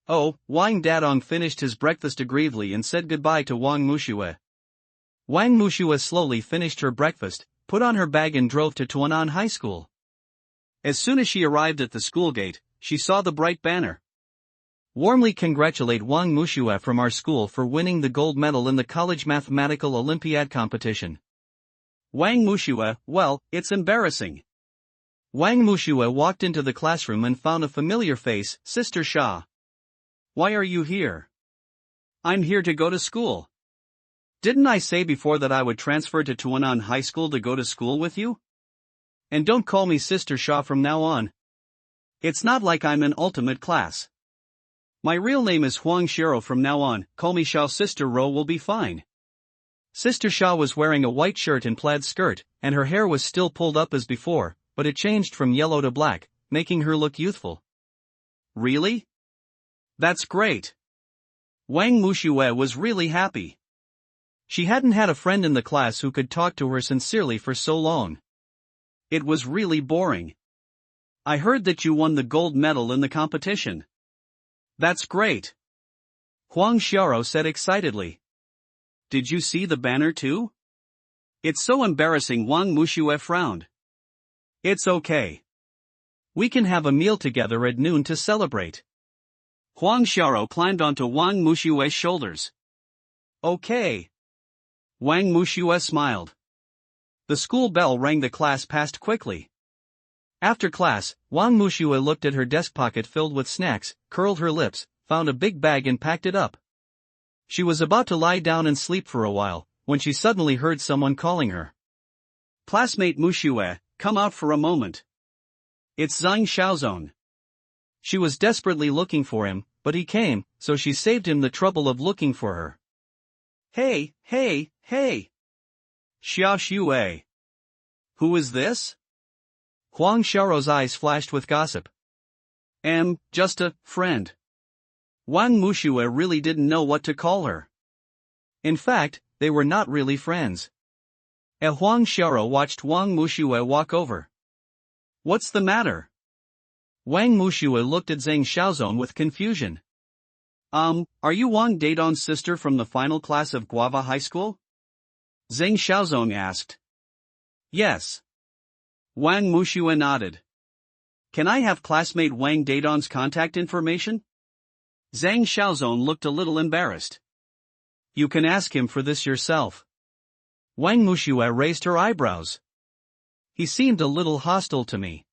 Oh, Wang Dadong finished his breakfast aggrievedly and said goodbye to Wang Mushue. Wang Mushue slowly finished her breakfast, put on her bag and drove to Tuanan High School. As soon as she arrived at the school gate, she saw the bright banner. Warmly congratulate Wang Mushue from our school for winning the gold medal in the College Mathematical Olympiad competition. Wang Mushue, well, it's embarrassing. Wang Mushue walked into the classroom and found a familiar face, Sister Xia. Why are you here? I'm here to go to school. Didn't I say before that I would transfer to Tuanan High School to go to school with you? And don't call me Sister Xia from now on. It's not like I'm in ultimate class. My real name is Huang Shiro from now on, call me Xiao. Sister Ro will be fine. Sister Xia was wearing a white shirt and plaid skirt, and her hair was still pulled up as before, but it changed from yellow to black, making her look youthful. Really? That's great. Wang Mushue was really happy. She hadn't had a friend in the class who could talk to her sincerely for so long. It was really boring. I heard that you won the gold medal in the competition. That's great. Huang Xiao said excitedly. Did you see the banner too? It's so embarrassing. Wang Mushue frowned. It's okay. We can have a meal together at noon to celebrate. Huang Xiao climbed onto Wang Mushue's shoulders. Okay. Wang Mushue smiled. The school bell rang. The class passed quickly. After class, Wang Mushue looked at her desk pocket filled with snacks, curled her lips, found a big bag and packed it up. She was about to lie down and sleep for a while, when she suddenly heard someone calling her. Classmate Mushue, come out for a moment. It's Zhang Xiaozong. She was desperately looking for him, but he came, so she saved him the trouble of looking for her. Hey. Xiao Xue. Who is this? Huang Xiao's eyes flashed with gossip. Just a friend. Wang Mushue really didn't know what to call her. In fact, they were not really friends. Huang Xiao watched Wang Mushue walk over. What's the matter? Wang Mushue looked at Zhang Xiaozong with confusion. Are you Wang Dadong's sister from the final class of Guava High School? Zhang Xiaozong asked. Yes. Wang Mushue nodded. Can I have classmate Wang Dadong's contact information? Zhang Xiaozong looked a little embarrassed. You can ask him for this yourself. Wang Mushue raised her eyebrows. He seemed a little hostile to me.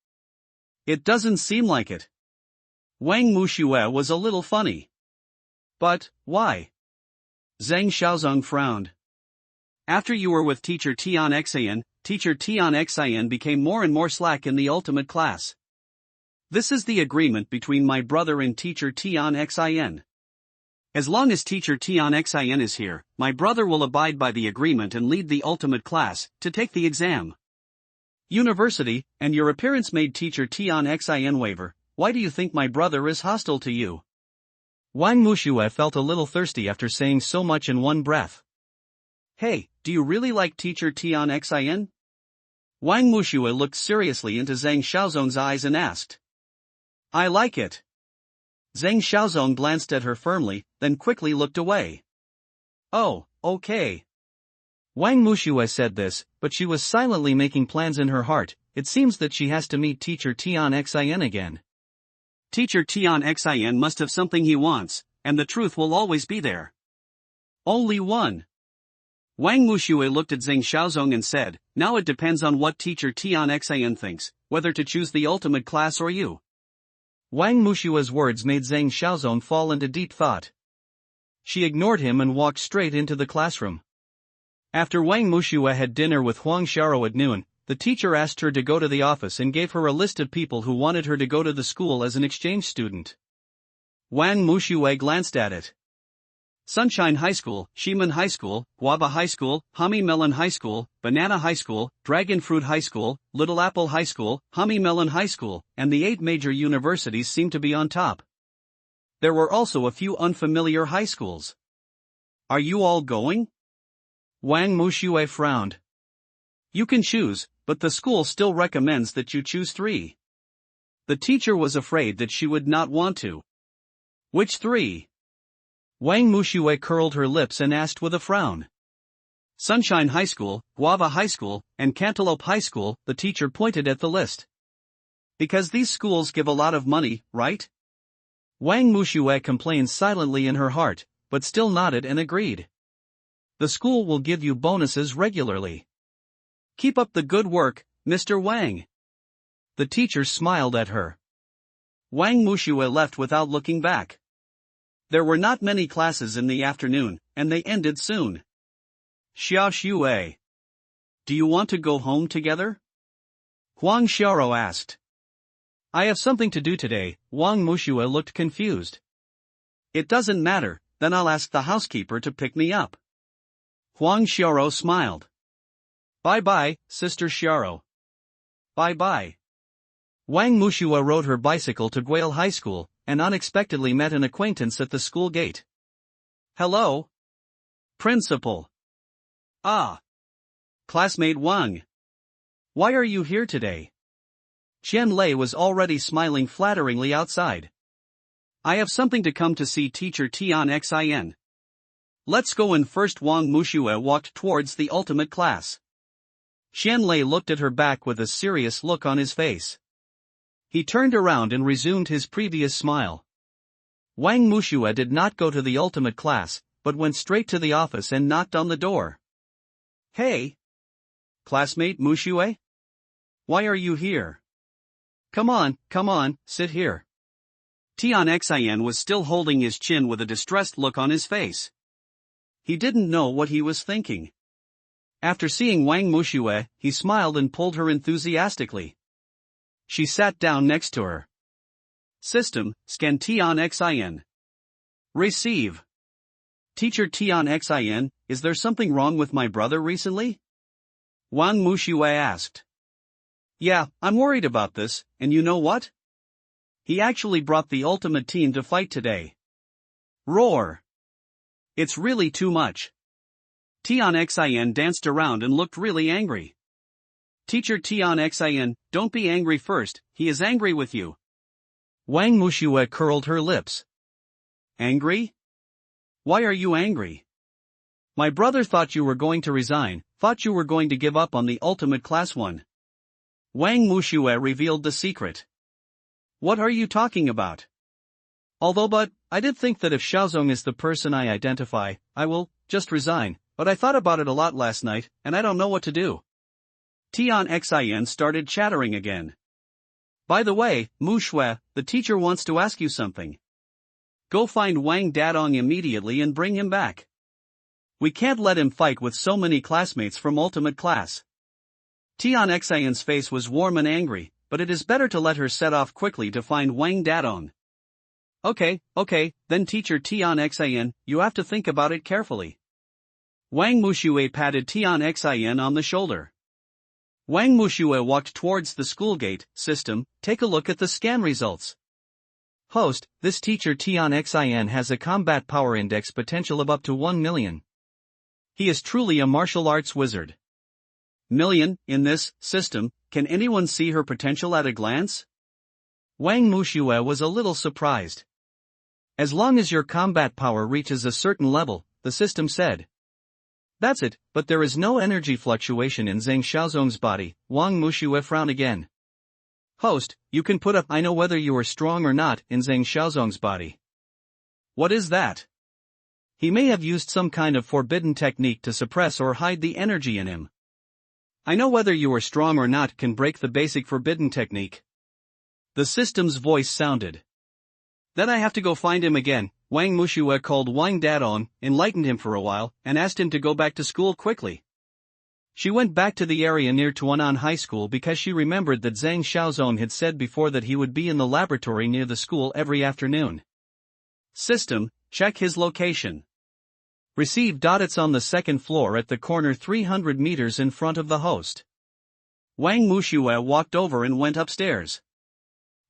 It doesn't seem like it. Wang Mushue was a little funny. But, why? Zhang Xiaozong frowned. After you were with teacher Tian Xian, Teacher Tian Xian became more and more slack in the ultimate class. This is the agreement between my brother and teacher Tian Xian. As long as teacher Tian Xian is here, my brother will abide by the agreement and lead the ultimate class to take the exam. University, and your appearance made teacher Tian Xian waver. Why do you think my brother is hostile to you? Wang Mushue felt a little thirsty after saying so much in one breath. Hey, do you really like teacher Tian Xian? Wang Mushue looked seriously into Zhang Xiaozong's eyes and asked. I like it. Zhang Xiaozong glanced at her firmly, then quickly looked away. Oh, okay. Wang Mushue said this, but she was silently making plans in her heart. It seems that she has to meet teacher Tian Xian again. Teacher Tian Xian must have something he wants, and the truth will always be there. Only one. Wang Mushue looked at Zhang Xiaozong and said, now it depends on what teacher Tian Xian thinks, whether to choose the ultimate class or you. Wang Mushue's words made Zhang Xiaozong fall into deep thought. She ignored him and walked straight into the classroom. After Wang Mushue had dinner with Huang Xiao at noon, the teacher asked her to go to the office and gave her a list of people who wanted her to go to the school as an exchange student. Wang Mushue glanced at it. Sunshine High School, Shiman High School, Guava High School, Hummy Melon High School, Banana High School, Dragon Fruit High School, Little Apple High School, Hummy Melon High School, and the 8 major universities seemed to be on top. There were also a few unfamiliar high schools. Are you all going? Wang Muxue frowned. You can choose, but the school still recommends that you choose 3. The teacher was afraid that she would not want to. Which 3? Wang Muxue curled her lips and asked with a frown. Sunshine High School, Guava High School, and Cantaloupe High School, the teacher pointed at the list. Because these schools give a lot of money, right? Wang Muxue complained silently in her heart, but still nodded and agreed. The school will give you bonuses regularly. Keep up the good work, Mr. Wang. The teacher smiled at her. Wang Muxue left without looking back. There were not many classes in the afternoon, and they ended soon. Xiao Xue. Do you want to go home together? Huang Xiaoro asked. I have something to do today. Wang Muxue looked confused. It doesn't matter, then I'll ask the housekeeper to pick me up. Huang Xiaoro smiled. Bye-bye, Sister Xiaoro. Bye-bye. Wang Muxue rode her bicycle to Guile High School, and unexpectedly met an acquaintance at the school gate. Hello? Principal. Ah. Classmate Wang. Why are you here today? Qian Lei was already smiling flatteringly outside. I have something to come to see Teacher Tian Xin. Let's go in first. Wang Muxue walked towards the ultimate class. Qian Lei looked at her back with a serious look on his face. He turned around and resumed his previous smile. Wang Muxue did not go to the ultimate class, but went straight to the office and knocked on the door. Hey! Classmate Muxue? Why are you here? Come on, sit here. Tian Xin was still holding his chin with a distressed look on his face. He didn't know what he was thinking. After seeing Wang Muxue, he smiled and pulled her enthusiastically. She sat down next to her. System, scan Tian Xin. Receive. Teacher Tian Xin, is there something wrong with my brother recently? Wang Muxue asked. Yeah, I'm worried about this, and you know what? He actually brought the ultimate team to fight today. Roar. It's really too much. Tian Xin danced around and looked really angry. Teacher Tian Xin, don't be angry first, he is angry with you. Wang Muxue curled her lips. Angry? Why are you angry? My brother thought you were going to resign, thought you were going to give up on the ultimate class 1. Wang Muxue revealed the secret. What are you talking about? But I did think that if Xiaozong is the person I identify, I will just resign, but I thought about it a lot last night, and I don't know what to do. Tian Xin started chattering again. By the way, Muxue, the teacher wants to ask you something. Go find Wang Dadong immediately and bring him back. We can't let him fight with so many classmates from ultimate class. Tian Xin's face was warm and angry, but it is better to let her set off quickly to find Wang Dadong. Okay, then Teacher Tian Xin, you have to think about it carefully. Wang Muxue patted Tian Xin on the shoulder. Wang Muxue walked towards the school gate. System, take a look at the scan results. Host, this Teacher Tian Xin has a combat power index potential of up to 1 million. He is truly a martial arts wizard. Million, in this system, can anyone see her potential at a glance? Wang Muxue was a little surprised. As long as your combat power reaches a certain level, the system said. That's it, but there is no energy fluctuation in Zhang Xiaozong's body. Wang Muxue frowned again. Host, you can put up I know whether you are strong or not in Zhang Xiaozong's body. What is that? He may have used some kind of forbidden technique to suppress or hide the energy in him. I know whether you are strong or not can break the basic forbidden technique. The system's voice sounded. Then I have to go find him again. Wang Muxue called Wang Dadong, enlightened him for a while, and asked him to go back to school quickly. She went back to the area near Tuanan High School because she remembered that Zhang Xiaozong had said before that he would be in the laboratory near the school every afternoon. System, check his location. Receive. It's on the second floor at the corner 300 meters in front of the host. Wang Muxue walked over and went upstairs.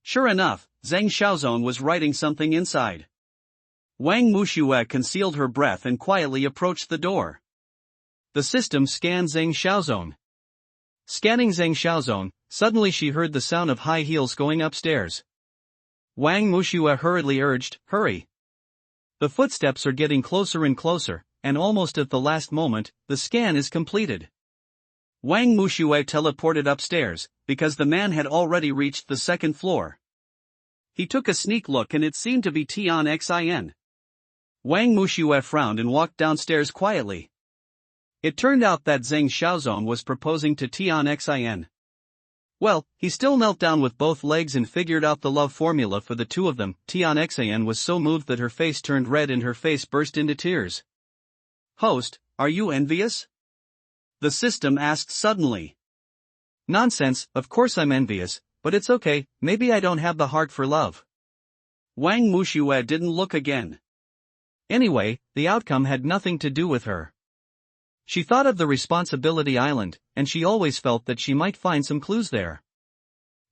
Sure enough, Zhang Xiaozong was writing something inside. Wang Muxue concealed her breath and quietly approached the door. The system scanned Zhang Xiaozong. Scanning Zhang Xiaozong, suddenly she heard the sound of high heels going upstairs. Wang Muxue hurriedly urged, "Hurry. The footsteps are getting closer and closer, and almost at the last moment, the scan is completed." Wang Muxue teleported upstairs, because the man had already reached the second floor. He took a sneak look and it seemed to be Tian Xin. Wang Muxue frowned and walked downstairs quietly. It turned out that Zhang Xiaozong was proposing to Tian Xin. Well, he still knelt down with both legs and figured out the love formula for the two of them. Tian Xin was so moved that her face turned red and her face burst into tears. "Host, are you envious?" the system asked suddenly. "Nonsense, of course I'm envious, but it's okay, maybe I don't have the heart for love." Wang Muxue didn't look again. Anyway, the outcome had nothing to do with her. She thought of the responsibility island, and she always felt that she might find some clues there.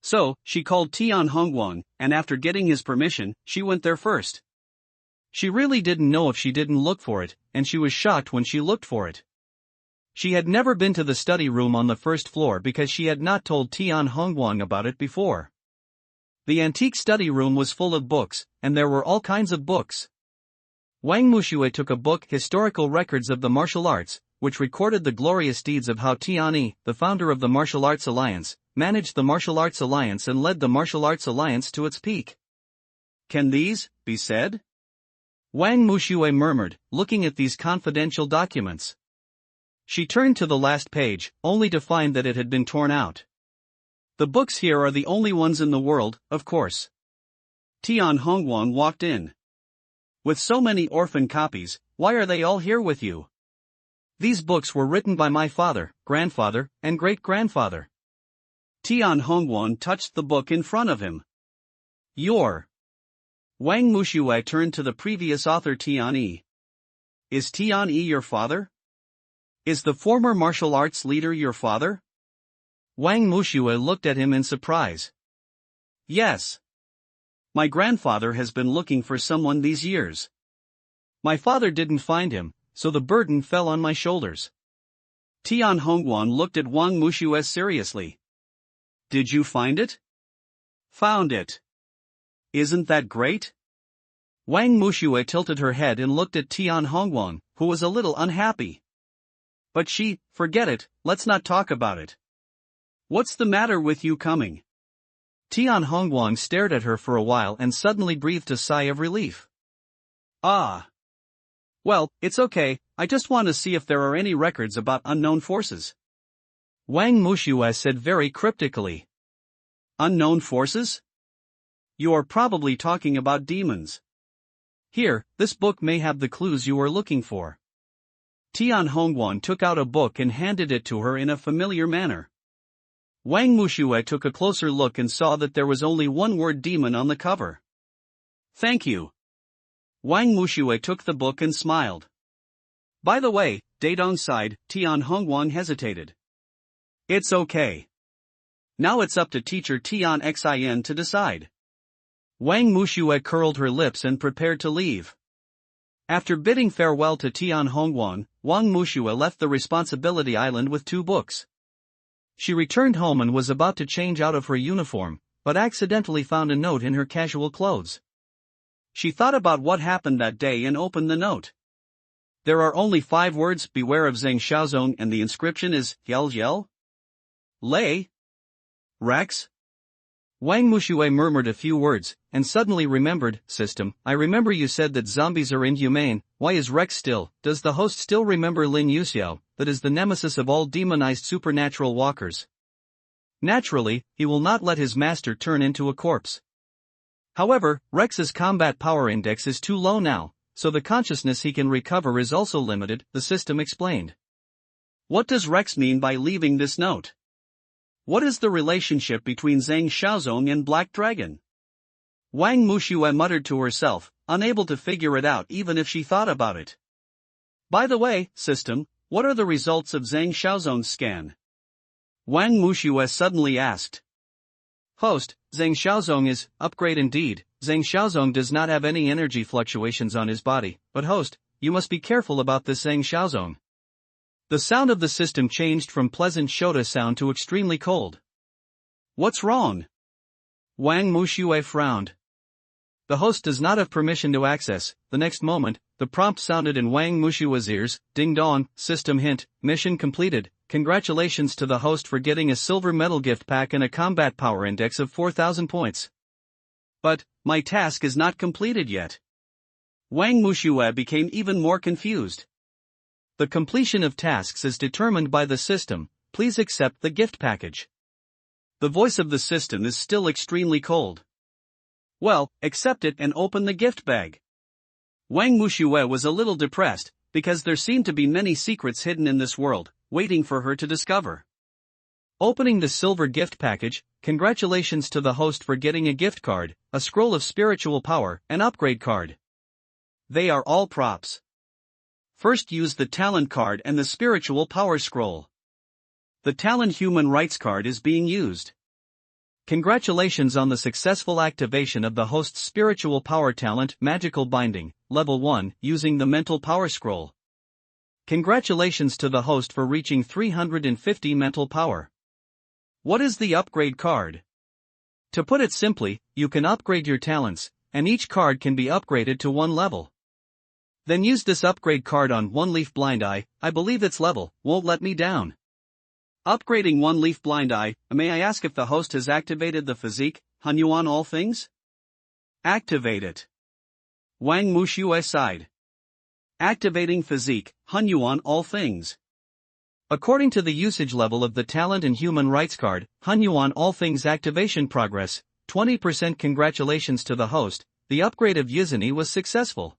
So, she called Tian Hongguang, and after getting his permission, she went there first. She really didn't know if she didn't look for it, and she was shocked when she looked for it. She had never been to the study room on the first floor because she had not told Tian Hongguang about it before. The antique study room was full of books, and there were all kinds of books. Wang Muxue took a book, Historical Records of the Martial Arts, which recorded the glorious deeds of how Tian Yi, the founder of the Martial Arts Alliance, managed the Martial Arts Alliance and led the Martial Arts Alliance to its peak. "Can these be said?" Wang Muxue murmured, looking at these confidential documents. She turned to the last page, only to find that it had been torn out. "The books here are the only ones in the world, of course." Tian Hongguang walked in. "With so many orphan copies, why are they all here with you?" "These books were written by my father, grandfather, and great-grandfather." Tian Hongguang touched the book in front of him. "Your..." Wang Muxue turned to the previous author Tian Yi. "Is Tian Yi your father? Is the former martial arts leader your father?" Wang Muxue looked at him in surprise. "Yes. My grandfather has been looking for someone these years. My father didn't find him, so the burden fell on my shoulders." Tian Hongguang looked at Wang Muxue seriously. "Did you find it?" "Found it. Isn't that great?" Wang Muxue tilted her head and looked at Tian Hongguang, who was a little unhappy. But she, "Forget it, let's not talk about it. What's the matter with you coming?" Tian Hongguang stared at her for a while and suddenly breathed a sigh of relief. "Ah. Well, it's okay, I just want to see if there are any records about unknown forces." Wang Muxue said very cryptically. "Unknown forces? You are probably talking about demons. Here, this book may have the clues you are looking for." Tian Hongguang took out a book and handed it to her in a familiar manner. Wang Muxue took a closer look and saw that there was only one word demon on the cover. "Thank you." Wang Muxue took the book and smiled. "By the way," Daidong sighed. Tian Hongguang hesitated. "It's okay. Now it's up to teacher Tian Xin to decide." Wang Muxue curled her lips and prepared to leave. After bidding farewell to Tian Hongguang, Wang Muxue left the responsibility island with 2 books. She returned home and was about to change out of her uniform, but accidentally found a note in her casual clothes. She thought about what happened that day and opened the note. There are only 5 words: "Beware of Zhang Xiaozong," and the inscription is Yel Lei Rex. Wang Muxue murmured a few words, and suddenly remembered. "System, I remember you said that zombies are inhumane. Why is Rex still? Does the host still remember Lin Yuxiao, that is the nemesis of all demonized supernatural walkers? Naturally, he will not let his master turn into a corpse. However, Rex's combat power index is too low now, so the consciousness he can recover is also limited," the system explained. "What does Rex mean by leaving this note? What is the relationship between Zhang Xiaozong and Black Dragon?" Wang Muxue muttered to herself, unable to figure it out even if she thought about it. "By the way, system, what are the results of Zhang Xiaozong's scan?" Wang Muxue suddenly asked. Host, Zhang Xiaozong is, upgrade indeed. Zhang Xiaozong does not have any energy fluctuations on his body, but host, you must be careful about this Zhang Xiaozong. The sound of the system changed from pleasant Shota sound to extremely cold. What's wrong? Wang Muxue frowned. The host does not have permission to access. The next moment, the prompt sounded in Wang Mushua's ears, ding dong, system hint, mission completed. Congratulations to the host for getting a silver medal gift pack and a combat power index of 4,000 points. But, my task is not completed yet. Wang Muxue became even more confused. The completion of tasks is determined by the system, please accept the gift package. The voice of the system is still extremely cold. Well, accept it and open the gift bag. Wang Muxue was a little depressed, because there seemed to be many secrets hidden in this world, waiting for her to discover. Opening the silver gift package, congratulations to the host for getting a gift card, a scroll of spiritual power, an upgrade card. They are all props. First use the talent card and the spiritual power scroll. The talent human rights card is being used. Congratulations on the successful activation of the host's spiritual power talent magical binding, level 1, using the mental power scroll. Congratulations to the host for reaching 350 mental power. What is the upgrade card? To put it simply, you can upgrade your talents, and each card can be upgraded to 1 level. Then use this upgrade card on One Leaf Blind Eye. I believe its level won't let me down. Upgrading One Leaf Blind Eye. May I ask if the host has activated the physique, Hunyuan all things? Activate it. Wang Muxue sighed. Activating physique, Hunyuan all things. According to the usage level of the talent and human rights card, Hunyuan all things activation progress, 20%. Congratulations to the host, the upgrade of Yuzini was successful.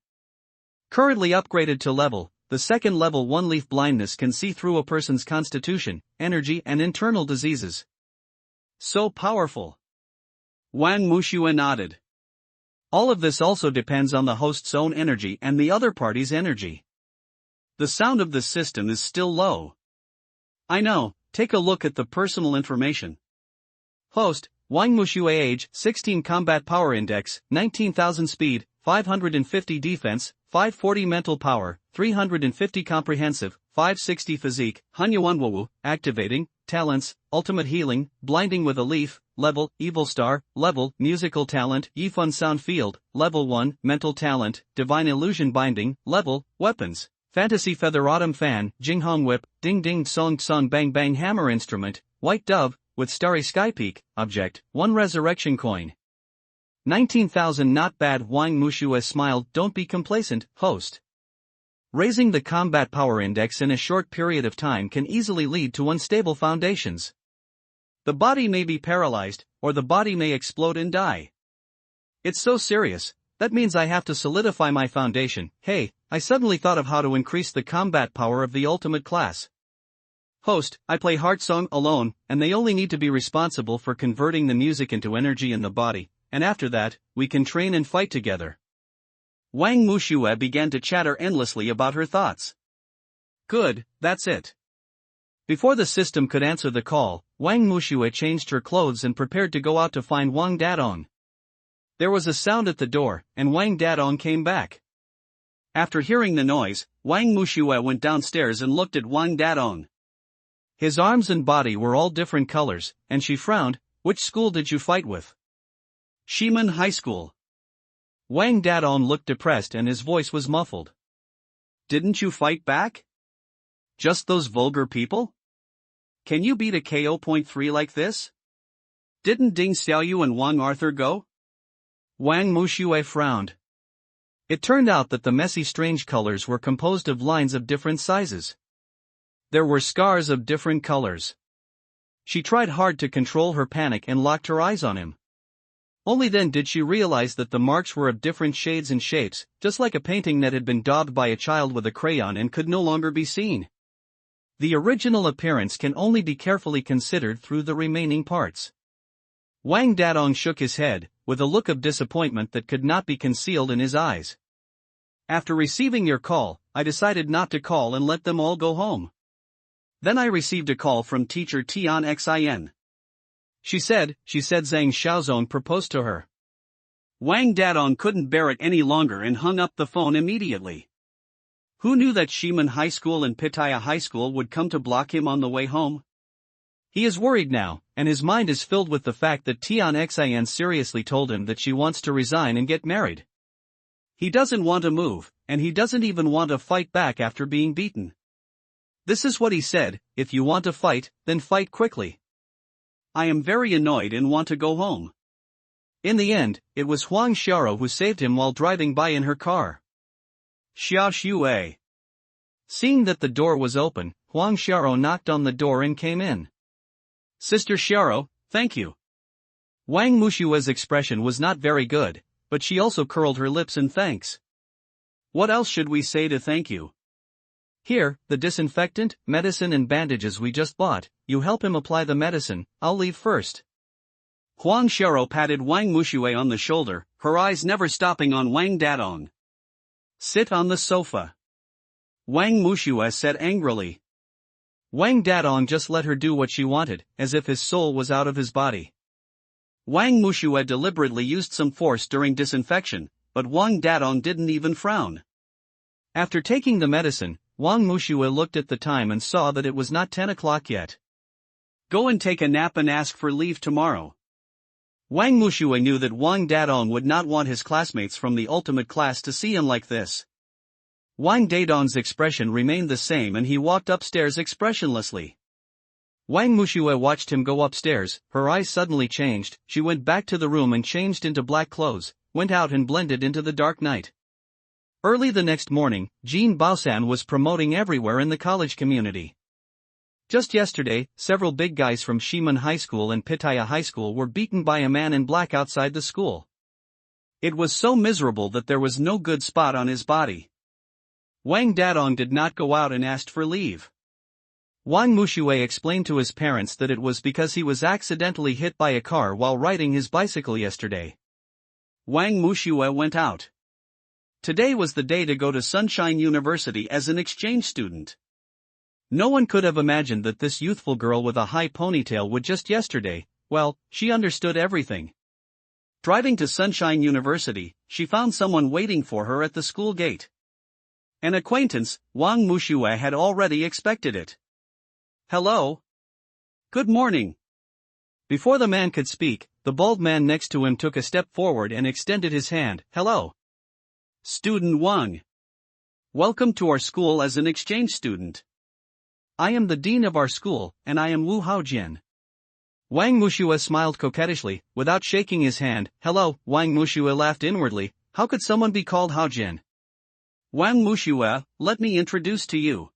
Currently upgraded to level, the second level One Leaf blindness can see through a person's constitution, energy and internal diseases. So powerful. Wang Muxue nodded. All of this also depends on the host's own energy and the other party's energy. The sound of the system is still low. I know, take a look at the personal information. Host, Wang Muxue age, 16 combat power index, 19,000 speed, 550 defense, 540 mental power, 350 comprehensive, 560 physique, Hunyuan Wu, activating, talents, ultimate healing, blinding with a leaf, level, evil star, level, musical talent, Yifun sound field, level 1, mental talent, divine illusion binding, level, weapons, fantasy feather autumn fan, Jinghong whip, ding ding song song bang bang hammer instrument, white dove, with starry sky peak, object, 1 resurrection coin. 19,000 not bad. Wang Muxue smiled. Don't be complacent, host. Raising the combat power index in a short period of time can easily lead to unstable foundations. The body may be paralyzed, or the body may explode and die. It's so serious, that means I have to solidify my foundation. Hey, I suddenly thought of how to increase the combat power of the ultimate class. Host, I play heart song alone, and they only need to be responsible for converting the music into energy in the body. And after that, we can train and fight together. Wang Muxue began to chatter endlessly about her thoughts. Good, that's it. Before the system could answer the call, Wang Muxue changed her clothes and prepared to go out to find Wang Dadong. There was a sound at the door, and Wang Dadong came back. After hearing the noise, Wang Muxue went downstairs and looked at Wang Dadong. His arms and body were all different colors, and she frowned. Which school did you fight with? Shimen High School. Wang Dadong looked depressed and his voice was muffled. Didn't you fight back? Just those vulgar people? Can you beat a KO.3 like this? Didn't Ding Xiaoyu and Wang Arthur go? Wang Muxue frowned. It turned out that the messy strange colors were composed of lines of different sizes. There were scars of different colors. She tried hard to control her panic and locked her eyes on him. Only then did she realize that the marks were of different shades and shapes, just like a painting that had been daubed by a child with a crayon and could no longer be seen. The original appearance can only be carefully considered through the remaining parts. Wang Dadong shook his head, with a look of disappointment that could not be concealed in his eyes. After receiving your call, I decided not to call and let them all go home. Then I received a call from teacher Tian Xin. She said Zhang Xiaozong proposed to her. Wang Dadong couldn't bear it any longer and hung up the phone immediately. Who knew that Ximen High School and Pitaya High School would come to block him on the way home? He is worried now, and his mind is filled with the fact that Tian Xian seriously told him that she wants to resign and get married. He doesn't want to move, and he doesn't even want to fight back after being beaten. This is what he said: if you want to fight, then fight quickly. I am very annoyed and want to go home. In the end, it was Huang Xiaoro who saved him while driving by in her car. Xiao Xue. Seeing that the door was open, Huang Xiaoro knocked on the door and came in. Sister Xiaoro, thank you. Wang Mushue's expression was not very good, but she also curled her lips in thanks. What else should we say to thank you? Here, the disinfectant, medicine and bandages we just bought. You help him apply the medicine, I'll leave first. Huang Xiaoro patted Wang Mushue on the shoulder, her eyes never stopping on Wang Dadong. Sit on the sofa. Wang Mushue said angrily. Wang Dadong just let her do what she wanted, as if his soul was out of his body. Wang Mushue deliberately used some force during disinfection, but Wang Dadong didn't even frown. After taking the medicine, Wang Mushue looked at the time and saw that it was not 10 o'clock yet. Go and take a nap and ask for leave tomorrow. Wang Mushue knew that Wang Dadong would not want his classmates from the ultimate class to see him like this. Wang Dadong's expression remained the same and he walked upstairs expressionlessly. Wang Mushue watched him go upstairs, her eyes suddenly changed, she went back to the room and changed into black clothes, went out and blended into the dark night. Early the next morning, Jean Baosan was promoting everywhere in the college community. Just yesterday, several big guys from Ximen High School and Pitaya High School were beaten by a man in black outside the school. It was so miserable that there was no good spot on his body. Wang Dadong did not go out and asked for leave. Wang Mushue explained to his parents that it was because he was accidentally hit by a car while riding his bicycle yesterday. Wang Mushue went out. Today was the day to go to Sunshine University as an exchange student. No one could have imagined that this youthful girl with a high ponytail would just yesterday, well, she understood everything. Driving to Sunshine University, she found someone waiting for her at the school gate. An acquaintance, Wang Mushue had already expected it. Hello. Good morning. Before the man could speak, the bald man next to him took a step forward and extended his hand. Hello. Student Wang. Welcome to our school as an exchange student. I am the dean of our school, and I am Wu Haojian. Wang Mushue smiled coquettishly, without shaking his hand. Hello, Wang Mushue laughed inwardly, how could someone be called Haojian? Wang Mushue, let me introduce to you.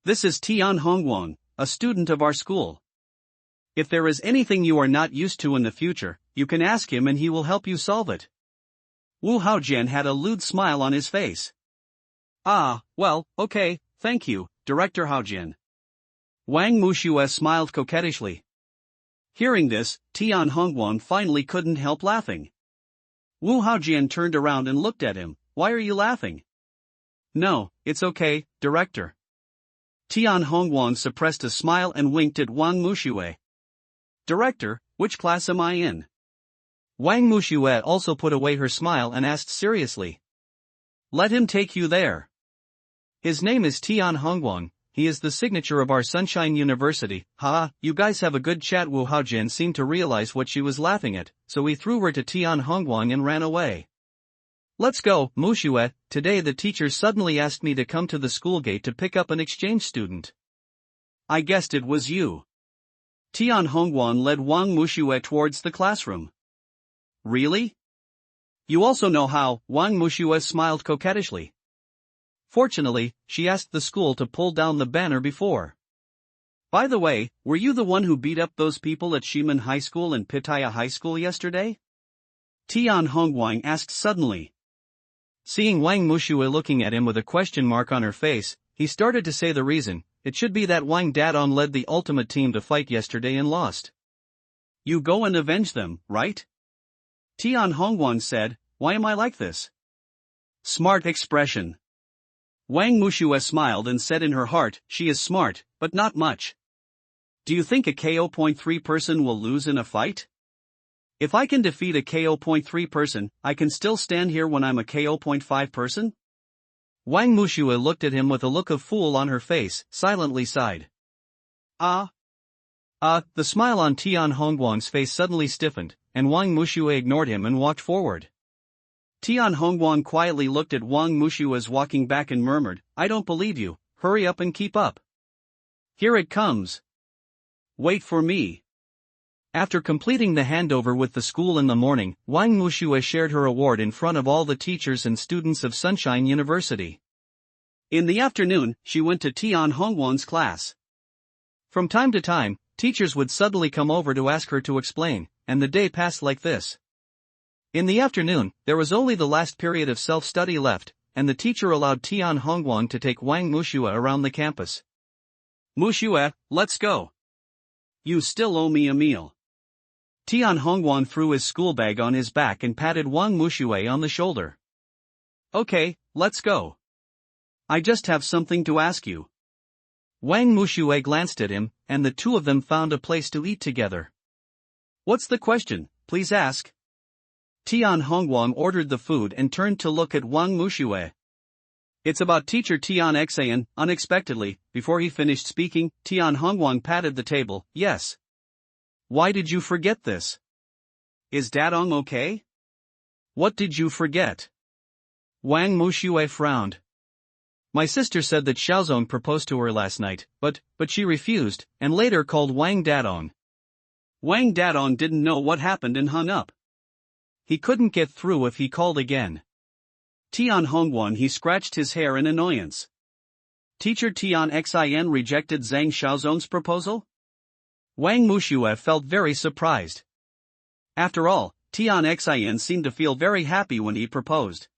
This is Tian Hongguang, a student of our school. If there is anything you are not used to in the future, you can ask him and he will help you solve it. Wu Haojian had a lewd smile on his face. Ah, well, okay, thank you, Director Haojian. Wang Mushue smiled coquettishly. Hearing this, Tian Hongguang finally couldn't help laughing. Wu Haojian turned around and looked at him. Why are you laughing? No, it's okay, Director. Tian Hongguang suppressed a smile and winked at Wang Mushue. Director, which class am I in? Wang Mushue also put away her smile and asked seriously. Let him take you there. His name is Tian Hongguang, he is the signature of our Sunshine University. Ha, you guys have a good chat. Wu Haojian seemed to realize what she was laughing at, so he threw her to Tian Hongguang and ran away. Let's go, Mushue, today the teacher suddenly asked me to come to the school gate to pick up an exchange student. I guessed it was you. Tian Hongguang led Wang Mushue towards the classroom. Really? You also know how? Wang Mushue smiled coquettishly. Fortunately, she asked the school to pull down the banner before. By the way, were you the one who beat up those people at Ximen High School and Pitaya High School yesterday? Tian Hongguang asked suddenly. Seeing Wang Mushue looking at him with a question mark on her face, he started to say the reason. It should be that Wang Dadong led the ultimate team to fight yesterday and lost. You go and avenge them, right? Tian Hongguang said, why am I like this? Smart expression. Wang Mushue smiled and said in her heart, she is smart, but not much. Do you think a KO.3 person will lose in a fight? If I can defeat a KO.3 person, I can still stand here when I'm a KO.5 person? Wang Mushue looked at him with a look of fool on her face, silently sighed. The smile on Tian Hongguang's face suddenly stiffened, and Wang Mushue ignored him and walked forward. Tian Hongguang quietly looked at Wang Mushu as walking back and murmured, "I don't believe you, hurry up and keep up. Here it comes. Wait for me." After completing the handover with the school in the morning, Wang Mushue shared her award in front of all the teachers and students of Sunshine University. In the afternoon, she went to Tian Hongguang's class. From time to time, teachers would suddenly come over to ask her to explain, and the day passed like this. In the afternoon, there was only the last period of self-study left, and the teacher allowed Tian Hongguang to take Wang Mushue around the campus. "Mushue, let's go. You still owe me a meal." Tian Hongguang threw his school bag on his back and patted Wang Mushue on the shoulder. "Okay, let's go. I just have something to ask you." Wang Mushue glanced at him, and the two of them found a place to eat together. "What's the question, please ask?" Tian Hongguang ordered the food and turned to look at Wang Mushue. "It's about teacher Tian Xan." Unexpectedly, before he finished speaking, Tian Hongguang patted the table. "Yes. Why did you forget this? Is Dadong okay?" "What did you forget?" Wang Mushue frowned. "My sister said that Xiaozong proposed to her last night, but she refused, and later called Wang Dadong." Wang Dadong didn't know what happened and hung up. He couldn't get through if he called again. Tian Hongguang, he scratched his hair in annoyance. Teacher Tian Xin rejected Zhang Xiaozong's proposal? Wang Mushue felt very surprised. After all, Tian Xin seemed to feel very happy when he proposed.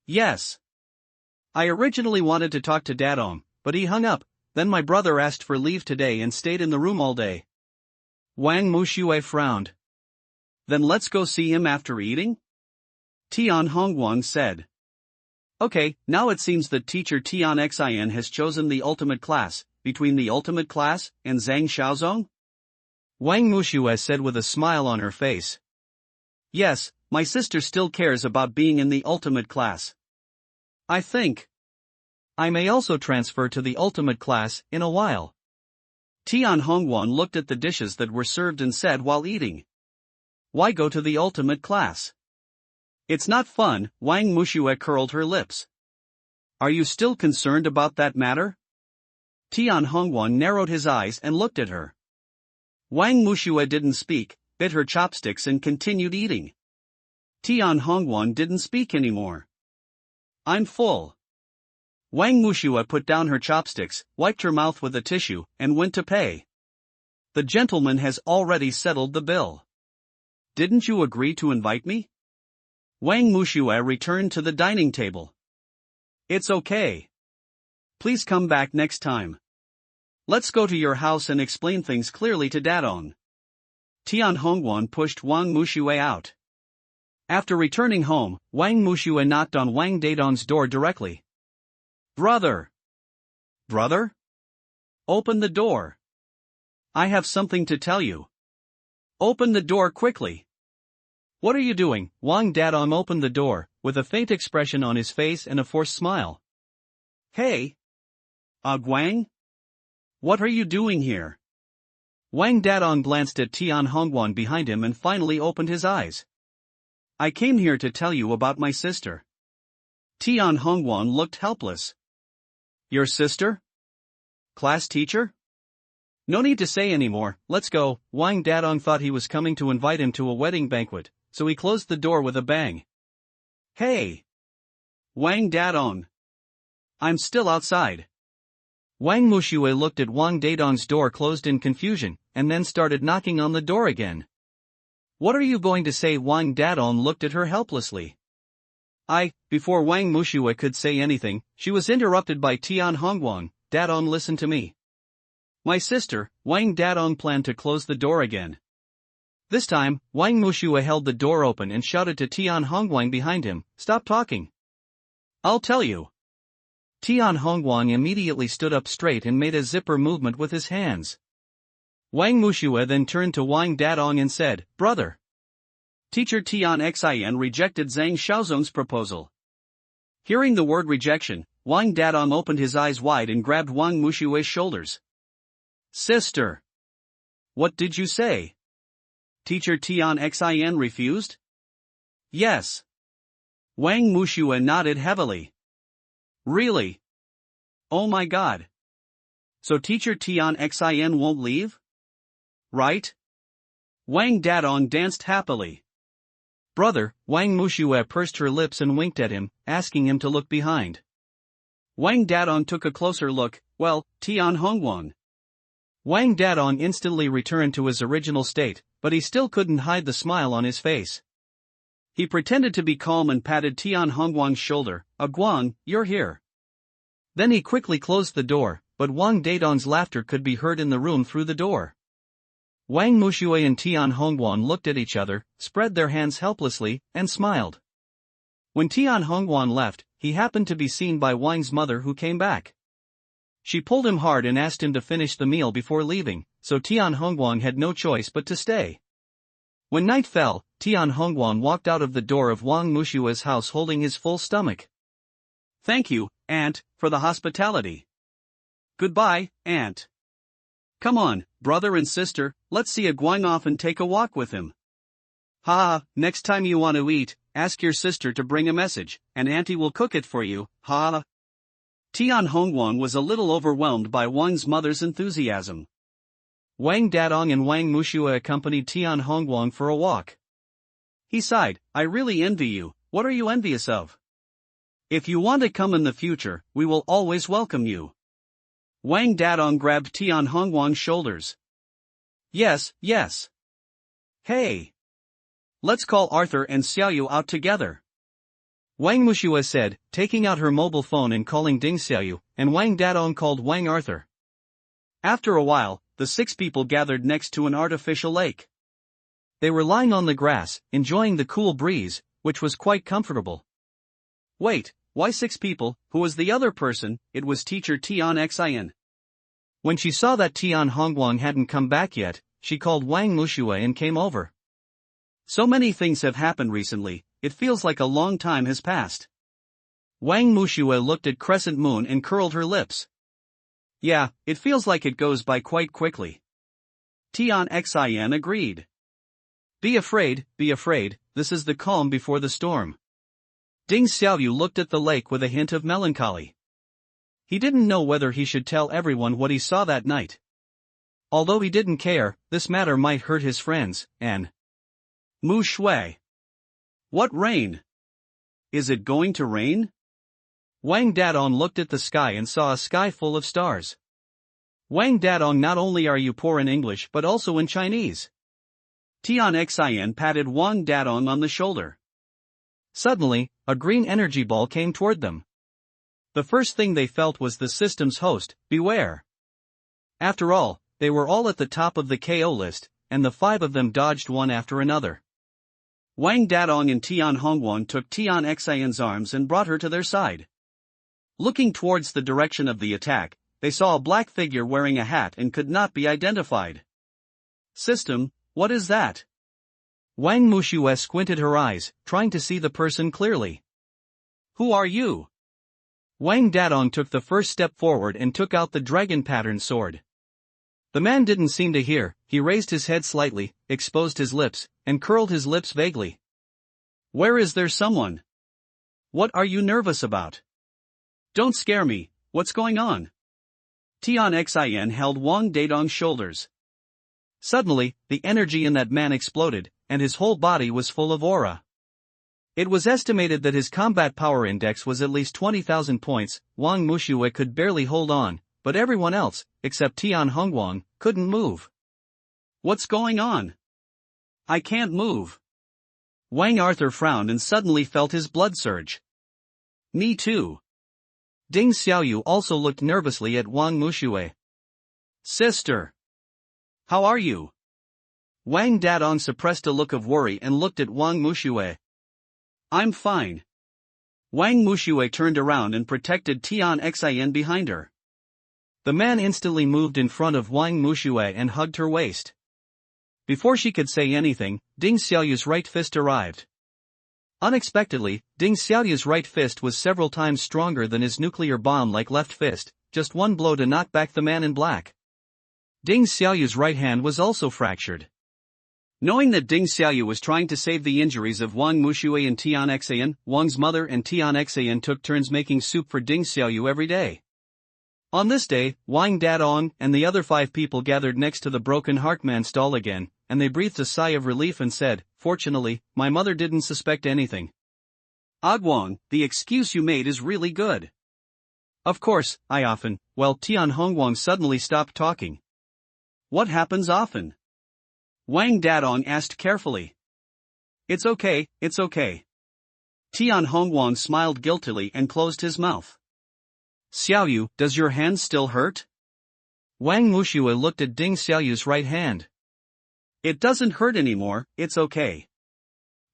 "Yes. I originally wanted to talk to Dadong, but he hung up. Then my brother asked for leave today and stayed in the room all day." Wang Mushue frowned. "Then let's go see him after eating?" Tian Hongguang said. "Okay, now it seems that teacher Tian Xin has chosen the ultimate class, between the ultimate class and Zhang Xiaozong?" Wang Mushue said with a smile on her face. "Yes, my sister still cares about being in the ultimate class. I think I may also transfer to the ultimate class in a while." Tian Hongguang looked at the dishes that were served and said while eating, "Why go to the ultimate class? It's not fun." Wang Mushue curled her lips. "Are you still concerned about that matter?" Tian Hongguang narrowed his eyes and looked at her. Wang Mushue didn't speak, bit her chopsticks and continued eating. Tian Hongguang didn't speak anymore. "I'm full." Wang Mushue put down her chopsticks, wiped her mouth with a tissue, and went to pay. "The gentleman has already settled the bill. Didn't you agree to invite me?" Wang Mushue returned to the dining table. "It's okay. Please come back next time. Let's go to your house and explain things clearly to Dadong." Tian Hongguang pushed Wang Mushue out. After returning home, Wang Mushue knocked on Wang Dadong's door directly. Brother! Open the door. I have something to tell you. Open the door quickly." "What are you doing?" Wang Dadong opened the door, with a faint expression on his face and a forced smile. "Hey! Wang? What are you doing here?" Wang Dadong glanced at Tian Hongguang behind him and finally opened his eyes. "I came here to tell you about my sister." Tian Hongguang looked helpless. "Your sister? Class teacher? No need to say anymore, let's go." Wang Dadong thought he was coming to invite him to a wedding banquet, so he closed the door with a bang. "Hey! Wang Dadong! I'm still outside." Wang Mushue looked at Wang Dadong's door closed in confusion, and then started knocking on the door again. "What are you going to say?" Wang Dadong looked at her helplessly. Before Wang Mushue could say anything, she was interrupted by Tian Hongguang. "Dadong, listen to me. My sister." Wang Dadong planned to close the door again. This time, Wang Mushue held the door open and shouted to Tian Hongguang behind him, "Stop talking. I'll tell you." Tian Hongguang immediately stood up straight and made a zipper movement with his hands. Wang Mushue then turned to Wang Dadong and said, "Brother." Teacher Tian Xin rejected Zhang Xiaozong's proposal. Hearing the word rejection, Wang Dadong opened his eyes wide and grabbed Wang Mushue's shoulders. "Sister! What did you say? Teacher Tian Xin refused?" "Yes." Wang Mushue nodded heavily. "Really? Oh my god. So Teacher Tian Xin won't leave? Right?" Wang Dadong danced happily. "Brother," Wang Mushue pursed her lips and winked at him, asking him to look behind. Wang Dadong took a closer look. "Well, Tian Hongguang." Wang Dadong instantly returned to his original state, but he still couldn't hide the smile on his face. He pretended to be calm and patted Tian Hongguang's shoulder. "Guang, you're here." Then he quickly closed the door, but Wang Dadong's laughter could be heard in the room through the door. Wang Mushue and Tian Hongguang looked at each other, spread their hands helplessly, and smiled. When Tian Hongguang left, he happened to be seen by Wang's mother, who came back. She pulled him hard and asked him to finish the meal before leaving, so Tian Hongguang had no choice but to stay. When night fell, Tian Hongguang walked out of the door of Wang Mushue's house holding his full stomach. "Thank you, Aunt, for the hospitality." "Goodbye, Aunt. Come on, brother and sister, let's see Guang off and take a walk with him." "Ha, next time you want to eat, ask your sister to bring a message, and Auntie will cook it for you, ha." Tian Hongguang was a little overwhelmed by Wang's mother's enthusiasm. Wang Dadong and Wang Mushue accompanied Tian Hongguang for a walk. He sighed, "I really envy you. What are you envious of? If you want to come in the future, we will always welcome you." Wang Dadong grabbed Tian Hongguang's shoulders. "Yes, yes. Hey! Let's call Arthur and Xiaoyu out together." Wang Mushue said, taking out her mobile phone and calling Ding Xiaoyu, and Wang Dadong called Wang Arthur. After a while, the 6 people gathered next to an artificial lake. They were lying on the grass, enjoying the cool breeze, which was quite comfortable. "Wait, why 6 people, who was the other person?" It was Teacher Tian Xin. When she saw that Tian Hongguang hadn't come back yet, she called Wang Mushue and came over. "So many things have happened recently, it feels like a long time has passed." Wang Mushue looked at Crescent Moon and curled her lips. "Yeah, it feels like it goes by quite quickly." Tian Xin agreed. Be afraid, this is the calm before the storm." Ding Xiaoyu looked at the lake with a hint of melancholy. He didn't know whether he should tell everyone what he saw that night. Although he didn't care, this matter might hurt his friends, and Mu Shui. What rain? Is it going to rain? Wang Dadong looked at the sky and saw a sky full of stars. Wang Dadong, not only are you poor in English but also in Chinese. Tian Xin patted Wang Dadong on the shoulder. Suddenly, a green energy ball came toward them. The first thing they felt was the system's host, beware. After all, they were all at the top of the KO list, and the 5 of them dodged one after another. Wang Dadong and Tian Hongguang took Tian Xin's arms and brought her to their side. Looking towards the direction of the attack, they saw a black figure wearing a hat and could not be identified. "System, what is that?" Wang Mushue squinted her eyes, trying to see the person clearly. "Who are you?" Wang Dadong took the first step forward and took out the dragon-patterned sword. The man didn't seem to hear. He raised his head slightly, exposed his lips, and curled his lips vaguely. "Where is there someone? What are you nervous about? Don't scare me, what's going on?" Tian Xin held Wang Dadong's shoulders. Suddenly, the energy in that man exploded, and his whole body was full of aura. It was estimated that his combat power index was at least 20,000 points. Wang Mushue could barely hold on, but everyone else, except Tian Hongguang, couldn't move. "What's going on? I can't move." Wang Arthur frowned and suddenly felt his blood surge. "Me too." Ding Xiaoyu also looked nervously at Wang Mushue. "Sister. How are you?" Wang Dadong suppressed a look of worry and looked at Wang Mushue. "I'm fine." Wang Mushue turned around and protected Tian Xin behind her. The man instantly moved in front of Wang Mushue and hugged her waist. Before she could say anything, Ding Xiaoyu's right fist arrived. Unexpectedly, Ding Xiaoyu's right fist was several times stronger than his nuclear bomb-like left fist, just one blow to knock back the man in black. Ding Xiaoyu's right hand was also fractured. Knowing that Ding Xiaoyu was trying to save the injuries of Wang Mushue and Tian Xayan, Wang's mother and Tian Xayan took turns making soup for Ding Xiaoyu every day. On this day, Wang Dadong and the other 5 people gathered next to the broken Heartman stall again, and they breathed a sigh of relief and said, "Fortunately, my mother didn't suspect anything." "Agwang, the excuse you made is really good." "Of course, I often," well, Tian Hongwang suddenly stopped talking. "What happens often?" Wang Dadong asked carefully. It's okay. Tian Hongwang smiled guiltily and closed his mouth. "Xiaoyu, does your hand still hurt?" Wang Mushue looked at Ding Xiaoyu's right hand. "It doesn't hurt anymore, it's okay."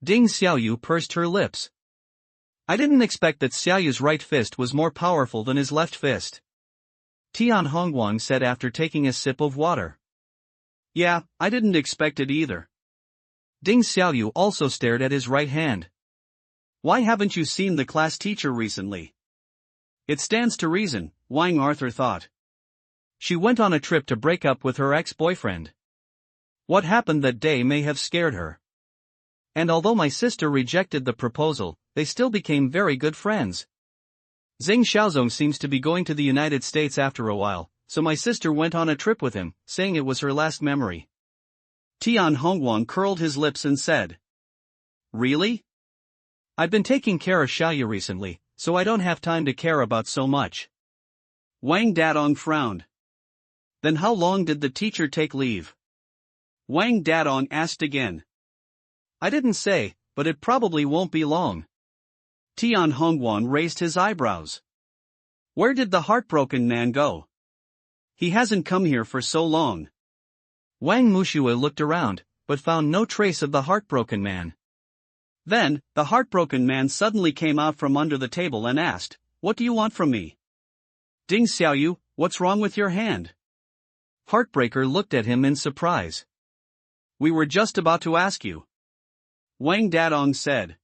Ding Xiaoyu pursed her lips. "I didn't expect that Xiaoyu's right fist was more powerful than his left fist," Tian Hongwang said after taking a sip of water. "Yeah, I didn't expect it either." Ding Xiaoyu also stared at his right hand. "Why haven't you seen the class teacher recently?" It stands to reason, Wang Arthur thought. She went on a trip to break up with her ex-boyfriend. What happened that day may have scared her. And although my sister rejected the proposal, they still became very good friends. Zheng Xiaozong seems to be going to the United States after a while, so my sister went on a trip with him, saying it was her last memory. Tian Hongwang curled his lips and said, "Really? I've been taking care of Xiaoyu recently, so I don't have time to care about so much." Wang Dadong frowned. "Then how long did the teacher take leave?" Wang Dadong asked again. "I didn't say, but it probably won't be long." Tian Hongwan raised his eyebrows. "Where did the heartbroken man go? He hasn't come here for so long." Wang Mushue looked around, but found no trace of the heartbroken man. Then, the heartbroken man suddenly came out from under the table and asked, "What do you want from me?" "Ding Xiaoyu, what's wrong with your hand?" Heartbreaker looked at him in surprise. "We were just about to ask you." Wang Dadong said.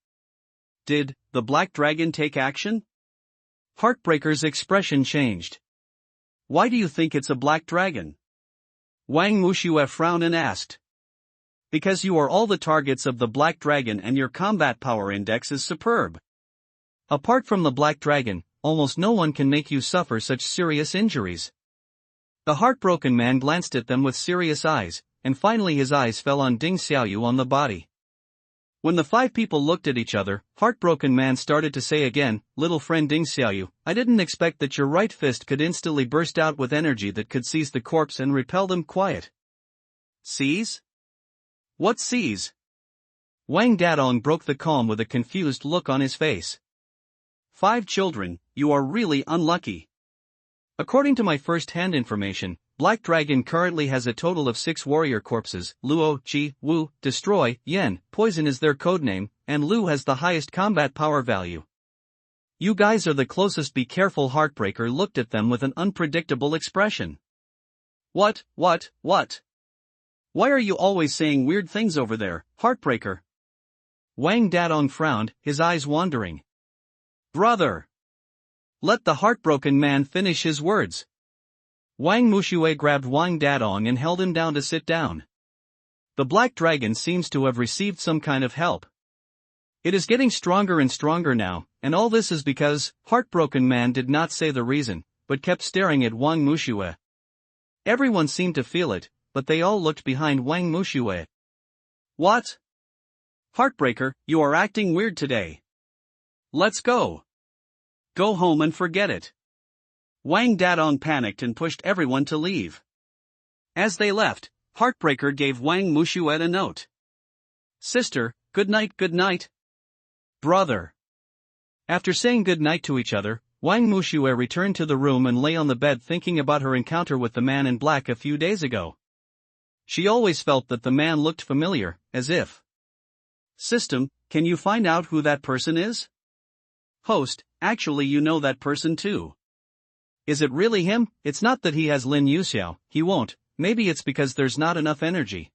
"Did the Black Dragon take action?" Heartbreaker's expression changed. "Why do you think it's a black dragon?" Wang Mushue frowned and asked. "Because you are all the targets of the Black Dragon and your combat power index is superb. Apart from the Black Dragon, almost no one can make you suffer such serious injuries." The heartbroken man glanced at them with serious eyes, and finally his eyes fell on Ding Xiaoyu on the body. When the 5 people looked at each other, heartbroken man started to say again, "Little friend Ding Xiaoyu, I didn't expect that your right fist could instantly burst out with energy that could seize the corpse and repel them quiet." "Seize? What seize?" Wang Dadong broke the calm with a confused look on his face. 5 children, you are really unlucky. According to my first-hand information, Black Dragon currently has a total of 6 warrior corpses. Luo, Qi, Wu, Destroy, Yen, Poison is their codename, and Lu has the highest combat power value. You guys are the closest. Be careful. Heartbreaker looked at them with an unpredictable expression. What? Why are you always saying weird things over there, Heartbreaker?" Wang Dadong frowned, his eyes wandering. "Brother! Let the heartbroken man finish his words." Wang Mushue grabbed Wang Dadong and held him down to sit down. "The Black Dragon seems to have received some kind of help. It is getting stronger and stronger now, and all this is because..." Heartbroken man did not say the reason, but kept staring at Wang Mushue. Everyone seemed to feel it, but they all looked behind Wang Mushue. "What? Heartbreaker, you are acting weird today. Let's go. Go home and forget it." Wang Dadong panicked and pushed everyone to leave. As they left, Heartbreaker gave Wang Mushue a note. "Sister, good night. Brother." After saying good night to each other, Wang Mushue returned to the room and lay on the bed thinking about her encounter with the man in black a few days ago. She always felt that the man looked familiar, as if. "System, can you find out who that person is?" "Host, actually you know that person too." Is it really him? It's not that he has Lin Yuxiao, he won't, maybe it's because there's not enough energy.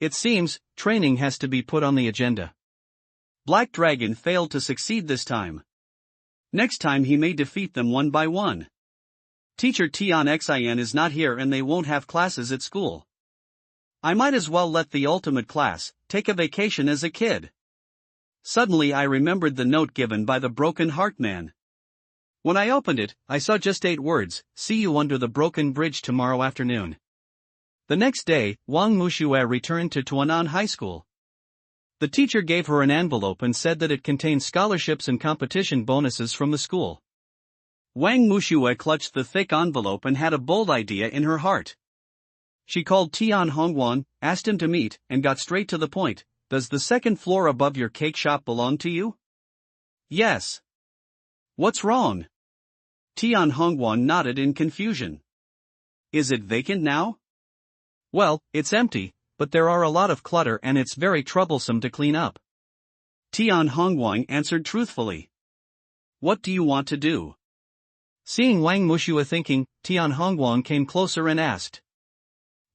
It seems, training has to be put on the agenda. Black Dragon failed to succeed this time. Next time he may defeat them one by one. Teacher Tian Xin is not here and they won't have classes at school. I might as well let the ultimate class take a vacation as a kid. Suddenly I remembered the note given by the Broken Heart Man. When I opened it, I saw just 8 words, see you under the broken bridge tomorrow afternoon. The next day, Wang Muxue returned to Tuanan High School. The teacher gave her an envelope and said that it contained scholarships and competition bonuses from the school. Wang Muxue clutched the thick envelope and had a bold idea in her heart. She called Tian Hongwan, asked him to meet, and got straight to the point. Does the second floor above your cake shop belong to you? Yes. What's wrong? Tian Hongwan nodded in confusion. Is it vacant now? Well, it's empty, but there are a lot of clutter and it's very troublesome to clean up. Tian Hongwan answered truthfully. What do you want to do? Seeing Wang Muxue thinking, Tian Hongwan came closer and asked.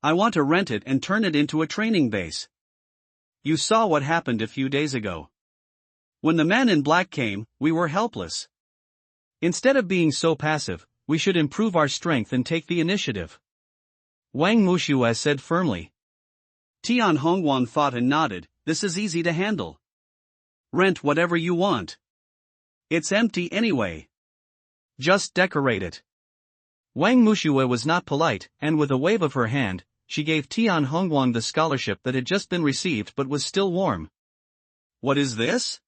I want to rent it and turn it into a training base. You saw what happened a few days ago. When the man in black came, we were helpless. Instead of being so passive, we should improve our strength and take the initiative. Wang Muxue said firmly. Tian Hongwan thought and nodded, this is easy to handle. Rent whatever you want. It's empty anyway. Just decorate it. Wang Muxue was not polite, and with a wave of her hand, she gave Tian Hongwan the scholarship that had just been received but was still warm. What is this?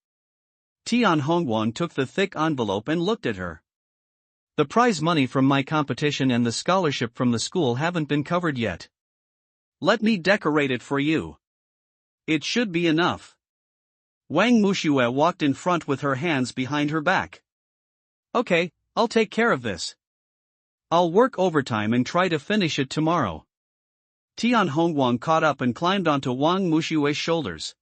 Tian Hongwan took the thick envelope and looked at her. The prize money from my competition and the scholarship from the school haven't been covered yet. Let me decorate it for you. It should be enough. Wang Muxue walked in front with her hands behind her back. Okay, I'll take care of this. I'll work overtime and try to finish it tomorrow. Tian Hongwan caught up and climbed onto Wang Muxue's shoulders.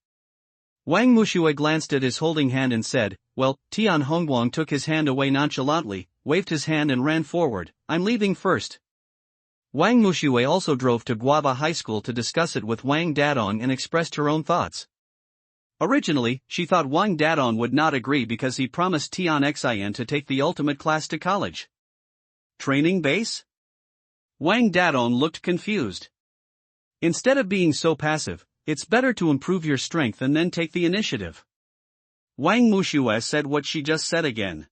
Wang Muxue glanced at his holding hand and said, well, Tian Hongwan took his hand away nonchalantly, waved his hand and ran forward, I'm leaving first. Wang Muxue also drove to Guava High School to discuss it with Wang Dadong and expressed her own thoughts. Originally, she thought Wang Dadong would not agree because he promised Tian Xin to take the ultimate class to college. Training base? Wang Dadong looked confused. Instead of being so passive, it's better to improve your strength and then take the initiative. Wang Muxue said what she just said again.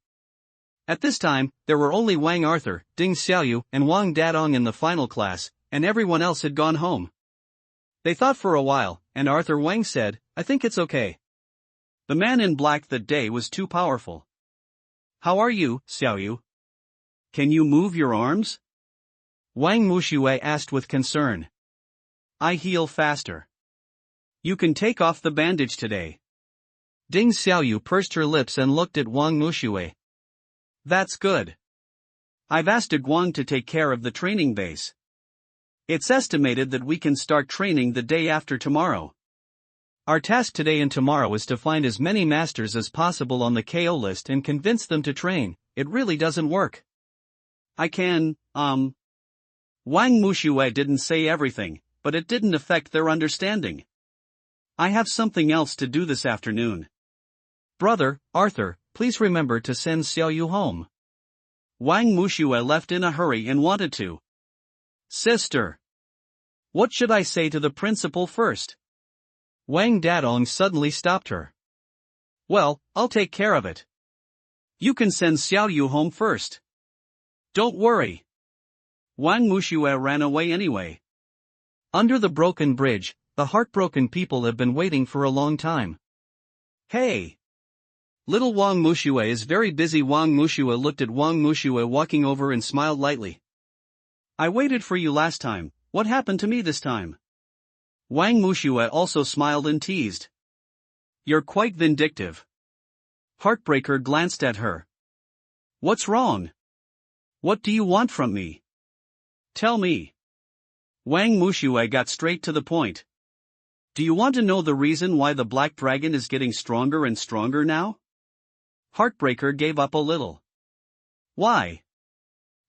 At this time, there were only Wang Arthur, Ding Xiaoyu, and Wang Dadong in the final class, and everyone else had gone home. They thought for a while, and Arthur Wang said, I think it's okay. The man in black that day was too powerful. How are you, Xiaoyu? Can you move your arms? Wang Muxue asked with concern. I heal faster. You can take off the bandage today. Ding Xiaoyu pursed her lips and looked at Wang Muxue. That's good. I've asked Guang to take care of the training base. It's estimated that we can start training the day after tomorrow. Our task today and tomorrow is to find as many masters as possible on the KO list and convince them to train. It really doesn't work. I can, Wang Muxue didn't say everything, but it didn't affect their understanding. I have something else to do this afternoon. Brother, Arthur, please remember to send Xiaoyu home. Wang Muxue left in a hurry and wanted to. Sister. What should I say to the principal first? Wang Dadong suddenly stopped her. Well, I'll take care of it. You can send Xiaoyu home first. Don't worry. Wang Muxue ran away anyway. Under the broken bridge, the heartbroken people have been waiting for a long time. Hey! Little Wang Muxue is very busy. Wang Muxue looked at Wang Muxue walking over and smiled lightly. I waited for you last time, what happened to me this time? Wang Muxue also smiled and teased. You're quite vindictive. Heartbreaker glanced at her. What's wrong? What do you want from me? Tell me. Wang Muxue got straight to the point. Do you want to know the reason why the Black Dragon is getting stronger and stronger now? Heartbreaker gave up a little. Why?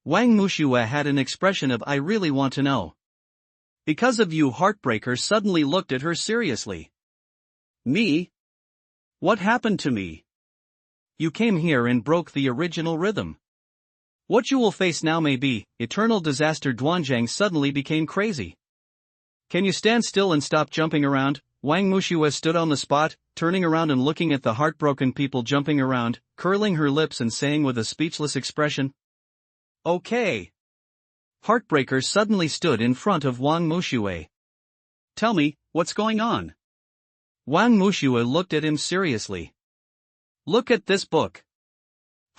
Wang Mushue had an expression of "I really want to know." Because of you, Heartbreaker suddenly looked at her seriously. Me? What happened to me? You came here and broke the original rhythm. What you will face now may be eternal disaster. Duanzhang suddenly became crazy. Can you stand still and stop jumping around? Wang Mushue stood on the spot, turning around and looking at the heartbroken people jumping around, curling her lips and saying with a speechless expression, "Okay." Heartbreaker suddenly stood in front of Wang Mushue. Tell me, what's going on? Wang Mushue looked at him seriously. Look at this book.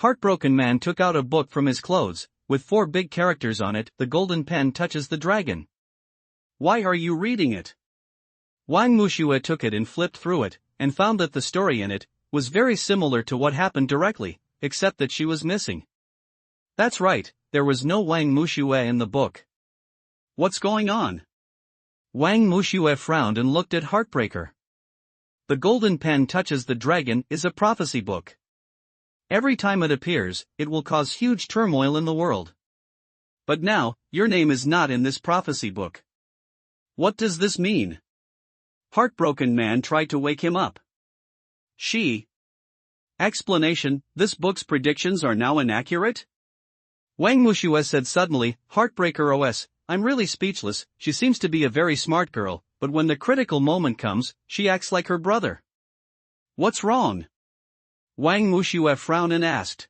Heartbroken man took out a book from his clothes, with 4 big characters on it. The golden pen touches the dragon. Why are you reading it? Wang Mushue took it and flipped through it, and found that the story in it was very similar to what happened directly, except that she was missing. That's right, there was no Wang Mushue in the book. What's going on? Wang Mushue frowned and looked at Heartbreaker. The golden pen touches the dragon is a prophecy book. Every time it appears, it will cause huge turmoil in the world. But now, your name is not in this prophecy book. What does this mean? Heartbroken man tried to wake him up. Explanation, this book's predictions are now inaccurate? Wang Mushue said suddenly. Heartbreaker OS, I'm really speechless. She seems to be a very smart girl, but when the critical moment comes, she acts like her brother. What's wrong? Wang Mushue frowned and asked.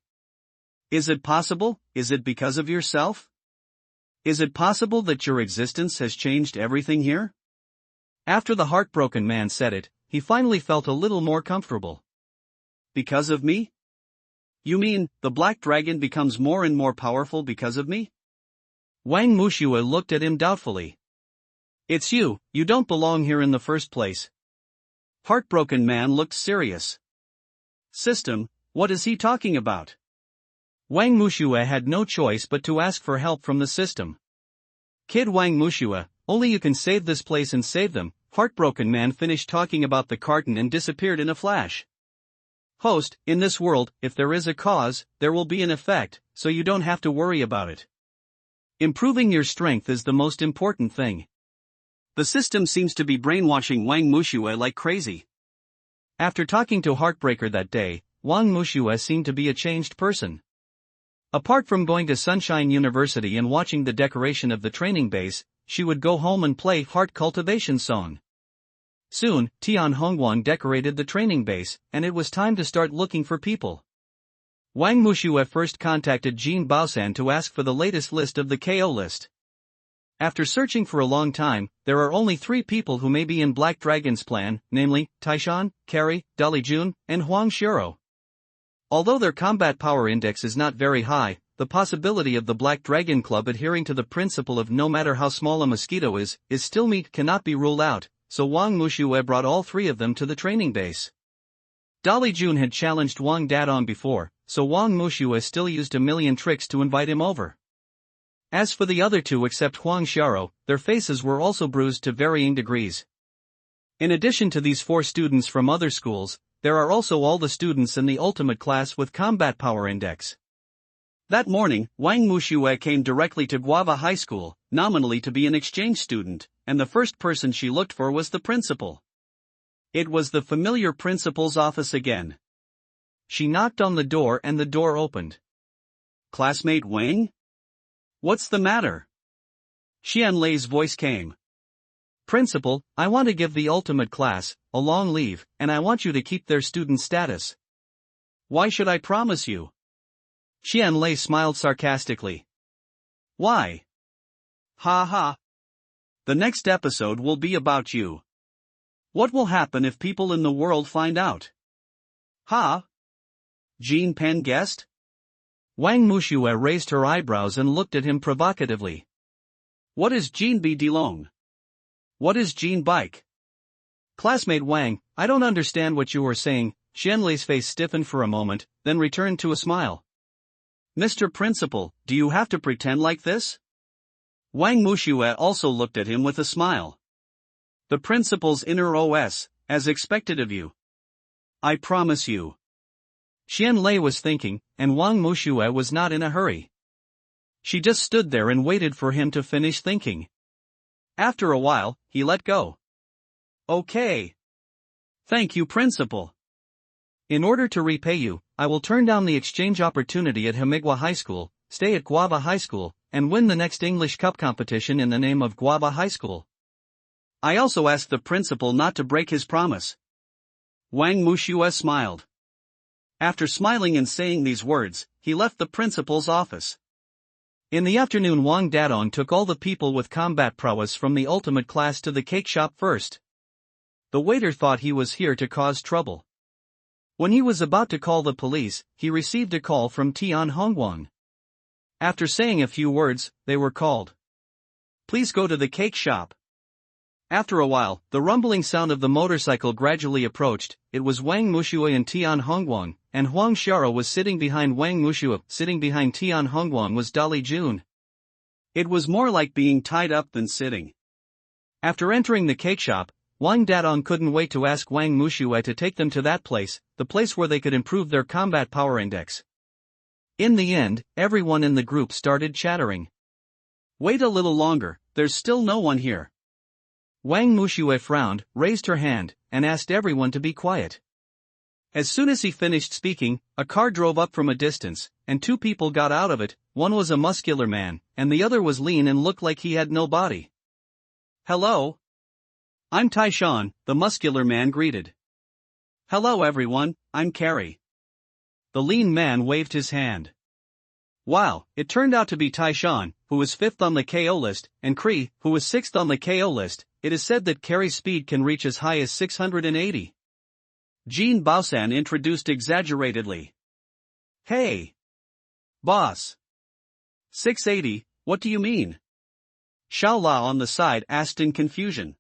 Is it possible? Is it because of yourself? Is it possible that your existence has changed everything here? After the heartbroken man said it, he finally felt a little more comfortable. Because of me? You mean, the black dragon becomes more and more powerful because of me? Wang Mushue looked at him doubtfully. It's you don't belong here in the first place. Heartbroken man looked serious. System, what is he talking about? Wang Mushue had no choice but to ask for help from the system. Kid Wang Mushue, only you can save this place and save them. Heartbroken man finished talking about the carton and disappeared in a flash. Host, in this world, if there is a cause, there will be an effect, so you don't have to worry about it. Improving your strength is the most important thing. The system seems to be brainwashing Wang Mushue like crazy. After talking to Heartbreaker that day, Wang Mushue seemed to be a changed person. Apart from going to Sunshine University and watching the decoration of the training base, she would go home and play Heart Cultivation Song. Soon, Tian Hongguang decorated the training base, and it was time to start looking for people. Wang Mushue first contacted Jin Baosan to ask for the latest list of the KO list. After searching for a long time, there are only 3 people who may be in Black Dragon's plan, namely, Taishan, Carrie, Dalijun, and Huang Shiro. Although their combat power index is not very high, the possibility of the Black Dragon Club adhering to the principle of no matter how small a mosquito is still meat cannot be ruled out, so Wang Mushue brought all 3 of them to the training base. Dalijun had challenged Wang Dadong before, so Wang Mushue still used a million tricks to invite him over. As for the other 2 except Huang Xiao, their faces were also bruised to varying degrees. In addition to these 4 students from other schools, there are also all the students in the ultimate class with combat power index. That morning, Wang Mushue came directly to Guava High School, nominally to be an exchange student, and the first person she looked for was the principal. It was the familiar principal's office again. She knocked on the door and the door opened. Classmate Wang? What's the matter? Xianlei's voice came. Principal, I want to give the ultimate class a long leave, and I want you to keep their student status. Why should I promise you? Xianlei smiled sarcastically. Why? Ha ha. The next episode will be about you. What will happen if people in the world find out? Ha? Jean Pen guessed? Wang Mushue raised her eyebrows and looked at him provocatively. What is Jean B. DeLong? What is Jean Bike? Classmate Wang, I don't understand what you are saying. Xianlei's face stiffened for a moment, then returned to a smile. Mr. Principal, do you have to pretend like this? Wang Mushue also looked at him with a smile. The principal's inner OS, as expected of you. I promise you. Xianlei was thinking, and Wang Mushue was not in a hurry. She just stood there and waited for him to finish thinking. After a while, he let go. Okay. Thank you, Principal. In order to repay you, I will turn down the exchange opportunity at Himigwa High School, stay at Guava High School, and win the next English Cup competition in the name of Guava High School. I also asked the principal not to break his promise. Wang Mushue smiled. After smiling and saying these words, he left the principal's office. In the afternoon, Wang Dadong took all the people with combat prowess from the ultimate class to the cake shop first. The waiter thought he was here to cause trouble. When he was about to call the police, he received a call from Tian Hongguang. After saying a few words, they were called. Please go to the cake shop. After a while, the rumbling sound of the motorcycle gradually approached. It was Wang Mushue and Tian Hongguang, and Huang Xiaro was sitting behind Wang Mushue. Sitting behind Tian Hongguang was Dali Jun. It was more like being tied up than sitting. After entering the cake shop, Wang Dadong couldn't wait to ask Wang Mushue to take them to that place, the place where they could improve their combat power index. In the end, everyone in the group started chattering. Wait a little longer, there's still no one here. Wang Mushue frowned, raised her hand, and asked everyone to be quiet. As soon as he finished speaking, a car drove up from a distance, and two people got out of it. One was a muscular man, and the other was lean and looked like he had no body. Hello? I'm Taishan, the muscular man greeted. Hello everyone, I'm Carrie. The lean man waved his hand. Wow, it turned out to be Taishan, who was 5th on the KO list, and Cree, who was 6th on the KO list. It is said that Carrie's speed can reach as high as 680. Jean Baosan introduced exaggeratedly. Hey! Boss! 680, what do you mean? Xiao La on the side asked in confusion.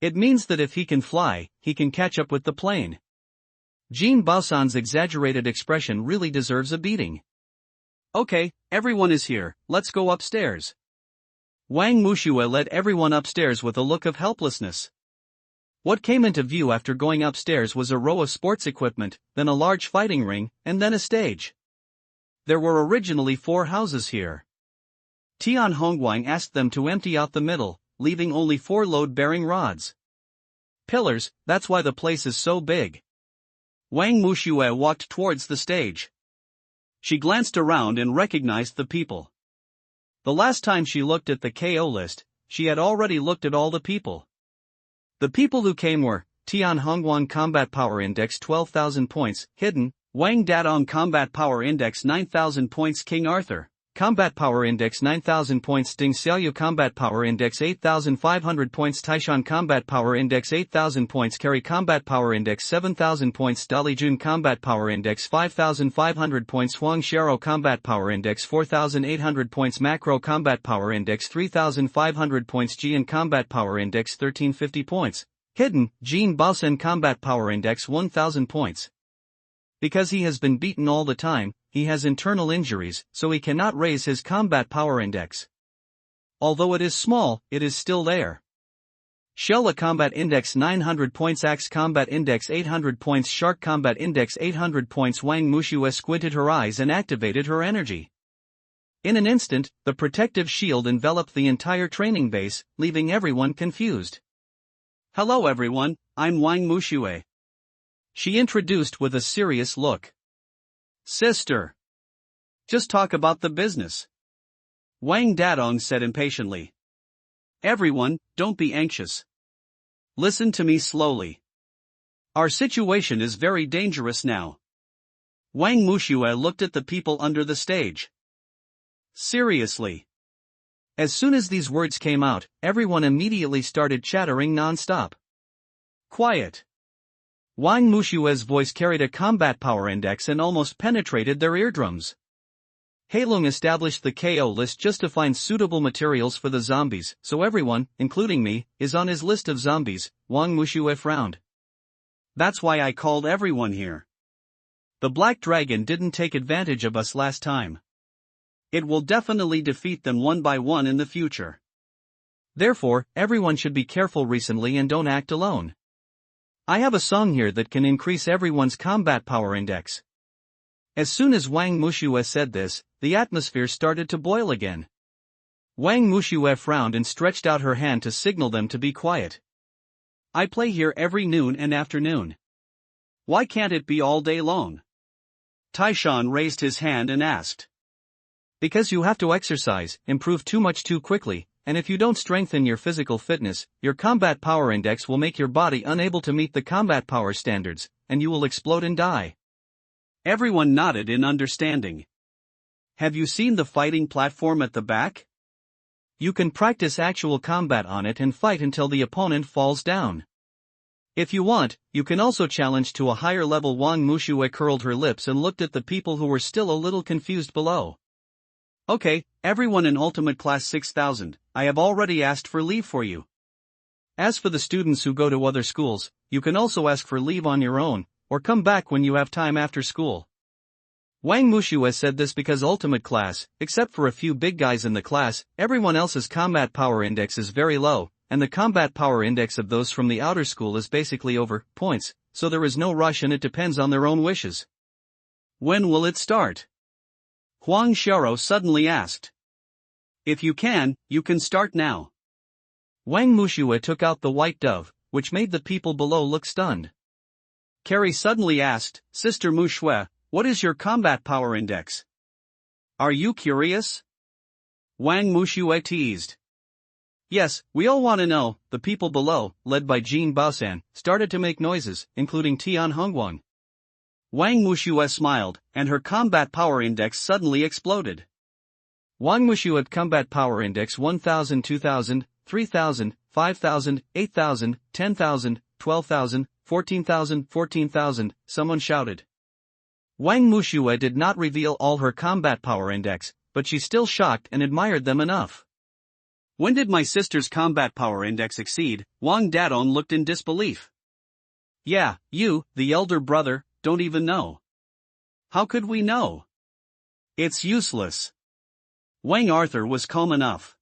It means that if he can fly, he can catch up with the plane. Jean Baosan's exaggerated expression really deserves a beating. Okay, everyone is here, let's go upstairs. Wang Mushue led everyone upstairs with a look of helplessness. What came into view after going upstairs was a row of sports equipment, then a large fighting ring, and then a stage. There were originally 4 houses here. Tian Hongguang asked them to empty out the middle, leaving only 4 load-bearing rods. Pillars, that's why the place is so big. Wang Mushue walked towards the stage. She glanced around and recognized the people. The last time she looked at the KO list, she had already looked at all the people. The people who came were Tian Hongguang Combat Power Index 12,000 points, hidden, Wang Dadong Combat Power Index 9,000 points, King Arthur Combat Power Index 9,000 points, Ding Xiaoyu Combat Power Index 8,500 points, Taishan Combat Power Index 8,000 points, Carrie Combat Power Index 7,000 points, Dali Jun Combat Power Index 5,500 points, Huang Xiaro Combat Power Index 4,800 points, Macro Combat Power Index 3,500 points, Jian Combat Power Index 1,350 points, hidden, Jean Baosan Combat Power Index 1,000 points. Because he has been beaten all the time, he has internal injuries, so he cannot raise his combat power index. Although it is small, it is still there. Shella Combat Index 900 points, Axe Combat Index 800 points, Shark Combat Index 800 points. Wang Mushue squinted her eyes and activated her energy. In an instant, the protective shield enveloped the entire training base, leaving everyone confused. Hello everyone, I'm Wang Mushue. She introduced with a serious look. Sister. Just talk about the business. Wang Dadong said impatiently. Everyone, don't be anxious. Listen to me slowly. Our situation is very dangerous now. Wang Mushue looked at the people under the stage. Seriously. As soon as these words came out, everyone immediately started chattering non-stop. Quiet. Wang Mushue's voice carried a combat power index and almost penetrated their eardrums. Heilong established the KO list just to find suitable materials for the zombies, so everyone, including me, is on his list of zombies. Wang Mushue frowned. That's why I called everyone here. The Black Dragon didn't take advantage of us last time. It will definitely defeat them one by one in the future. Therefore, everyone should be careful recently and don't act alone. I have a song here that can increase everyone's combat power index. As soon as Wang Mushue said this, the atmosphere started to boil again. Wang Mushue frowned and stretched out her hand to signal them to be quiet. I play here every noon and afternoon. Why can't it be all day long? Taishan raised his hand and asked. Because you have to exercise, improve too much too quickly, and if you don't strengthen your physical fitness, your combat power index will make your body unable to meet the combat power standards, and you will explode and die. Everyone nodded in understanding. Have you seen the fighting platform at the back? You can practice actual combat on it and fight until the opponent falls down. If you want, you can also challenge to a higher level. Wang Mushue curled her lips and looked at the people who were still a little confused below. Okay, everyone in Ultimate Class 6000, I have already asked for leave for you. As for the students who go to other schools, you can also ask for leave on your own, or come back when you have time after school. Wang Mushue said this because Ultimate Class, except for a few big guys in the class, everyone else's combat power index is very low, and the combat power index of those from the outer school is basically over points, so there is no rush and it depends on their own wishes. When will it start? Huang Xiaoro suddenly asked. If you can start now. Wang Mushue took out the white dove, which made the people below look stunned. Carrie suddenly asked, Sister Mushue, what is your combat power index? Are you curious? Wang Mushue teased. Yes, we all want to know. The people below, led by Jin Baosan, started to make noises, including Tian Hongguang. Wang Mushue smiled, and her combat power index suddenly exploded. Wang Mushue combat power index 1000, 2000, 3000, 5000, 8000, 10,000, 12,000, 14,000, 14,000, someone shouted. Wang Mushue did not reveal all her combat power index, but she still shocked and admired them enough. When did my sister's combat power index exceed? Wang Dadong looked in disbelief. Yeah, you, the elder brother, don't even know. How could we know? It's useless. Wang Arthur was calm enough.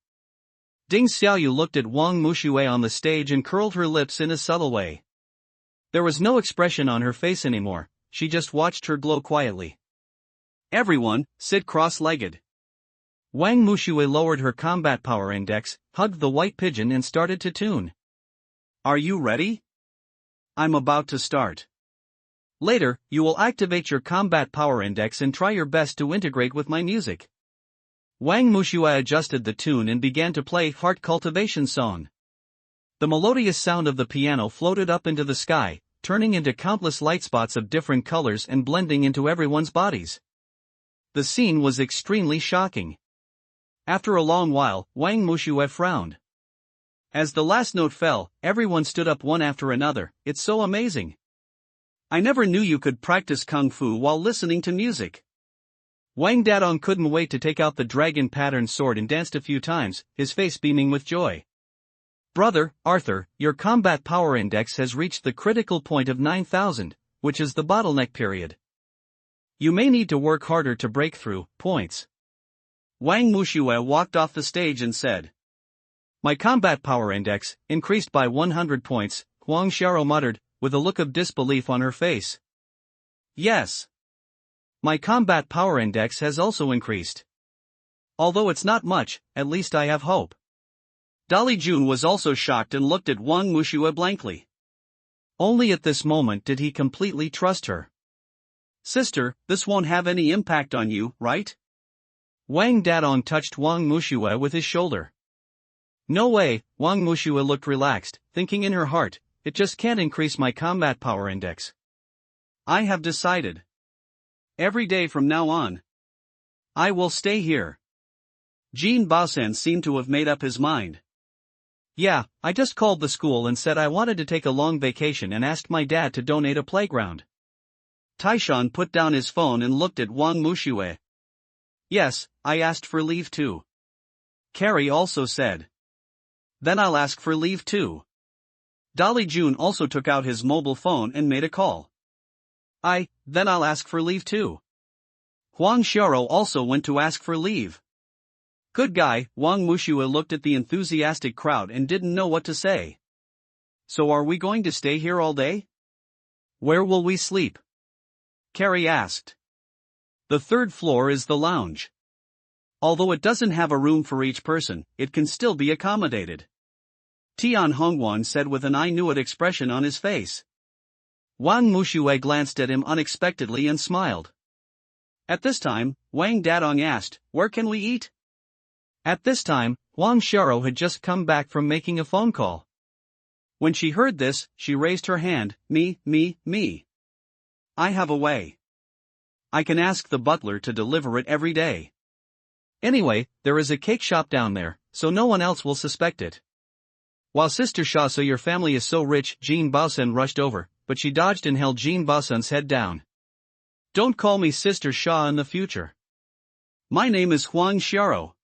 Ding Xiaoyu looked at Wang Mushue on the stage and curled her lips in a subtle way. There was no expression on her face anymore, she just watched her glow quietly. Everyone, sit cross-legged. Wang Mushue lowered her combat power index, hugged the white pigeon and started to tune. Are you ready? I'm about to start. Later, you will activate your combat power index and try your best to integrate with my music. Wang Mushue adjusted the tune and began to play Heart Cultivation Song. The melodious sound of the piano floated up into the sky, turning into countless light spots of different colors and blending into everyone's bodies. The scene was extremely shocking. After a long while, Wang Mushue frowned. As the last note fell, everyone stood up one after another. It's so amazing. I never knew you could practice kung fu while listening to music. Wang Dadong couldn't wait to take out the dragon pattern sword and danced a few times, his face beaming with joy. Brother, Arthur, your combat power index has reached the critical point of 9,000, which is the bottleneck period. You may need to work harder to break through points. Wang Mushue walked off the stage and said. My combat power index, increased by 100 points, Huang Xiaoro muttered, with a look of disbelief on her face. Yes. My combat power index has also increased. Although it's not much, at least I have hope. Dolly Jun was also shocked and looked at Wang Mushue blankly. Only at this moment did he completely trust her. Sister, this won't have any impact on you, right? Wang Dadong touched Wang Mushue with his shoulder. No way, Wang Mushue looked relaxed, thinking in her heart, it just can't increase my combat power index. I have decided. Every day from now on, I will stay here. Jin Baosan seemed to have made up his mind. Yeah, I just called the school and said I wanted to take a long vacation and asked my dad to donate a playground. Taishan put down his phone and looked at Wang Mushue. Yes, I asked for leave too. Carrie also said. Then I'll ask for leave too. Dolly Jun also took out his mobile phone and made a call. Then I'll ask for leave too. Huang Xiaoro also went to ask for leave. Good guy, Wang Mushue looked at the enthusiastic crowd and didn't know what to say. So are we going to stay here all day? Where will we sleep? Carrie asked. The third floor is the lounge. Although it doesn't have a room for each person, it can still be accommodated. Tian Hongwan said with an I knew it expression on his face. Wang Muxue glanced at him unexpectedly and smiled. At this time, Wang Dadong asked, "Where can we eat?" At this time, Wang Xiao had just come back from making a phone call. When she heard this, she raised her hand, me. I have a way. I can ask the butler to deliver it every day. Anyway, there is a cake shop down there, so no one else will suspect it. While Sister Sha, so your family is so rich, Jean Baosen rushed over, but she dodged and held Jean Baosen's head down. Don't call me Sister Sha in the future. My name is Huang Xiao.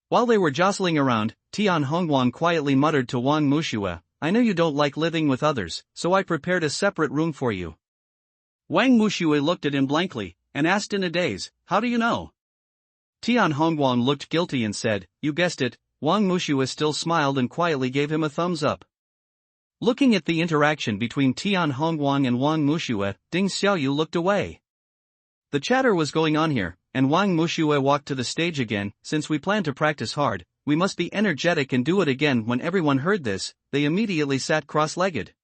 While they were jostling around, Tian Hongwan quietly muttered to Wang Muxue, I know you don't like living with others, so I prepared a separate room for you. Wang Muxue looked at him blankly, and asked in a daze, how do you know? Tian Hongwan looked guilty and said, you guessed it. Wang Muxue still smiled and quietly gave him a thumbs up. Looking at the interaction between Tian Hongwan and Wang Muxue, Ding Xiaoyu looked away. The chatter was going on here, and Wang Muxue walked to the stage again. Since we plan to practice hard, we must be energetic and do it again. When everyone heard this, they immediately sat cross-legged.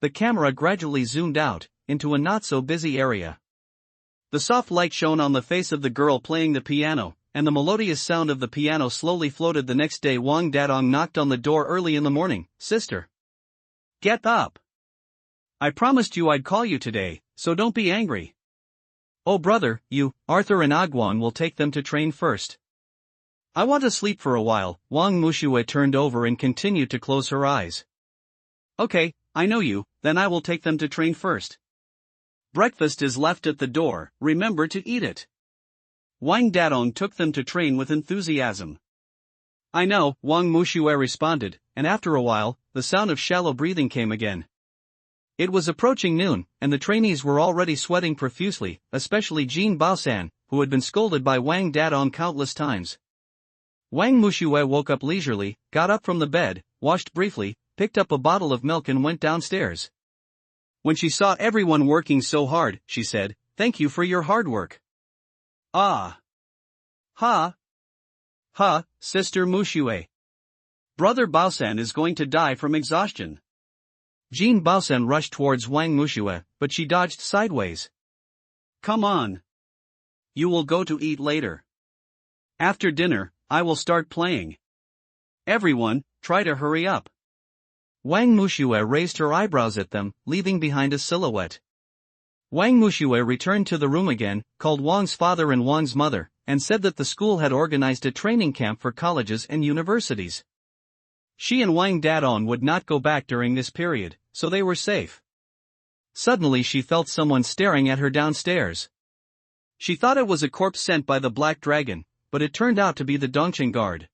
The camera gradually zoomed out, into a not-so-busy area. The soft light shone on the face of the girl playing the piano, and the melodious sound of the piano slowly floated. The next day Wang Dadong knocked on the door early in the morning. Sister, get up. I promised you I'd call you today, so don't be angry. Oh brother, you, Arthur and Agwan will take them to train first. I want to sleep for a while. Wang Muxue turned over and continued to close her eyes. Okay, I know you, then I will take them to train first. Breakfast is left at the door, remember to eat it. Wang Dadong took them to train with enthusiasm. I know, Wang Muxue responded, and after a while, the sound of shallow breathing came again. It was approaching noon, and the trainees were already sweating profusely, especially Jean Baosan, who had been scolded by Wang Dadong countless times. Wang Muxue woke up leisurely, got up from the bed, washed briefly, picked up a bottle of milk and went downstairs. When she saw everyone working so hard, she said, thank you for your hard work. Ah. Ha. Ha, Sister Muxue. Brother Baosan is going to die from exhaustion. Jean Baosan rushed towards Wang Muxue, but she dodged sideways. Come on. You will go to eat later. After dinner, I will start playing. Everyone, try to hurry up. Wang Muxue raised her eyebrows at them, leaving behind a silhouette. Wang Muxue returned to the room again, called Wang's father and Wang's mother, and said that the school had organized a training camp for colleges and universities. She and Wang Dadong would not go back during this period, so they were safe. Suddenly she felt someone staring at her downstairs. She thought it was a corpse sent by the Black Dragon, but it turned out to be the Dongqing guard.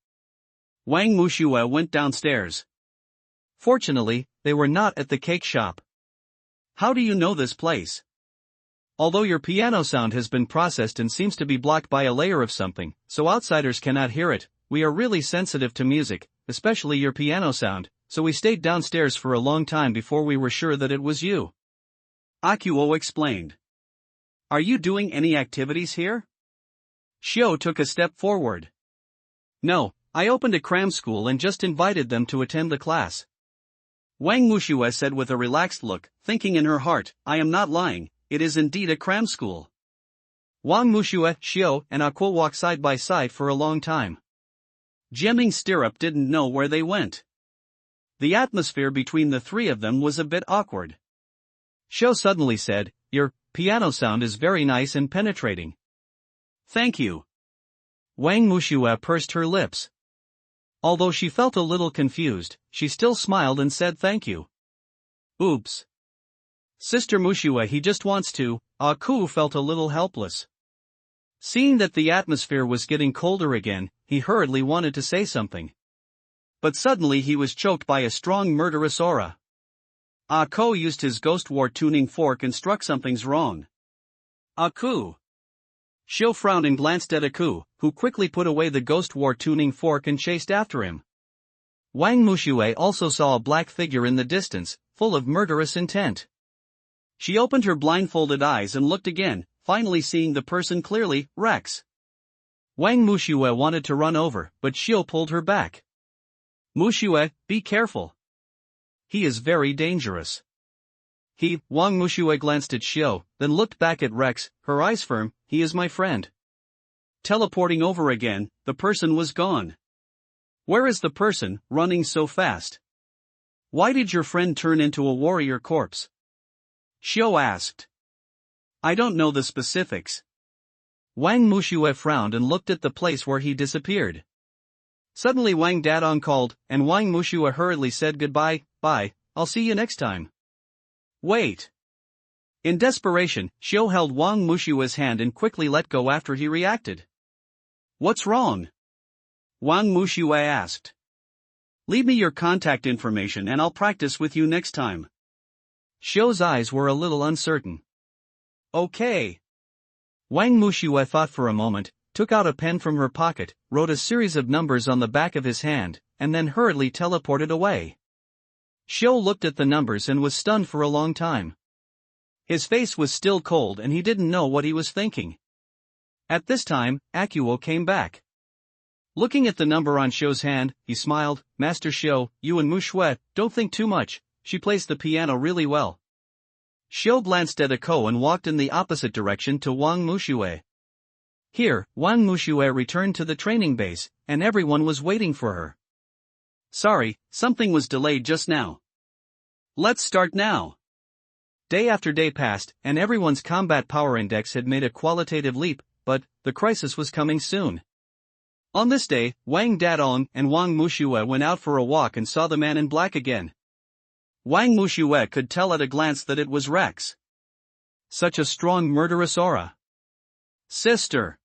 Wang Muxue went downstairs. Fortunately, they were not at the cake shop. How do you know this place? Although your piano sound has been processed and seems to be blocked by a layer of something, so outsiders cannot hear it, we are really sensitive to music, especially your piano sound, so we stayed downstairs for a long time before we were sure that it was you. Akuo explained. Are you doing any activities here? Xiao took a step forward. No, I opened a cram school and just invited them to attend the class. Wang Muxue said with a relaxed look, thinking in her heart, I am not lying, it is indeed a cram school. Wang Muxue, Xiao, and Akuo walked side by side for a long time. Jiaming Stirrup didn't know where they went. The atmosphere between the three of them was a bit awkward. Xiao suddenly said, your piano sound is very nice and penetrating. Thank you. Wang Muxue pursed her lips. Although she felt a little confused, she still smiled and said thank you. Oops. Sister Muxue, he just wants to. Aku felt a little helpless. Seeing that the atmosphere was getting colder again, he hurriedly wanted to say something. But suddenly he was choked by a strong murderous aura. Aku used his ghost war tuning fork and struck something's wrong. Aku. Xiao frowned and glanced at Aku, who quickly put away the ghost war tuning fork and chased after him. Wang Muxue also saw a black figure in the distance, full of murderous intent. She opened her blindfolded eyes and looked again, finally seeing the person clearly, Rex. Wang Mushue wanted to run over, but Xiao pulled her back. Mushue, be careful. He is very dangerous. Wang Mushue glanced at Xiao, then looked back at Rex, her eyes firm. He is my friend. Teleporting over again, the person was gone. Where is the person, running so fast? Why did your friend turn into a warrior corpse? Xiao asked. I don't know the specifics. Wang Mushue frowned and looked at the place where he disappeared. Suddenly Wang Dadong called, and Wang Mushue hurriedly said goodbye. Bye, I'll see you next time. Wait. In desperation, Xiao held Wang Mushue's hand and quickly let go after he reacted. What's wrong? Wang Mushue asked. Leave me your contact information and I'll practice with you next time. Xiao's eyes were a little uncertain. Okay. Wang Mushue thought for a moment, took out a pen from her pocket, wrote a series of numbers on the back of his hand, and then hurriedly teleported away. Xiao looked at the numbers and was stunned for a long time. His face was still cold and he didn't know what he was thinking. At this time, Akuo came back. Looking at the number on Xiao's hand, he smiled. Master Xiao, you and Mushue, don't think too much, she plays the piano really well. Xiao glanced at Ako and walked in the opposite direction to Wang Mushue. Here, Wang Mushue returned to the training base, and everyone was waiting for her. Sorry, something was delayed just now. Let's start now. Day after day passed, and everyone's combat power index had made a qualitative leap, but the crisis was coming soon. On this day, Wang Dadong and Wang Mushue went out for a walk and saw the man in black again. Wang Mushue could tell at a glance that it was Rex. Such a strong murderous aura. Sister!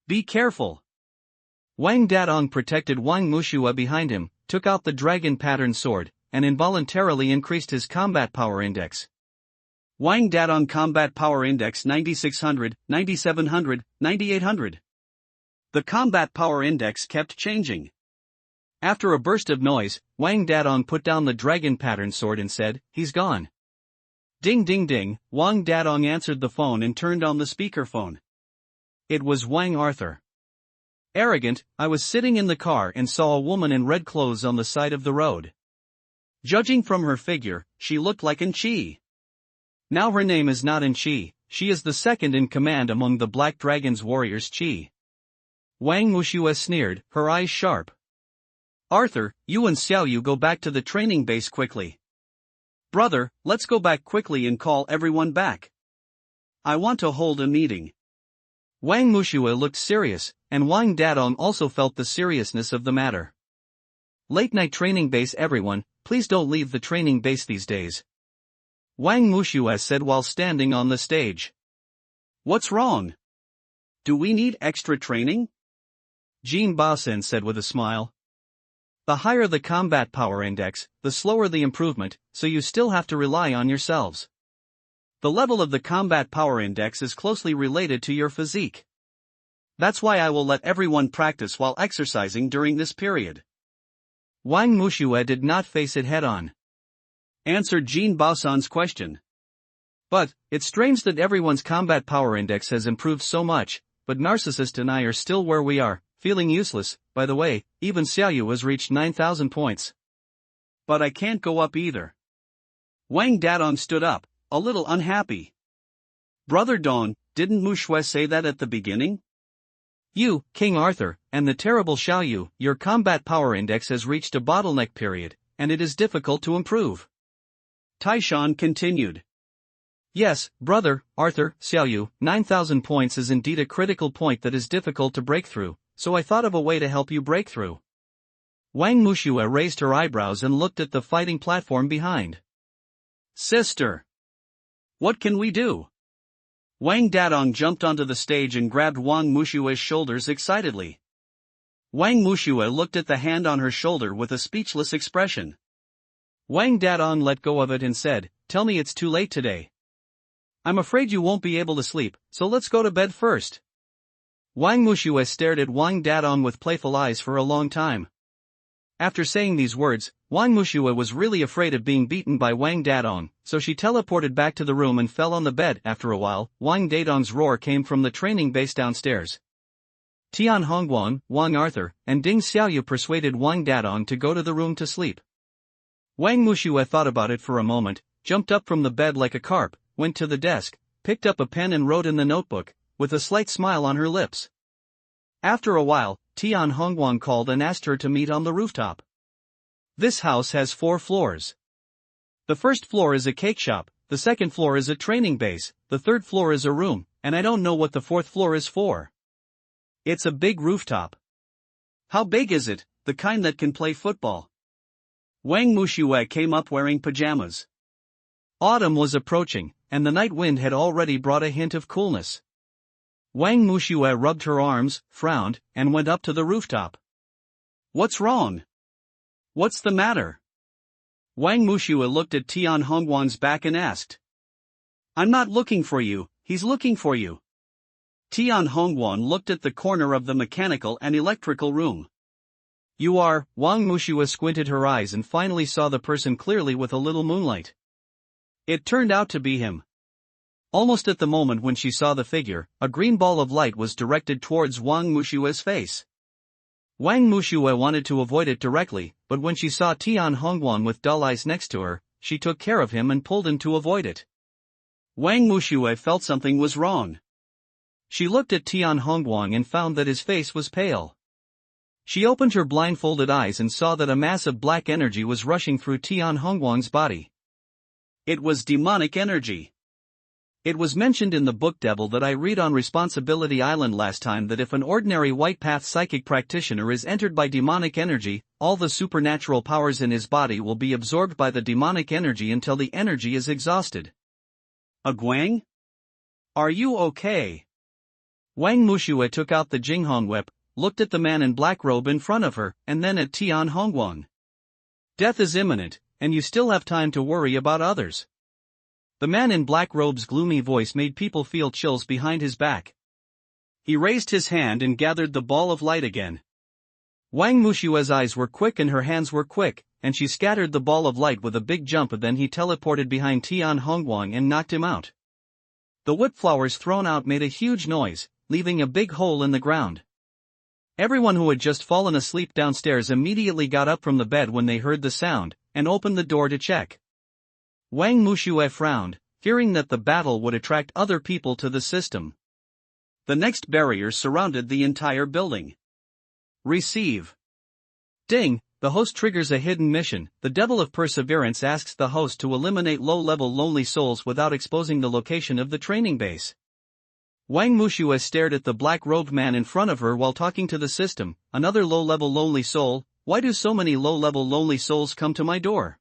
Be careful! Wang Dadong protected Wang Mushue behind him, took out the dragon pattern sword, and involuntarily increased his combat power index. Wang Dadong combat power index 9600, 9700, 9800. The combat power index kept changing. After a burst of noise, Wang Dadong put down the dragon pattern sword and said, he's gone. Ding ding ding, Wang Dadong answered the phone and turned on the speakerphone. It was Wang Arthur. Arrogant, I was sitting in the car and saw a woman in red clothes on the side of the road. Judging from her figure, she looked like An Chi. Now her name is not An Chi, she is the second in command among the Black Dragon's warriors Chi. Wang Mushue sneered, her eyes sharp. Arthur, you and Xiaoyu go back to the training base quickly. Brother, let's go back quickly and call everyone back. I want to hold a meeting. Wang Mushue looked serious, and Wang Dadong also felt the seriousness of the matter. Late night training base everyone, please don't leave the training base these days. Wang Mushue said while standing on the stage. What's wrong? Do we need extra training? Jin Baosen said with a smile. The higher the combat power index, the slower the improvement, so you still have to rely on yourselves. The level of the combat power index is closely related to your physique. That's why I will let everyone practice while exercising during this period. Wang Mushue did not face it head-on. Answered Jin Baosan's question. But, it's strange that everyone's combat power index has improved so much, but Narcissist and I are still where we are, feeling useless. By the way, even Xiaoyu has reached 9,000 points. But I can't go up either. Wang Dadong stood up, a little unhappy. Brother Dong, didn't Mushue say that at the beginning? You, King Arthur, and the terrible Xiaoyu, your combat power index has reached a bottleneck period, and it is difficult to improve. Taishan continued. Yes, brother, Arthur, Xiaoyu, 9,000 points is indeed a critical point that is difficult to break through, so I thought of a way to help you break through. Wang Mushue raised her eyebrows and looked at the fighting platform behind. Sister! What can we do? Wang Dadong jumped onto the stage and grabbed Wang Mushue's shoulders excitedly. Wang Mushue looked at the hand on her shoulder with a speechless expression. Wang Dadong let go of it and said, tell me it's too late today. I'm afraid you won't be able to sleep, so let's go to bed first. Wang Mushue stared at Wang Dadong with playful eyes for a long time. After saying these words, Wang Mushue was really afraid of being beaten by Wang Dadong, so she teleported back to the room and fell on the bed. After a while, Wang Dadong's roar came from the training base downstairs. Tian Hongguang, Wang Arthur, and Ding Xiaoyu persuaded Wang Dadong to go to the room to sleep. Wang Mushue thought about it for a moment, jumped up from the bed like a carp, went to the desk, picked up a pen and wrote in the notebook, with a slight smile on her lips. After a while, Tian Hongguang called and asked her to meet on the rooftop. This house has 4 floors. The first floor is a cake shop, the second floor is a training base, the third floor is a room, and I don't know what the fourth floor is for. It's a big rooftop. How big is it, the kind that can play football? Wang Mushue came up wearing pajamas. Autumn was approaching, and the night wind had already brought a hint of coolness. Wang Mushue rubbed her arms, frowned, and went up to the rooftop. What's wrong? What's the matter? Wang Mushue looked at Tian Hongguang's back and asked. I'm not looking for you, he's looking for you. Tian Hongguang looked at the corner of the mechanical and electrical room. You are, Wang Mushue squinted her eyes and finally saw the person clearly with a little moonlight. It turned out to be him. Almost at the moment when she saw the figure, a green ball of light was directed towards Wang Mushue's face. Wang Mushue wanted to avoid it directly, but when she saw Tian Hongguang with dull eyes next to her, she took care of him and pulled him to avoid it. Wang Mushue felt something was wrong. She looked at Tian Hongguang and found that his face was pale. She opened her blindfolded eyes and saw that a mass of black energy was rushing through Tian Hongguang's body. It was demonic energy. It was mentioned in the book Devil that I read on Responsibility Island last time that if an ordinary white path psychic practitioner is entered by demonic energy, all the supernatural powers in his body will be absorbed by the demonic energy until the energy is exhausted. Guang? Are you okay? Wang Mushue took out the Jinghong whip, looked at the man in black robe in front of her, and then at Tian Hongguang. Death is imminent, and you still have time to worry about others. The man in black robe's gloomy voice made people feel chills behind his back. He raised his hand and gathered the ball of light again. Wang Mushue's eyes were quick and her hands were quick, and she scattered the ball of light with a big jump, and then he teleported behind Tian Hongguang and knocked him out. The whip flowers thrown out made a huge noise, leaving a big hole in the ground. Everyone who had just fallen asleep downstairs immediately got up from the bed when they heard the sound, and opened the door to check. Wang Mushue frowned, fearing that the battle would attract other people to the system. The next barrier surrounded the entire building. Receive. Ding, the host triggers a hidden mission. The Devil of Perseverance asks the host to eliminate low-level lonely souls without exposing the location of the training base. Wang Mushue stared at the black-robed man in front of her while talking to the system. Another low-level lonely soul? Why do so many low-level lonely souls come to my door?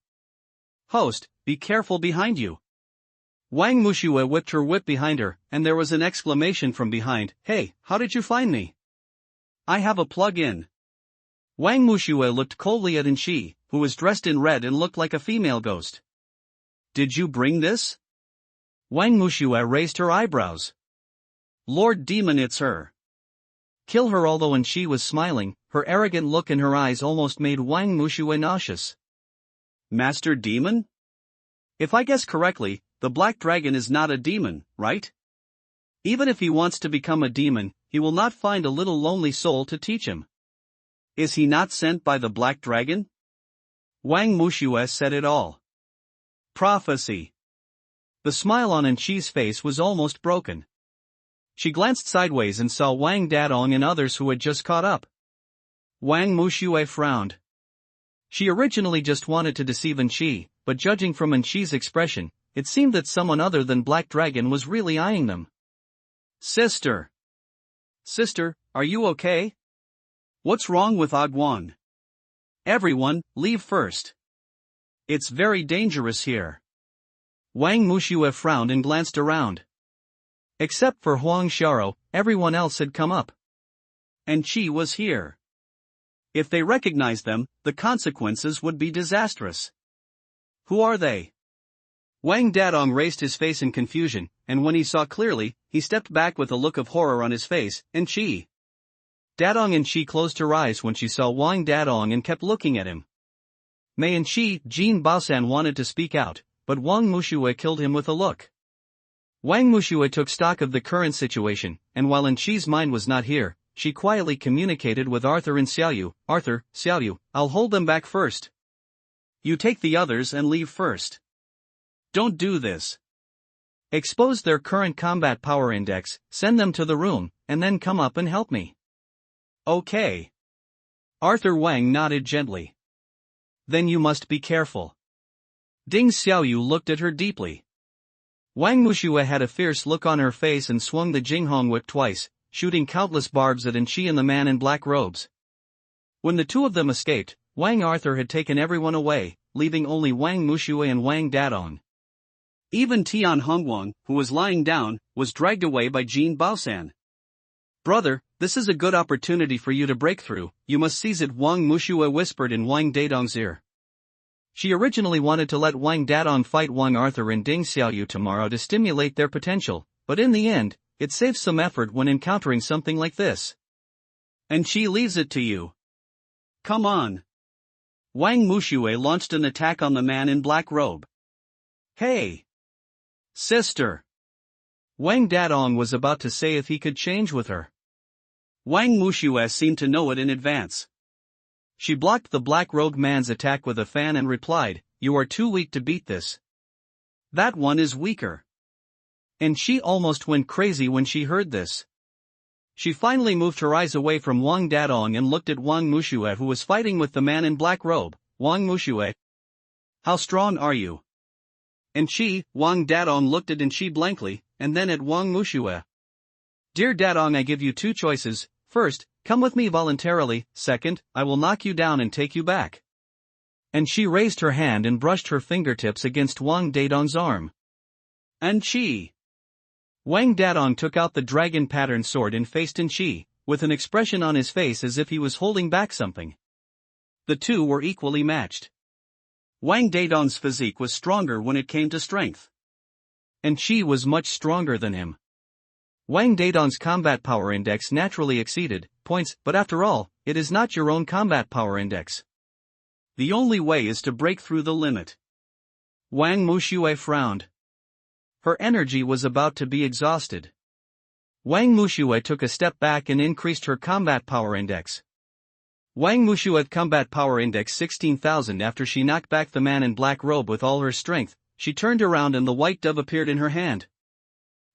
Host, be careful behind you. Wang Mushue whipped her whip behind her, and there was an exclamation from behind. Hey, how did you find me? I have a plug-in. Wang Mushue looked coldly at Anshi, who was dressed in red and looked like a female ghost. Did you bring this? Wang Mushue raised her eyebrows. Lord Demon, it's her. Kill her. Although Anshi was smiling, her arrogant look in her eyes almost made Wang Mushue nauseous. Master Demon? If I guess correctly, the Black Dragon is not a demon, right? Even if he wants to become a demon, he will not find a little lonely soul to teach him. Is he not sent by the Black Dragon? Wang Mushue said it all. Prophecy. The smile on Anshi's face was almost broken. She glanced sideways and saw Wang Dadong and others who had just caught up. Wang Mushue frowned. She originally just wanted to deceive Anshi, but judging from Anshi's expression, it seemed that someone other than Black Dragon was really eyeing them. Sister! Sister, are you okay? What's wrong with Guang? Everyone, leave first. It's very dangerous here. Wang Mushue frowned and glanced around. Except for Huang Xiao, everyone else had come up. And Qi was here. If they recognized them, the consequences would be disastrous. Who are they? Wang Dadong raised his face in confusion, and when he saw clearly, he stepped back with a look of horror on his face. And Qi. Dadong and Qi closed her eyes when she saw Wang Dadong and kept looking at him. Mei and Jin Baosan wanted to speak out, but Wang Mushue killed him with a look. Wang Mushue took stock of the current situation, and while Chi's mind was not here, she quietly communicated with Arthur and Xiaoyu. Arthur, Xiaoyu, I'll hold them back first. You take the others and leave first. Don't do this. Expose their current combat power index, send them to the room, and then come up and help me. Okay. Arthur Wang nodded gently. Then you must be careful. Ding Xiaoyu looked at her deeply. Wang Mushue had a fierce look on her face and swung the Jinghong whip twice, shooting countless barbs at Chi and the man in black robes. When the two of them escaped, Wang Arthur had taken everyone away, leaving only Wang Mushue and Wang Dadong. Even Tian Hongguang, who was lying down, was dragged away by Jin Baosan. Brother, this is a good opportunity for you to break through, you must seize it, Wang Mushue whispered in Wang Dadong's ear. She originally wanted to let Wang Dadong fight Wang Arthur and Ding Xiaoyu tomorrow to stimulate their potential, but in the end, it saves some effort when encountering something like this. And she leaves it to you. Come on. Wang Mushue launched an attack on the man in black robe. Hey! Sister! Wang Dadong was about to say if he could change with her. Wang Mushue seemed to know it in advance. She blocked the black-robed man's attack with a fan and replied, You are too weak to beat this. That one is weaker. And she almost went crazy when she heard this. She finally moved her eyes away from Wang Dadong and looked at Wang Mushue, who was fighting with the man in black robe. Wang Mushue. How strong are you? And Wang Dadong looked at Chi blankly, and then at Wang Mushue. Dear Dadong, I give you two choices. First, come with me voluntarily. Second, I will knock you down and take you back. And she raised her hand and brushed her fingertips against Wang Dadong's arm. And Wang Dadong took out the dragon pattern sword and faced Chi, with an expression on his face as if he was holding back something. The two were equally matched. Wang Dadong's physique was stronger when it came to strength. And Chi was much stronger than him. Wang Dadong's combat power index naturally exceeded points, but after all, it is not your own combat power index. The only way is to break through the limit. Wang Mushue frowned. Her energy was about to be exhausted. Wang Mushue took a step back and increased her combat power index. Wang Mushue's combat power index 16,000. After she knocked back the man in black robe with all her strength, she turned around and the white dove appeared in her hand.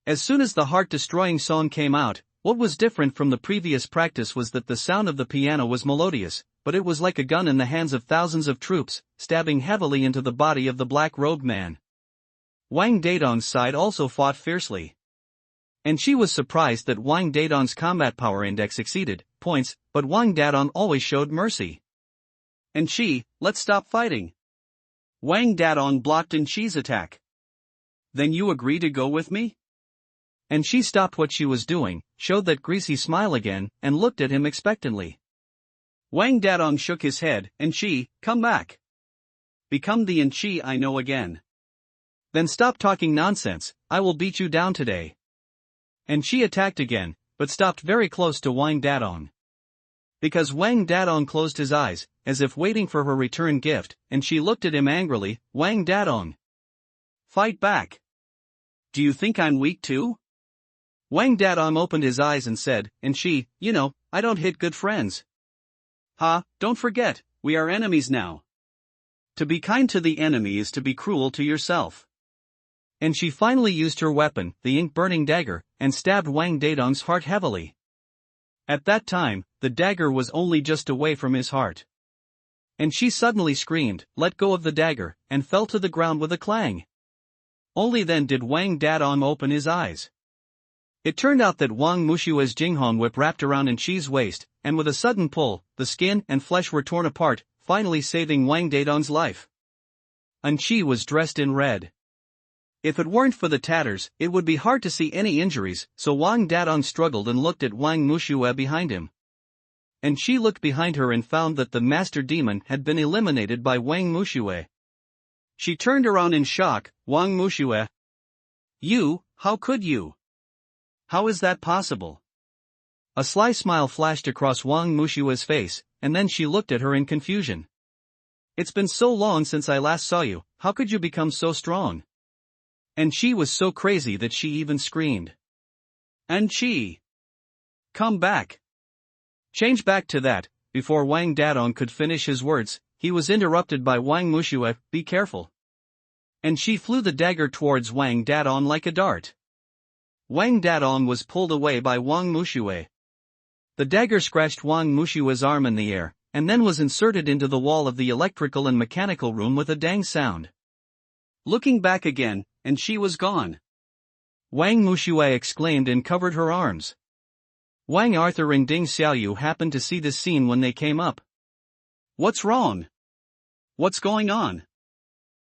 As soon as the heart-destroying song came out, what was different from the previous practice was that the sound of the piano was melodious, but it was like a gun in the hands of thousands of troops, stabbing heavily into the body of the black-robed man. Wang Dadong's side also fought fiercely. And she was surprised that Wang Dadong's combat power index exceeded points, but Wang Dadong always showed mercy. And let's stop fighting. Wang Dadong blocked Chi's attack. Then you agree to go with me? And she stopped what she was doing, showed that greasy smile again, and looked at him expectantly. Wang Dadong shook his head, and come back. Become the Chi I know again. Then stop talking nonsense, I will beat you down today. And she attacked again, but stopped very close to Wang Dadong. Because Wang Dadong closed his eyes, as if waiting for her return gift, and she looked at him angrily. Wang Dadong. Fight back. Do you think I'm weak too? Wang Dadong opened his eyes and said, and I don't hit good friends. Don't forget, we are enemies now. To be kind to the enemy is to be cruel to yourself. And she finally used her weapon, the ink-burning dagger, and stabbed Wang Dadong's heart heavily. At that time, the dagger was only just away from his heart. And she suddenly screamed, let go of the dagger, and fell to the ground with a clang. Only then did Wang Dadong open his eyes. It turned out that Wang Mushue's Jinghong whip wrapped around Chi's waist, and with a sudden pull, the skin and flesh were torn apart, finally saving Wang Dadong's life. Chi was dressed in red. If it weren't for the tatters, it would be hard to see any injuries, so Wang Dadong struggled and looked at Wang Mushue behind him. And she looked behind her and found that the master demon had been eliminated by Wang Mushue. She turned around in shock. Wang Mushue. You, how could you? How is that possible? A sly smile flashed across Wang Mushue's face, and then she looked at her in confusion. It's been so long since I last saw you, how could you become so strong? And she was so crazy that she even screamed. And she. Come back. Change back to that. Before Wang Dadong could finish his words, he was interrupted by Wang Mushue, be careful. And she flew the dagger towards Wang Dadong like a dart. Wang Dadong was pulled away by Wang Mushue. The dagger scratched Wang Mushue's arm in the air, and then was inserted into the wall of the electrical and mechanical room with a dang sound. Looking back again, and she was gone. Wang Mushue exclaimed and covered her arms. Wang Arthur and Ding Xiaoyu happened to see this scene when they came up. What's wrong? What's going on?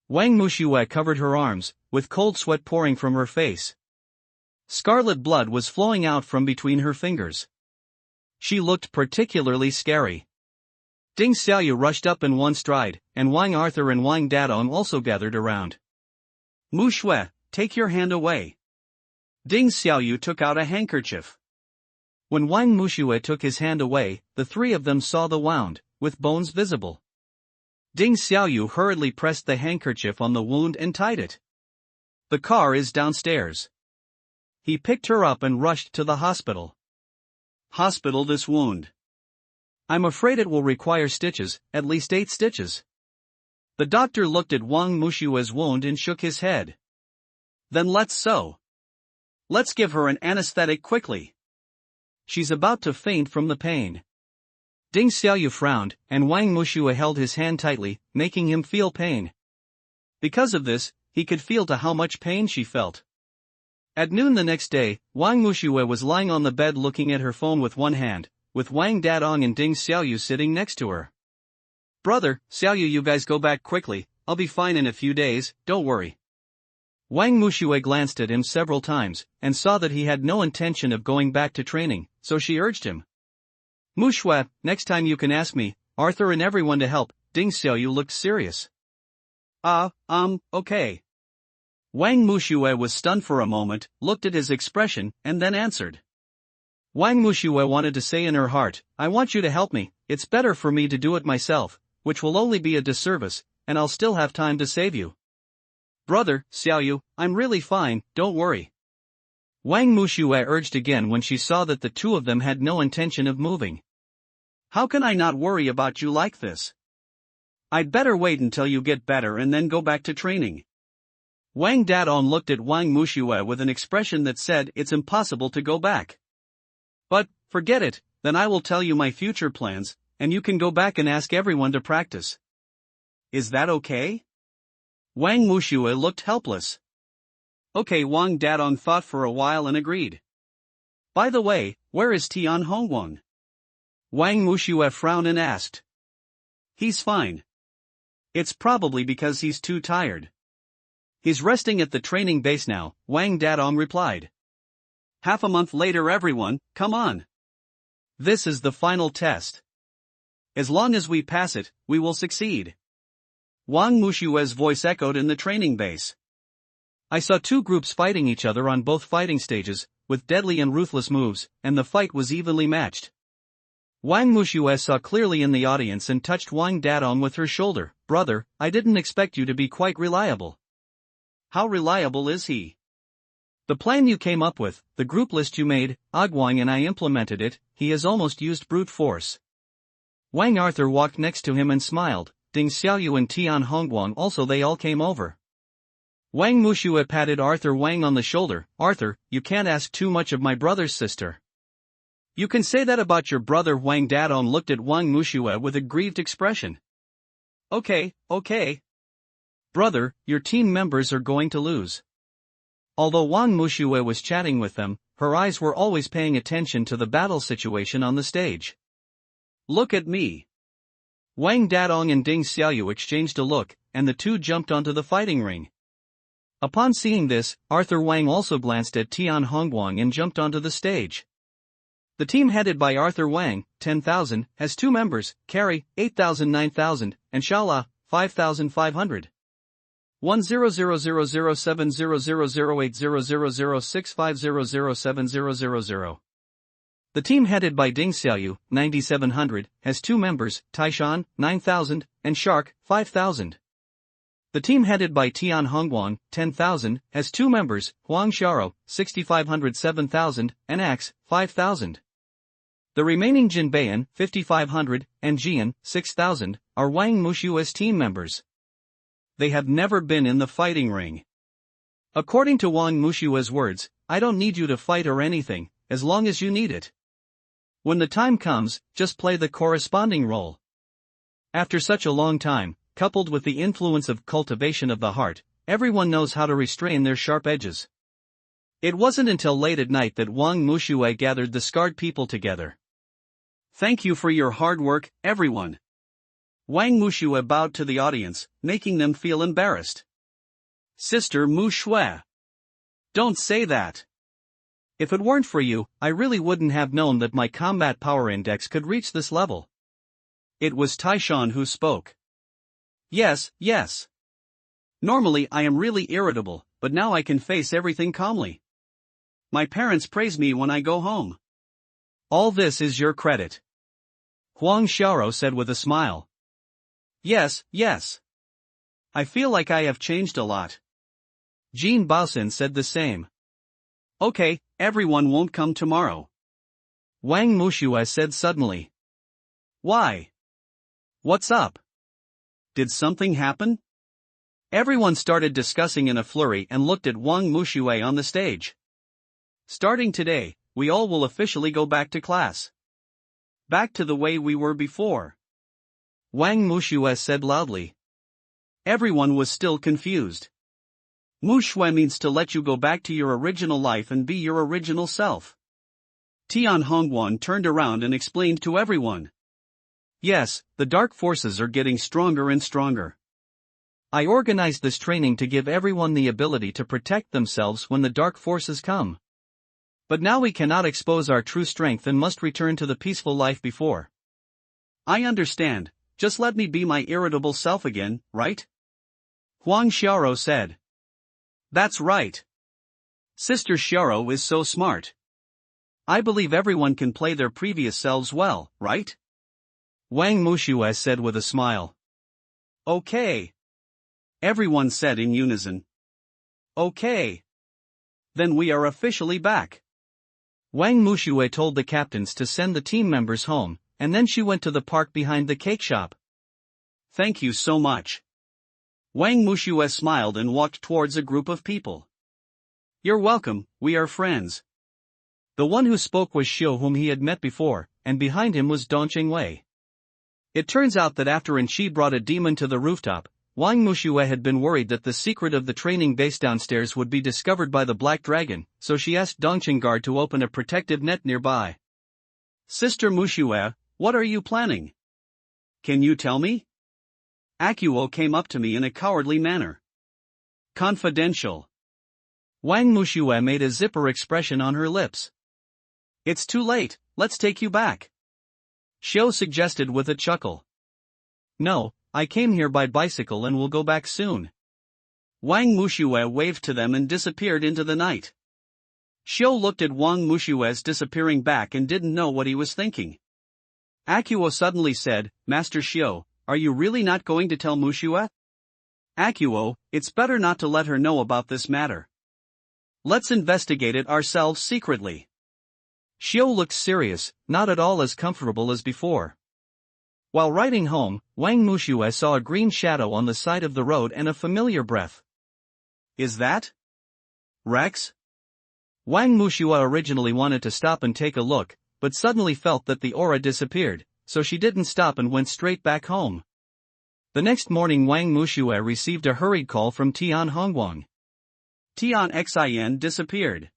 Wang Mushue covered her arms, with cold sweat pouring from her face. Scarlet blood was flowing out from between her fingers. She looked particularly scary. Ding Xiaoyu rushed up in one stride, and Wang Arthur and Wang Dadong also gathered around. Mushue, take your hand away. Ding Xiaoyu took out a handkerchief. When Wang Mushue took his hand away, the three of them saw the wound, with bones visible. Ding Xiaoyu hurriedly pressed the handkerchief on the wound and tied it. The car is downstairs. He picked her up and rushed to the hospital. Hospital this wound. I'm afraid it will require stitches, at least 8 stitches. The doctor looked at Wang Mushue's wound and shook his head. Then let's sew. Let's give her an anesthetic quickly. She's about to faint from the pain. Ding Xiaoyu frowned, and Wang Mushue held his hand tightly, making him feel pain. Because of this, he could feel to how much pain she felt. At noon the next day, Wang Mushue was lying on the bed looking at her phone with one hand, with Wang Dadong and Ding Xiaoyu sitting next to her. Brother, Xiaoyu, you guys go back quickly, I'll be fine in a few days, don't worry. Wang Mushue glanced at him several times, and saw that he had no intention of going back to training, so she urged him. Mushue, next time you can ask me, Arthur and everyone to help. Ding Xiaoyu looked serious. Okay. Wang Mushue was stunned for a moment, looked at his expression, and then answered. Wang Mushue wanted to say in her heart, I want you to help me, it's better for me to do it myself, which will only be a disservice, and I'll still have time to save you. Brother, Xiaoyu, I'm really fine, don't worry. Wang Mushue urged again when she saw that the two of them had no intention of moving. How can I not worry about you like this? I'd better wait until you get better and then go back to training. Wang Dadong looked at Wang Mushue with an expression that said it's impossible to go back. But, forget it, then I will tell you my future plans, and you can go back and ask everyone to practice. Is that okay? Wang Mushue looked helpless. Okay, Wang Dadong thought for a while and agreed. By the way, where is Tian Hongguang? Wang Mushue frowned and asked. He's fine. It's probably because he's too tired. He's resting at the training base now, Wang Dadong replied. Half a month later, everyone, come on. This is the final test. As long as we pass it, we will succeed. Wang Mushue's voice echoed in the training base. I saw two groups fighting each other on both fighting stages, with deadly and ruthless moves, and the fight was evenly matched. Wang Mushue saw clearly in the audience and touched Wang Dadong with her shoulder. Brother, I didn't expect you to be quite reliable. How reliable is he? The plan you came up with, the group list you made, Ogwang and I implemented it, he has almost used brute force. Wang Arthur walked next to him and smiled. Ding Xiaoyu and Tian Hongguang also, they all came over. Wang Mushue patted Arthur Wang on the shoulder. Arthur, you can't ask too much of my brother's sister. You can say that about your brother. Wang Dadong looked at Wang Mushue with a grieved expression. Okay. Brother, your team members are going to lose. Although Wang Mushue was chatting with them, her eyes were always paying attention to the battle situation on the stage. Look at me. Wang Dadong and Ding Xiaoyu exchanged a look, and the two jumped onto the fighting ring. Upon seeing this, Arthur Wang also glanced at Tian Hongguang and jumped onto the stage. The team headed by Arthur Wang, 10,000, has two members, Carrie, 8,000 9,000, and Shaola, 5,500. 1000070080065006500700. The team headed by Ding Xiaoyu, 9,700, has two members, Taishan, 9,000, and Shark, 5,000. The team headed by Tian Hongguang, 10,000, has two members, Huang Xiaoro, 6,500 7,000, and Axe, 5,000. The remaining Jin Beian, 5,500, and Jian, 6,000, are Wang Mushua's team members. They have never been in the fighting ring. According to Wang Mushua's words, I don't need you to fight or anything, as long as you need it. When the time comes, just play the corresponding role. After such a long time, coupled with the influence of cultivation of the heart, everyone knows how to restrain their sharp edges. It wasn't until late at night that Wang Mushue gathered the scarred people together. Thank you for your hard work, everyone. Wang Mushue bowed to the audience, making them feel embarrassed. Sister Mushue. Don't say that. If it weren't for you, I really wouldn't have known that my combat power index could reach this level. It was Taishan who spoke. Yes. Normally I am really irritable, but now I can face everything calmly. My parents praise me when I go home. All this is your credit. Huang Xiaoro said with a smile. Yes. I feel like I have changed a lot. Jean Baosin said the same. Okay, everyone won't come tomorrow. Wang Mushue said suddenly. Why? What's up? Did something happen? Everyone started discussing in a flurry and looked at Wang Mushue on the stage. Starting today, we all will officially go back to class. Back to the way we were before. Wang Mushue said loudly. Everyone was still confused. Mushue means to let you go back to your original life and be your original self. Tian Hongguang turned around and explained to everyone. Yes, the dark forces are getting stronger and stronger. I organized this training to give everyone the ability to protect themselves when the dark forces come. But now we cannot expose our true strength and must return to the peaceful life before. I understand, just let me be my irritable self again, right? Huang Xiaoro said. That's right. Sister Xiaoro is so smart. I believe everyone can play their previous selves well, right? Wang Mushue said with a smile. Okay. Everyone said in unison. Okay. Then we are officially back. Wang Mushue told the captains to send the team members home, and then she went to the park behind the cake shop. Thank you so much. Wang Mushue smiled and walked towards a group of people. You're welcome, we are friends. The one who spoke was Xiu, whom he had met before, and behind him was Dongqing Wei. It turns out that after Enshi brought a demon to the rooftop, Wang Mushue had been worried that the secret of the training base downstairs would be discovered by the Black Dragon, so she asked Dongqing Guard to open a protective net nearby. Sister Mushue, what are you planning? Can you tell me? Akuo came up to me in a cowardly manner. Confidential. Wang Mushue made a zipper expression on her lips. It's too late, let's take you back. Xiu suggested with a chuckle. No, I came here by bicycle and will go back soon. Wang Mushue waved to them and disappeared into the night. Xiu looked at Wang Mushue's disappearing back and didn't know what he was thinking. Akuo suddenly said, Master Xiu, are you really not going to tell Mushue? Akuo, it's better not to let her know about this matter. Let's investigate it ourselves secretly. Xiu looked serious, not at all as comfortable as before. While riding home, Wang Mushue saw a green shadow on the side of the road and a familiar breath. Is that Rex? Wang Mushue originally wanted to stop and take a look, but suddenly felt that the aura disappeared, so she didn't stop and went straight back home. The next morning Wang Mushue received a hurried call from Tian Hongguang. Tian Xin disappeared.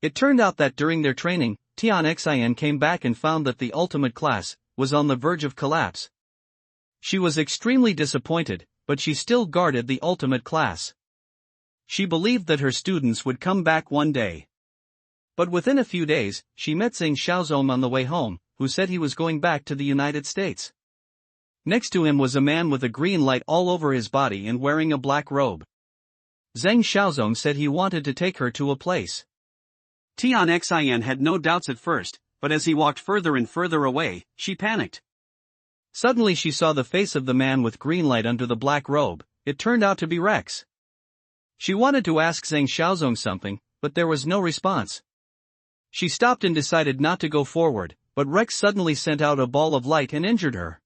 It turned out that during their training, Tian Xin came back and found that the ultimate class was on the verge of collapse. She was extremely disappointed, but she still guarded the ultimate class. She believed that her students would come back one day. But within a few days, she met Zhang Xiaozong on the way home, who said he was going back to the United States. Next to him was a man with a green light all over his body and wearing a black robe. Zhang Xiaozong said he wanted to take her to a place. Tian Xin had no doubts at first, but as he walked further and further away, she panicked. Suddenly she saw the face of the man with green light under the black robe. It turned out to be Rex. She wanted to ask Zhang Xiaozong something, but there was no response. She stopped and decided not to go forward, but Rex suddenly sent out a ball of light and injured her.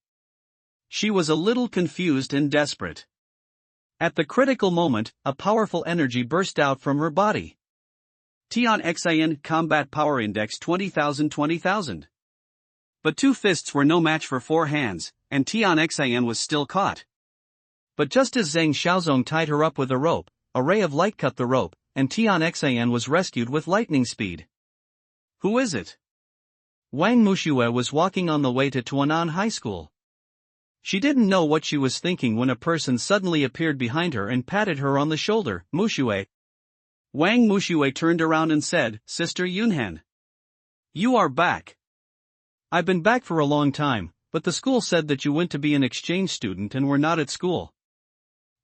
She was a little confused and desperate. At the critical moment, a powerful energy burst out from her body. Tian Xin Combat Power Index 20,000. But 2 fists were no match for 4 hands, and Tian Xin was still caught. But just as Zhang Xiaozong tied her up with a rope, a ray of light cut the rope, and Tian Xin was rescued with lightning speed. Who is it? Wang Muxue was walking on the way to Tuanan High School. She didn't know what she was thinking when a person suddenly appeared behind her and patted her on the shoulder. Muxue. Wang Muxue turned around and said, "Sister Yunhan. You are back." "I've been back for a long time, but the school said that you went to be an exchange student and were not at school."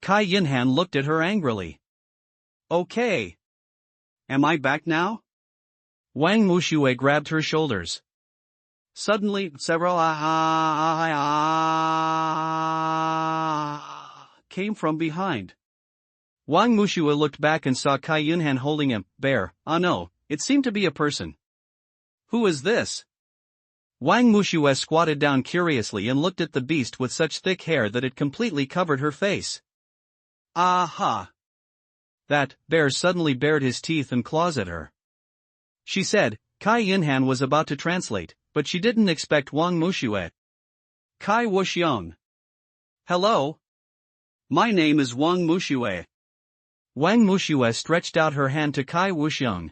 Kai Yunhan looked at her angrily. "Okay. Am I back now?" Wang Muxue grabbed her shoulders. Suddenly, several came from behind. Wang Muxue looked back and saw Kai Yunhan holding a bear. Ah no, it seemed to be a person. "Who is this?" Wang Muxue squatted down curiously and looked at the beast with such thick hair that it completely covered her face. "Aha!" That bear suddenly bared his teeth and claws at her. She said. Kai Yunhan was about to translate, but she didn't expect Wang Muxue. "Kai Wuxiong. Hello. My name is Wang Muxue." Wang Muxue stretched out her hand to Kai Wuxiong.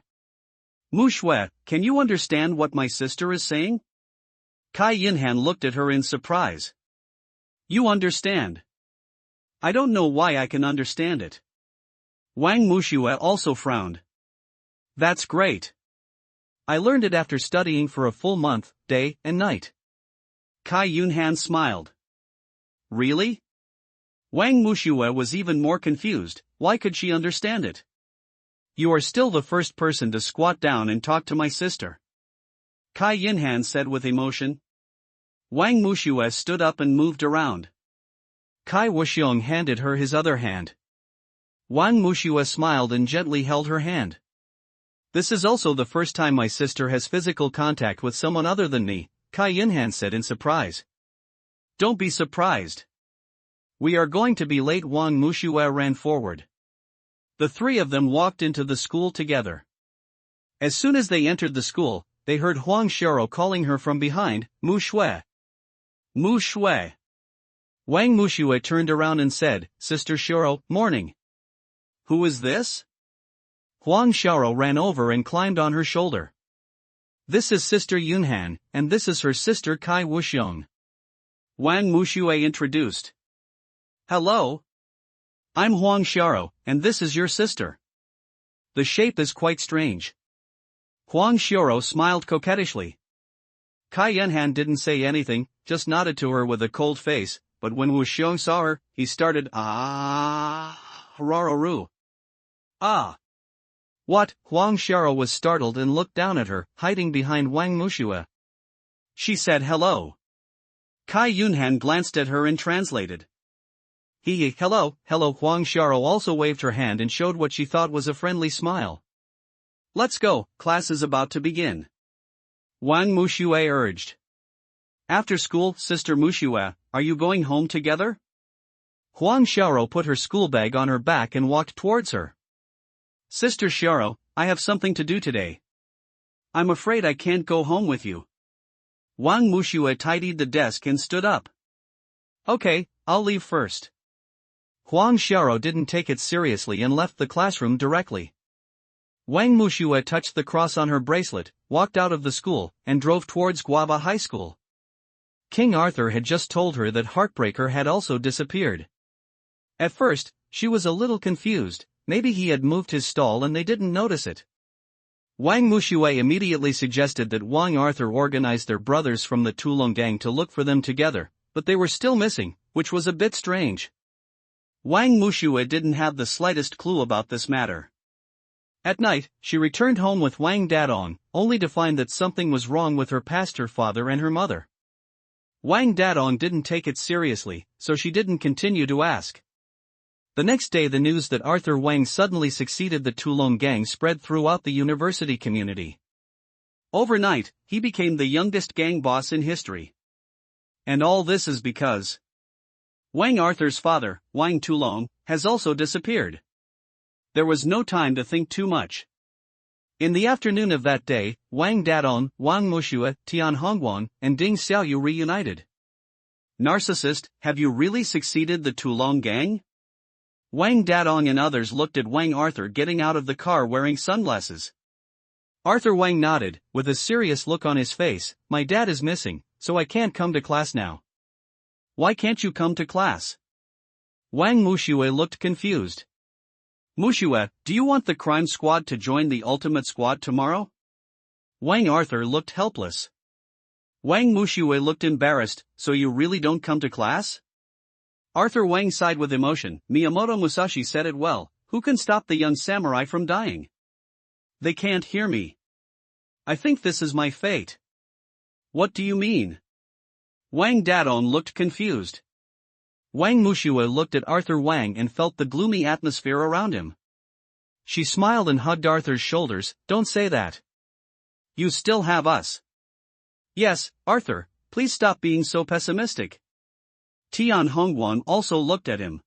"Muxue, can you understand what my sister is saying?" Kai Yunhan looked at her in surprise. "You understand?" "I don't know why I can understand it." Wang Muxue also frowned. "That's great. I learned it after studying for a full month, day and night." Kai Yunhan smiled. "Really?" Wang Muxue was even more confused. Why could she understand it? "You are still the first person to squat down and talk to my sister," Kai Yunhan said with emotion. Wang Muxue stood up and moved around. Kai Wuxiong handed her his other hand. Wang Muxue smiled and gently held her hand. "This is also the first time my sister has physical contact with someone other than me," Kai Yunhan said in surprise. "Don't be surprised. We are going to be late." Wang Muxue ran forward. The 3 of them walked into the school together. As soon as they entered the school, they heard Huang Xiao calling her from behind, "Muxue. Muxue." Wang Muxue turned around and said, "Sister Xiao, morning." "Who is this?" Huang Xiao ran over and climbed on her shoulder. "This is Sister Yunhan, and this is her sister Kai Wuxiong." Wang Muxue introduced. "Hello. I'm Huang Xiao, and this is your sister. The shape is quite strange." Huang Xiao smiled coquettishly. Kai Yunhan didn't say anything, just nodded to her with a cold face, but when Wu Xiong saw her, he started Rararu. "Ah. What?" Huang Xiao was startled and looked down at her, hiding behind Wang Muxue. She said hello. Kai Yunhan glanced at her and translated. Hello. Huang Xiao also waved her hand and showed what she thought was a friendly smile. "Let's go, class is about to begin," Wang Muxue urged. "After school, Sister Muxue, are you going home together?" Huang Xiao put her school bag on her back and walked towards her. "Sister Xiao, I have something to do today. I'm afraid I can't go home with you." Wang Muxue tidied the desk and stood up. "Okay, I'll leave first." Huang Xiao didn't take it seriously and left the classroom directly. Wang Muxue touched the cross on her bracelet, walked out of the school, and drove towards Guava High School. King Arthur had just told her that Heartbreaker had also disappeared. At first, she was a little confused. Maybe he had moved his stall and they didn't notice it. Wang Muxue immediately suggested that Wang Arthur organize their brothers from the Tulong gang to look for them together, but they were still missing, which was a bit strange. Wang Muxue didn't have the slightest clue about this matter. At night, she returned home with Wang Dadong, only to find that something was wrong with her pastor father and her mother. Wang Dadong didn't take it seriously, so she didn't continue to ask. The next day the news that Arthur Wang suddenly succeeded the Tulong gang spread throughout the university community. Overnight, he became the youngest gang boss in history. And all this is because Wang Arthur's father, Wang Tulong, has also disappeared. There was no time to think too much. In the afternoon of that day, Wang Dadong, Wang Mushue, Tian Hongguan, and Ding Xiaoyu reunited. Narcissist, have you really succeeded the Tulong gang? Wang Dadong and others looked at Wang Arthur getting out of the car wearing sunglasses. Arthur Wang nodded, with a serious look on his face. My dad is missing, so I can't come to class now. Why can't you come to class? Wang Mushue looked confused. Mushue, do you want the crime squad to join the ultimate squad tomorrow? Wang Arthur looked helpless. Wang Mushue looked embarrassed. So you really don't come to class? Arthur Wang sighed with emotion. Miyamoto Musashi said it well, who can stop the young samurai from dying? They can't hear me. I think this is my fate. What do you mean? Wang Dadong looked confused. Wang Mushue looked at Arthur Wang and felt the gloomy atmosphere around him. She smiled and hugged Arthur's shoulders. Don't say that. You still have us. Yes, Arthur, please stop being so pessimistic. Tian Hongguan also looked at him.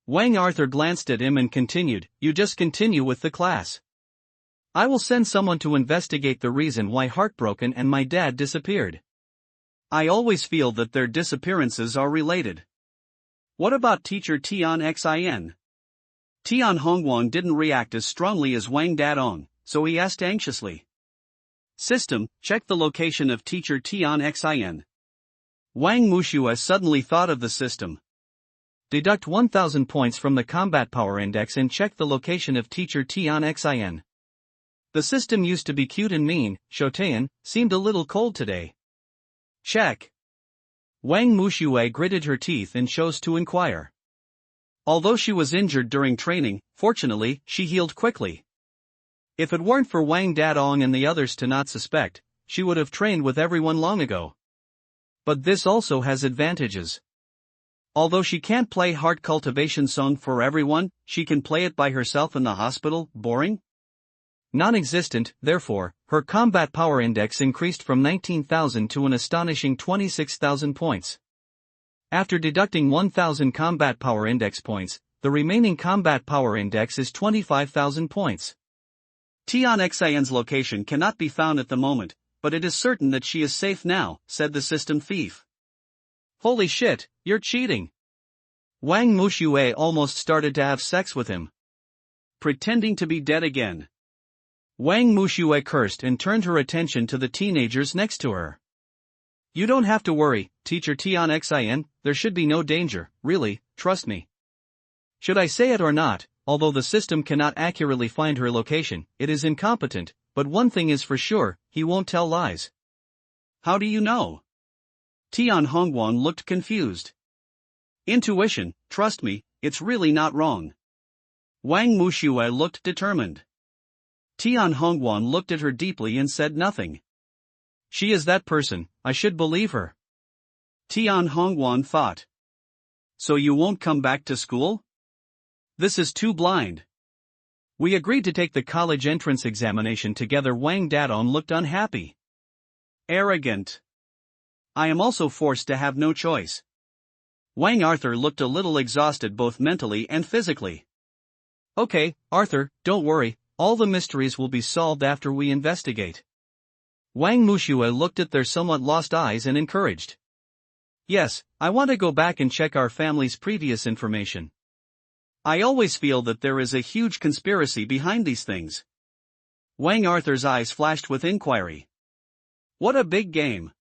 Wang Arthur glanced at him and continued, you just continue with the class. I will send someone to investigate the reason why Heartbroken and my dad disappeared. I always feel that their disappearances are related. What about teacher Tian Xin? Tian Hongguan didn't react as strongly as Wang Dadong, so he asked anxiously. System, check the location of teacher Tian Xin. Wang Mushue suddenly thought of the system. Deduct 1000 points from the combat power index and check the location of teacher Tian Xin. The system used to be cute and mean. Shotean seemed a little cold today. Check. Wang Mushue gritted her teeth and chose to inquire. Although she was injured during training, fortunately, she healed quickly. If it weren't for Wang Dadong and the others to not suspect, she would have trained with everyone long ago. But this also has advantages. Although she can't play Heart Cultivation Song for everyone, she can play it by herself in the hospital. Boring? Non-existent, therefore, her combat power index increased from 19,000 to an astonishing 26,000 points. After deducting 1,000 combat power index points, the remaining combat power index is 25,000 points. Tian Xian's location cannot be found at the moment, but it is certain that she is safe now, said the system thief. Holy shit, you're cheating. Wang Mushue almost started to have sex with him. Pretending to be dead again. Wang Mushue cursed and turned her attention to the teenagers next to her. You don't have to worry, teacher Tian Xin, there should be no danger, really, trust me. Should I say it or not, although the system cannot accurately find her location, it is incompetent, but one thing is for sure, he won't tell lies. How do you know? Tian Hongguan looked confused. Intuition, trust me, it's really not wrong. Wang Mushue looked determined. Tian Hongguan looked at her deeply and said nothing. She is that person, I should believe her. Tian Hongguan thought. So you won't come back to school? This is too blind. We agreed to take the college entrance examination together. Wang Dadong looked unhappy. Arrogant. I am also forced to have no choice. Wang Arthur looked a little exhausted both mentally and physically. Okay, Arthur, don't worry, all the mysteries will be solved after we investigate. Wang Mushue looked at their somewhat lost eyes and encouraged. Yes, I want to go back and check our family's previous information. I always feel that there is a huge conspiracy behind these things. Wang Arthur's eyes flashed with inquiry. What a big game.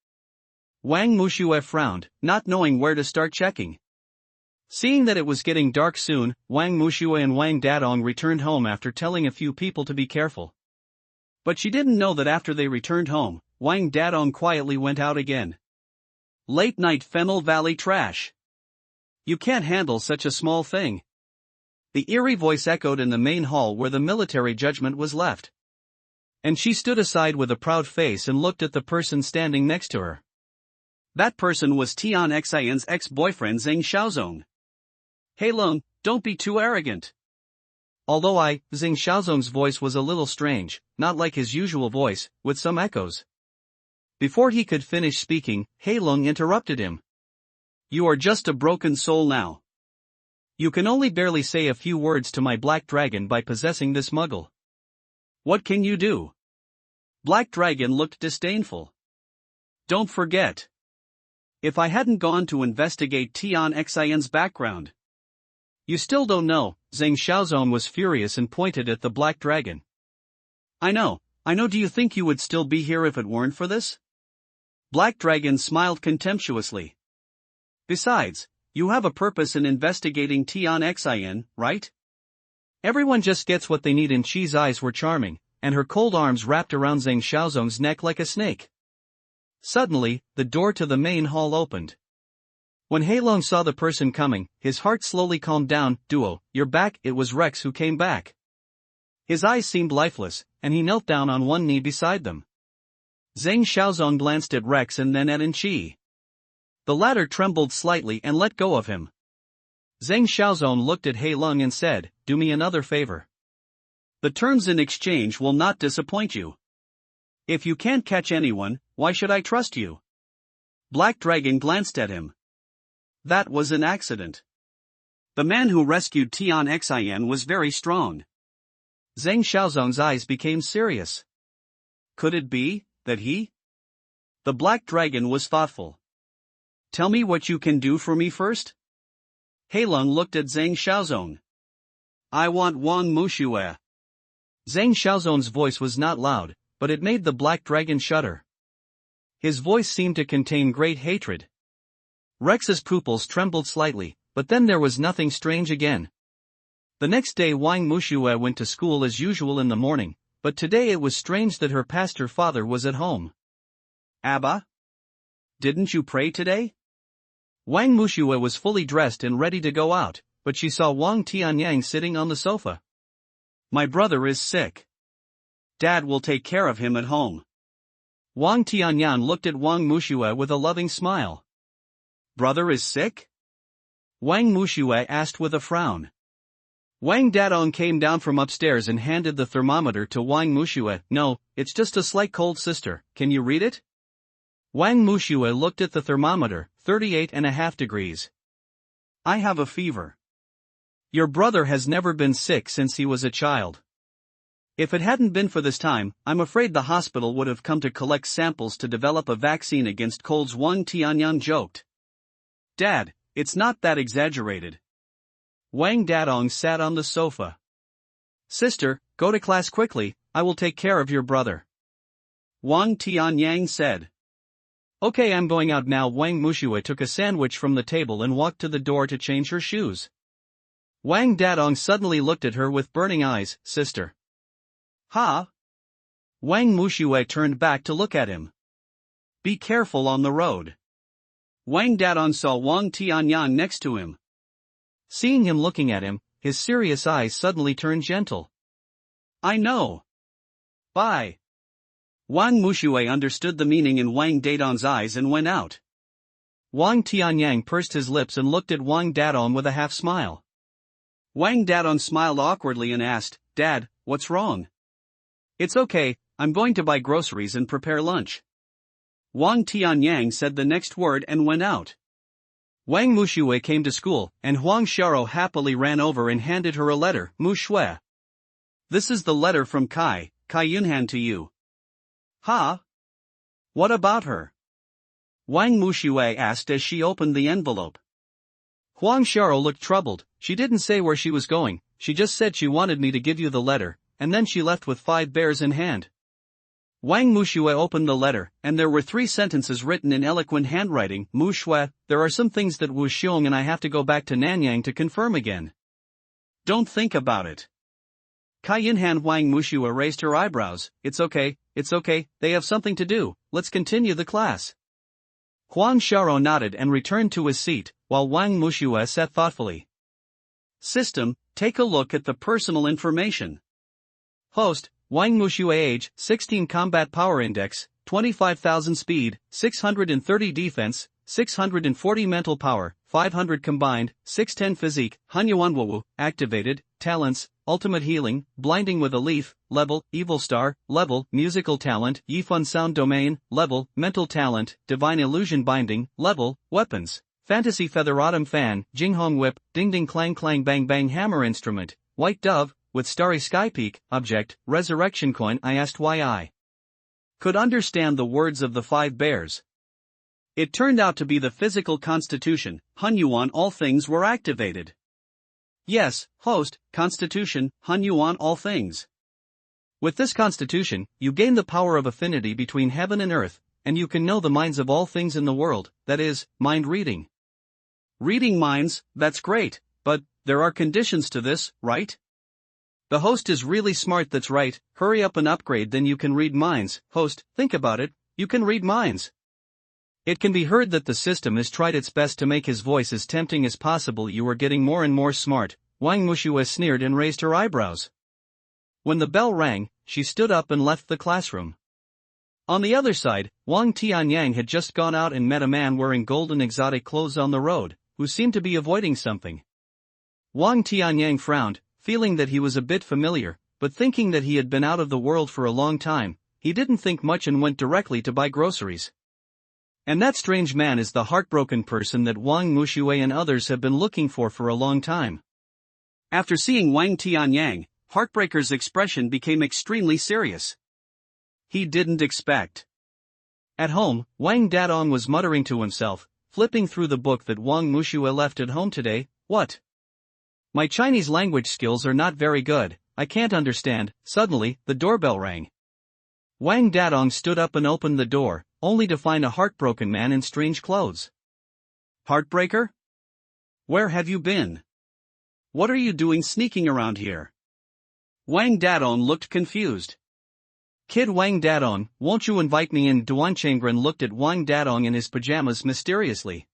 Wang Mushue frowned, not knowing where to start checking. Seeing that it was getting dark soon, Wang Mushue and Wang Dadong returned home after telling a few people to be careful. But she didn't know that after they returned home, Wang Dadong quietly went out again. Late night Fennel Valley trash. You can't handle such a small thing. The eerie voice echoed in the main hall where the military judgment was left. And she stood aside with a proud face and looked at the person standing next to her. That person was Tian Xian's ex-boyfriend Zhang Xiaozong. Hey Long, don't be too arrogant. Although Zhang Xiaozong's voice was a little strange, not like his usual voice, with some echoes. Before he could finish speaking, Heilong interrupted him. You are just a broken soul now. You can only barely say a few words to my black dragon by possessing this muggle. What can you do? Black Dragon looked disdainful. Don't forget. If I hadn't gone to investigate Tian Xian's background. You still don't know, Zhang Xiaozong was furious and pointed at the black dragon. I know, do you think you would still be here if it weren't for this? Black Dragon smiled contemptuously. Besides, you have a purpose in investigating Tian Xian, right? Everyone just gets what they need, and Chi's eyes were charming, and her cold arms wrapped around Zhang Xiaozong's neck like a snake. Suddenly, the door to the main hall opened. When Heilong saw the person coming, his heart slowly calmed down. Duo, you're back. It was Rex who came back. His eyes seemed lifeless, and he knelt down on one knee beside them. Zhang Xiaozong glanced at Rex and then at Chi. The latter trembled slightly and let go of him. Zhang Xiaozong looked at Heilong and said, do me another favor. The terms in exchange will not disappoint you. If you can't catch anyone, why should I trust you? Black Dragon glanced at him. That was an accident. The man who rescued Tian Xian was very strong. Zhang Xiaozong's eyes became serious. Could it be that he? The Black Dragon was thoughtful. Tell me what you can do for me first? Heilong looked at Zhang Xiaozong. I want Wang Mushue. Zhang Xiaozong's voice was not loud, but it made the Black Dragon shudder. His voice seemed to contain great hatred. Rex's pupils trembled slightly, but then there was nothing strange again. The next day Wang Mushue went to school as usual in the morning, but today it was strange that her pastor father was at home. Abba? Didn't you pray today? Wang Mushue was fully dressed and ready to go out, but she saw Wang Tianyang sitting on the sofa. My brother is sick. Dad will take care of him at home. Wang Tianyang looked at Wang Mushue with a loving smile. Brother is sick? Wang Mushue asked with a frown. Wang Dadong came down from upstairs and handed the thermometer to Wang Mushue. No, it's just a slight cold, sister. Can you read it? Wang Mushue looked at the thermometer, 38.5 degrees. I have a fever. Your brother has never been sick since he was a child. If it hadn't been for this time, I'm afraid the hospital would have come to collect samples to develop a vaccine against colds. Wang Tianyang joked. Dad, it's not that exaggerated. Wang Dadong sat on the sofa. Sister, go to class quickly, I will take care of your brother. Wang Tianyang said. Okay, I'm going out now. Wang Mushue took a sandwich from the table and walked to the door to change her shoes. Wang Dadong suddenly looked at her with burning eyes. Sister. Ha? Wang Mushue turned back to look at him. Be careful on the road. Wang Dadong saw Wang Tianyang next to him. Seeing him looking at him, his serious eyes suddenly turned gentle. I know. Bye. Wang Mushue understood the meaning in Wang Dadong's eyes and went out. Wang Tianyang pursed his lips and looked at Wang Dadong with a half smile. Wang Dadong smiled awkwardly and asked, Dad, what's wrong? It's okay, I'm going to buy groceries and prepare lunch. Wang Tianyang said the next word and went out. Wang Mushue came to school, and Huang Xiao happily ran over and handed her a letter. Mushue. This is the letter from Kai Yunhan to you. Ha? What about her? Wang Mushue asked as she opened the envelope. Huang Xiao looked troubled. She didn't say where she was going, she just said she wanted me to give you the letter, and then she left with 5 bears in hand. Wang Mushue opened the letter, and there were 3 sentences written in eloquent handwriting. Mushue, there are some things that Wu Xiong and I have to go back to Nanyang to confirm again. Don't think about it. Kai Yunhan. Wang Mushue raised her eyebrows. It's okay, they have something to do, let's continue the class. Huang Xiao nodded and returned to his seat, while Wang Mushue sat thoughtfully. System, take a look at the personal information. Host, Wang Mushue age, 16 combat power index, 25,000 speed, 630 defense, 640 mental power, 500 combined, 610 physique, Hanyuanwu, activated, talents, ultimate healing, blinding with a leaf, level, evil star, level, musical talent, Yifun sound domain, level, mental talent, divine illusion binding, level, weapons, fantasy feather autumn fan, Jinghong whip, ding ding clang clang bang bang hammer instrument, white dove, with starry sky peak, object, resurrection coin. I asked why I could understand the words of the 5 bears. It turned out to be the physical constitution, Hunyuan all things were activated. Yes, host, constitution, Hunyuan all things. With this constitution, you gain the power of affinity between heaven and earth, and you can know the minds of all things in the world, that is, mind reading. Reading minds, that's great, but there are conditions to this, right? The host is really smart, that's right, hurry up and upgrade, then you can read minds. Host, think about it, you can read minds. It can be heard that the system has tried its best to make his voice as tempting as possible. You are getting more and more smart, Wang Mushue sneered and raised her eyebrows. When the bell rang, she stood up and left the classroom. On the other side, Wang Tianyang had just gone out and met a man wearing golden exotic clothes on the road, who seemed to be avoiding something. Wang Tianyang frowned, feeling that he was a bit familiar, but thinking that he had been out of the world for a long time, he didn't think much and went directly to buy groceries. And that strange man is the heartbroken person that Wang Mushue and others have been looking for a long time. After seeing Wang Tianyang, Heartbreaker's expression became extremely serious. He didn't expect. At home, Wang Dadong was muttering to himself, flipping through the book that Wang Mushue left at home today. What? My Chinese language skills are not very good, I can't understand. Suddenly, the doorbell rang. Wang Dadong stood up and opened the door, only to find a heartbroken man in strange clothes. Heartbreaker? Where have you been? What are you doing sneaking around here? Wang Dadong looked confused. Kid Wang Dadong, won't you invite me in? Duanchengren looked at Wang Dadong in his pajamas mysteriously.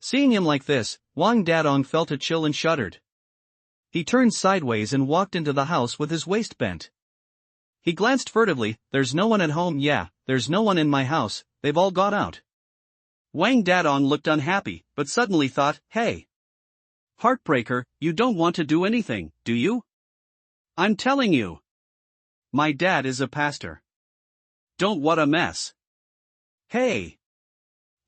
Seeing him like this, Wang Dadong felt a chill and shuddered. He turned sideways and walked into the house with his waist bent. He glanced furtively. There's no one at home. Yeah, there's no one in my house, they've all gone out. Wang Dadong looked unhappy, but suddenly thought, hey, Heartbreaker, you don't want to do anything, do you? I'm telling you. My dad is a pastor. Don't what a mess. Hey.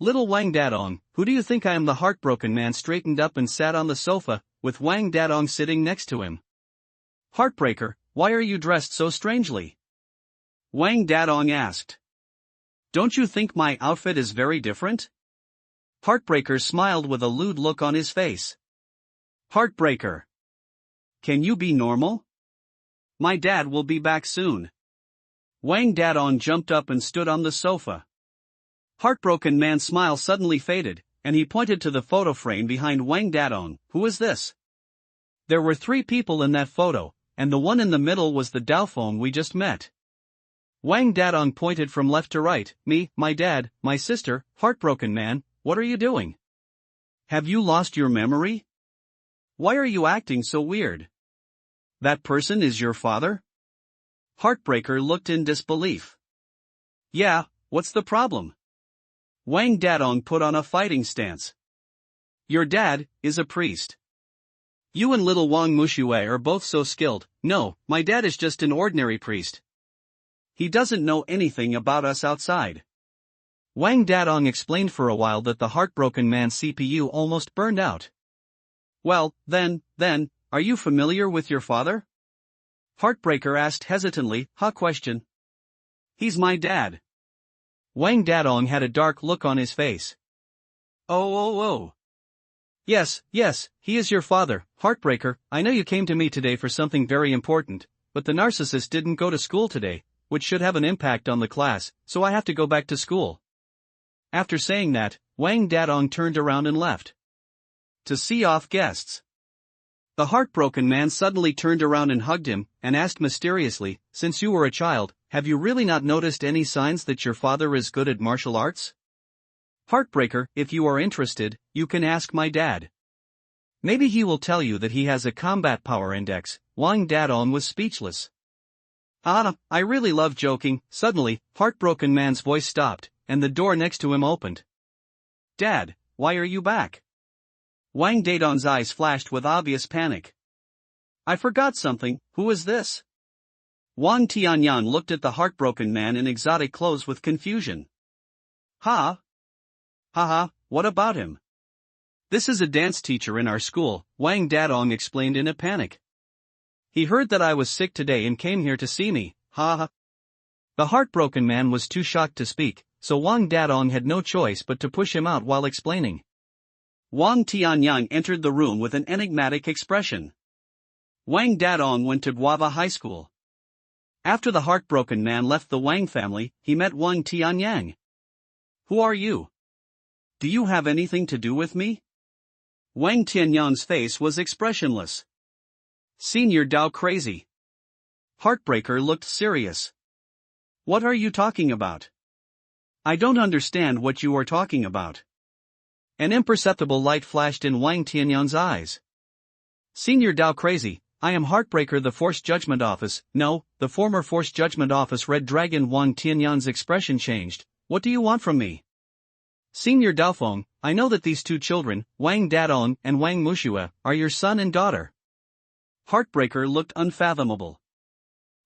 Little Wang Dadong, who do you think I am? The heartbroken man straightened up and sat on the sofa, with Wang Dadong sitting next to him. Heartbreaker, why are you dressed so strangely? Wang Dadong asked. Don't you think my outfit is very different? Heartbreaker smiled with a lewd look on his face. Heartbreaker. Can you be normal? My dad will be back soon. Wang Dadong jumped up and stood on the sofa. Heartbroken man's smile suddenly faded, and he pointed to the photo frame behind Wang Dadong. Who is this? There were 3 people in that photo, and the one in the middle was the Daofeng we just met. Wang Dadong pointed from left to right. Me, my dad, my sister. Heartbroken man, what are you doing? Have you lost your memory? Why are you acting so weird? That person is your father? Heartbreaker looked in disbelief. Yeah, what's the problem? Wang Dadong put on a fighting stance. Your dad is a priest. You and little Wang Mushue are both so skilled. No, my dad is just an ordinary priest. He doesn't know anything about us outside. Wang Dadong explained for a while that the heartbroken man's CPU almost burned out. Well, then, are you familiar with your father? Heartbreaker asked hesitantly. Question. He's my dad. Wang Dadong had a dark look on his face. Oh. Yes, he is your father. Heartbreaker, I know you came to me today for something very important, but the narcissist didn't go to school today, which should have an impact on the class, so I have to go back to school. After saying that, Wang Dadong turned around and left. To see off guests. The heartbroken man suddenly turned around and hugged him, and asked mysteriously, since you were a child, have you really not noticed any signs that your father is good at martial arts? Heartbreaker, if you are interested, you can ask my dad. Maybe he will tell you that he has a combat power index. Wang Dadong was speechless. I really love joking. Suddenly, Heartbroken Man's voice stopped, and the door next to him opened. Dad, why are you back? Wang Dadong's eyes flashed with obvious panic. I forgot something. Who is this? Wang Tianyang looked at the Heartbroken Man in exotic clothes with confusion. Ha! Haha, what about him? This is a dance teacher in our school, Wang Dadong explained in a panic. He heard that I was sick today and came here to see me, ha. The Heartbroken Man was too shocked to speak, so Wang Dadong had no choice but to push him out while explaining. Wang Tianyang entered the room with an enigmatic expression. Wang Dadong went to Guava High School. After the Heartbroken Man left the Wang family, he met Wang Tianyang. Who are you? Do you have anything to do with me? Wang Tianyang's face was expressionless. Senior Dao crazy. Heartbreaker looked serious. What are you talking about? I don't understand what you are talking about. An imperceptible light flashed in Wang Tianyang's eyes. Senior Dao crazy, I am Heartbreaker, the Force Judgment Office. No, the former Force Judgment Office. Red Dragon. Wang Tianyang's expression changed. What do you want from me? Senior Daofeng, I know that these two children, Wang Dadong and Wang Mushue, are your son and daughter. Heartbreaker looked unfathomable.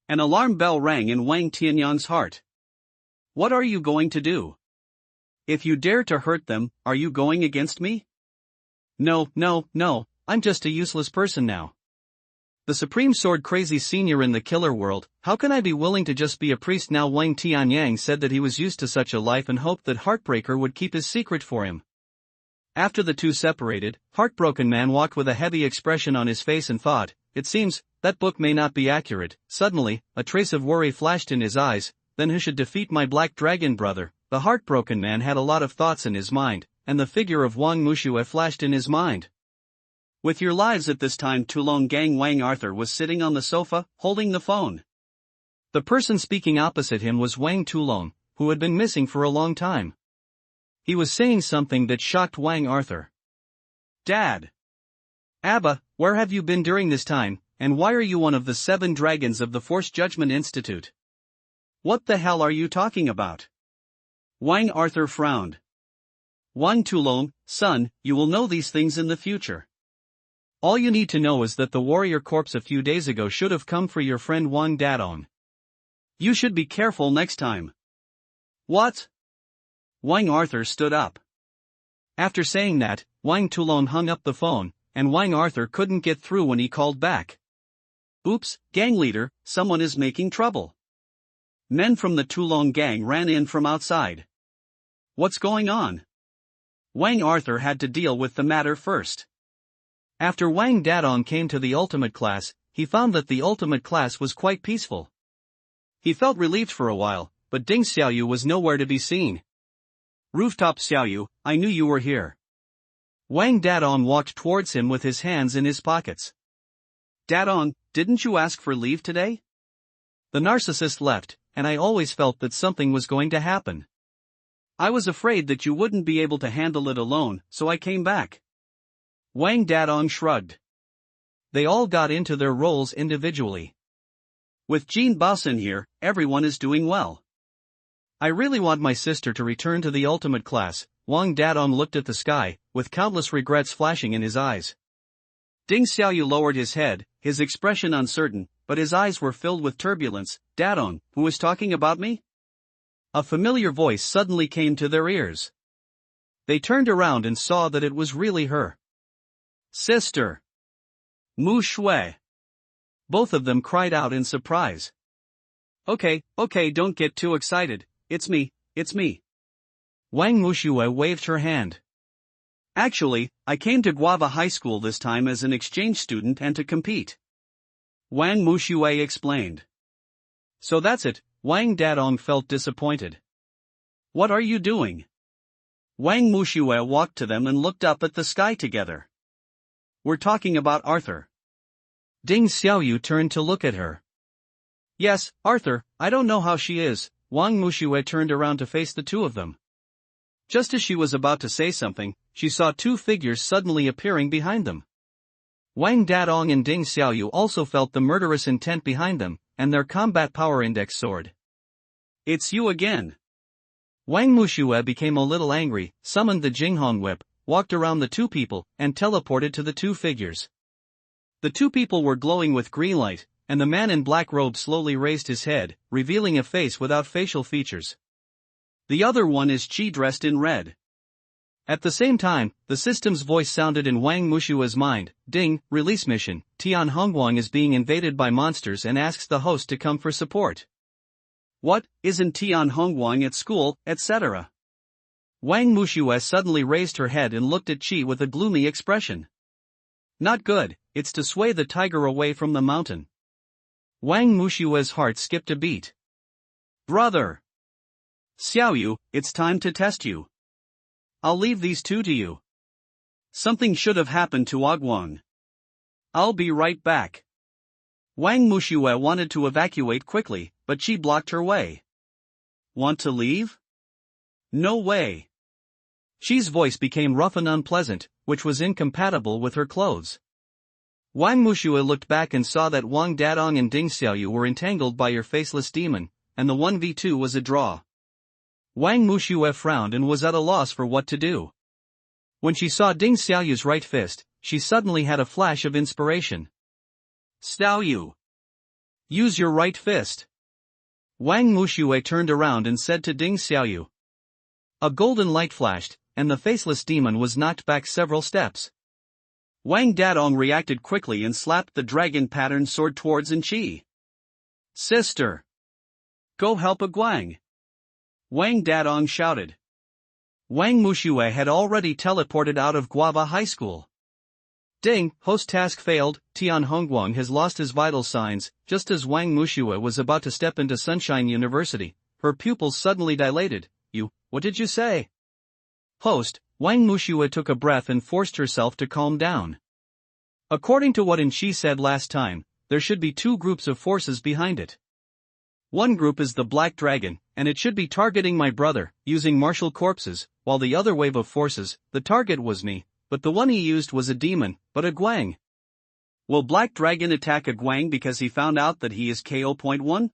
An alarm bell rang in Wang Tianyang's heart. What are you going to do? If you dare to hurt them, are you going against me? No, I'm just a useless person now. The Supreme Sword Crazy Senior in the killer world, how can I be willing to just be a priest now? Wang Tianyang said that he was used to such a life and hoped that Heartbreaker would keep his secret for him. After the two separated, Heartbroken Man walked with a heavy expression on his face and thought, it seems, that book may not be accurate. Suddenly, a trace of worry flashed in his eyes, then who should defeat my Black Dragon brother? The Heartbroken Man had a lot of thoughts in his mind, and the figure of Wang Mushue flashed in his mind. With your lives at this time, Tulong Gang. Wang Arthur was sitting on the sofa, holding the phone. The person speaking opposite him was Wang Tulong, who had been missing for a long time. He was saying something that shocked Wang Arthur. Dad! Abba, where have you been during this time, and why are you one of the 7 dragons of the Force Judgment Institute? What the hell are you talking about? Wang Arthur frowned. Wang Tulong, son, you will know these things in the future. All you need to know is that the warrior corpse a few days ago should have come for your friend Wang Dadong. You should be careful next time. What? Wang Arthur stood up. After saying that, Wang Tulong hung up the phone, and Wang Arthur couldn't get through when he called back. Oops, gang leader, someone is making trouble. Men from the Tulong gang ran in from outside. What's going on? Wang Arthur had to deal with the matter first. After Wang Dadong came to the ultimate class, he found that the ultimate class was quite peaceful. He felt relieved for a while, but Ding Xiaoyu was nowhere to be seen. Rooftop Xiaoyu, I knew you were here. Wang Dadong walked towards him with his hands in his pockets. Dadong, didn't you ask for leave today? The narcissist left, and I always felt that something was going to happen. I was afraid that you wouldn't be able to handle it alone, so I came back. Wang Dadong shrugged. They all got into their roles individually. With Jean Baosin here, everyone is doing well. I really want my sister to return to the ultimate class. Wang Dadong looked at the sky, with countless regrets flashing in his eyes. Ding Xiaoyu lowered his head, his expression uncertain, but his eyes were filled with turbulence. Dadong, who is talking about me? A familiar voice suddenly came to their ears. They turned around and saw that it was really her. Sister! Mu Shui! Both of them cried out in surprise. Okay, don't get too excited, it's me. Wang Mushue waved her hand. Actually, I came to Guava High School this time as an exchange student and to compete. Wang Mushue explained. So that's it. Wang Dadong felt disappointed. What are you doing? Wang Mushue walked to them and looked up at the sky together. We're talking about Arthur. Ding Xiaoyu turned to look at her. Yes, Arthur, I don't know how she is. Wang Mushue turned around to face the two of them. Just as she was about to say something, she saw 2 figures suddenly appearing behind them. Wang Dadong and Ding Xiaoyu also felt the murderous intent behind them, and their combat power index soared. It's you again. Wang Mushue became a little angry, summoned the Jinghong whip, walked around the two people, and teleported to the two figures. The two people were glowing with green light, and the man in black robe slowly raised his head, revealing a face without facial features. The other one is Chi dressed in red. At the same time, the system's voice sounded in Wang Mushua's mind. Ding, release mission, Tian Hongguang is being invaded by monsters and asks the host to come for support. What, isn't Tian Hongguang at school, etc.? Wang Mushue suddenly raised her head and looked at Chi with a gloomy expression. Not good, it's to sway the tiger away from the mountain. Wang Mushue's heart skipped a beat. Brother! Xiaoyu, it's time to test you. I'll leave these two to you. Something should have happened to Ogwang. I'll be right back. Wang Mushue wanted to evacuate quickly, but Chi blocked her way. Want to leave? No way. Chi's voice became rough and unpleasant, which was incompatible with her clothes. Wang Mushue looked back and saw that Wang Dadong and Ding Xiaoyu were entangled by your faceless demon, and the 1v2 was a draw. Wang Mushue frowned and was at a loss for what to do. When she saw Ding Xiaoyu's right fist, she suddenly had a flash of inspiration. Xiaoyu! Use your right fist. Wang Mushue turned around and said to Ding Xiaoyu. A golden light flashed, and the faceless demon was knocked back several steps. Wang Dadong reacted quickly and slapped the dragon pattern sword towards Chi. Sister! Go help Ogwang! Wang Dadong shouted. Wang Mushue had already teleported out of Guava High School. Ding, host task failed, Tian Hongguang has lost his vital signs. Just as Wang Mushue was about to step into Sunshine University, her pupils suddenly dilated. What did you say? Host, Wang Mushue took a breath and forced herself to calm down. According to what Chi said last time, there should be two groups of forces behind it. One group is the Black Dragon, and it should be targeting my brother, using martial corpses, while the other wave of forces, the target was me, but the one he used was a demon, but Ogwang. Will Black Dragon attack Ogwang because he found out that he is KO.1?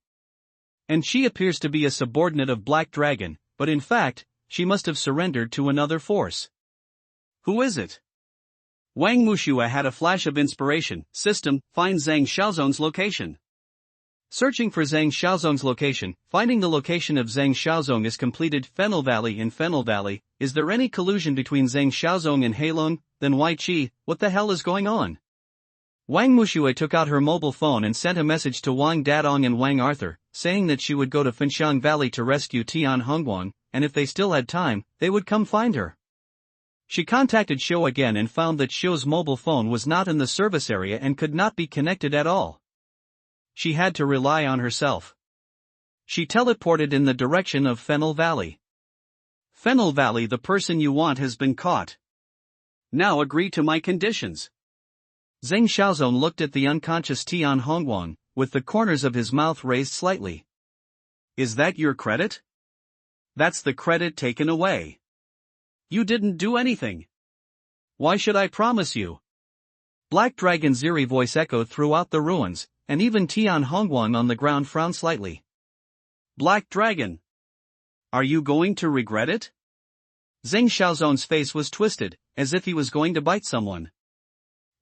And she appears to be a subordinate of Black Dragon, but in fact, she must have surrendered to another force. Who is it? Wang Mushue had a flash of inspiration. System, find Zhang Xiaozong's location. Searching for Zhang Xiaozong's location, finding the location of Zhang Xiaozong is completed. Fennel Valley. In Fennel Valley, is there any collusion between Zhang Xiaozong and Heilong? Then why Chi? What the hell is going on? Wang Mushue took out her mobile phone and sent a message to Wang Dadong and Wang Arthur, saying that she would go to Fenxiang Valley to rescue Tian Hongguang, and if they still had time, they would come find her. She contacted Xiu again and found that Xiu's mobile phone was not in the service area and could not be connected at all. She had to rely on herself. She teleported in the direction of Fennel Valley. Fennel Valley, the person you want has been caught. Now agree to my conditions. Zhang Xiaozong looked at the unconscious Tian Hongguang, with the corners of his mouth raised slightly. Is that your credit? That's the credit taken away. You didn't do anything. Why should I promise you? Black Dragon's eerie voice echoed throughout the ruins, and even Tian Hongguang on the ground frowned slightly. Black Dragon. Are you going to regret it? Zhang Xiaozong's face was twisted, as if he was going to bite someone.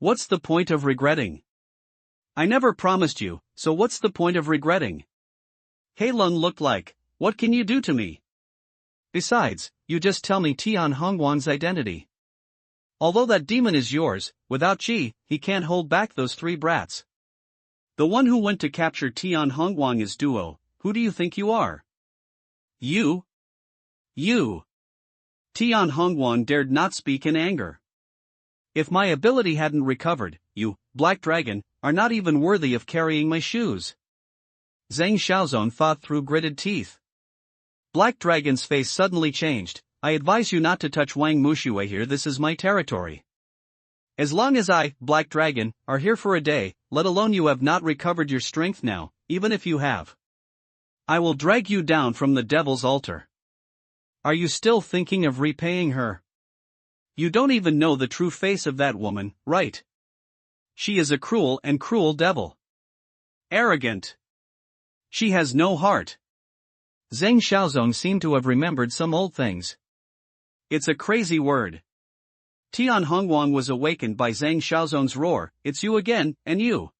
What's the point of regretting? I never promised you, so what's the point of regretting? Heilong looked like, what can you do to me? Besides, you just tell me Tian Hongguang's identity. Although that demon is yours, without Chi, he can't hold back those three brats. The one who went to capture Tian Hongguang is Duo. Who do you think you are? You? You. Tian Hongguang dared not speak in anger. If my ability hadn't recovered, you, Black Dragon, are not even worthy of carrying my shoes. Zhang Xiaozong thought through gritted teeth. Black Dragon's face suddenly changed. I advise you not to touch Wang Mushue here. This is my territory. As long as I, Black Dragon, are here for a day, let alone you have not recovered your strength now, even if you have, I will drag you down from the devil's altar. Are you still thinking of repaying her? You don't even know the true face of that woman, right? She is a cruel devil. Arrogant. She has no heart. Zhang Xiaozong seemed to have remembered some old things. It's a crazy word. Tian Hongguang was awakened by Zhang Xiaozong's roar, "It's you again, and you."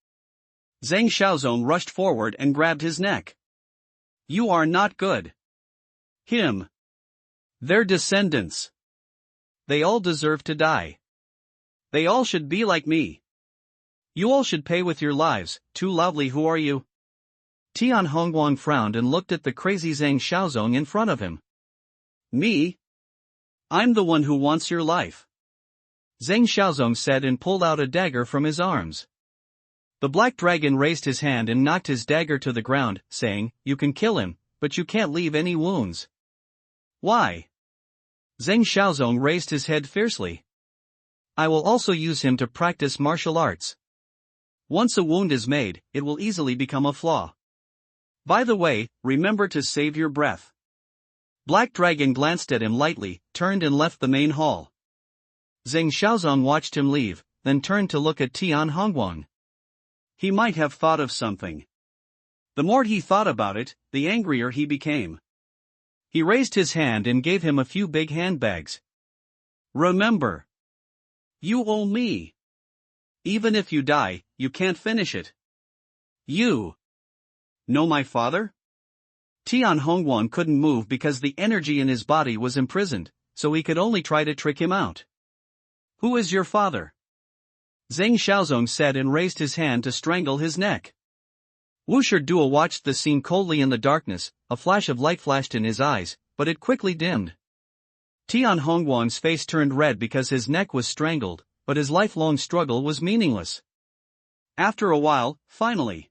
Zhang Xiaozong rushed forward and grabbed his neck. "You are not good. Him. Their descendants. They all deserve to die. They all should be like me. You all should pay with your lives." Too loudly, "Who are you?" Tian Hongguang frowned and looked at the crazy Zhang Xiaozong in front of him. "Me? I'm the one who wants your life," Zhang Xiaozong said and pulled out a dagger from his arms. The black dragon raised his hand and knocked his dagger to the ground, saying, "You can kill him, but you can't leave any wounds." "Why?" Zhang Xiaozong raised his head fiercely. "I will also use him to practice martial arts. Once a wound is made, it will easily become a flaw. By the way, remember to save your breath." Black Dragon glanced at him lightly, turned and left the main hall. Zhang Xiaozong watched him leave, then turned to look at Tian Hongguang. He might have thought of something. The more he thought about it, the angrier he became. He raised his hand and gave him a few big handbags. "Remember. You owe me. Even if you die, you can't finish it. You know my father?" Tian Hongguang couldn't move because the energy in his body was imprisoned, so he could only try to trick him out. "Who is your father?" Zhang Xiaozong said and raised his hand to strangle his neck. Wu Shiduo watched the scene coldly in the darkness. A flash of light flashed in his eyes, but it quickly dimmed. Tian Hongguang's face turned red because his neck was strangled, but his lifelong struggle was meaningless. After a while, finally,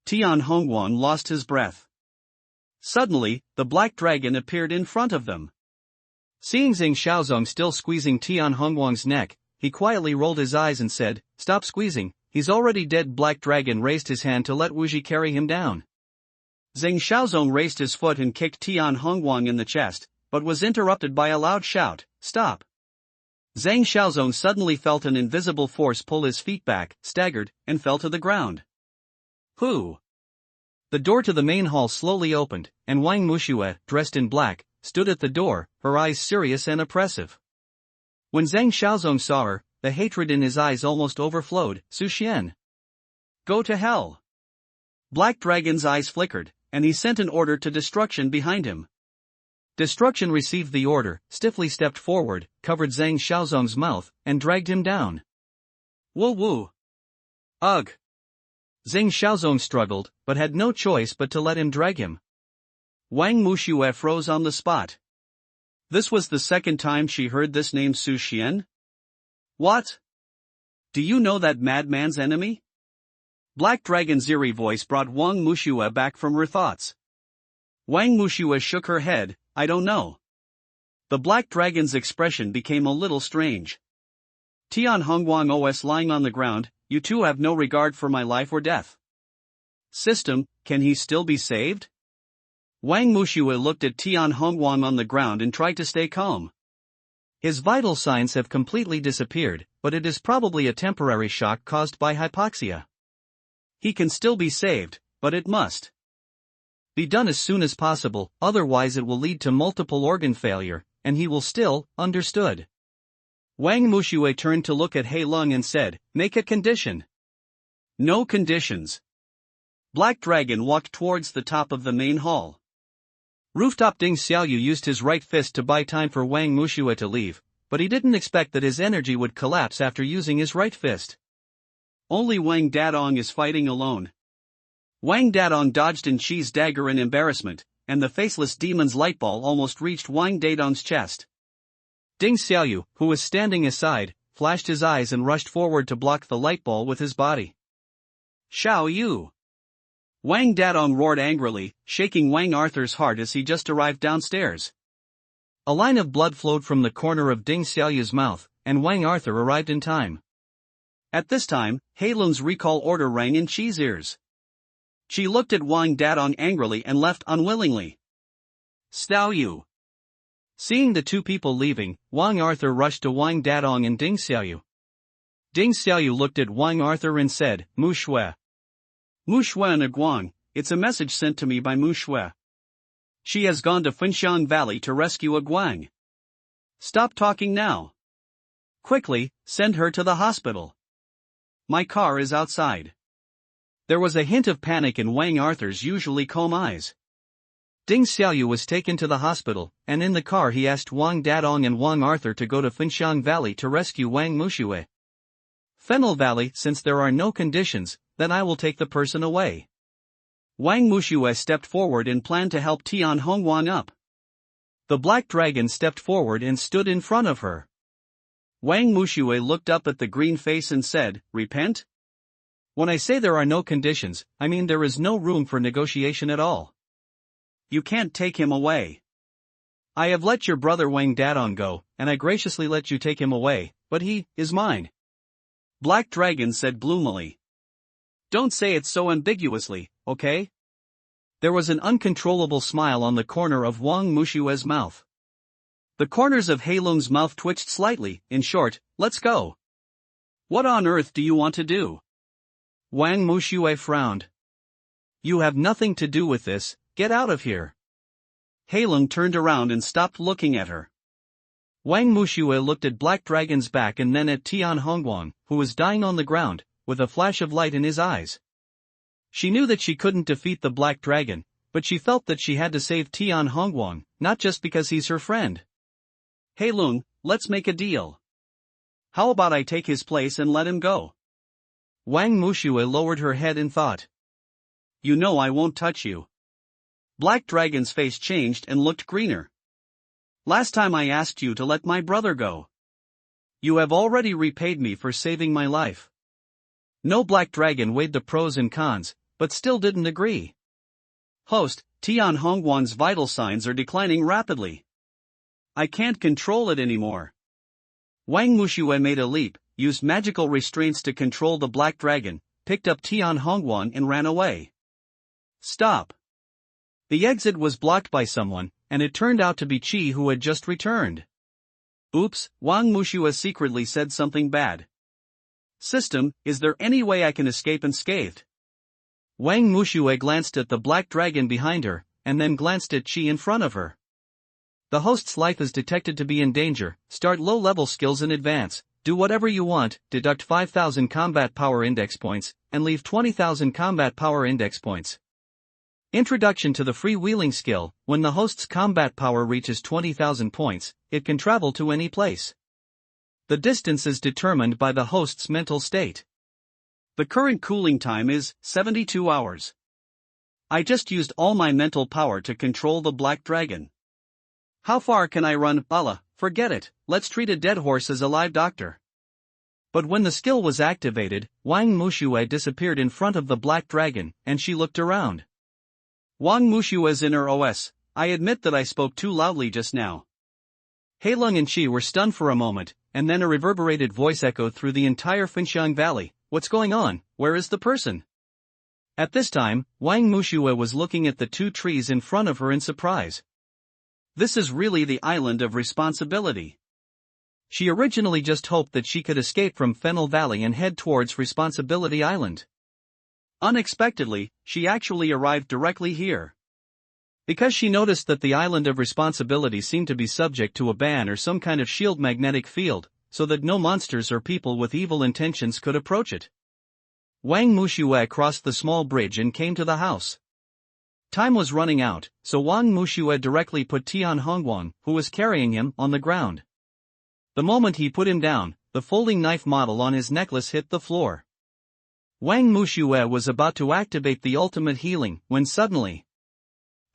Tian Hongguang lost his breath. Suddenly, the black dragon appeared in front of them. Seeing Zhang Xiaozong still squeezing Tian Hongguang's neck, he quietly rolled his eyes and said, "Stop squeezing, he's already dead." Black Dragon raised his hand to let Wuji carry him down. Zhang Xiaozong raised his foot and kicked Tian Hongguang in the chest, but was interrupted by a loud shout, "Stop!" Zhang Xiaozong suddenly felt an invisible force pull his feet back, staggered, and fell to the ground. "Who?" The door to the main hall slowly opened, and Wang Mushue, dressed in black, stood at the door, her eyes serious and oppressive. When Zhang Xiaozong saw her, the hatred in his eyes almost overflowed. "Su Xian, go to hell!" Black Dragon's eyes flickered, and he sent an order to Destruction behind him. Destruction received the order, stiffly stepped forward, covered Zhang Xiaozong's mouth, and dragged him down. "Woo woo! Ugh!" Zhang Xiaozong struggled, but had no choice but to let him drag him. Wang Mushue froze on the spot. This was the second time she heard this name, Su Xian. "What? Do you know that madman's enemy?" Black Dragon's eerie voice brought Wang Mushue back from her thoughts. Wang Mushue shook her head, "I don't know." The Black Dragon's expression became a little strange. "Tian Hongguang OS lying on the ground, you two have no regard for my life or death. System, can he still be saved?" Wang Mushue looked at Tian Hongguang on the ground and tried to stay calm. "His vital signs have completely disappeared, but it is probably a temporary shock caused by hypoxia. He can still be saved, but it must be done as soon as possible, otherwise it will lead to multiple organ failure, and he will still." "Understood." Wang Mushue turned to look at Hei Lung and said, "Make a condition." "No conditions." Black Dragon walked towards the top of the main hall. Rooftop Ding Xiaoyu used his right fist to buy time for Wang Mushue to leave, but he didn't expect that his energy would collapse after using his right fist. Only Wang Dadong is fighting alone. Wang Dadong dodged in Chi's dagger in embarrassment, and the faceless demon's lightball almost reached Wang Dadong's chest. Ding Xiaoyu, who was standing aside, flashed his eyes and rushed forward to block the lightball with his body. "Xiao Yu!" Wang Dadong roared angrily, shaking Wang Arthur's heart as he just arrived downstairs. A line of blood flowed from the corner of Ding Xiaoyu's mouth, and Wang Arthur arrived in time. At this time, Hei Lung's recall order rang in Chi's ears. She looked at Wang Dadong angrily and left unwillingly. "Xiao Yu!" Seeing the two people leaving, Wang Arthur rushed to Wang Dadong and Ding Xiaoyu. Ding Xiaoyu looked at Wang Arthur and said, "Mu Shui." "Mu Shui and Guang, it's a message sent to me by Mu Shui. She has gone to Finxiang Valley to rescue a Guang. Stop talking now. Quickly, send her to the hospital. My car is outside. There was a hint of panic in Wang Arthur's usually calm eyes. Ding Xiaoyu was taken to the hospital, and in the car he asked Wang Dadong and Wang Arthur to go to Finxiang Valley to rescue Wang Muxue. Fennel Valley, since there are no conditions, then I will take the person away. Wang Muxue stepped forward and planned to help Tian Hongwan up. The black dragon stepped forward and stood in front of her. Wang Muxue looked up at the green face and said, "Repent?" When I say there are no conditions, I mean there is no room for negotiation at all. You can't take him away. I have let your brother Wang Dadong go, and I graciously let you take him away, but he is mine. Black Dragon said gloomily. Don't say it so ambiguously, okay? There was an uncontrollable smile on the corner of Wang Mushue's mouth. The corners of Heilung's mouth twitched slightly. In short, let's go. What on earth do you want to do? Wang Muxue frowned. You have nothing to do with this, get out of here. Heilung turned around and stopped looking at her. Wang Muxue looked at Black Dragon's back and then at Tian Hongwan, who was dying on the ground, with a flash of light in his eyes. She knew that she couldn't defeat the Black Dragon, but she felt that she had to save Tian Hongwan, not just because he's her friend. Heilung, let's make a deal. How about I take his place and let him go? Wang Muxue lowered her head in thought. You know I won't touch you. Black Dragon's face changed and looked greener. Last time I asked you to let my brother go. You have already repaid me for saving my life. No. Black Dragon weighed the pros and cons, but still didn't agree. Host, Tian Hongwan's vital signs are declining rapidly. I can't control it anymore. Wang Muxue made a leap, used magical restraints to control the Black Dragon, picked up Tian Hongwan and ran away. Stop. The exit was blocked by someone, and it turned out to be Qi who had just returned. Oops, Wang Muxue secretly said something bad. System, is there any way I can escape unscathed? Wang Muxue glanced at the Black Dragon behind her, and then glanced at Qi in front of her. The host's life is detected to be in danger. Start low-level skills in advance, do whatever you want, deduct 5,000 combat power index points, and leave 20,000 combat power index points. Introduction to the freewheeling skill. When the host's combat power reaches 20,000 points, it can travel to any place. The distance is determined by the host's mental state. The current cooling time is 72 hours. I just used all my mental power to control the Black Dragon. How far can I run? Allah, forget it, let's treat a dead horse as a live doctor. But when the skill was activated, Wang Muxue disappeared in front of the Black Dragon, and she looked around. Wang Mushue's inner OS, I admit that I spoke too loudly just now. Heilung and Qi were stunned for a moment, and then a reverberated voice echoed through the entire Finxiang Valley. What's going on? Where is the person? At this time, Wang Muxue was looking at the two trees in front of her in surprise. This is really the island of responsibility. She originally just hoped that she could escape from Fennel Valley and head towards Responsibility Island. Unexpectedly, she actually arrived directly here. Because she noticed that the island of responsibility seemed to be subject to a ban or some kind of shield magnetic field, so that no monsters or people with evil intentions could approach it. Wang Muxue crossed the small bridge and came to the house. Time was running out, so Wang Muxue directly put Tian Hongwan, who was carrying him, on the ground. The moment he put him down, the folding knife model on his necklace hit the floor. Wang Muxue was about to activate the ultimate healing, when suddenly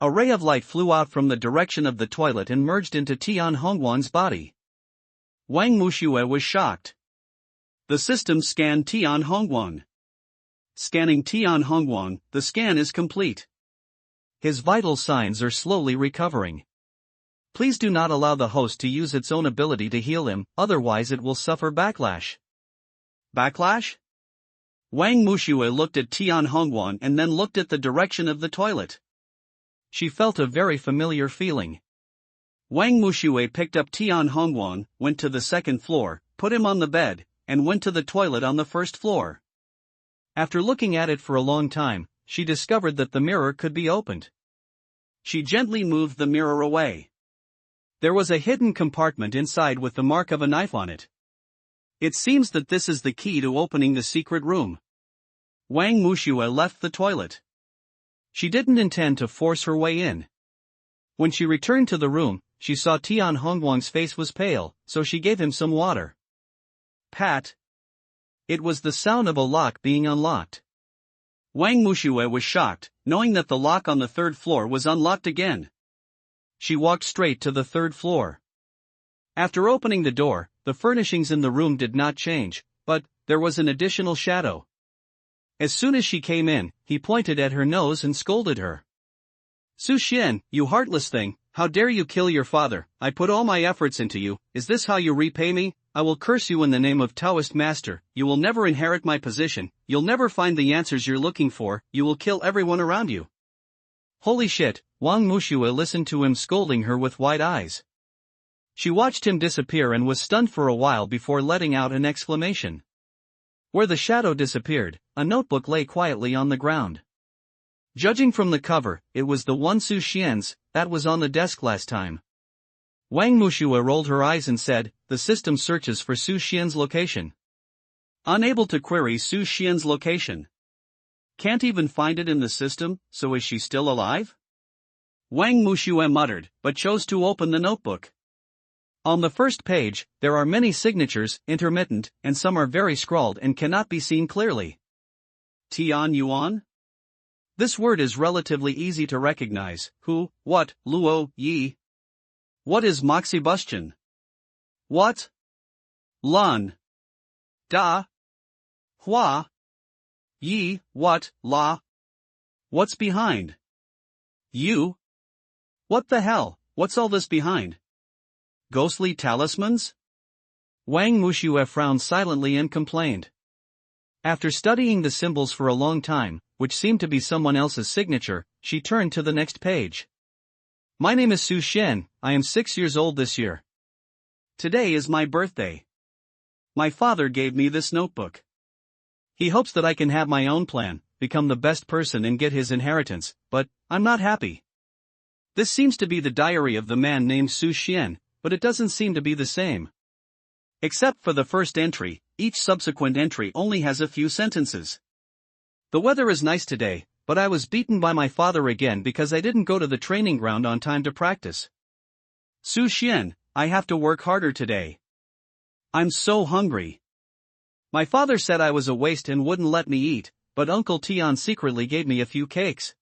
a ray of light flew out from the direction of the toilet and merged into Tian Hongwan's body. Wang Muxue was shocked. The system scanned Tian Hongwan. Scanning Tian Hongwan, the scan is complete. His vital signs are slowly recovering. Please do not allow the host to use its own ability to heal him, otherwise it will suffer backlash. Backlash? Wang Muxue looked at Tian Hongwan and then looked at the direction of the toilet. She felt a very familiar feeling. Wang Muxue picked up Tian Hongwan, went to the second floor, put him on the bed, and went to the toilet on the first floor. After looking at it for a long time, she discovered that the mirror could be opened. She gently moved the mirror away. There was a hidden compartment inside with the mark of a knife on it. It seems that this is the key to opening the secret room. Wang Wuxue left the toilet. She didn't intend to force her way in. When she returned to the room, she saw Tian Hongguang's face was pale, so she gave him some water. Pat. It was the sound of a lock being unlocked. Wang Wuxue was shocked, knowing that the lock on the third floor was unlocked again. She walked straight to the third floor. After opening the door, the furnishings in the room did not change, but there was an additional shadow. As soon as she came in, he pointed at her nose and scolded her. Su Xian, you heartless thing, how dare you kill your father? I put all my efforts into you, is this how you repay me? I will curse you in the name of Taoist master, you will never inherit my position, you'll never find the answers you're looking for, you will kill everyone around you. Holy shit, Wang Wuxue listened to him scolding her with wide eyes. She watched him disappear and was stunned for a while before letting out an exclamation. Where the shadow disappeared, a notebook lay quietly on the ground. Judging from the cover, it was the one Su Xian's that was on the desk last time. Wang Wuxue rolled her eyes and said, the system searches for Su Xian's location. Unable to query Su Xian's location. Can't even find it in the system, so is she still alive? Wang Wuxue muttered, but chose to open the notebook. On the first page, there are many signatures, intermittent, and some are very scrawled and cannot be seen clearly. Tian Yuan? This word is relatively easy to recognize. Who, what, Luo, Yi. What is Moxibustion? What? Lun. Da. Hua. Yi, what, la. What's behind? You. What the hell, what's all this behind? Ghostly talismans? Wang Wuxue frowned silently and complained. After studying the symbols for a long time, which seemed to be someone else's signature, she turned to the next page. My name is Su Xian, I am 6 years old this year. Today is my birthday. My father gave me this notebook. He hopes that I can have my own plan, become the best person and get his inheritance, but I'm not happy. This seems to be the diary of the man named Su Xian, but it doesn't seem to be the same. Except for the first entry, each subsequent entry only has a few sentences. The weather is nice today, but I was beaten by my father again because I didn't go to the training ground on time to practice. Su Xian, I have to work harder today. I'm so hungry. My father said I was a waste and wouldn't let me eat, but Uncle Tian secretly gave me a few cakes.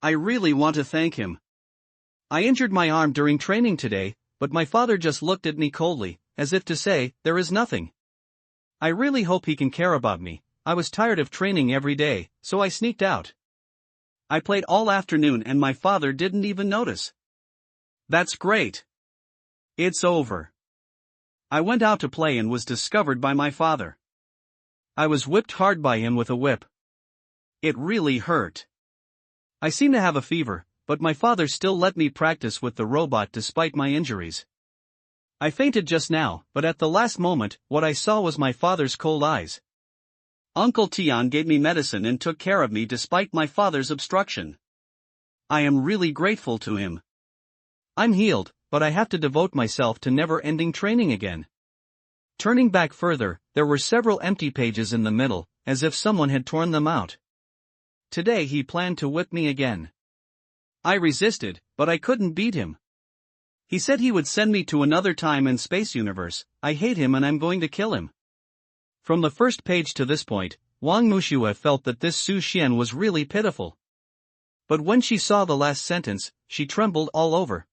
I really want to thank him. I injured my arm during training today, but my father just looked at me coldly, as if to say, there is nothing. I really hope he can care about me. I was tired of training every day, so I sneaked out. I played all afternoon and my father didn't even notice. That's great. It's over. I went out to play and was discovered by my father. I was whipped hard by him with a whip. It really hurt. I seem to have a fever, but my father still let me practice with the robot despite my injuries. I fainted just now, but at the last moment, what I saw was my father's cold eyes. Uncle Tian gave me medicine and took care of me despite my father's obstruction. I am really grateful to him. I'm healed, but I have to devote myself to never-ending training again. Turning back further, there were several empty pages in the middle, as if someone had torn them out. Today he planned to whip me again. I resisted, but I couldn't beat him. He said he would send me to another time and space universe. I hate him and I'm going to kill him. From the first page to this point, Wang Wuxue felt that this Su Xian was really pitiful. But when she saw the last sentence, she trembled all over.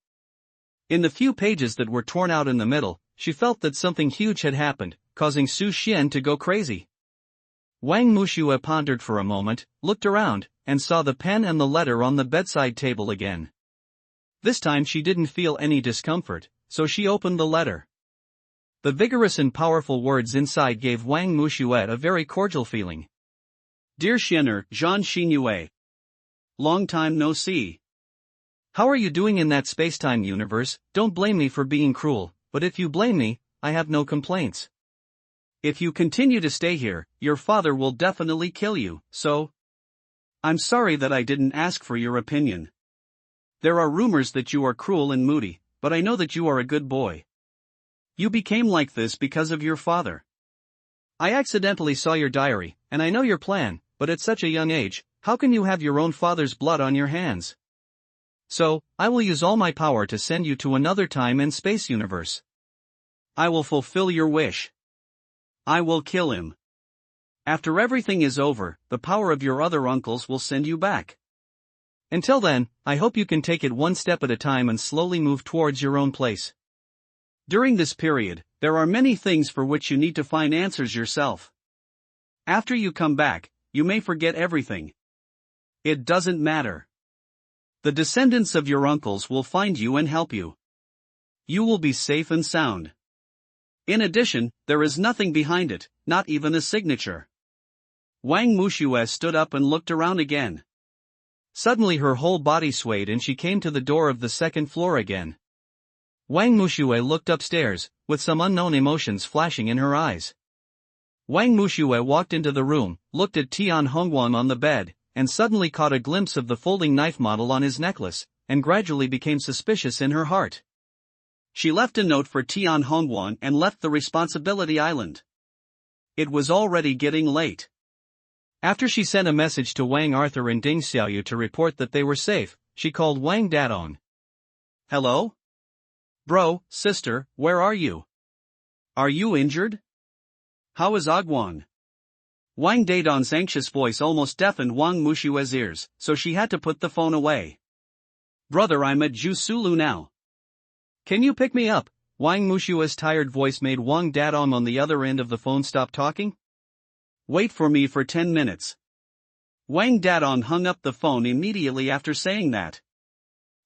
In the few pages that were torn out in the middle, she felt that something huge had happened, causing Su Xian to go crazy. Wang Wuxue pondered for a moment, looked around, and saw the pen and the letter on the bedside table again. This time she didn't feel any discomfort, so she opened the letter. The vigorous and powerful words inside gave Wang Wuxue a very cordial feeling. Dear Xianer, Zhan Xinyue. Long time no see. How are you doing in that spacetime universe? Don't blame me for being cruel, but if you blame me, I have no complaints. If you continue to stay here, your father will definitely kill you, so... I'm sorry that I didn't ask for your opinion. There are rumors that you are cruel and moody, but I know that you are a good boy. You became like this because of your father. I accidentally saw your diary, and I know your plan, but at such a young age, how can you have your own father's blood on your hands? So, I will use all my power to send you to another time and space universe. I will fulfill your wish. I will kill him. After everything is over, the power of your other uncles will send you back. Until then, I hope you can take it one step at a time and slowly move towards your own place. During this period, there are many things for which you need to find answers yourself. After you come back, you may forget everything. It doesn't matter. The descendants of your uncles will find you and help you. You will be safe and sound. In addition, there is nothing behind it, not even a signature. Wang Mushue stood up and looked around again. Suddenly her whole body swayed and she came to the door of the second floor again. Wang Mushue looked upstairs, with some unknown emotions flashing in her eyes. Wang Mushue walked into the room, looked at Tian Hongguang on the bed, and suddenly caught a glimpse of the folding knife model on his necklace, and gradually became suspicious in her heart. She left a note for Tian Hongguang and left the responsibility island. It was already getting late. After she sent a message to Wang Arthur and Ding Xiaoyu to report that they were safe, she called Wang Dadong. Hello? Bro, sister, where are you? Are you injured? How is Agwan? Wang Dadong's anxious voice almost deafened Wang Mushue's ears, so she had to put the phone away. Brother, I'm at Jusulu now. Can you pick me up? Wang Mushue's tired voice made Wang Dadong on the other end of the phone stop talking. Wait for me for 10 minutes. Wang Dadong hung up the phone immediately after saying that.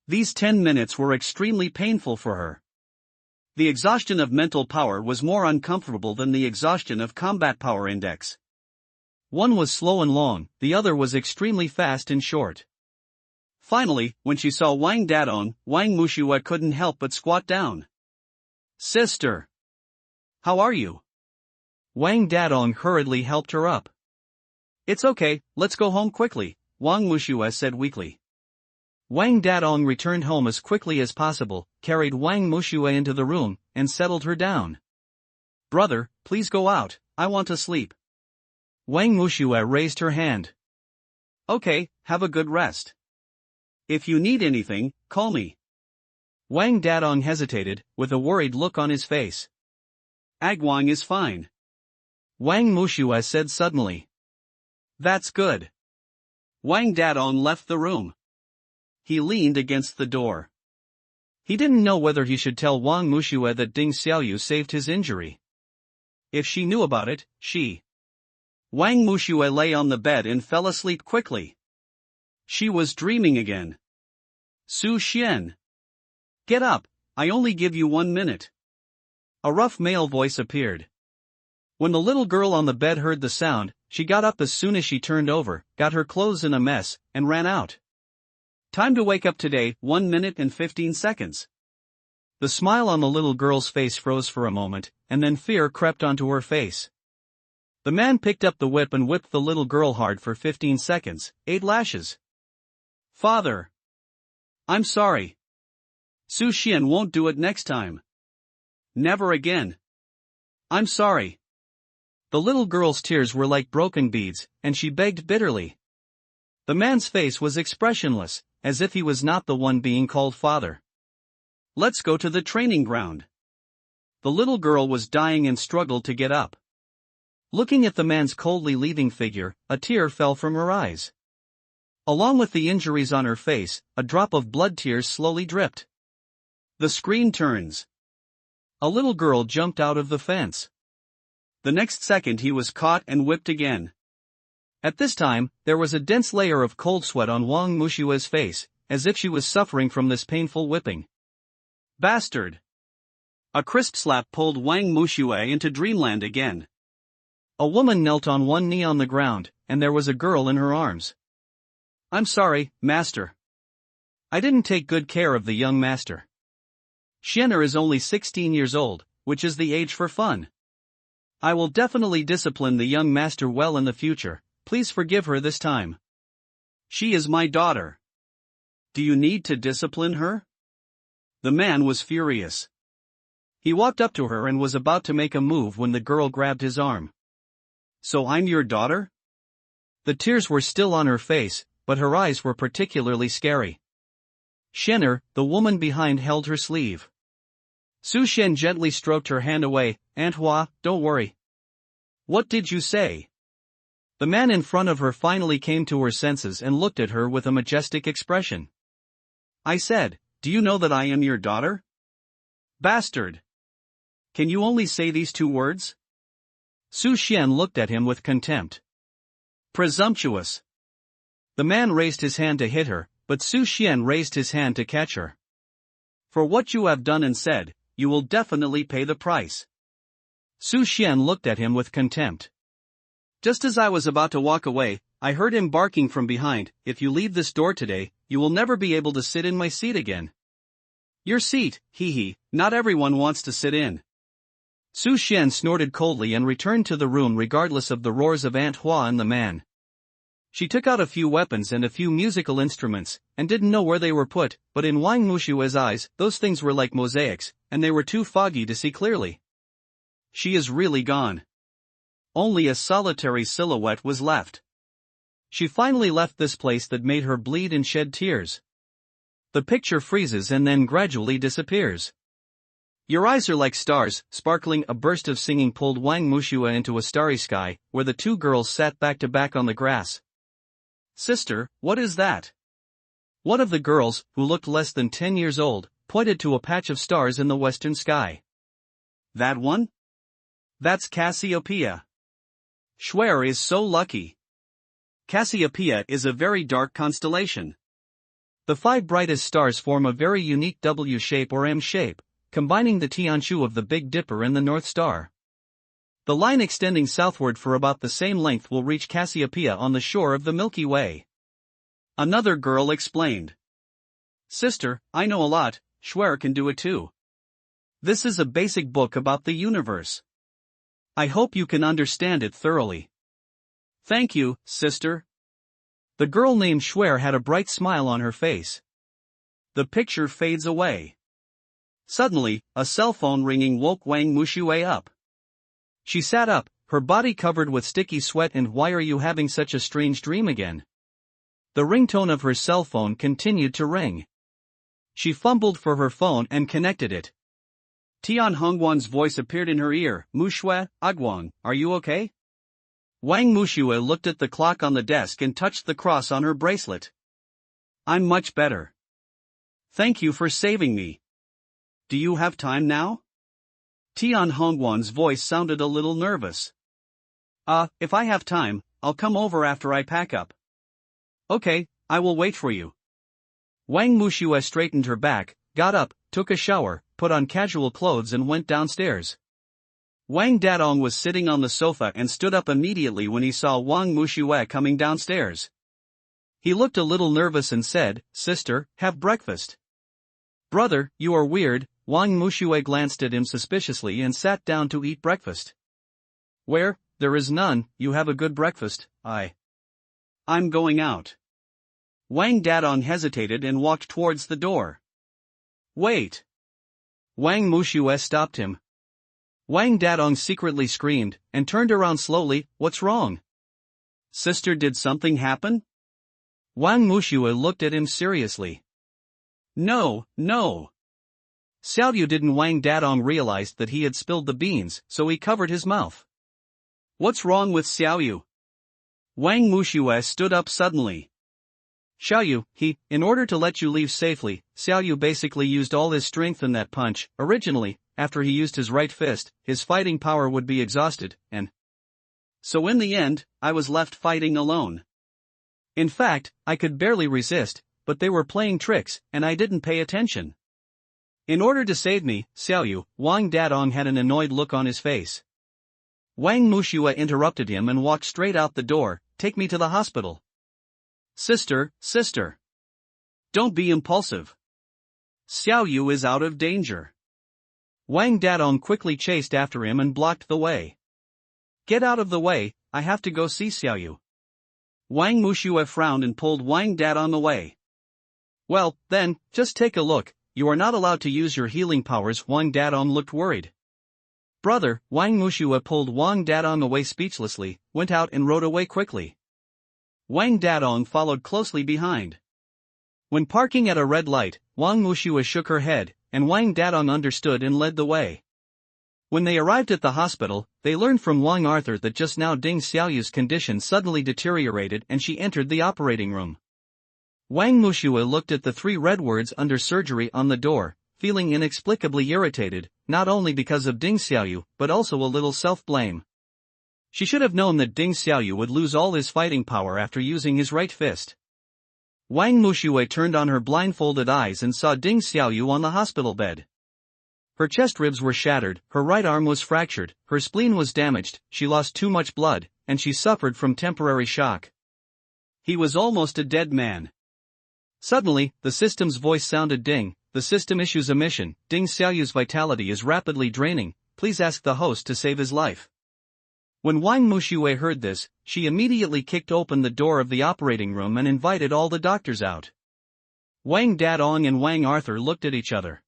These 10 minutes were extremely painful for her. The exhaustion of mental power was more uncomfortable than the exhaustion of combat power index. One was slow and long, the other was extremely fast and short. Finally, when she saw Wang Dadong, Wang Mushue couldn't help but squat down. Sister! How are you? Wang Dadong hurriedly helped her up. It's okay, let's go home quickly, Wang Mushue said weakly. Wang Dadong returned home as quickly as possible, carried Wang Mushue into the room, and settled her down. Brother, please go out, I want to sleep. Wang Mushue raised her hand. Okay, have a good rest. If you need anything, call me. Wang Dadong hesitated, with a worried look on his face. Agwang is fine. Wang Mushue said suddenly. That's good. Wang Dadong left the room. He leaned against the door. He didn't know whether he should tell Wang Mushue that Ding Xiaoyu saved his injury. If she knew about it, Wang Mushue lay on the bed and fell asleep quickly. She was dreaming again. Su Xian. Get up, I only give you 1 minute. A rough male voice appeared. When the little girl on the bed heard the sound, she got up as soon as she turned over, got her clothes in a mess, and ran out. Time to wake up today, 1 minute and 15 seconds. The smile on the little girl's face froze for a moment, and then fear crept onto her face. The man picked up the whip and whipped the little girl hard for 15 seconds, 8 lashes. Father! I'm sorry. Su Xian won't do it next time. Never again. I'm sorry. The little girl's tears were like broken beads, and she begged bitterly. The man's face was expressionless, as if he was not the one being called father. Let's go to the training ground. The little girl was dying and struggled to get up. Looking at the man's coldly leaving figure, a tear fell from her eyes. Along with the injuries on her face, a drop of blood tears slowly dripped. The screen turns. A little girl jumped out of the fence. The next second he was caught and whipped again. At this time, there was a dense layer of cold sweat on Wang Mushue's face, as if she was suffering from this painful whipping. Bastard! A crisp slap pulled Wang Mushue into dreamland again. A woman knelt on one knee on the ground, and there was a girl in her arms. I'm sorry, master. I didn't take good care of the young master. Xianer is only 16 years old, which is the age for fun. I will definitely discipline the young master well in the future, please forgive her this time. She is my daughter. Do you need to discipline her? The man was furious. He walked up to her and was about to make a move when the girl grabbed his arm. So I'm your daughter? The tears were still on her face, but her eyes were particularly scary. Shenner, the woman behind, held her sleeve. Su Shen gently stroked her hand away. Aunt Hua, don't worry. What did you say? The man in front of her finally came to her senses and looked at her with a majestic expression. I said, do you know that I am your daughter? Bastard! Can you only say these 2 words? Su Shen looked at him with contempt. Presumptuous! The man raised his hand to hit her, but Su Shen raised his hand to catch her. For what you have done and said, you will definitely pay the price. Su Shen looked at him with contempt. Just as I was about to walk away, I heard him barking from behind, if you leave this door today, you will never be able to sit in my seat again. Your seat, hee hee, not everyone wants to sit in. Su Shen snorted coldly and returned to the room regardless of the roars of Aunt Hua and the man. She took out a few weapons and a few musical instruments, and didn't know where they were put, but in Wang Mushua's eyes, those things were like mosaics, and they were too foggy to see clearly. She is really gone. Only a solitary silhouette was left. She finally left this place that made her bleed and shed tears. The picture freezes and then gradually disappears. Your eyes are like stars, sparkling. A burst of singing pulled Wang Mushua into a starry sky, where the 2 girls sat back to back on the grass. Sister, what is that? One of the girls, who looked less than 10 years old, pointed to a patch of stars in the western sky. That one? That's Cassiopeia. Schwer is so lucky. Cassiopeia is a very dark constellation. The 5 brightest stars form a very unique W shape or M shape, combining the Tianshu of the Big Dipper and the North Star. The line extending southward for about the same length will reach Cassiopeia on the shore of the Milky Way. Another girl explained. Sister, I know a lot, Schwer can do it too. This is a basic book about the universe. I hope you can understand it thoroughly. Thank you, sister. The girl named Schwer had a bright smile on her face. The picture fades away. Suddenly, a cell phone ringing woke Wang Mushue up. She sat up, her body covered with sticky sweat. And why are you having such a strange dream again? The ringtone of her cell phone continued to ring. She fumbled for her phone and connected it. Tian Hongwan's voice appeared in her ear. Mushue, Agwang, are you okay? Wang Mushue looked at the clock on the desk and touched the cross on her bracelet. I'm much better. Thank you for saving me. Do you have time now? Tian Hongwan's voice sounded a little nervous. If I have time, I'll come over after I pack up. Okay, I will wait for you. Wang Mushue straightened her back, got up, took a shower, put on casual clothes and went downstairs. Wang Dadong was sitting on the sofa and stood up immediately when he saw Wang Mushue coming downstairs. He looked a little nervous and said, Sister, have breakfast. Brother, you are weird. Wang Mushue glanced at him suspiciously and sat down to eat breakfast. Where? There is none. You have a good breakfast. I'm going out. Wang Dadong hesitated and walked towards the door. Wait. Wang Mushue stopped him. Wang Dadong secretly screamed, and turned around slowly. What's wrong? Sister, did something happen? Wang Mushue looked at him seriously. No. Xiaoyu didn't. Wang Dadong realized that he had spilled the beans, so he covered his mouth. What's wrong with Xiaoyu? Wang Mushue stood up suddenly. Xiaoyu, in order to let you leave safely, Xiaoyu basically used all his strength in that punch. Originally, after he used his right fist, his fighting power would be exhausted, and so in the end, I was left fighting alone. In fact, I could barely resist, but they were playing tricks, and I didn't pay attention. In order to save me, Xiaoyu, Wang Dadong had an annoyed look on his face. Wang Mushue interrupted him and walked straight out the door. Take me to the hospital. Sister. Don't be impulsive. Xiaoyu is out of danger. Wang Dadong quickly chased after him and blocked the way. Get out of the way, I have to go see Xiaoyu. Wang Mushue frowned and pulled Wang Dadong away. Well, then, just take a look, you are not allowed to use your healing powers. Wang Dadong looked worried. Brother, Wang Mushue pulled Wang Dadong away speechlessly, went out and rode away quickly. Wang Dadong followed closely behind. When parking at a red light, Wang Mushue shook her head, and Wang Dadong understood and led the way. When they arrived at the hospital, they learned from Wang Arthur that just now Ding Xiaoyu's condition suddenly deteriorated and she entered the operating room. Wang Mushue looked at the 3 red words under surgery on the door, feeling inexplicably irritated, not only because of Ding Xiaoyu, but also a little self-blame. She should have known that Ding Xiaoyu would lose all his fighting power after using his right fist. Wang Mushue turned on her blindfolded eyes and saw Ding Xiaoyu on the hospital bed. Her chest ribs were shattered, her right arm was fractured, her spleen was damaged, she lost too much blood, and she suffered from temporary shock. He was almost a dead man. Suddenly, the system's voice sounded. Ding, the system issues a mission. Ding Xiaoyu's vitality is rapidly draining, please ask the host to save his life. When Wang Mushue heard this, she immediately kicked open the door of the operating room and invited all the doctors out. Wang Dadong and Wang Arthur looked at each other.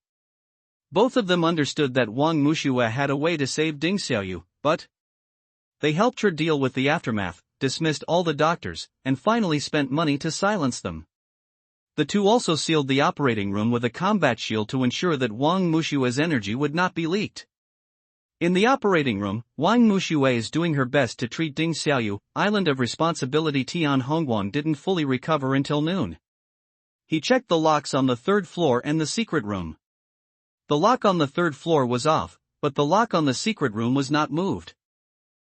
Both of them understood that Wang Mushue had a way to save Ding Xiaoyu, but they helped her deal with the aftermath, dismissed all the doctors, and finally spent money to silence them. The two also sealed the operating room with a combat shield to ensure that Wang Mushue's energy would not be leaked. In the operating room, Wang Mushue is doing her best to treat Ding Xiaoyu. Island of Responsibility. Tian Hongguan didn't fully recover until noon. He checked the locks on the 3rd floor and the secret room. The lock on the 3rd floor was off, but the lock on the secret room was not moved.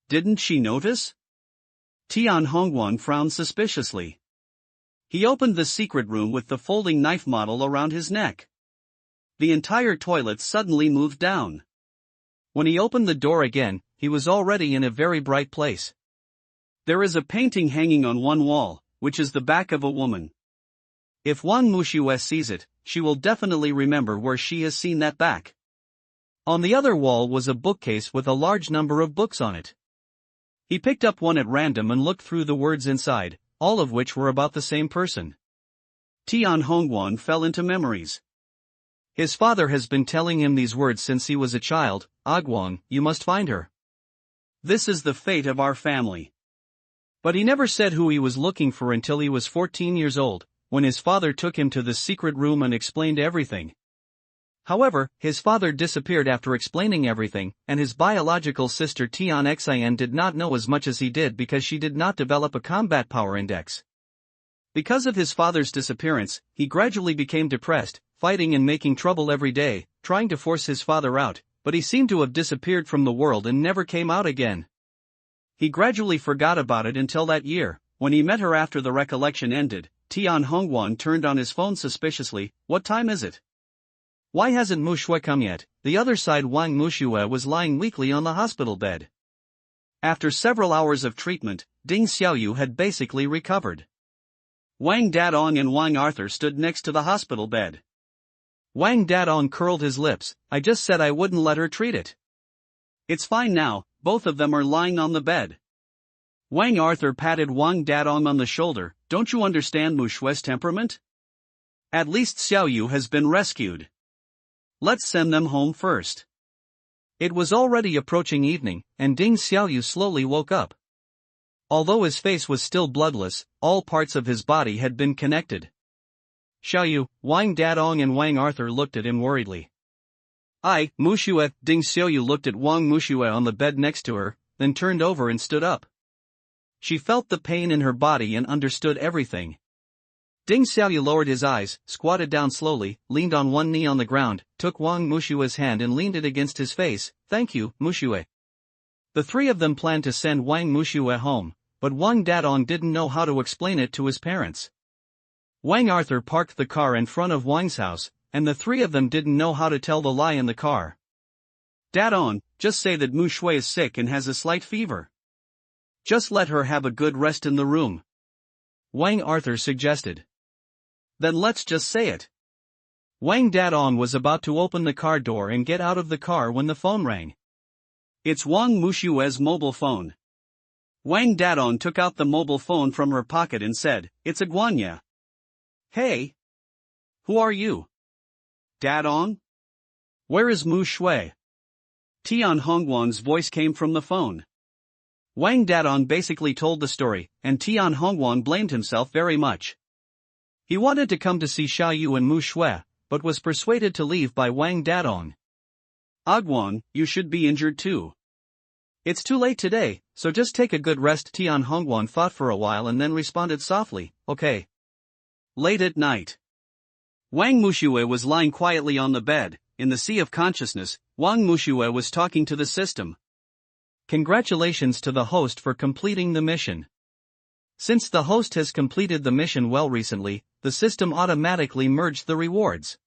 Didn't she notice? Tian Hongguan frowned suspiciously. He opened the secret room with the folding knife model around his neck. The entire toilet suddenly moved down. When he opened the door again, he was already in a very bright place. There is a painting hanging on one wall, which is the back of a woman. If Wang Mushue sees it, she will definitely remember where she has seen that back. On the other wall was a bookcase with a large number of books on it. He picked up one at random and looked through the words inside, all of which were about the same person. Tian Hongguan fell into memories. His father has been telling him these words since he was a child. Guang, you must find her. This is the fate of our family. But he never said who he was looking for until he was 14 years old, when his father took him to the secret room and explained everything. However, his father disappeared after explaining everything, and his biological sister Tian Xin did not know as much as he did because she did not develop a combat power index. Because of his father's disappearance, he gradually became depressed, fighting and making trouble every day, trying to force his father out, but he seemed to have disappeared from the world and never came out again. He gradually forgot about it until that year, when he met her after the recollection ended. Tian Hongguan turned on his phone suspiciously. What time is it? Why hasn't Mushue come yet? The other side. Wang Mushue was lying weakly on the hospital bed. After several hours of treatment, Ding Xiaoyu had basically recovered. Wang Dadong and Wang Arthur stood next to the hospital bed. Wang Dadong curled his lips. I just said I wouldn't let her treat it. It's fine now, both of them are lying on the bed. Wang Arthur patted Wang Dadong on the shoulder. Don't you understand Mushue's temperament? At least Xiaoyu has been rescued. Let's send them home first. It was already approaching evening, and Ding Xiaoyu slowly woke up. Although his face was still bloodless, all parts of his body had been connected. Xiaoyu, Wang Dadong and Wang Arthur looked at him worriedly. Mushue. Ding Xiaoyu looked at Wang Mushue on the bed next to her, then turned over and stood up. She felt the pain in her body and understood everything. Ding Xiaoyu lowered his eyes, squatted down slowly, leaned on one knee on the ground, took Wang Mushue's hand and leaned it against his face. Thank you, Mushue. The 3 of them planned to send Wang Mushue home, but Wang Dadong didn't know how to explain it to his parents. Wang Arthur parked the car in front of Wang's house, and the 3 of them didn't know how to tell the lie in the car. Dadong, just say that Mushue is sick and has a slight fever. Just let her have a good rest in the room. Wang Arthur suggested. Then let's just say it. Wang Dadong was about to open the car door and get out of the car when the phone rang. It's Wang Mushue's mobile phone. Wang Dadong took out the mobile phone from her pocket and said, "It's a Guanya." "Hey. Who are you? Dadong? Where is Mu Shui?" Tian Hongwan's voice came from the phone. Wang Dadong basically told the story, and Tian Hongwan blamed himself very much. He wanted to come to see Xiao Yu and Mu Shui, but was persuaded to leave by Wang Dadong. "Agwan, you should be injured too. It's too late today, so just take a good rest." Tian Hongwan thought for a while and then responded softly, "Okay." Late at night, Wang Mushue was lying quietly on the bed. In the sea of consciousness, Wang Mushue was talking to the system. Congratulations to the host for completing the mission. Since the host has completed the mission well recently, the system automatically merged the rewards.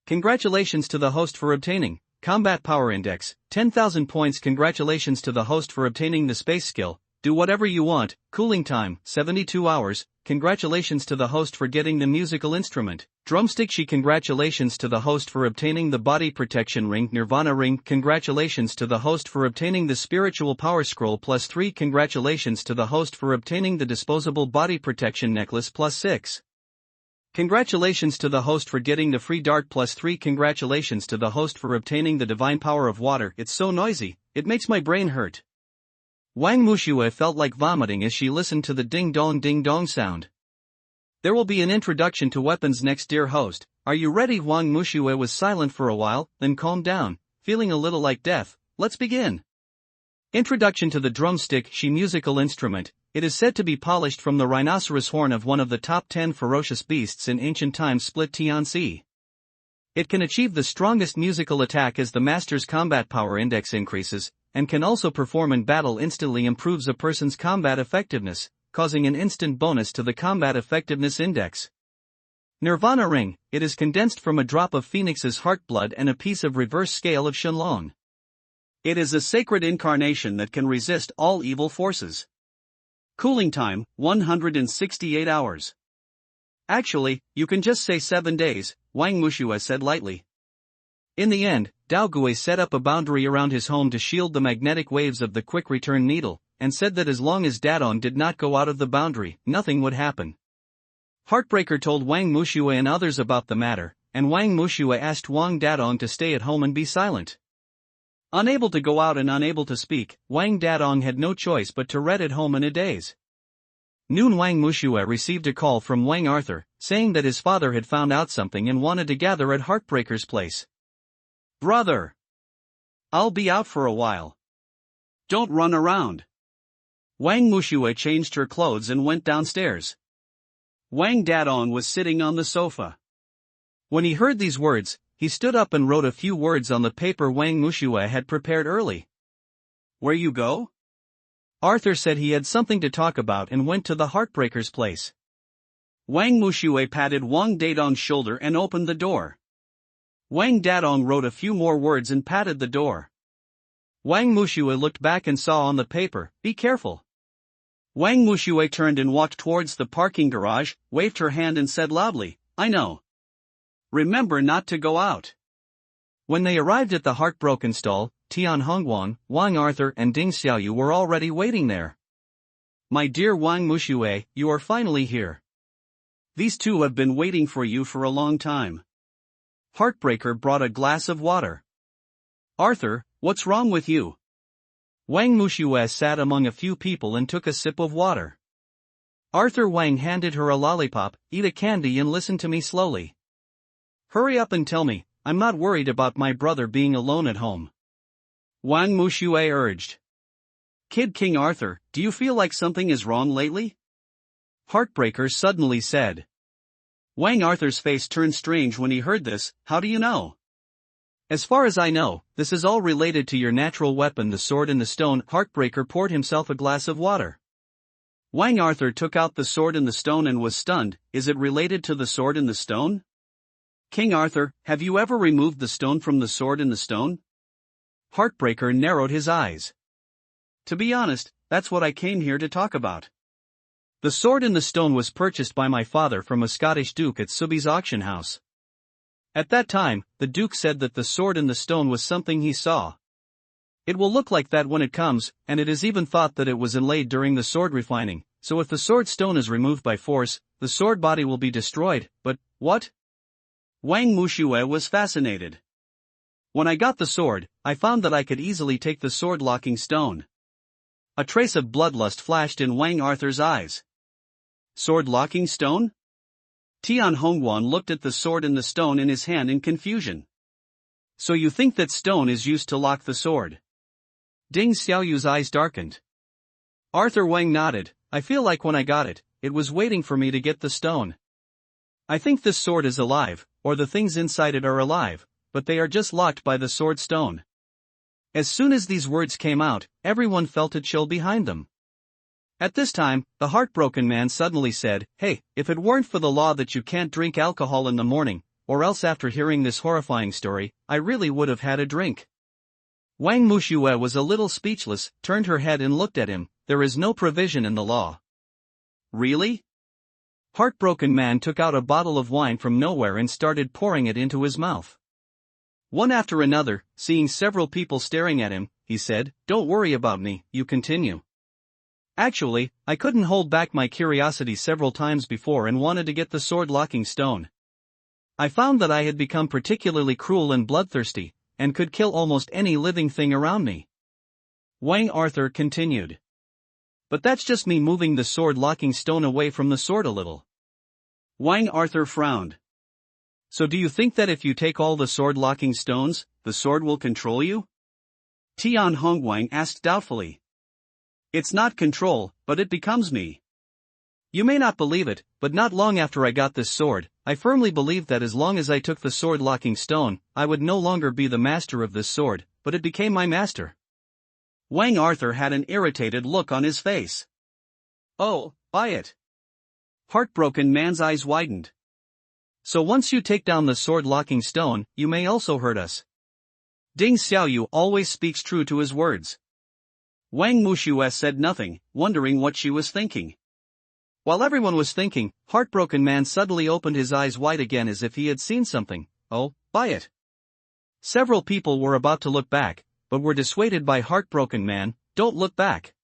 Congratulations to the host for obtaining Combat Power Index, 10,000 points. Congratulations to the host for obtaining the space skill, Do Whatever You Want, Cooling Time, 72 hours. Congratulations to the host for getting the musical instrument, Drumstick. Congratulations to the host for obtaining the Body Protection Ring, Nirvana Ring. Congratulations to the host for obtaining the Spiritual Power Scroll +3. Congratulations to the host for obtaining the Disposable Body Protection Necklace +6. Congratulations to the host for getting the Free Dart +3. Congratulations to the host for obtaining the Divine Power of Water. It's so noisy, it makes my brain hurt. Wang Mushue felt like vomiting as she listened to the ding-dong sound. There will be an introduction to weapons next, dear host. Are you ready? Wang Mushue was silent for a while, then calmed down, feeling a little like death. Let's begin. Introduction to the drumstick, musical instrument. It is said to be polished from the rhinoceros horn of one of the top 10 ferocious beasts in ancient times, split Tianxi. It can achieve the strongest musical attack as the master's combat power index increases, and can also perform in battle instantly, improves a person's combat effectiveness, causing an instant bonus to the combat effectiveness index. Nirvana Ring, it is condensed from a drop of Phoenix's heart blood and a piece of reverse scale of Shenlong. It is a sacred incarnation that can resist all evil forces. Cooling time, 168 hours. Actually, you can just say 7 days, Wang Mushue said lightly. In the end, Dao Gui set up a boundary around his home to shield the magnetic waves of the quick return needle, and said that as long as Dadong did not go out of the boundary, nothing would happen. Heartbreaker told Wang Mushue and others about the matter, and Wang Mushue asked Wang Dadong to stay at home and be silent. Unable to go out and unable to speak, Wang Dadong had no choice but to read at home in a daze. Noon, Wang Mushue received a call from Wang Arthur, saying that his father had found out something and wanted to gather at Heartbreaker's place. "Brother, I'll be out for a while. Don't run around." Wang Mushue changed her clothes and went downstairs. Wang Dadong was sitting on the sofa. When he heard these words, he stood up and wrote a few words on the paper Wang Mushue had prepared early. "Where you go?" Arthur said he had something to talk about and went to the Heartbreaker's place. Wang Mushue patted Wang Dadong's shoulder and opened the door. Wang Dadong wrote a few more words and patted the door. Wang Mushue looked back and saw on the paper, "Be careful." Wang Mushue turned and walked towards the parking garage, waved her hand and said loudly, "I know. Remember not to go out." When they arrived at the heartbroken stall, Tian Hongwan, Wang Arthur and Ding Xiaoyu were already waiting there. "My dear Wang Mushue, you are finally here. These two have been waiting for you for a long time." Heartbreaker brought a glass of water. "Arthur, what's wrong with you?" Wang Mushue sat among a few people and took a sip of water. Arthur Wang handed her a lollipop. "Eat a candy and listen to me slowly. Hurry up and tell me, I'm not worried about my brother being alone at home." Wang Mushue urged. "Kid King Arthur, do you feel like something is wrong lately?" Heartbreaker suddenly said. Wang Arthur's face turned strange when he heard this. "How do you know?" "As far as I know, this is all related to your natural weapon, the sword and the stone." Heartbreaker poured himself a glass of water. Wang Arthur took out the sword and the stone and was stunned. "Is it related to the sword and the stone?" "King Arthur, have you ever removed the stone from the sword and the stone?" Heartbreaker narrowed his eyes. "To be honest, that's what I came here to talk about. The sword and the stone was purchased by my father from a Scottish duke at Sotheby's auction house. At that time, the duke said that the sword and the stone was something he saw. It will look like that when it comes, and it is even thought that it was inlaid during the sword refining, so if the sword stone is removed by force, the sword body will be destroyed, but, what? Wang Mushue was fascinated. When I got the sword, I found that I could easily take the sword locking stone. A trace of bloodlust flashed in Wang Arthur's eyes. Sword locking stone? Tian Hongguan looked at the sword and the stone in his hand in confusion. So you think that stone is used to lock the sword? Ding Xiaoyu's eyes darkened. Arthur Wang nodded. I feel like when I got it, it was waiting for me to get the stone. I think this sword is alive, or the things inside it are alive, but they are just locked by the sword stone. As soon as these words came out, everyone felt a chill behind them. At this time, the heartbroken man suddenly said, "Hey, if it weren't for the law that you can't drink alcohol in the morning, or else after hearing this horrifying story, I really would have had a drink." Wang Mushue was a little speechless, turned her head and looked at him. There is no provision in the law. Really? Heartbroken man took out a bottle of wine from nowhere and started pouring it into his mouth. One after another, seeing several people staring at him, he said, "Don't worry about me, you continue." Actually, I couldn't hold back my curiosity several times before and wanted to get the sword locking stone. I found that I had become particularly cruel and bloodthirsty, and could kill almost any living thing around me. Wang Arthur continued. But that's just me moving the sword locking stone away from the sword a little. Wang Arthur frowned. So do you think that if you take all the sword locking stones, the sword will control you? Tian Hongguang asked doubtfully. It's not control, but it becomes me. You may not believe it, but not long after I got this sword, I firmly believed that as long as I took the sword locking stone, I would no longer be the master of this sword, but it became my master. Wang Arthur had an irritated look on his face. Oh, buy it. Heartbroken man's eyes widened. So once you take down the sword locking stone, you may also hurt us. Ding Xiaoyu always speaks true to his words. Wang Mushue said nothing, wondering what she was thinking. While everyone was thinking, Heartbroken man suddenly opened his eyes wide again as if he had seen something. Oh, buy it. Several people were about to look back, but were dissuaded by Heartbroken man. Don't look back.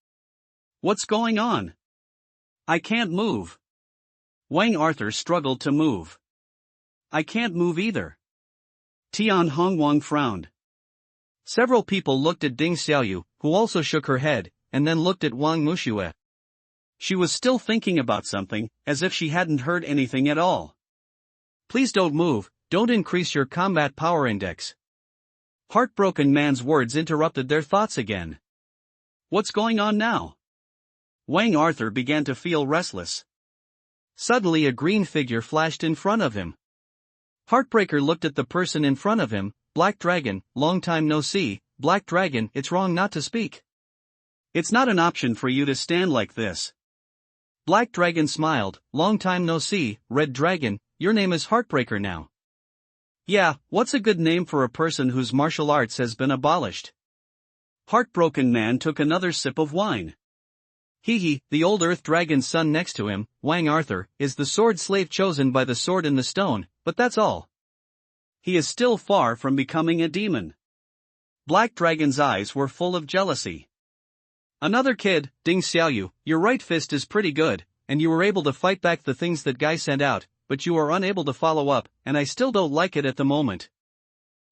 What's going on? I can't move. Wang Arthur struggled to move. I can't move either. Tian Hongguang frowned. Several people looked at Ding Xiaoyu, who also shook her head, and then looked at Wang Mushue. She was still thinking about something, as if she hadn't heard anything at all. Please don't move, don't increase your combat power index. Heartbroken man's words interrupted their thoughts again. What's going on now? Wang Arthur began to feel restless. Suddenly a green figure flashed in front of him. Heartbreaker looked at the person in front of him. Black Dragon, long time no see. Black Dragon, it's wrong not to speak. It's not an option for you to stand like this. Black Dragon smiled. Long time no see. Red Dragon, your name is Heartbreaker now. Yeah, what's a good name for a person whose martial arts has been abolished? Heartbroken man took another sip of wine. Hee, the old Earth Dragon's son next to him, Wang Arthur, is the sword slave chosen by the sword and the stone, but that's all. He is still far from becoming a demon. Black Dragon's eyes were full of jealousy. Another kid, Ding Xiaoyu, your right fist is pretty good, and you were able to fight back the things that guy sent out, but you are unable to follow up, and I still don't like it at the moment.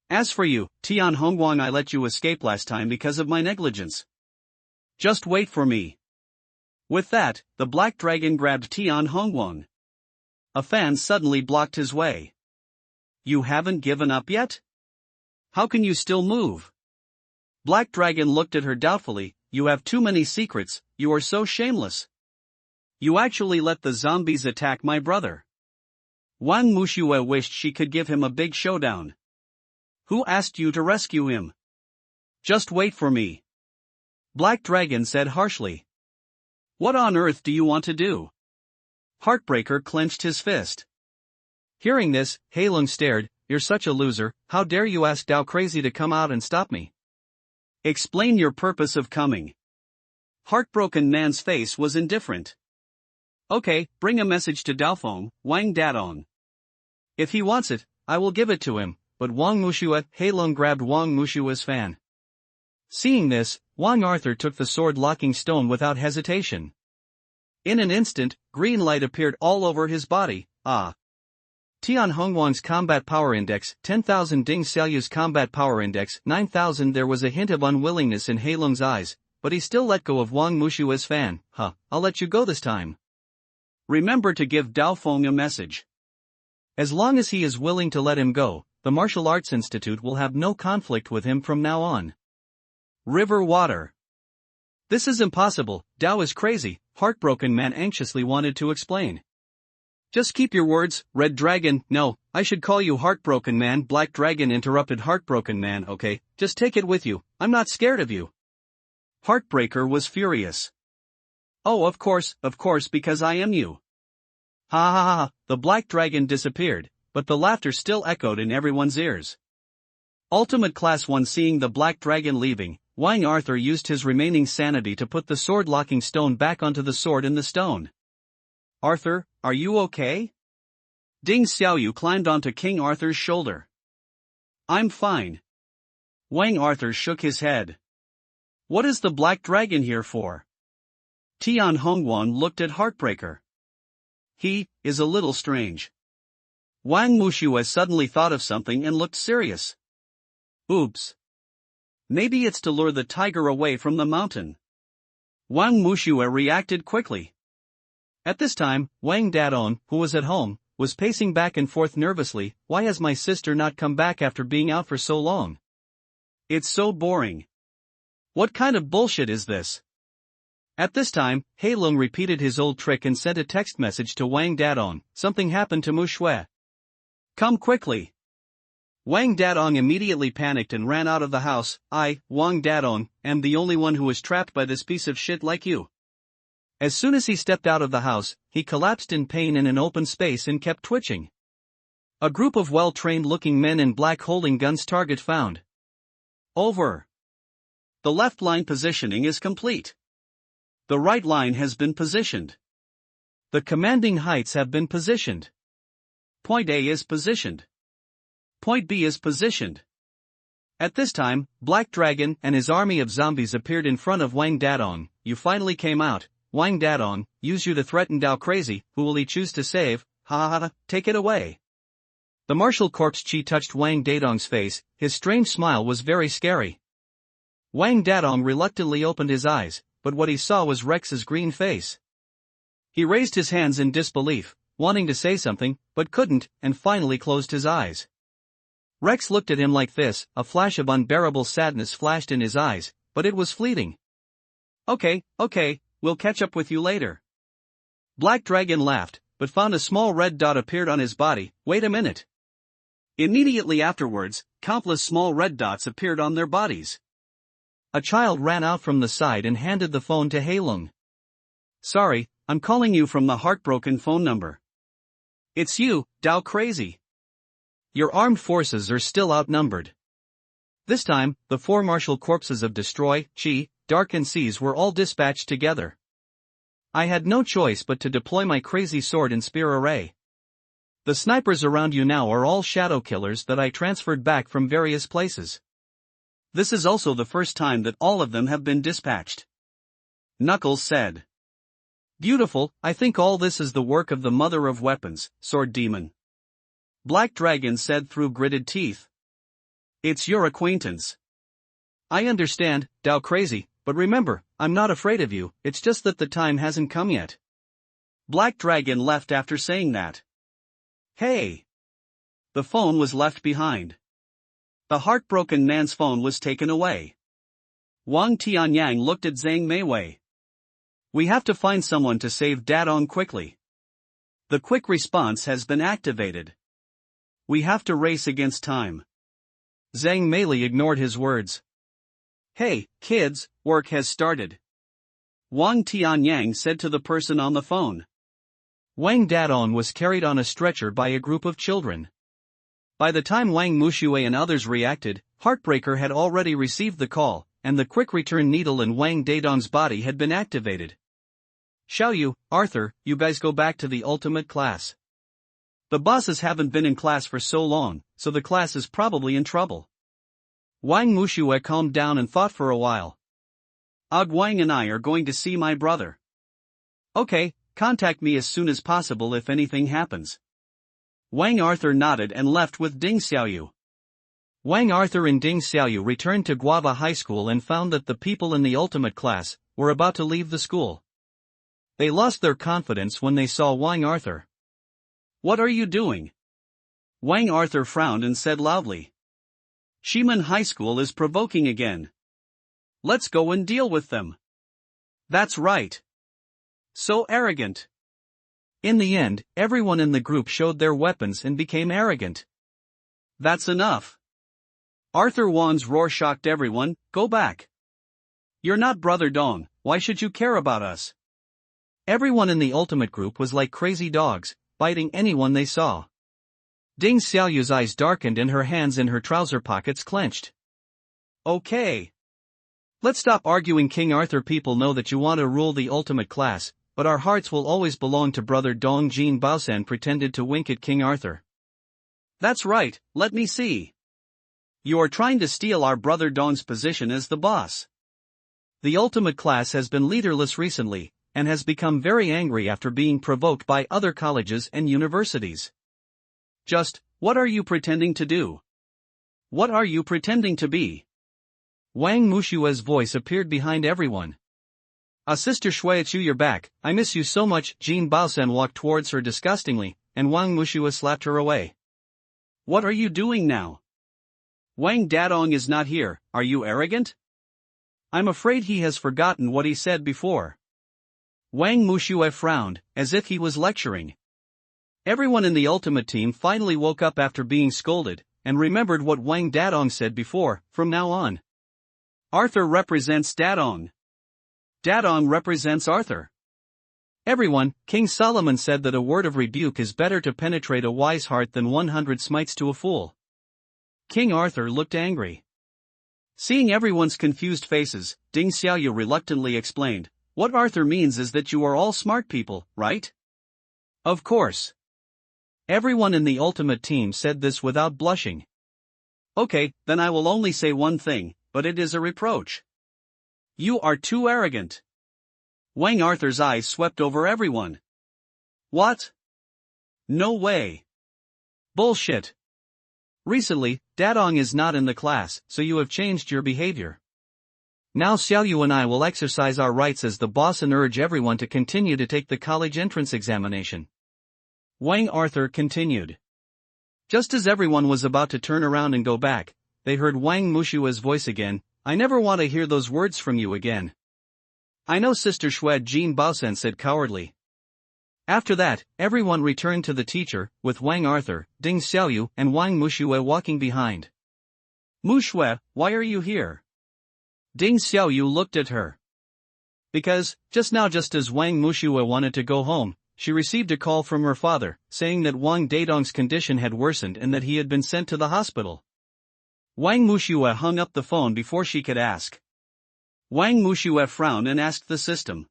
As for you, Tian Hongguang, I let you escape last time because of my negligence. Just wait for me. With that, the Black Dragon grabbed Tian Hongguang. A fan suddenly blocked his way. You haven't given up yet? How can you still move? Black Dragon looked at her doubtfully. You have too many secrets, you are so shameless. You actually let the zombies attack my brother. Wang Mushue wished she could give him a big showdown. Who asked you to rescue him? Just wait for me. Black Dragon said harshly. What on earth do you want to do? Heartbreaker clenched his fist. Hearing this, Heilung stared. You're such a loser, how dare you ask Dao Crazy to come out and stop me? Explain your purpose of coming. Heartbroken man's face was indifferent. Okay, bring a message to Daofeng, Wang Dadong. If he wants it, I will give it to him, but Wang Mushue, Heilung grabbed Wang Mushue's fan. Seeing this, Wang Arthur took the sword-locking stone without hesitation. In an instant, green light appeared all over his body. Tian Hongwang's combat power index 10,000, Ding Xiaoyu's combat power index 9,000. There was a hint of unwillingness in He Lung's eyes, but he still let go of Wang Mushue's fan. I'll let you go this time. Remember to give Dao Feng a message. As long as he is willing to let him go, the Martial Arts Institute will have no conflict with him from now on. River water. This is impossible, Dao is crazy, Heartbroken Man anxiously wanted to explain. Just keep your words, Red Dragon. No, I should call you Heartbroken Man. Black Dragon interrupted Heartbroken Man. Okay, just take it with you, I'm not scared of you. Heartbreaker was furious. Oh, of course, because I am you. Ha ha ha, the Black Dragon disappeared, but the laughter still echoed in everyone's ears. Ultimate Class 1. Seeing the Black Dragon leaving, Wang Arthur used his remaining sanity to put the sword-locking stone back onto the sword in the stone. Arthur, are you okay? Ding Xiaoyu climbed onto King Arthur's shoulder. I'm fine. Wang Arthur shook his head. What is the Black Dragon here for? Tian Hongwan looked at Heartbreaker. He is a little strange. Wang Mushue suddenly thought of something and looked serious. Oops. Maybe it's to lure the tiger away from the mountain. Wang Mushue reacted quickly. At this time, Wang Dadong, who was at home, was pacing back and forth nervously. Why has my sister not come back after being out for so long? It's so boring. What kind of bullshit is this? At this time, He Lung repeated his old trick and sent a text message to Wang Dadong. Something happened to Mushue. Come quickly. Wang Dadong immediately panicked and ran out of the house. I, Wang Dadong, am the only one who was trapped by this piece of shit like you. As soon as he stepped out of the house, he collapsed in pain in an open space and kept twitching. A group of well-trained looking men in black holding guns. Target found. Over. The left line positioning is complete. The right line has been positioned. The commanding heights have been positioned. Point A is positioned. Point B is positioned. At this time, Black Dragon and his army of zombies appeared in front of Wang Dadong. You finally came out. Wang Dadong, use you to threaten Dao Crazy. Who will he choose to save? Take it away. The martial corpse chi touched Wang Dadong's face. His strange smile was very scary. Wang Dadong reluctantly opened his eyes, but what he saw was Rex's green face. He raised his hands in disbelief, wanting to say something, but couldn't, and finally closed his eyes. Rex looked at him like this. A flash of unbearable sadness flashed in his eyes, but it was fleeting. Okay, we'll catch up with you later. Black Dragon laughed, but found a small red dot appeared on his body. Wait a minute. Immediately afterwards, countless small red dots appeared on their bodies. A child ran out from the side and handed the phone to He Lung. Sorry, I'm calling you from the heartbroken phone number. It's you, Dao Crazy. Your armed forces are still outnumbered. This time, the 4 martial corpses of Destroy, Chi, Dark and Seize were all dispatched together. I had no choice but to deploy my crazy sword and spear array. The snipers around you now are all shadow killers that I transferred back from various places. This is also the first time that all of them have been dispatched. Knuckles said. Beautiful, I think all this is the work of the mother of weapons, Sword Demon. Black Dragon said through gritted teeth. It's your acquaintance. I understand, Dao Crazy, but remember, I'm not afraid of you, it's just that the time hasn't come yet. Black Dragon left after saying that. Hey! The phone was left behind. The heartbroken man's phone was taken away. Wang Tianyang looked at Zhang Meiwei. We have to find someone to save Dadong quickly. The quick response has been activated. We have to race against time. Zhang Meili ignored his words. Hey, kids, work has started. Wang Tianyang said to the person on the phone. Wang Dadong was carried on a stretcher by a group of children. By the time Wang Mushue and others reacted, Heartbreaker had already received the call, and the quick return needle in Wang Dadong's body had been activated. Xiaoyu, Arthur, you guys go back to the ultimate class. The bosses haven't been in class for so long, so the class is probably in trouble. Wang Mushue calmed down and thought for a while. Wang and I are going to see my brother. Okay, contact me as soon as possible if anything happens. Wang Arthur nodded and left with Ding Xiaoyu. Wang Arthur and Ding Xiaoyu returned to Guava High School and found that the people in the ultimate class were about to leave the school. They lost their confidence when they saw Wang Arthur. What are you doing? Wang Arthur frowned and said loudly. Shimen High School is provoking again. Let's go and deal with them. That's right. So arrogant. In the end, everyone in the group showed their weapons and became arrogant. That's enough. Arthur Wan's roar shocked everyone. Go back. You're not Brother Dong, why should you care about us? Everyone in the ultimate group was like crazy dogs, biting anyone they saw. Ding Xiaoyu's eyes darkened and her hands in her trouser pockets clenched. Okay. Let's stop arguing, King Arthur. People know that you want to rule the ultimate class, but our hearts will always belong to Brother Dong. Jin Baosan pretended to wink at King Arthur. That's right, let me see. You are trying to steal our Brother Dong's position as the boss. The ultimate class has been leaderless recently, and has become very angry after being provoked by other colleges and universities. Just, what are you pretending to do? What are you pretending to be? Wang Mushue's voice appeared behind everyone. Sister Shuichu, you're back, I miss you so much. Jin Baosan walked towards her disgustingly, and Wang Mushue slapped her away. What are you doing now? Wang Dadong is not here, are you arrogant? I'm afraid he has forgotten what he said before. Wang Mushue frowned, as if he was lecturing. Everyone in the ultimate team finally woke up after being scolded, and remembered what Wang Dadong said before. From now on, Arthur represents Dadong. Dadong represents Arthur. Everyone, King Solomon said that a word of rebuke is better to penetrate a wise heart than 100 smites to a fool. King Arthur looked angry. Seeing everyone's confused faces, Ding Xiaoyu reluctantly explained, what Arthur means is that you are all smart people, right? Of course. Everyone in the ultimate team said this without blushing. Okay, then I will only say one thing, but it is a reproach. You are too arrogant. Wang Arthur's eyes swept over everyone. What? No way. Bullshit. Recently, Dadong is not in the class, so you have changed your behavior. Now Xiaoyu and I will exercise our rights as the boss and urge everyone to continue to take the college entrance examination. Wang Arthur continued. Just as everyone was about to turn around and go back, they heard Wang Mushue's voice again. I never want to hear those words from you again. I know, Sister Shued, Jin Baosan said cowardly. After that, everyone returned to the teacher, with Wang Arthur, Ding Xiaoyu, and Wang Mushue walking behind. Mushue, why are you here? Ding Xiaoyu looked at her. Because, just now, just as Wang Mushue wanted to go home, she received a call from her father, saying that Wang Dadong's condition had worsened and that he had been sent to the hospital. Wang Mushue hung up the phone before she could ask. Wang Mushue frowned and asked the system.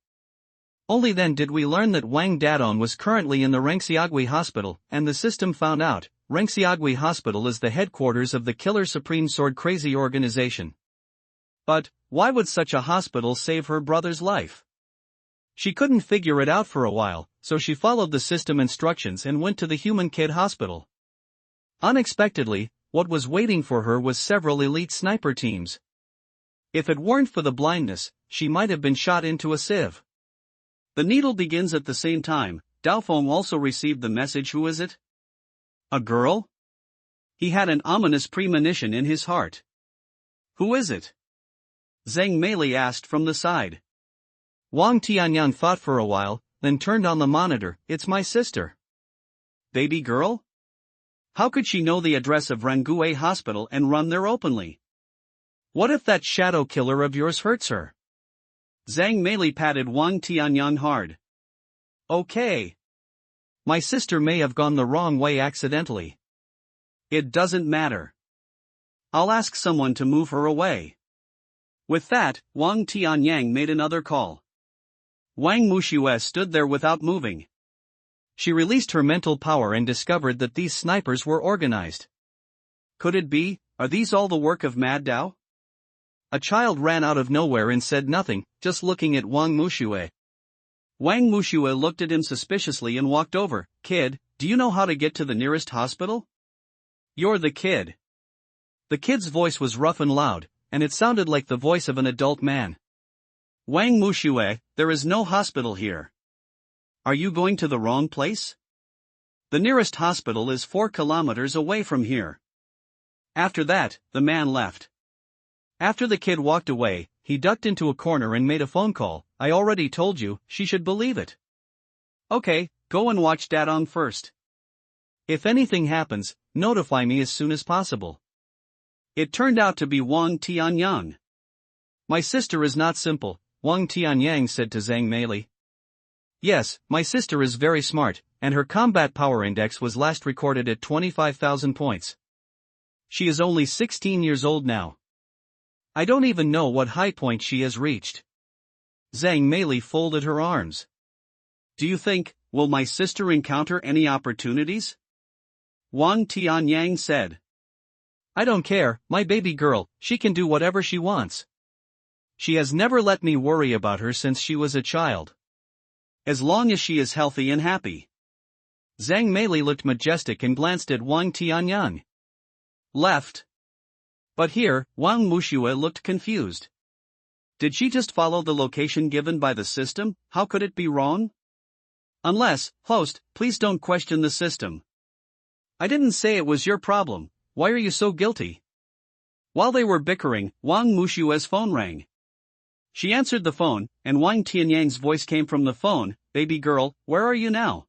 Only then did we learn that Wang Dadong was currently in the Renxiagui Hospital, and the system found out, Renxiagui Hospital is the headquarters of the Killer Supreme Sword Crazy organization. But, why would such a hospital save her brother's life? She couldn't figure it out for a while, so she followed the system instructions and went to the Human Kid Hospital. Unexpectedly, what was waiting for her was several elite sniper teams. If it weren't for the blindness, she might have been shot into a sieve. The needle begins at the same time. Daofeng also received the message. Who is it? A girl? He had an ominous premonition in his heart. Who is it? Zhang Meili asked from the side. Wang Tianyang thought for a while, then turned on the monitor. It's my sister. Baby girl? How could she know the address of Rangue Hospital and run there openly? What if that shadow killer of yours hurts her? Zhang Meili patted Wang Tianyang hard. Okay. My sister may have gone the wrong way accidentally. It doesn't matter. I'll ask someone to move her away. With that, Wang Tianyang made another call. Wang Mushue stood there without moving. She released her mental power and discovered that these snipers were organized. Could it be, Are these all the work of Mad Dao? A child ran out of nowhere and said nothing, just looking at Wang Mushue. Wang Mushue looked at him suspiciously and walked over. Kid, do you know how to get to the nearest hospital? You're the kid. The kid's voice was rough and loud, and it sounded like the voice of an adult man. Wang Mushue, there is no hospital here. Are you going to the wrong place? The nearest hospital is 4 kilometers away from here. After that, the man left. After the kid walked away, he ducked into a corner and made a phone call. I already told you, she should believe it. Okay, go and watch Dadong first. If anything happens, notify me as soon as possible. It turned out to be Wang Tianyang. My sister is not simple, Wang Tianyang said to Zhang Meili. Yes, my sister is very smart, and her combat power index was last recorded at 25,000 points. She is only 16 years old now. I don't even know what high point she has reached. Zhang Meili folded her arms. Do you think, will my sister encounter any opportunities? Wang Tianyang said. I don't care, my baby girl, she can do whatever she wants. She has never let me worry about her since she was a child. As long as she is healthy and happy. Zhang Meili looked majestic and glanced at Wang Tianyang. Left. But here, Wang Mushue looked confused. Did she just follow the location given by the system? How could it be wrong? Unless, host, please don't question the system. I didn't say it was your problem, why are you so guilty? While they were bickering, Wang Mushue's phone rang. She answered the phone, and Wang Tianyang's voice came from the phone. Baby girl, where are you now?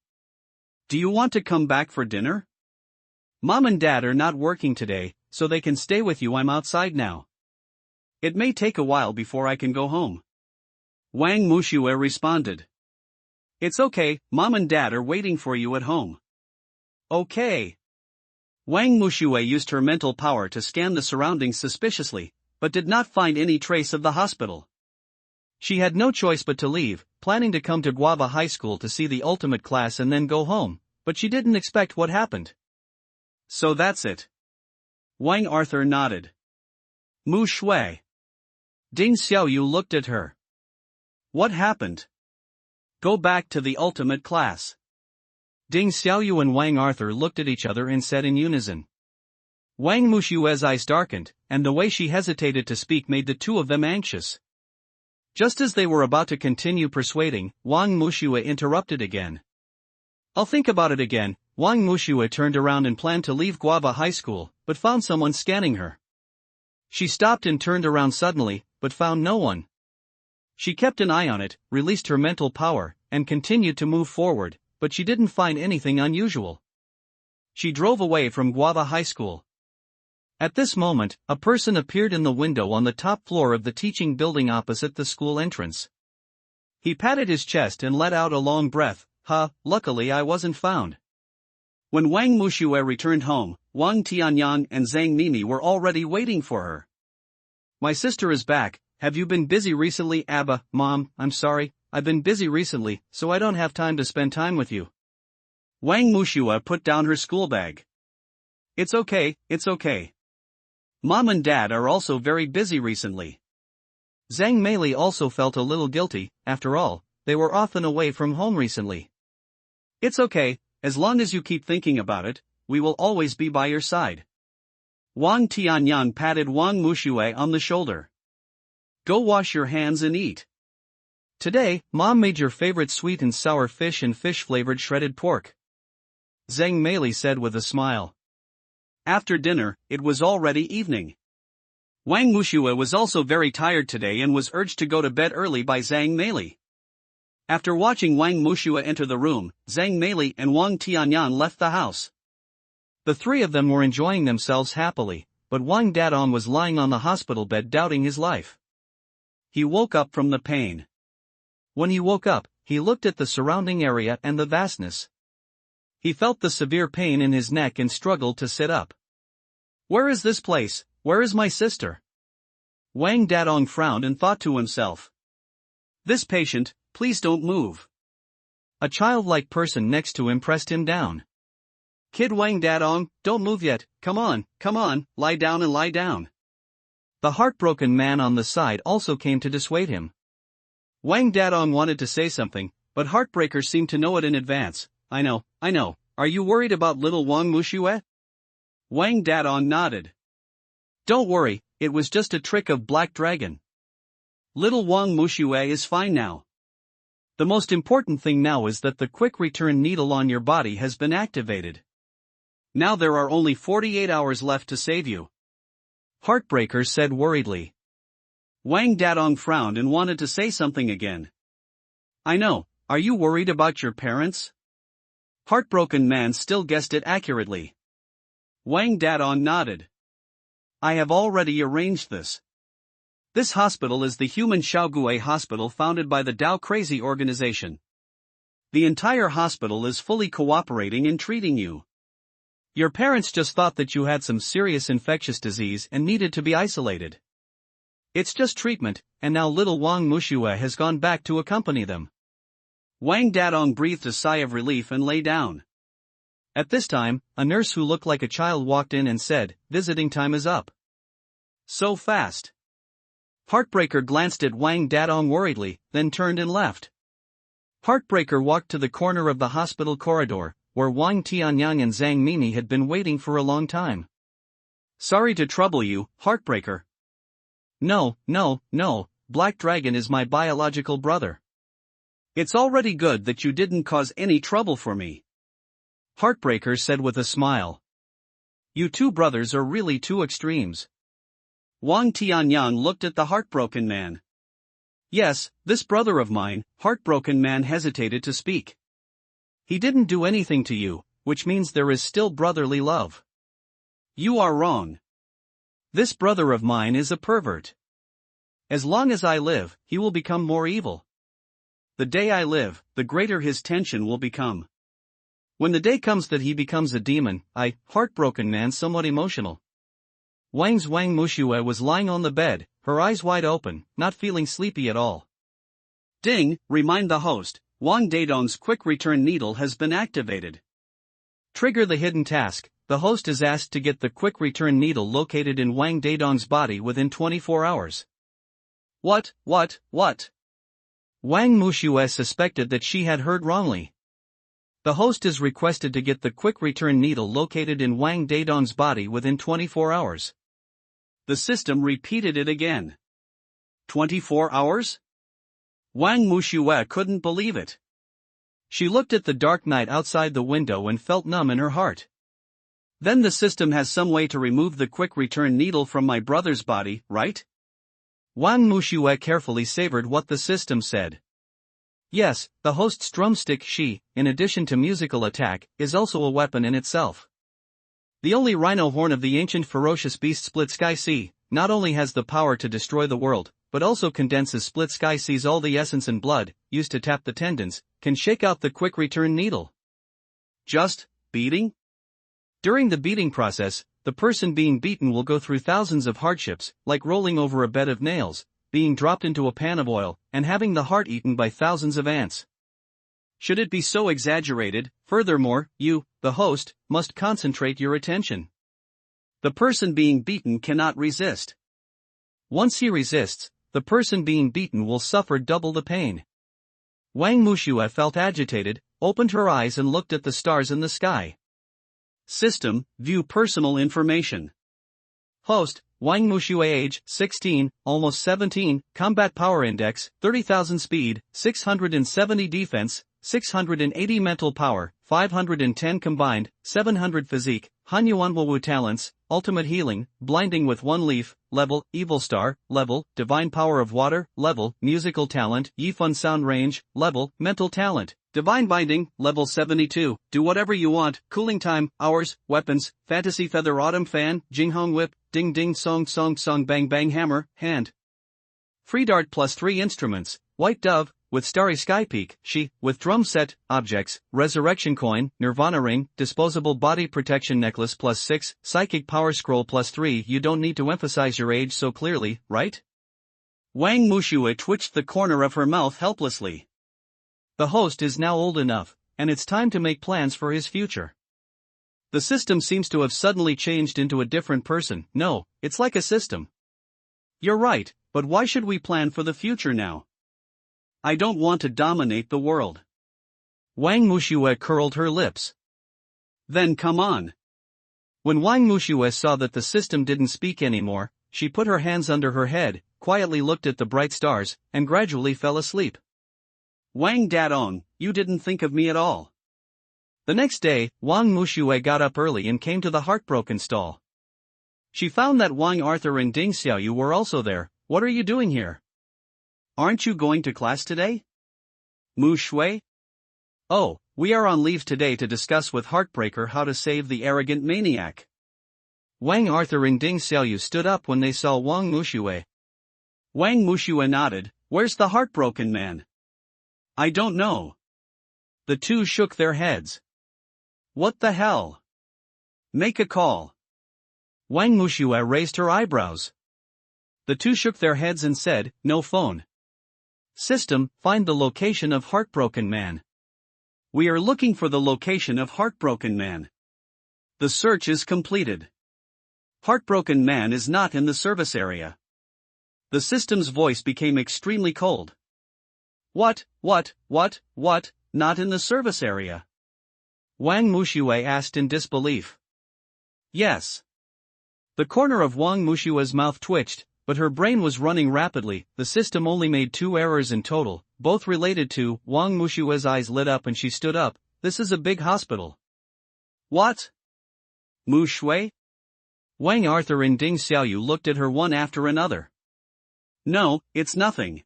Do you want to come back for dinner? Mom and Dad are not working today, so they can stay with you. I'm outside now. It may take a while before I can go home. Wang Mushue responded. It's okay, Mom and Dad are waiting for you at home. Okay. Wang Mushue used her mental power to scan the surroundings suspiciously, but did not find any trace of the hospital. She had no choice but to leave, planning to come to Guava High School to see the ultimate class and then go home, but she didn't expect what happened. So that's it. Wang Arthur nodded. Mu Shui. Ding Xiaoyu looked at her. What happened? Go back to the ultimate class. Ding Xiaoyu and Wang Arthur looked at each other and said in unison. Wang Mushue's eyes darkened, and the way she hesitated to speak made the two of them anxious. Just as they were about to continue persuading, Wang Mushue interrupted again. I'll think about it again. Wang Mushue turned around and planned to leave Guava High School, but found someone scanning her. She stopped and turned around suddenly, but found no one. She kept an eye on it, released her mental power, and continued to move forward, but she didn't find anything unusual. She drove away from Guava High School. At this moment, a person appeared in the window on the top floor of the teaching building opposite the school entrance. He patted his chest and let out a long breath. Luckily I wasn't found. When Wang Mushue returned home, Wang Tianyang and Zhang Mimi were already waiting for her. My sister is back. Have you been busy recently? Abba, Mom, I'm sorry, I've been busy recently, so I don't have time to spend time with you. Wang Mushue put down her school bag. It's okay, it's okay. Mom and Dad are also very busy recently. Zhang Meili also felt a little guilty, after all, they were often away from home recently. It's okay, as long as you keep thinking about it, we will always be by your side. Wang Tianyang patted Wang Mushue on the shoulder. Go wash your hands and eat. Today, Mom made your favorite sweet and sour fish and fish-flavored shredded pork. Zhang Meili said with a smile. After dinner, it was already evening. Wang Mushue was also very tired today and was urged to go to bed early by Zhang Meili. After watching Wang Mushue enter the room, Zhang Meili and Wang Tianyang left the house. The three of them were enjoying themselves happily, but Wang Dadong was lying on the hospital bed doubting his life. He woke up from the pain. When he woke up, he looked at the surrounding area and the vastness. He felt the severe pain in his neck and struggled to sit up. Where is this place? Where is my sister? Wang Dadong frowned and thought to himself. This patient, please don't move. A childlike person next to him pressed him down. Kid Wang Dadong, don't move yet, come on, lie down and lie down. The heartbroken man on the side also came to dissuade him. Wang Dadong wanted to say something, but Heartbreaker seemed to know it in advance. I know. Are you worried about little Wang Mushue? Wang Dadong nodded. Don't worry, it was just a trick of Black Dragon. Little Wang Mushue is fine now. The most important thing now is that the quick return needle on your body has been activated. Now there are only 48 hours left to save you. Heartbreaker said worriedly. Wang Dadong frowned and wanted to say something again. I know, are you worried about your parents? Heartbroken man still guessed it accurately. Wang Dadong nodded. I have already arranged this. This hospital is the human Xiaogue hospital founded by the Dao Crazy organization. The entire hospital is fully cooperating in treating you. Your parents just thought that you had some serious infectious disease and needed to be isolated. It's just treatment, and now little Wang Mushue has gone back to accompany them. Wang Dadong breathed a sigh of relief and lay down. At this time, a nurse who looked like a child walked in and said, visiting time is up. So fast. Heartbreaker glanced at Wang Dadong worriedly, then turned and left. Heartbreaker walked to the corner of the hospital corridor, where Wang Tianyang and Zhang Mimi had been waiting for a long time. Sorry to trouble you, Heartbreaker. No, Black Dragon is my biological brother. It's already good that you didn't cause any trouble for me. Heartbreaker said with a smile. You two brothers are really two extremes. Wang Tianyang looked at the heartbroken man. Yes, this brother of mine, heartbroken man hesitated to speak. He didn't do anything to you, which means there is still brotherly love. You are wrong. This brother of mine is a pervert. As long as I live, he will become more evil. The day I live, the greater his tension will become. When the day comes that he becomes a demon, heartbroken man somewhat emotional. Wang Mushue was lying on the bed, her eyes wide open, not feeling sleepy at all. Ding, remind the host, Wang Dadong's quick return needle has been activated. Trigger the hidden task. The host is asked to get the quick return needle located in Wang Dadong's body within 24 hours. What? Wang Mushue suspected that she had heard wrongly. The host is requested to get the quick return needle located in Wang Dadong's body within 24 hours. The system repeated it again. 24 hours? Wang Mushue couldn't believe it. She looked at the dark night outside the window and felt numb in her heart. Then the system has some way to remove the quick return needle from my brother's body, right? Wang Mushue carefully savored what the system said. Yes, the host's drumstick Shi, in addition to musical attack, is also a weapon in itself. The only rhino horn of the ancient ferocious beast Split Sky Sea, not only has the power to destroy the world, but also condenses Split Sky Sea's all the essence and blood, used to tap the tendons, can shake out the quick return needle. Just beating? During the beating process, the person being beaten will go through thousands of hardships, like rolling over a bed of nails, being dropped into a pan of oil, and having the heart eaten by thousands of ants. Should it be so exaggerated? Furthermore, you, the host, must concentrate your attention. The person being beaten cannot resist. Once he resists, the person being beaten will suffer double the pain. Wang Mushue felt agitated, opened her eyes and looked at the stars in the sky. System, view personal information. Host, Wang Mushue age, 16, almost 17, combat power index, 30,000 speed, 670 defense, 680 mental power, 510 combined, 700 physique, Hanyuan Wu talents, ultimate healing, blinding with one leaf, level, evil star, level, divine power of water, level, musical talent, Yifun sound range, level, mental talent, divine binding, level 72, do whatever you want, cooling time, hours, weapons, fantasy feather autumn fan, Jinghong whip, ding ding song bang bang hammer, hand. Free dart plus 3 instruments, white dove, with starry sky peak, she, with drum set, objects, resurrection coin, nirvana ring, disposable body protection necklace plus 6, psychic power scroll plus 3. You don't need to emphasize your age so clearly, right? Wang Mushue twitched the corner of her mouth helplessly. The host is now old enough, and it's time to make plans for his future. The system seems to have suddenly changed into a different person. No, it's like a system. You're right, but why should we plan for the future now? I don't want to dominate the world. Wang Mushue curled her lips. Then come on. When Wang Mushue saw that the system didn't speak anymore, she put her hands under her head, quietly looked at the bright stars, and gradually fell asleep. Wang Dadong, you didn't think of me at all. The next day, Wang Mushue got up early and came to the heartbroken stall. She found that Wang Arthur and Ding Xiaoyu were also there. What are you doing here? Aren't you going to class today? Mu Shui? Oh, we are on leave today to discuss with Heartbreaker how to save the arrogant maniac. Wang Arthur and Ding Xiaoyu stood up when they saw Wang Mushue. Wang Mushue nodded. Where's the heartbroken man? I don't know. The two shook their heads. What the hell? Make a call. Wang Mushue raised her eyebrows. The two shook their heads and said, no phone. System, find the location of Heartbroken Man. We are looking for the location of Heartbroken Man. The search is completed. Heartbroken Man is not in the service area. The system's voice became extremely cold. What, not in the service area? Wang Mushue asked in disbelief. Yes. The corner of Wang Mushue's mouth twitched, but her brain was running rapidly. The system only made 2 errors in total, both related to. Wang Mushue's eyes lit up and she stood up. This is a big hospital. What? Mu Shui? Wang Arthur and Ding Xiaoyu looked at her one after another. No, it's nothing.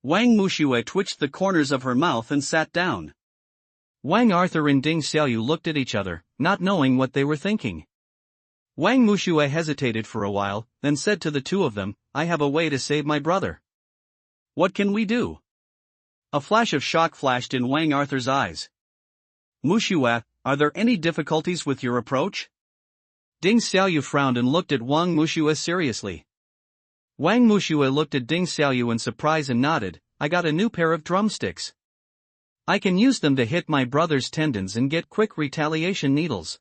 Wang Mushue twitched the corners of her mouth and sat down. Wang Arthur and Ding Xiaoyu looked at each other, not knowing what they were thinking. Wang Mushue hesitated for a while, then said to the two of them, I have a way to save my brother. What can we do? A flash of shock flashed in Wang Arthur's eyes. Mushue, are there any difficulties with your approach? Ding Xiaoyu frowned and looked at Wang Mushue seriously. Wang Mushue looked at Ding Xiaoyu in surprise and nodded, I got a new pair of drumsticks. I can use them to hit my brother's tendons and get quick retaliation needles.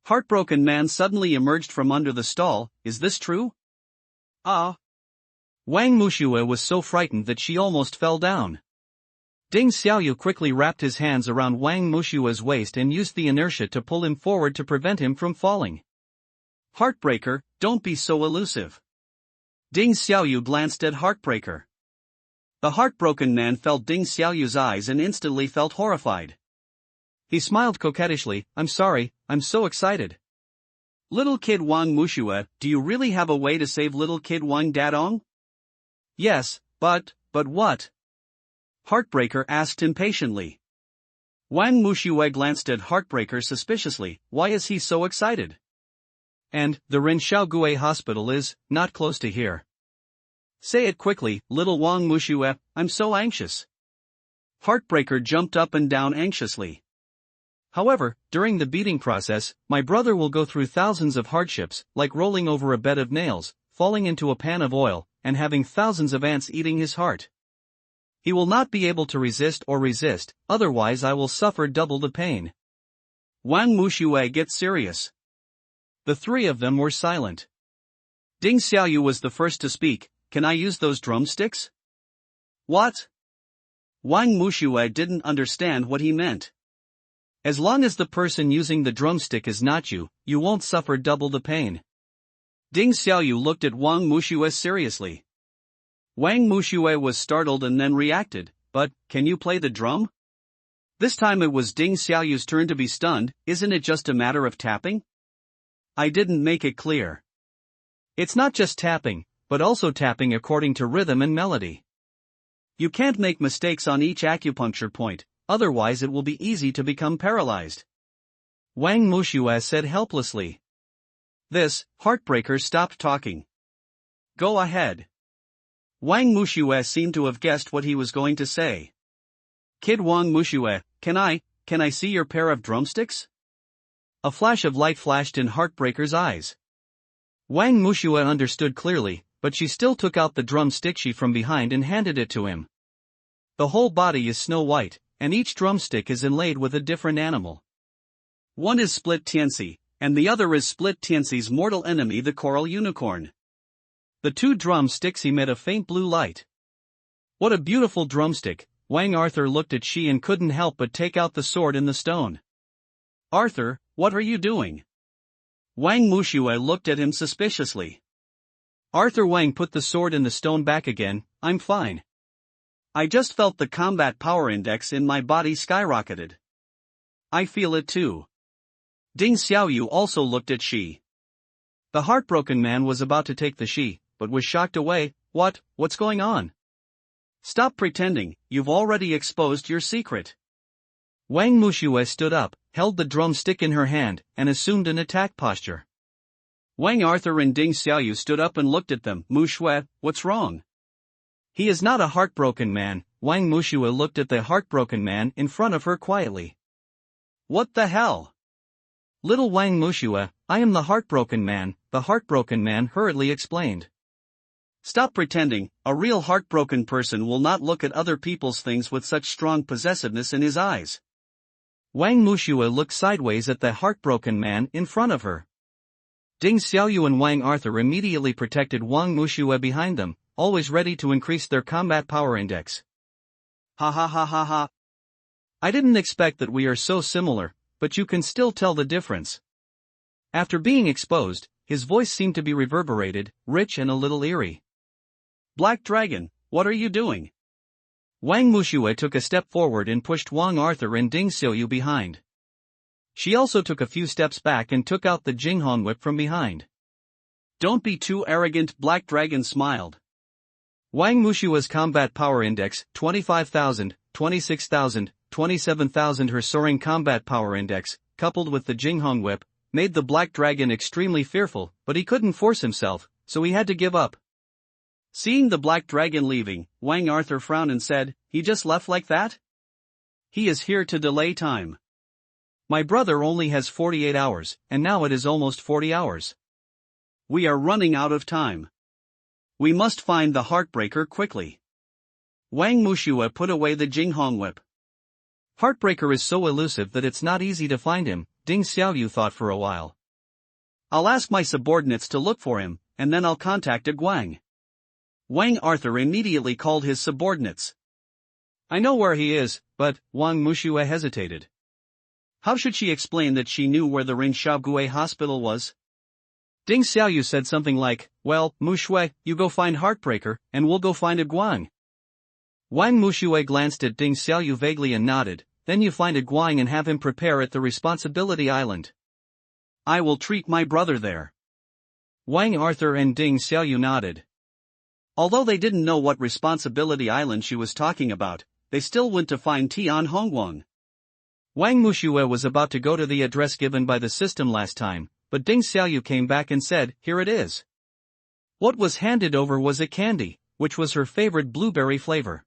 Heartbroken Man suddenly emerged from under the stall. Is this true? Ah. Wang Mushue was so frightened that she almost fell down. Ding Xiaoyu quickly wrapped his hands around Wang Mushue's waist and used the inertia to pull him forward to prevent him from falling. Heartbreaker, don't be so elusive. Ding Xiaoyu glanced at Heartbreaker. The Heartbroken Man felt Ding Xiaoyu's eyes and instantly felt horrified. He smiled coquettishly, I'm sorry, I'm so excited. Little kid Wang Mushue, do you really have a way to save little kid Wang Dadong? Yes, but what? Heartbreaker asked impatiently. Wang Mushue glanced at Heartbreaker suspiciously. Why is he so excited? And, the Ren Xiaogue Hospital is, not close to here. Say it quickly, little Wang Mushue, I'm so anxious. Heartbreaker jumped up and down anxiously. However, during the beating process, my brother will go through thousands of hardships, like rolling over a bed of nails, falling into a pan of oil, and having thousands of ants eating his heart. He will not be able to resist, otherwise I will suffer double the pain. Wang Mushue, get serious. The three of them were silent. Ding Xiaoyu was the first to speak. Can I use those drumsticks? What? Wang Mushue didn't understand what he meant. As long as the person using the drumstick is not you, you won't suffer double the pain. Ding Xiaoyu looked at Wang Mushue seriously. Wang Mushue was startled and then reacted, but, can you play the drum? This time it was Ding Xiaoyu's turn to be stunned. Isn't it just a matter of tapping? I didn't make it clear. It's not just tapping, but also tapping according to rhythm and melody. You can't make mistakes on each acupuncture point, otherwise it will be easy to become paralyzed. Wang Mushue said helplessly. This, Heartbreaker stopped talking. Go ahead. Wang Mushue seemed to have guessed what he was going to say. Kid Wang Mushue, can I see your pair of drumsticks? A flash of light flashed in Heartbreaker's eyes. Wang Mushue understood clearly, but she still took out the drumstick she from behind and handed it to him. The whole body is snow white, and each drumstick is inlaid with a different animal. One is Split Tianxi, and the other is Split Tianxi's mortal enemy, the coral unicorn. The two drumsticks emit a faint blue light. What a beautiful drumstick! Wang Arthur looked at she and couldn't help but take out the sword in the stone. Arthur, what are you doing? Wang Mushue looked at him suspiciously. Arthur Wang put the sword in the stone back again. I'm fine. I just felt the combat power index in my body skyrocketed. I feel it too. Ding Xiaoyu also looked at she. The heartbroken man was about to take the she, but was shocked away. What's going on? Stop pretending, you've already exposed your secret. Wang Mushue stood up, held the drumstick in her hand, and assumed an attack posture. Wang Arthur and Ding Xiaoyu stood up and looked at them. Mushue, what's wrong? He is not a heartbroken man. Wang Mushue looked at the heartbroken man in front of her quietly. What the hell? Little Wang Mushue, I am the heartbroken man, the heartbroken man hurriedly explained. Stop pretending, a real heartbroken person will not look at other people's things with such strong possessiveness in his eyes. Wang Mushue looked sideways at the heartbroken man in front of her. Ding Xiaoyu and Wang Arthur immediately protected Wang Mushue behind them, always ready to increase their combat power index. Ha ha ha ha ha. I didn't expect that we are so similar, but you can still tell the difference. After being exposed, his voice seemed to be reverberated, rich and a little eerie. Black Dragon, what are you doing? Wang Mushue took a step forward and pushed Wang Arthur and Ding Xiaoyu behind. She also took a few steps back and took out the Jinghong whip from behind. Don't be too arrogant, Black Dragon smiled. Wang Mushue's combat power index, 25,000, 26,000, 27,000. Her soaring combat power index, coupled with the Jinghong whip, made the Black Dragon extremely fearful, but he couldn't force himself, so he had to give up. Seeing the Black Dragon leaving, Wang Arthur frowned and said, he just left like that? He is here to delay time. My brother only has 48 hours, and now it is almost 40 hours. We are running out of time. We must find the Heartbreaker quickly. Wang Mushue put away the Jinghong whip. Heartbreaker is so elusive that it's not easy to find him, Ding Xiaoyu thought for a while. I'll ask my subordinates to look for him, and then I'll contact a Guang. Wang Arthur immediately called his subordinates. I know where he is, but, Wang Mushue hesitated. How should she explain that she knew where the Ringshaogue hospital was? Ding Xiaoyu said something like, well, Mushue, you go find Heartbreaker, and we'll go find a Guang. Wang Mushue glanced at Ding Xiaoyu vaguely and nodded, then you find a Guang and have him prepare at the Responsibility Island. I will treat my brother there. Wang Arthur and Ding Xiaoyu nodded. Although they didn't know what Responsibility Island she was talking about, they still went to find Tian Hongguang. Wang Mushue was about to go to the address given by the system last time, but Ding Xiaoyu came back and said, here it is. What was handed over was a candy, which was her favorite blueberry flavor.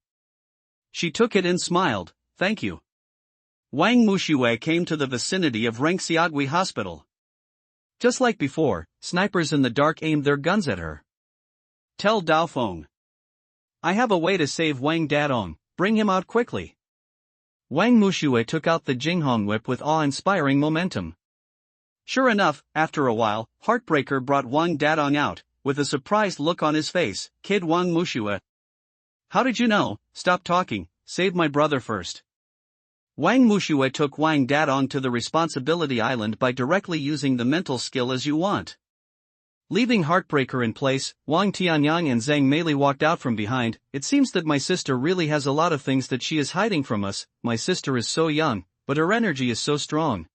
She took it and smiled, thank you. Wang Mushue came to the vicinity of Ringshaogue Hospital. Just like before, snipers in the dark aimed their guns at her. Tell Daofeng. I have a way to save Wang Dadong, bring him out quickly. Wang Mushue took out the Jinghong whip with awe-inspiring momentum. Sure enough, after a while, Heartbreaker brought Wang Dadong out, with a surprised look on his face. Kid Wang Mushue. How did you know? Stop talking, save my brother first. Wang Mushue took Wang Dadong to the Responsibility Island by directly using the mental skill as you want. Leaving Heartbreaker in place, Wang Tianyang and Zhang Meili walked out from behind. It seems that my sister really has a lot of things that she is hiding from us. My sister is so young, but her energy is so strong.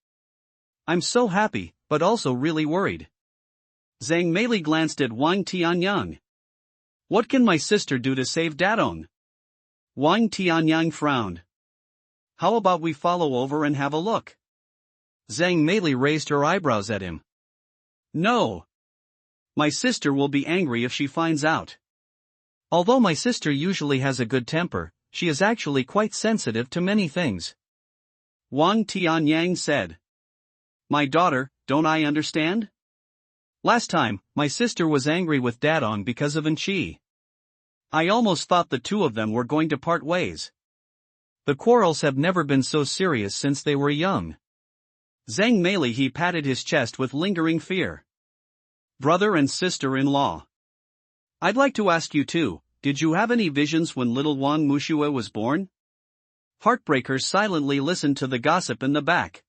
I'm so happy, but also really worried. Zhang Meili glanced at Wang Tianyang. What can my sister do to save Dadong? Wang Tianyang frowned. How about we follow over and have a look? Zhang Meili raised her eyebrows at him. No. My sister will be angry if she finds out. Although my sister usually has a good temper, she is actually quite sensitive to many things. Wang Tianyang said. My daughter, don't I understand? Last time, my sister was angry with Dadong because of Enchi. I almost thought the two of them were going to part ways. The quarrels have never been so serious since they were young. Zhang Meili, he patted his chest with lingering fear. Brother and sister-in-law. I'd like to ask you too, did you have any visions when little Wang Mushue was born? Heartbreaker silently listened to the gossip in the back.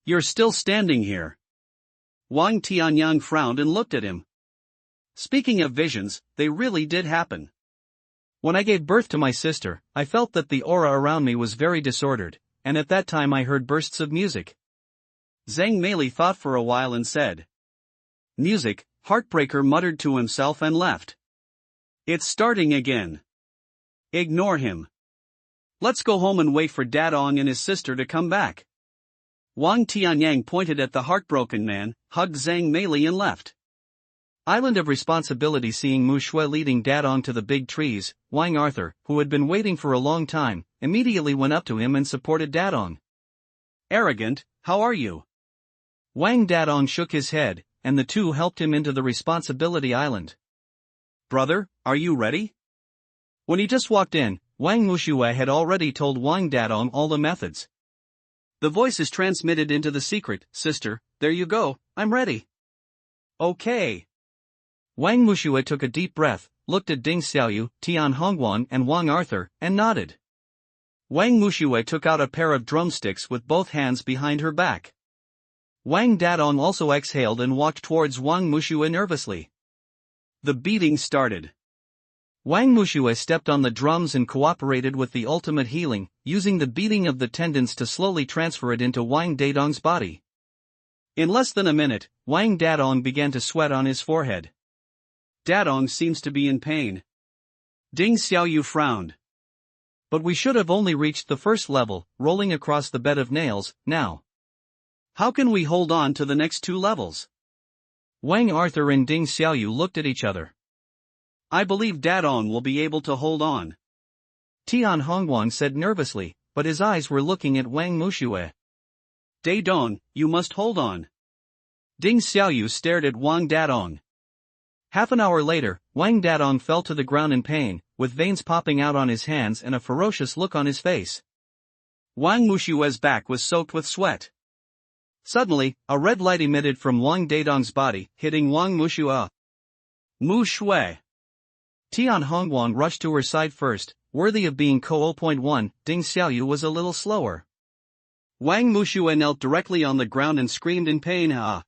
You're still standing here. Wang Tianyang frowned and looked at him. Speaking of visions, they really did happen. When I gave birth to my sister, I felt that the aura around me was very disordered, and at that time I heard bursts of music. Zhang Meili thought for a while and said. Music, Heartbreaker muttered to himself and left. It's starting again. Ignore him. Let's go home and wait for Dadong and his sister to come back. Wang Tianyang pointed at the heartbroken man, hugged Zhang Meili and left. Island of Responsibility. Seeing Mu Shui leading Dadong to the big trees, Wang Arthur, who had been waiting for a long time, immediately went up to him and supported Dadong. Arrogant, how are you? Wang Dadong shook his head, and the two helped him into the Responsibility Island. Brother, are you ready? When he just walked in, Wang Mushue had already told Wang Dadong all the methods. The voice is transmitted into the secret, sister, there you go, I'm ready. Okay. Wang Mushue took a deep breath, looked at Ding Xiaoyu, Tian Hongguan and Wang Arthur, and nodded. Wang Mushue took out a pair of drumsticks with both hands behind her back. Wang Dadong also exhaled and walked towards Wang Mushue nervously. The beating started. Wang Mushue stepped on the drums and cooperated with the ultimate healing, using the beating of the tendons to slowly transfer it into Wang Dadong's body. In less than a minute, Wang Dadong began to sweat on his forehead. Dadong seems to be in pain. Ding Xiaoyu frowned. But we should have only reached the first level, rolling across the bed of nails, now. How can we hold on to the next two levels? Wang Arthur and Ding Xiaoyu looked at each other. I believe Dadong will be able to hold on. Tian Hongguan said nervously, but his eyes were looking at Wang Mushue. Dadong, you must hold on. Ding Xiaoyu stared at Wang Dadong. Half an hour later, Wang Dadong fell to the ground in pain, with veins popping out on his hands and a ferocious look on his face. Wang Mushue's back was soaked with sweat. Suddenly, a red light emitted from Wang Dadong's body, hitting Wang Mushue. Mu Shui. Tian Hongguan rushed to her side first, worthy of being Co-0.1, Ding Xiaoyu was a little slower. Wang Mushue knelt directly on the ground and screamed in pain. Ah!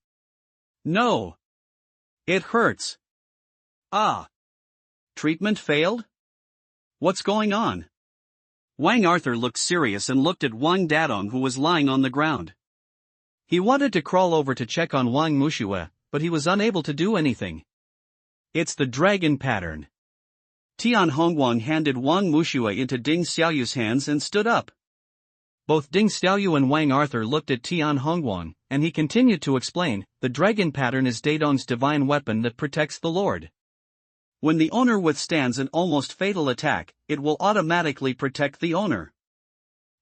No! It hurts! Ah! Treatment failed? What's going on? Wang Arthur looked serious and looked at Wang Dadong, who was lying on the ground. He wanted to crawl over to check on Wang Mushue, but he was unable to do anything. It's the dragon pattern. Tian Hongguan handed Wang Mushue into Ding Xiaoyu's hands and stood up. Both Ding Xiaoyu and Wang Arthur looked at Tian Hongguan, and he continued to explain, the dragon pattern is Dadong's divine weapon that protects the Lord. When the owner withstands an almost fatal attack, it will automatically protect the owner.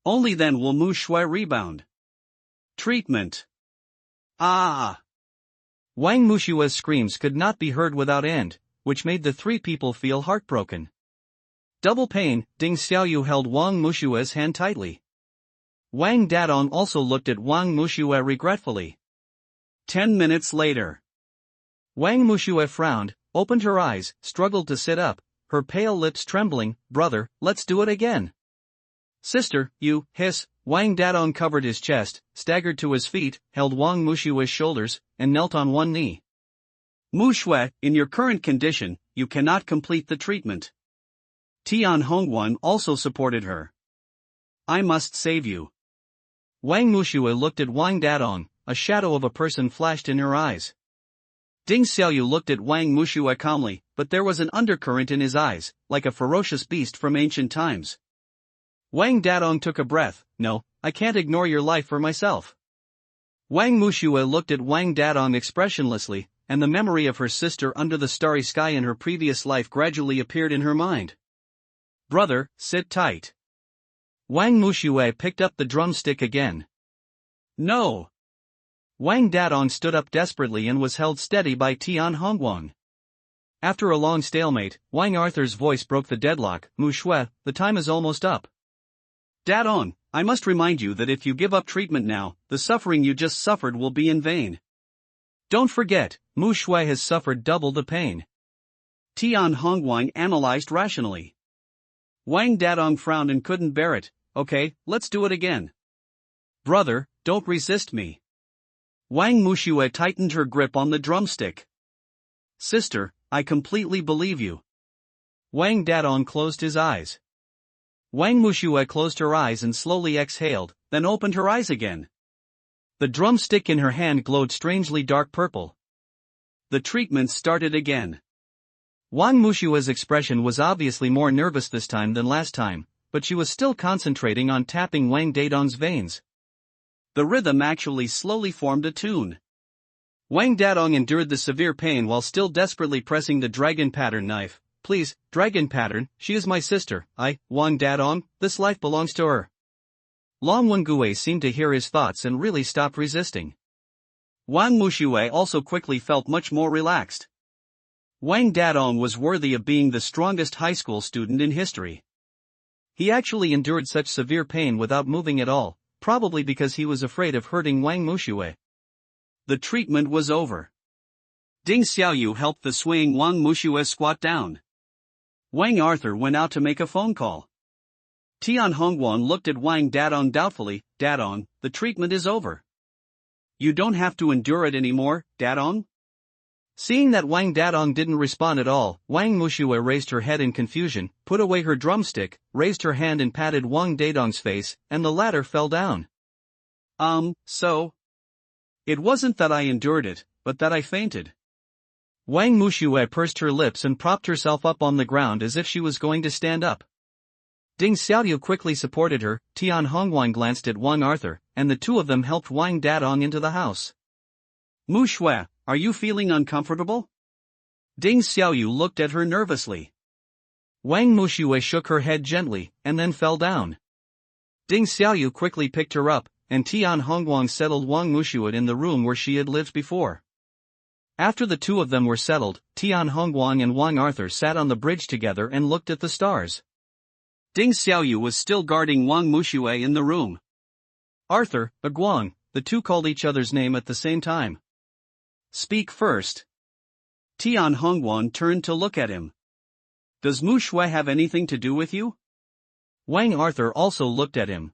Only then will Mu Shui rebound. Treatment. Ah! Wang Mushue's screams could not be heard without end, which made the three people feel heartbroken. Double pain, Ding Xiaoyu held Wang Mushue's hand tightly. Wang Dadong also looked at Wang Mushue regretfully. 10 minutes later. Wang Mushue frowned, opened her eyes, struggled to sit up, her pale lips trembling. Brother, let's do it again. Sister, you, hiss. Wang Dadong covered his chest, staggered to his feet, held Wang Mushue's shoulders, and knelt on one knee. Mu Shui, in your current condition, you cannot complete the treatment. Tian Hongguan also supported her. I must save you. Wang Mushue looked at Wang Dadong, a shadow of a person flashed in her eyes. Ding Xiaoyu looked at Wang Mushue calmly, but there was an undercurrent in his eyes, like a ferocious beast from ancient times. Wang Dadong took a breath. No, I can't ignore your life for myself. Wang Mushue looked at Wang Dadong expressionlessly, and the memory of her sister under the starry sky in her previous life gradually appeared in her mind. Brother, sit tight. Wang Mushue picked up the drumstick again. No. Wang Dadong stood up desperately and was held steady by Tian Hongguan. After a long stalemate, Wang Arthur's voice broke the deadlock. Mu Shui, the time is almost up. Dadong, I must remind you that if you give up treatment now, the suffering you just suffered will be in vain. Don't forget, Mu Shui has suffered double the pain. Tian Hongwang analyzed rationally. Wang Dadong frowned and couldn't bear it. Okay, let's do it again. Brother, don't resist me. Wang Mushue tightened her grip on the drumstick. Sister, I completely believe you. Wang Dadong closed his eyes. Wang Mushue closed her eyes and slowly exhaled, then opened her eyes again. The drumstick in her hand glowed strangely dark purple. The treatment started again. Wang Mushue's expression was obviously more nervous this time than last time, but she was still concentrating on tapping Wang Dadong's veins. The rhythm actually slowly formed a tune. Wang Dadong endured the severe pain while still desperately pressing the dragon pattern knife. Please, dragon pattern, she is my sister, Wang Dadong, this life belongs to her. Long Wengue seemed to hear his thoughts and really stopped resisting. Wang Mushue also quickly felt much more relaxed. Wang Dadong was worthy of being the strongest high school student in history. He actually endured such severe pain without moving at all, probably because he was afraid of hurting Wang Mushue. The treatment was over. Ding Xiaoyu helped the swaying Wang Mushue squat down. Wang Arthur went out to make a phone call. Tian Hongwan looked at Wang Dadong doubtfully. Dadong, the treatment is over. You don't have to endure it anymore, Dadong? Seeing that Wang Dadong didn't respond at all, Wang Mushue raised her head in confusion, put away her drumstick, raised her hand and patted Wang Dadong's face, and the latter fell down. So? It wasn't that I endured it, but that I fainted. Wang Mushue pursed her lips and propped herself up on the ground as if she was going to stand up. Ding Xiaoyu quickly supported her. Tian Hongwan glanced at Wang Arthur, and the two of them helped Wang Dadong into the house. Mu Shui, are you feeling uncomfortable? Ding Xiaoyu looked at her nervously. Wang Mushue shook her head gently, and then fell down. Ding Xiaoyu quickly picked her up, and Tian Hongwan settled Wang Mushue in the room where she had lived before. After the two of them were settled, Tian Hongwan and Wang Arthur sat on the bridge together and looked at the stars. Ding Xiaoyu was still guarding Wang Mushue in the room. Arthur, Guang, the two called each other's name at the same time. Speak first. Tian Hongwan turned to look at him. Does Mu Shui have anything to do with you? Wang Arthur also looked at him.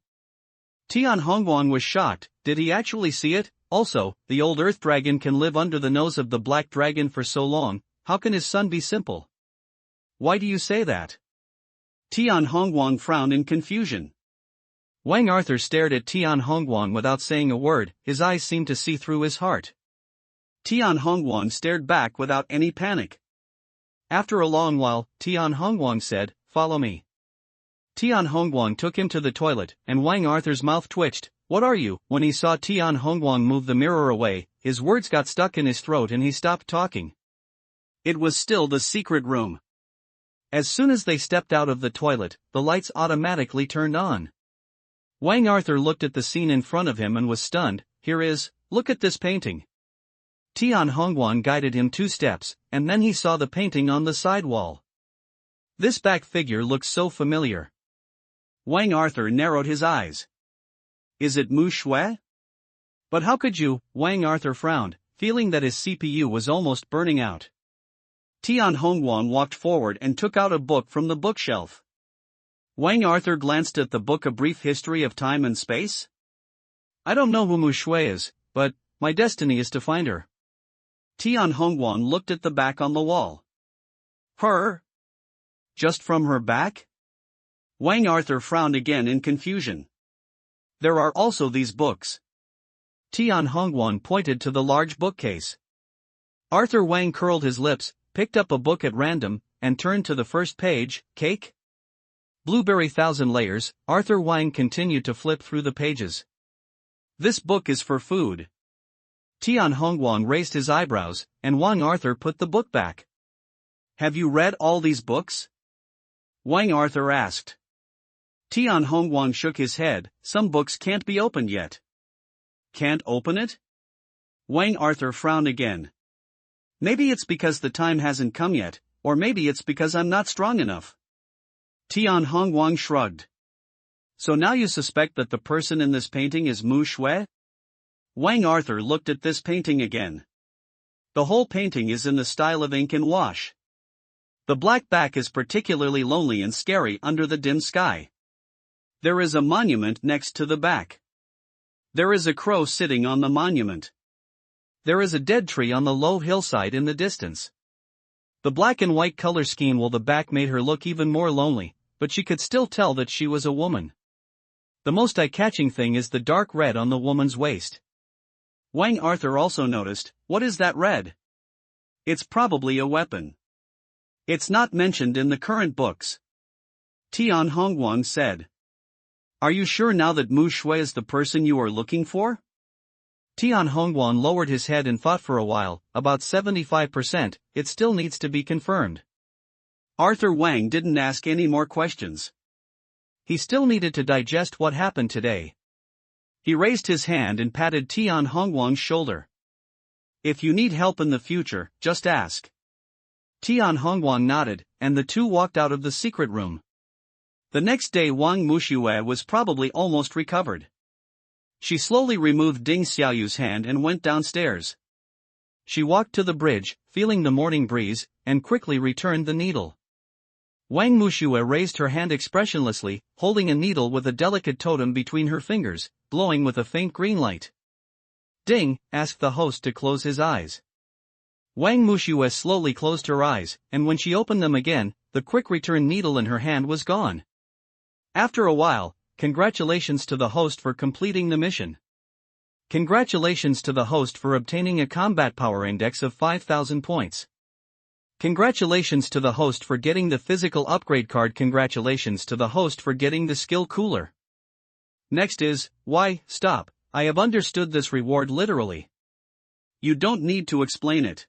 Tian Hongwan was shocked. Did he actually see it? Also, the old earth dragon can live under the nose of the black dragon for so long, how can his son be simple? Why do you say that? Tian Hongwan frowned in confusion. Wang Arthur stared at Tian Hongwan without saying a word, his eyes seemed to see through his heart. Tian Hongwan stared back without any panic. After a long while, Tian Hongwan said, "Follow me." Tian Hongwan took him to the toilet, and Wang Arthur's mouth twitched. What are you? When he saw Tian Hongwan move the mirror away, his words got stuck in his throat and he stopped talking. It was still the secret room. As soon as they stepped out of the toilet, the lights automatically turned on. Wang Arthur looked at the scene in front of him and was stunned. Look at this painting. Tian Hongwan guided him 2 steps, and then he saw the painting on the side wall. This back figure looked so familiar. Wang Arthur narrowed his eyes. Is it Mu Shui? But how could you? Wang Arthur frowned, feeling that his CPU was almost burning out. Tian Hongwan walked forward and took out a book from the bookshelf. Wang Arthur glanced at the book. A Brief History of Time and Space? I don't know who Mu Shui is, but my destiny is to find her. Tian Hongwan looked at the back on the wall. Her? Just from her back? Wang Arthur frowned again in confusion. There are also these books. Tian Hongwan pointed to the large bookcase. Arthur Wang curled his lips, picked up a book at random, and turned to the first page. Cake? Blueberry Thousand Layers. Arthur Wang continued to flip through the pages. This book is for food. Tian Hongwan raised his eyebrows, and Wang Arthur put the book back. Have you read all these books? Wang Arthur asked. Tian Hongwan shook his head. Some books can't be opened yet. Can't open it? Wang Arthur frowned again. Maybe it's because the time hasn't come yet, or maybe it's because I'm not strong enough. Tian Hongwan shrugged. So now you suspect that the person in this painting is Mu Shui? Wang Arthur looked at this painting again. The whole painting is in the style of ink and wash. The black back is particularly lonely and scary under the dim sky. There is a monument next to the back. There is a crow sitting on the monument. There is a dead tree on the low hillside in the distance. The black and white color scheme on the back made her look even more lonely, but she could still tell that she was a woman. The most eye-catching thing is the dark red on the woman's waist. Wang Arthur also noticed, what is that red? It's probably a weapon. It's not mentioned in the current books. Tian Hongguang said. Are you sure now that Mu Shui is the person you are looking for? Tian Hongguang lowered his head and thought for a while, about 75%, it still needs to be confirmed. Arthur Wang didn't ask any more questions. He still needed to digest what happened today. He raised his hand and patted Tian Hongguang's shoulder. If you need help in the future, just ask. Tian Hongguang nodded, and the two walked out of the secret room. The next day Wang Muxue was probably almost recovered. She slowly removed Ding Xiaoyu's hand and went downstairs. She walked to the bridge, feeling the morning breeze, and quickly returned the needle. Wang Muxue raised her hand expressionlessly, holding a needle with a delicate totem between her fingers, glowing with a faint green light. Ding, asked the host to close his eyes. Wang Muxue slowly closed her eyes, and when she opened them again, the quick return needle in her hand was gone. After a while, congratulations to the host for completing the mission. Congratulations to the host for obtaining a combat power index of 5,000 points. Congratulations to the host for getting the physical upgrade card. Congratulations to the host for getting the skill cooler. Next is, why, stop, I have understood this reward literally. You don't need to explain it.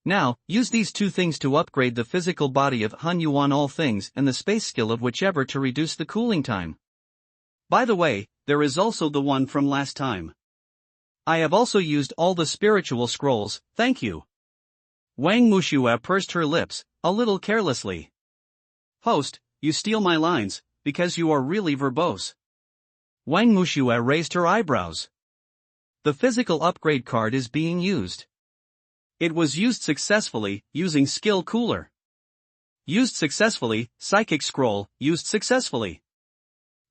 Now, use these two things to upgrade the physical body of Han Yuan all things and the space skill of whichever to reduce the cooling time. By the way, there is also the one from last time. I have also used all the spiritual scrolls, thank you. Wang Muxue pursed her lips, a little carelessly. Host, you steal my lines, because you are really verbose. Wang Muxue raised her eyebrows. The physical upgrade card is being used. It was used successfully, using skill cooler. Used successfully, psychic scroll, used successfully.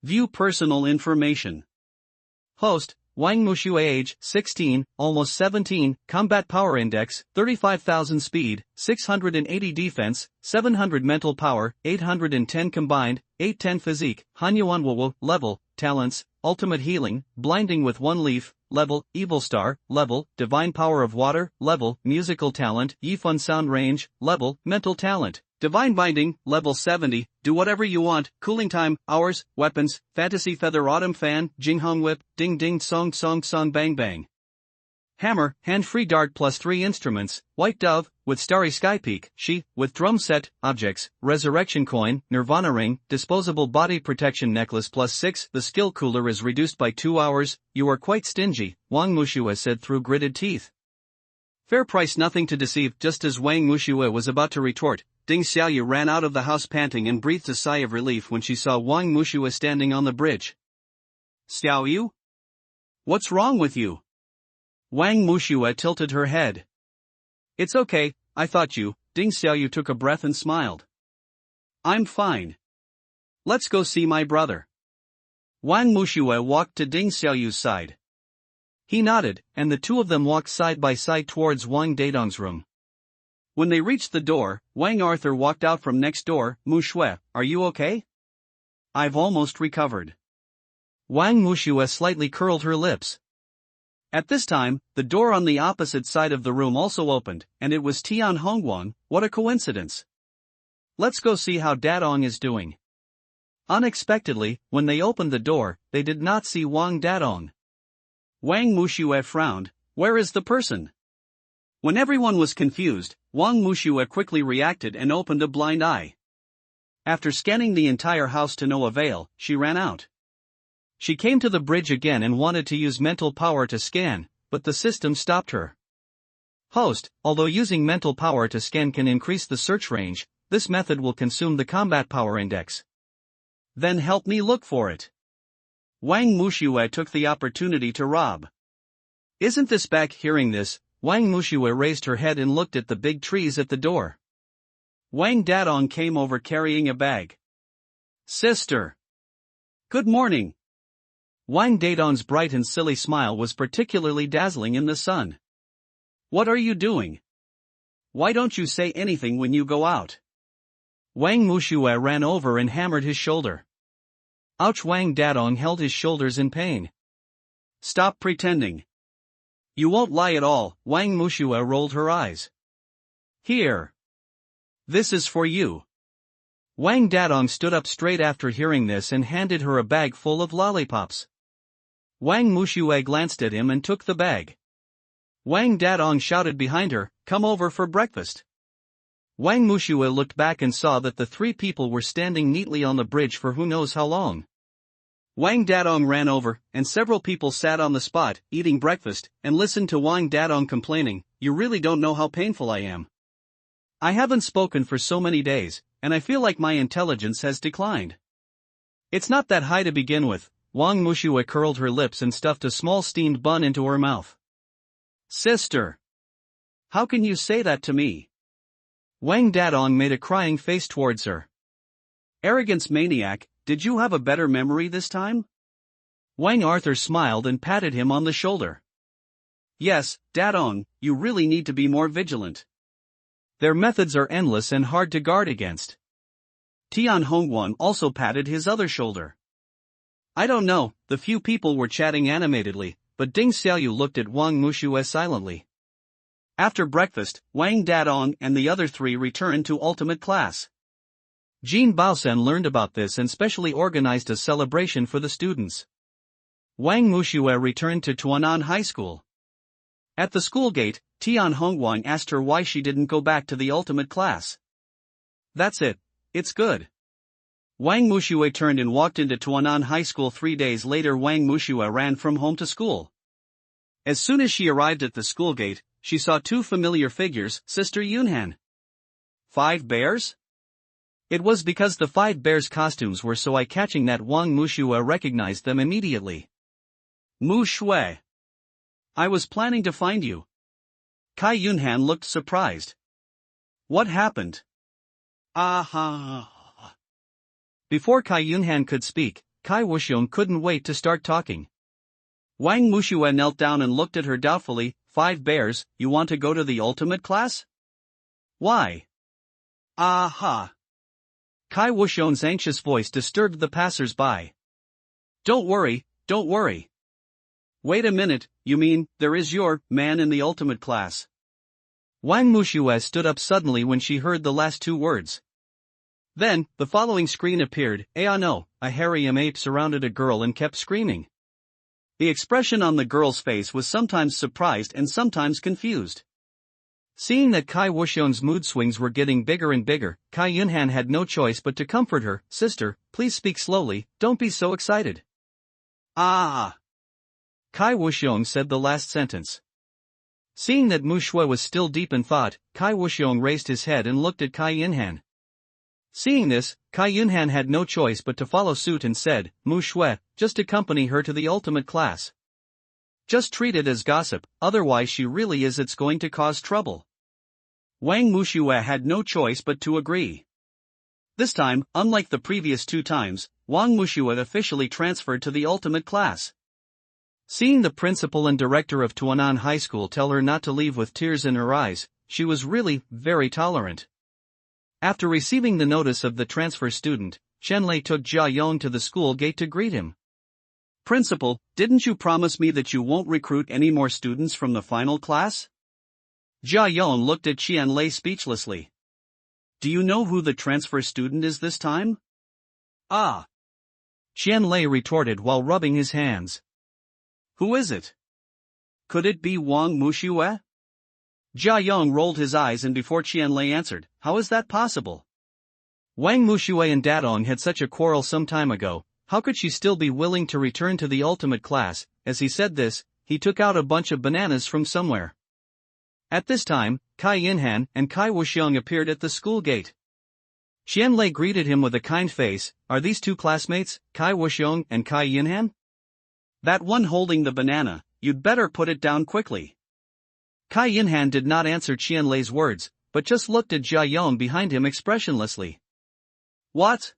View personal information. Host, Wang Muxue age, 16, almost 17, combat power index, 35,000 speed, 680 defense, 700 mental power, 810 combined, 810 physique, Hanyuan Wuwu, level, talents, ultimate healing, blinding with one leaf, level, evil star, level, divine power of water, level, musical talent, Yifun sound range, level, mental talent, divine binding, level 70, do whatever you want, cooling time, hours, weapons, fantasy feather autumn fan, Jinghong whip, ding ding song song song bang bang. Hammer, hand-free dart plus 3 instruments, white dove, with starry sky peak, she, with drum set, objects, resurrection coin, nirvana ring, disposable body protection necklace plus 6, the skill cooler is reduced by 2 hours, you are quite stingy, Wang Muxue said through gritted teeth. Fair price, nothing to deceive. Just as Wang Muxue was about to retort, Ding Xiaoyu ran out of the house panting and breathed a sigh of relief when she saw Wang Muxue standing on the bridge. Xiaoyu? What's wrong with you? Wang Muxue tilted her head. It's okay, I thought you. Ding Xiaoyu took a breath and smiled. I'm fine. Let's go see my brother. Wang Muxue walked to Ding Xiaoyu's side. He nodded, and the two of them walked side by side towards Wang Dadong's room. When they reached the door, Wang Arthur walked out from next door. Mu Shui, are you okay? I've almost recovered. Wang Muxue slightly curled her lips. At this time, the door on the opposite side of the room also opened, and it was Tian Hongguang. What a coincidence. Let's go see how Dadong is doing. Unexpectedly, when they opened the door, they did not see Wang Dadong. Wang Muxue frowned. Where is the person? When everyone was confused, Wang Muxue quickly reacted and opened a blind eye. After scanning the entire house to no avail, she ran out. She came to the bridge again and wanted to use mental power to scan, but the system stopped her. Host, although using mental power to scan can increase the search range, this method will consume the combat power index. Then help me look for it. Wang Mushue took the opportunity to rob. Isn't this back? Hearing this, Wang Mushue raised her head and looked at the big trees at the door. Wang Dadong came over carrying a bag. Sister. Good morning. Wang Dadong's bright and silly smile was particularly dazzling in the sun. What are you doing? Why don't you say anything when you go out? Wang Mushue ran over and hammered his shoulder. Ouch! Wang Dadong held his shoulders in pain. Stop pretending. You won't lie at all. Wang Mushue rolled her eyes. Here. This is for you. Wang Dadong stood up straight after hearing this and handed her a bag full of lollipops. Wang Mushue glanced at him and took the bag. Wang Dadong shouted behind her, "Come over for breakfast." Wang Mushue looked back and saw that the three people were standing neatly on the bridge for who knows how long. Wang Dadong ran over, and several people sat on the spot, eating breakfast, and listened to Wang Dadong complaining, "You really don't know how painful I am. I haven't spoken for so many days, and I feel like my intelligence has declined. It's not that high to begin with." Wang Mushue curled her lips and stuffed a small steamed bun into her mouth. Sister! How can you say that to me? Wang Dadong made a crying face towards her. Arrogance maniac, did you have a better memory this time? Wang Arthur smiled and patted him on the shoulder. Yes, Dadong, you really need to be more vigilant. Their methods are endless and hard to guard against. Tian Hongwan also patted his other shoulder. I don't know, the few people were chatting animatedly, but Ding Xiaoyu looked at Wang Mushue silently. After breakfast, Wang Dadong and the other three returned to ultimate class. Jean Baosen learned about this and specially organized a celebration for the students. Wang Mushue returned to Tuanan High School. At the school gate, Tian Hongwan asked her why she didn't go back to the ultimate class. That's it, it's good. Wang Mushue turned and walked into Tuanan High School. 3 days later, Wang Mushue ran from home to school. As soon as she arrived at the school gate, she saw two familiar figures, Sister Yunhan. 5 bears? It was because the 5 bears' costumes were so eye-catching that Wang Mushue recognized them immediately. Mushue. I was planning to find you. Kai Yunhan looked surprised. What happened? Aha. Before Kai Yunhan could speak, Kai Wuxiong couldn't wait to start talking. Wang Mushue knelt down and looked at her doubtfully. 5 bears, you want to go to the ultimate class? Why? Aha. Kai Wuxiong's anxious voice disturbed the passers-by. Don't worry, don't worry. Wait a minute, you mean, there is your man in the ultimate class? Wang Mushue stood up suddenly when she heard the last 2 words. Then, the following screen appeared. No, a hairy ape surrounded a girl and kept screaming. The expression on the girl's face was sometimes surprised and sometimes confused. Seeing that Kai Wuxiong's mood swings were getting bigger and bigger, Kai Yunhan had no choice but to comfort her. Sister, please speak slowly, don't be so excited. Ah! Kai Wuxiong said the last sentence. Seeing that Mushue was still deep in thought, Kai Wuxiong raised his head and looked at Kai Yunhan. Seeing this, Kai Yunhan had no choice but to follow suit and said, Mushue, just accompany her to the ultimate class. Just treat it as gossip, otherwise she really is it's going to cause trouble. Wang Mushue had no choice but to agree. This time, unlike the previous 2 times, Wang Mushue officially transferred to the ultimate class. Seeing the principal and director of Tuanan High School tell her not to leave with tears in her eyes, she was really very tolerant. After receiving the notice of the transfer student, Chen Lei took Jia Yong to the school gate to greet him. Principal, didn't you promise me that you won't recruit any more students from the final class? Jia Yong looked at Qian Lei speechlessly. Do you know who the transfer student is this time? Ah! Qian Lei retorted while rubbing his hands. Who is it? Could it be Wang Mushue? Jia Yong rolled his eyes and before Qian Lei answered, how is that possible? Wang Mushue and Dadong had such a quarrel some time ago, how could she still be willing to return to the ultimate class? As he said this, he took out a bunch of bananas from somewhere. At this time, Kai Yunhan and Kai Wuxiong appeared at the school gate. Qianlei greeted him with a kind face. Are these two classmates, Kai Wuxiong and Kai Yunhan? That one holding the banana, you'd better put it down quickly. Kai Yunhan did not answer Qianlei's words, but just looked at Jia Yong behind him expressionlessly. What?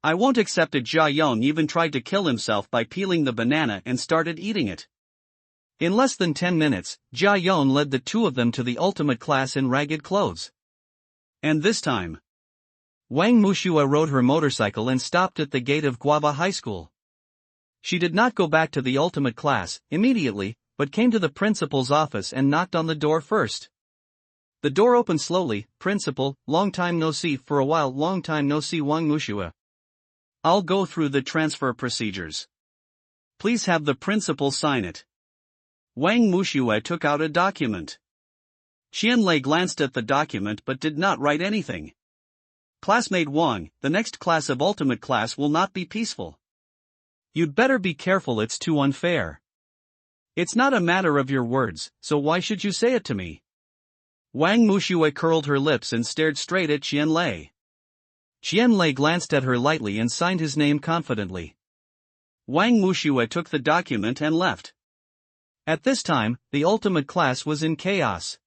I won't accept it. Jia Yong even tried to kill himself by peeling the banana and started eating it. In less than 10 minutes, Jia Yong led the two of them to the ultimate class in ragged clothes. And this time, Wang Mushua rode her motorcycle and stopped at the gate of Guava High School. She did not go back to the ultimate class immediately, but came to the principal's office and knocked on the door first. The door opened slowly. Principal, long time no see. For a while, long time no see. Wang Mushua. I'll go through the transfer procedures. Please have the principal sign it. Wang Mushua took out a document. Qianlei glanced at the document but did not write anything. Classmate Wang, the next class of ultimate class will not be peaceful. You'd better be careful, it's too unfair. It's not a matter of your words, so why should you say it to me? Wang Mushua curled her lips and stared straight at Qianlei. Qianlei glanced at her lightly and signed his name confidently. Wang Mushua took the document and left. At this time, the ultimate class was in chaos.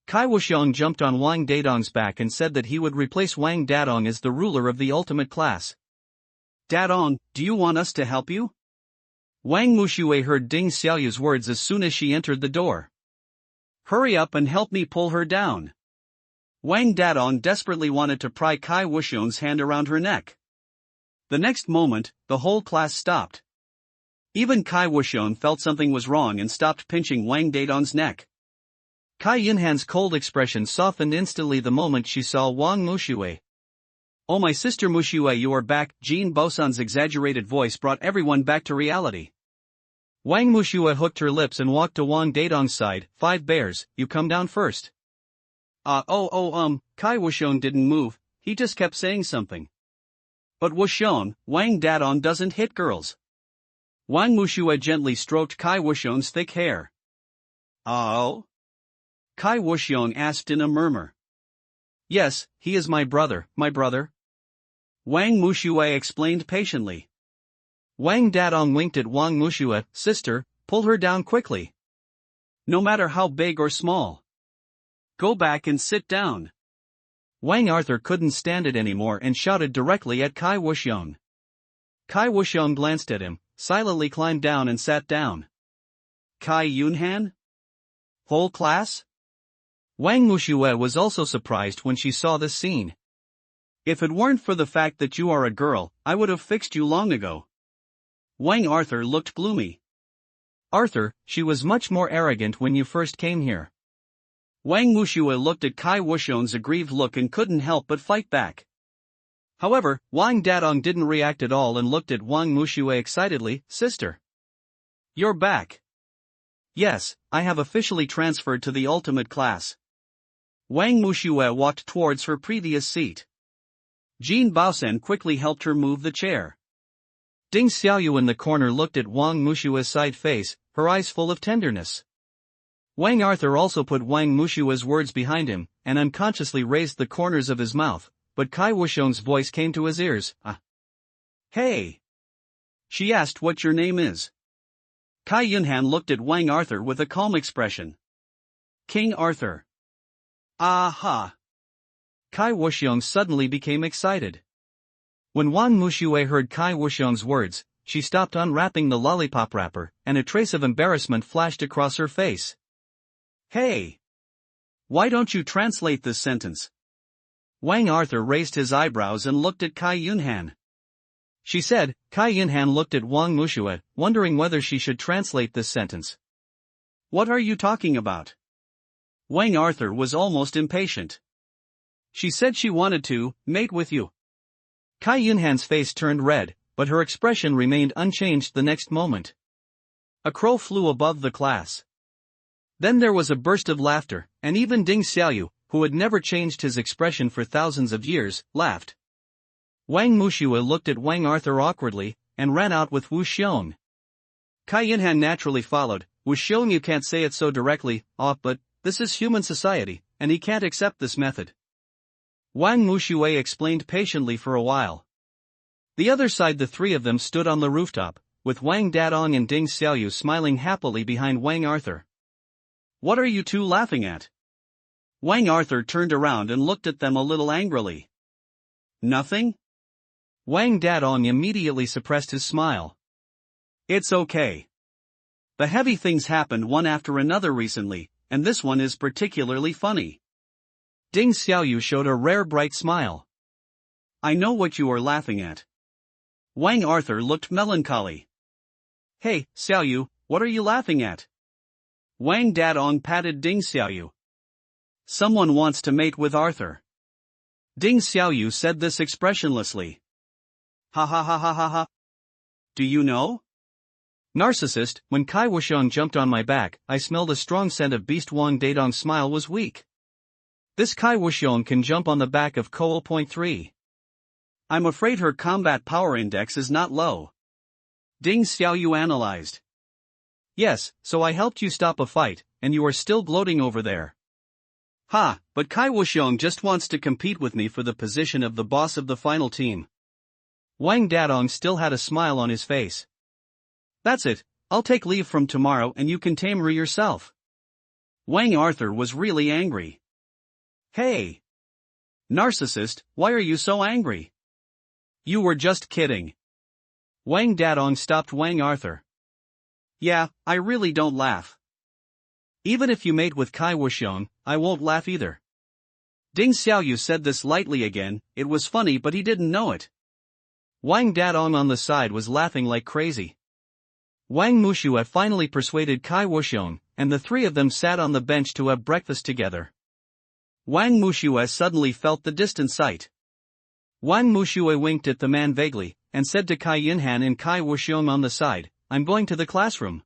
Kai Wuxiong jumped on Wang Dadong's back and said that he would replace Wang Dadong as the ruler of the ultimate class. Dadong, do you want us to help you? Wang Mushua heard Ding Xiaoyu's words as soon as she entered the door. Hurry up and help me pull her down. Wang Dadong desperately wanted to pry Kai Wuxiong's hand around her neck. The next moment, the whole class stopped. Even Kai Wuxiong felt something was wrong and stopped pinching Wang Dadong's neck. Kai Yunhan's cold expression softened instantly the moment she saw Wang Mushua. Oh, my sister Mushua, you are back. Jean Bosan's exaggerated voice brought everyone back to reality. Wang Mushua hooked her lips and walked to Wang Dadong's side. 5 bears, you come down first. Kai Wuxiong didn't move, he just kept saying something. But Wuxiong, Wang Dadong doesn't hit girls. Wang Mushua gently stroked Kai Wuxiong's thick hair. Oh? Kai Wuxiong asked in a murmur. Yes, he is my brother. Wang Mushua explained patiently. Wang Dadong winked at Wang Mushua. Sister, pull her down quickly. No matter how big or small. Go back and sit down. Wang Arthur couldn't stand it anymore and shouted directly at Kai Wuxiong. Kai Wuxiong glanced at him, silently climbed down and sat down. Kai Yunhan? Whole class? Wang Mushua was also surprised when she saw this scene. If it weren't for the fact that you are a girl, I would have fixed you long ago. Wang Arthur looked gloomy. Arthur, she was much more arrogant when you first came here. Wang Mushua looked at Kai Wuxiong's aggrieved look and couldn't help but fight back. However, Wang Dadong didn't react at all and looked at Wang Mushua excitedly. Sister. You're back. Yes, I have officially transferred to the ultimate class. Wang Mushua walked towards her previous seat. Jean Baosan quickly helped her move the chair. Ding Xiaoyu in the corner looked at Wang Mushua's side face, her eyes full of tenderness. Wang Arthur also put Wang Mushua's words behind him, and unconsciously raised the corners of his mouth, but Kai Wuxiong's voice came to his ears. Hey! She asked what your name is. Kai Yunhan looked at Wang Arthur with a calm expression. King Arthur. Aha! Kai Wuxiong suddenly became excited. When Wang Mushua heard Kai Wuxiong's words, she stopped unwrapping the lollipop wrapper, and a trace of embarrassment flashed across her face. Hey! Why don't you translate this sentence? Wang Arthur raised his eyebrows and looked at Kai Yunhan. She said. Kai Yunhan looked at Wang Mushua, wondering whether she should translate this sentence. What are you talking about? Wang Arthur was almost impatient. She said she wanted to mate with you. Kai Yunhan's face turned red, but her expression remained unchanged the next moment. A crow flew above the class. Then there was a burst of laughter, and even Ding Xiaoyu, who had never changed his expression for thousands of years, laughed. Wang Mushua looked at Wang Arthur awkwardly, and ran out with Wu Xiong. Kai Yunhan naturally followed. Wu Xiong, you can't say it so directly, but this is human society, and he can't accept this method. Wang Muxue explained patiently for a while. The other side, the three of them stood on the rooftop, with Wang Dadong and Ding Xiaoyu smiling happily behind Wang Arthur. What are you two laughing at? Wang Arthur turned around and looked at them a little angrily. Nothing? Wang Dadong immediately suppressed his smile. It's okay. The heavy things happened one after another recently, and this one is particularly funny. Ding Xiaoyu showed a rare bright smile. I know what you are laughing at. Wang Arthur looked melancholy. Hey, Xiaoyu, what are you laughing at? Wang Dadong patted Ding Xiaoyu. Someone wants to mate with Arthur. Ding Xiaoyu said this expressionlessly. Ha ha ha ha ha ha. Do you know? Narcissist, when Kai Wuxiong jumped on my back, I smelled a strong scent of beast. Wang Dadong's smile was weak. This Kai Wuxiong can jump on the back of Koal.3. I'm afraid her combat power index is not low. Ding Xiaoyu analyzed. Yes, so I helped you stop a fight, and you are still gloating over there. Ha, but Kai Wuxiong just wants to compete with me for the position of the boss of the final team. Wang Dadong still had a smile on his face. That's it, I'll take leave from tomorrow and you can tame her yourself. Wang Arthur was really angry. Hey! Narcissist, why are you so angry? You were just kidding. Wang Dadong stopped Wang Arthur. Yeah, I really don't laugh. Even if you mate with Kai Wuxiong, I won't laugh either. Ding Xiaoyu said this lightly again, it was funny but he didn't know it. Wang Dadong on the side was laughing like crazy. Wang Muxue finally persuaded Kai Wuxiong, and the three of them sat on the bench to have breakfast together. Wang Muxue suddenly felt the distant sight. Wang Muxue winked at the man vaguely, and said to Kai Yinhan and Kai Wuxiong on the side, I'm going to the classroom.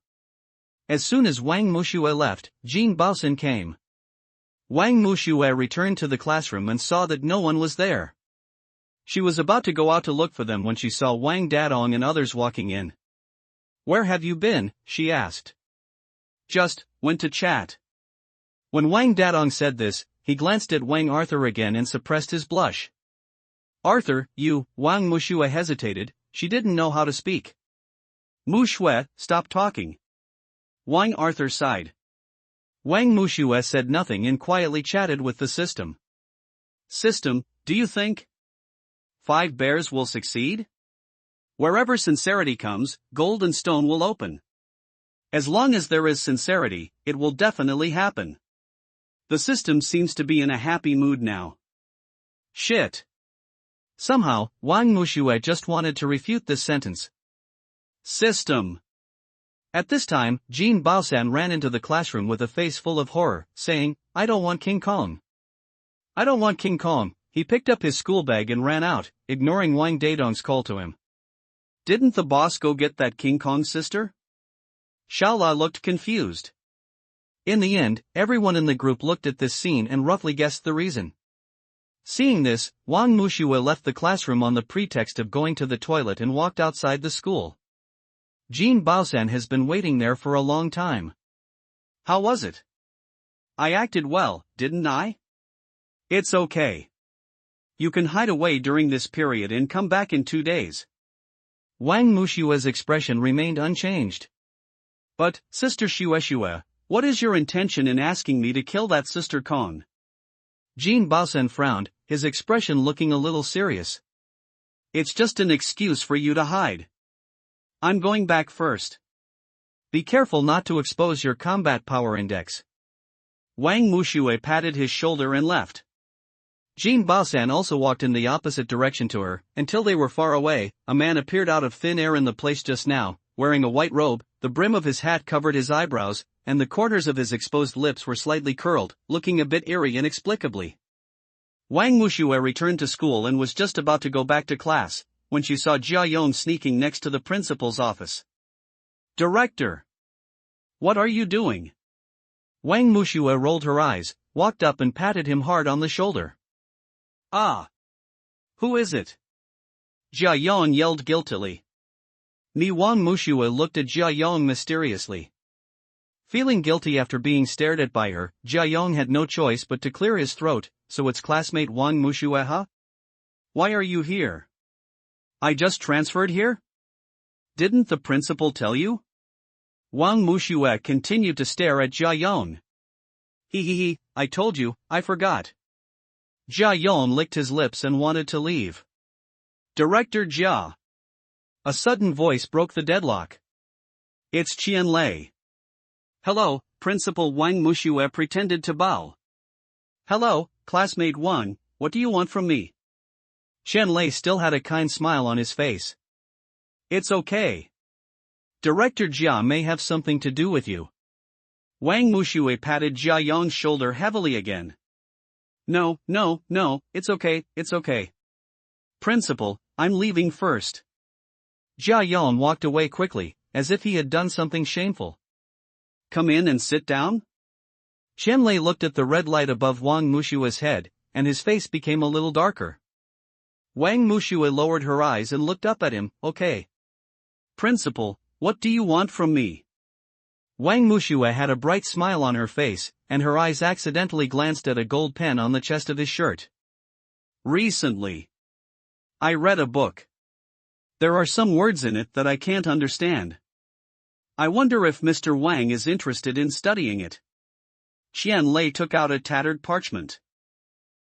As soon as Wang Muxue left, Jin Baosan came. Wang Muxue returned to the classroom and saw that no one was there. She was about to go out to look for them when she saw Wang Dadong and others walking in. Where have you been? She asked. Just went to chat. When Wang Dadong said this, he glanced at Wang Arthur again and suppressed his blush. Arthur, you, Wang Muxue hesitated, she didn't know how to speak. Muxue, stop talking. Wang Arthur sighed. Wang Muxue said nothing and quietly chatted with the system. System, do you think 5 bears will succeed? Wherever sincerity comes, golden stone will open. As long as there is sincerity, it will definitely happen. The system seems to be in a happy mood now. Shit. Somehow, Wang Muxue just wanted to refute this sentence. System. At this time, Jin Baosan ran into the classroom with a face full of horror, saying, I don't want King Kong. I don't want King Kong. He picked up his school bag and ran out, ignoring Wang Dadong's call to him. Didn't the boss go get that King Kong sister? Xiaola looked confused. In the end, everyone in the group looked at this scene and roughly guessed the reason. Seeing this, Wang Muxue left the classroom on the pretext of going to the toilet and walked outside the school. Jin Baosan has been waiting there for a long time. How was it? I acted well, didn't I? It's okay. You can hide away during this period and come back in 2 days. Wang Muxue's expression remained unchanged. But, Sister Xue, what is your intention in asking me to kill that Sister Kong? Jin Baosan frowned, his expression looking a little serious. It's just an excuse for you to hide. I'm going back first. Be careful not to expose your combat power index. Wang Muxue patted his shoulder and left. Jin Baosan also walked in the opposite direction to her, until they were far away. A man appeared out of thin air in the place just now, wearing a white robe, the brim of his hat covered his eyebrows, and the corners of his exposed lips were slightly curled, looking a bit eerie inexplicably. Wang Muxue returned to school and was just about to go back to class, when she saw Jia Yong sneaking next to the principal's office. Director! What are you doing? Wang Muxue rolled her eyes, walked up and patted him hard on the shoulder. Ah! Who is it? Jia Yong yelled guiltily. Wang Muxue looked at Jia Yong mysteriously. Feeling guilty after being stared at by her, Jia Yong had no choice but to clear his throat. So it's classmate Wang Mushue, huh? Why are you here? I just transferred here? Didn't the principal tell you? Wang Mushue continued to stare at Jia Yong. I told you, I forgot. Jia Yong licked his lips and wanted to leave. Director Jia. A sudden voice broke the deadlock. It's Qian Lei. Hello, Principal Wang Mushue pretended to bow. Hello, classmate Wang, what do you want from me? Qian Lei still had a kind smile on his face. It's okay. Director Jia may have something to do with you. Wang Mushue patted Jia Yong's shoulder heavily again. No, it's okay. Principal, I'm leaving first. Jia Yong walked away quickly, as if he had done something shameful. Come in and sit down? Qian Lei looked at the red light above Wang Mushue's head, and his face became a little darker. Wang Mushue lowered her eyes and looked up at him. Okay. Principal, what do you want from me? Wang Mushue had a bright smile on her face, and her eyes accidentally glanced at a gold pen on the chest of his shirt. Recently, I read a book. There are some words in it that I can't understand. I wonder if Mr. Wang is interested in studying it. Qian Lei took out a tattered parchment.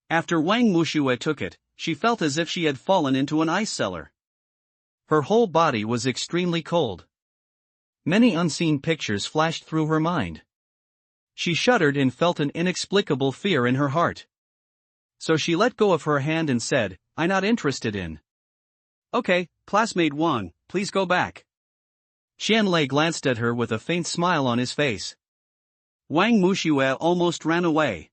After Wang Mushue took it, she felt as if she had fallen into an ice cellar. Her whole body was extremely cold. Many unseen pictures flashed through her mind. She shuddered and felt an inexplicable fear in her heart. So she let go of her hand and said, I'm not interested in. Okay, classmate Wang, please go back. Qian Lei glanced at her with a faint smile on his face. Wang Mushue almost ran away.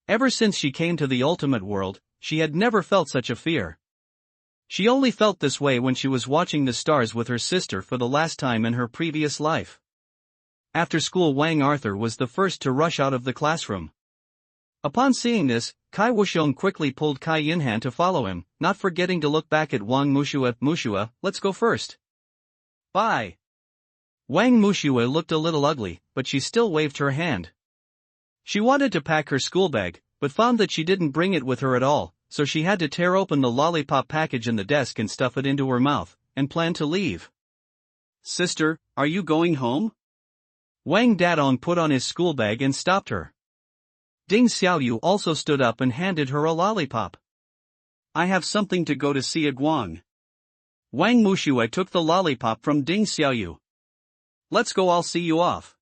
Ever since she came to the ultimate world, she had never felt such a fear. She only felt this way when she was watching the stars with her sister for the last time in her previous life. After school, Wang Arthur was the first to rush out of the classroom. Upon seeing this, Kai Wuxiong quickly pulled Kai Yunhan to follow him, not forgetting to look back at Wang Mushue. Mushue, let's go first. Bye. Wang Mushue looked a little ugly, but she still waved her hand. She wanted to pack her school bag, but found that she didn't bring it with her at all, so she had to tear open the lollipop package in the desk and stuff it into her mouth, and plan to leave. Sister, are you going home? Wang Dadong put on his school bag and stopped her. Ding Xiaoyu also stood up and handed her a lollipop. I have something to go to see at Guang. Wang Mushue took the lollipop from Ding Xiaoyu. Let's go, I'll see you off.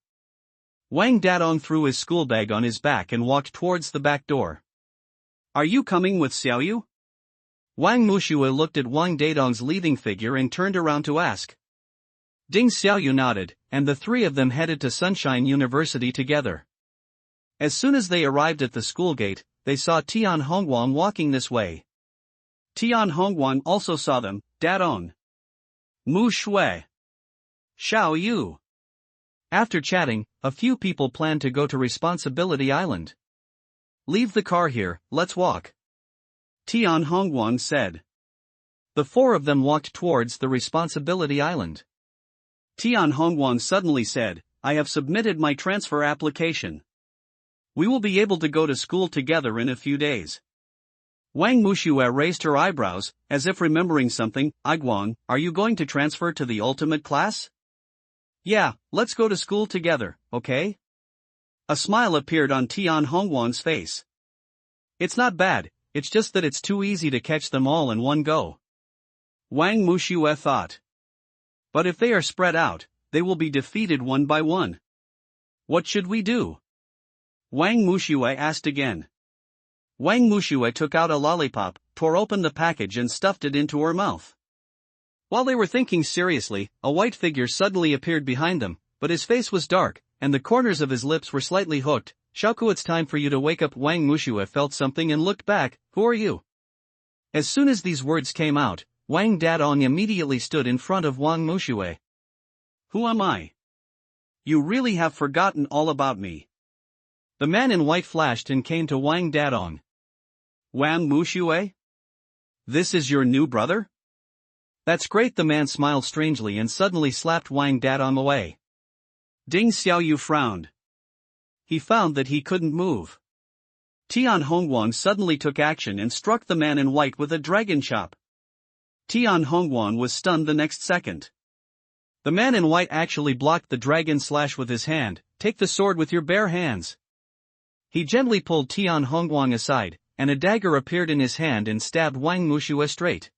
Wang Dadong threw his school bag on his back and walked towards the back door. Are you coming with Xiaoyu? Wang Mushue looked at Wang Dadong's leading figure and turned around to ask. Ding Xiaoyu nodded, and the three of them headed to Sunshine University together. As soon as they arrived at the school gate, they saw Tian Hongguang walking this way. Tian Hongguang also saw them. Dadong. Mu Shui. Xiao Yu. After chatting, a few people planned to go to Responsibility Island. Leave the car here, let's walk. Tian Hongguang said. The four of them walked towards the Responsibility Island. Tian Hongguang suddenly said, I have submitted my transfer application. We will be able to go to school together in a few days. Wang Mushue raised her eyebrows, as if remembering something. Guang, are you going to transfer to the ultimate class? Yeah, let's go to school together, okay? A smile appeared on Tian Hongguang's face. It's not bad, it's just that it's too easy to catch them all in one go. Wang Mushue thought. But if they are spread out, they will be defeated one by one. What should we do? Wang Mushue asked again. Wang Mushue took out a lollipop, tore open the package and stuffed it into her mouth. While they were thinking seriously, a white figure suddenly appeared behind them, but his face was dark, and the corners of his lips were slightly hooked. Xiaoku, it's time for you to wake up. Wang Mushue felt something and looked back. Who are you? As soon as these words came out, Wang Dadong immediately stood in front of Wang Mushue. Who am I? You really have forgotten all about me. The man in white flashed and came to Wang Dadong. Wang Mushue? This is your new brother? That's great. The man smiled strangely and suddenly slapped Wang Dadong away. Ding Xiaoyu frowned. He found that he couldn't move. Tian Hongguang suddenly took action and struck the man in white with a dragon chop. Tian Hongguang was stunned the next second. The man in white actually blocked the dragon slash with his hand. Take the sword with your bare hands. He gently pulled Tian Hongguang aside, and a dagger appeared in his hand and stabbed Wang Muxue straight.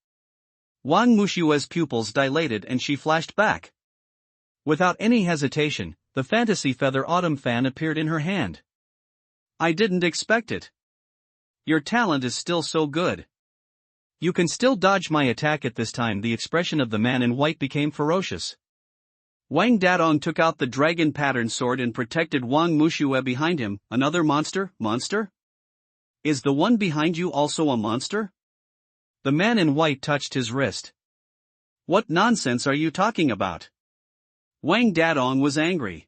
Wang Muxue's pupils dilated and she flashed back. Without any hesitation, the fantasy feather autumn fan appeared in her hand. I didn't expect it. Your talent is still so good. You can still dodge my attack at this time. The expression of the man in white became ferocious. Wang Dadong took out the dragon pattern sword and protected Wang Muxue behind him. Another monster? Monster? Is the one behind you also a monster? The man in white touched his wrist. What nonsense are you talking about? Wang Dadong was angry.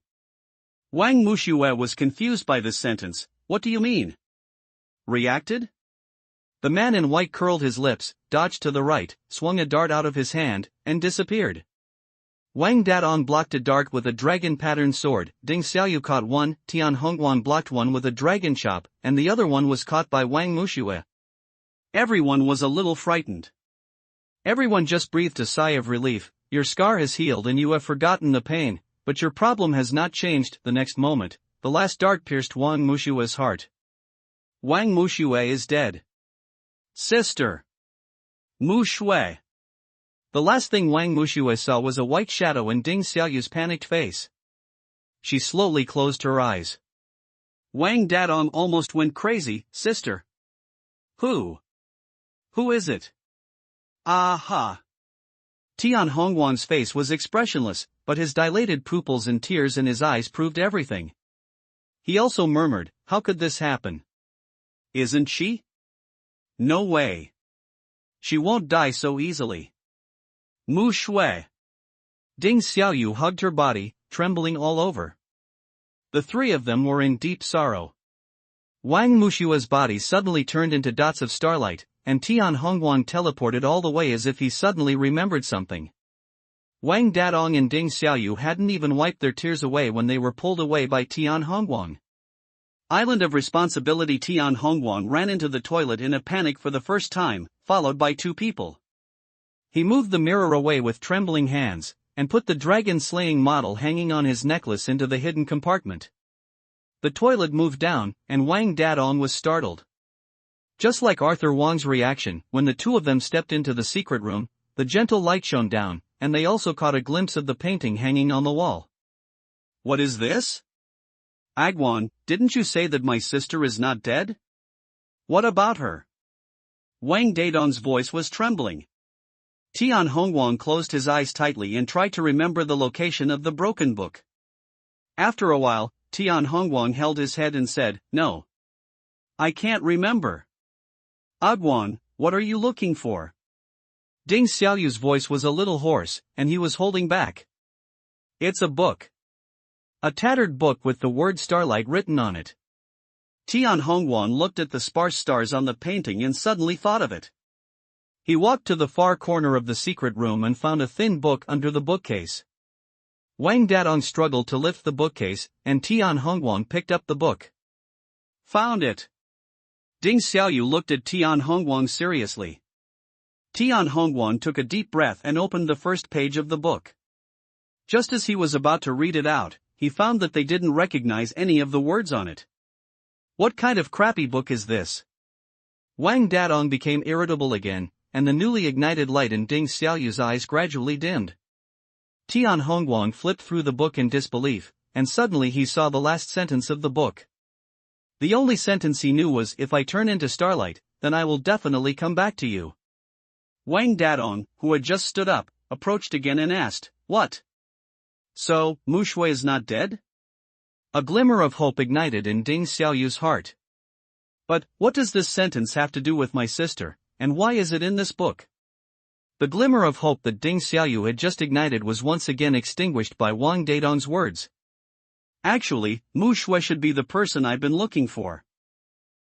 Wang Muxue was confused by this sentence. What do you mean? Reacted? The man in white curled his lips, dodged to the right, swung a dart out of his hand, and disappeared. Wang Dadong blocked a dart with a dragon-patterned sword. Ding Xiaoyu caught one, Tian Hongguang blocked one with a dragon chop, and the other one was caught by Wang Muxue. Everyone was a little frightened. Everyone just breathed a sigh of relief. Your scar has healed and you have forgotten the pain, but your problem has not changed. The next moment, the last dart pierced Wang Mushue's heart. Wang Muxue is dead. Sister! Muxue! The last thing Wang Muxue saw was a white shadow in Ding Xiaoyu's panicked face. She slowly closed her eyes. Wang Dadong almost went crazy. Sister! Who? Who is it? Aha! Tian Hongguang's face was expressionless, but his dilated pupils and tears in his eyes proved everything. He also murmured, how could this happen? Isn't she? No way. She won't die so easily. Mu Shui. Ding Xiaoyu hugged her body, trembling all over. The three of them were in deep sorrow. Wang Mushua's body suddenly turned into dots of starlight, and Tian Hongguang teleported all the way as if he suddenly remembered something. Wang Dadong and Ding Xiaoyu hadn't even wiped their tears away when they were pulled away by Tian Hongguang. Island of Responsibility. Tian Hongguang ran into the toilet in a panic for the first time, followed by two people. He moved the mirror away with trembling hands, and put the dragon-slaying model hanging on his necklace into the hidden compartment. The toilet moved down, and Wang Dadong was startled. Just like Arthur Wang's reaction when the two of them stepped into the secret room, the gentle light shone down, and they also caught a glimpse of the painting hanging on the wall. What is this? Agwan, didn't you say that my sister is not dead? What about her? Wang Dadong's voice was trembling. Tian Hongguang closed his eyes tightly and tried to remember the location of the broken book. After a while, Tian Hongguang held his head and said, No. I can't remember. Agwan, what are you looking for? Ding Xiaoyu's voice was a little hoarse, and he was holding back. It's a book. A tattered book with the word starlight written on it. Tian Hongguang looked at the sparse stars on the painting and suddenly thought of it. He walked to the far corner of the secret room and found a thin book under the bookcase. Wang Dadong struggled to lift the bookcase, and Tian Hongguang picked up the book. Found it. Ding Xiaoyu looked at Tian Hongguang seriously. Tian Hongguang took a deep breath and opened the first page of the book. Just as he was about to read it out, he found that they didn't recognize any of the words on it. What kind of crappy book is this? Wang Dadong became irritable again, and the newly ignited light in Ding Xiaoyu's eyes gradually dimmed. Tian Hongguang flipped through the book in disbelief, and suddenly he saw the last sentence of the book. The only sentence he knew was, if I turn into starlight, then I will definitely come back to you. Wang Dadong, who had just stood up, approached again and asked, What? So, Muxue is not dead? A glimmer of hope ignited in Ding Xiaoyu's heart. But, what does this sentence have to do with my sister, and why is it in this book? The glimmer of hope that Ding Xiaoyu had just ignited was once again extinguished by Wang Dadong's words. Actually, Muxue should be the person I've been looking for.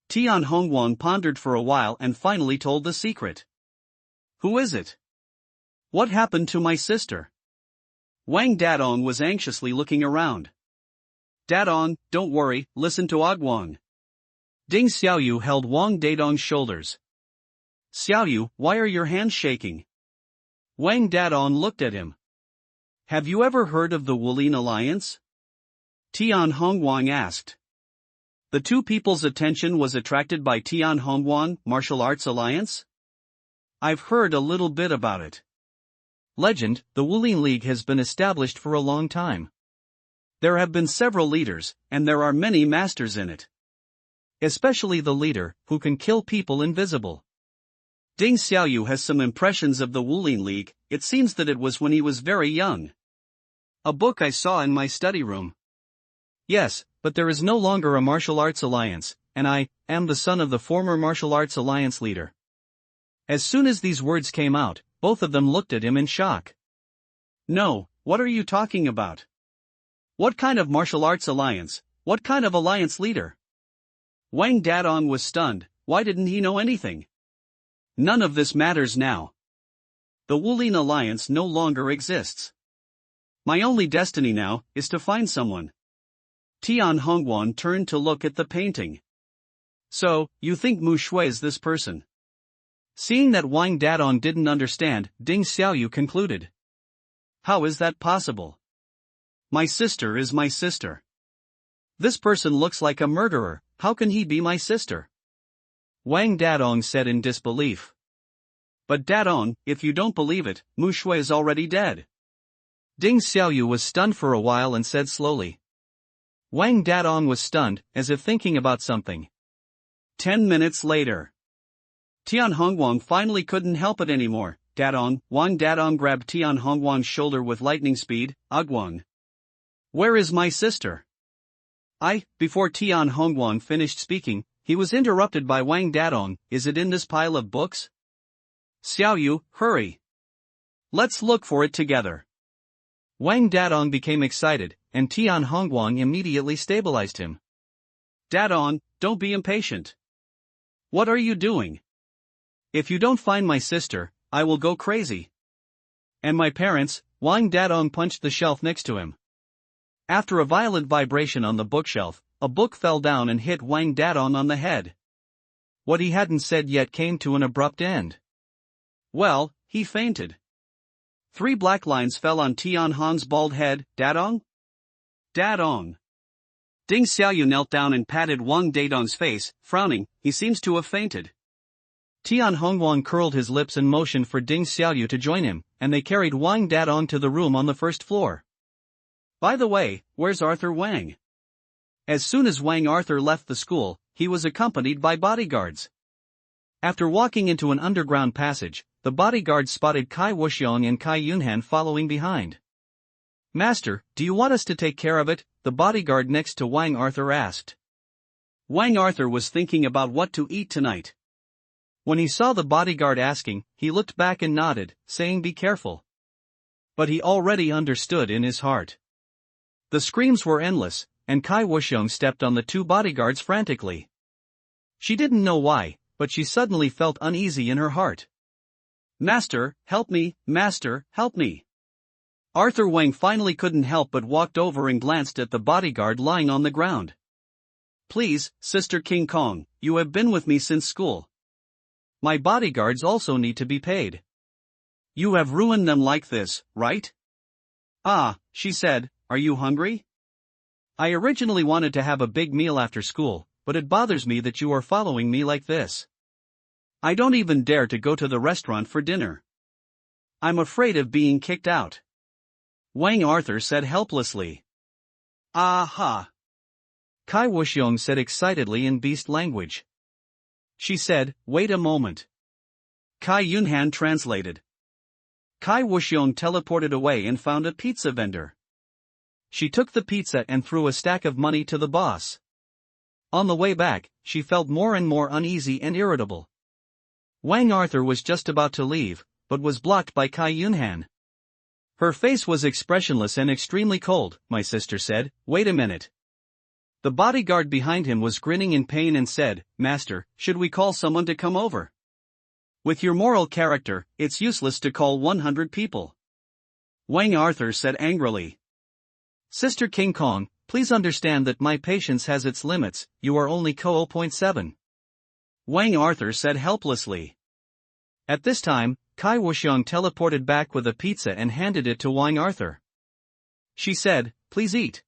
Tian Hongguang pondered for a while and finally told the secret. Who is it? What happened to my sister? Wang Dadong was anxiously looking around. Dadong, don't worry, listen to Agwang. Ding Xiaoyu held Wang Dadong's shoulders. Xiaoyu, why are your hands shaking? Wang Dadong looked at him. Have you ever heard of the Wulin Alliance? Tian Hongwang asked. The two people's attention was attracted by Tian Hongwang Martial Arts Alliance? I've heard a little bit about it. Legend, the Wulin League has been established for a long time. There have been several leaders, and there are many masters in it. Especially the leader, who can kill people invisible. Ding Xiaoyu has some impressions of the Wulin League. It seems that it was when he was very young. A book I saw in my study room. Yes, but there is no longer a martial arts alliance, and I am the son of the former martial arts alliance leader. As soon as these words came out, both of them looked at him in shock. No, what are you talking about? What kind of martial arts alliance? What kind of alliance leader? Wang Dadong was stunned. Why didn't he know anything? None of this matters now. The Wulin Alliance no longer exists. My only destiny now is to find someone. Tian Hongwan turned to look at the painting. So, you think Mu Shui is this person? Seeing that Wang Dadong didn't understand, Ding Xiaoyu concluded. How is that possible? My sister is my sister. This person looks like a murderer, how can he be my sister? Wang Dadong said in disbelief. But Dadong, if you don't believe it, Mu Shui is already dead. Ding Xiaoyu was stunned for a while and said slowly. Wang Dadong was stunned, as if thinking about something. 10 minutes later. Tian Hongwang finally couldn't help it anymore. Dadong, Wang Dadong grabbed Tian Hongwang's shoulder with lightning speed. Agwang. Where is my sister? Before Tian Hongwang finished speaking, he was interrupted by Wang Dadong. Is it in this pile of books? Xiaoyu, hurry. Let's look for it together. Wang Dadong became excited, and Tian Hongwang immediately stabilized him. Dadong, don't be impatient. What are you doing? If you don't find my sister, I will go crazy. And my parents? Wang Dadong punched the shelf next to him. After a violent vibration on the bookshelf, a book fell down and hit Wang Dadong on the head. What he hadn't said yet came to an abrupt end. Well, he fainted. 3 black lines fell on Tian Hong's bald head. Dadong? Dadong. Ding Xiaoyu knelt down and patted Wang Dadong's face, frowning. He seems to have fainted. Tian Hongwang curled his lips and motioned for Ding Xiaoyu to join him, and they carried Wang Dadong to the room on the first floor. By the way, where's Arthur Wang? As soon as Wang Arthur left the school, he was accompanied by bodyguards. After walking into an underground passage, the bodyguards spotted Kai Wuxiong and Kai Yunhan following behind. Master, do you want us to take care of it? The bodyguard next to Wang Arthur asked. Wang Arthur was thinking about what to eat tonight. When he saw the bodyguard asking, he looked back and nodded, saying be careful. But he already understood in his heart. The screams were endless, and Kai Wuxiong stepped on the 2 bodyguards frantically. She didn't know why, but she suddenly felt uneasy in her heart. Master, help me, Master, help me. Arthur Wang finally couldn't help but walked over and glanced at the bodyguard lying on the ground. Please, Sister King Kong, you have been with me since school. My bodyguards also need to be paid. You have ruined them like this, right? She said, are you hungry? I originally wanted to have a big meal after school, but it bothers me that you are following me like this. I don't even dare to go to the restaurant for dinner. I'm afraid of being kicked out. Wang Arthur said helplessly. Aha! Kai Wuxiong said excitedly in beast language. She said, wait a moment. Kai Yunhan translated. Kai Wuxiong teleported away and found a pizza vendor. She took the pizza and threw a stack of money to the boss. On the way back, she felt more and more uneasy and irritable. Wang Arthur was just about to leave, but was blocked by Kai Yunhan. Her face was expressionless and extremely cold. My sister said, wait a minute. The bodyguard behind him was grinning in pain and said, Master, should we call someone to come over? With your moral character, it's useless to call 100 people. Wang Arthur said angrily. Sister King Kong, please understand that my patience has its limits, you are only co-0.7. Wang Arthur said helplessly. At this time, Kai Wuxiong teleported back with a pizza and handed it to Wang Arthur. She said, please eat.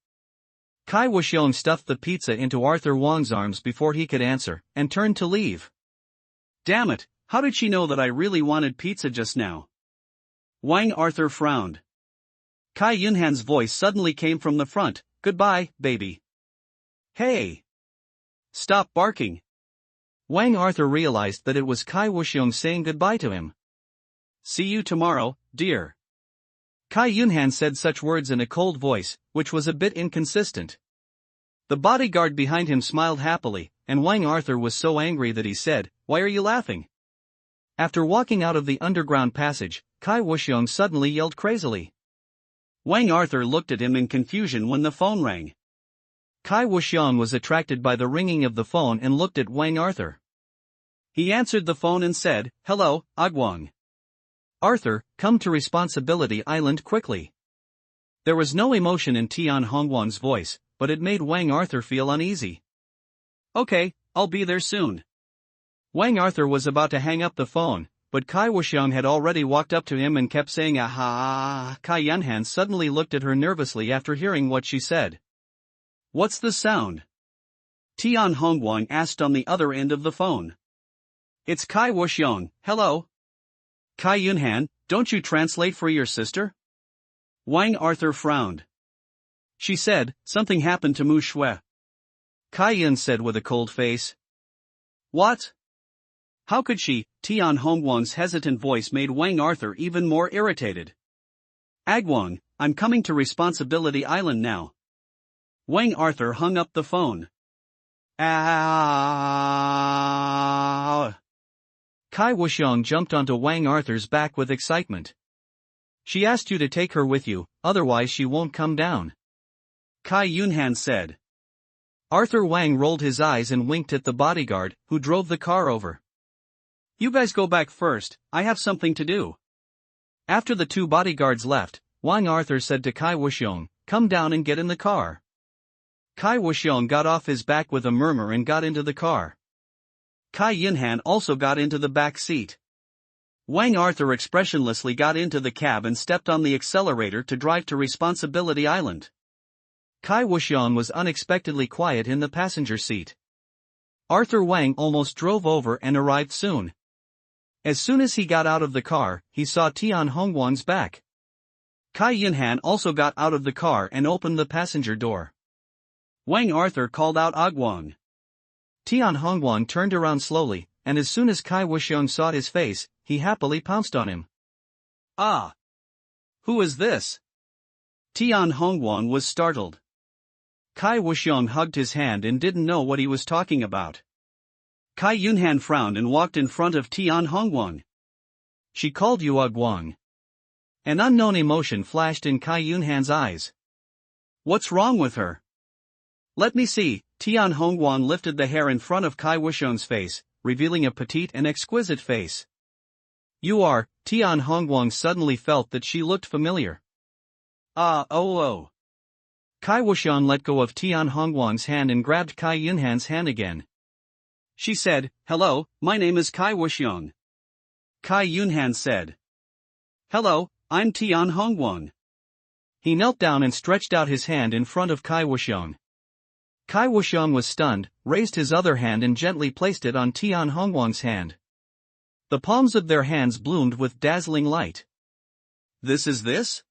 Kai Wuxiong stuffed the pizza into Arthur Wang's arms before he could answer, and turned to leave. Damn it, how did she know that I really wanted pizza just now? Wang Arthur frowned. Kai Yunhan's voice suddenly came from the front, goodbye, baby. Hey! Stop barking. Wang Arthur realized that it was Kai Wuxiong saying goodbye to him. See you tomorrow, dear. Kai Yunhan said such words in a cold voice, which was a bit inconsistent. The bodyguard behind him smiled happily, and Wang Arthur was so angry that he said, why are you laughing? After walking out of the underground passage, Kai Wuxiong suddenly yelled crazily. Wang Arthur looked at him in confusion when the phone rang. Kai Wuxiong was attracted by the ringing of the phone and looked at Wang Arthur. He answered the phone and said, hello, Agwang. Arthur, come to Responsibility Island quickly. There was no emotion in Tian Hongwan's voice, but it made Wang Arthur feel uneasy. Okay, I'll be there soon. Wang Arthur was about to hang up the phone, but Kai Wuxiong had already walked up to him and kept saying aha. Kai Yunhan suddenly looked at her nervously after hearing what she said. What's the sound? Tian Hongwan asked on the other end of the phone. It's Kai Wuxiong, hello. Kai Yunhan, don't you translate for your sister? Wang Arthur frowned. She said, something happened to Mu Shui. Kai Yun said with a cold face. What? How could she? Tian Hongwan's hesitant voice made Wang Arthur even more irritated. Agwang, I'm coming to Responsibility Island now. Wang Arthur hung up the phone. Ah! Kai Wuxiong jumped onto Wang Arthur's back with excitement. She asked you to take her with you, otherwise she won't come down. Kai Yunhan said. Arthur Wang rolled his eyes and winked at the bodyguard, who drove the car over. You guys go back first, I have something to do. After the two bodyguards left, Wang Arthur said to Kai Wuxiong, come down and get in the car. Kai Wuxiong got off his back with a murmur and got into the car. Kai Yunhan also got into the back seat. Wang Arthur expressionlessly got into the cab and stepped on the accelerator to drive to Responsibility Island. Kai Wuxiong was unexpectedly quiet in the passenger seat. Arthur Wang almost drove over and arrived soon. As soon as he got out of the car, he saw Tian Hongwan's back. Kai Yunhan also got out of the car and opened the passenger door. Wang Arthur called out Agwang. Tian Hongwan turned around slowly, and as soon as Kai Wuxiong saw his face, he happily pounced on him. Ah! Who is this? Tian Hongwan was startled. Kai Wuxiong hugged his hand and didn't know what he was talking about. Kai Yunhan frowned and walked in front of Tian Hongwan. She called you Agwang. An unknown emotion flashed in Kai Yunhan's eyes. What's wrong with her? Let me see. Tian Hongwan lifted the hair in front of Kai Wuxiong's face, revealing a petite and exquisite face. You are. Tian Hongwan suddenly felt that she looked familiar. Oh. Kai Wuxiong let go of Tian Hongwan's hand and grabbed Kai Yunhan's hand again. She said, hello, my name is Kai Wuxiong. Kai Yunhan said. Hello, I'm Tian Hongwan. He knelt down and stretched out his hand in front of Kai Wuxiong. Kai Wuxiong was stunned, raised his other hand and gently placed it on Tian Hongwan's hand. The palms of their hands bloomed with dazzling light. This is this?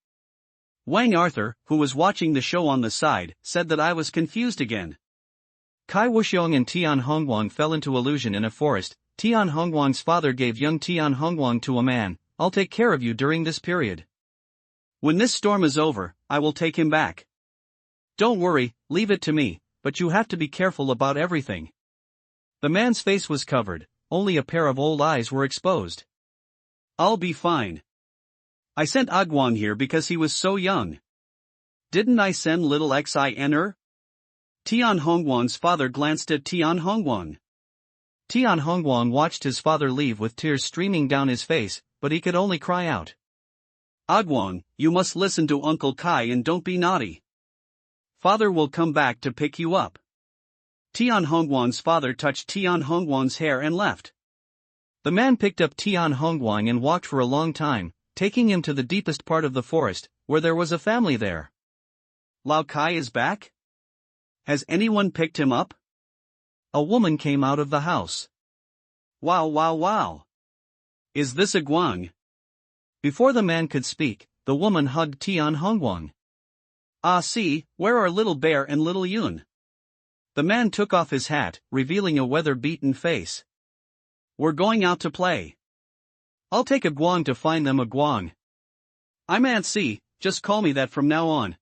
Wang Arthur, who was watching the show on the side, said that I was confused again. Kai Wuxiong and Tian Hongwan fell into illusion in a forest. Tian Hongwan's father gave young Tian Hongwan to a man. I'll take care of you during this period. When this storm is over, I will take him back. Don't worry, leave it to me, but you have to be careful about everything. The man's face was covered, only a pair of old eyes were exposed. I'll be fine. I sent Agwang here because he was so young. Didn't I send little Xin? Tian Hongwan's father glanced at Tian Hongwan. Tian Hongwan watched his father leave with tears streaming down his face, but he could only cry out. Agwang, you must listen to Uncle Kai and don't be naughty. Father will come back to pick you up. Tian Hongguang's father touched Tian Hongguang's hair and left. The man picked up Tian Hongguang and walked for a long time, taking him to the deepest part of the forest, where there was a family there. Lao Kai is back? Has anyone picked him up? A woman came out of the house. Wow, wow, wow. Is this a Guang? Before the man could speak, the woman hugged Tian Hongguang. Ah, see, where are Little Bear and Little Yun? The man took off his hat, revealing a weather-beaten face. We're going out to play. I'll take a Guang to find them a Guang. I'm Aunt C, just call me that from now on.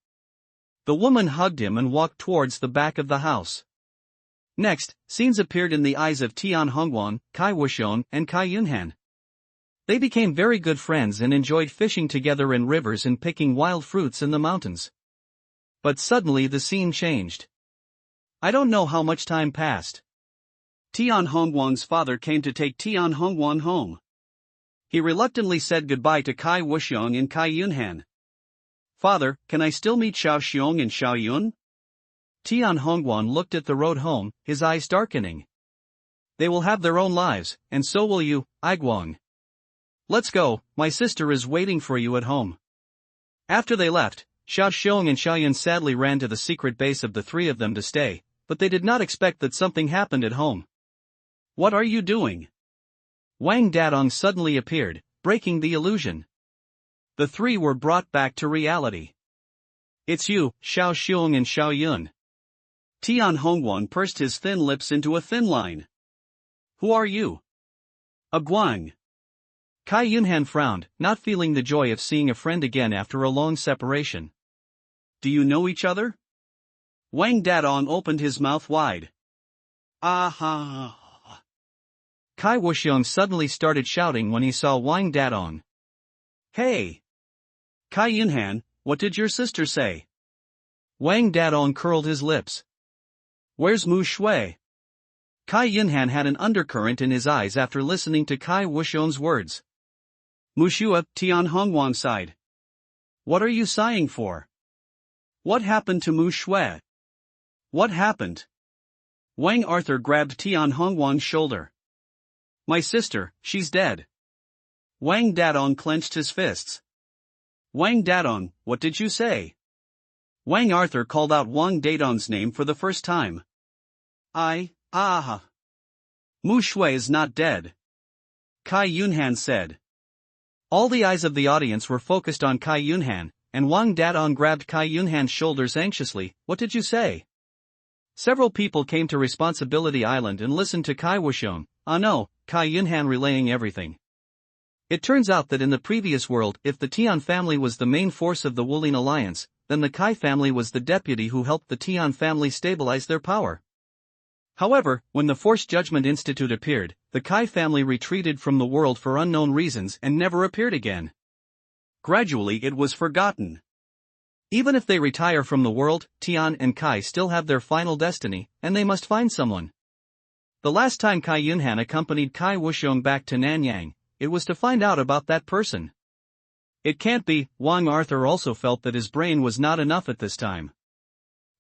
The woman hugged him and walked towards the back of the house. Next, scenes appeared in the eyes of Tian Hongguang, Kai Wuxiong, and Kai Yunhan. They became very good friends and enjoyed fishing together in rivers and picking wild fruits in the mountains. But suddenly the scene changed. I don't know how much time passed. Tian Hongguang's father came to take Tian Hongguang home. He reluctantly said goodbye to Kai Wuxiong and Kai Yunhan. Father, can I still meet Xiao Xiong and Xiao Yun? Tian Hongguang looked at the road home, his eyes darkening. They will have their own lives, and so will you, Aiguang. Let's go, my sister is waiting for you at home. After they left, Xiao Xiong and Xiao Yun sadly ran to the secret base of the three of them to stay, but they did not expect that something happened at home. What are you doing? Wang Dadong suddenly appeared, breaking the illusion. The three were brought back to reality. It's you, Xiao Xiong and Xiao Yun. Tian Hongguang pursed his thin lips into a thin line. Who are you? A Guang. Kai Yunhan frowned, not feeling the joy of seeing a friend again after a long separation. Do you know each other? Wang Dadong opened his mouth wide. Ah-ha! Kai Wuxiong suddenly started shouting when he saw Wang Dadong. Hey! Kai Yunhan, what did your sister say? Wang Dadong curled his lips. Where's Mu Shui? Kai Yunhan had an undercurrent in his eyes after listening to Kai Wuxiong's words. Mu Shui, Tian Hongguang sighed. What are you sighing for? What happened to Mu Shui? What happened? Wang Arthur grabbed Tian Hongguang's shoulder. My sister, she's dead. Wang Dadong clenched his fists. Wang Dadong, what did you say? Wang Arthur called out Wang Dadong's name for the first time. Mu Shui is not dead. Kai Yunhan said. All the eyes of the audience were focused on Kai Yunhan, and Wang Dadong grabbed Kai Yunhan's shoulders anxiously. What did you say? Several people came to Responsibility Island and listened to Kai Wuxiong. Ah no, Kai Yunhan relaying everything. It turns out that in the previous world, if the Tian family was the main force of the Wuling alliance, then the Kai family was the deputy who helped the Tian family stabilize their power. However, when the Force Judgment Institute appeared, the Kai family retreated from the world for unknown reasons and never appeared again. Gradually it was forgotten. Even if they retire from the world, Tian and Kai still have their final destiny, and they must find someone. The last time Kai Yunhan accompanied Kai Wuxiong back to Nanyang, it was to find out about that person. It can't be. Wang Arthur also felt that his brain was not enough at this time.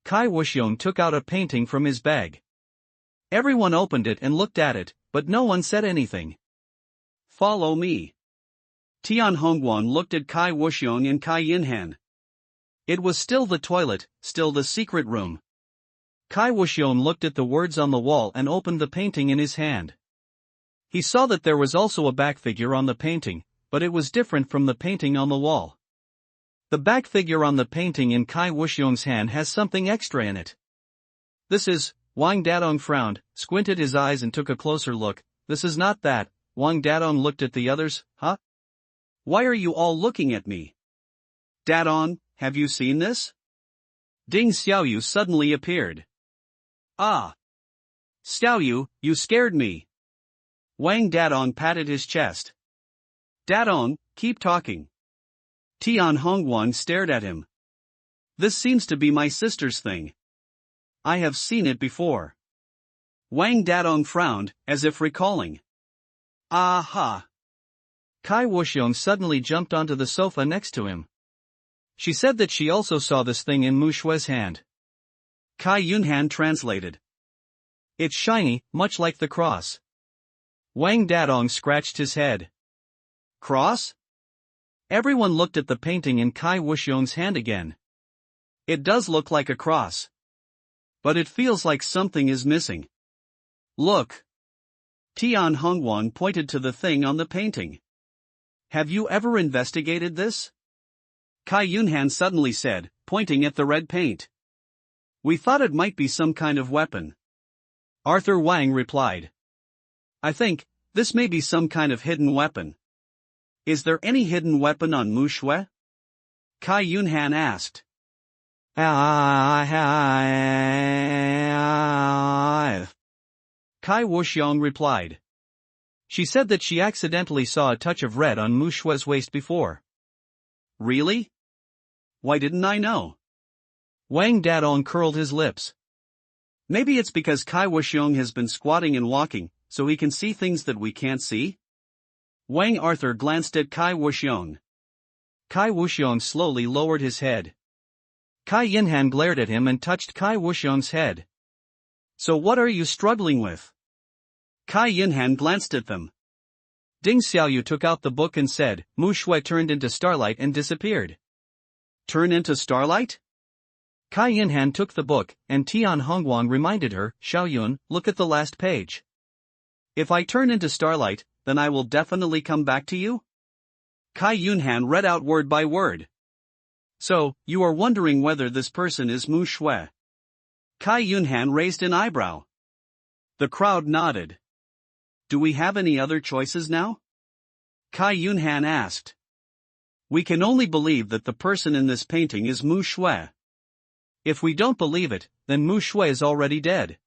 Kai Wuxiong took out a painting from his bag. Everyone opened it and looked at it, but no one said anything. Follow me. Tian Hongguang looked at Kai Wuxiong and Kai Yunhan. It was still the toilet, still the secret room. Kai Wuxiong looked at the words on the wall and opened the painting in his hand. He saw that there was also a back figure on the painting, but it was different from the painting on the wall. The back figure on the painting in Kai Wuxiong's hand has something extra in it. This is. Wang Dadong frowned, squinted his eyes and took a closer look. This is not that. Wang Dadong looked at the others. Huh? Why are you all looking at me? Dadong, have you seen this? Ding Xiaoyu suddenly appeared. Ah! Xiaoyu, you scared me. Wang Dadong patted his chest. Dadong, keep talking. Tian Hongguang stared at him. This seems to be my sister's thing. I have seen it before. Wang Dadong frowned, as if recalling. Aha! Kai Wuxiong suddenly jumped onto the sofa next to him. She said that she also saw this thing in Mu Shui's hand. Kai Yunhan translated. It's shiny, much like the cross. Wang Dadong scratched his head. Cross? Everyone looked at the painting in Kai Wuxiong's hand again. It does look like a cross. But it feels like something is missing. Look. Tian Hongwan pointed to the thing on the painting. Have you ever investigated this? Kai Yunhan suddenly said, pointing at the red paint. We thought it might be some kind of weapon. Arthur Wang replied. I think, this may be some kind of hidden weapon. Is there any hidden weapon on Mu Shui? Kai Yunhan asked. Kai Wuxiong replied. She said that she accidentally saw a touch of red on Mu Shui's waist before. Really? Why didn't I know? Wang Dadong curled his lips. Maybe it's because Kai Wuxiong has been squatting and walking, so he can see things that we can't see? Wang Arthur glanced at Kai Wuxiong. Kai Wuxiong slowly lowered his head. Kai Yinhan glared at him and touched Kai Wuxiong's head. So what are you struggling with? Kai Yinhan glanced at them. Ding Xiaoyu took out the book and said, Mu Shui turned into starlight and disappeared. Turn into starlight? Kai Yinhan took the book, and Tian Hongwan reminded her, Xiaoyun, look at the last page. If I turn into starlight, then I will definitely come back to you? Kai Yunhan read out word by word. So, you are wondering whether this person is Mu Shui. Kai Yunhan raised an eyebrow. The crowd nodded. Do we have any other choices now? Kai Yunhan asked. We can only believe that the person in this painting is Mu Shui. If we don't believe it, then Mu Shui is already dead.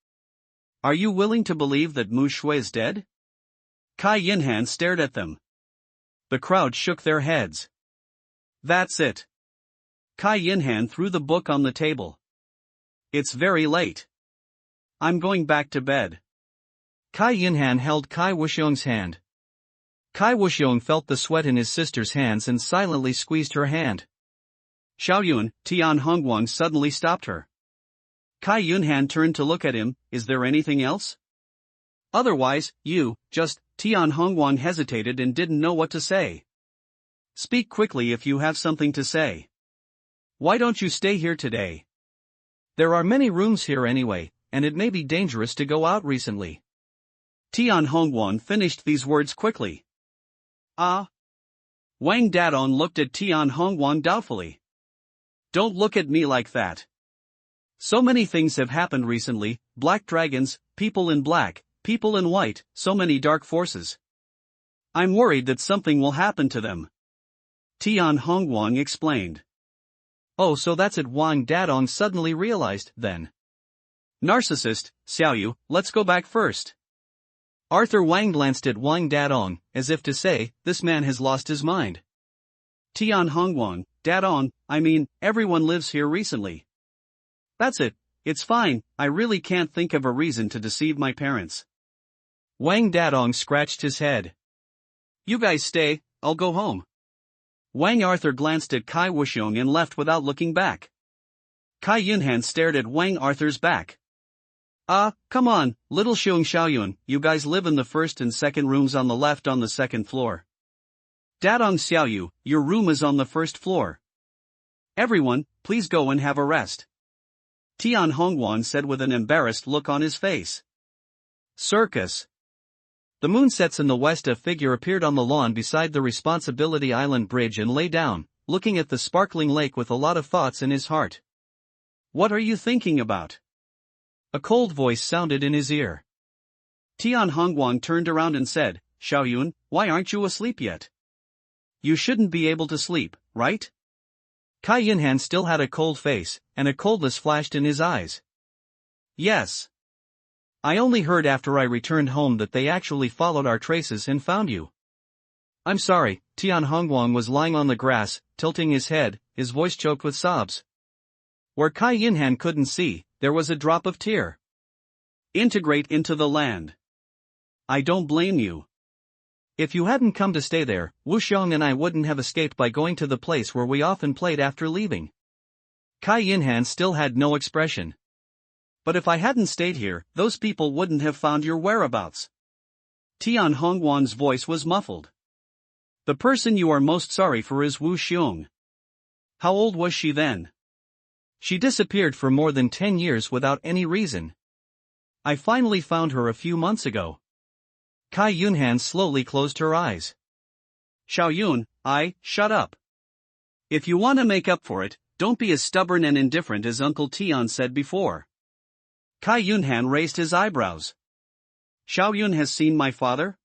Are you willing to believe that Mu Shui is dead? Kai Yinhan stared at them. The crowd shook their heads. That's it. Kai Yinhan threw the book on the table. It's very late. I'm going back to bed. Kai Yinhan held Kai Wuxiong's hand. Kai Wuxiong felt the sweat in his sister's hands and silently squeezed her hand. Xiaoyun, Tian Hongwan suddenly stopped her. Kai Yunhan turned to look at him, is there anything else? Otherwise, Tian Hongwan hesitated and didn't know what to say. Speak quickly if you have something to say. Why don't you stay here today? There are many rooms here anyway, and it may be dangerous to go out recently. Tian Hongwan finished these words quickly. Ah? Wang Dadong looked at Tian Hongwan doubtfully. Don't look at me like that. So many things have happened recently, black dragons, people in black, people in white, so many dark forces. I'm worried that something will happen to them. Tian Hongwan explained. Oh, so that's it, Wang Dadong suddenly realized, then. Narcissist, Xiaoyu, let's go back first. Arthur Wang glanced at Wang Dadong, as if to say, this man has lost his mind. Tian Hongwan, Dadong, everyone lives here recently. That's it, it's fine, I really can't think of a reason to deceive my parents. Wang Dadong scratched his head. You guys stay, I'll go home. Wang Arthur glanced at Kai Wuxiong and left without looking back. Kai Yunhan stared at Wang Arthur's back. Come on, little Xiaoyun, you guys live in the first and second rooms on the left on the second floor. Dadong Xiaoyu, your room is on the first floor. Everyone, please go and have a rest. Tian Hongwan said with an embarrassed look on his face. Circus. The moon sets in the west. A figure appeared on the lawn beside the Responsibility Island bridge and lay down, looking at the sparkling lake with a lot of thoughts in his heart. What are you thinking about? A cold voice sounded in his ear. Tian Hongwan turned around and said, Xiaoyun, why aren't you asleep yet? You shouldn't be able to sleep, right? Kai Yinhan still had a cold face, and a coldness flashed in his eyes. Yes. I only heard after I returned home that they actually followed our traces and found you. I'm sorry. Tian Hongwan was lying on the grass, tilting his head, his voice choked with sobs. Where Kai Yinhan couldn't see, there was a drop of tear. Integrate into the land. I don't blame you. If you hadn't come to stay there, Wuxiong and I wouldn't have escaped by going to the place where we often played after leaving. Kai Yinhan still had no expression. But if I hadn't stayed here, those people wouldn't have found your whereabouts. Tian Hongwan's voice was muffled. The person you are most sorry for is Wu Xiong. How old was she then? She disappeared for more than 10 years without any reason. I finally found her a few months ago. Kai Yunhan slowly closed her eyes. Xiaoyun, shut up. If you want to make up for it, don't be as stubborn and indifferent as Uncle Tian said before. Kai Yunhan raised his eyebrows. Xiaoyun has seen my father?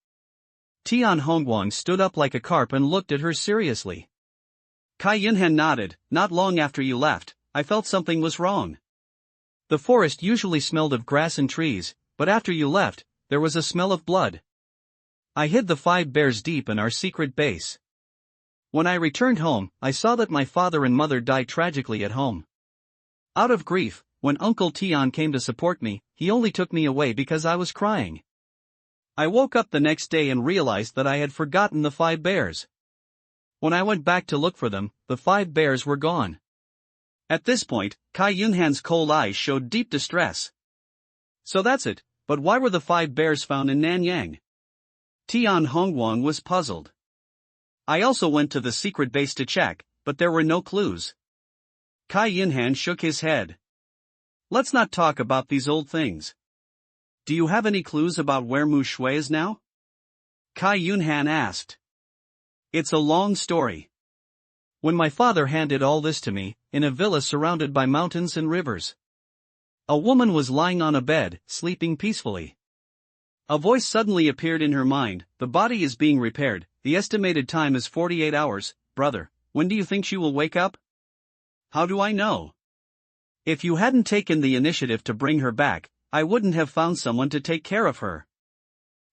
Tian Hongguang stood up like a carp and looked at her seriously. Kai Yunhan nodded. Not long after you left, I felt something was wrong. The forest usually smelled of grass and trees, but after you left, there was a smell of blood. I hid the 5 bears deep in our secret base. When I returned home, I saw that my father and mother died tragically at home. Out of grief, when Uncle Tian came to support me, he only took me away because I was crying. I woke up the next day and realized that I had forgotten the 5 bears. When I went back to look for them, the 5 bears were gone. At this point, Kai Yunhan's cold eyes showed deep distress. So that's it, but why were the 5 bears found in Nanyang? Tian Hongguang was puzzled. I also went to the secret base to check, but there were no clues. Kai Yunhan shook his head. Let's not talk about these old things. Do you have any clues about where Mu Shui is now? Kai Yunhan asked. It's a long story. When my father handed all this to me, in a villa surrounded by mountains and rivers, a woman was lying on a bed, sleeping peacefully. A voice suddenly appeared in her mind. The body is being repaired, the estimated time is 48 hours, brother, when do you think she will wake up? How do I know? If you hadn't taken the initiative to bring her back, I wouldn't have found someone to take care of her.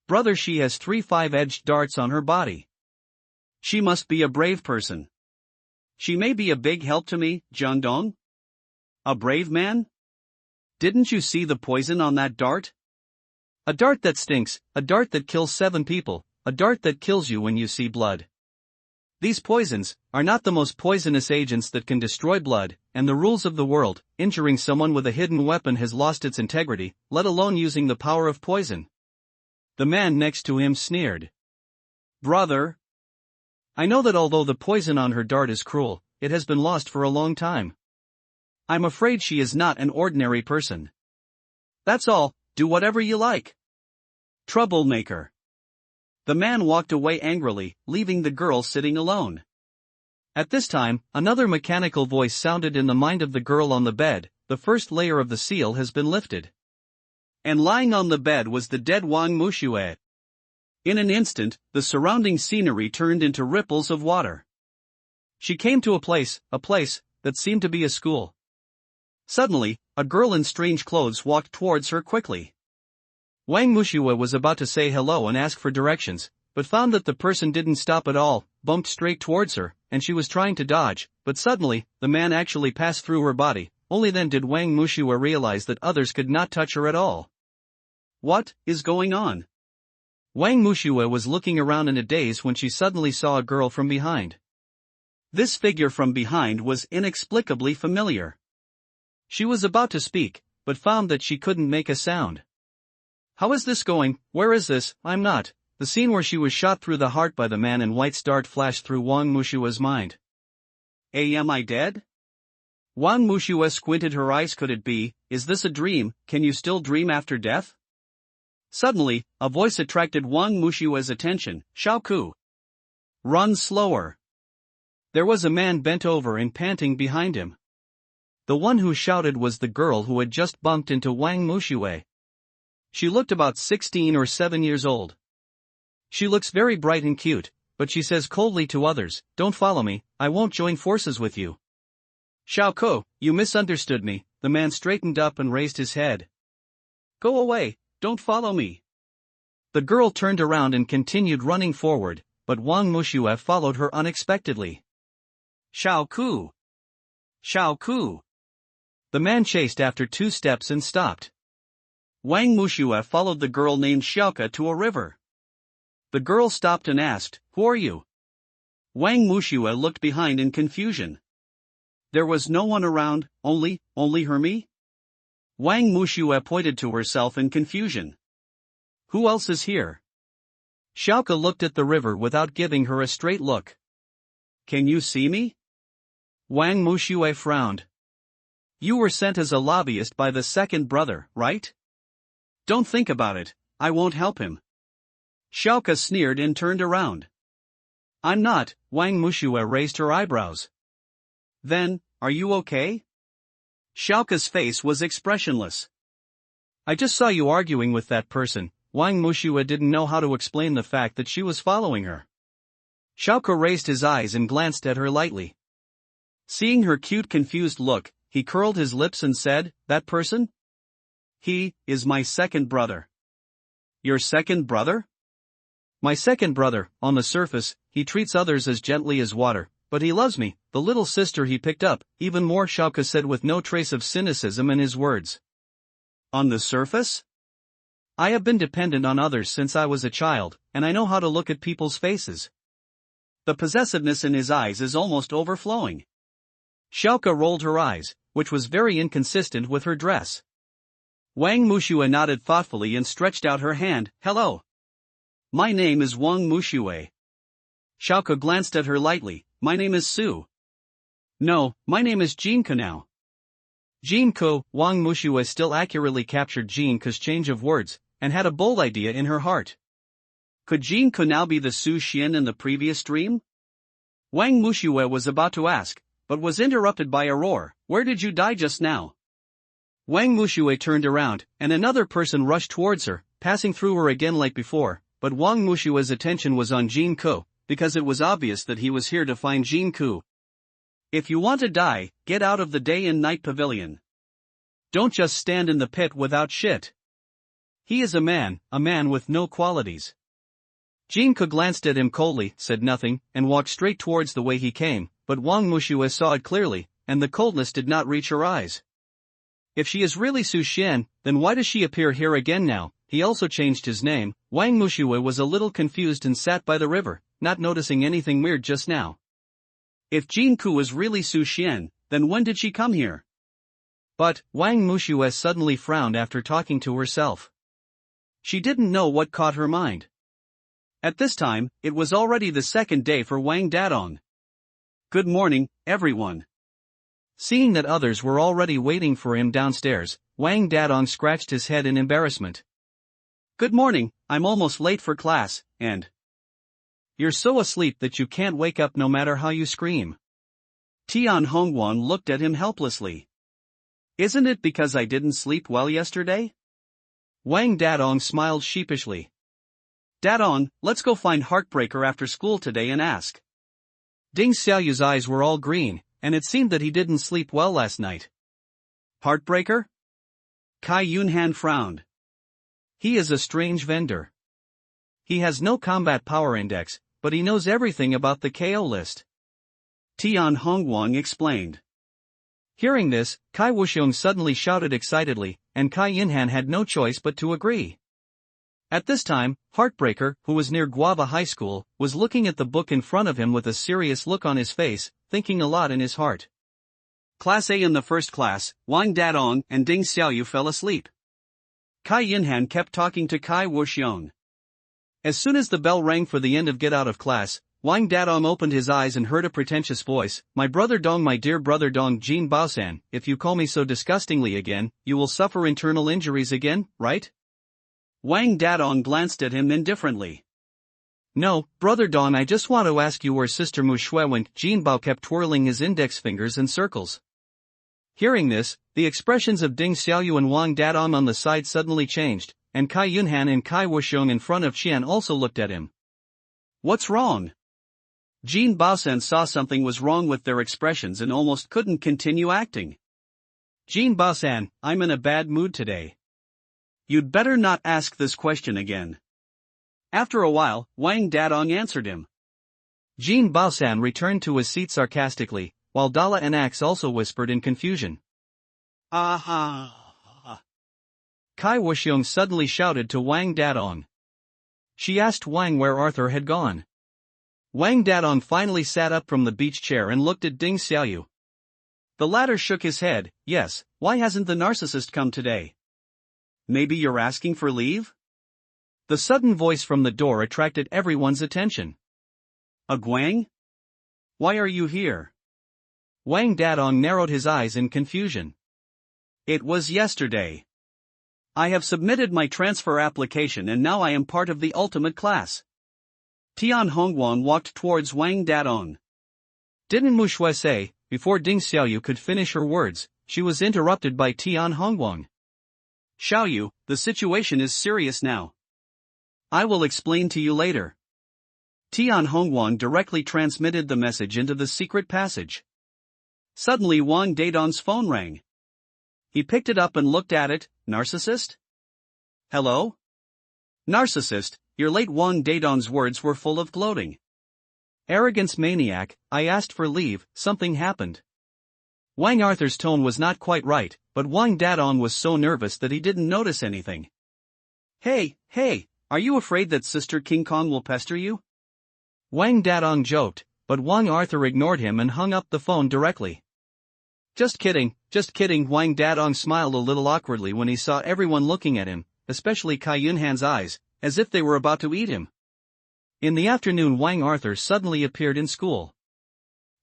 Brother, she has 3 5-edged darts on her body. She must be a brave person. She may be a big help to me, Jiangdong. A brave man? Didn't you see the poison on that dart? A dart that stinks, a dart that kills 7 people, a dart that kills you when you see blood. These poisons are not the most poisonous agents that can destroy blood, and the rules of the world, injuring someone with a hidden weapon has lost its integrity, let alone using the power of poison. The man next to him sneered. Brother, I know that although the poison on her dart is cruel, it has been lost for a long time. I'm afraid she is not an ordinary person. That's all, do whatever you like. Troublemaker. The man walked away angrily, leaving the girl sitting alone. At this time, another mechanical voice sounded in the mind of the girl on the bed. The first layer of the seal has been lifted. And lying on the bed was the dead Wang Mushue. In an instant, the surrounding scenery turned into ripples of water. She came to a place that seemed to be a school. Suddenly, a girl in strange clothes walked towards her quickly. Wang Mushue was about to say hello and ask for directions, but found that the person didn't stop at all, bumped straight towards her, and she was trying to dodge, but suddenly, the man actually passed through her body. Only then did Wang Mushue realize that others could not touch her at all. What is going on? Wang Mushue was looking around in a daze when she suddenly saw a girl from behind. This figure from behind was inexplicably familiar. She was about to speak, but found that she couldn't make a sound. How is this going? Where is this? I'm not. The scene where she was shot through the heart by the man in white dart flashed through Wang Mushue's mind. Am I dead? Wang Mushue squinted her eyes. Could it be? Is this a dream? Can you still dream after death? Suddenly, a voice attracted Wang Mushue's attention. Xiaoku. Run slower. There was a man bent over and panting behind him. The one who shouted was the girl who had just bumped into Wang Mushue. She looked about 16 or 7 years old. She looks very bright and cute, but she says coldly to others, "Don't follow me, I won't join forces with you." Xiaoku, you misunderstood me. The man straightened up and raised his head. Go away, don't follow me. The girl turned around and continued running forward, but Wang Mushue followed her unexpectedly. Xiaoku! Xiaoku! The man chased after 2 steps and stopped. Wang Mushue followed the girl named Xiaoka to a river. The girl stopped and asked, "Who are you?" Wang Mushue looked behind in confusion. There was no one around, only her me? Wang Mushue pointed to herself in confusion. Who else is here? Xiaoke looked at the river without giving her a straight look. Can you see me? Wang Mushue frowned. You were sent as a lobbyist by the second brother, right? Don't think about it, I won't help him. Xiaoke sneered and turned around. I'm not, Wang Mushue raised her eyebrows. Then, are you okay? Xiaoke's face was expressionless. I just saw you arguing with that person. Wang Mushue didn't know how to explain the fact that she was following her. Xiaoke raised his eyes and glanced at her lightly. Seeing her cute confused look, he curled his lips and said, that person? He is my second brother. Your second brother? My second brother, on the surface, he treats others as gently as water, but he loves me, the little sister he picked up, even more, Xiaoke said with no trace of cynicism in his words. On the surface? I have been dependent on others since I was a child, and I know how to look at people's faces. The possessiveness in his eyes is almost overflowing. Xiaoke rolled her eyes, which was very inconsistent with her dress. Wang Mushue nodded thoughtfully and stretched out her hand. Hello. My name is Wang Mushue. Xiaoke glanced at her lightly. My name is Su. No, my name is Jinke now. Jinke. Wang Mushue still accurately captured Jinke's change of words, and had a bold idea in her heart. Could Jinke now be the Su Xian in the previous dream? Wang Mushue was about to ask, but was interrupted by a roar. Where did you die just now? Wang Mushue turned around, and another person rushed towards her, passing through her again like before, but Wang Mushue's attention was on Jinke, because it was obvious that he was here to find Jinke. If you want to die, get out of the day and night pavilion. Don't just stand in the pit without shit. He is a man with no qualities. Jinke glanced at him coldly, said nothing, and walked straight towards the way he came, but Wang Mushue saw it clearly, and the coldness did not reach her eyes. If she is really Su Xian, then why does she appear here again now? He also changed his name. Wang Mushue was a little confused and sat by the river, not noticing anything weird just now. If Jinke was really Su Xian, then when did she come here? But, Wang Mushue suddenly frowned after talking to herself. She didn't know what caught her mind. At this time, it was already the second day for Wang Dadong. Good morning, everyone. Seeing that others were already waiting for him downstairs, Wang Dadong scratched his head in embarrassment. Good morning, I'm almost late for class, and you're so asleep that you can't wake up no matter how you scream. Tian Hongguang looked at him helplessly. Isn't it because I didn't sleep well yesterday? Wang Dadong smiled sheepishly. Dadong, let's go find Heartbreaker after school today and ask. Ding Xiaoyu's eyes were all green, and it seemed that he didn't sleep well last night. Heartbreaker? Kai Yunhan frowned. He is a strange vendor. He has no combat power index, but he knows everything about the KO list. Tian Hongguang explained. Hearing this, Kai Wuxiong suddenly shouted excitedly, and Kai Yinhan had no choice but to agree. At this time, Heartbreaker, who was near Guava High School, was looking at the book in front of him with a serious look on his face, thinking a lot in his heart. Class A in the first class, Wang Dadong and Ding Xiaoyu fell asleep. Kai Yinhan kept talking to Kai Wuxiong. As soon as the bell rang for the end of get out of class, Wang Dadong opened his eyes and heard a pretentious voice. My brother Dong, my dear brother Dong, Jin Baosan, if you call me so disgustingly again, you will suffer internal injuries again, right? Wang Dadong glanced at him indifferently. No, brother Dong, I just want to ask you where sister Mushue went. Jin Bao kept twirling his index fingers in circles. Hearing this, the expressions of Ding Xiaoyu and Wang Dadong on the side suddenly changed, and Kai Yunhan and Kai Wuxiong in front of Qian also looked at him. What's wrong? Jin Baosan saw something was wrong with their expressions and almost couldn't continue acting. Jin Baosan, I'm in a bad mood today. You'd better not ask this question again. After a while, Wang Dadong answered him. Jin Baosan returned to his seat sarcastically, while Dala and Axe also whispered in confusion. Aha! Kai Wuxiong suddenly shouted to Wang Dadong. She asked Wang where Arthur had gone. Wang Dadong finally sat up from the beach chair and looked at Ding Xiaoyu. The latter shook his head. Yes, why hasn't the narcissist come today? Maybe you're asking for leave? The sudden voice from the door attracted everyone's attention. Guang? Why are you here? Wang Dadong narrowed his eyes in confusion. It was yesterday. I have submitted my transfer application and now I am part of the ultimate class. Tian Hongguang walked towards Wang Dadong. Didn't Mu Shui say? Before Ding Xiaoyu could finish her words, she was interrupted by Tian Hongguang. Xiaoyu, the situation is serious now. I will explain to you later. Tian Hongguang directly transmitted the message into the secret passage. Suddenly Wang Dadong's phone rang. He picked it up and looked at it. Narcissist? Hello? Narcissist, your late Wang Dadong's words were full of gloating. Arrogance maniac, I asked for leave, something happened. Wang Arthur's tone was not quite right, but Wang Dadong was so nervous that he didn't notice anything. Hey, are you afraid that Sister King Kong will pester you? Wang Dadong joked, but Wang Arthur ignored him and hung up the phone directly. Just kidding, Wang Dadong smiled a little awkwardly when he saw everyone looking at him, especially Kai Yunhan's eyes, as if they were about to eat him. In the afternoon Wang Arthur suddenly appeared in school.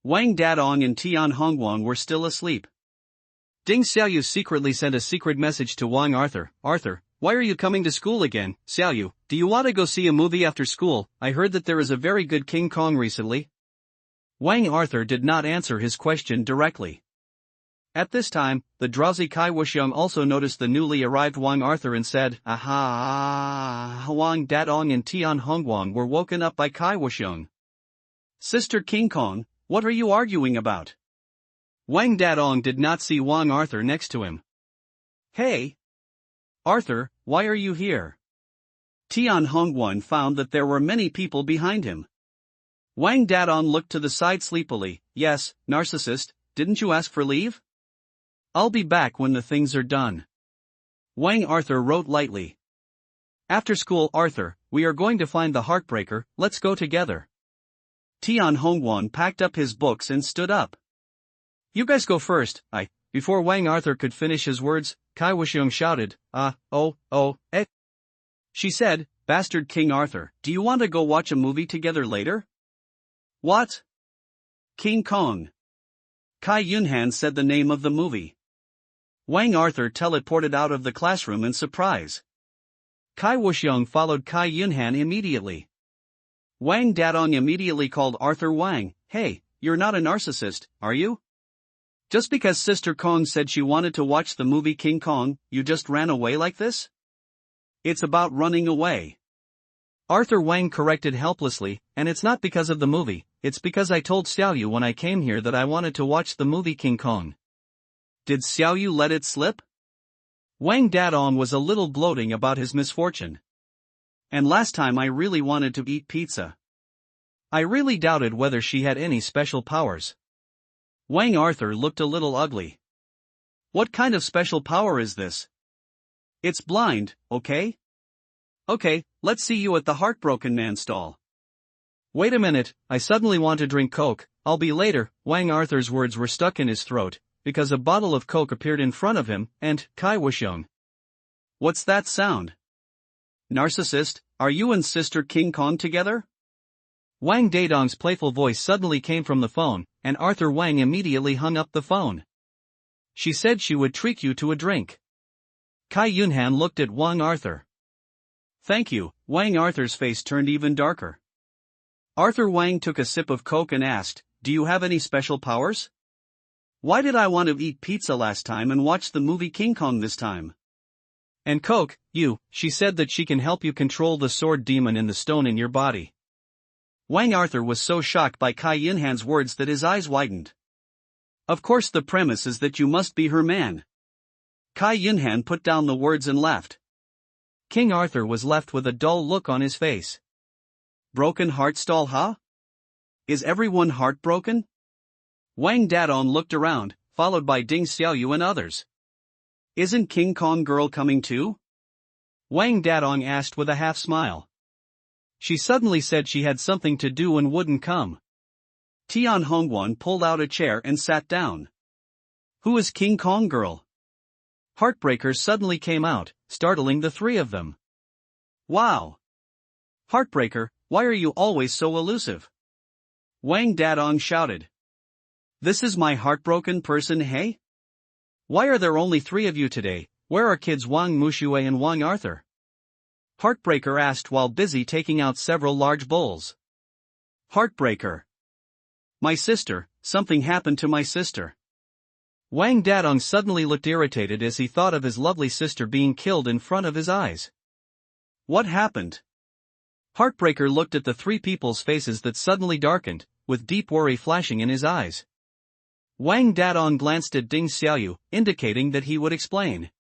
Wang Dadong and Tian Hongguang were still asleep. Ding Xiaoyu secretly sent a secret message to Wang Arthur. Arthur, why are you coming to school again? Xiaoyu, do you want to go see a movie after school? I heard that there is a very good King Kong recently. Wang Arthur did not answer his question directly. At this time, the drowsy Kai Wuxiong also noticed the newly arrived Wang Arthur and said, Aha! Wang Dadong and Tian Hongguang were woken up by Kai Wuxiong. Sister King Kong, what are you arguing about? Wang Dadong did not see Wang Arthur next to him. Hey! Arthur, why are you here? Tian Hongguang found that there were many people behind him. Wang Dadong looked to the side sleepily. Yes, narcissist, didn't you ask for leave? I'll be back when the things are done. Wang Arthur wrote lightly. After school, Arthur, we are going to find the heartbreaker, let's go together. Tian Hongguang packed up his books and stood up. You guys go first, Before Wang Arthur could finish his words, Kai Wuxiong shouted, She said, Bastard King Arthur, do you want to go watch a movie together later? What? King Kong. Kai Yunhan said the name of the movie. Wang Arthur teleported out of the classroom in surprise. Kai Wuxiong followed Kai Yunhan immediately. Wang Dadong immediately called Arthur Wang. Hey, you're not a narcissist, are you? Just because Sister Kong said she wanted to watch the movie King Kong, you just ran away like this? It's about running away. Arthur Wang corrected helplessly, and it's not because of the movie, it's because I told Xiaoyu when I came here that I wanted to watch the movie King Kong. Did Xiaoyu let it slip? Wang Dadong was a little gloating about his misfortune. And last time I really wanted to eat pizza. I really doubted whether she had any special powers. Wang Arthur looked a little ugly. What kind of special power is this? It's blind, okay? Okay, let's see you at the Heartbroken Man stall. Wait a minute, I suddenly want to drink Coke, I'll be later. Wang Arthur's words were stuck in his throat, because a bottle of Coke appeared in front of him, and Kai Wuxiong. What's that sound? Narcissist, are you and Sister King Kong together? Wang Dadong's playful voice suddenly came from the phone, and Arthur Wang immediately hung up the phone. She said she would treat you to a drink. Kai Yunhan looked at Wang Arthur. Thank you. Wang Arthur's face turned even darker. Arthur Wang took a sip of Coke and asked, do you have any special powers? Why did I want to eat pizza last time and watch the movie King Kong this time? And Coke, she said that she can help you control the sword demon in the stone in your body. Wang Arthur was so shocked by Kai Yunhan's words that his eyes widened. Of course the premise is that you must be her man. Kai Yunhan put down the words and laughed. King Arthur was left with a dull look on his face. Broken heart stall, huh? Is everyone heartbroken? Wang Dadong looked around, followed by Ding Xiaoyu and others. Isn't King Kong girl coming too? Wang Dadong asked with a half smile. She suddenly said she had something to do and wouldn't come. Tian Hongguang pulled out a chair and sat down. Who is King Kong girl? Heartbreaker suddenly came out, startling the three of them. Wow! Heartbreaker, why are you always so elusive? Wang Dadong shouted. This is my heartbroken person, hey? Why are there only three of you today? Where are kids Wang Mushue and Wang Arthur? Heartbreaker asked while busy taking out several large bowls. Heartbreaker. My sister, something happened to my sister. Wang Dadong suddenly looked irritated as he thought of his lovely sister being killed in front of his eyes. What happened? Heartbreaker looked at the three people's faces that suddenly darkened, with deep worry flashing in his eyes. Wang Dadong glanced at Ding Xiaoyu, indicating that he would explain.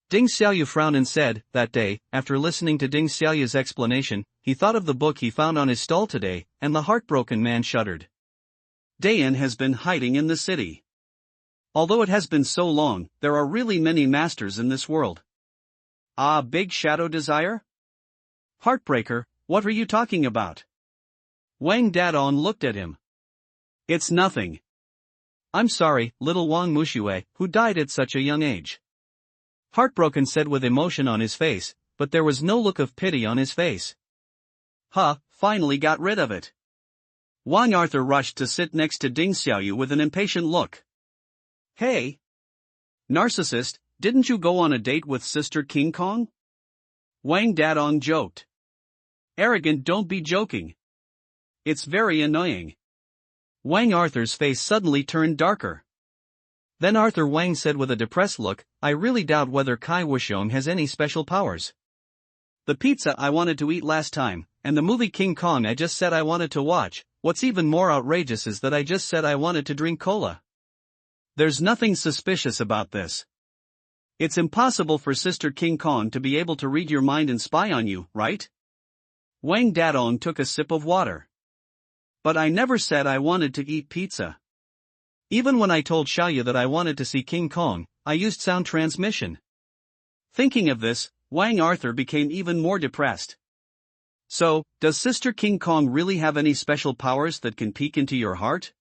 Ding Xiaoyu frowned and said, that day, after listening to Ding Xiaoyu's explanation, he thought of the book he found on his stall today, and the heartbroken man shuddered. Dayan has been hiding in the city. Although it has been so long, there are really many masters in this world. Ah, big shadow desire? Heartbreaker, what are you talking about? Wang Dadong looked at him. It's nothing. I'm sorry, little Wang Mushue, who died at such a young age. Heartbroken said with emotion on his face, but there was no look of pity on his face. Finally got rid of it. Wang Arthur rushed to sit next to Ding Xiaoyu with an impatient look. Hey! Narcissist, didn't you go on a date with Sister King Kong? Wang Dadong joked. Arrogant, don't be joking. It's very annoying. Wang Arthur's face suddenly turned darker. Then Arthur Wang said with a depressed look, I really doubt whether Kai Wuxiong has any special powers. The pizza I wanted to eat last time, and the movie King Kong I just said I wanted to watch, what's even more outrageous is that I just said I wanted to drink cola. There's nothing suspicious about this. It's impossible for Sister King Kong to be able to read your mind and spy on you, right? Wang Dadong took a sip of water. But I never said I wanted to eat pizza. Even when I told Xiaoyu that I wanted to see King Kong, I used sound transmission. Thinking of this, Wang Arthur became even more depressed. So, does Sister King Kong really have any special powers that can peek into your heart?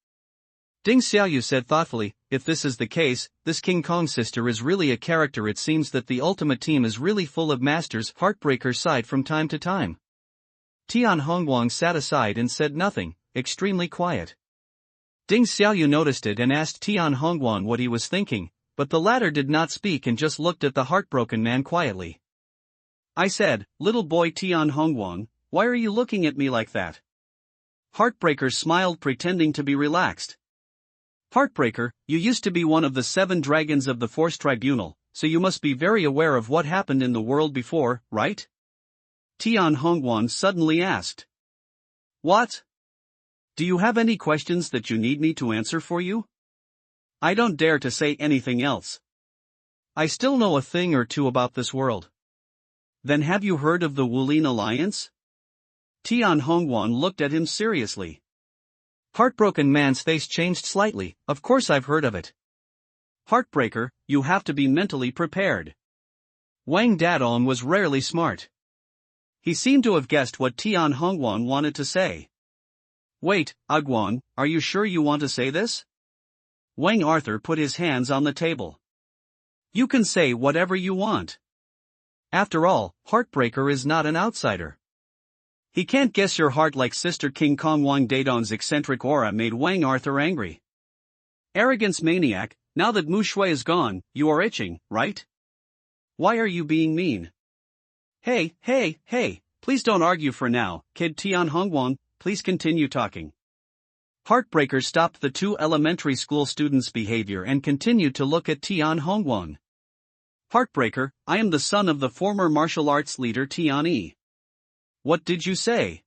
Ding Xiaoyu said thoughtfully, if this is the case, this King Kong sister is really a character. It seems that the ultimate team is really full of masters. Heartbreaker sighed from time to time. Tian Hongguang sat aside and said nothing, extremely quiet. Ding Xiaoyu noticed it and asked Tian Hongguang what he was thinking, but the latter did not speak and just looked at the heartbroken man quietly. I said, little boy Tian Hongguang, why are you looking at me like that? Heartbreaker smiled, pretending to be relaxed. Heartbreaker, you used to be one of the 7 dragons of the Force Tribunal, so you must be very aware of what happened in the world before, right? Tian Hongguang suddenly asked. What? Do you have any questions that you need me to answer for you? I don't dare to say anything else. I still know a thing or two about this world. Then have you heard of the Wulin Alliance? Tian Hongguang looked at him seriously. Heartbroken man's face changed slightly. Of course I've heard of it. Heartbreaker, you have to be mentally prepared. Wang Dadong was rarely smart. He seemed to have guessed what Tian Hongguang wanted to say. Wait, Agguang, are you sure you want to say this? Wang Arthur put his hands on the table. You can say whatever you want. After all, Heartbreaker is not an outsider. He can't guess your heart like Sister King Kong. Wang Dadong's eccentric aura made Wang Arthur angry. Arrogance maniac, now that Mu Shui is gone, you are itching, right? Why are you being mean? Hey, please don't argue for now, kid. Tian Hongguang, please continue talking. Heartbreaker stopped the 2 elementary school students' behavior and continued to look at Tian Hongguang. Heartbreaker, I am the son of the former martial arts leader Tian Yi. What did you say?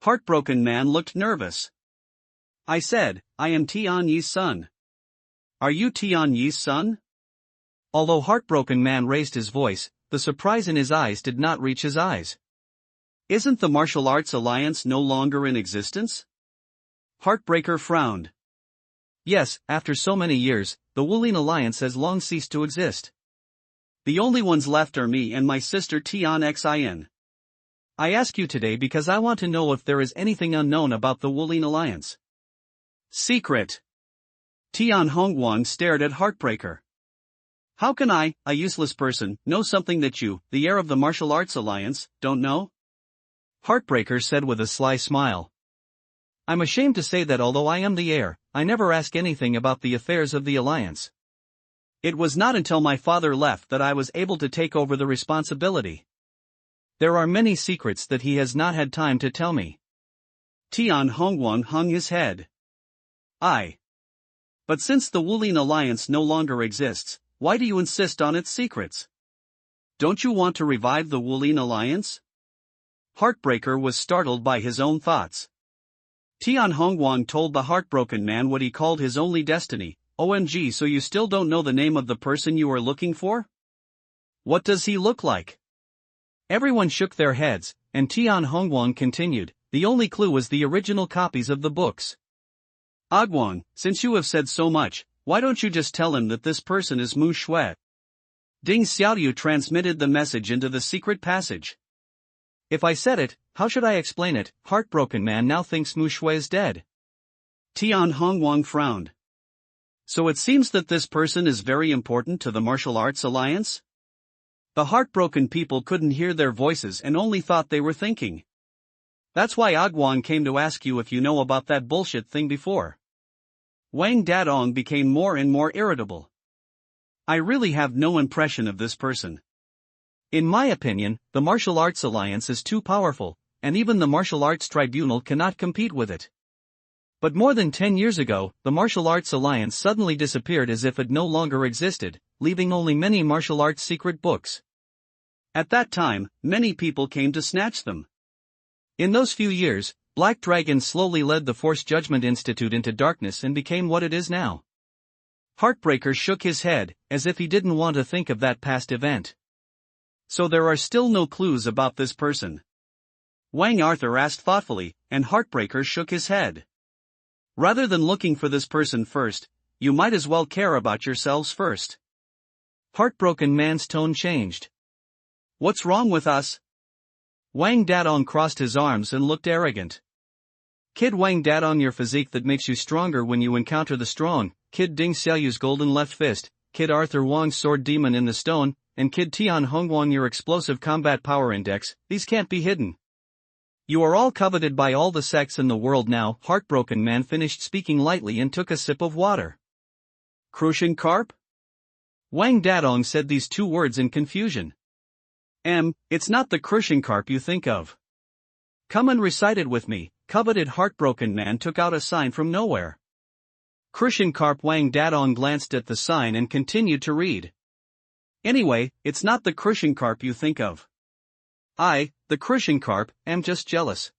Heartbroken man looked nervous. I said, I am Tian Yi's son. Are you Tian Yi's son? Although Heartbroken man raised his voice, the surprise in his eyes did not reach his eyes. Isn't the Martial Arts Alliance no longer in existence? Heartbreaker frowned. Yes, after so many years, the Wulin Alliance has long ceased to exist. The only ones left are me and my sister Tian Xin. I ask you today because I want to know if there is anything unknown about the Wulin Alliance. Secret. Tian Hongguang stared at Heartbreaker. How can I, a useless person, know something that you, the heir of the Martial Arts Alliance, don't know? Heartbreaker said with a sly smile. I'm ashamed to say that although I am the heir, I never ask anything about the affairs of the Alliance. It was not until my father left that I was able to take over the responsibility. There are many secrets that he has not had time to tell me. Tian Hongguang hung his head. But since the Wulin Alliance no longer exists, why do you insist on its secrets? Don't you want to revive the Wulin Alliance? Heartbreaker was startled by his own thoughts. Tian Hongguang told the heartbroken man what he called his only destiny. OMG, so you still don't know the name of the person you are looking for? What does he look like? Everyone shook their heads, and Tian Hongguang continued, the only clue was the original copies of the books. Agwang, since you have said so much, why don't you just tell him that this person is Mu Shui? Ding Xiaoyu transmitted the message into the secret passage. If I said it, how should I explain it? Heartbroken man now thinks Mu Shui is dead. Tian Hongguang frowned. So it seems that this person is very important to the Martial Arts Alliance? The heartbroken people couldn't hear their voices and only thought they were thinking. That's why Agwang came to ask you if you know about that bullshit thing before. Wang Dadong became more and more irritable. I really have no impression of this person. In my opinion, the Martial Arts Alliance is too powerful, and even the Martial Arts Tribunal cannot compete with it. But more than 10 years ago, the Martial Arts Alliance suddenly disappeared as if it no longer existed, leaving only many martial arts secret books. At that time, many people came to snatch them. In those few years, Black Dragon slowly led the Force Judgment Institute into darkness and became what it is now. Heartbreaker shook his head, as if he didn't want to think of that past event. So there are still no clues about this person? Wang Arthur asked thoughtfully, and Heartbreaker shook his head. Rather than looking for this person first, you might as well care about yourselves first. Heartbroken man's tone changed. What's wrong with us? Wang Dadong crossed his arms and looked arrogant. Kid Wang Dadong, your physique that makes you stronger when you encounter the strong, Kid Ding Xiaoyu's golden left fist, Kid Arthur Wong's sword demon in the stone, and Kid Tian Hongguang your explosive combat power index, these can't be hidden. You are all coveted by all the sects in the world now. Heartbroken man finished speaking lightly and took a sip of water. Crucian carp? Wang Dadong said these two words in confusion. It's not the Crucian carp you think of. Come and recite it with me. Coveted heartbroken man took out a sign from nowhere. Crucian carp. Wang Dadong glanced at the sign and continued to read. Anyway, it's not the Crucian carp you think of. The Crucian carp, am just jealous.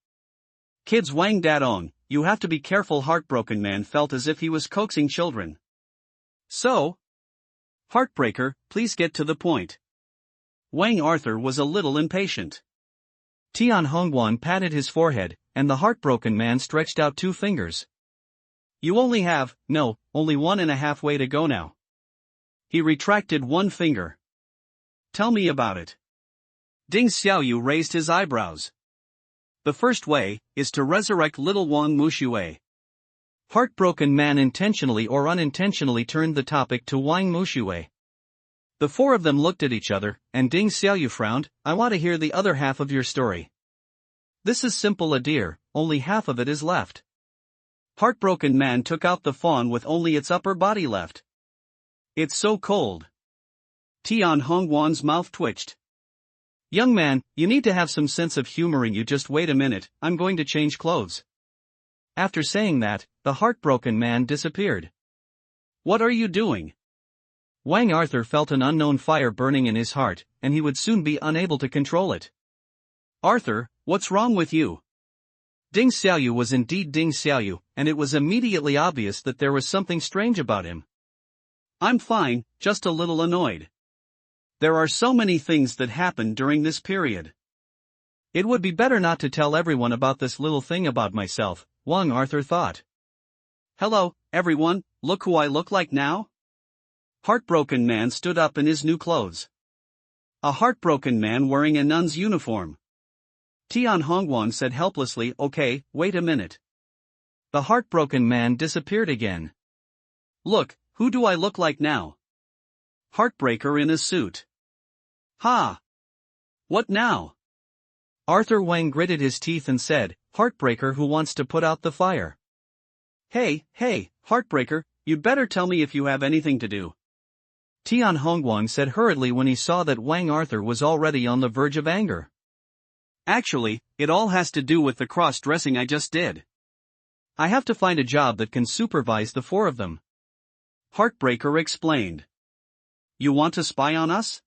Kids Wang Dadong, you have to be careful. Heartbroken man felt as if he was coaxing children. So? Heartbreaker, please get to the point. Wang Arthur was a little impatient. Tian Hongguang patted his forehead, and the heartbroken man stretched out 2 fingers. You only have, only 1.5 way to go now. He retracted 1 finger. Tell me about it. Ding Xiaoyu raised his eyebrows. The first way is to resurrect little Wang Mushui. Heartbroken man intentionally or unintentionally turned the topic to Wang Mushui. The 4 of them looked at each other, and Ding Xiaoyu frowned. I want to hear the other half of your story. This is simple, dear, only half of it is left. Heartbroken man took out the fawn with only its upper body left. It's so cold. Tian Hongguang's mouth twitched. Young man, you need to have some sense of humor in you. Just wait a minute, I'm going to change clothes. After saying that, the heartbroken man disappeared. What are you doing? Wang Arthur felt an unknown fire burning in his heart, and he would soon be unable to control it. Arthur, what's wrong with you? Ding Xiaoyu was indeed Ding Xiaoyu, and it was immediately obvious that there was something strange about him. I'm fine, just a little annoyed. There are so many things that happened during this period. It would be better not to tell everyone about this little thing about myself, Wang Arthur thought. Hello, everyone, look who I look like now. Heartbroken man stood up in his new clothes. A heartbroken man wearing a nun's uniform. Tian Hongguang said helplessly, okay, wait a minute. The heartbroken man disappeared again. Look, who do I look like now? Heartbreaker in a suit. Ha! What now? Arthur Wang gritted his teeth and said, Heartbreaker who wants to put out the fire. Hey, Heartbreaker, you'd better tell me if you have anything to do. Tian Hongguang said hurriedly when he saw that Wang Arthur was already on the verge of anger. Actually, it all has to do with the cross-dressing I just did. I have to find a job that can supervise the four of them. Heartbreaker explained. You want to spy on us?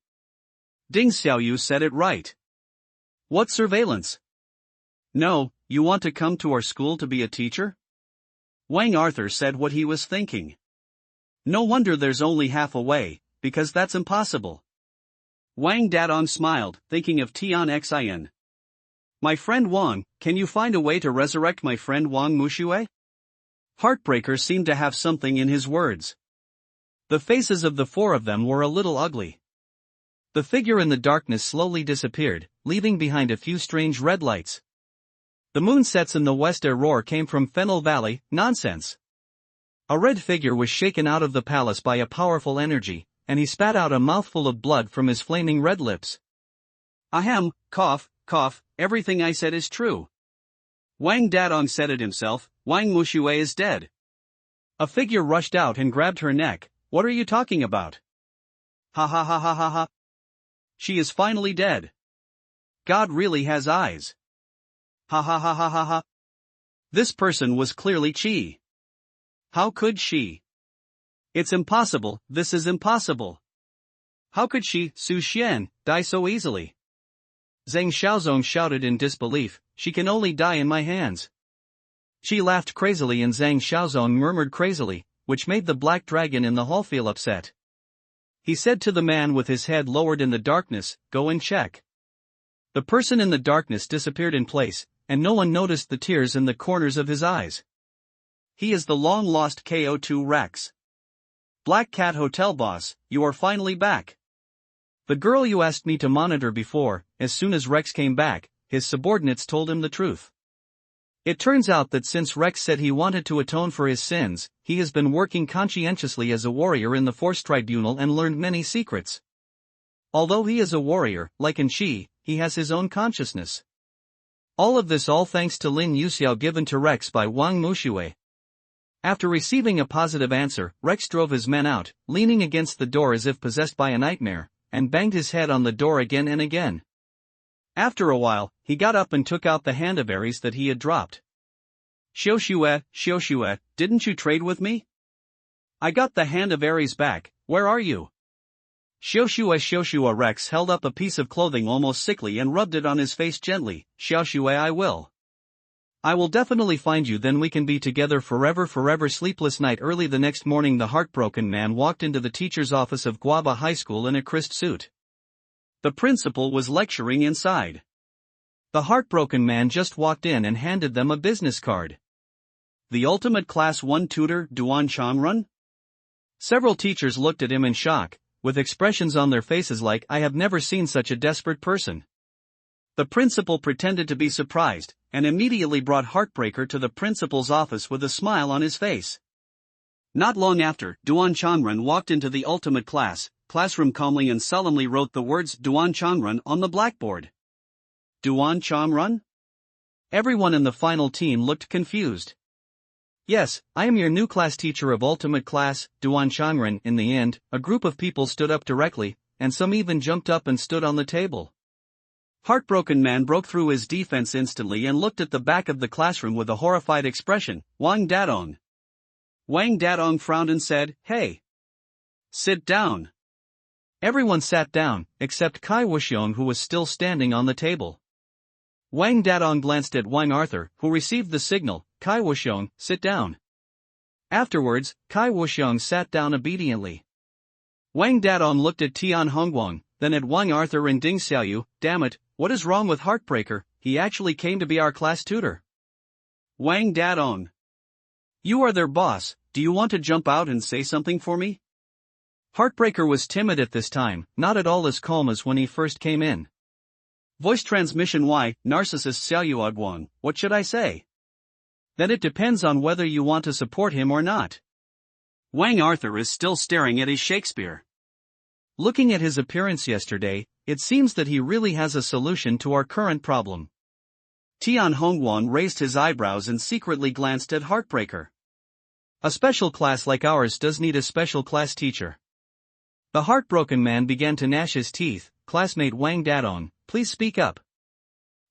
Ding Xiaoyu said it right. What surveillance? No, you want to come to our school to be a teacher? Wang Arthur said what he was thinking. No wonder there's only half a way, because that's impossible. Wang Dadong smiled, thinking of Tian Xin. My friend Wang, can you find a way to resurrect my friend Wang Mushue? Heartbreaker seemed to have something in his words. The faces of the four of them were a little ugly. The figure in the darkness slowly disappeared, leaving behind a few strange red lights. The moon sets in the west. A roar came from Fennel Valley. Nonsense. A red figure was shaken out of the palace by a powerful energy, and he spat out a mouthful of blood from his flaming red lips. Ahem, cough, everything I said is true. Wang Dadong said it himself, Wang Mushue is dead. A figure rushed out and grabbed her neck. What are you talking about? Ha. She is finally dead. God really has eyes. Ha. This person was clearly Qi. How could she? It's impossible, this is impossible. How could she, Su Xian, die so easily? Zhang Xiaozong shouted in disbelief, she can only die in my hands. She laughed crazily and Zhang Xiaozong murmured crazily, which made the black dragon in the hall feel upset. He said to the man with his head lowered in the darkness, go and check. The person in the darkness disappeared in place, and no one noticed the tears in the corners of his eyes. He is the long-lost KO2 Rex. Black Cat Hotel boss, you are finally back. The girl you asked me to monitor before, as soon as Rex came back, his subordinates told him the truth. It turns out that since Rex said he wanted to atone for his sins, he has been working conscientiously as a warrior in the Force Tribunal and learned many secrets. Although he is a warrior, like in Qi, he has his own consciousness. All of this all thanks to Lin Yuxiao given to Rex by Wang Mushue. After receiving a positive answer, Rex drove his men out, leaning against the door as if possessed by a nightmare, and banged his head on the door again and again. After a while, he got up and took out the hand of Aries that he had dropped. Xiaoxue, didn't you trade with me? I got the hand of Aries back, where are you? Xiaoxue. Rex held up a piece of clothing almost sickly and rubbed it on his face gently. Xiaoxue, I will definitely find you, then we can be together forever. Sleepless night. Early the next morning the heartbroken man walked into the teacher's office of Guaba High School in a crisp suit. The principal was lecturing inside. The heartbroken man just walked in and handed them a business card. The ultimate class 1 tutor, Duan Changrun? Several teachers looked at him in shock, with expressions on their faces like, I have never seen such a desperate person. The principal pretended to be surprised, and immediately brought Heartbreaker to the principal's office with a smile on his face. Not long after, Duan Changrun walked into the ultimate classroom calmly and solemnly wrote the words Duan Changrun on the blackboard. Duan Changrun? Everyone in the final team looked confused. Yes, I am your new class teacher of ultimate class, Duan Changrun. In the end, a group of people stood up directly, and some even jumped up and stood on the table. Heartbroken man broke through his defense instantly and looked at the back of the classroom with a horrified expression. Wang Dadong. Wang Dadong frowned and said, Hey! Sit down. Everyone sat down, except Kai Wuxiong, who was still standing on the table. Wang Dadong glanced at Wang Arthur, who received the signal, Kai Wuxiong, sit down. Afterwards, Kai Wuxiong sat down obediently. Wang Dadong looked at Tian Hongguang, then at Wang Arthur and Ding Xiaoyu. Damn it, what is wrong with Heartbreaker? He actually came to be our class tutor. Wang Dadong. You are their boss, do you want to jump out and say something for me? Heartbreaker was timid at this time, not at all as calm as when he first came in. Voice transmission. Why, narcissist Xiaoyu Guang, what should I say? Then it depends on whether you want to support him or not. Wang Arthur is still staring at his Shakespeare. Looking at his appearance yesterday, it seems that he really has a solution to our current problem. Tian Hongwan raised his eyebrows and secretly glanced at Heartbreaker. A special class like ours does need a special class teacher. The heartbroken man began to gnash his teeth. Classmate Wang Dadong, please speak up.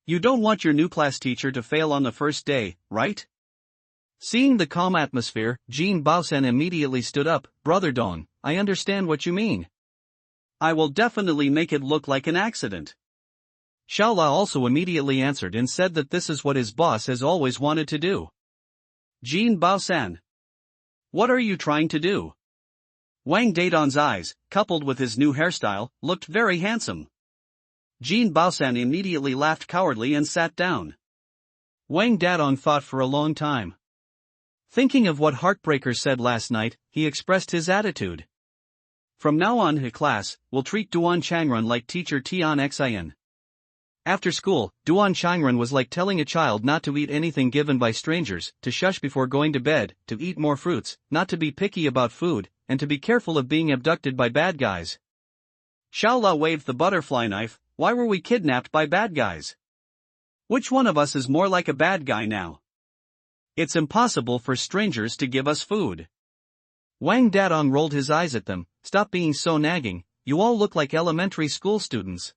You don't want your new class teacher to fail on the first day, right? Seeing the calm atmosphere, Jin Baosan immediately stood up. Brother Dong, I understand what you mean. I will definitely make it look like an accident. Xiao La also immediately answered and said that this is what his boss has always wanted to do. Jin Baosan, what are you trying to do? Wang Dadong's eyes, coupled with his new hairstyle, looked very handsome. Jin Baosan immediately laughed cowardly and sat down. Wang Dadong thought for a long time. Thinking of what Heartbreaker said last night, he expressed his attitude. From now on, the class will treat Duan Changrun like teacher Tian Xian. After school, Duan Changrun was like telling a child not to eat anything given by strangers, to shush before going to bed, to eat more fruits, not to be picky about food, and to be careful of being abducted by bad guys. Xiao La waved the butterfly knife. Why were we kidnapped by bad guys? Which one of us is more like a bad guy now? It's impossible for strangers to give us food. Wang Dadong rolled his eyes at them. Stop being so nagging, you all look like elementary school students.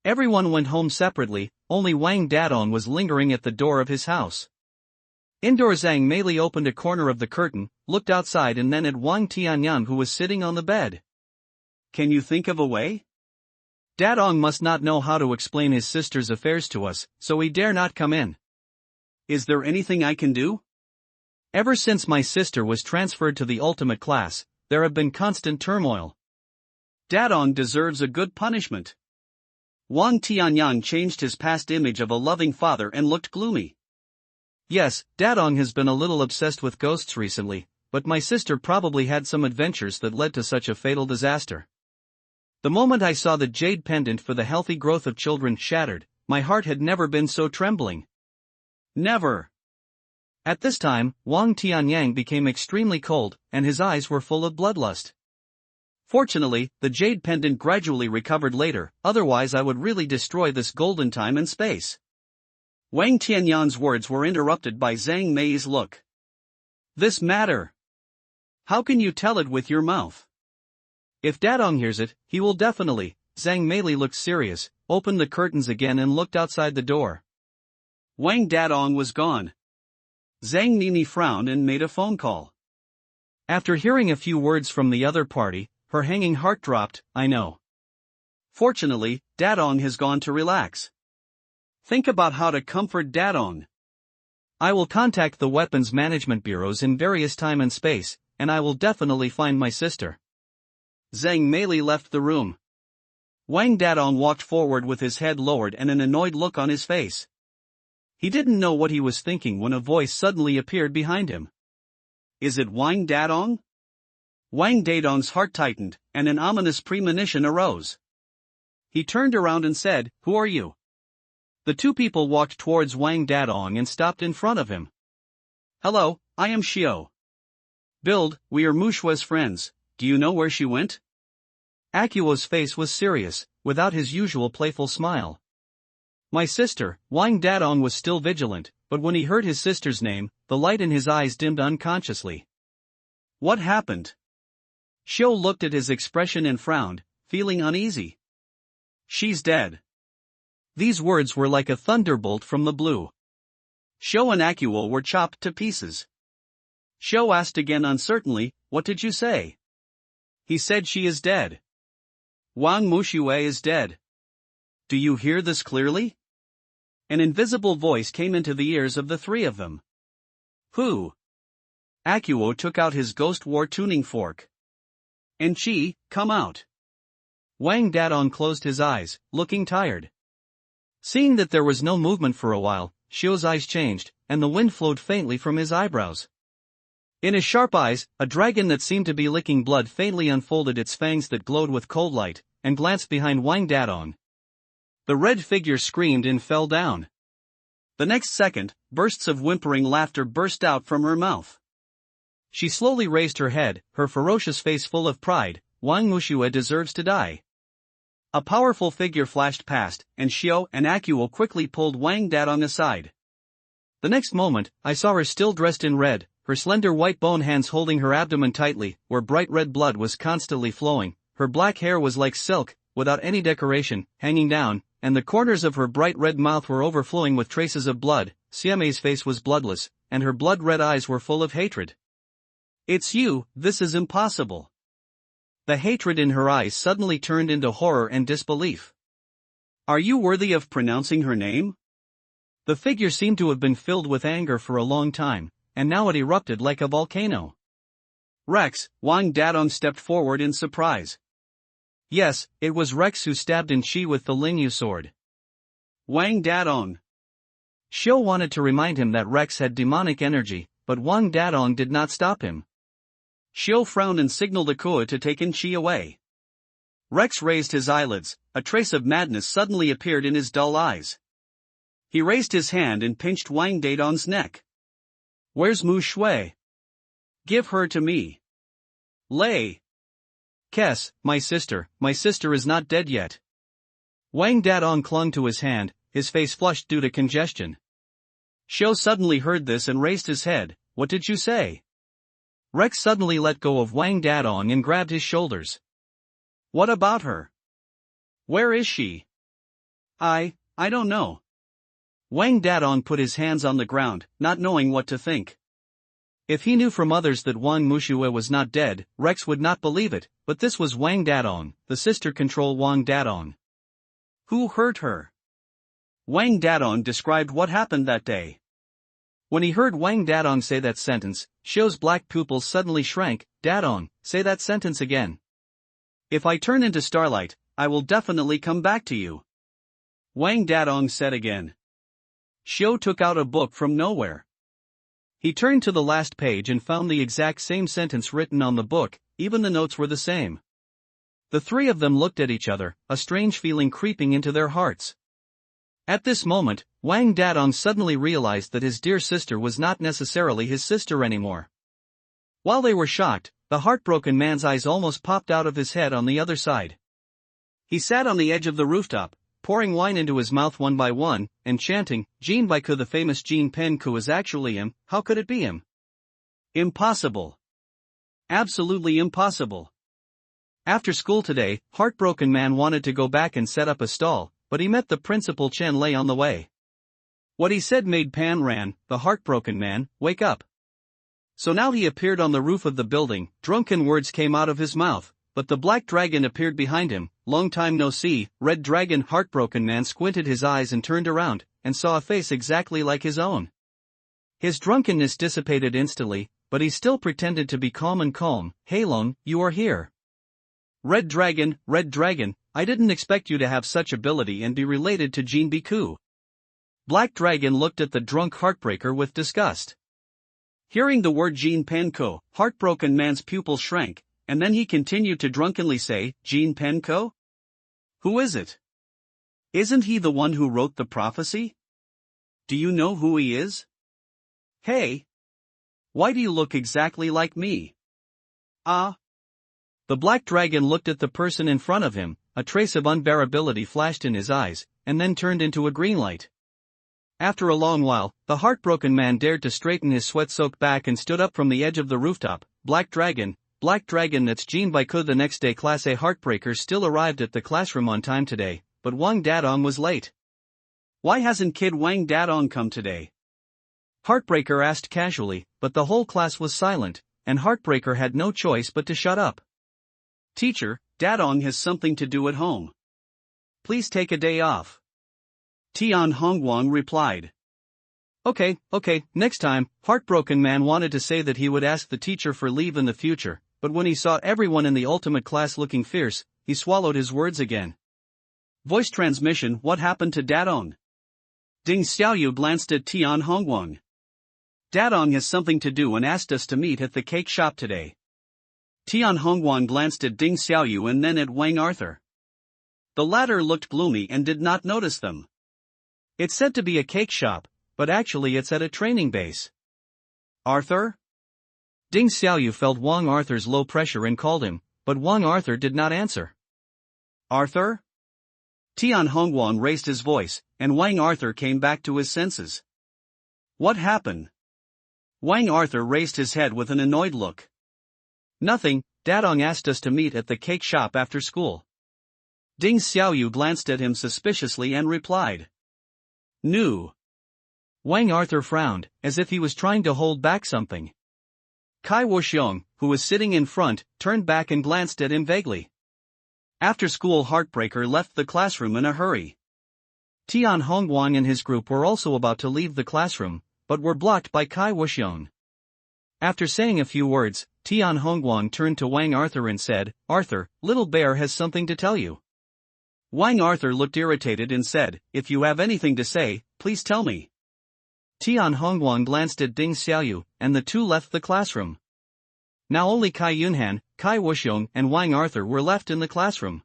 Everyone went home separately, only Wang Dadong was lingering at the door of his house. Indoor Zhang Meili opened a corner of the curtain, looked outside and then at Wang Tianyang who was sitting on the bed. Can you think of a way? Dadong must not know how to explain his sister's affairs to us, so he dare not come in. Is there anything I can do? Ever since my sister was transferred to the ultimate class, there have been constant turmoil. Dadong deserves a good punishment. Wang Tianyang changed his past image of a loving father and looked gloomy. Yes, Dadong has been a little obsessed with ghosts recently, but my sister probably had some adventures that led to such a fatal disaster. The moment I saw the jade pendant for the healthy growth of children shattered, my heart had never been so trembling. Never. At this time, Wang Tianyang became extremely cold, and his eyes were full of bloodlust. Fortunately, the jade pendant gradually recovered later, otherwise I would really destroy this golden time and space. Wang Tianyang's words were interrupted by Zhang Mei's look. This matter. How can you tell it with your mouth? If Dadong hears it, he will definitely. Zhang Meili looked serious, opened the curtains again and looked outside the door. Wang Dadong was gone. Zhang Nini frowned and made a phone call. After hearing a few words from the other party, her hanging heart dropped. I know. Fortunately, Dadong has gone to relax. Think about how to comfort Dadong. I will contact the weapons management bureaus in various time and space, and I will definitely find my sister. Zhang Meili left the room. Wang Dadong walked forward with his head lowered and an annoyed look on his face. He didn't know what he was thinking when a voice suddenly appeared behind him. Is it Wang Dadong? Wang Dadong's heart tightened, and an ominous premonition arose. He turned around and said, "Who are you?" The two people walked towards Wang Dadong and stopped in front of him. "Hello, I am Xiao. Build, we are Mushua's friends. Do you know where she went?" Akuo's face was serious, without his usual playful smile. My sister. Wang Dadong was still vigilant, but when he heard his sister's name, the light in his eyes dimmed unconsciously. What happened? Xiao looked at his expression and frowned, feeling uneasy. She's dead. These words were like a thunderbolt from the blue. Xiao and Akuo were chopped to pieces. Xiao asked again uncertainly, "What did you say?" He said she is dead. Wang Mushue is dead. Do you hear this clearly? An invisible voice came into the ears of the three of them. Who? Akuo took out his ghost war tuning fork. And Chi, come out. Wang Dadong closed his eyes, looking tired. Seeing that there was no movement for a while, Xiao's eyes changed, and the wind flowed faintly from his eyebrows. In his sharp eyes, a dragon that seemed to be licking blood faintly unfolded its fangs that glowed with cold light, and glanced behind Wang Dadong. The red figure screamed and fell down. The next second, bursts of whimpering laughter burst out from her mouth. She slowly raised her head, her ferocious face full of pride. Wang Wushue deserves to die. A powerful figure flashed past, and Xiao and Akuo quickly pulled Wang Dadong aside. The next moment, I saw her still dressed in red, her slender white bone hands holding her abdomen tightly, where bright red blood was constantly flowing. Her black hair was like silk, without any decoration, hanging down, and the corners of her bright red mouth were overflowing with traces of blood. Siame's face was bloodless, and her blood-red eyes were full of hatred. "It's you, this is impossible." The hatred in her eyes suddenly turned into horror and disbelief. "Are you worthy of pronouncing her name?" The figure seemed to have been filled with anger for a long time, and now it erupted like a volcano. "Rex," Wang Dadong stepped forward in surprise. Yes, it was Rex who stabbed in Shi with the Lingyu sword. Wang Dadong. Xiao wanted to remind him that Rex had demonic energy, but Wang Dadong did not stop him. Xiao frowned and signaled Akua to take Shi away. Rex raised his eyelids, a trace of madness suddenly appeared in his dull eyes. He raised his hand and pinched Wang Dadong's neck. "Where's Mu Shui? Give her to me." "Lei. Kes, my sister is not dead yet." Wang Dadong clung to his hand, his face flushed due to congestion. Xiao suddenly heard this and raised his head. "What did you say?" Rex suddenly let go of Wang Dadong and grabbed his shoulders. "What about her? Where is she?" I don't know." Wang Dadong put his hands on the ground, not knowing what to think. If he knew from others that Wang Mushue was not dead, Rex would not believe it, but this was Wang Dadong, the sister-control Wang Dadong. "Who hurt her?" Wang Dadong described what happened that day. When he heard Wang Dadong say that sentence, Xiao's black pupils suddenly shrank. "Dadong, say that sentence again." "If I turn into starlight, I will definitely come back to you," Wang Dadong said again. Xiao took out a book from nowhere. He turned to the last page and found the exact same sentence written on the book, even the notes were the same. The three of them looked at each other, a strange feeling creeping into their hearts. At this moment, Wang Dadong suddenly realized that his dear sister was not necessarily his sister anymore. While they were shocked, the heartbroken man's eyes almost popped out of his head on the other side. He sat on the edge of the rooftop, pouring wine into his mouth one by one, and chanting, "Jin Baiku, the famous Jin Penku is actually him. How could it be him? Impossible. Absolutely impossible." After school today, heartbroken man wanted to go back and set up a stall, but he met the principal Chen Lei on the way. What he said made Pan Ran, the heartbroken man, wake up. So now he appeared on the roof of the building. Drunken words came out of his mouth, but the black dragon appeared behind him. "Long time no see." Red Dragon. Heartbroken man squinted his eyes and turned around, and saw a face exactly like his own. His drunkenness dissipated instantly, but he still pretended to be calm and calm. "Hey Long, you are here." Red Dragon, I didn't expect you to have such ability and be related to Jin Biku." Black Dragon looked at the drunk heartbreaker with disgust. Hearing the word Jin Penko, heartbroken man's pupils shrank, and then he continued to drunkenly say, "Jin Penko? Who is it? Isn't he the one who wrote the prophecy? Do you know who he is? Hey! Why do you look exactly like me?" "Ah." The black dragon looked at the person in front of him, a trace of unbearability flashed in his eyes, and then turned into a green light. After a long while, the heartbroken man dared to straighten his sweat-soaked back and stood up from the edge of the rooftop. Black Dragon, that's Jin Baiku." The next day Class A heartbreakers still arrived at the classroom on time today, but Wang Dadong was late. "Why hasn't Kid Wang Dadong come today?" Heartbreaker asked casually, but the whole class was silent, and Heartbreaker had no choice but to shut up. "Teacher, Dadong has something to do at home. Please take a day off," Tian Hongguang replied. Okay, next time." Heartbroken man wanted to say that he would ask the teacher for leave in the future, but when he saw everyone in the ultimate class looking fierce, he swallowed his words again. Voice transmission. "What happened to Dadong?" Ding Xiaoyu glanced at Tian Hongguang. "Dadong has something to do and asked us to meet at the cake shop today." Tian Hongguang glanced at Ding Xiaoyu and then at Wang Arthur. The latter looked gloomy and did not notice them. "It's said to be a cake shop, but actually it's at a training base." "Arthur?" Ding Xiaoyu felt Wang Arthur's low pressure and called him, but Wang Arthur did not answer. Arthur? Tian Hongguan raised his voice, and Wang Arthur came back to his senses. What happened? Wang Arthur raised his head with an annoyed look. Nothing, Dadong asked us to meet at the cake shop after school. Ding Xiaoyu glanced at him suspiciously and replied. No. Wang Arthur frowned, as if he was trying to hold back something. Kai Wuxiong, who was sitting in front, turned back and glanced at him vaguely. After-school heartbreaker left the classroom in a hurry. Tian Hongguan and his group were also about to leave the classroom, but were blocked by Kai Wuxiong. After saying a few words, Tian Hongguan turned to Wang Arthur and said, "Arthur, Little Bear has something to tell you." Wang Arthur looked irritated and said, "If you have anything to say, please tell me." Tian Hongguan glanced at Ding Xiaoyu, and the two left the classroom. Now only Kai Yunhan, Kai Wuxiong and Wang Arthur were left in the classroom.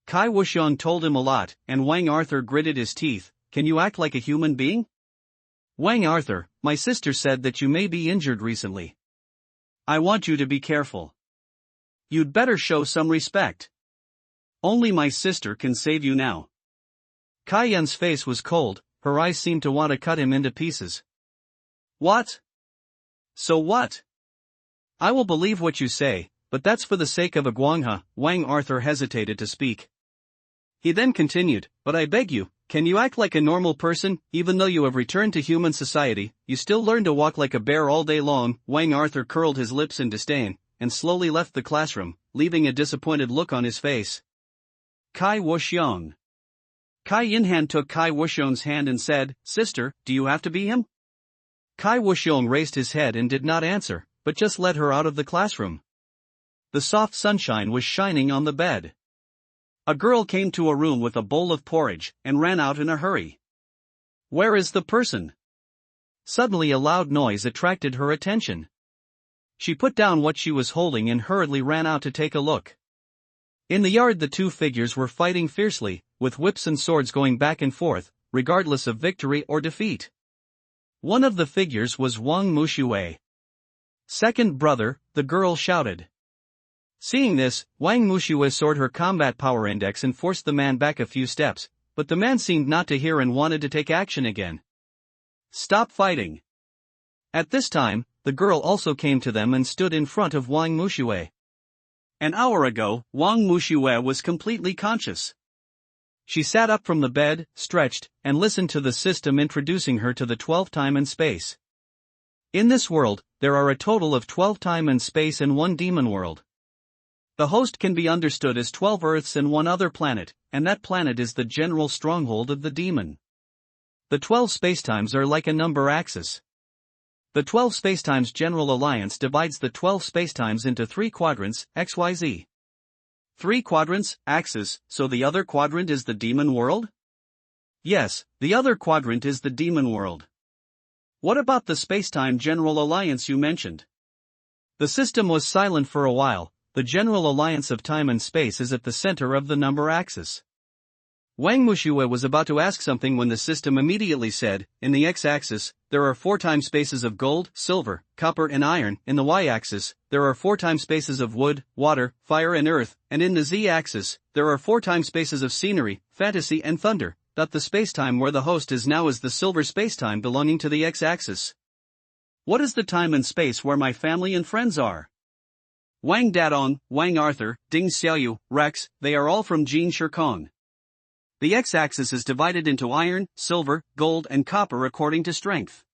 Kai Wuxiong told him a lot, and Wang Arthur gritted his teeth. "Can you act like a human being?" "Wang Arthur, my sister said that you may be injured recently. I want you to be careful. You'd better show some respect. Only my sister can save you now." Kai Yun's face was cold, her eyes seemed to want to cut him into pieces. "What? So what?" "I will believe what you say, but that's for the sake of a Guangha." Wang Arthur hesitated to speak. He then continued, "But I beg you, can you act like a normal person? Even though you have returned to human society, you still learn to walk like a bear all day long." Wang Arthur curled his lips in disdain, and slowly left the classroom, leaving a disappointed look on his face. Kai Wuxiong. Kai Yinhan took Kai Wuxiong's hand and said, "Sister, do you have to be him?" Kai Wuxiong raised his head and did not answer, but just led her out of the classroom. The soft sunshine was shining on the bed. A girl came to a room with a bowl of porridge, and ran out in a hurry. "Where is the person?" Suddenly a loud noise attracted her attention. She put down what she was holding and hurriedly ran out to take a look. In the yard the two figures were fighting fiercely, with whips and swords going back and forth, regardless of victory or defeat. One of the figures was Wang Muxue. "Second brother," the girl shouted. Seeing this, Wang Muxue soared her combat power index and forced the man back a few steps, but the man seemed not to hear and wanted to take action again. "Stop fighting." At this time, the girl also came to them and stood in front of Wang Muxue. An hour ago, Wang Muxue was completely conscious. She sat up from the bed, stretched, and listened to the system introducing her to the 12 time and space. In this world, there are a total of 12 time and space and one demon world. The host can be understood as 12 Earths and one other planet, and that planet is the general stronghold of the demon. The 12 spacetimes are like a number axis. The 12 spacetimes General Alliance divides the 12 spacetimes into 3 quadrants, XYZ. 3 quadrants, axis, so the other quadrant is the demon world? Yes, the other quadrant is the demon world. What about the spacetime General Alliance you mentioned? The system was silent for a while. The General Alliance of Time and Space is at the center of the number axis. Wang Muxue was about to ask something when the system immediately said, in the x-axis, there are 4 time spaces of gold, silver, copper and iron. In the y-axis, there are 4 time spaces of wood, water, fire and earth, and in the z-axis, there are 4 time spaces of scenery, fantasy and thunder. The spacetime where the host is now is the silver spacetime belonging to the x-axis. What is the time and space where my family and friends are? Wang Dadong, Wang Arthur, Ding Xiaoyu, Rex, they are all from Jin Shikong. The x-axis is divided into iron, silver, gold and copper according to strength.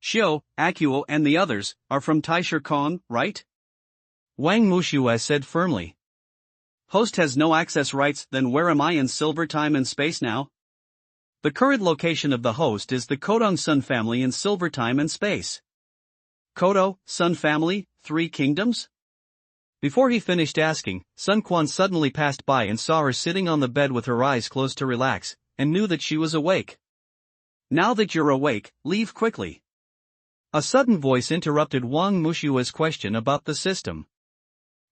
Xiao, Akuo and the others are from Tai Shikong, right? Wang Muxue said firmly. Host has no access rights, then where am I in silver time and space now? The current location of the host is the Kodong Sun family in silver time and space. Kodo, Sun family, 3 kingdoms? Before he finished asking, Sun Quan suddenly passed by and saw her sitting on the bed with her eyes closed to relax, and knew that she was awake. Now that you're awake, leave quickly. A sudden voice interrupted Wang Muxue's question about the system.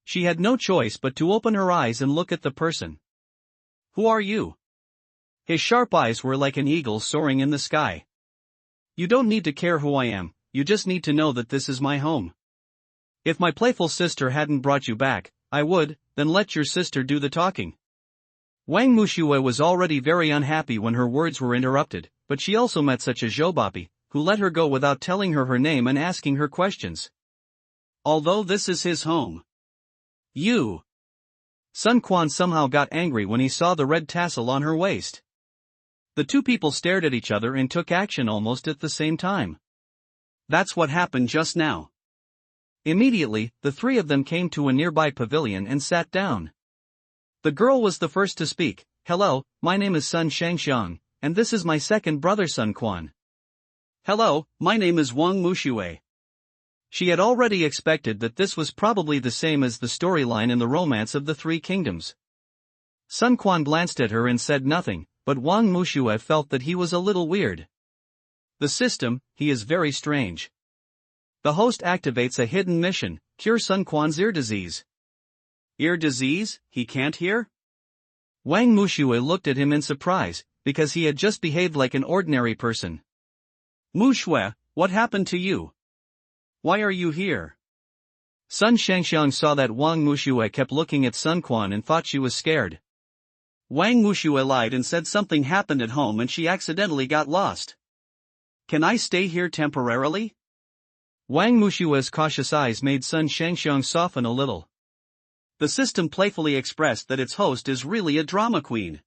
She had no choice but to open her eyes and look at the person. Who are you? His sharp eyes were like an eagle soaring in the sky. You don't need to care who I am, you just need to know that this is my home. If my playful sister hadn't brought you back, I would, then let your sister do the talking. Wang Mushue was already very unhappy when her words were interrupted, but she also met such a Zhoubapi, who let her go without telling her name and asking her questions. Although this is his home. You. Sun Quan somehow got angry when he saw the red tassel on her waist. The two people stared at each other and took action almost at the same time. That's what happened just now. Immediately, the three of them came to a nearby pavilion and sat down. The girl was the first to speak. Hello, my name is Sun Shangxiang, and this is my second brother Sun Quan. Hello, my name is Wang Mushue. She had already expected that this was probably the same as the storyline in the Romance of the Three Kingdoms. Sun Quan glanced at her and said nothing, but Wang Mushue felt that he was a little weird. The system, he is very strange. The host activates a hidden mission, cure Sun Quan's ear disease. Ear disease, he can't hear? Wang Mushue looked at him in surprise, because he had just behaved like an ordinary person. Mushue, what happened to you? Why are you here? Sun Shangxiang saw that Wang Mushue kept looking at Sun Quan and thought she was scared. Wang Mushue lied and said something happened at home and she accidentally got lost. Can I stay here temporarily? Wang Mushue's cautious eyes made Sun Shangxiang soften a little. The system playfully expressed that its host is really a drama queen.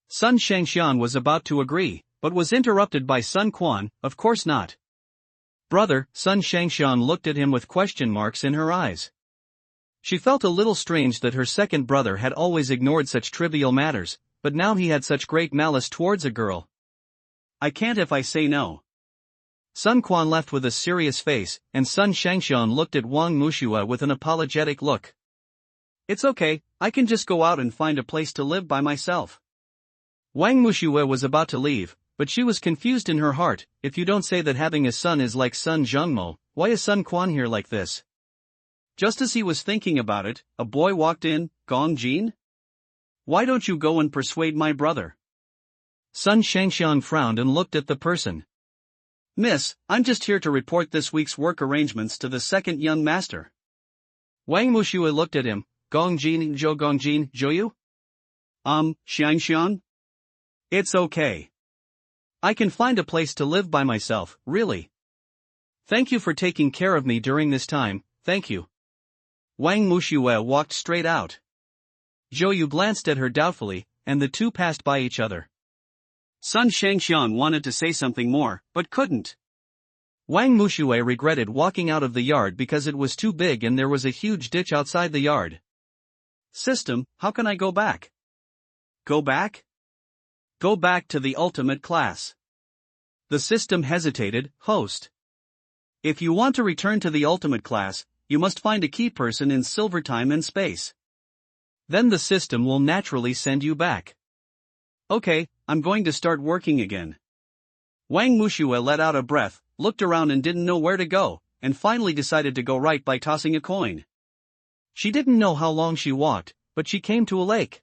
Sun Shangxiang was about to agree, but was interrupted by Sun Quan. Of course not. Brother, Sun Shangxiang looked at him with question marks in her eyes. She felt a little strange that her second brother had always ignored such trivial matters, but now he had such great malice towards a girl. I can't if I say no. Sun Quan left with a serious face, and Sun Shangxiang looked at Wang Mushue with an apologetic look. It's okay, I can just go out and find a place to live by myself. Wang Mushue was about to leave, but she was confused in her heart. If you don't say that having a son is like Sun Zhengmo, why is Sun Quan here like this? Just as he was thinking about it, a boy walked in. Gong Jin? Why don't you go and persuade my brother? Sun Shangxiang frowned and looked at the person. Miss, I'm just here to report this week's work arrangements to the second young master. Wang Mushue looked at him. Gong Jin, Zhou Xiangxiang? It's okay. I can find a place to live by myself, really. Thank you for taking care of me during this time, thank you. Wang Mushue walked straight out. Zhou glanced at her doubtfully, and the two passed by each other. Sun Shangxiang wanted to say something more, but couldn't. Wang Mushue regretted walking out of the yard because it was too big and there was a huge ditch outside the yard. System, how can I go back? Go back? Go back to the ultimate class. The system hesitated. Host. If you want to return to the ultimate class, you must find a key person in silver time and space. Then the system will naturally send you back. Okay, I'm going to start working again. Wang Mushue let out a breath, looked around and didn't know where to go, and finally decided to go right by tossing a coin. She didn't know how long she walked, but she came to a lake.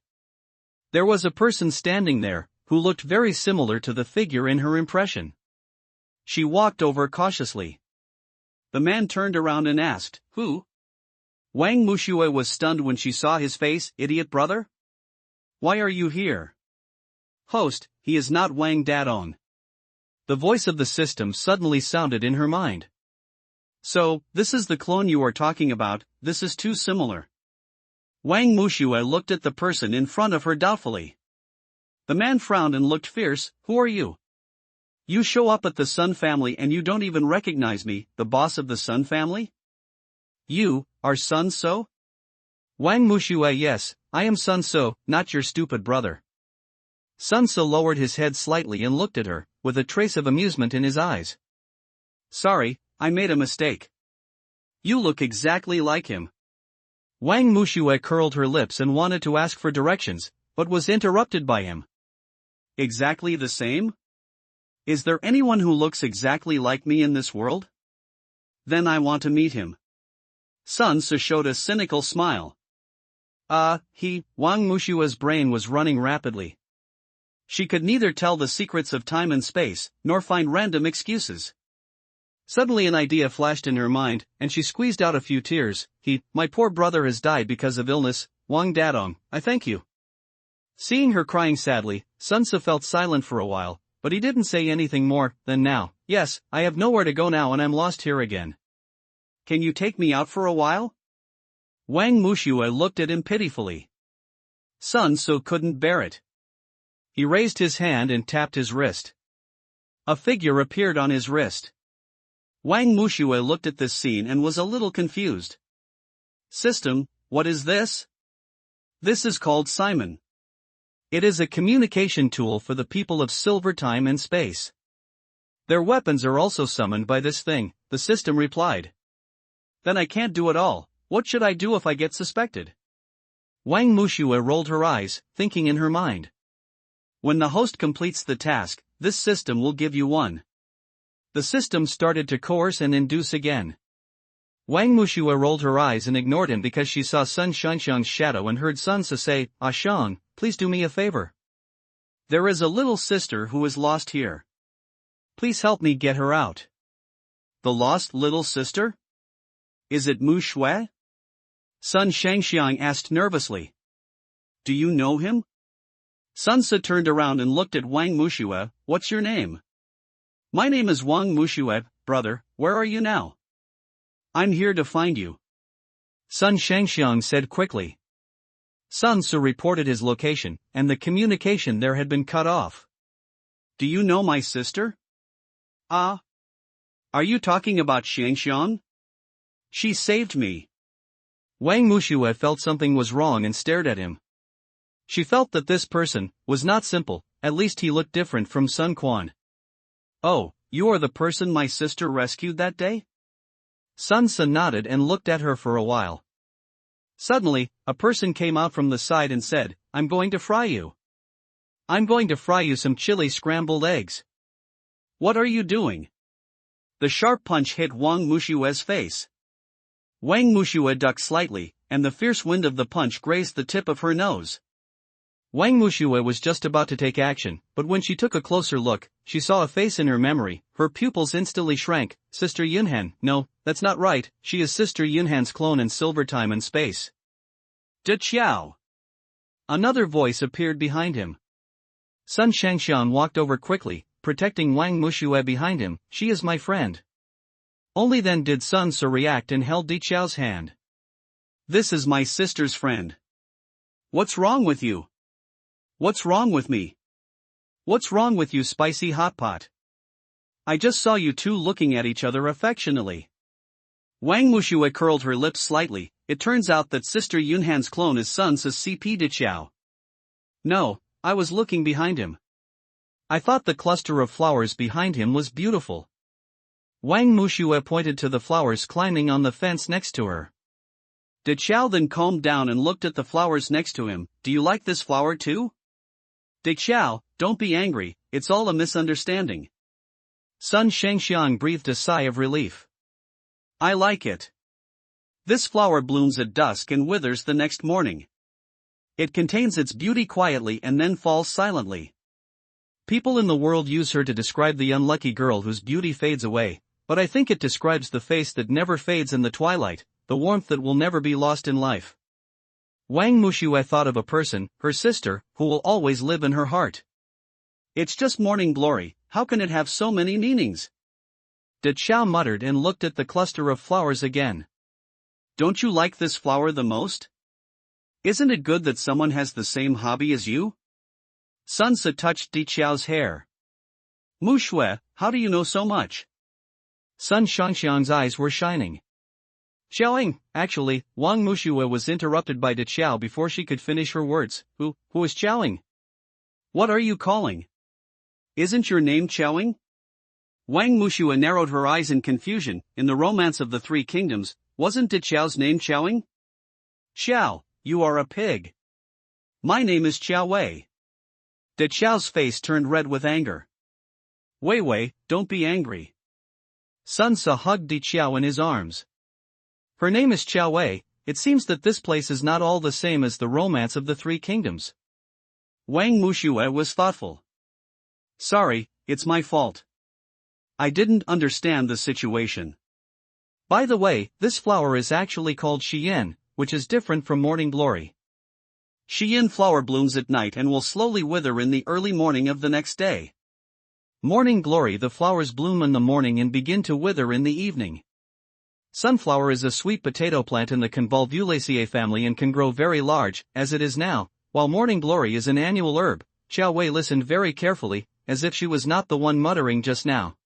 There was a person standing there, who looked very similar to the figure in her impression. She walked over cautiously. The man turned around and asked, Who? Wang Mushue was stunned when she saw his face. Idiot brother? Why are you here? Host, he is not Wang Dadong. The voice of the system suddenly sounded in her mind. So, this is the clone you are talking about. This is too similar. Wang Mushue looked at the person in front of her doubtfully. The man frowned and looked fierce. Who are you? You show up at the Sun family and you don't even recognize me, the boss of the Sun family? You, are Sun So? Wang Mushue, yes, I am Sun So, not your stupid brother. Sun So lowered his head slightly and looked at her, with a trace of amusement in his eyes. Sorry, I made a mistake. You look exactly like him. Wang Mushue curled her lips and wanted to ask for directions, but was interrupted by him. Exactly the same? Is there anyone who looks exactly like me in this world? Then I want to meet him. Sun So showed a cynical smile. Wang Mushue's brain was running rapidly. She could neither tell the secrets of time and space, nor find random excuses. Suddenly an idea flashed in her mind, and she squeezed out a few tears. My poor brother has died because of illness, Wang Dadong, I thank you. Seeing her crying sadly, Sun Ce felt silent for a while, but he didn't say anything more than now. Yes, I have nowhere to go now and I'm lost here again. Can you take me out for a while? Wang Mushue looked at him pitifully. Sun Ce couldn't bear it. He raised his hand and tapped his wrist. A figure appeared on his wrist. Wang Mushue looked at this scene and was a little confused. System, what is this? This is called Simon. It is a communication tool for the people of Silver Time and Space. Their weapons are also summoned by this thing, the system replied. Then I can't do it all. What should I do if I get suspected? Wang Mushue rolled her eyes, thinking in her mind. When the host completes the task, this system will give you one. The system started to coerce and induce again. Wang Mushue rolled her eyes and ignored him because she saw Sun Shangxiang's shadow and heard Sun Ce say, Ah Shang, please do me a favor. There is a little sister who is lost here. Please help me get her out. The lost little sister? Is it Mu Shui? Sun Shangxiang asked nervously. Do you know him? Sun Ce turned around and looked at Wang Mushue. What's your name? My name is Wang Mushue, brother, where are you now? I'm here to find you. Sun Shangxiang said quickly. Sun Ce reported his location, and the communication there had been cut off. Do you know my sister? Ah. Are you talking about Shangxiang? She saved me. Wang Mushue felt something was wrong and stared at him. She felt that this person was not simple, at least he looked different from Sun Quan. Oh, you are the person my sister rescued that day? Sun Ce nodded and looked at her for a while. Suddenly, a person came out from the side and said, I'm going to fry you. I'm going to fry you some chili scrambled eggs. What are you doing? The sharp punch hit Wang Mushue's face. Wang Mushue ducked slightly, and the fierce wind of the punch grazed the tip of her nose. Wang Mushue was just about to take action, but when she took a closer look, she saw a face in her memory. Her pupils instantly shrank. Sister Yunhan. No, that's not right, she is Sister Yunhan's clone in Silver Time and Space. De Qiao. Another voice appeared behind him. Sun Shangxiang walked over quickly, protecting Wang Mushue behind him. She is my friend. Only then did Sun Ce react and held De Qiao's hand. This is my sister's friend. What's wrong with you? What's wrong with me? What's wrong with you, spicy hot pot? I just saw you two looking at each other affectionately. Wang Mushue curled her lips slightly. It turns out that Sister Yunhan's clone is Sun Ce's CP De Qiao. No, I was looking behind him. I thought the cluster of flowers behind him was beautiful. Wang Mushue pointed to the flowers climbing on the fence next to her. De Qiao then calmed down and looked at the flowers next to him. Do you like this flower too? De Qiao, don't be angry, it's all a misunderstanding. Sun Shangxiang breathed a sigh of relief. I like it. This flower blooms at dusk and withers the next morning. It contains its beauty quietly and then falls silently. People in the world use her to describe the unlucky girl whose beauty fades away, but I think it describes the face that never fades in the twilight, the warmth that will never be lost in life. Wang Mushue thought of a person, her sister, who will always live in her heart. It's just morning glory, how can it have so many meanings? De Qiao muttered and looked at the cluster of flowers again. Don't you like this flower the most? Isn't it good that someone has the same hobby as you? Sun Ce touched De Qiao's hair. Mushue, how do you know so much? Sun Shangxiang's eyes were shining. Xiaoing, actually, Wang Mushue was interrupted by De Qiao before she could finish her words. Who is Xiaoing? What are you calling? Isn't your name Xiaoing? Wang Mushue narrowed her eyes in confusion. In the Romance of the Three Kingdoms, wasn't De Qiao's name Xiaoing? Xiao, you are a pig. My name is Qiao Wei. De Qiao's face turned red with anger. Wei, don't be angry. Sun Ce hugged De Qiao in his arms. Her name is Qiao Wei. It seems that this place is not all the same as the Romance of the Three Kingdoms. Wang Mushue was thoughtful. Sorry, it's my fault. I didn't understand the situation. By the way, this flower is actually called Xian, which is different from morning glory. Xian flower blooms at night and will slowly wither in the early morning of the next day. Morning glory, the flowers bloom in the morning and begin to wither in the evening. Sunflower is a sweet potato plant in the Convolvulaceae family and can grow very large, as it is now, while morning glory is an annual herb. Xiao Wei listened very carefully, as if she was not the one muttering just now.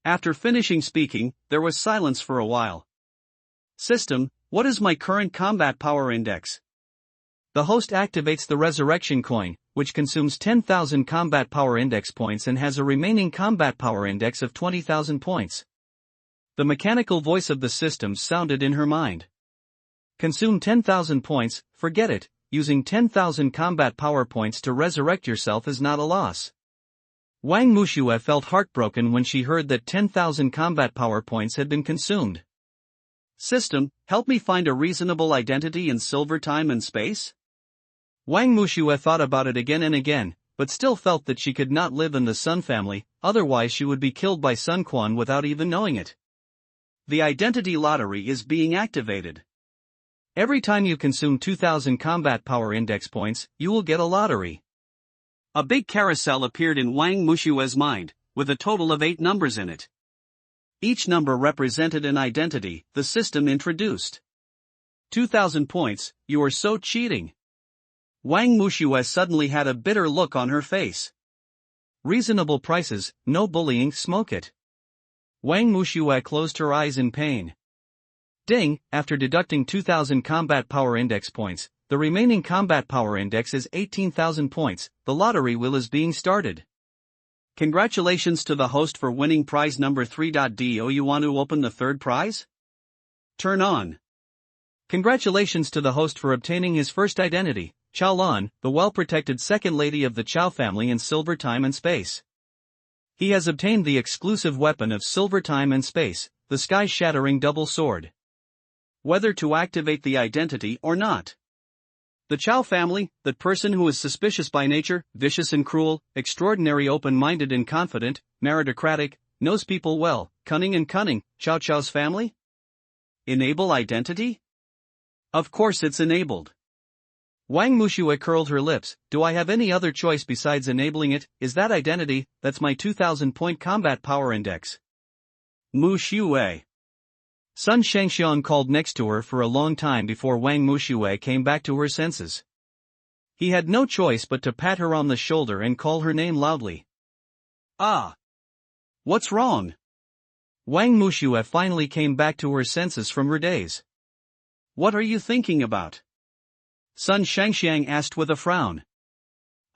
After finishing speaking, there was silence for a while. System, what is my current combat power index? The host activates the resurrection coin, which consumes 10,000 combat power index points and has a remaining combat power index of 20,000 points. The mechanical voice of the system sounded in her mind. Consume 10,000 points, forget it, using 10,000 combat power points to resurrect yourself is not a loss. Wang Muxue felt heartbroken when she heard that 10,000 combat power points had been consumed. System, help me find a reasonable identity in silver time and space? Wang Muxue thought about it again and again, but still felt that she could not live in the Sun family, otherwise she would be killed by Sun Quan without even knowing it. The identity lottery is being activated. Every time you consume 2,000 combat power index points, you will get a lottery. A big carousel appeared in Wang Mushue's mind, with a total of 8 numbers in it. Each number represented an identity the system introduced. 2,000 points, you are so cheating. Wang Muxue suddenly had a bitter look on her face. Reasonable prices, no bullying, smoke it. Wang Muxue closed her eyes in pain. Ding, after deducting 2,000 combat power index points, the remaining combat power index is 18,000 points, the lottery wheel is being started. Congratulations to the host for winning prize number 3. Do you want to open the third prize? Turn on. Congratulations to the host for obtaining his first identity, Chao Lan, the well-protected second lady of the Chao family in silver time and space. He has obtained the exclusive weapon of silver time and space, the sky-shattering double sword. Whether to activate the identity or not. The Chao family, that person who is suspicious by nature, vicious and cruel, extraordinary open-minded and confident, meritocratic, knows people well, cunning and cunning, Chao Chao's family? Enable identity? Of course it's enabled. Wang Muxue curled her lips. Do I have any other choice besides enabling it? Is that identity? That's my 2,000 point combat power index. Muxue. Sun Shangxiang called next to her for a long time before Wang Muxue came back to her senses. He had no choice but to pat her on the shoulder and call her name loudly. Ah! What's wrong? Wang Muxue finally came back to her senses from her daze. What are you thinking about? Sun Shangxiang asked with a frown.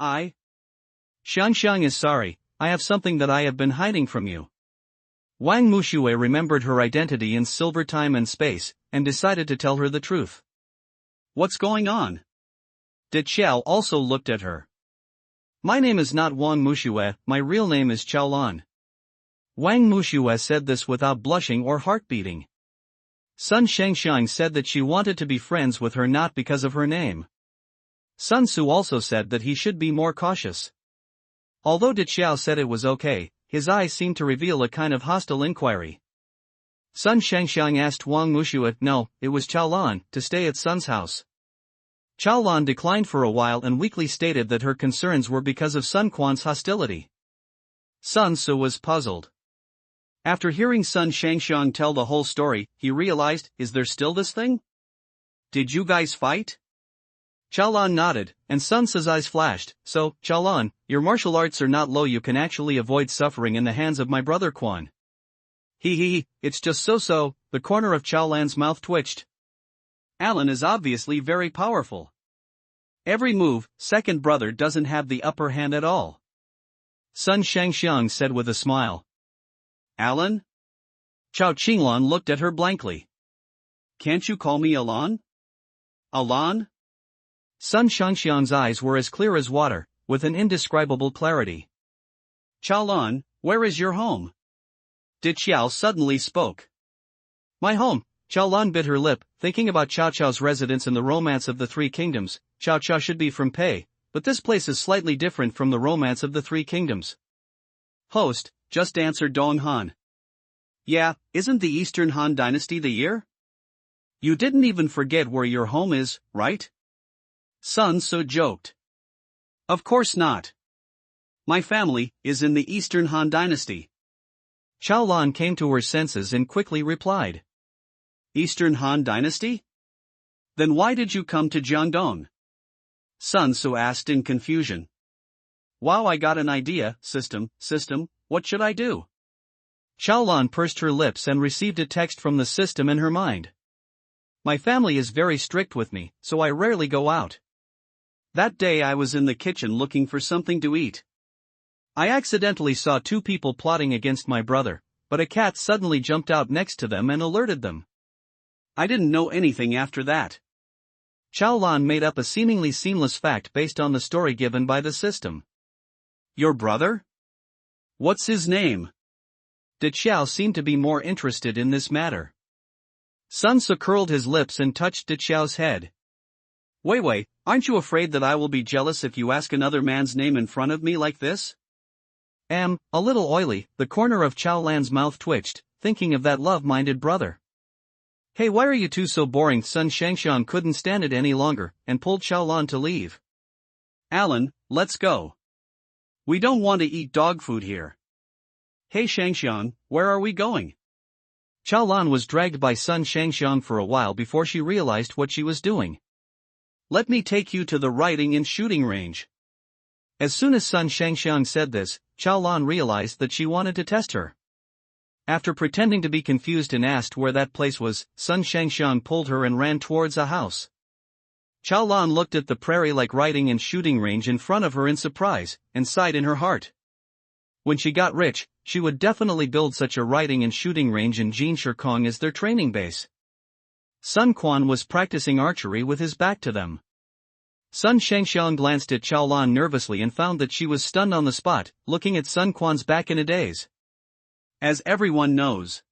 Shangxiang is sorry, I have something that I have been hiding from you. Wang Muxue remembered her identity in silver time and space, and decided to tell her the truth. What's going on? De Qiao also looked at her. My name is not Wang Muxue, my real name is Chao Lan. Wang Muxue said this without blushing or heart beating. Sun Shangxiang said that she wanted to be friends with her not because of her name. Sun Su also said that he should be more cautious. Although De Qiao said it was okay, his eyes seemed to reveal a kind of hostile inquiry. Sun Shangxiang asked Wang Muxue, no, it was Chao Lan, to stay at Sun's house. Chao Lan declined for a while and weakly stated that her concerns were because of Sun Quan's hostility. Sun Su was puzzled. After hearing Sun Shangxiang tell the whole story, he realized, is there still this thing? Did you guys fight? Chao Lan nodded, and Sun Su's eyes flashed. So, Chao Lan, your martial arts are not low, you can actually avoid suffering in the hands of my brother Quan. It's just so, the corner of Chao Lan's mouth twitched. Alan is obviously very powerful. Every move, second brother doesn't have the upper hand at all. Sun Shangxiang said with a smile. Alan? Chao Qinglan looked at her blankly. Can't you call me Alan? Alan? Sun Shangxiang's eyes were as clear as water, with an indescribable clarity. Chao Lan, where is your home? De Qiao suddenly spoke. My home. Chao Lan bit her lip, thinking about Chao Chao's residence in the Romance of the Three Kingdoms. Chao Chao should be from Pei, but this place is slightly different from the Romance of the Three Kingdoms. Host, just answered Dong Han. Yeah, isn't the Eastern Han Dynasty the year? You didn't even forget where your home is, right? Sun So joked. Of course not. My family is in the Eastern Han Dynasty. Xiaolan came to her senses and quickly replied. Eastern Han Dynasty? Then why did you come to Jiangdong? Sun So asked in confusion. Wow, I got an idea, system, what should I do? Xiaolan pursed her lips and received a text from the system in her mind. My family is very strict with me, so I rarely go out. That day I was in the kitchen looking for something to eat. I accidentally saw two people plotting against my brother, but a cat suddenly jumped out next to them and alerted them. I didn't know anything after that. Xiaolan made up a seemingly seamless fact based on the story given by the system. Your brother? What's his name? Did Xiao seem to be more interested in this matter? Sun Ce curled his lips and touched Di Xiao's head. Wei, aren't you afraid that I will be jealous if you ask another man's name in front of me like this? A little oily, the corner of Xiaolan's mouth twitched, thinking of that love-minded brother. Hey, why are you two so boring? Sun Shangxiang couldn't stand it any longer, and pulled Xiaolan to leave. Alan, let's go. We don't want to eat dog food here. Hey Shangxiang, where are we going? Xiaolan was dragged by Sun Shangxiang for a while before she realized what she was doing. Let me take you to the riding and shooting range. As soon as Sun Shangxiang said this, Xiaolan realized that she wanted to test her. After pretending to be confused and asked where that place was, Sun Shangxiang pulled her and ran towards a house. Xiaolan looked at the prairie-like riding and shooting range in front of her in surprise, and sighed in her heart. When she got rich, she would definitely build such a riding and shooting range in Jinshikong as their training base. Sun Quan was practicing archery with his back to them. Sun Shangxiang glanced at Xiaolan nervously and found that she was stunned on the spot, looking at Sun Quan's back in a daze. As everyone knows.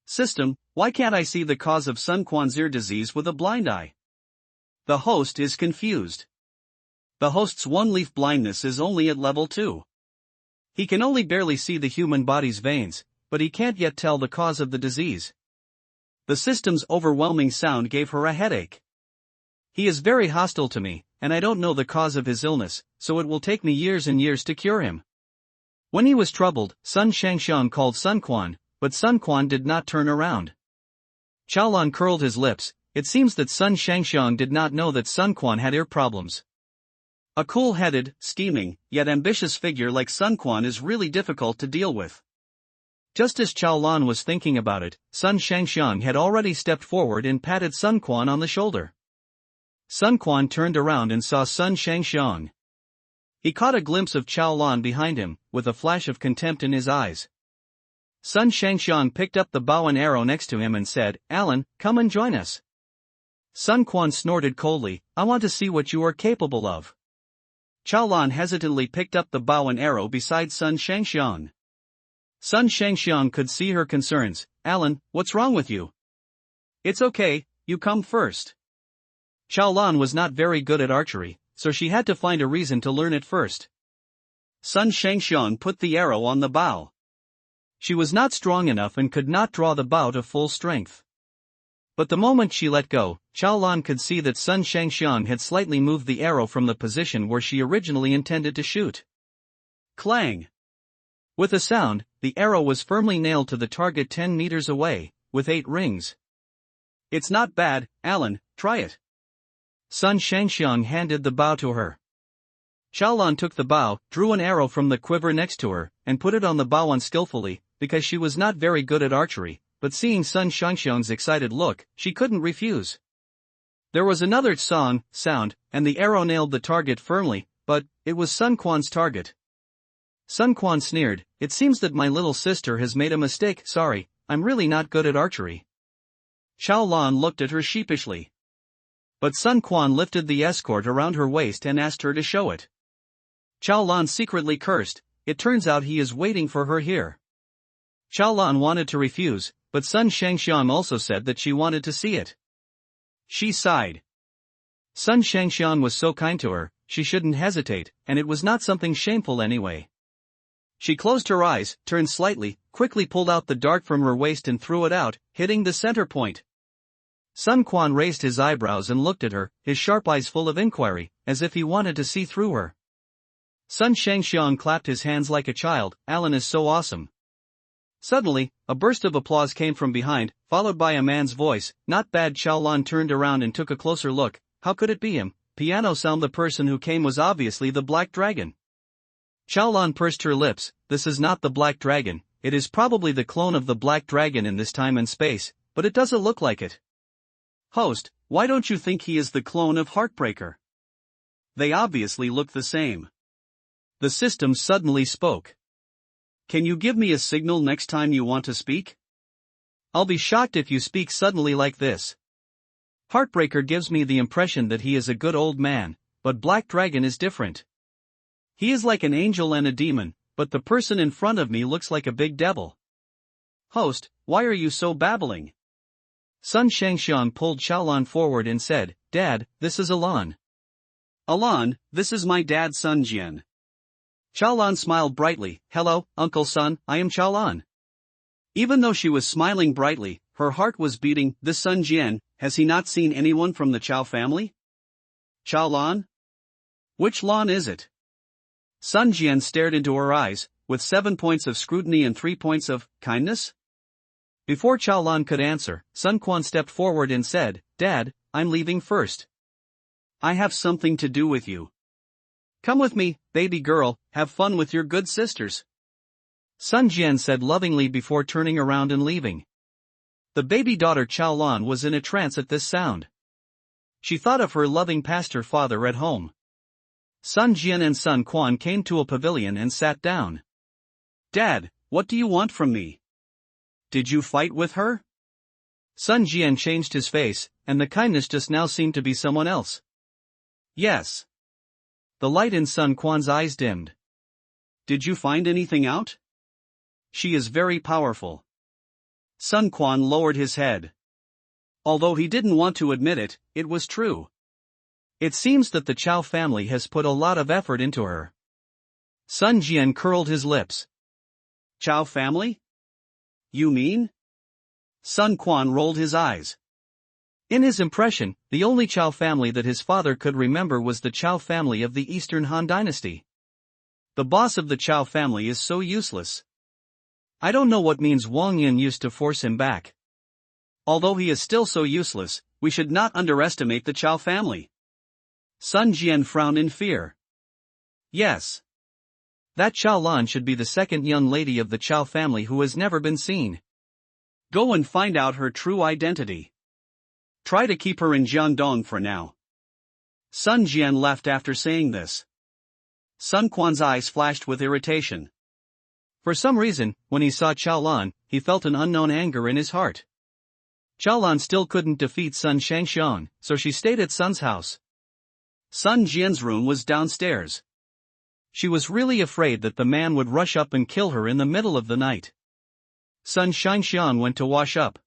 System, why can't I see the cause of Sun Quan's ear disease with a blind eye? The host is confused. The host's one-leaf blindness is only at level 2. He can only barely see the human body's veins, but he can't yet tell the cause of the disease. The system's overwhelming sound gave her a headache. He is very hostile to me, and I don't know the cause of his illness, so it will take me years and years to cure him. When he was troubled, Sun Shangxiang called Sun Quan, but Sun Quan did not turn around. Xiaolan curled his lips. It seems that Sun Shangxiang did not know that Sun Quan had ear problems. A cool-headed, scheming, yet ambitious figure like Sun Quan is really difficult to deal with. Just as Xiaolan was thinking about it, Sun Shangxiang had already stepped forward and patted Sun Quan on the shoulder. Sun Quan turned around and saw Sun Shangxiang. He caught a glimpse of Xiaolan behind him, with a flash of contempt in his eyes. Sun Shangxiang picked up the bow and arrow next to him and said, "Alan, come and join us." Sun Quan snorted coldly, "I want to see what you are capable of." Xiaolan hesitantly picked up the bow and arrow beside Sun Shangxiang. Sun Shangxiang could see her concerns. "Alan, what's wrong with you?" "It's okay, you come first." Xiaolan was not very good at archery, so she had to find a reason to learn it first. Sun Shangxiang put the arrow on the bow. She was not strong enough and could not draw the bow to full strength. But the moment she let go, Xiaolan could see that Sun Shangxiang had slightly moved the arrow from the position where she originally intended to shoot. Clang! With a sound, the arrow was firmly nailed to the target 10 meters away, with 8 rings. "It's not bad, Alan, try it." Sun Shangxiang handed the bow to her. Xiaolan took the bow, drew an arrow from the quiver next to her, and put it on the bow unskillfully, because she was not very good at archery, but seeing Sun Shangxiang's excited look, she couldn't refuse. There was another sound, and the arrow nailed the target firmly, but it was Sun Quan's target. Sun Quan sneered, "It seems that my little sister has made a mistake. Sorry, I'm really not good at archery." Xiaolan looked at her sheepishly. But Sun Quan lifted the escort around her waist and asked her to show it. Xiaolan secretly cursed, "It turns out he is waiting for her here." Xiaolan wanted to refuse, but Sun Shangxiang also said that she wanted to see it. She sighed. Sun Shangxiang was so kind to her, she shouldn't hesitate, and it was not something shameful anyway. She closed her eyes, turned slightly, quickly pulled out the dart from her waist and threw it out, hitting the center point. Sun Quan raised his eyebrows and looked at her, his sharp eyes full of inquiry, as if he wanted to see through her. Sun Shangxiang clapped his hands like a child. Alan is so awesome. Suddenly, a burst of applause came from behind, followed by a man's voice. Not bad. Xiaolan turned around and took a closer look. How could it be him? Piano sound. The person who came was obviously the Black Dragon. Xiaolan pursed her lips. This is not the Black Dragon. It is probably the clone of the Black Dragon in this time and space, but it doesn't look like it. Host, why don't you think he is the clone of Heartbreaker? They obviously look the same. The system suddenly spoke. Can you give me a signal next time you want to speak? I'll be shocked if you speak suddenly like this. Heartbreaker gives me the impression that he is a good old man, but Black Dragon is different. He is like an angel and a demon, but the person in front of me looks like a big devil. Host, why are you so babbling? Sun Shangxiang pulled Xiaolan forward and said, Dad, this is Alan. Alan, this is my dad Sun Jian. Xiaolan smiled brightly. Hello, Uncle Sun, I am Xiaolan. Even though she was smiling brightly, her heart was beating. This Sun Jian, has he not seen anyone from the Chao family? Xiaolan? Which Lan is it? Sun Jian stared into her eyes, with 7 points of scrutiny and 3 points of kindness. Before Xiaolan could answer, Sun Quan stepped forward and said, Dad, I'm leaving first. I have something to do with you. Come with me, baby girl, have fun with your good sisters. Sun Jian said lovingly before turning around and leaving. The baby daughter Xiaolan was in a trance at this sound. She thought of her loving pastor father at home. Sun Jian and Sun Quan came to a pavilion and sat down. Dad, what do you want from me? Did you fight with her? Sun Jian changed his face, and the kindness just now seemed to be someone else. Yes. The light in Sun Quan's eyes dimmed. Did you find anything out? She is very powerful. Sun Quan lowered his head. Although he didn't want to admit it, it was true. It seems that the Chao family has put a lot of effort into her. Sun Jian curled his lips. Chao family? You mean? Sun Quan rolled his eyes. In his impression, the only Chao family that his father could remember was the Chao family of the Eastern Han Dynasty. The boss of the Chao family is so useless. I don't know what means Wang Yin used to force him back. Although he is still so useless, we should not underestimate the Chao family. Sun Jian frowned in fear. Yes. That Xiaolan should be the second young lady of the Chao family who has never been seen. Go and find out her true identity. Try to keep her in Jiangdong for now. Sun Jian left after saying this. Sun Quan's eyes flashed with irritation. For some reason, when he saw Xiaolan, he felt an unknown anger in his heart. Xiaolan still couldn't defeat Sun Shangxiang, so she stayed at Sun's house. Sun Jian's room was downstairs. She was really afraid that the man would rush up and kill her in the middle of the night. Sun Shangxiang went to wash up.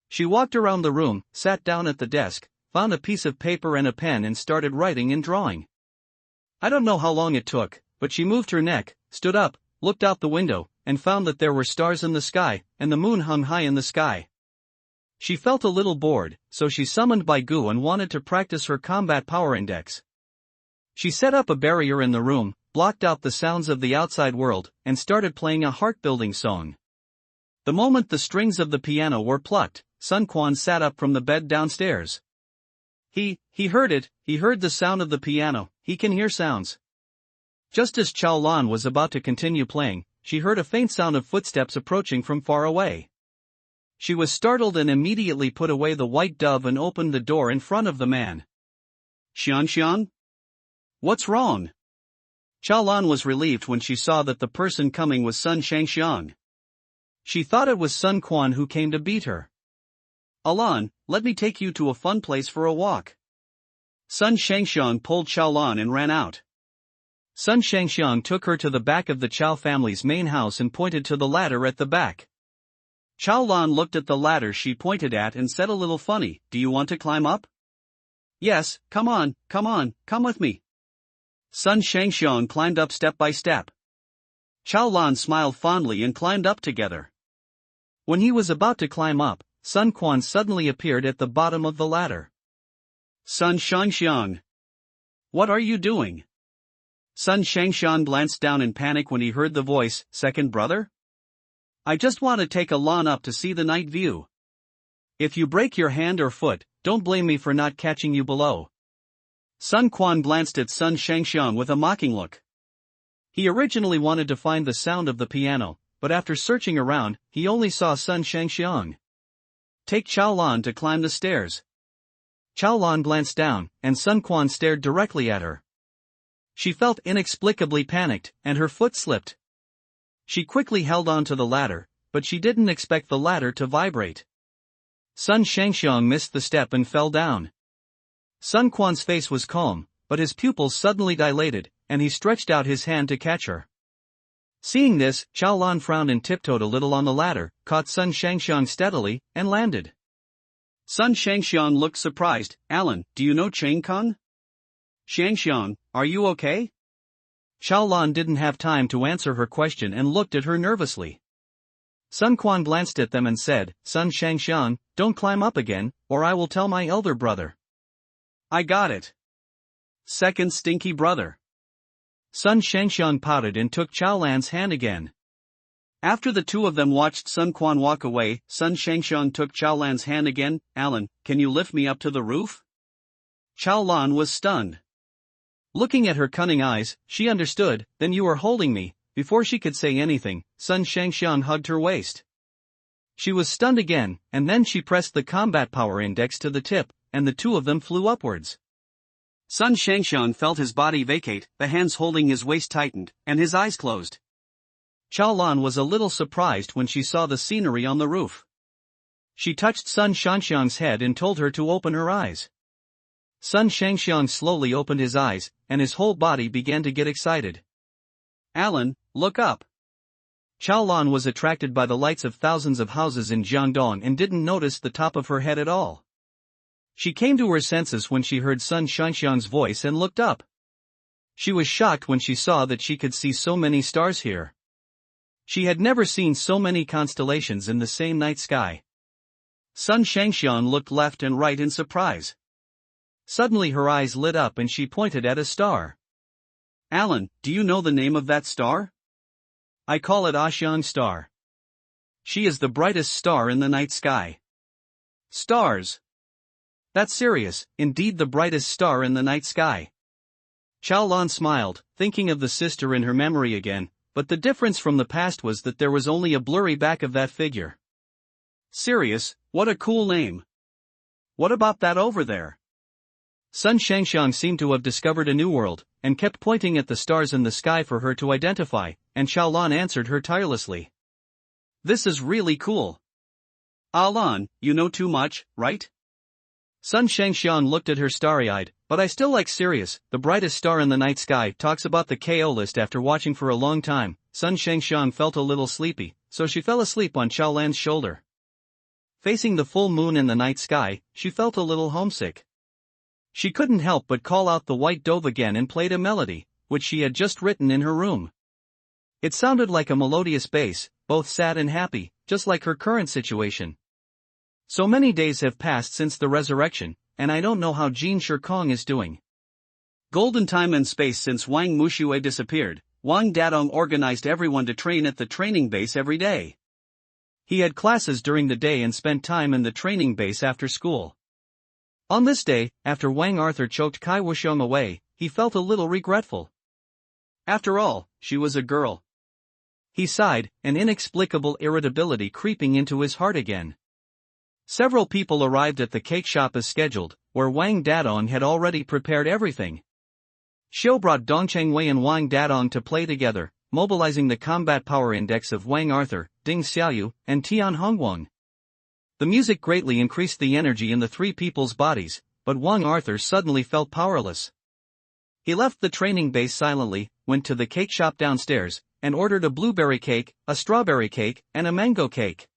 She walked around the room, sat down at the desk, found a piece of paper and a pen and started writing and drawing. I don't know how long it took, but she moved her neck, stood up, looked out the window, and found that there were stars in the sky, and the moon hung high in the sky. She felt a little bored, so she summoned Baigu and wanted to practice her combat power index. She set up a barrier in the room, blocked out the sounds of the outside world, and started playing a heart-building song. The moment the strings of the piano were plucked, Sun Quan sat up from the bed downstairs. He heard it, he heard the sound of the piano, he can hear sounds. Just as Xiaolan was about to continue playing, she heard a faint sound of footsteps approaching from far away. She was startled and immediately put away the white dove and opened the door in front of the man. Xianxian? What's wrong? Xiaolan was relieved when she saw that the person coming was Sun Shangxiang. She thought it was Sun Quan who came to beat her. Alan, let me take you to a fun place for a walk. Sun Shangxiang pulled Xiaolan and ran out. Sun Shangxiang took her to the back of the Chao family's main house and pointed to the ladder at the back. Xiaolan looked at the ladder she pointed at and said a little funny, do you want to climb up? Yes, come on, come with me. Sun Shangxiang climbed up step by step. Chao Lan smiled fondly and climbed up together. When he was about to climb up, Sun Quan suddenly appeared at the bottom of the ladder. Sun Shangxiang! What are you doing? Sun Shangxiang glanced down in panic when he heard the voice, second brother? I just want to take a Lan up to see the night view. If you break your hand or foot, don't blame me for not catching you below. Sun Quan glanced at Sun Shangxiang with a mocking look. He originally wanted to find the sound of the piano, but after searching around, he only saw Sun Shangxiang. Take Chao Lan to climb the stairs. Chao Lan glanced down, and Sun Quan stared directly at her. She felt inexplicably panicked, and her foot slipped. She quickly held on to the ladder, but she didn't expect the ladder to vibrate. Sun Shangxiang missed the step and fell down. Sun Quan's face was calm, but his pupils suddenly dilated, and he stretched out his hand to catch her. Seeing this, Chao Lan frowned and tiptoed a little on the ladder, caught Sun Shangxiang steadily, and landed. Sun Shangxiang looked surprised. Alan, do you know Chang Kong? Shangxiang, are you okay? Chao Lan didn't have time to answer her question and looked at her nervously. Sun Quan glanced at them and said, Sun Shangxiang, don't climb up again, or I will tell my elder brother. I got it. Second stinky brother. Sun Shangxiang pouted and took Chao Lan's hand again. After the two of them watched Sun Quan walk away, Sun Shangxiang took Chao Lan's hand again. Alan, can you lift me up to the roof? Chao Lan was stunned. Looking at her cunning eyes, she understood. Then you are holding me. Before she could say anything, Sun Shangxiang hugged her waist. She was stunned again, and then she pressed the combat power index to the tip, and the two of them flew upwards. Sun Shangxiang felt his body vacate, the hands holding his waist tightened, and his eyes closed. Chao Lan was a little surprised when she saw the scenery on the roof. She touched Sun Shangxiang's head and told her to open her eyes. Sun Shangxiang slowly opened his eyes, and his whole body began to get excited. Alan, look up. Chao Lan was attracted by the lights of thousands of houses in Jiangdong and didn't notice the top of her head at all. She came to her senses when she heard Sun Shangxiang's voice and looked up. She was shocked when she saw that she could see so many stars here. She had never seen so many constellations in the same night sky. Sun Shangxiang looked left and right in surprise. Suddenly her eyes lit up and she pointed at a star. Alan, do you know the name of that star? I call it Axiang Star. She is the brightest star in the night sky. Stars. That's serious, indeed the brightest star in the night sky. Chao Lan smiled, thinking of the sister in her memory again, but the difference from the past was that there was only a blurry back of that figure. Sirius, what a cool name. What about that over there? Sun Shangxiang seemed to have discovered a new world, and kept pointing at the stars in the sky for her to identify, and Chao Lan answered her tirelessly. This is really cool. Lan, you know too much, right? Sun Shangxiang looked at her starry-eyed, but I still like Sirius, the brightest star in the night sky, talks about the KO list after watching for a long time. Sun Shangxiang felt a little sleepy, so she fell asleep on Chao Lan's shoulder. Facing the full moon in the night sky, she felt a little homesick. She couldn't help but call out the white dove again and played a melody, which she had just written in her room. It sounded like a melodious bass, both sad and happy, just like her current situation. So many days have passed since the resurrection, and I don't know how Jin Shikong is doing. Golden time and space since Wang Mushue disappeared, Wang Dadong organized everyone to train at the training base every day. He had classes during the day and spent time in the training base after school. On this day, after Wang Arthur choked Kai Wuxiong away, he felt a little regretful. After all, she was a girl. He sighed, an inexplicable irritability creeping into his heart again. Several people arrived at the cake shop as scheduled, where Wang Dadong had already prepared everything. Xiu brought Dongcheng Wei and Wang Dadong to play together, mobilizing the combat power index of Wang Arthur, Ding Xiaoyu, and Tian Hongguang. The music greatly increased the energy in the three people's bodies, but Wang Arthur suddenly felt powerless. He left the training base silently, went to the cake shop downstairs, and ordered a blueberry cake, a strawberry cake, and a mango cake.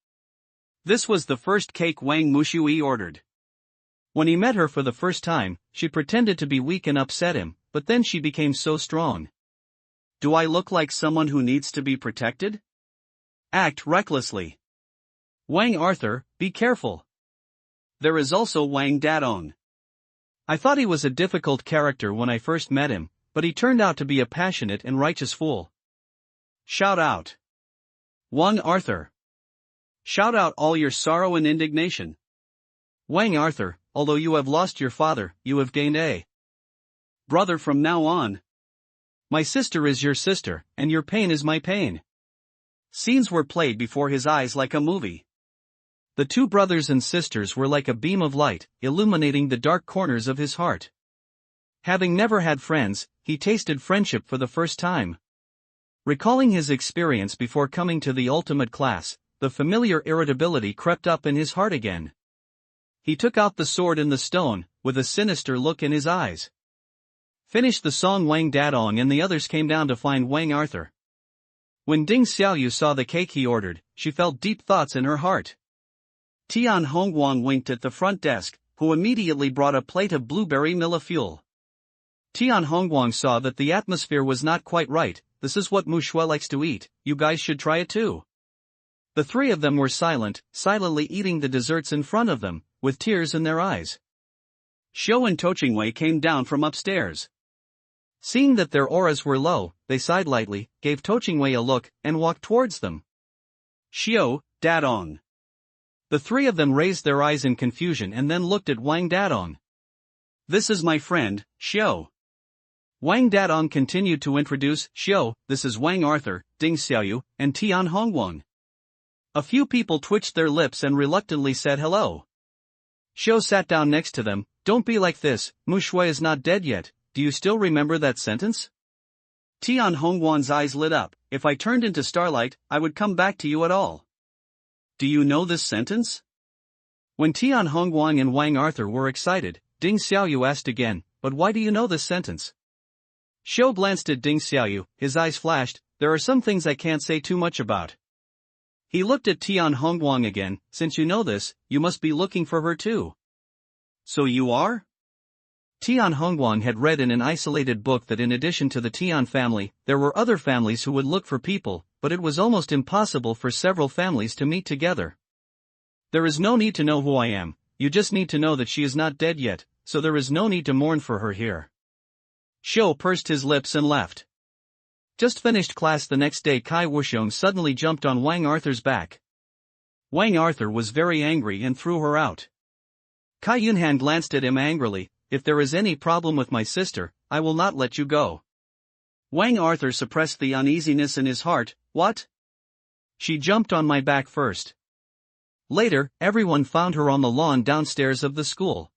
This was the first cake Wang Mushui ordered. When he met her for the first time, she pretended to be weak and upset him, but then she became so strong. Do I look like someone who needs to be protected? Act recklessly. Wang Arthur, be careful. There is also Wang Dadong. I thought he was a difficult character when I first met him, but he turned out to be a passionate and righteous fool. Shout out. Wang Arthur. Shout out all your sorrow and indignation. Wang Arthur, although you have lost your father, you have gained a brother from now on. My sister is your sister, and your pain is my pain. Scenes were played before his eyes like a movie. The two brothers and sisters were like a beam of light, illuminating the dark corners of his heart. Having never had friends, he tasted friendship for the first time. Recalling his experience before coming to the ultimate class, the familiar irritability crept up in his heart again. He took out the sword and the stone, with a sinister look in his eyes. Finished the song Wang Dadong and the others came down to find Wang Arthur. When Ding Xiaoyu saw the cake he ordered, she felt deep thoughts in her heart. Tian Hongguang winked at the front desk, who immediately brought a plate of blueberry millefeuille. Tian Hongguang saw that the atmosphere was not quite right. This is what Mu Shui likes to eat, you guys should try it too. The three of them were silently eating the desserts in front of them, with tears in their eyes. Xiao and Toqingwei came down from upstairs. Seeing that their auras were low, they sighed lightly, gave Toqingwei a look, and walked towards them. Xiao, Dadong. The three of them raised their eyes in confusion and then looked at Wang Dadong. This is my friend, Xiao. Wang Dadong continued to introduce Xiao, this is Wang Arthur, Ding Xiaoyu, and Tian Hongguang. A few people twitched their lips and reluctantly said hello. Xiao sat down next to them. Don't be like this, Mu Shui is not dead yet, do you still remember that sentence? Tian Hongguang's eyes lit up. If I turned into starlight, I would come back to you at all. Do you know this sentence? When Tian Hongguang and Wang Arthur were excited, Ding Xiaoyu asked again, but why do you know this sentence? Xiao glanced at Ding Xiaoyu, his eyes flashed, there are some things I can't say too much about. He looked at Tian Hongguang again, since you know this, you must be looking for her too. So you are? Tian Hongguang had read in an isolated book that in addition to the Tian family, there were other families who would look for people, but it was almost impossible for several families to meet together. There is no need to know who I am, you just need to know that she is not dead yet, so there is no need to mourn for her here. Xiao pursed his lips and left. Just finished class the next day. Kai Wuxiong suddenly jumped on Wang Arthur's back. Wang Arthur was very angry and threw her out. Kai Yunhan glanced at him angrily, if there is any problem with my sister, I will not let you go. Wang Arthur suppressed the uneasiness in his heart, what? She jumped on my back first. Later, everyone found her on the lawn downstairs of the school.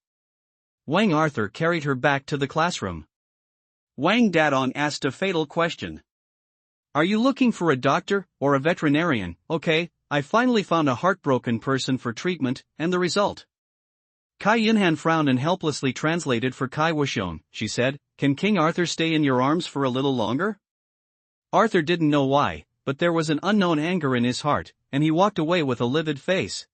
Wang Arthur carried her back to the classroom. Wang Dadong asked a fatal question. Are you looking for a doctor, or a veterinarian? Okay, I finally found a heartbroken person for treatment, and the result. Kai Yunhan frowned and helplessly translated for Kai Wuxiong. She said, can King Arthur stay in your arms for a little longer? Arthur didn't know why, but there was an unknown anger in his heart, and he walked away with a livid face.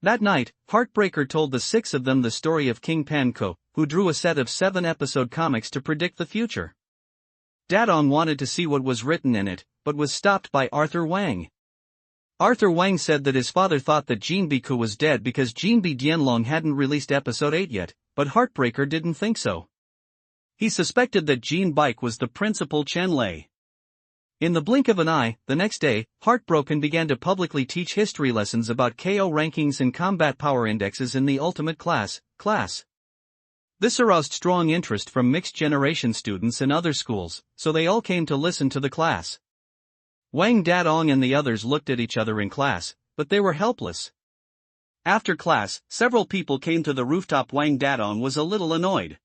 That night, Heartbreaker told the six of them the story of King Panko, who drew a set of 7-episode comics to predict the future. Dadong wanted to see what was written in it, but was stopped by Arthur Wang. Arthur Wang said that his father thought that Jin Biku was dead because Jin Bi Dianlong hadn't released episode 8 yet, but Heartbreaker didn't think so. He suspected that Jin Bike was the principal Chen Lei. In the blink of an eye, the next day, Heartbroken began to publicly teach history lessons about KO rankings and combat power indexes in the ultimate class. This aroused strong interest from mixed-generation students in other schools, so they all came to listen to the class. Wang Dadong and the others looked at each other in class, but they were helpless. After class, several people came to the rooftop. Wang Dadong was a little annoyed.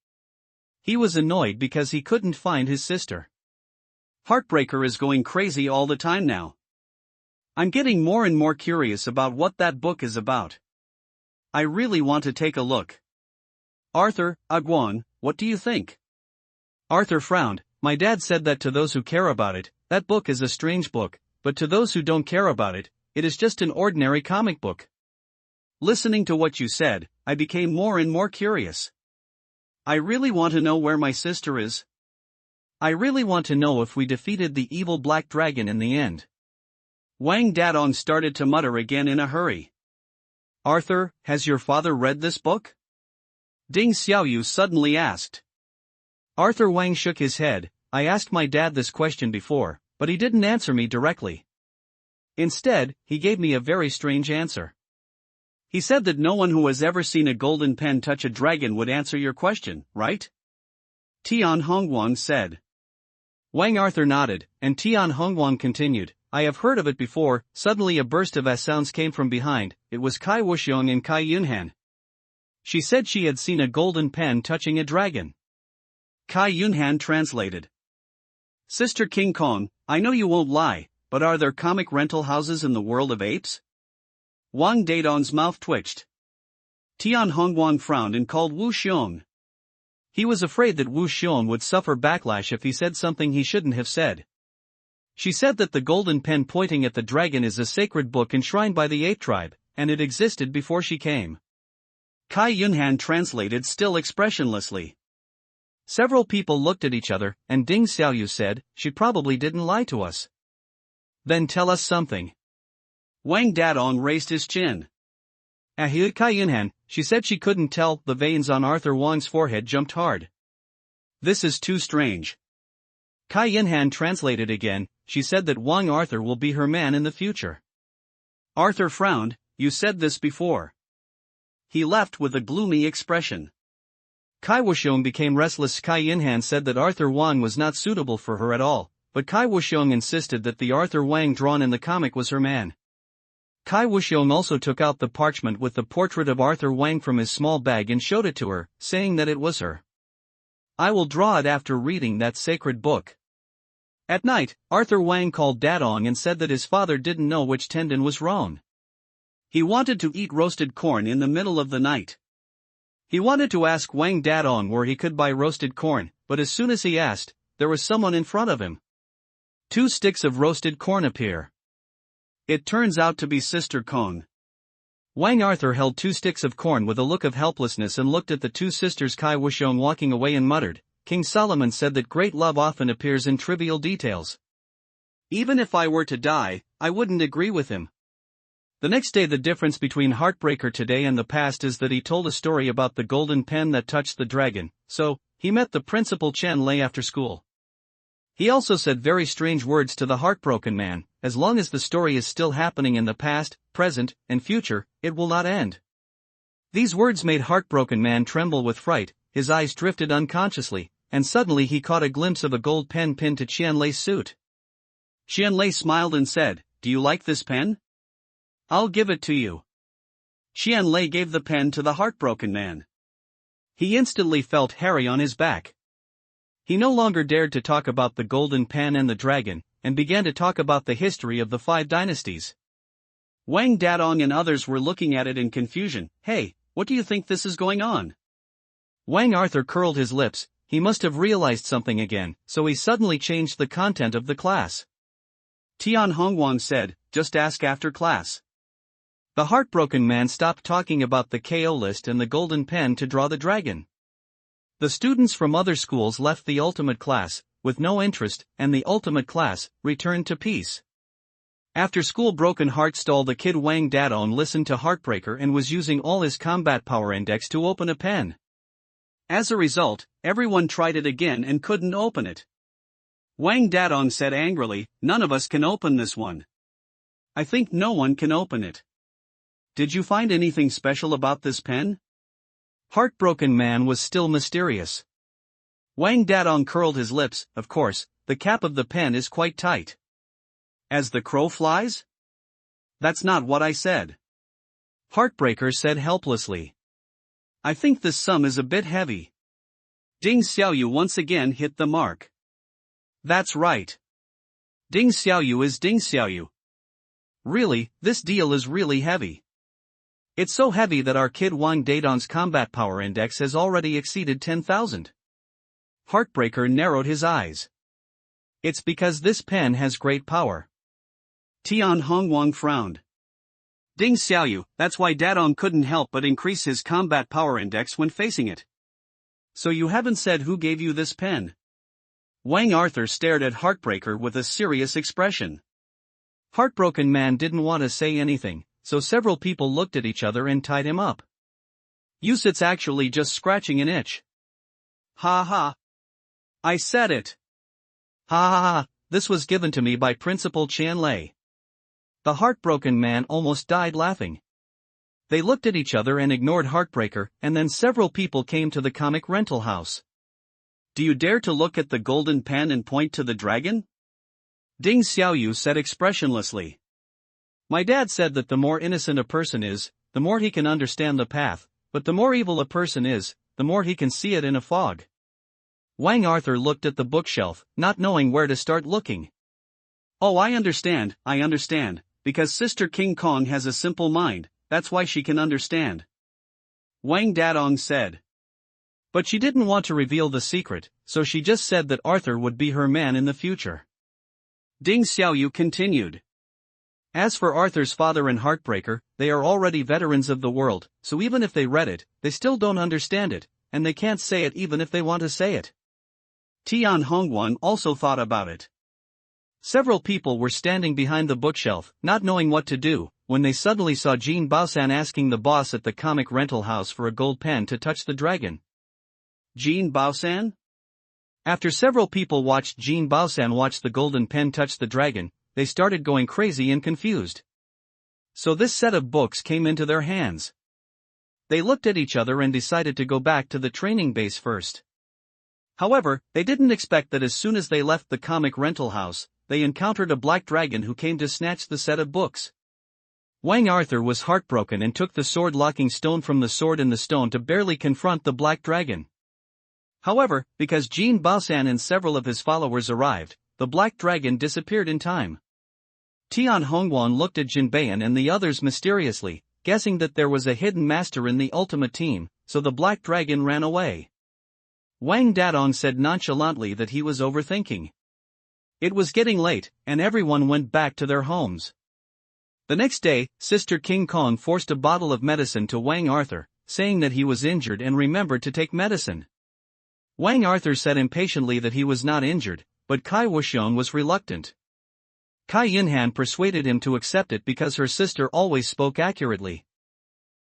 He was annoyed because he couldn't find his sister. Heartbreaker is going crazy all the time now. I'm getting more and more curious about what that book is about. I really want to take a look. Arthur, Aguan, what do you think? Arthur frowned. My dad said that to those who care about it, that book is a strange book, but to those who don't care about it, it is just an ordinary comic book. Listening to what you said, I became more and more curious. I really want to know where my sister is. I really want to know if we defeated the evil black dragon in the end. Wang Dadong started to mutter again in a hurry. Arthur, has your father read this book? Ding Xiaoyu suddenly asked. Arthur Wang shook his head. I asked my dad this question before, but he didn't answer me directly. Instead, he gave me a very strange answer. He said that no one who has ever seen a golden pen touch a dragon would answer your question, right? Tian Hongguang said. Wang Arthur nodded, and Tian Hongguang continued. I have heard of it before. Suddenly a burst of sounds came from behind. It was Kai Wuxiong and Kai Yunhan. She said she had seen a golden pen touching a dragon. Kai Yunhan translated. Sister King Kong, I know you won't lie, but are there comic rental houses in the world of apes? Wang Dadong's mouth twitched. Tian Hongguang frowned and called Wu Xiong. He was afraid that Wu Xiong would suffer backlash if he said something he shouldn't have said. She said that the golden pen pointing at the dragon is a sacred book enshrined by the ape tribe, and it existed before she came. Kai Yunhan translated still expressionlessly. Several people looked at each other, and Ding Xiaoyu said, she probably didn't lie to us. Then tell us something. Wang Dadong raised his chin. Kai Yunhan, she said she couldn't tell. The veins on Arthur Wang's forehead jumped hard. This is too strange. Kai Yunhan translated again. She said that Wang Arthur will be her man in the future. Arthur frowned. You said this before. He left with a gloomy expression. Kai Wuxiong became restless. Kai Yunhan said that Arthur Wang was not suitable for her at all, but Kai Wuxiong insisted that the Arthur Wang drawn in the comic was her man. Kai Wuxiong also took out the parchment with the portrait of Arthur Wang from his small bag and showed it to her, saying that it was her. I will draw it after reading that sacred book. At night, Arthur Wang called Dadong and said that his father didn't know which tendon was wrong. He wanted to eat roasted corn in the middle of the night. He wanted to ask Wang Dadong where he could buy roasted corn, but as soon as he asked, there was someone in front of him. 2 sticks of roasted corn appear. It turns out to be Sister Kong. Wang Arthur held 2 sticks of corn with a look of helplessness and looked at the 2 sisters Kai Wuxiong walking away and muttered. King Solomon said that great love often appears in trivial details. Even if I were to die, I wouldn't agree with him. The next day, the difference between Heartbreaker today and the past is that he told a story about the golden pen that touched the dragon, so, he met the principal Chen Lei after school. He also said very strange words to the heartbroken man. As long as the story is still happening in the past, present, and future, it will not end. These words made Heartbroken Man tremble with fright. His eyes drifted unconsciously, and suddenly he caught a glimpse of a gold pen pinned to Qian Lei's suit. Qian Lei smiled and said, Do you like this pen? I'll give it to you. Qian Lei gave the pen to the Heartbroken Man. He instantly felt hairy on his back. He no longer dared to talk about the golden pen and the dragon, and began to talk about the history of the 5 dynasties. Wang Dadong and others were looking at it in confusion. Hey, what do you think this is going on? Wang Arthur curled his lips. He must have realized something again, so he suddenly changed the content of the class. Tian Hongguang said, just ask after class. The Heartbroken Man stopped talking about the KO list and the golden pen to draw the dragon. The students from other schools left the ultimate class, with no interest, and the ultimate class returned to peace. After school, Broken Heart stole the kid Wang Dadong listened to Heartbreaker and was using all his combat power index to open a pen. As a result, everyone tried it again and couldn't open it. Wang Dadong said angrily, None of us can open this one. I think no one can open it. Did you find anything special about this pen? Heartbroken Man was still mysterious. Wang Dadong curled his lips. Of course, the cap of the pen is quite tight. As the crow flies? That's not what I said. Heartbreaker said helplessly. I think this sum is a bit heavy. Ding Xiaoyu once again hit the mark. That's right. Ding Xiaoyu is Ding Xiaoyu. Really, this deal is really heavy. It's so heavy that our kid Wang Dadong's combat power index has already exceeded 10,000. Heartbreaker narrowed his eyes. It's because this pen has great power. Tian Hongguang frowned. Ding Xiaoyu, that's why Dadong couldn't help but increase his combat power index when facing it. So you haven't said who gave you this pen? Wang Arthur stared at Heartbreaker with a serious expression. Heartbroken Man didn't want to say anything, so several people looked at each other and tied him up. It's actually just scratching an itch. Ha ha. I said it. Ha ha ha, this was given to me by Principal Chan Lei. The Heartbroken Man almost died laughing. They looked at each other and ignored Heartbreaker, and then several people came to the comic rental house. Do you dare to look at the golden pen and point to the dragon? Ding Xiaoyu said expressionlessly. My dad said that the more innocent a person is, the more he can understand the path, but the more evil a person is, the more he can see it in a fog. Wang Arthur looked at the bookshelf, not knowing where to start looking. Oh, I understand, because Sister King Kong has a simple mind, that's why she can understand. Wang Dadong said. But she didn't want to reveal the secret, so she just said that Arthur would be her man in the future. Ding Xiaoyu continued. As for Arthur's father and Heartbreaker, they are already veterans of the world, so even if they read it, they still don't understand it, and they can't say it even if they want to say it. Tian Hongwan also thought about it. Several people were standing behind the bookshelf, not knowing what to do, when they suddenly saw Jin Baosan asking the boss at the comic rental house for a gold pen to touch the dragon. Jin Baosan? After several people watched Jin Baosan watch the golden pen touch the dragon, they started going crazy and confused. So this set of books came into their hands. They looked at each other and decided to go back to the training base first. However, they didn't expect that as soon as they left the comic rental house, they encountered a black dragon who came to snatch the set of books. Wang Arthur was heartbroken and took the sword-locking stone from the sword in the stone to barely confront the black dragon. However, because Jin Baosan and several of his followers arrived, the black dragon disappeared in time. Tian Hongwan looked at Jin Bayan and the others mysteriously, guessing that there was a hidden master in the ultimate team, so the black dragon ran away. Wang Dadong said nonchalantly that he was overthinking. It was getting late, and everyone went back to their homes. The next day, Sister King Kong forced a bottle of medicine to Wang Arthur, saying that he was injured and remembered to take medicine. Wang Arthur said impatiently that he was not injured, but Kai Wuxiong was reluctant. Kai Yinhan persuaded him to accept it because her sister always spoke accurately.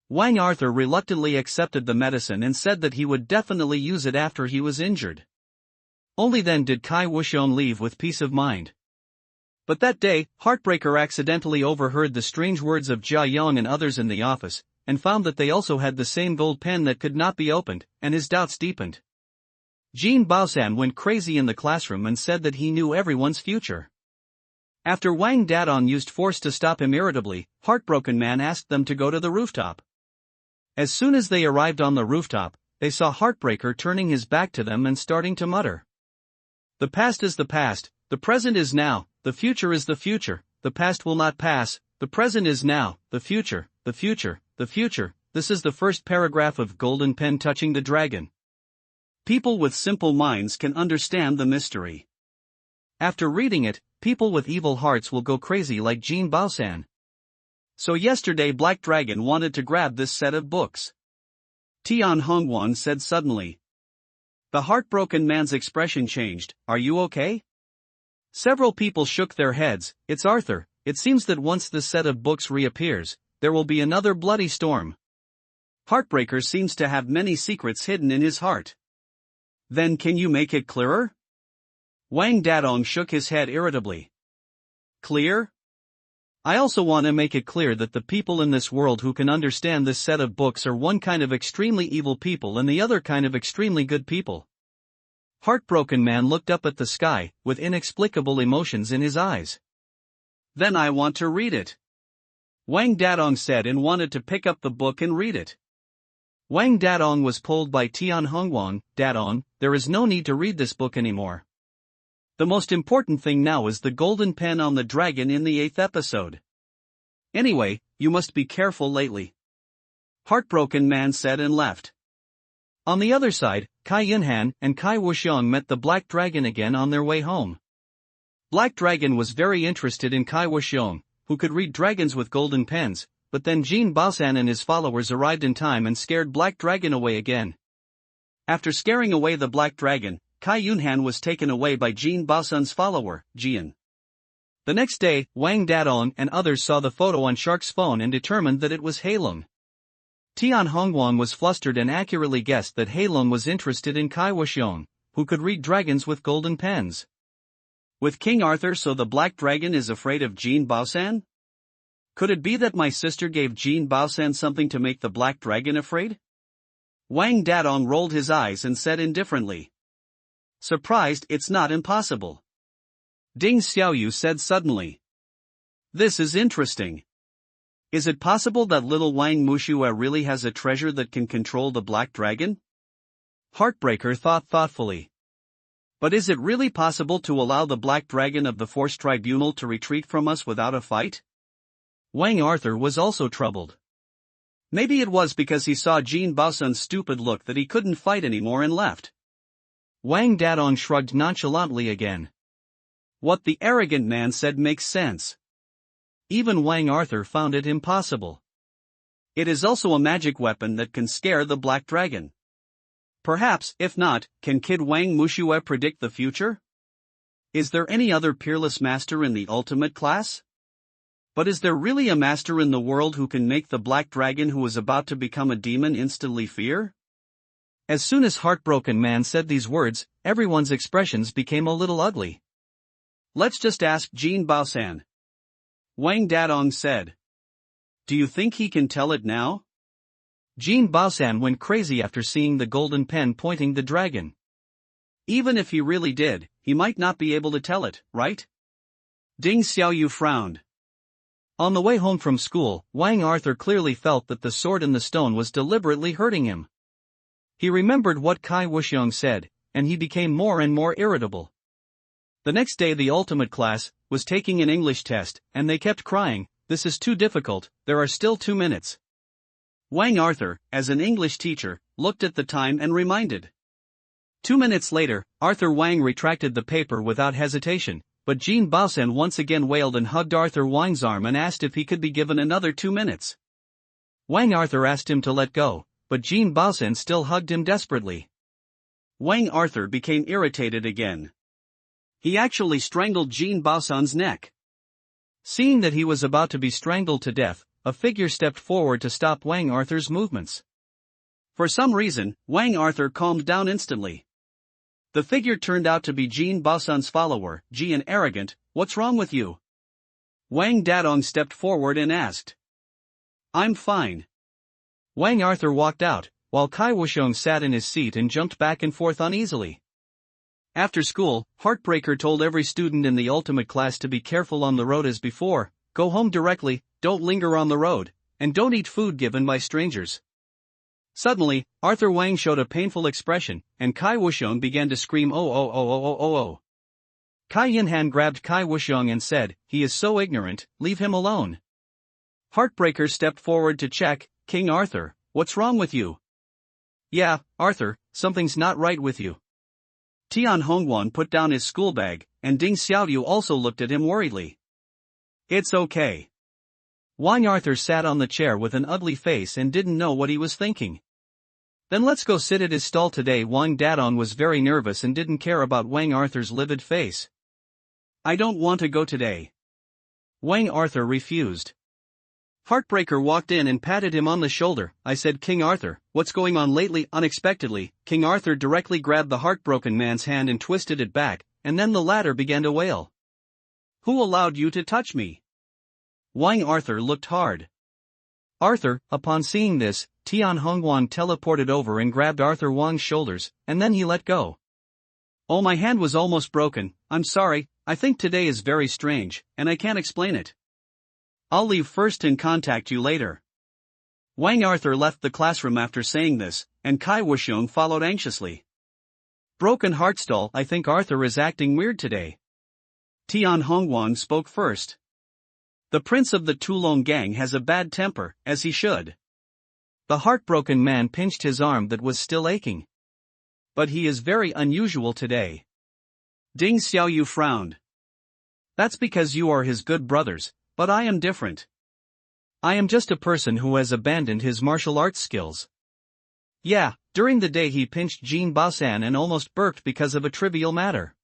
Wang Arthur reluctantly accepted the medicine and said that he would definitely use it after he was injured. Only then did Kai Wuxiong leave with peace of mind. But that day, Heartbreaker accidentally overheard the strange words of Jia Yong and others in the office, and found that they also had the same gold pen that could not be opened, and his doubts deepened. Jin Baosan went crazy in the classroom and said that he knew everyone's future. After Wang Dadong used force to stop him irritably, Heartbroken Man asked them to go to the rooftop. As soon as they arrived on the rooftop, they saw Heartbreaker turning his back to them and starting to mutter. The past is the past, the present is now, the future is the future, the past will not pass, the present is now, the future, the future, the future. This is the first paragraph of Golden Pen Touching the Dragon. People with simple minds can understand the mystery. After reading it, people with evil hearts will go crazy like Jin Baosan. So yesterday Black Dragon wanted to grab this set of books. Tian Hongwan said suddenly. The Heartbroken Man's expression changed. Are you okay? Several people shook their heads. It's Arthur. It seems that once this set of books reappears, there will be another bloody storm. Heartbreaker seems to have many secrets hidden in his heart. Then can you make it clearer? Wang Dadong shook his head irritably. Clear? I also want to make it clear that the people in this world who can understand this set of books are one kind of extremely evil people and the other kind of extremely good people. Heartbroken Man looked up at the sky, with inexplicable emotions in his eyes. Then I want to read it. Wang Dadong said and wanted to pick up the book and read it. Wang Dadong was pulled by Tian Hongwan. Dadong, there is no need to read this book anymore. The most important thing now is the golden pen on the dragon in the 8th episode. Anyway, you must be careful lately. Heartbroken Man said and left. On the other side, Kai Yinhan and Kai Wuxiong met the Black Dragon again on their way home. Black Dragon was very interested in Kai Wuxiong, who could read dragons with golden pens, but then Jin Baosan and his followers arrived in time and scared Black Dragon away again. After scaring away the Black Dragon, Kai Yunhan was taken away by Jin Baosun's follower, Jian. The next day, Wang Dadong and others saw the photo on Shark's phone and determined that it was Heilong. Tian Hongguan was flustered and accurately guessed that Heilong was interested in Kai Wuxiong, who could read dragons with golden pens. With King Arthur, so the Black Dragon is afraid of Jin Baosan? Could it be that my sister gave Jin Baosan something to make the Black Dragon afraid? Wang Dadong rolled his eyes and said indifferently. Surprised, it's not impossible. Ding Xiaoyu said suddenly. This is interesting. Is it possible that little Wang Mushua really has a treasure that can control the Black Dragon? Heartbreaker thought thoughtfully. But is it really possible to allow the Black Dragon of the Force Tribunal to retreat from us without a fight? Wang Arthur was also troubled. Maybe it was because he saw Jin Baosun's stupid look that he couldn't fight anymore and left. Wang Dadong shrugged nonchalantly again. What the arrogant man said makes sense. Even Wang Arthur found it impossible. It is also a magic weapon that can scare the Black Dragon. Perhaps, if not, can Kid Wang Mushua predict the future? Is there any other peerless master in the ultimate class? But is there really a master in the world who can make the Black Dragon who is about to become a demon instantly fear? As soon as Heartbroken Man said these words, everyone's expressions became a little ugly. Let's just ask Jin Baosan. Wang Dadong said. Do you think he can tell it now? Jin Baosan went crazy after seeing the golden pen pointing the dragon. Even if he really did, he might not be able to tell it, right? Ding Xiaoyu frowned. On the way home from school, Wang Arthur clearly felt that the sword in the stone was deliberately hurting him. He remembered what Kai Wuxiong said, and he became more and more irritable. The next day the ultimate class was taking an English test, and they kept crying, "This is too difficult, there are still 2 minutes." Wang Arthur, as an English teacher, looked at the time and reminded. 2 minutes later, Arthur Wang retracted the paper without hesitation, but Jin Baosan once again wailed and hugged Arthur Wang's arm and asked if he could be given another 2 minutes. Wang Arthur asked him to let go, but Jin Baosan still hugged him desperately. Wang Arthur became irritated again. He actually strangled Jin Baosan's neck. Seeing that he was about to be strangled to death, a figure stepped forward to stop Wang Arthur's movements. For some reason, Wang Arthur calmed down instantly. The figure turned out to be Jin Baosan's follower, Jian Arrogant. What's wrong with you? Wang Dadong stepped forward and asked. I'm fine. Wang Arthur walked out, while Kai Wuxiong sat in his seat and jumped back and forth uneasily. After school, Heartbreaker told every student in the ultimate class to be careful on the road as before, go home directly, don't linger on the road, and don't eat food given by strangers. Suddenly, Arthur Wang showed a painful expression, and Kai Wuxiong began to scream oh oh oh oh oh oh oh. Kai Yinhan grabbed Kai Wuxiong and said, he is so ignorant, leave him alone. Heartbreaker stepped forward to check, King Arthur, what's wrong with you? Yeah, Arthur, something's not right with you. Tian Hongguan put down his school bag, and Ding Xiaoyu also looked at him worriedly. It's okay. Wang Arthur sat on the chair with an ugly face and didn't know what he was thinking. Then let's go sit at his stall today. Wang Dadong was very nervous and didn't care about Wang Arthur's livid face. I don't want to go today. Wang Arthur refused. Heartbreaker walked in and patted him on the shoulder. I said, King Arthur, what's going on lately? Unexpectedly, King Arthur directly grabbed the heartbroken man's hand and twisted it back, and then the latter began to wail. Who allowed you to touch me? Wang Arthur looked hard. Arthur, upon seeing this, Tian Hongguan teleported over and grabbed Arthur Wang's shoulders, and then he let go. Oh, my hand was almost broken. I'm sorry, I think today is very strange, and I can't explain it. I'll leave first and contact you later. Wang Arthur left the classroom after saying this, and Kai Wuxiong followed anxiously. Broken heart stall, I think Arthur is acting weird today. Tian Hongguan spoke first. The prince of the Tulong gang has a bad temper, as he should. The heartbroken man pinched his arm that was still aching. But he is very unusual today. Ding Xiaoyu frowned. That's because you are his good brothers, but I am different. I am just a person who has abandoned his martial arts skills. Yeah, during the day he pinched Jean Baosan and almost burped because of a trivial matter.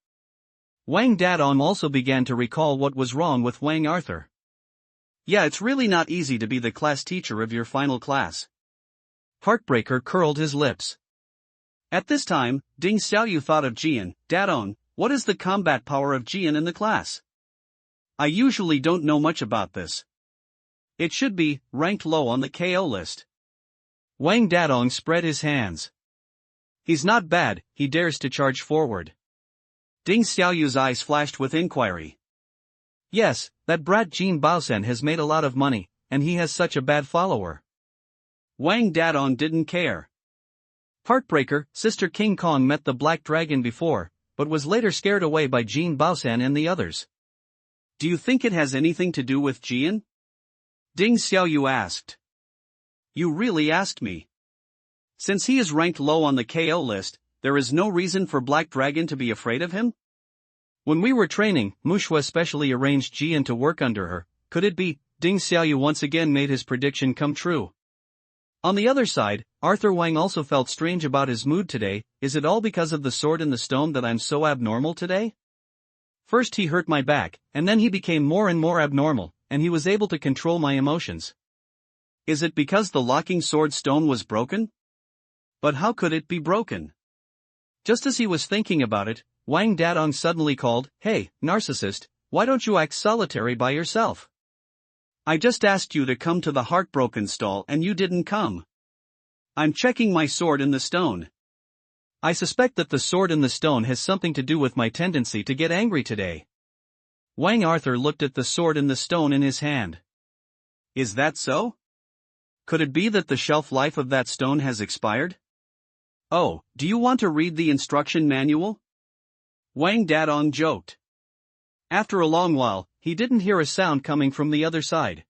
Wang Dadong also began to recall what was wrong with Wang Arthur. Yeah, it's really not easy to be the class teacher of your final class. Heartbreaker curled his lips. At this time, Ding Xiaoyu thought of Jian. Dadong, what is the combat power of Jian in the class? I usually don't know much about this. It should be ranked low on the KO list. Wang Dadong spread his hands. He's not bad, he dares to charge forward. Ding Xiaoyu's eyes flashed with inquiry. Yes, that brat Jean Baosan has made a lot of money, and he has such a bad follower. Wang Dadong didn't care. Heartbreaker, Sister King Kong met the Black Dragon before, but was later scared away by Jean Baosan and the others. Do you think it has anything to do with Jian? Ding Xiaoyu asked. You really asked me. Since he is ranked low on the KO list, there is no reason for Black Dragon to be afraid of him? When we were training, Mushua specially arranged Jian to work under her. Could it be? Ding Xiaoyu once again made his prediction come true. On the other side, Arthur Wang also felt strange about his mood today. Is it all because of the sword in the stone that I'm so abnormal today? First he hurt my back, and then he became more and more abnormal, and he was able to control my emotions. Is it because the locking sword stone was broken? But how could it be broken? Just as he was thinking about it, Wang Dadong suddenly called, "Hey, narcissist, why don't you act solitary by yourself? I just asked you to come to the heartbroken stall and you didn't come. I'm checking my sword in the stone." I suspect that the sword in the stone has something to do with my tendency to get angry today. Wang Arthur looked at the sword in the stone in his hand. Is that so? Could it be that the shelf life of that stone has expired? Oh, do you want to read the instruction manual? Wang Dadong joked. After a long while, he didn't hear a sound coming from the other side.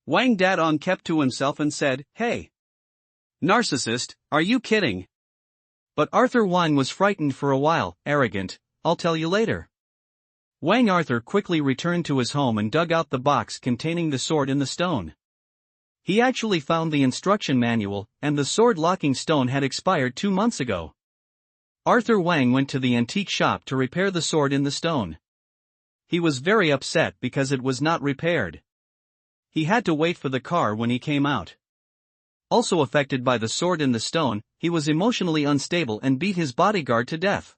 Wang Dadong kept to himself and said, "Hey! Narcissist, are you kidding?" But Arthur Wang was frightened for a while. Arrogant, "I'll tell you later." Wang Arthur quickly returned to his home and dug out the box containing the sword in the stone. He actually found the instruction manual, and the sword locking stone had expired 2 months ago. Arthur Wang went to the antique shop to repair the sword in the stone. He was very upset because it was not repaired. He had to wait for the car when he came out. Also affected by the sword in the stone, he was emotionally unstable and beat his bodyguard to death.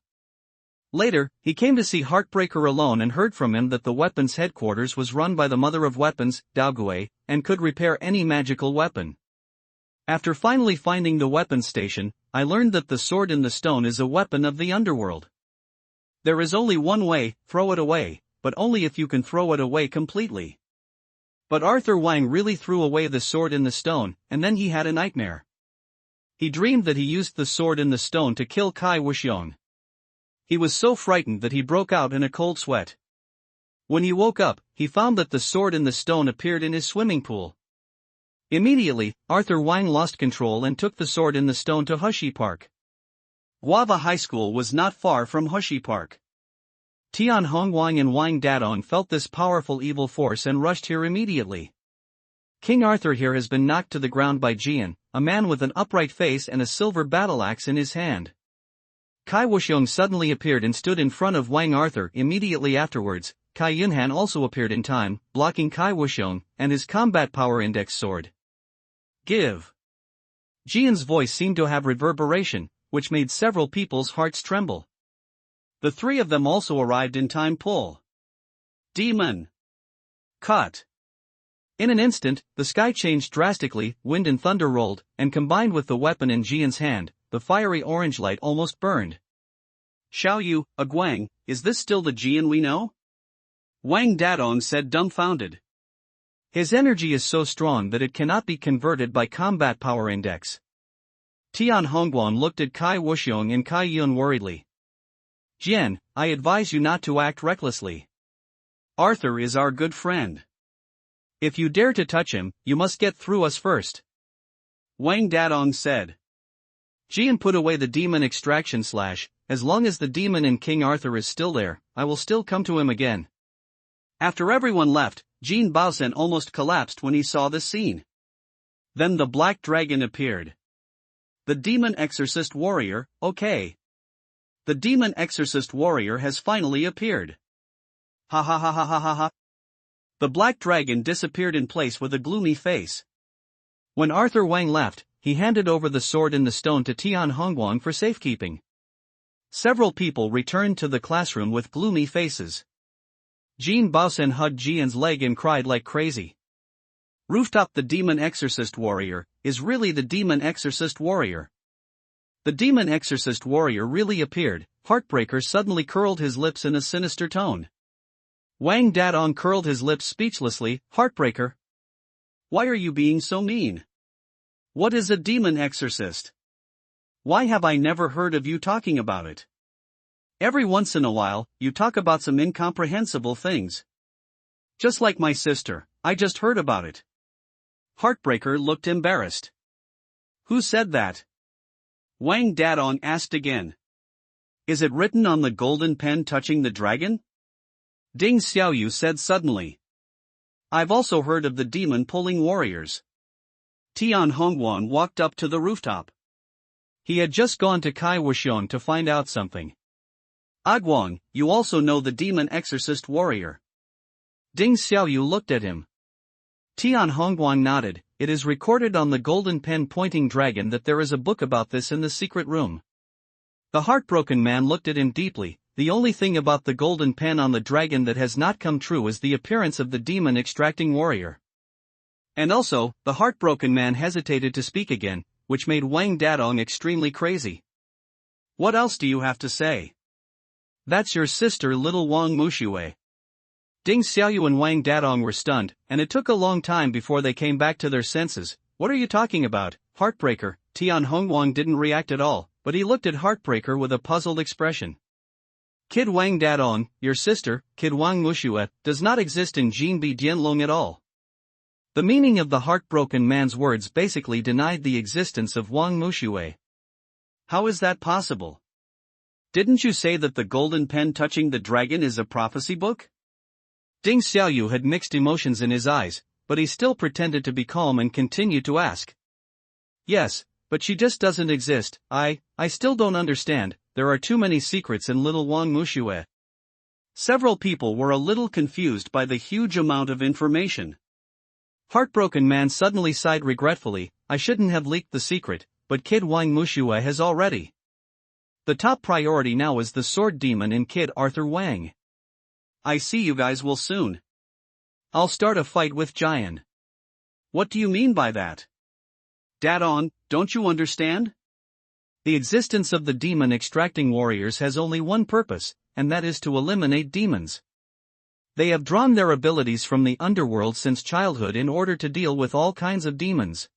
Later, he came to see Heartbreaker alone and heard from him that the weapons headquarters was run by the mother of weapons, Daogui, and could repair any magical weapon. After finally finding the weapons station, I learned that the sword in the stone is a weapon of the underworld. There is only one way: throw it away, but only if you can throw it away completely. But Arthur Wang really threw away the sword in the stone, and then he had a nightmare. He dreamed that he used the sword in the stone to kill Kai Wuxiong. He was so frightened that he broke out in a cold sweat. When he woke up, he found that the sword in the stone appeared in his swimming pool. Immediately, Arthur Wang lost control and took the sword in the stone to Hushi Park. Guava High School was not far from Hushi Park. Tian Hongwang and Wang Dadong felt this powerful evil force and rushed here immediately. King Arthur here has been knocked to the ground by Jian, a man with an upright face and a silver battle axe in his hand. Kai Wuxiong suddenly appeared and stood in front of Wang Arthur. Immediately afterwards, Kai Yunhan also appeared in time, blocking Kai Wuxiong and his combat power index sword. "Give!" Jian's voice seemed to have reverberation, which made several people's hearts tremble. The three of them also arrived in time. Pull! Demon! Cut! In an instant, the sky changed drastically, wind and thunder rolled, and combined with the weapon in Jian's hand, the fiery orange light almost burned. Xiaoyu, Guang, is this still the Jian we know? Wang Dadong said, dumbfounded. His energy is so strong that it cannot be converted by combat power index. Tian Hongguan looked at Kai Wuxiong and Kai Yun worriedly. "Jian, I advise you not to act recklessly. Arthur is our good friend. If you dare to touch him, you must get through us first," Wang Dadong said. Jian put away the demon extraction slash. "As long as the demon in King Arthur is still there, I will still come to him again." After everyone left, Jean Baosan almost collapsed when he saw this scene. Then the black dragon appeared. The demon exorcist warrior, okay. The demon exorcist warrior has finally appeared. Ha ha ha ha ha ha ha. The black dragon disappeared in place with a gloomy face. When Arthur Wang left, he handed over the sword and the stone to Tian Hongguang for safekeeping. Several people returned to the classroom with gloomy faces. Jean Baosen hugged Jian's leg and cried like crazy. Rooftop, the demon exorcist warrior is really the demon exorcist warrior. The demon exorcist warrior really appeared. Heartbreaker suddenly curled his lips in a sinister tone. Wang Dadong curled his lips speechlessly. Heartbreaker, why are you being so mean? What is a demon exorcist? Why have I never heard of you talking about it? Every once in a while, you talk about some incomprehensible things. Just like my sister, I just heard about it. Heartbreaker looked embarrassed. Who said that? Wang Dadong asked again. Is it written on the golden pen touching the dragon? Ding Xiaoyu said suddenly. I've also heard of the demon pulling warriors. Tian Hongguang walked up to the rooftop. He had just gone to Kai Wuxiong to find out something. Aguang, you also know the demon exorcist warrior. Ding Xiaoyu looked at him. Tian Hongguang nodded. It is recorded on the golden pen pointing dragon that there is a book about this in the secret room. The heartbroken man looked at him deeply. The only thing about the golden pen on the dragon that has not come true is the appearance of the demon extracting warrior. And also, the heartbroken man hesitated to speak again, which made Wang Dadong extremely crazy. What else do you have to say? That's your sister, little Wang Muxue. Ding Xiaoyu and Wang Dadong were stunned, and it took a long time before they came back to their senses. What are you talking about, Heartbreaker? Tian Hongguang didn't react at all, but he looked at Heartbreaker with a puzzled expression. Kid Wang Dadong, your sister, Kid Wang Muxue, does not exist in Jinbi Dianlong at all. The meaning of the heartbroken man's words basically denied the existence of Wang Muxue. How is that possible? Didn't you say that the golden pen touching the dragon is a prophecy book? Ding Xiaoyu had mixed emotions in his eyes, but he still pretended to be calm and continued to ask. Yes, but she just doesn't exist. I still don't understand. There are too many secrets in little Wang Muxue. Several people were a little confused by the huge amount of information. Heartbroken man suddenly sighed regretfully. I shouldn't have leaked the secret, but Kid Wang Muxue has already. The top priority now is the sword demon in Kid Arthur Wang. I see you guys will soon. I'll start a fight with Jian. What do you mean by that? Dadong, don't you understand? The existence of the demon extracting warriors has only one purpose, and that is to eliminate demons. They have drawn their abilities from the underworld since childhood in order to deal with all kinds of demons.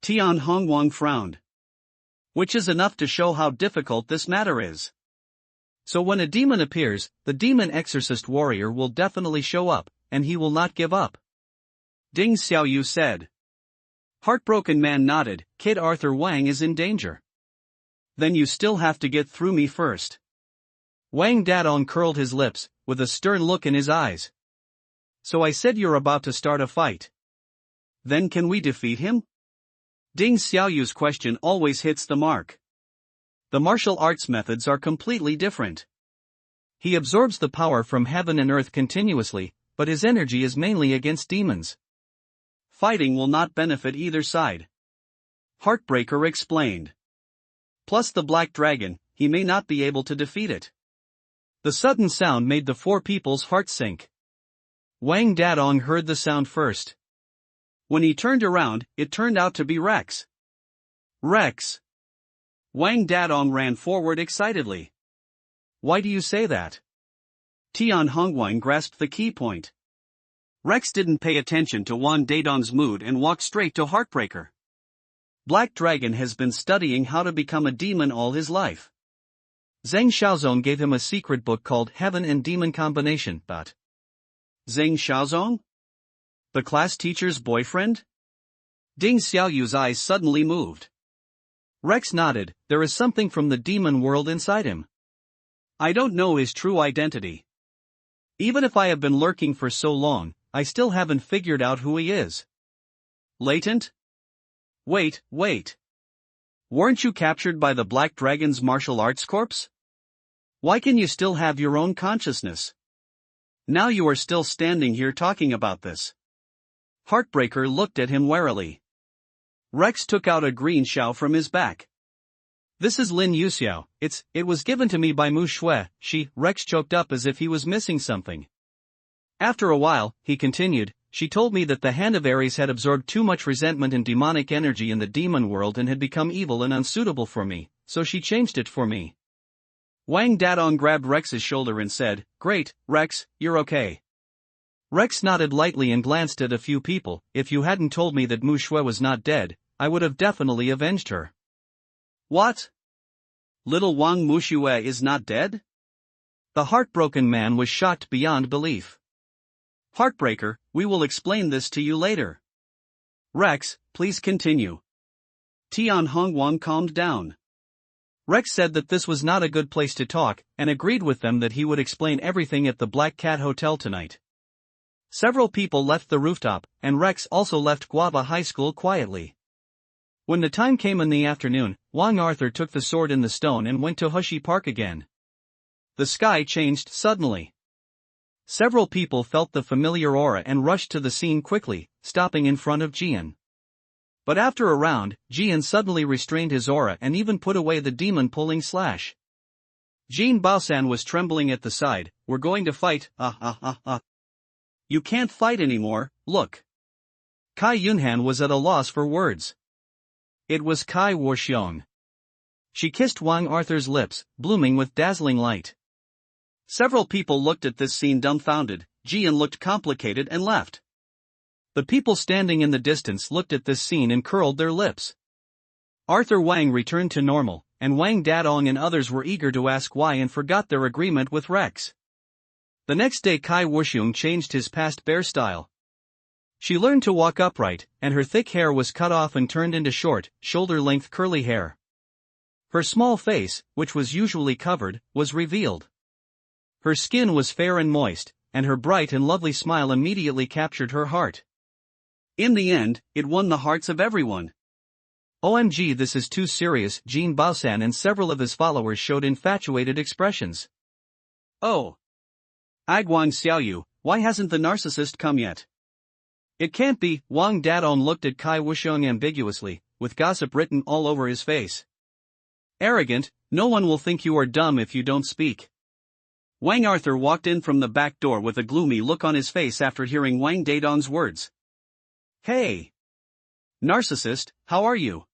Tian Hongguang frowned. Which is enough to show how difficult this matter is. So when a demon appears, the demon exorcist warrior will definitely show up, and he will not give up. Ding Xiaoyu said. Heartbroken man nodded. Kid Arthur Wang is in danger. Then you still have to get through me first. Wang Dadong curled his lips, with a stern look in his eyes. So I said you're about to start a fight. Then can we defeat him? Ding Xiaoyu's question always hits the mark. The martial arts methods are completely different. He absorbs the power from heaven and earth continuously, but his energy is mainly against demons. Fighting will not benefit either side. Heartbreaker explained. Plus the black dragon, he may not be able to defeat it. The sudden sound made the four people's hearts sink. Wang Dadong heard the sound first. When he turned around, it turned out to be Rex. Rex! Wang Dadong ran forward excitedly. Why do you say that? Tian Hongguang grasped the key point. Rex didn't pay attention to Wang Dadong's mood and walked straight to Heartbreaker. Black Dragon has been studying how to become a demon all his life. Zheng Xiaozong gave him a secret book called Heaven and Demon Combination, but Zheng Xiaozong? The class teacher's boyfriend? Ding Xiaoyu's eyes suddenly moved. Rex nodded. There is something from the demon world inside him. I don't know his true identity. Even if I have been lurking for so long, I still haven't figured out who he is. Latent? Wait. Weren't you captured by the Black Dragon's martial arts corps? Why can you still have your own consciousness? Now you are still standing here talking about this. Heartbreaker looked at him warily. Rex took out a green xiao from his back. This is Lin Yuxiao, it was given to me by Mu Shui, Rex choked up as if he was missing something. After a while, he continued, she told me that the hand of Ares had absorbed too much resentment and demonic energy in the demon world and had become evil and unsuitable for me, so she changed it for me. Wang Dadong grabbed Rex's shoulder and said, Great, Rex, you're okay. Rex nodded lightly and glanced at a few people. If you hadn't told me that Mu Shui was not dead, I would have definitely avenged her. What? Little Wang Mu Shui is not dead? The heartbroken man was shocked beyond belief. Heartbreaker, we will explain this to you later. Rex, please continue. Tian Hongwang calmed down. Rex said that this was not a good place to talk, and agreed with them that he would explain everything at the Black Cat Hotel tonight. Several people left the rooftop, and Rex also left Guava High School quietly. When the time came in the afternoon, Wang Arthur took the sword in the stone and went to Hushi Park again. The sky changed suddenly. Several people felt the familiar aura and rushed to the scene quickly, stopping in front of Jian. But after a round, Jian suddenly restrained his aura and even put away the demon-pulling slash. Jin Baosan was trembling at the side. We're going to fight, You can't fight anymore, look. Kai Yunhan was at a loss for words. It was Kai Wuxiong. She kissed Wang Arthur's lips, blooming with dazzling light. Several people looked at this scene dumbfounded. Jian looked complicated and left. The people standing in the distance looked at this scene and curled their lips. Arthur Wang returned to normal, and Wang Dadong and others were eager to ask why and forgot their agreement with Rex. The next day Kai Wuxiong changed his past bear style. She learned to walk upright, and her thick hair was cut off and turned into short, shoulder-length curly hair. Her small face, which was usually covered, was revealed. Her skin was fair and moist, and her bright and lovely smile immediately captured her heart. In the end, it won the hearts of everyone. OMG, this is too serious. Jin Baosan and several of his followers showed infatuated expressions. Oh! Agwang Xiaoyu, why hasn't the narcissist come yet? It can't be. Wang Dadong looked at Kai Wuxiong ambiguously, with gossip written all over his face. Arrogant, no one will think you are dumb if you don't speak. Wang Arthur walked in from the back door with a gloomy look on his face after hearing Wang Dadong's words. Hey! Narcissist, how are you?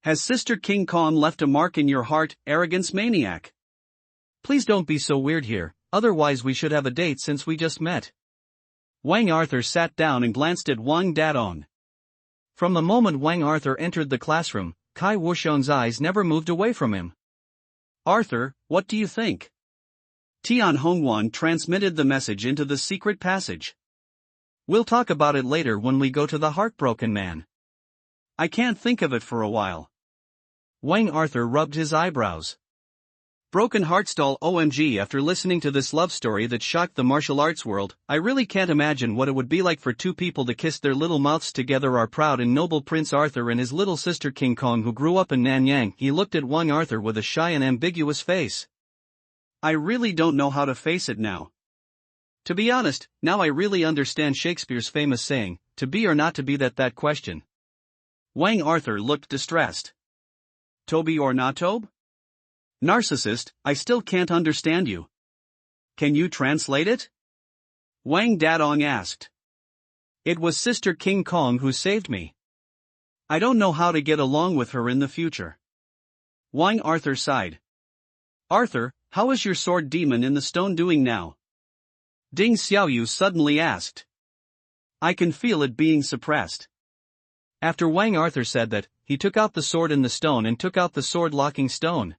Has Sister King Kong left a mark in your heart, arrogance maniac? Please don't be so weird here, otherwise we should have a date since we just met. Wang Arthur sat down and glanced at Wang Dadong. From the moment Wang Arthur entered the classroom, Kai Wuxiong's eyes never moved away from him. Arthur, what do you think? Tian Hongwan transmitted the message into the secret passage. We'll talk about it later when we go to the heartbroken man. I can't think of it for a while. Wang Arthur rubbed his eyebrows. Broken heart stall. OMG, after listening to this love story that shocked the martial arts world, I really can't imagine what it would be like for two people to kiss their little mouths together. Our proud and noble Prince Arthur and his little sister King Kong, who grew up in Nanyang. He looked at Wang Arthur with a shy and ambiguous face. I really don't know how to face it now. To be honest, now I really understand Shakespeare's famous saying, to be or not to be. That question. Wang Arthur looked distressed. Toby or not Tobe? Narcissist, I still can't understand you. Can you translate it? Wang Dadong asked. It was Sister King Kong who saved me. I don't know how to get along with her in the future. Wang Arthur sighed. Arthur, how is your sword demon in the stone doing now? Ding Xiaoyu suddenly asked. I can feel it being suppressed. After Wang Arthur said that, he took out the sword in the stone and took out the sword-locking stone.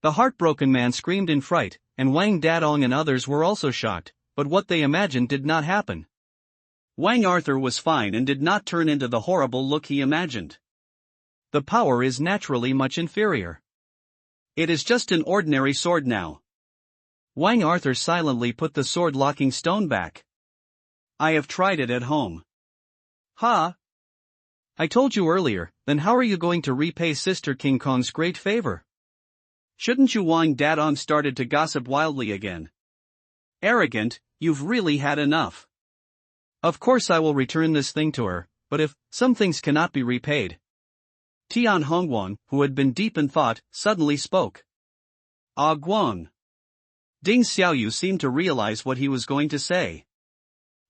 The heartbroken man screamed in fright, and Wang Dadong and others were also shocked, but what they imagined did not happen. Wang Arthur was fine and did not turn into the horrible look he imagined. The power is naturally much inferior. It is just an ordinary sword now. Wang Arthur silently put the sword-locking stone back. I have tried it at home. Ha! I told you earlier, then how are you going to repay Sister King Kong's great favor? Shouldn't you? Wang Dadong started to gossip wildly again. Arrogant, you've really had enough. Of course I will return this thing to her, but if some things cannot be repaid. Tian Hongguang, who had been deep in thought, suddenly spoke. Ah Guang. Ding Xiaoyu seemed to realize what he was going to say.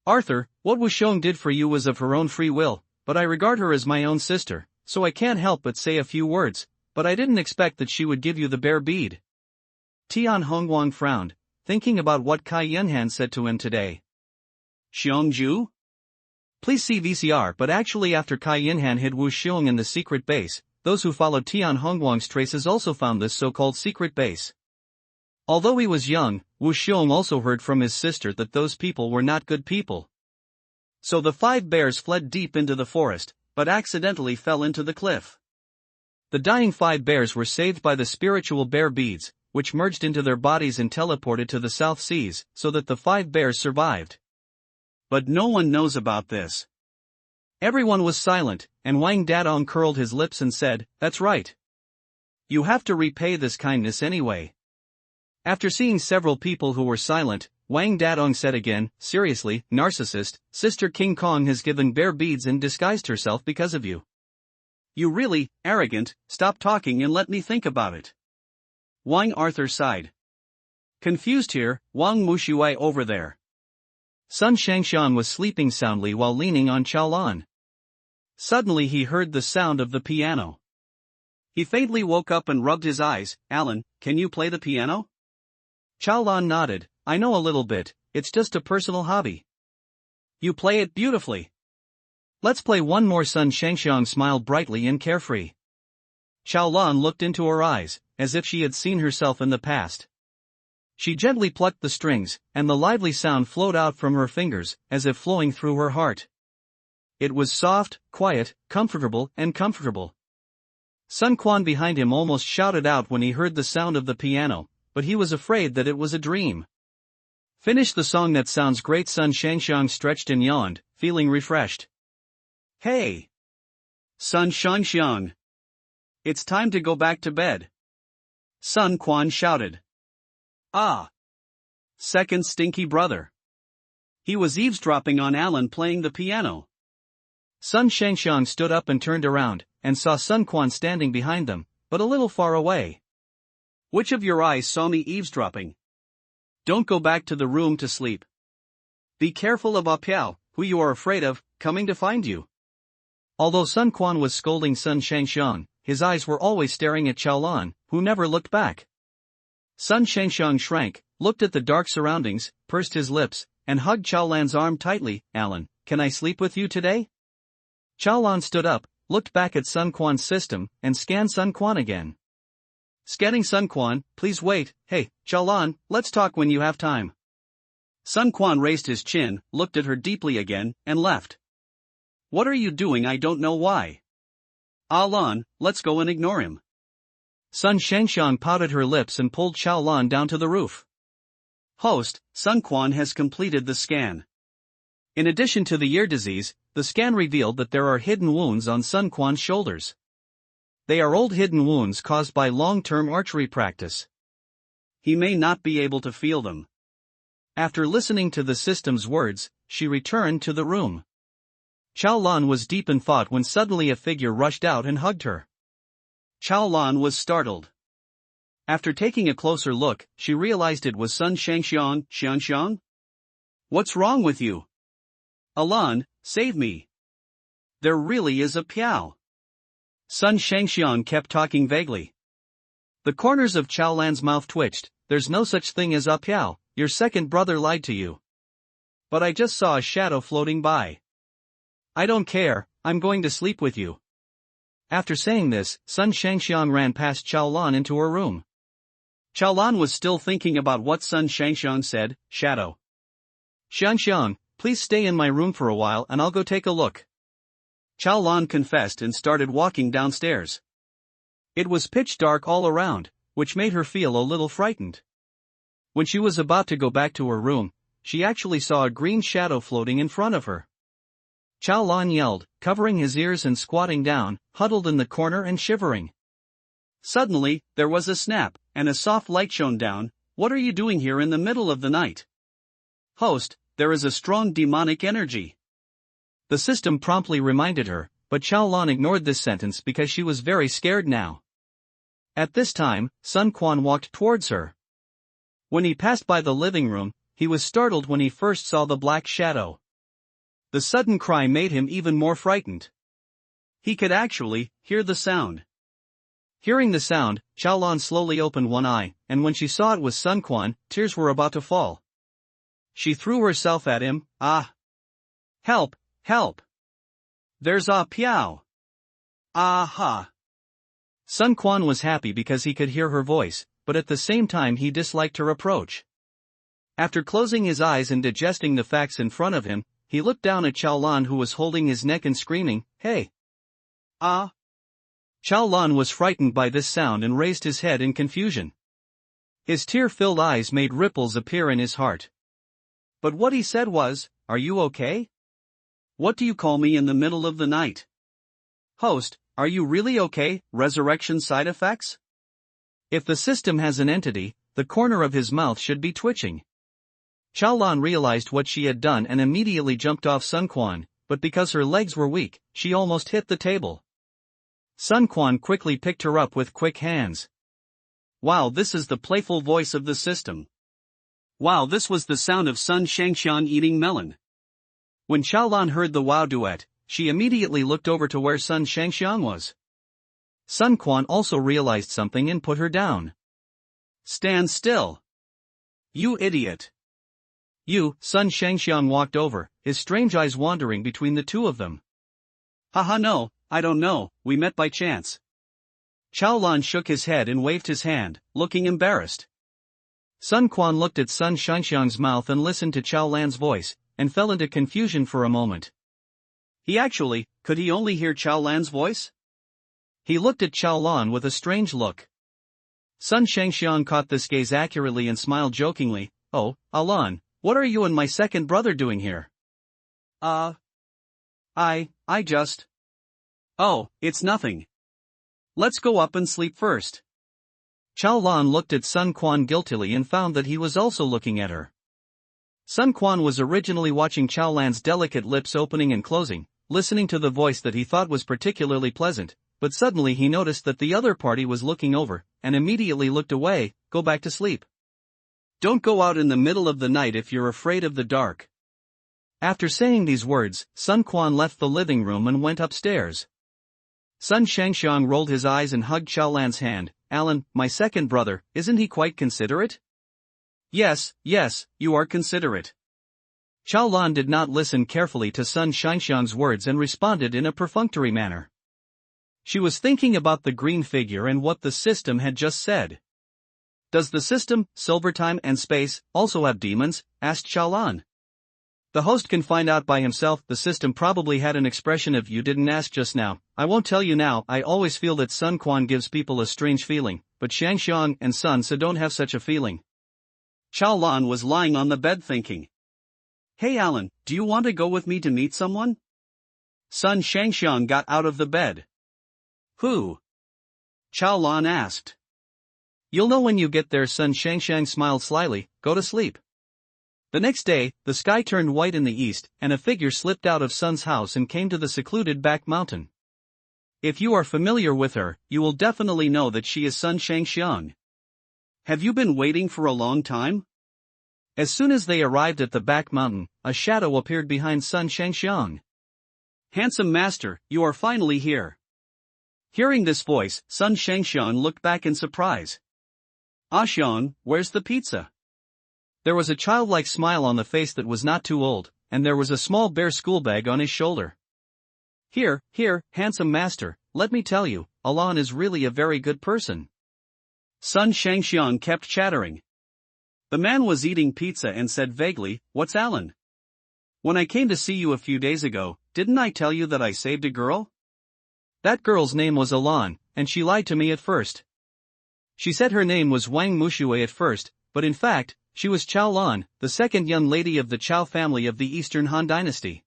Arthur, what Wu Xiong did for you was of her own free will, but I regard her as my own sister, so I can't help but say a few words, but I didn't expect that she would give you the bear bead. Tian Hongguang frowned, thinking about what Kai Yunhan said to him today. Xiongju? Please see VCR. But actually after Kai Yunhan hid Wu Xiong in the secret base, those who followed Tian Hongguang's traces also found this so-called secret base. Although he was young, Wu Xiong also heard from his sister that those people were not good people. So the 5 bears fled deep into the forest, but accidentally fell into the cliff. The dying 5 bears were saved by the spiritual bear beads, which merged into their bodies and teleported to the South Seas, so that the 5 bears survived. But no one knows about this. Everyone was silent, and Wang Dadong curled his lips and said, "That's right. You have to repay this kindness anyway." After seeing several people who were silent, Wang Dadong said again, seriously, narcissist, Sister King Kong has given bear beads and disguised herself because of you. You really, arrogant, stop talking and let me think about it. Wang Arthur sighed. Confused here, Wang Mushuai over there. Sun Shangxiang was sleeping soundly while leaning on Chaolan. Suddenly he heard the sound of the piano. He faintly woke up and rubbed his eyes. Alan, can you play the piano? Chaolan nodded. I know a little bit, it's just a personal hobby. You play it beautifully. Let's play one more. Sun Shangxiang smiled brightly and carefree. Chaolan looked into her eyes, as if she had seen herself in the past. She gently plucked the strings, and the lively sound flowed out from her fingers, as if flowing through her heart. It was soft, quiet, comfortable. Sun Quan behind him almost shouted out when he heard the sound of the piano, but he was afraid that it was a dream. Finish the song. That sounds great. Sun Shangxiang stretched and yawned, feeling refreshed. Hey! Sun Shangxiang! It's time to go back to bed. Sun Quan shouted. Ah! Second stinky brother. He was eavesdropping on Alan playing the piano. Sun Shangxiang stood up and turned around, and saw Sun Quan standing behind them, but a little far away. Which of your eyes saw me eavesdropping? Don't go back to the room to sleep. Be careful of Apiao, who you are afraid of, coming to find you. Although Sun Quan was scolding Sun Shangxiang, his eyes were always staring at Chaolan, who never looked back. Sun Shangxiang shrank, looked at the dark surroundings, pursed his lips, and hugged Chaolan's arm tightly. Alan, can I sleep with you today? Chaolan stood up, looked back at Sun Quan's system, and scanned Sun Quan again. Scanning Sun Quan, please wait. Hey, Chaolan, let's talk when you have time. Sun Quan raised his chin, looked at her deeply again, and left. What are you doing? I don't know why. Alan, let's go and ignore him. Sun Shangxiang pouted her lips and pulled Chaolan down to the roof. Host, Sun Quan has completed the scan. In addition to the ear disease, the scan revealed that there are hidden wounds on Sun Quan's shoulders. They are old hidden wounds caused by long-term archery practice. He may not be able to feel them. After listening to the system's words, she returned to the room. Chaolan was deep in thought when suddenly a figure rushed out and hugged her. Chaolan was startled. After taking a closer look, she realized it was Sun Shangxiang. Shangxiang? What's wrong with you? Alan, save me. There really is a Piao. Sun Shangxiang kept talking vaguely. The corners of Chaolan's mouth twitched. There's no such thing as a Piao, your second brother lied to you. But I just saw a shadow floating by. I don't care, I'm going to sleep with you. After saying this, Sun Shangxiang ran past Chaolan into her room. Chaolan was still thinking about what Sun Shangxiang said. Shadow. Shangxiang, please stay in my room for a while and I'll go take a look. Chaolan confessed and started walking downstairs. It was pitch dark all around, which made her feel a little frightened. When she was about to go back to her room, she actually saw a green shadow floating in front of her. Chao Lan yelled, covering his ears and squatting down, huddled in the corner and shivering. Suddenly, there was a snap, and a soft light shone down. What are you doing here in the middle of the night? Host, there is a strong demonic energy. The system promptly reminded her, but Chao Lan ignored this sentence because she was very scared now. At this time, Sun Quan walked towards her. When he passed by the living room, he was startled when he first saw the black shadow. The sudden cry made him even more frightened. He could actually hear the sound. Hearing the sound, Chao Lan slowly opened one eye, and when she saw it was Sun Quan, tears were about to fall. She threw herself at him. Ah! Help! Help! There's Ah Piao! Aha! Sun Quan was happy because he could hear her voice, but at the same time he disliked her approach. After closing his eyes and digesting the facts in front of him, he looked down at Chao Lan, who was holding his neck and screaming, "Hey! Ah!" Chao Lan was frightened by this sound and raised his head in confusion. His tear-filled eyes made ripples appear in his heart. But what he said was, "Are you okay? What do you call me in the middle of the night? Host, are you really okay? Resurrection side effects?" If the system has an entity, the corner of his mouth should be twitching. Chao Lan realized what she had done and immediately jumped off Sun Quan, but because her legs were weak, she almost hit the table. Sun Quan quickly picked her up with quick hands. Wow, this is the playful voice of the system. Wow, this was the sound of Sun Shangxian eating melon. When Chao Lan heard the wow duet, she immediately looked over to where Sun Shangxian was. Sun Quan also realized something and put her down. Stand still. You idiot. You, Sun Shangxian walked over, his strange eyes wandering between the two of them. Haha, no, I don't know, we met by chance. Chao Lan shook his head and waved his hand, looking embarrassed. Sun Quan looked at Sun Shangxian's mouth and listened to Chao Lan's voice, and fell into confusion for a moment. Could he only hear Chao Lan's voice? He looked at Chao Lan with a strange look. Sun Shangxian caught this gaze accurately and smiled jokingly. "Oh, Alan, what are you and my second brother doing here?" I just... Oh, it's nothing. Let's go up and sleep first." Chao Lan looked at Sun Quan guiltily and found that he was also looking at her. Sun Quan was originally watching Chao Lan's delicate lips opening and closing, listening to the voice that he thought was particularly pleasant, but suddenly he noticed that the other party was looking over, and immediately looked away. "Go back to sleep. Don't go out in the middle of the night if you're afraid of the dark." After saying these words, Sun Quan left the living room and went upstairs. Sun Shangxiang rolled his eyes and hugged Chao Lan's hand. "Alan, my second brother, isn't he quite considerate?" Yes, you are considerate." Chao Lan did not listen carefully to Sun Shangxiang's words and responded in a perfunctory manner. She was thinking about the green figure and what the system had just said. "Does the system, Silvertime and Space, also have demons?" asked Chao Lan. "The host can find out by himself." The system probably had an expression of "you didn't ask just now, I won't tell you now." I always feel that Sun Quan gives people a strange feeling, but Shangxiang and Sun Se don't have such a feeling. Chao Lan was lying on the bed thinking. "Hey Alan, do you want to go with me to meet someone?" Sun Shangxiang got out of the bed. "Who?" Chao Lan asked. "You'll know when you get there." Sun Shangxiang smiled slyly. "Go to sleep." The next day, the sky turned white in the east, and a figure slipped out of Sun's house and came to the secluded back mountain. If you are familiar with her, you will definitely know that she is Sun Shangxiang. "Have you been waiting for a long time?" As soon as they arrived at the back mountain, a shadow appeared behind Sun Shangxiang. "Handsome master, you are finally here." Hearing this voice, Sun Shangxiang looked back in surprise. "Xiang, where's the pizza?" There was a childlike smile on the face that was not too old, and there was a small bare schoolbag on his shoulder. Here, handsome master, let me tell you, Alan is really a very good person." Sun Shangxiang kept chattering. The man was eating pizza and said vaguely, "What's Alan? When I came to see you a few days ago, didn't I tell you that I saved a girl?" "That girl's name was Alan, and she lied to me at first. She said her name was Wang Mushui at first, but in fact, she was Chao Lan, the second young lady of the Chao family of the Eastern Han Dynasty."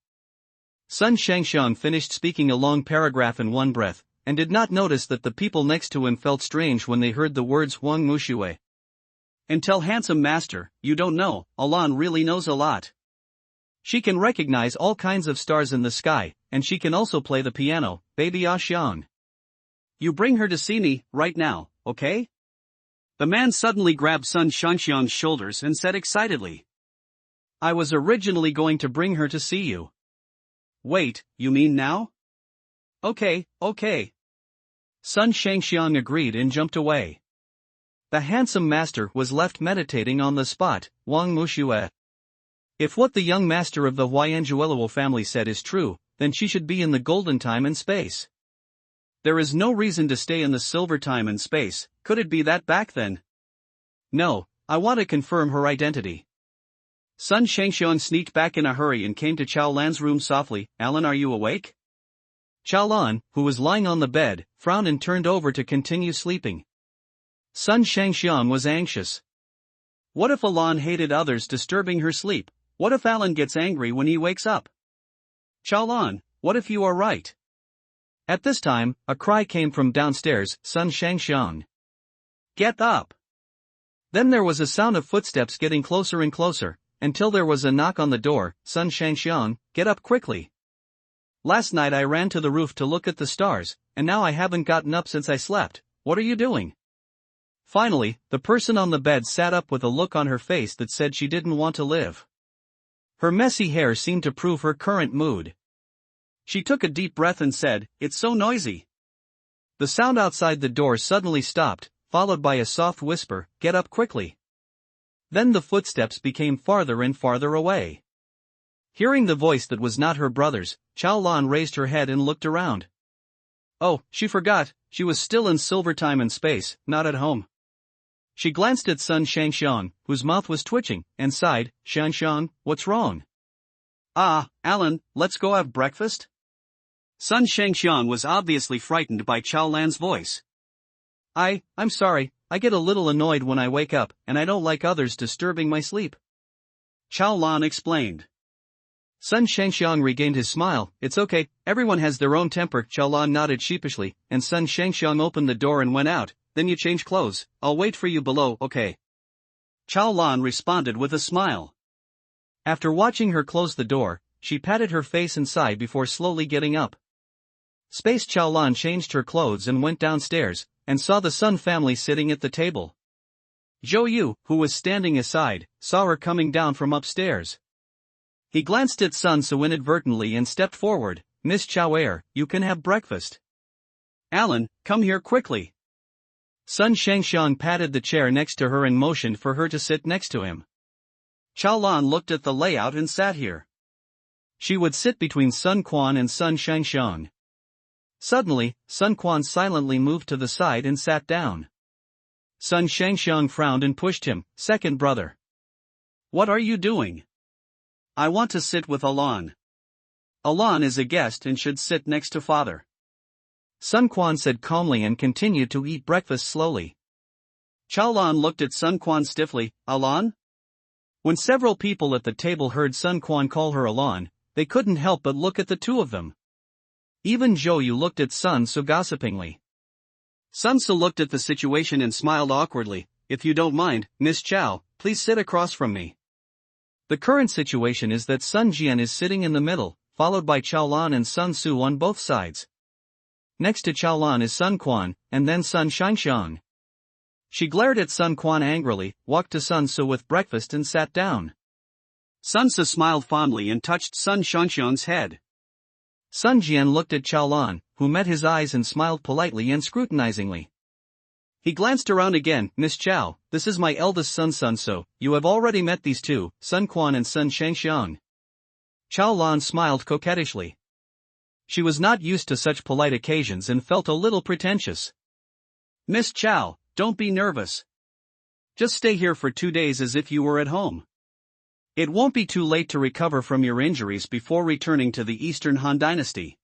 Sun Shangxiang finished speaking a long paragraph in one breath, and did not notice that the people next to him felt strange when they heard the words Huang Mushui. Until handsome master, you don't know, Alan really knows a lot. She can recognize all kinds of stars in the sky, and she can also play the piano, baby Xiang. You bring her to see me, right now, okay? The man suddenly grabbed Sun Shangxiang's shoulders and said excitedly. I was originally going to bring her to see you. Wait, you mean now? Okay. Sun Shangxiang agreed and jumped away. The handsome master was left meditating on the spot, Wang Mushue. If what the young master of the Huayanjueluo family said is true, then she should be in the golden time and space. There is no reason to stay in the silver time and space, could it be that back then? No, I want to confirm her identity. Sun Shangxiang sneaked back in a hurry and came to Chao Lan's room softly. Alan, are you awake? Chao Lan, who was lying on the bed, frowned and turned over to continue sleeping. Sun Shangxiang was anxious. What if Alan hated others disturbing her sleep? What if Alan gets angry when he wakes up? Chao Lan, what if you are right? At this time, a cry came from downstairs, Sun Shangxiang. Get up! Then there was a sound of footsteps getting closer and closer, until there was a knock on the door. Sun Shangxiang, get up quickly. Last night I ran to the roof to look at the stars, and now I haven't gotten up since I slept. What are you doing? Finally, the person on the bed sat up with a look on her face that said she didn't want to live. Her messy hair seemed to prove her current mood. She took a deep breath and said, "It's so noisy." The sound outside the door suddenly stopped, followed by a soft whisper, "Get up quickly." Then the footsteps became farther and farther away. Hearing the voice that was not her brother's, Chao Lan raised her head and looked around. Oh, she forgot, she was still in silver time and space, not at home. She glanced at Sun Shangxiang, whose mouth was twitching, and sighed, "Shangxiang, what's wrong?" Ah, Alan, let's go have breakfast? Sun Shangxiang was obviously frightened by Chao Lan's voice. I'm sorry, I get a little annoyed when I wake up, and I don't like others disturbing my sleep. Chao Lan explained. Sun Shangxiang regained his smile. It's okay, everyone has their own temper. Chao Lan nodded sheepishly, and Sun Shangxiang opened the door and went out. Then you change clothes, I'll wait for you below, okay? Chao Lan responded with a smile. After watching her close the door, she patted her face and sighed before slowly getting up. Space Chao Lan changed her clothes and went downstairs, and saw the Sun family sitting at the table. Zhou Yu, who was standing aside, saw her coming down from upstairs. He glanced at Sun Su inadvertently and stepped forward. "Miss Chao Er, you can have breakfast." "Alan, come here quickly." Sun Shangxiang patted the chair next to her and motioned for her to sit next to him. Chao Lan looked at the layout and sat here. She would sit between Sun Quan and Sun Shangxiang. Suddenly, Sun Quan silently moved to the side and sat down. Sun Shangxiang frowned and pushed him. "Second brother. What are you doing?" "I want to sit with Alan. Alan is a guest and should sit next to father." Sun Quan said calmly and continued to eat breakfast slowly. Chao Lan looked at Sun Quan stiffly. "Alan?" When several people at the table heard Sun Quan call her Alan, they couldn't help but look at the two of them. Even Zhou Yu looked at Sun Su gossipingly. Sun Su looked at the situation and smiled awkwardly. "If you don't mind, Miss Chao, please sit across from me." The current situation is that Sun Jian is sitting in the middle, followed by Chao Lan and Sun Su on both sides. Next to Chao Lan is Sun Quan, and then Sun Shangxiang. She glared at Sun Quan angrily, walked to Sun Su with breakfast and sat down. Sun Su smiled fondly and touched Sun Shangxiang's head. Sun Jian looked at Chao Lan, who met his eyes and smiled politely and scrutinizingly. He glanced around again. "Miss Chao, this is my eldest son Sun Su. You have already met these two, Sun Quan and Sun Shangxiang." Chao Lan smiled coquettishly. She was not used to such polite occasions and felt a little pretentious. "Miss Chao, don't be nervous. Just stay here for 2 days as if you were at home. It won't be too late to recover from your injuries before returning to the Eastern Han Dynasty."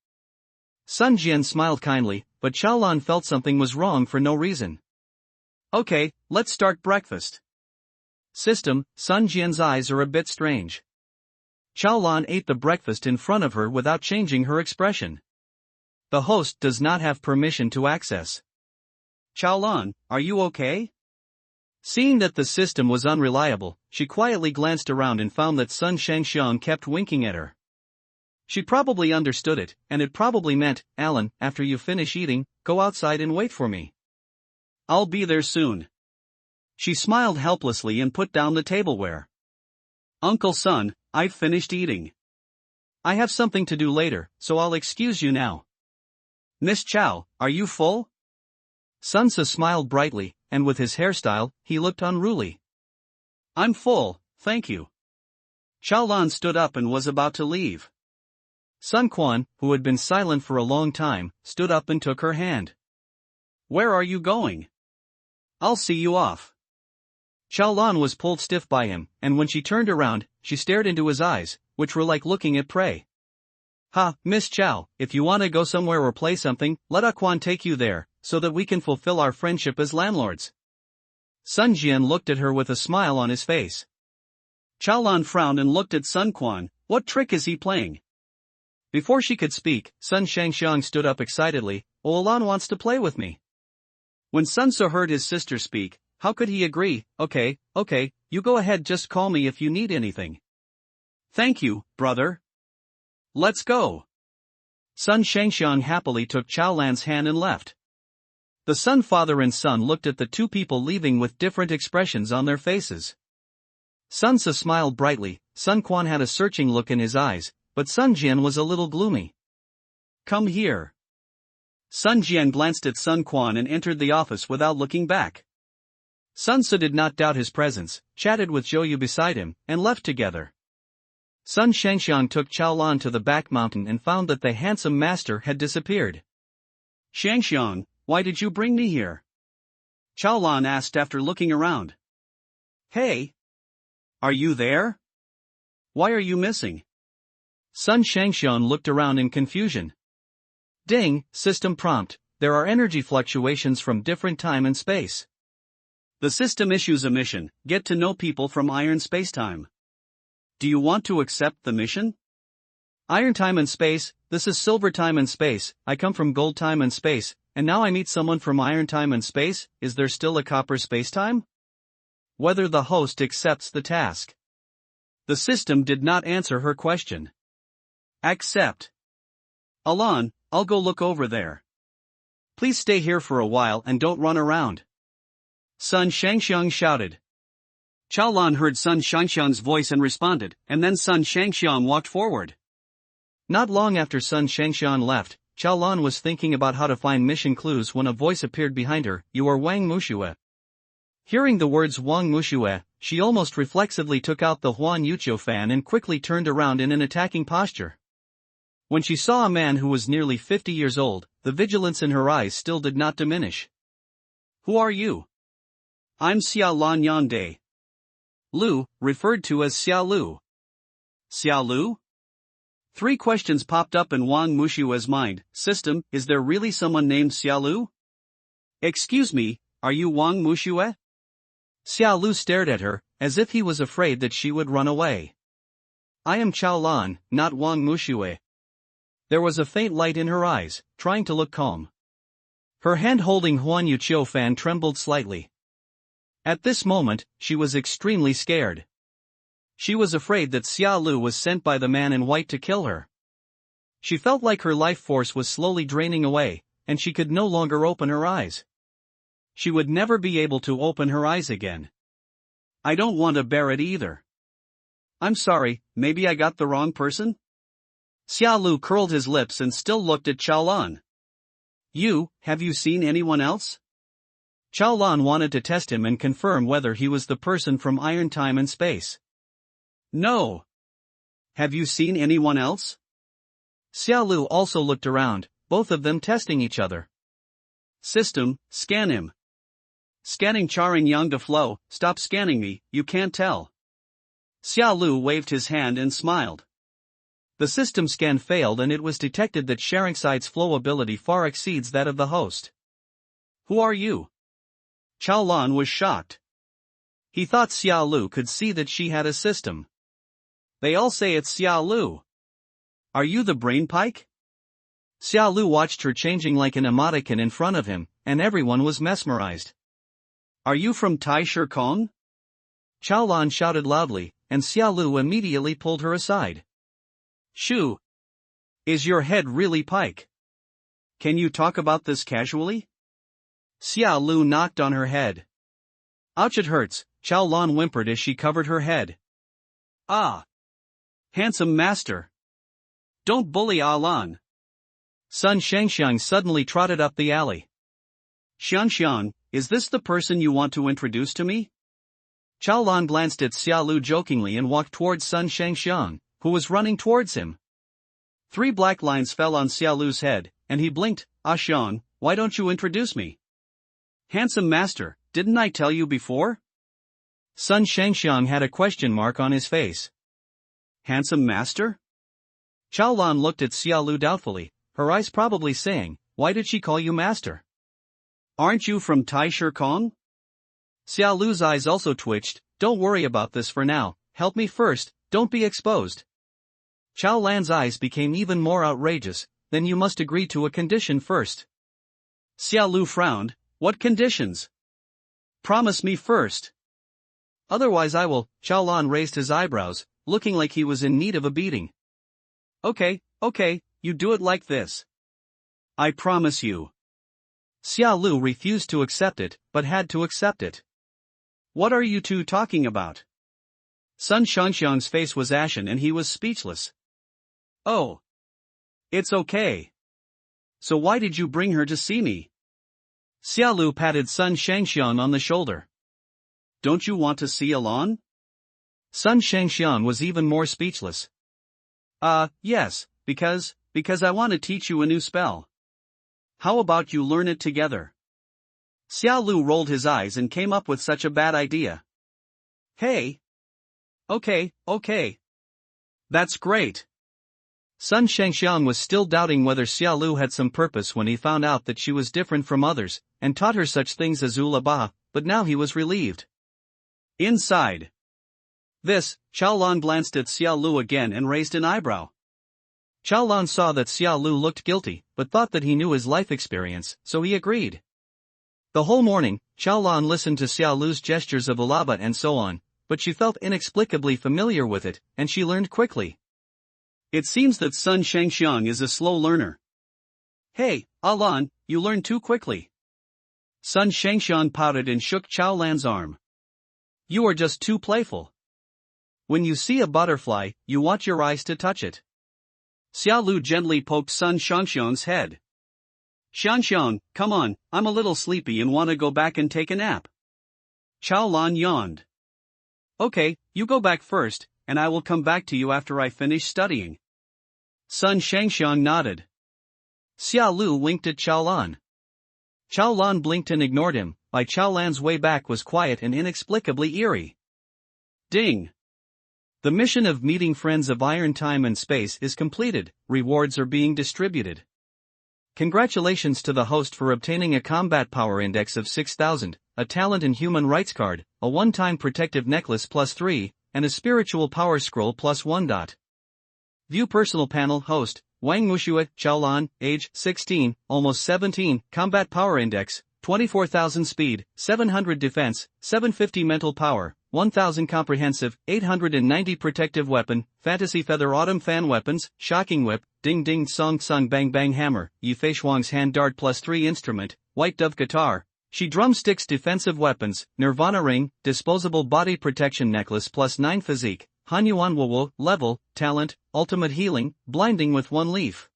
Sun Jian smiled kindly, but Chao Lan felt something was wrong for no reason. "Okay, let's start breakfast." System, Sun Jian's eyes are a bit strange. Lan ate the breakfast in front of her without changing her expression. The host does not have permission to access. Lan, are you okay? Seeing that the system was unreliable, she quietly glanced around and found that Sun Shangxiang kept winking at her. She probably understood it, and it probably meant, Alan, after you finish eating, go outside and wait for me. I'll be there soon. She smiled helplessly and put down the tableware. Uncle Sun, I've finished eating. I have something to do later, so I'll excuse you now. Miss Chow, are you full? Sun Ce smiled brightly, and with his hairstyle, he looked unruly. I'm full, thank you. Lan stood up and was about to leave. Sun Quan, who had been silent for a long time, stood up and took her hand. Where are you going? I'll see you off. Lan was pulled stiff by him, and when she turned around, she stared into his eyes, which were like looking at prey. Ha, Miss Chow, if you want to go somewhere or play something, let A Quan take you there, so that we can fulfill our friendship as landlords. Sun Jian looked at her with a smile on his face. Lan frowned and looked at Sun Quan. What trick is he playing? Before she could speak, Sun Shangxiang stood up excitedly. Lan wants to play with me. When Sun Ce heard his sister speak, how could he agree? Okay, you go ahead, just call me if you need anything. Thank you, brother. Let's go. Sun Shangxiang happily took Lan's hand and left. The Sun father and son looked at the two people leaving with different expressions on their faces. Sun Ce smiled brightly, Sun Quan had a searching look in his eyes, but Sun Jian was a little gloomy. Come here. Sun Jian glanced at Sun Quan and entered the office without looking back. Sun Ce did not doubt his presence, chatted with Zhou Yu beside him, and left together. Sun Shangxiang took Lan to the back mountain and found that the handsome master had disappeared. Shangxiang, why did you bring me here? Lan asked after looking around. Hey! Are you there? Why are you missing? Sun Shangxiang looked around in confusion. Ding, system prompt, there are energy fluctuations from different time and space. The system issues a mission, get to know people from Iron Spacetime. Do you want to accept the mission? Iron time and space, this is silver time and space, I come from gold time and space, and now I meet someone from iron time and space, is there still a copper spacetime? Whether the host accepts the task. The system did not answer her question. Accept. Alan, I'll go look over there. Please stay here for a while and don't run around. Sun Shangxiang shouted. Lan heard Sun Shangxiang's voice and responded, and then Sun Shangxiang walked forward. Not long after Sun Shangxiang left, Lan was thinking about how to find mission clues when a voice appeared behind her, you are Wang Mushue. Hearing the words Wang Mushue, she almost reflexively took out the Huan Yuqiu fan and quickly turned around in an attacking posture. When she saw a man who was nearly 50 years old, the vigilance in her eyes still did not diminish. Who are you? I'm Xia Lan Yande. Lu, referred to as Xia Lu. Xia Lu? 3 questions popped up in Wang Mushue's mind. System, is there really someone named Xia Lu? Excuse me, are you Wang Mushue? Xia Lu stared at her, as if he was afraid that she would run away. I am Lan, not Wang Mushue. There was a faint light in her eyes, trying to look calm. Her hand holding Huan Yuqiu fan trembled slightly. At this moment, she was extremely scared. She was afraid that Xia Lu was sent by the man in white to kill her. She felt like her life force was slowly draining away, and she could no longer open her eyes. She would never be able to open her eyes again. I don't want to bear it either. I'm sorry, maybe I got the wrong person? Xia Lu curled his lips and still looked at Lan. Have you seen anyone else? Lan wanted to test him and confirm whether he was the person from Iron Time and Space. No. Have you seen anyone else? Xia Lu also looked around, both of them testing each other. System, scan him. Scanning Charing Yang de Flow, stop scanning me, you can't tell. Xia Lu waved his hand and smiled. The system scan failed and it was detected that Sharingside's flow ability far exceeds that of the host. Who are you? Lan was shocked. He thought Xia Lu could see that she had a system. They all say it's Xiao Lu. Are you the brain pike? Xiao Lu watched her changing like an emoticon in front of him, and everyone was mesmerized. Are you from Tai Shi Kong? Chao Lan shouted loudly, and Xiao Lu immediately pulled her aside. Shoo! Is your head really pike? Can you talk about this casually? Xiao Lu knocked on her head. Ouch, it hurts, Chao Lan whimpered as she covered her head. Ah! Handsome master! Don't bully Ah Lan. Sun Shangxiang suddenly trotted up the alley. Xiangxiang, is this the person you want to introduce to me? Chao Lan glanced at Xiao Lu jokingly and walked towards Sun Shangxiang, who was running towards him. 3 black lines fell on Xiao Lu's head, and he blinked. Ah Xiang, why don't you introduce me? Handsome master, didn't I tell you before? Sun Shangxiang had a question mark on his face. Handsome master? Chao Lan looked at Xiao Lu doubtfully, her eyes probably saying, why did she call you master? Aren't you from Tai Shi Kong? Xiao Lu's eyes also twitched. Don't worry about this for now, help me first, don't be exposed. Chao Lan's eyes became even more outrageous. Then you must agree to a condition first. Xiao Lu frowned. What conditions? Promise me first. Otherwise I will. Chao Lan raised his eyebrows, looking like he was in need of a beating. Okay, you do it like this. I promise you. Xiao Lu refused to accept it, but had to accept it. What are you two talking about? Sun Shangxiang's face was ashen and he was speechless. Oh. It's okay. So why did you bring her to see me? Xiao Lu patted Sun Shangxiang on the shoulder. Don't you want to see Alan? Sun Shangxiang was even more speechless. Yes, because I want to teach you a new spell. How about you learn it together? Xiao Lu rolled his eyes and came up with such a bad idea. Hey. Okay. That's great. Sun Shangxiang was still doubting whether Xiao Lu had some purpose when he found out that she was different from others, and taught her such things as Ulaba, but now he was relieved. Inside. This, Chao Lan glanced at Xiao Lu again and raised an eyebrow. Chao Lan saw that Xiao Lu looked guilty, but thought that he knew his life experience, so he agreed. The whole morning, Chao Lan listened to Xiao Lu's gestures of Ulaba and so on, but she felt inexplicably familiar with it, and she learned quickly. It seems that Sun Shangxiang is a slow learner. Hey, Alan, you learn too quickly. Sun Shangxiang pouted and shook Chao Lan's arm. You are just too playful. When you see a butterfly, you want your eyes to touch it. Xiao Lu gently poked Sun Shangxiang's head. Shangxiang, come on, I'm a little sleepy and want to go back and take a nap. Chao Lan yawned. Okay, you go back first, and I will come back to you after I finish studying. Sun Shangxiang nodded. Xiao Lu winked at Chao Lan. Chao Lan blinked and ignored him. By Chao Lan's way back was quiet and inexplicably eerie. Ding! The mission of meeting friends of Iron Time and Space is completed. Rewards are being distributed. Congratulations to the host for obtaining a combat power index of 6,000, a talent and human rights card, a one-time protective necklace +3, and a spiritual power scroll +1. View personal panel. Host, Wang Wuxue, Chao Lan, age, 16, almost 17, combat power index, 24,000 speed, 700 defense, 750 mental power, 1,000 comprehensive, 890 protective weapon, fantasy feather autumn fan weapons, shocking whip, ding ding song sung bang bang hammer, Yifei Shuang's hand dart +3 instrument, white dove guitar, she drumsticks defensive weapons, nirvana ring, disposable body protection necklace +9 physique, Hanyuan Wowo, level, talent, ultimate healing, blinding with 1 leaf.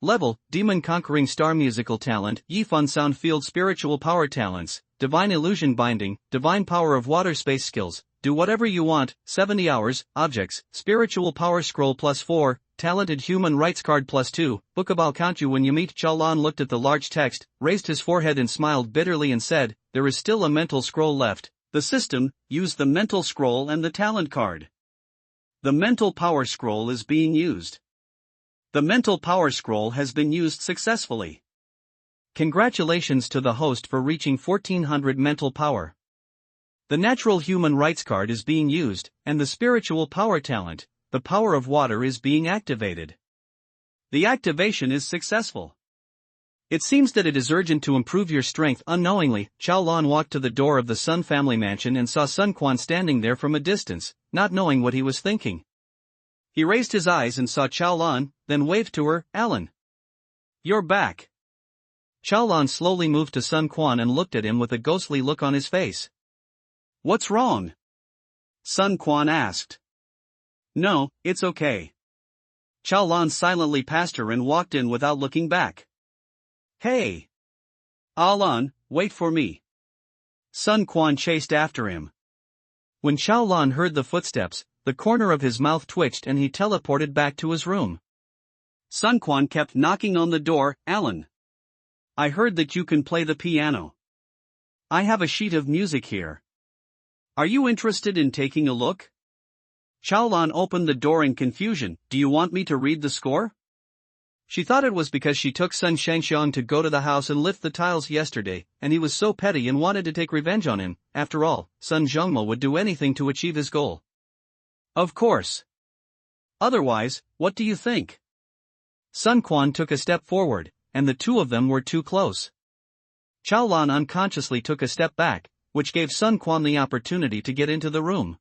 Level, Demon Conquering Star Musical Talent, Yifan Sound Field Spiritual Power Talents, Divine Illusion Binding, Divine Power of Water Space Skills, Do Whatever You Want, 70 Hours, Objects, Spiritual Power Scroll +4, Talented Human Rights Card +2, Bookable. I'll count you when you meet. Chao Lan looked at the large text, raised his forehead and smiled bitterly and said, there is still a mental scroll left. The system, use the mental scroll and the talent card. The mental power scroll is being used. The mental power scroll has been used successfully. Congratulations to the host for reaching 1400 mental power. The natural human rights card is being used, and the spiritual power talent, the power of water, is being activated. The activation is successful. It seems that it is urgent to improve your strength. Unknowingly, Qiaolan walked to the door of the Sun family mansion and saw Sun Quan standing there from a distance, not knowing what he was thinking. He raised his eyes and saw Qiaolan, then waved to her, "Alan. You're back." Qiaolan slowly moved to Sun Quan and looked at him with a ghostly look on his face. "What's wrong?" Sun Quan asked. "No, it's okay." Qiaolan silently passed her and walked in without looking back. "Hey! Alan, wait for me." Sun Quan chased after him. When Qiaolan heard the footsteps, the corner of his mouth twitched and he teleported back to his room. Sun Quan kept knocking on the door. "Alan, I heard that you can play the piano. I have a sheet of music here. Are you interested in taking a look?" Qiaolan opened the door in confusion. "Do you want me to read the score?" She thought it was because she took Sun Shengxiang to go to the house and lift the tiles yesterday, and he was so petty and wanted to take revenge on him. After all, Sun Zhengmo would do anything to achieve his goal. "Of course. Otherwise, what do you think?" Sun Quan took a step forward, and the two of them were too close. Qiaolan unconsciously took a step back, which gave Sun Quan the opportunity to get into the room.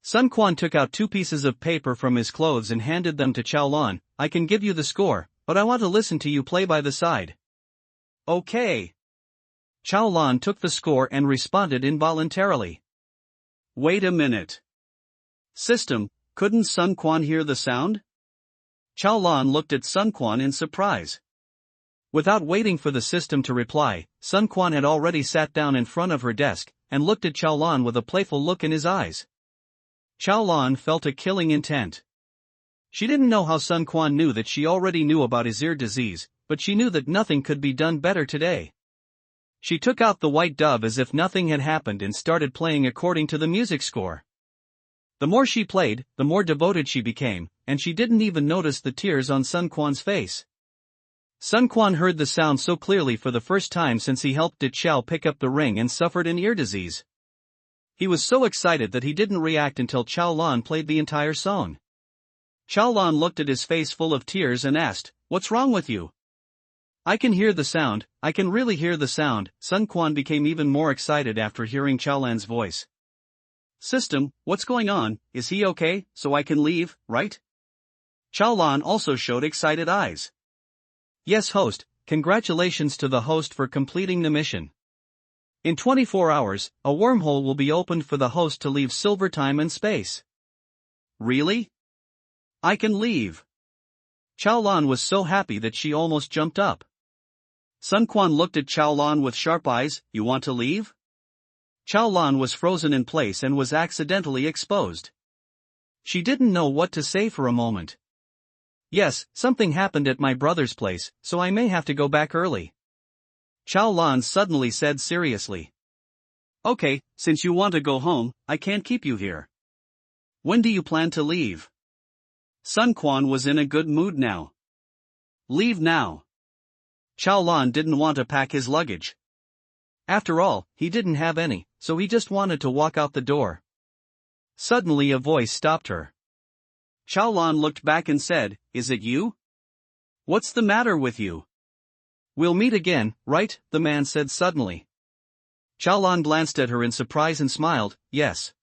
Sun Quan took out 2 pieces of paper from his clothes and handed them to Qiaolan. "I can give you the score, but I want to listen to you play by the side." "Okay." Qiaolan took the score and responded involuntarily. "Wait a minute. System, couldn't Sun Quan hear the sound?" Qiaolan looked at Sun Quan in surprise. Without waiting for the system to reply, Sun Quan had already sat down in front of her desk, and looked at Qiaolan with a playful look in his eyes. Qiaolan felt a killing intent. She didn't know how Sun Quan knew that she already knew about his ear disease, but she knew that nothing could be done better today. She took out the white dove as if nothing had happened and started playing according to the music score. The more she played, the more devoted she became, and she didn't even notice the tears on Sun Quan's face. Sun Quan heard the sound so clearly for the first time since he helped Di Chao pick up the ring and suffered an ear disease. He was so excited that he didn't react until Qiaolan played the entire song. Qiaolan looked at his face full of tears and asked, "What's wrong with you?" "I can hear the sound, I can really hear the sound." Sun Quan became even more excited after hearing Qiaolan's voice. "System, what's going on? Is he okay, so I can leave, right?" Qiaolan also showed excited eyes. "Yes, host, congratulations to the host for completing the mission. In 24 hours, a wormhole will be opened for the host to leave silver time and space." "Really? I can leave." Qiaolan was so happy that she almost jumped up. Sun Quan looked at Qiaolan with sharp eyes. "You want to leave?" Qiaolan was frozen in place and was accidentally exposed. She didn't know what to say for a moment. "Yes, something happened at my brother's place, so I may have to go back early." Qiaolan suddenly said seriously. "Okay, since you want to go home, I can't keep you here. When do you plan to leave?" Sun Quan was in a good mood now. "Leave now." Qiaolan didn't want to pack his luggage. After all, he didn't have any, so he just wanted to walk out the door. Suddenly a voice stopped her. Qiaolan looked back and said, "Is it you? What's the matter with you?" "We'll meet again, right?" the man said suddenly. Qiaolan glanced at her in surprise and smiled. "Yes.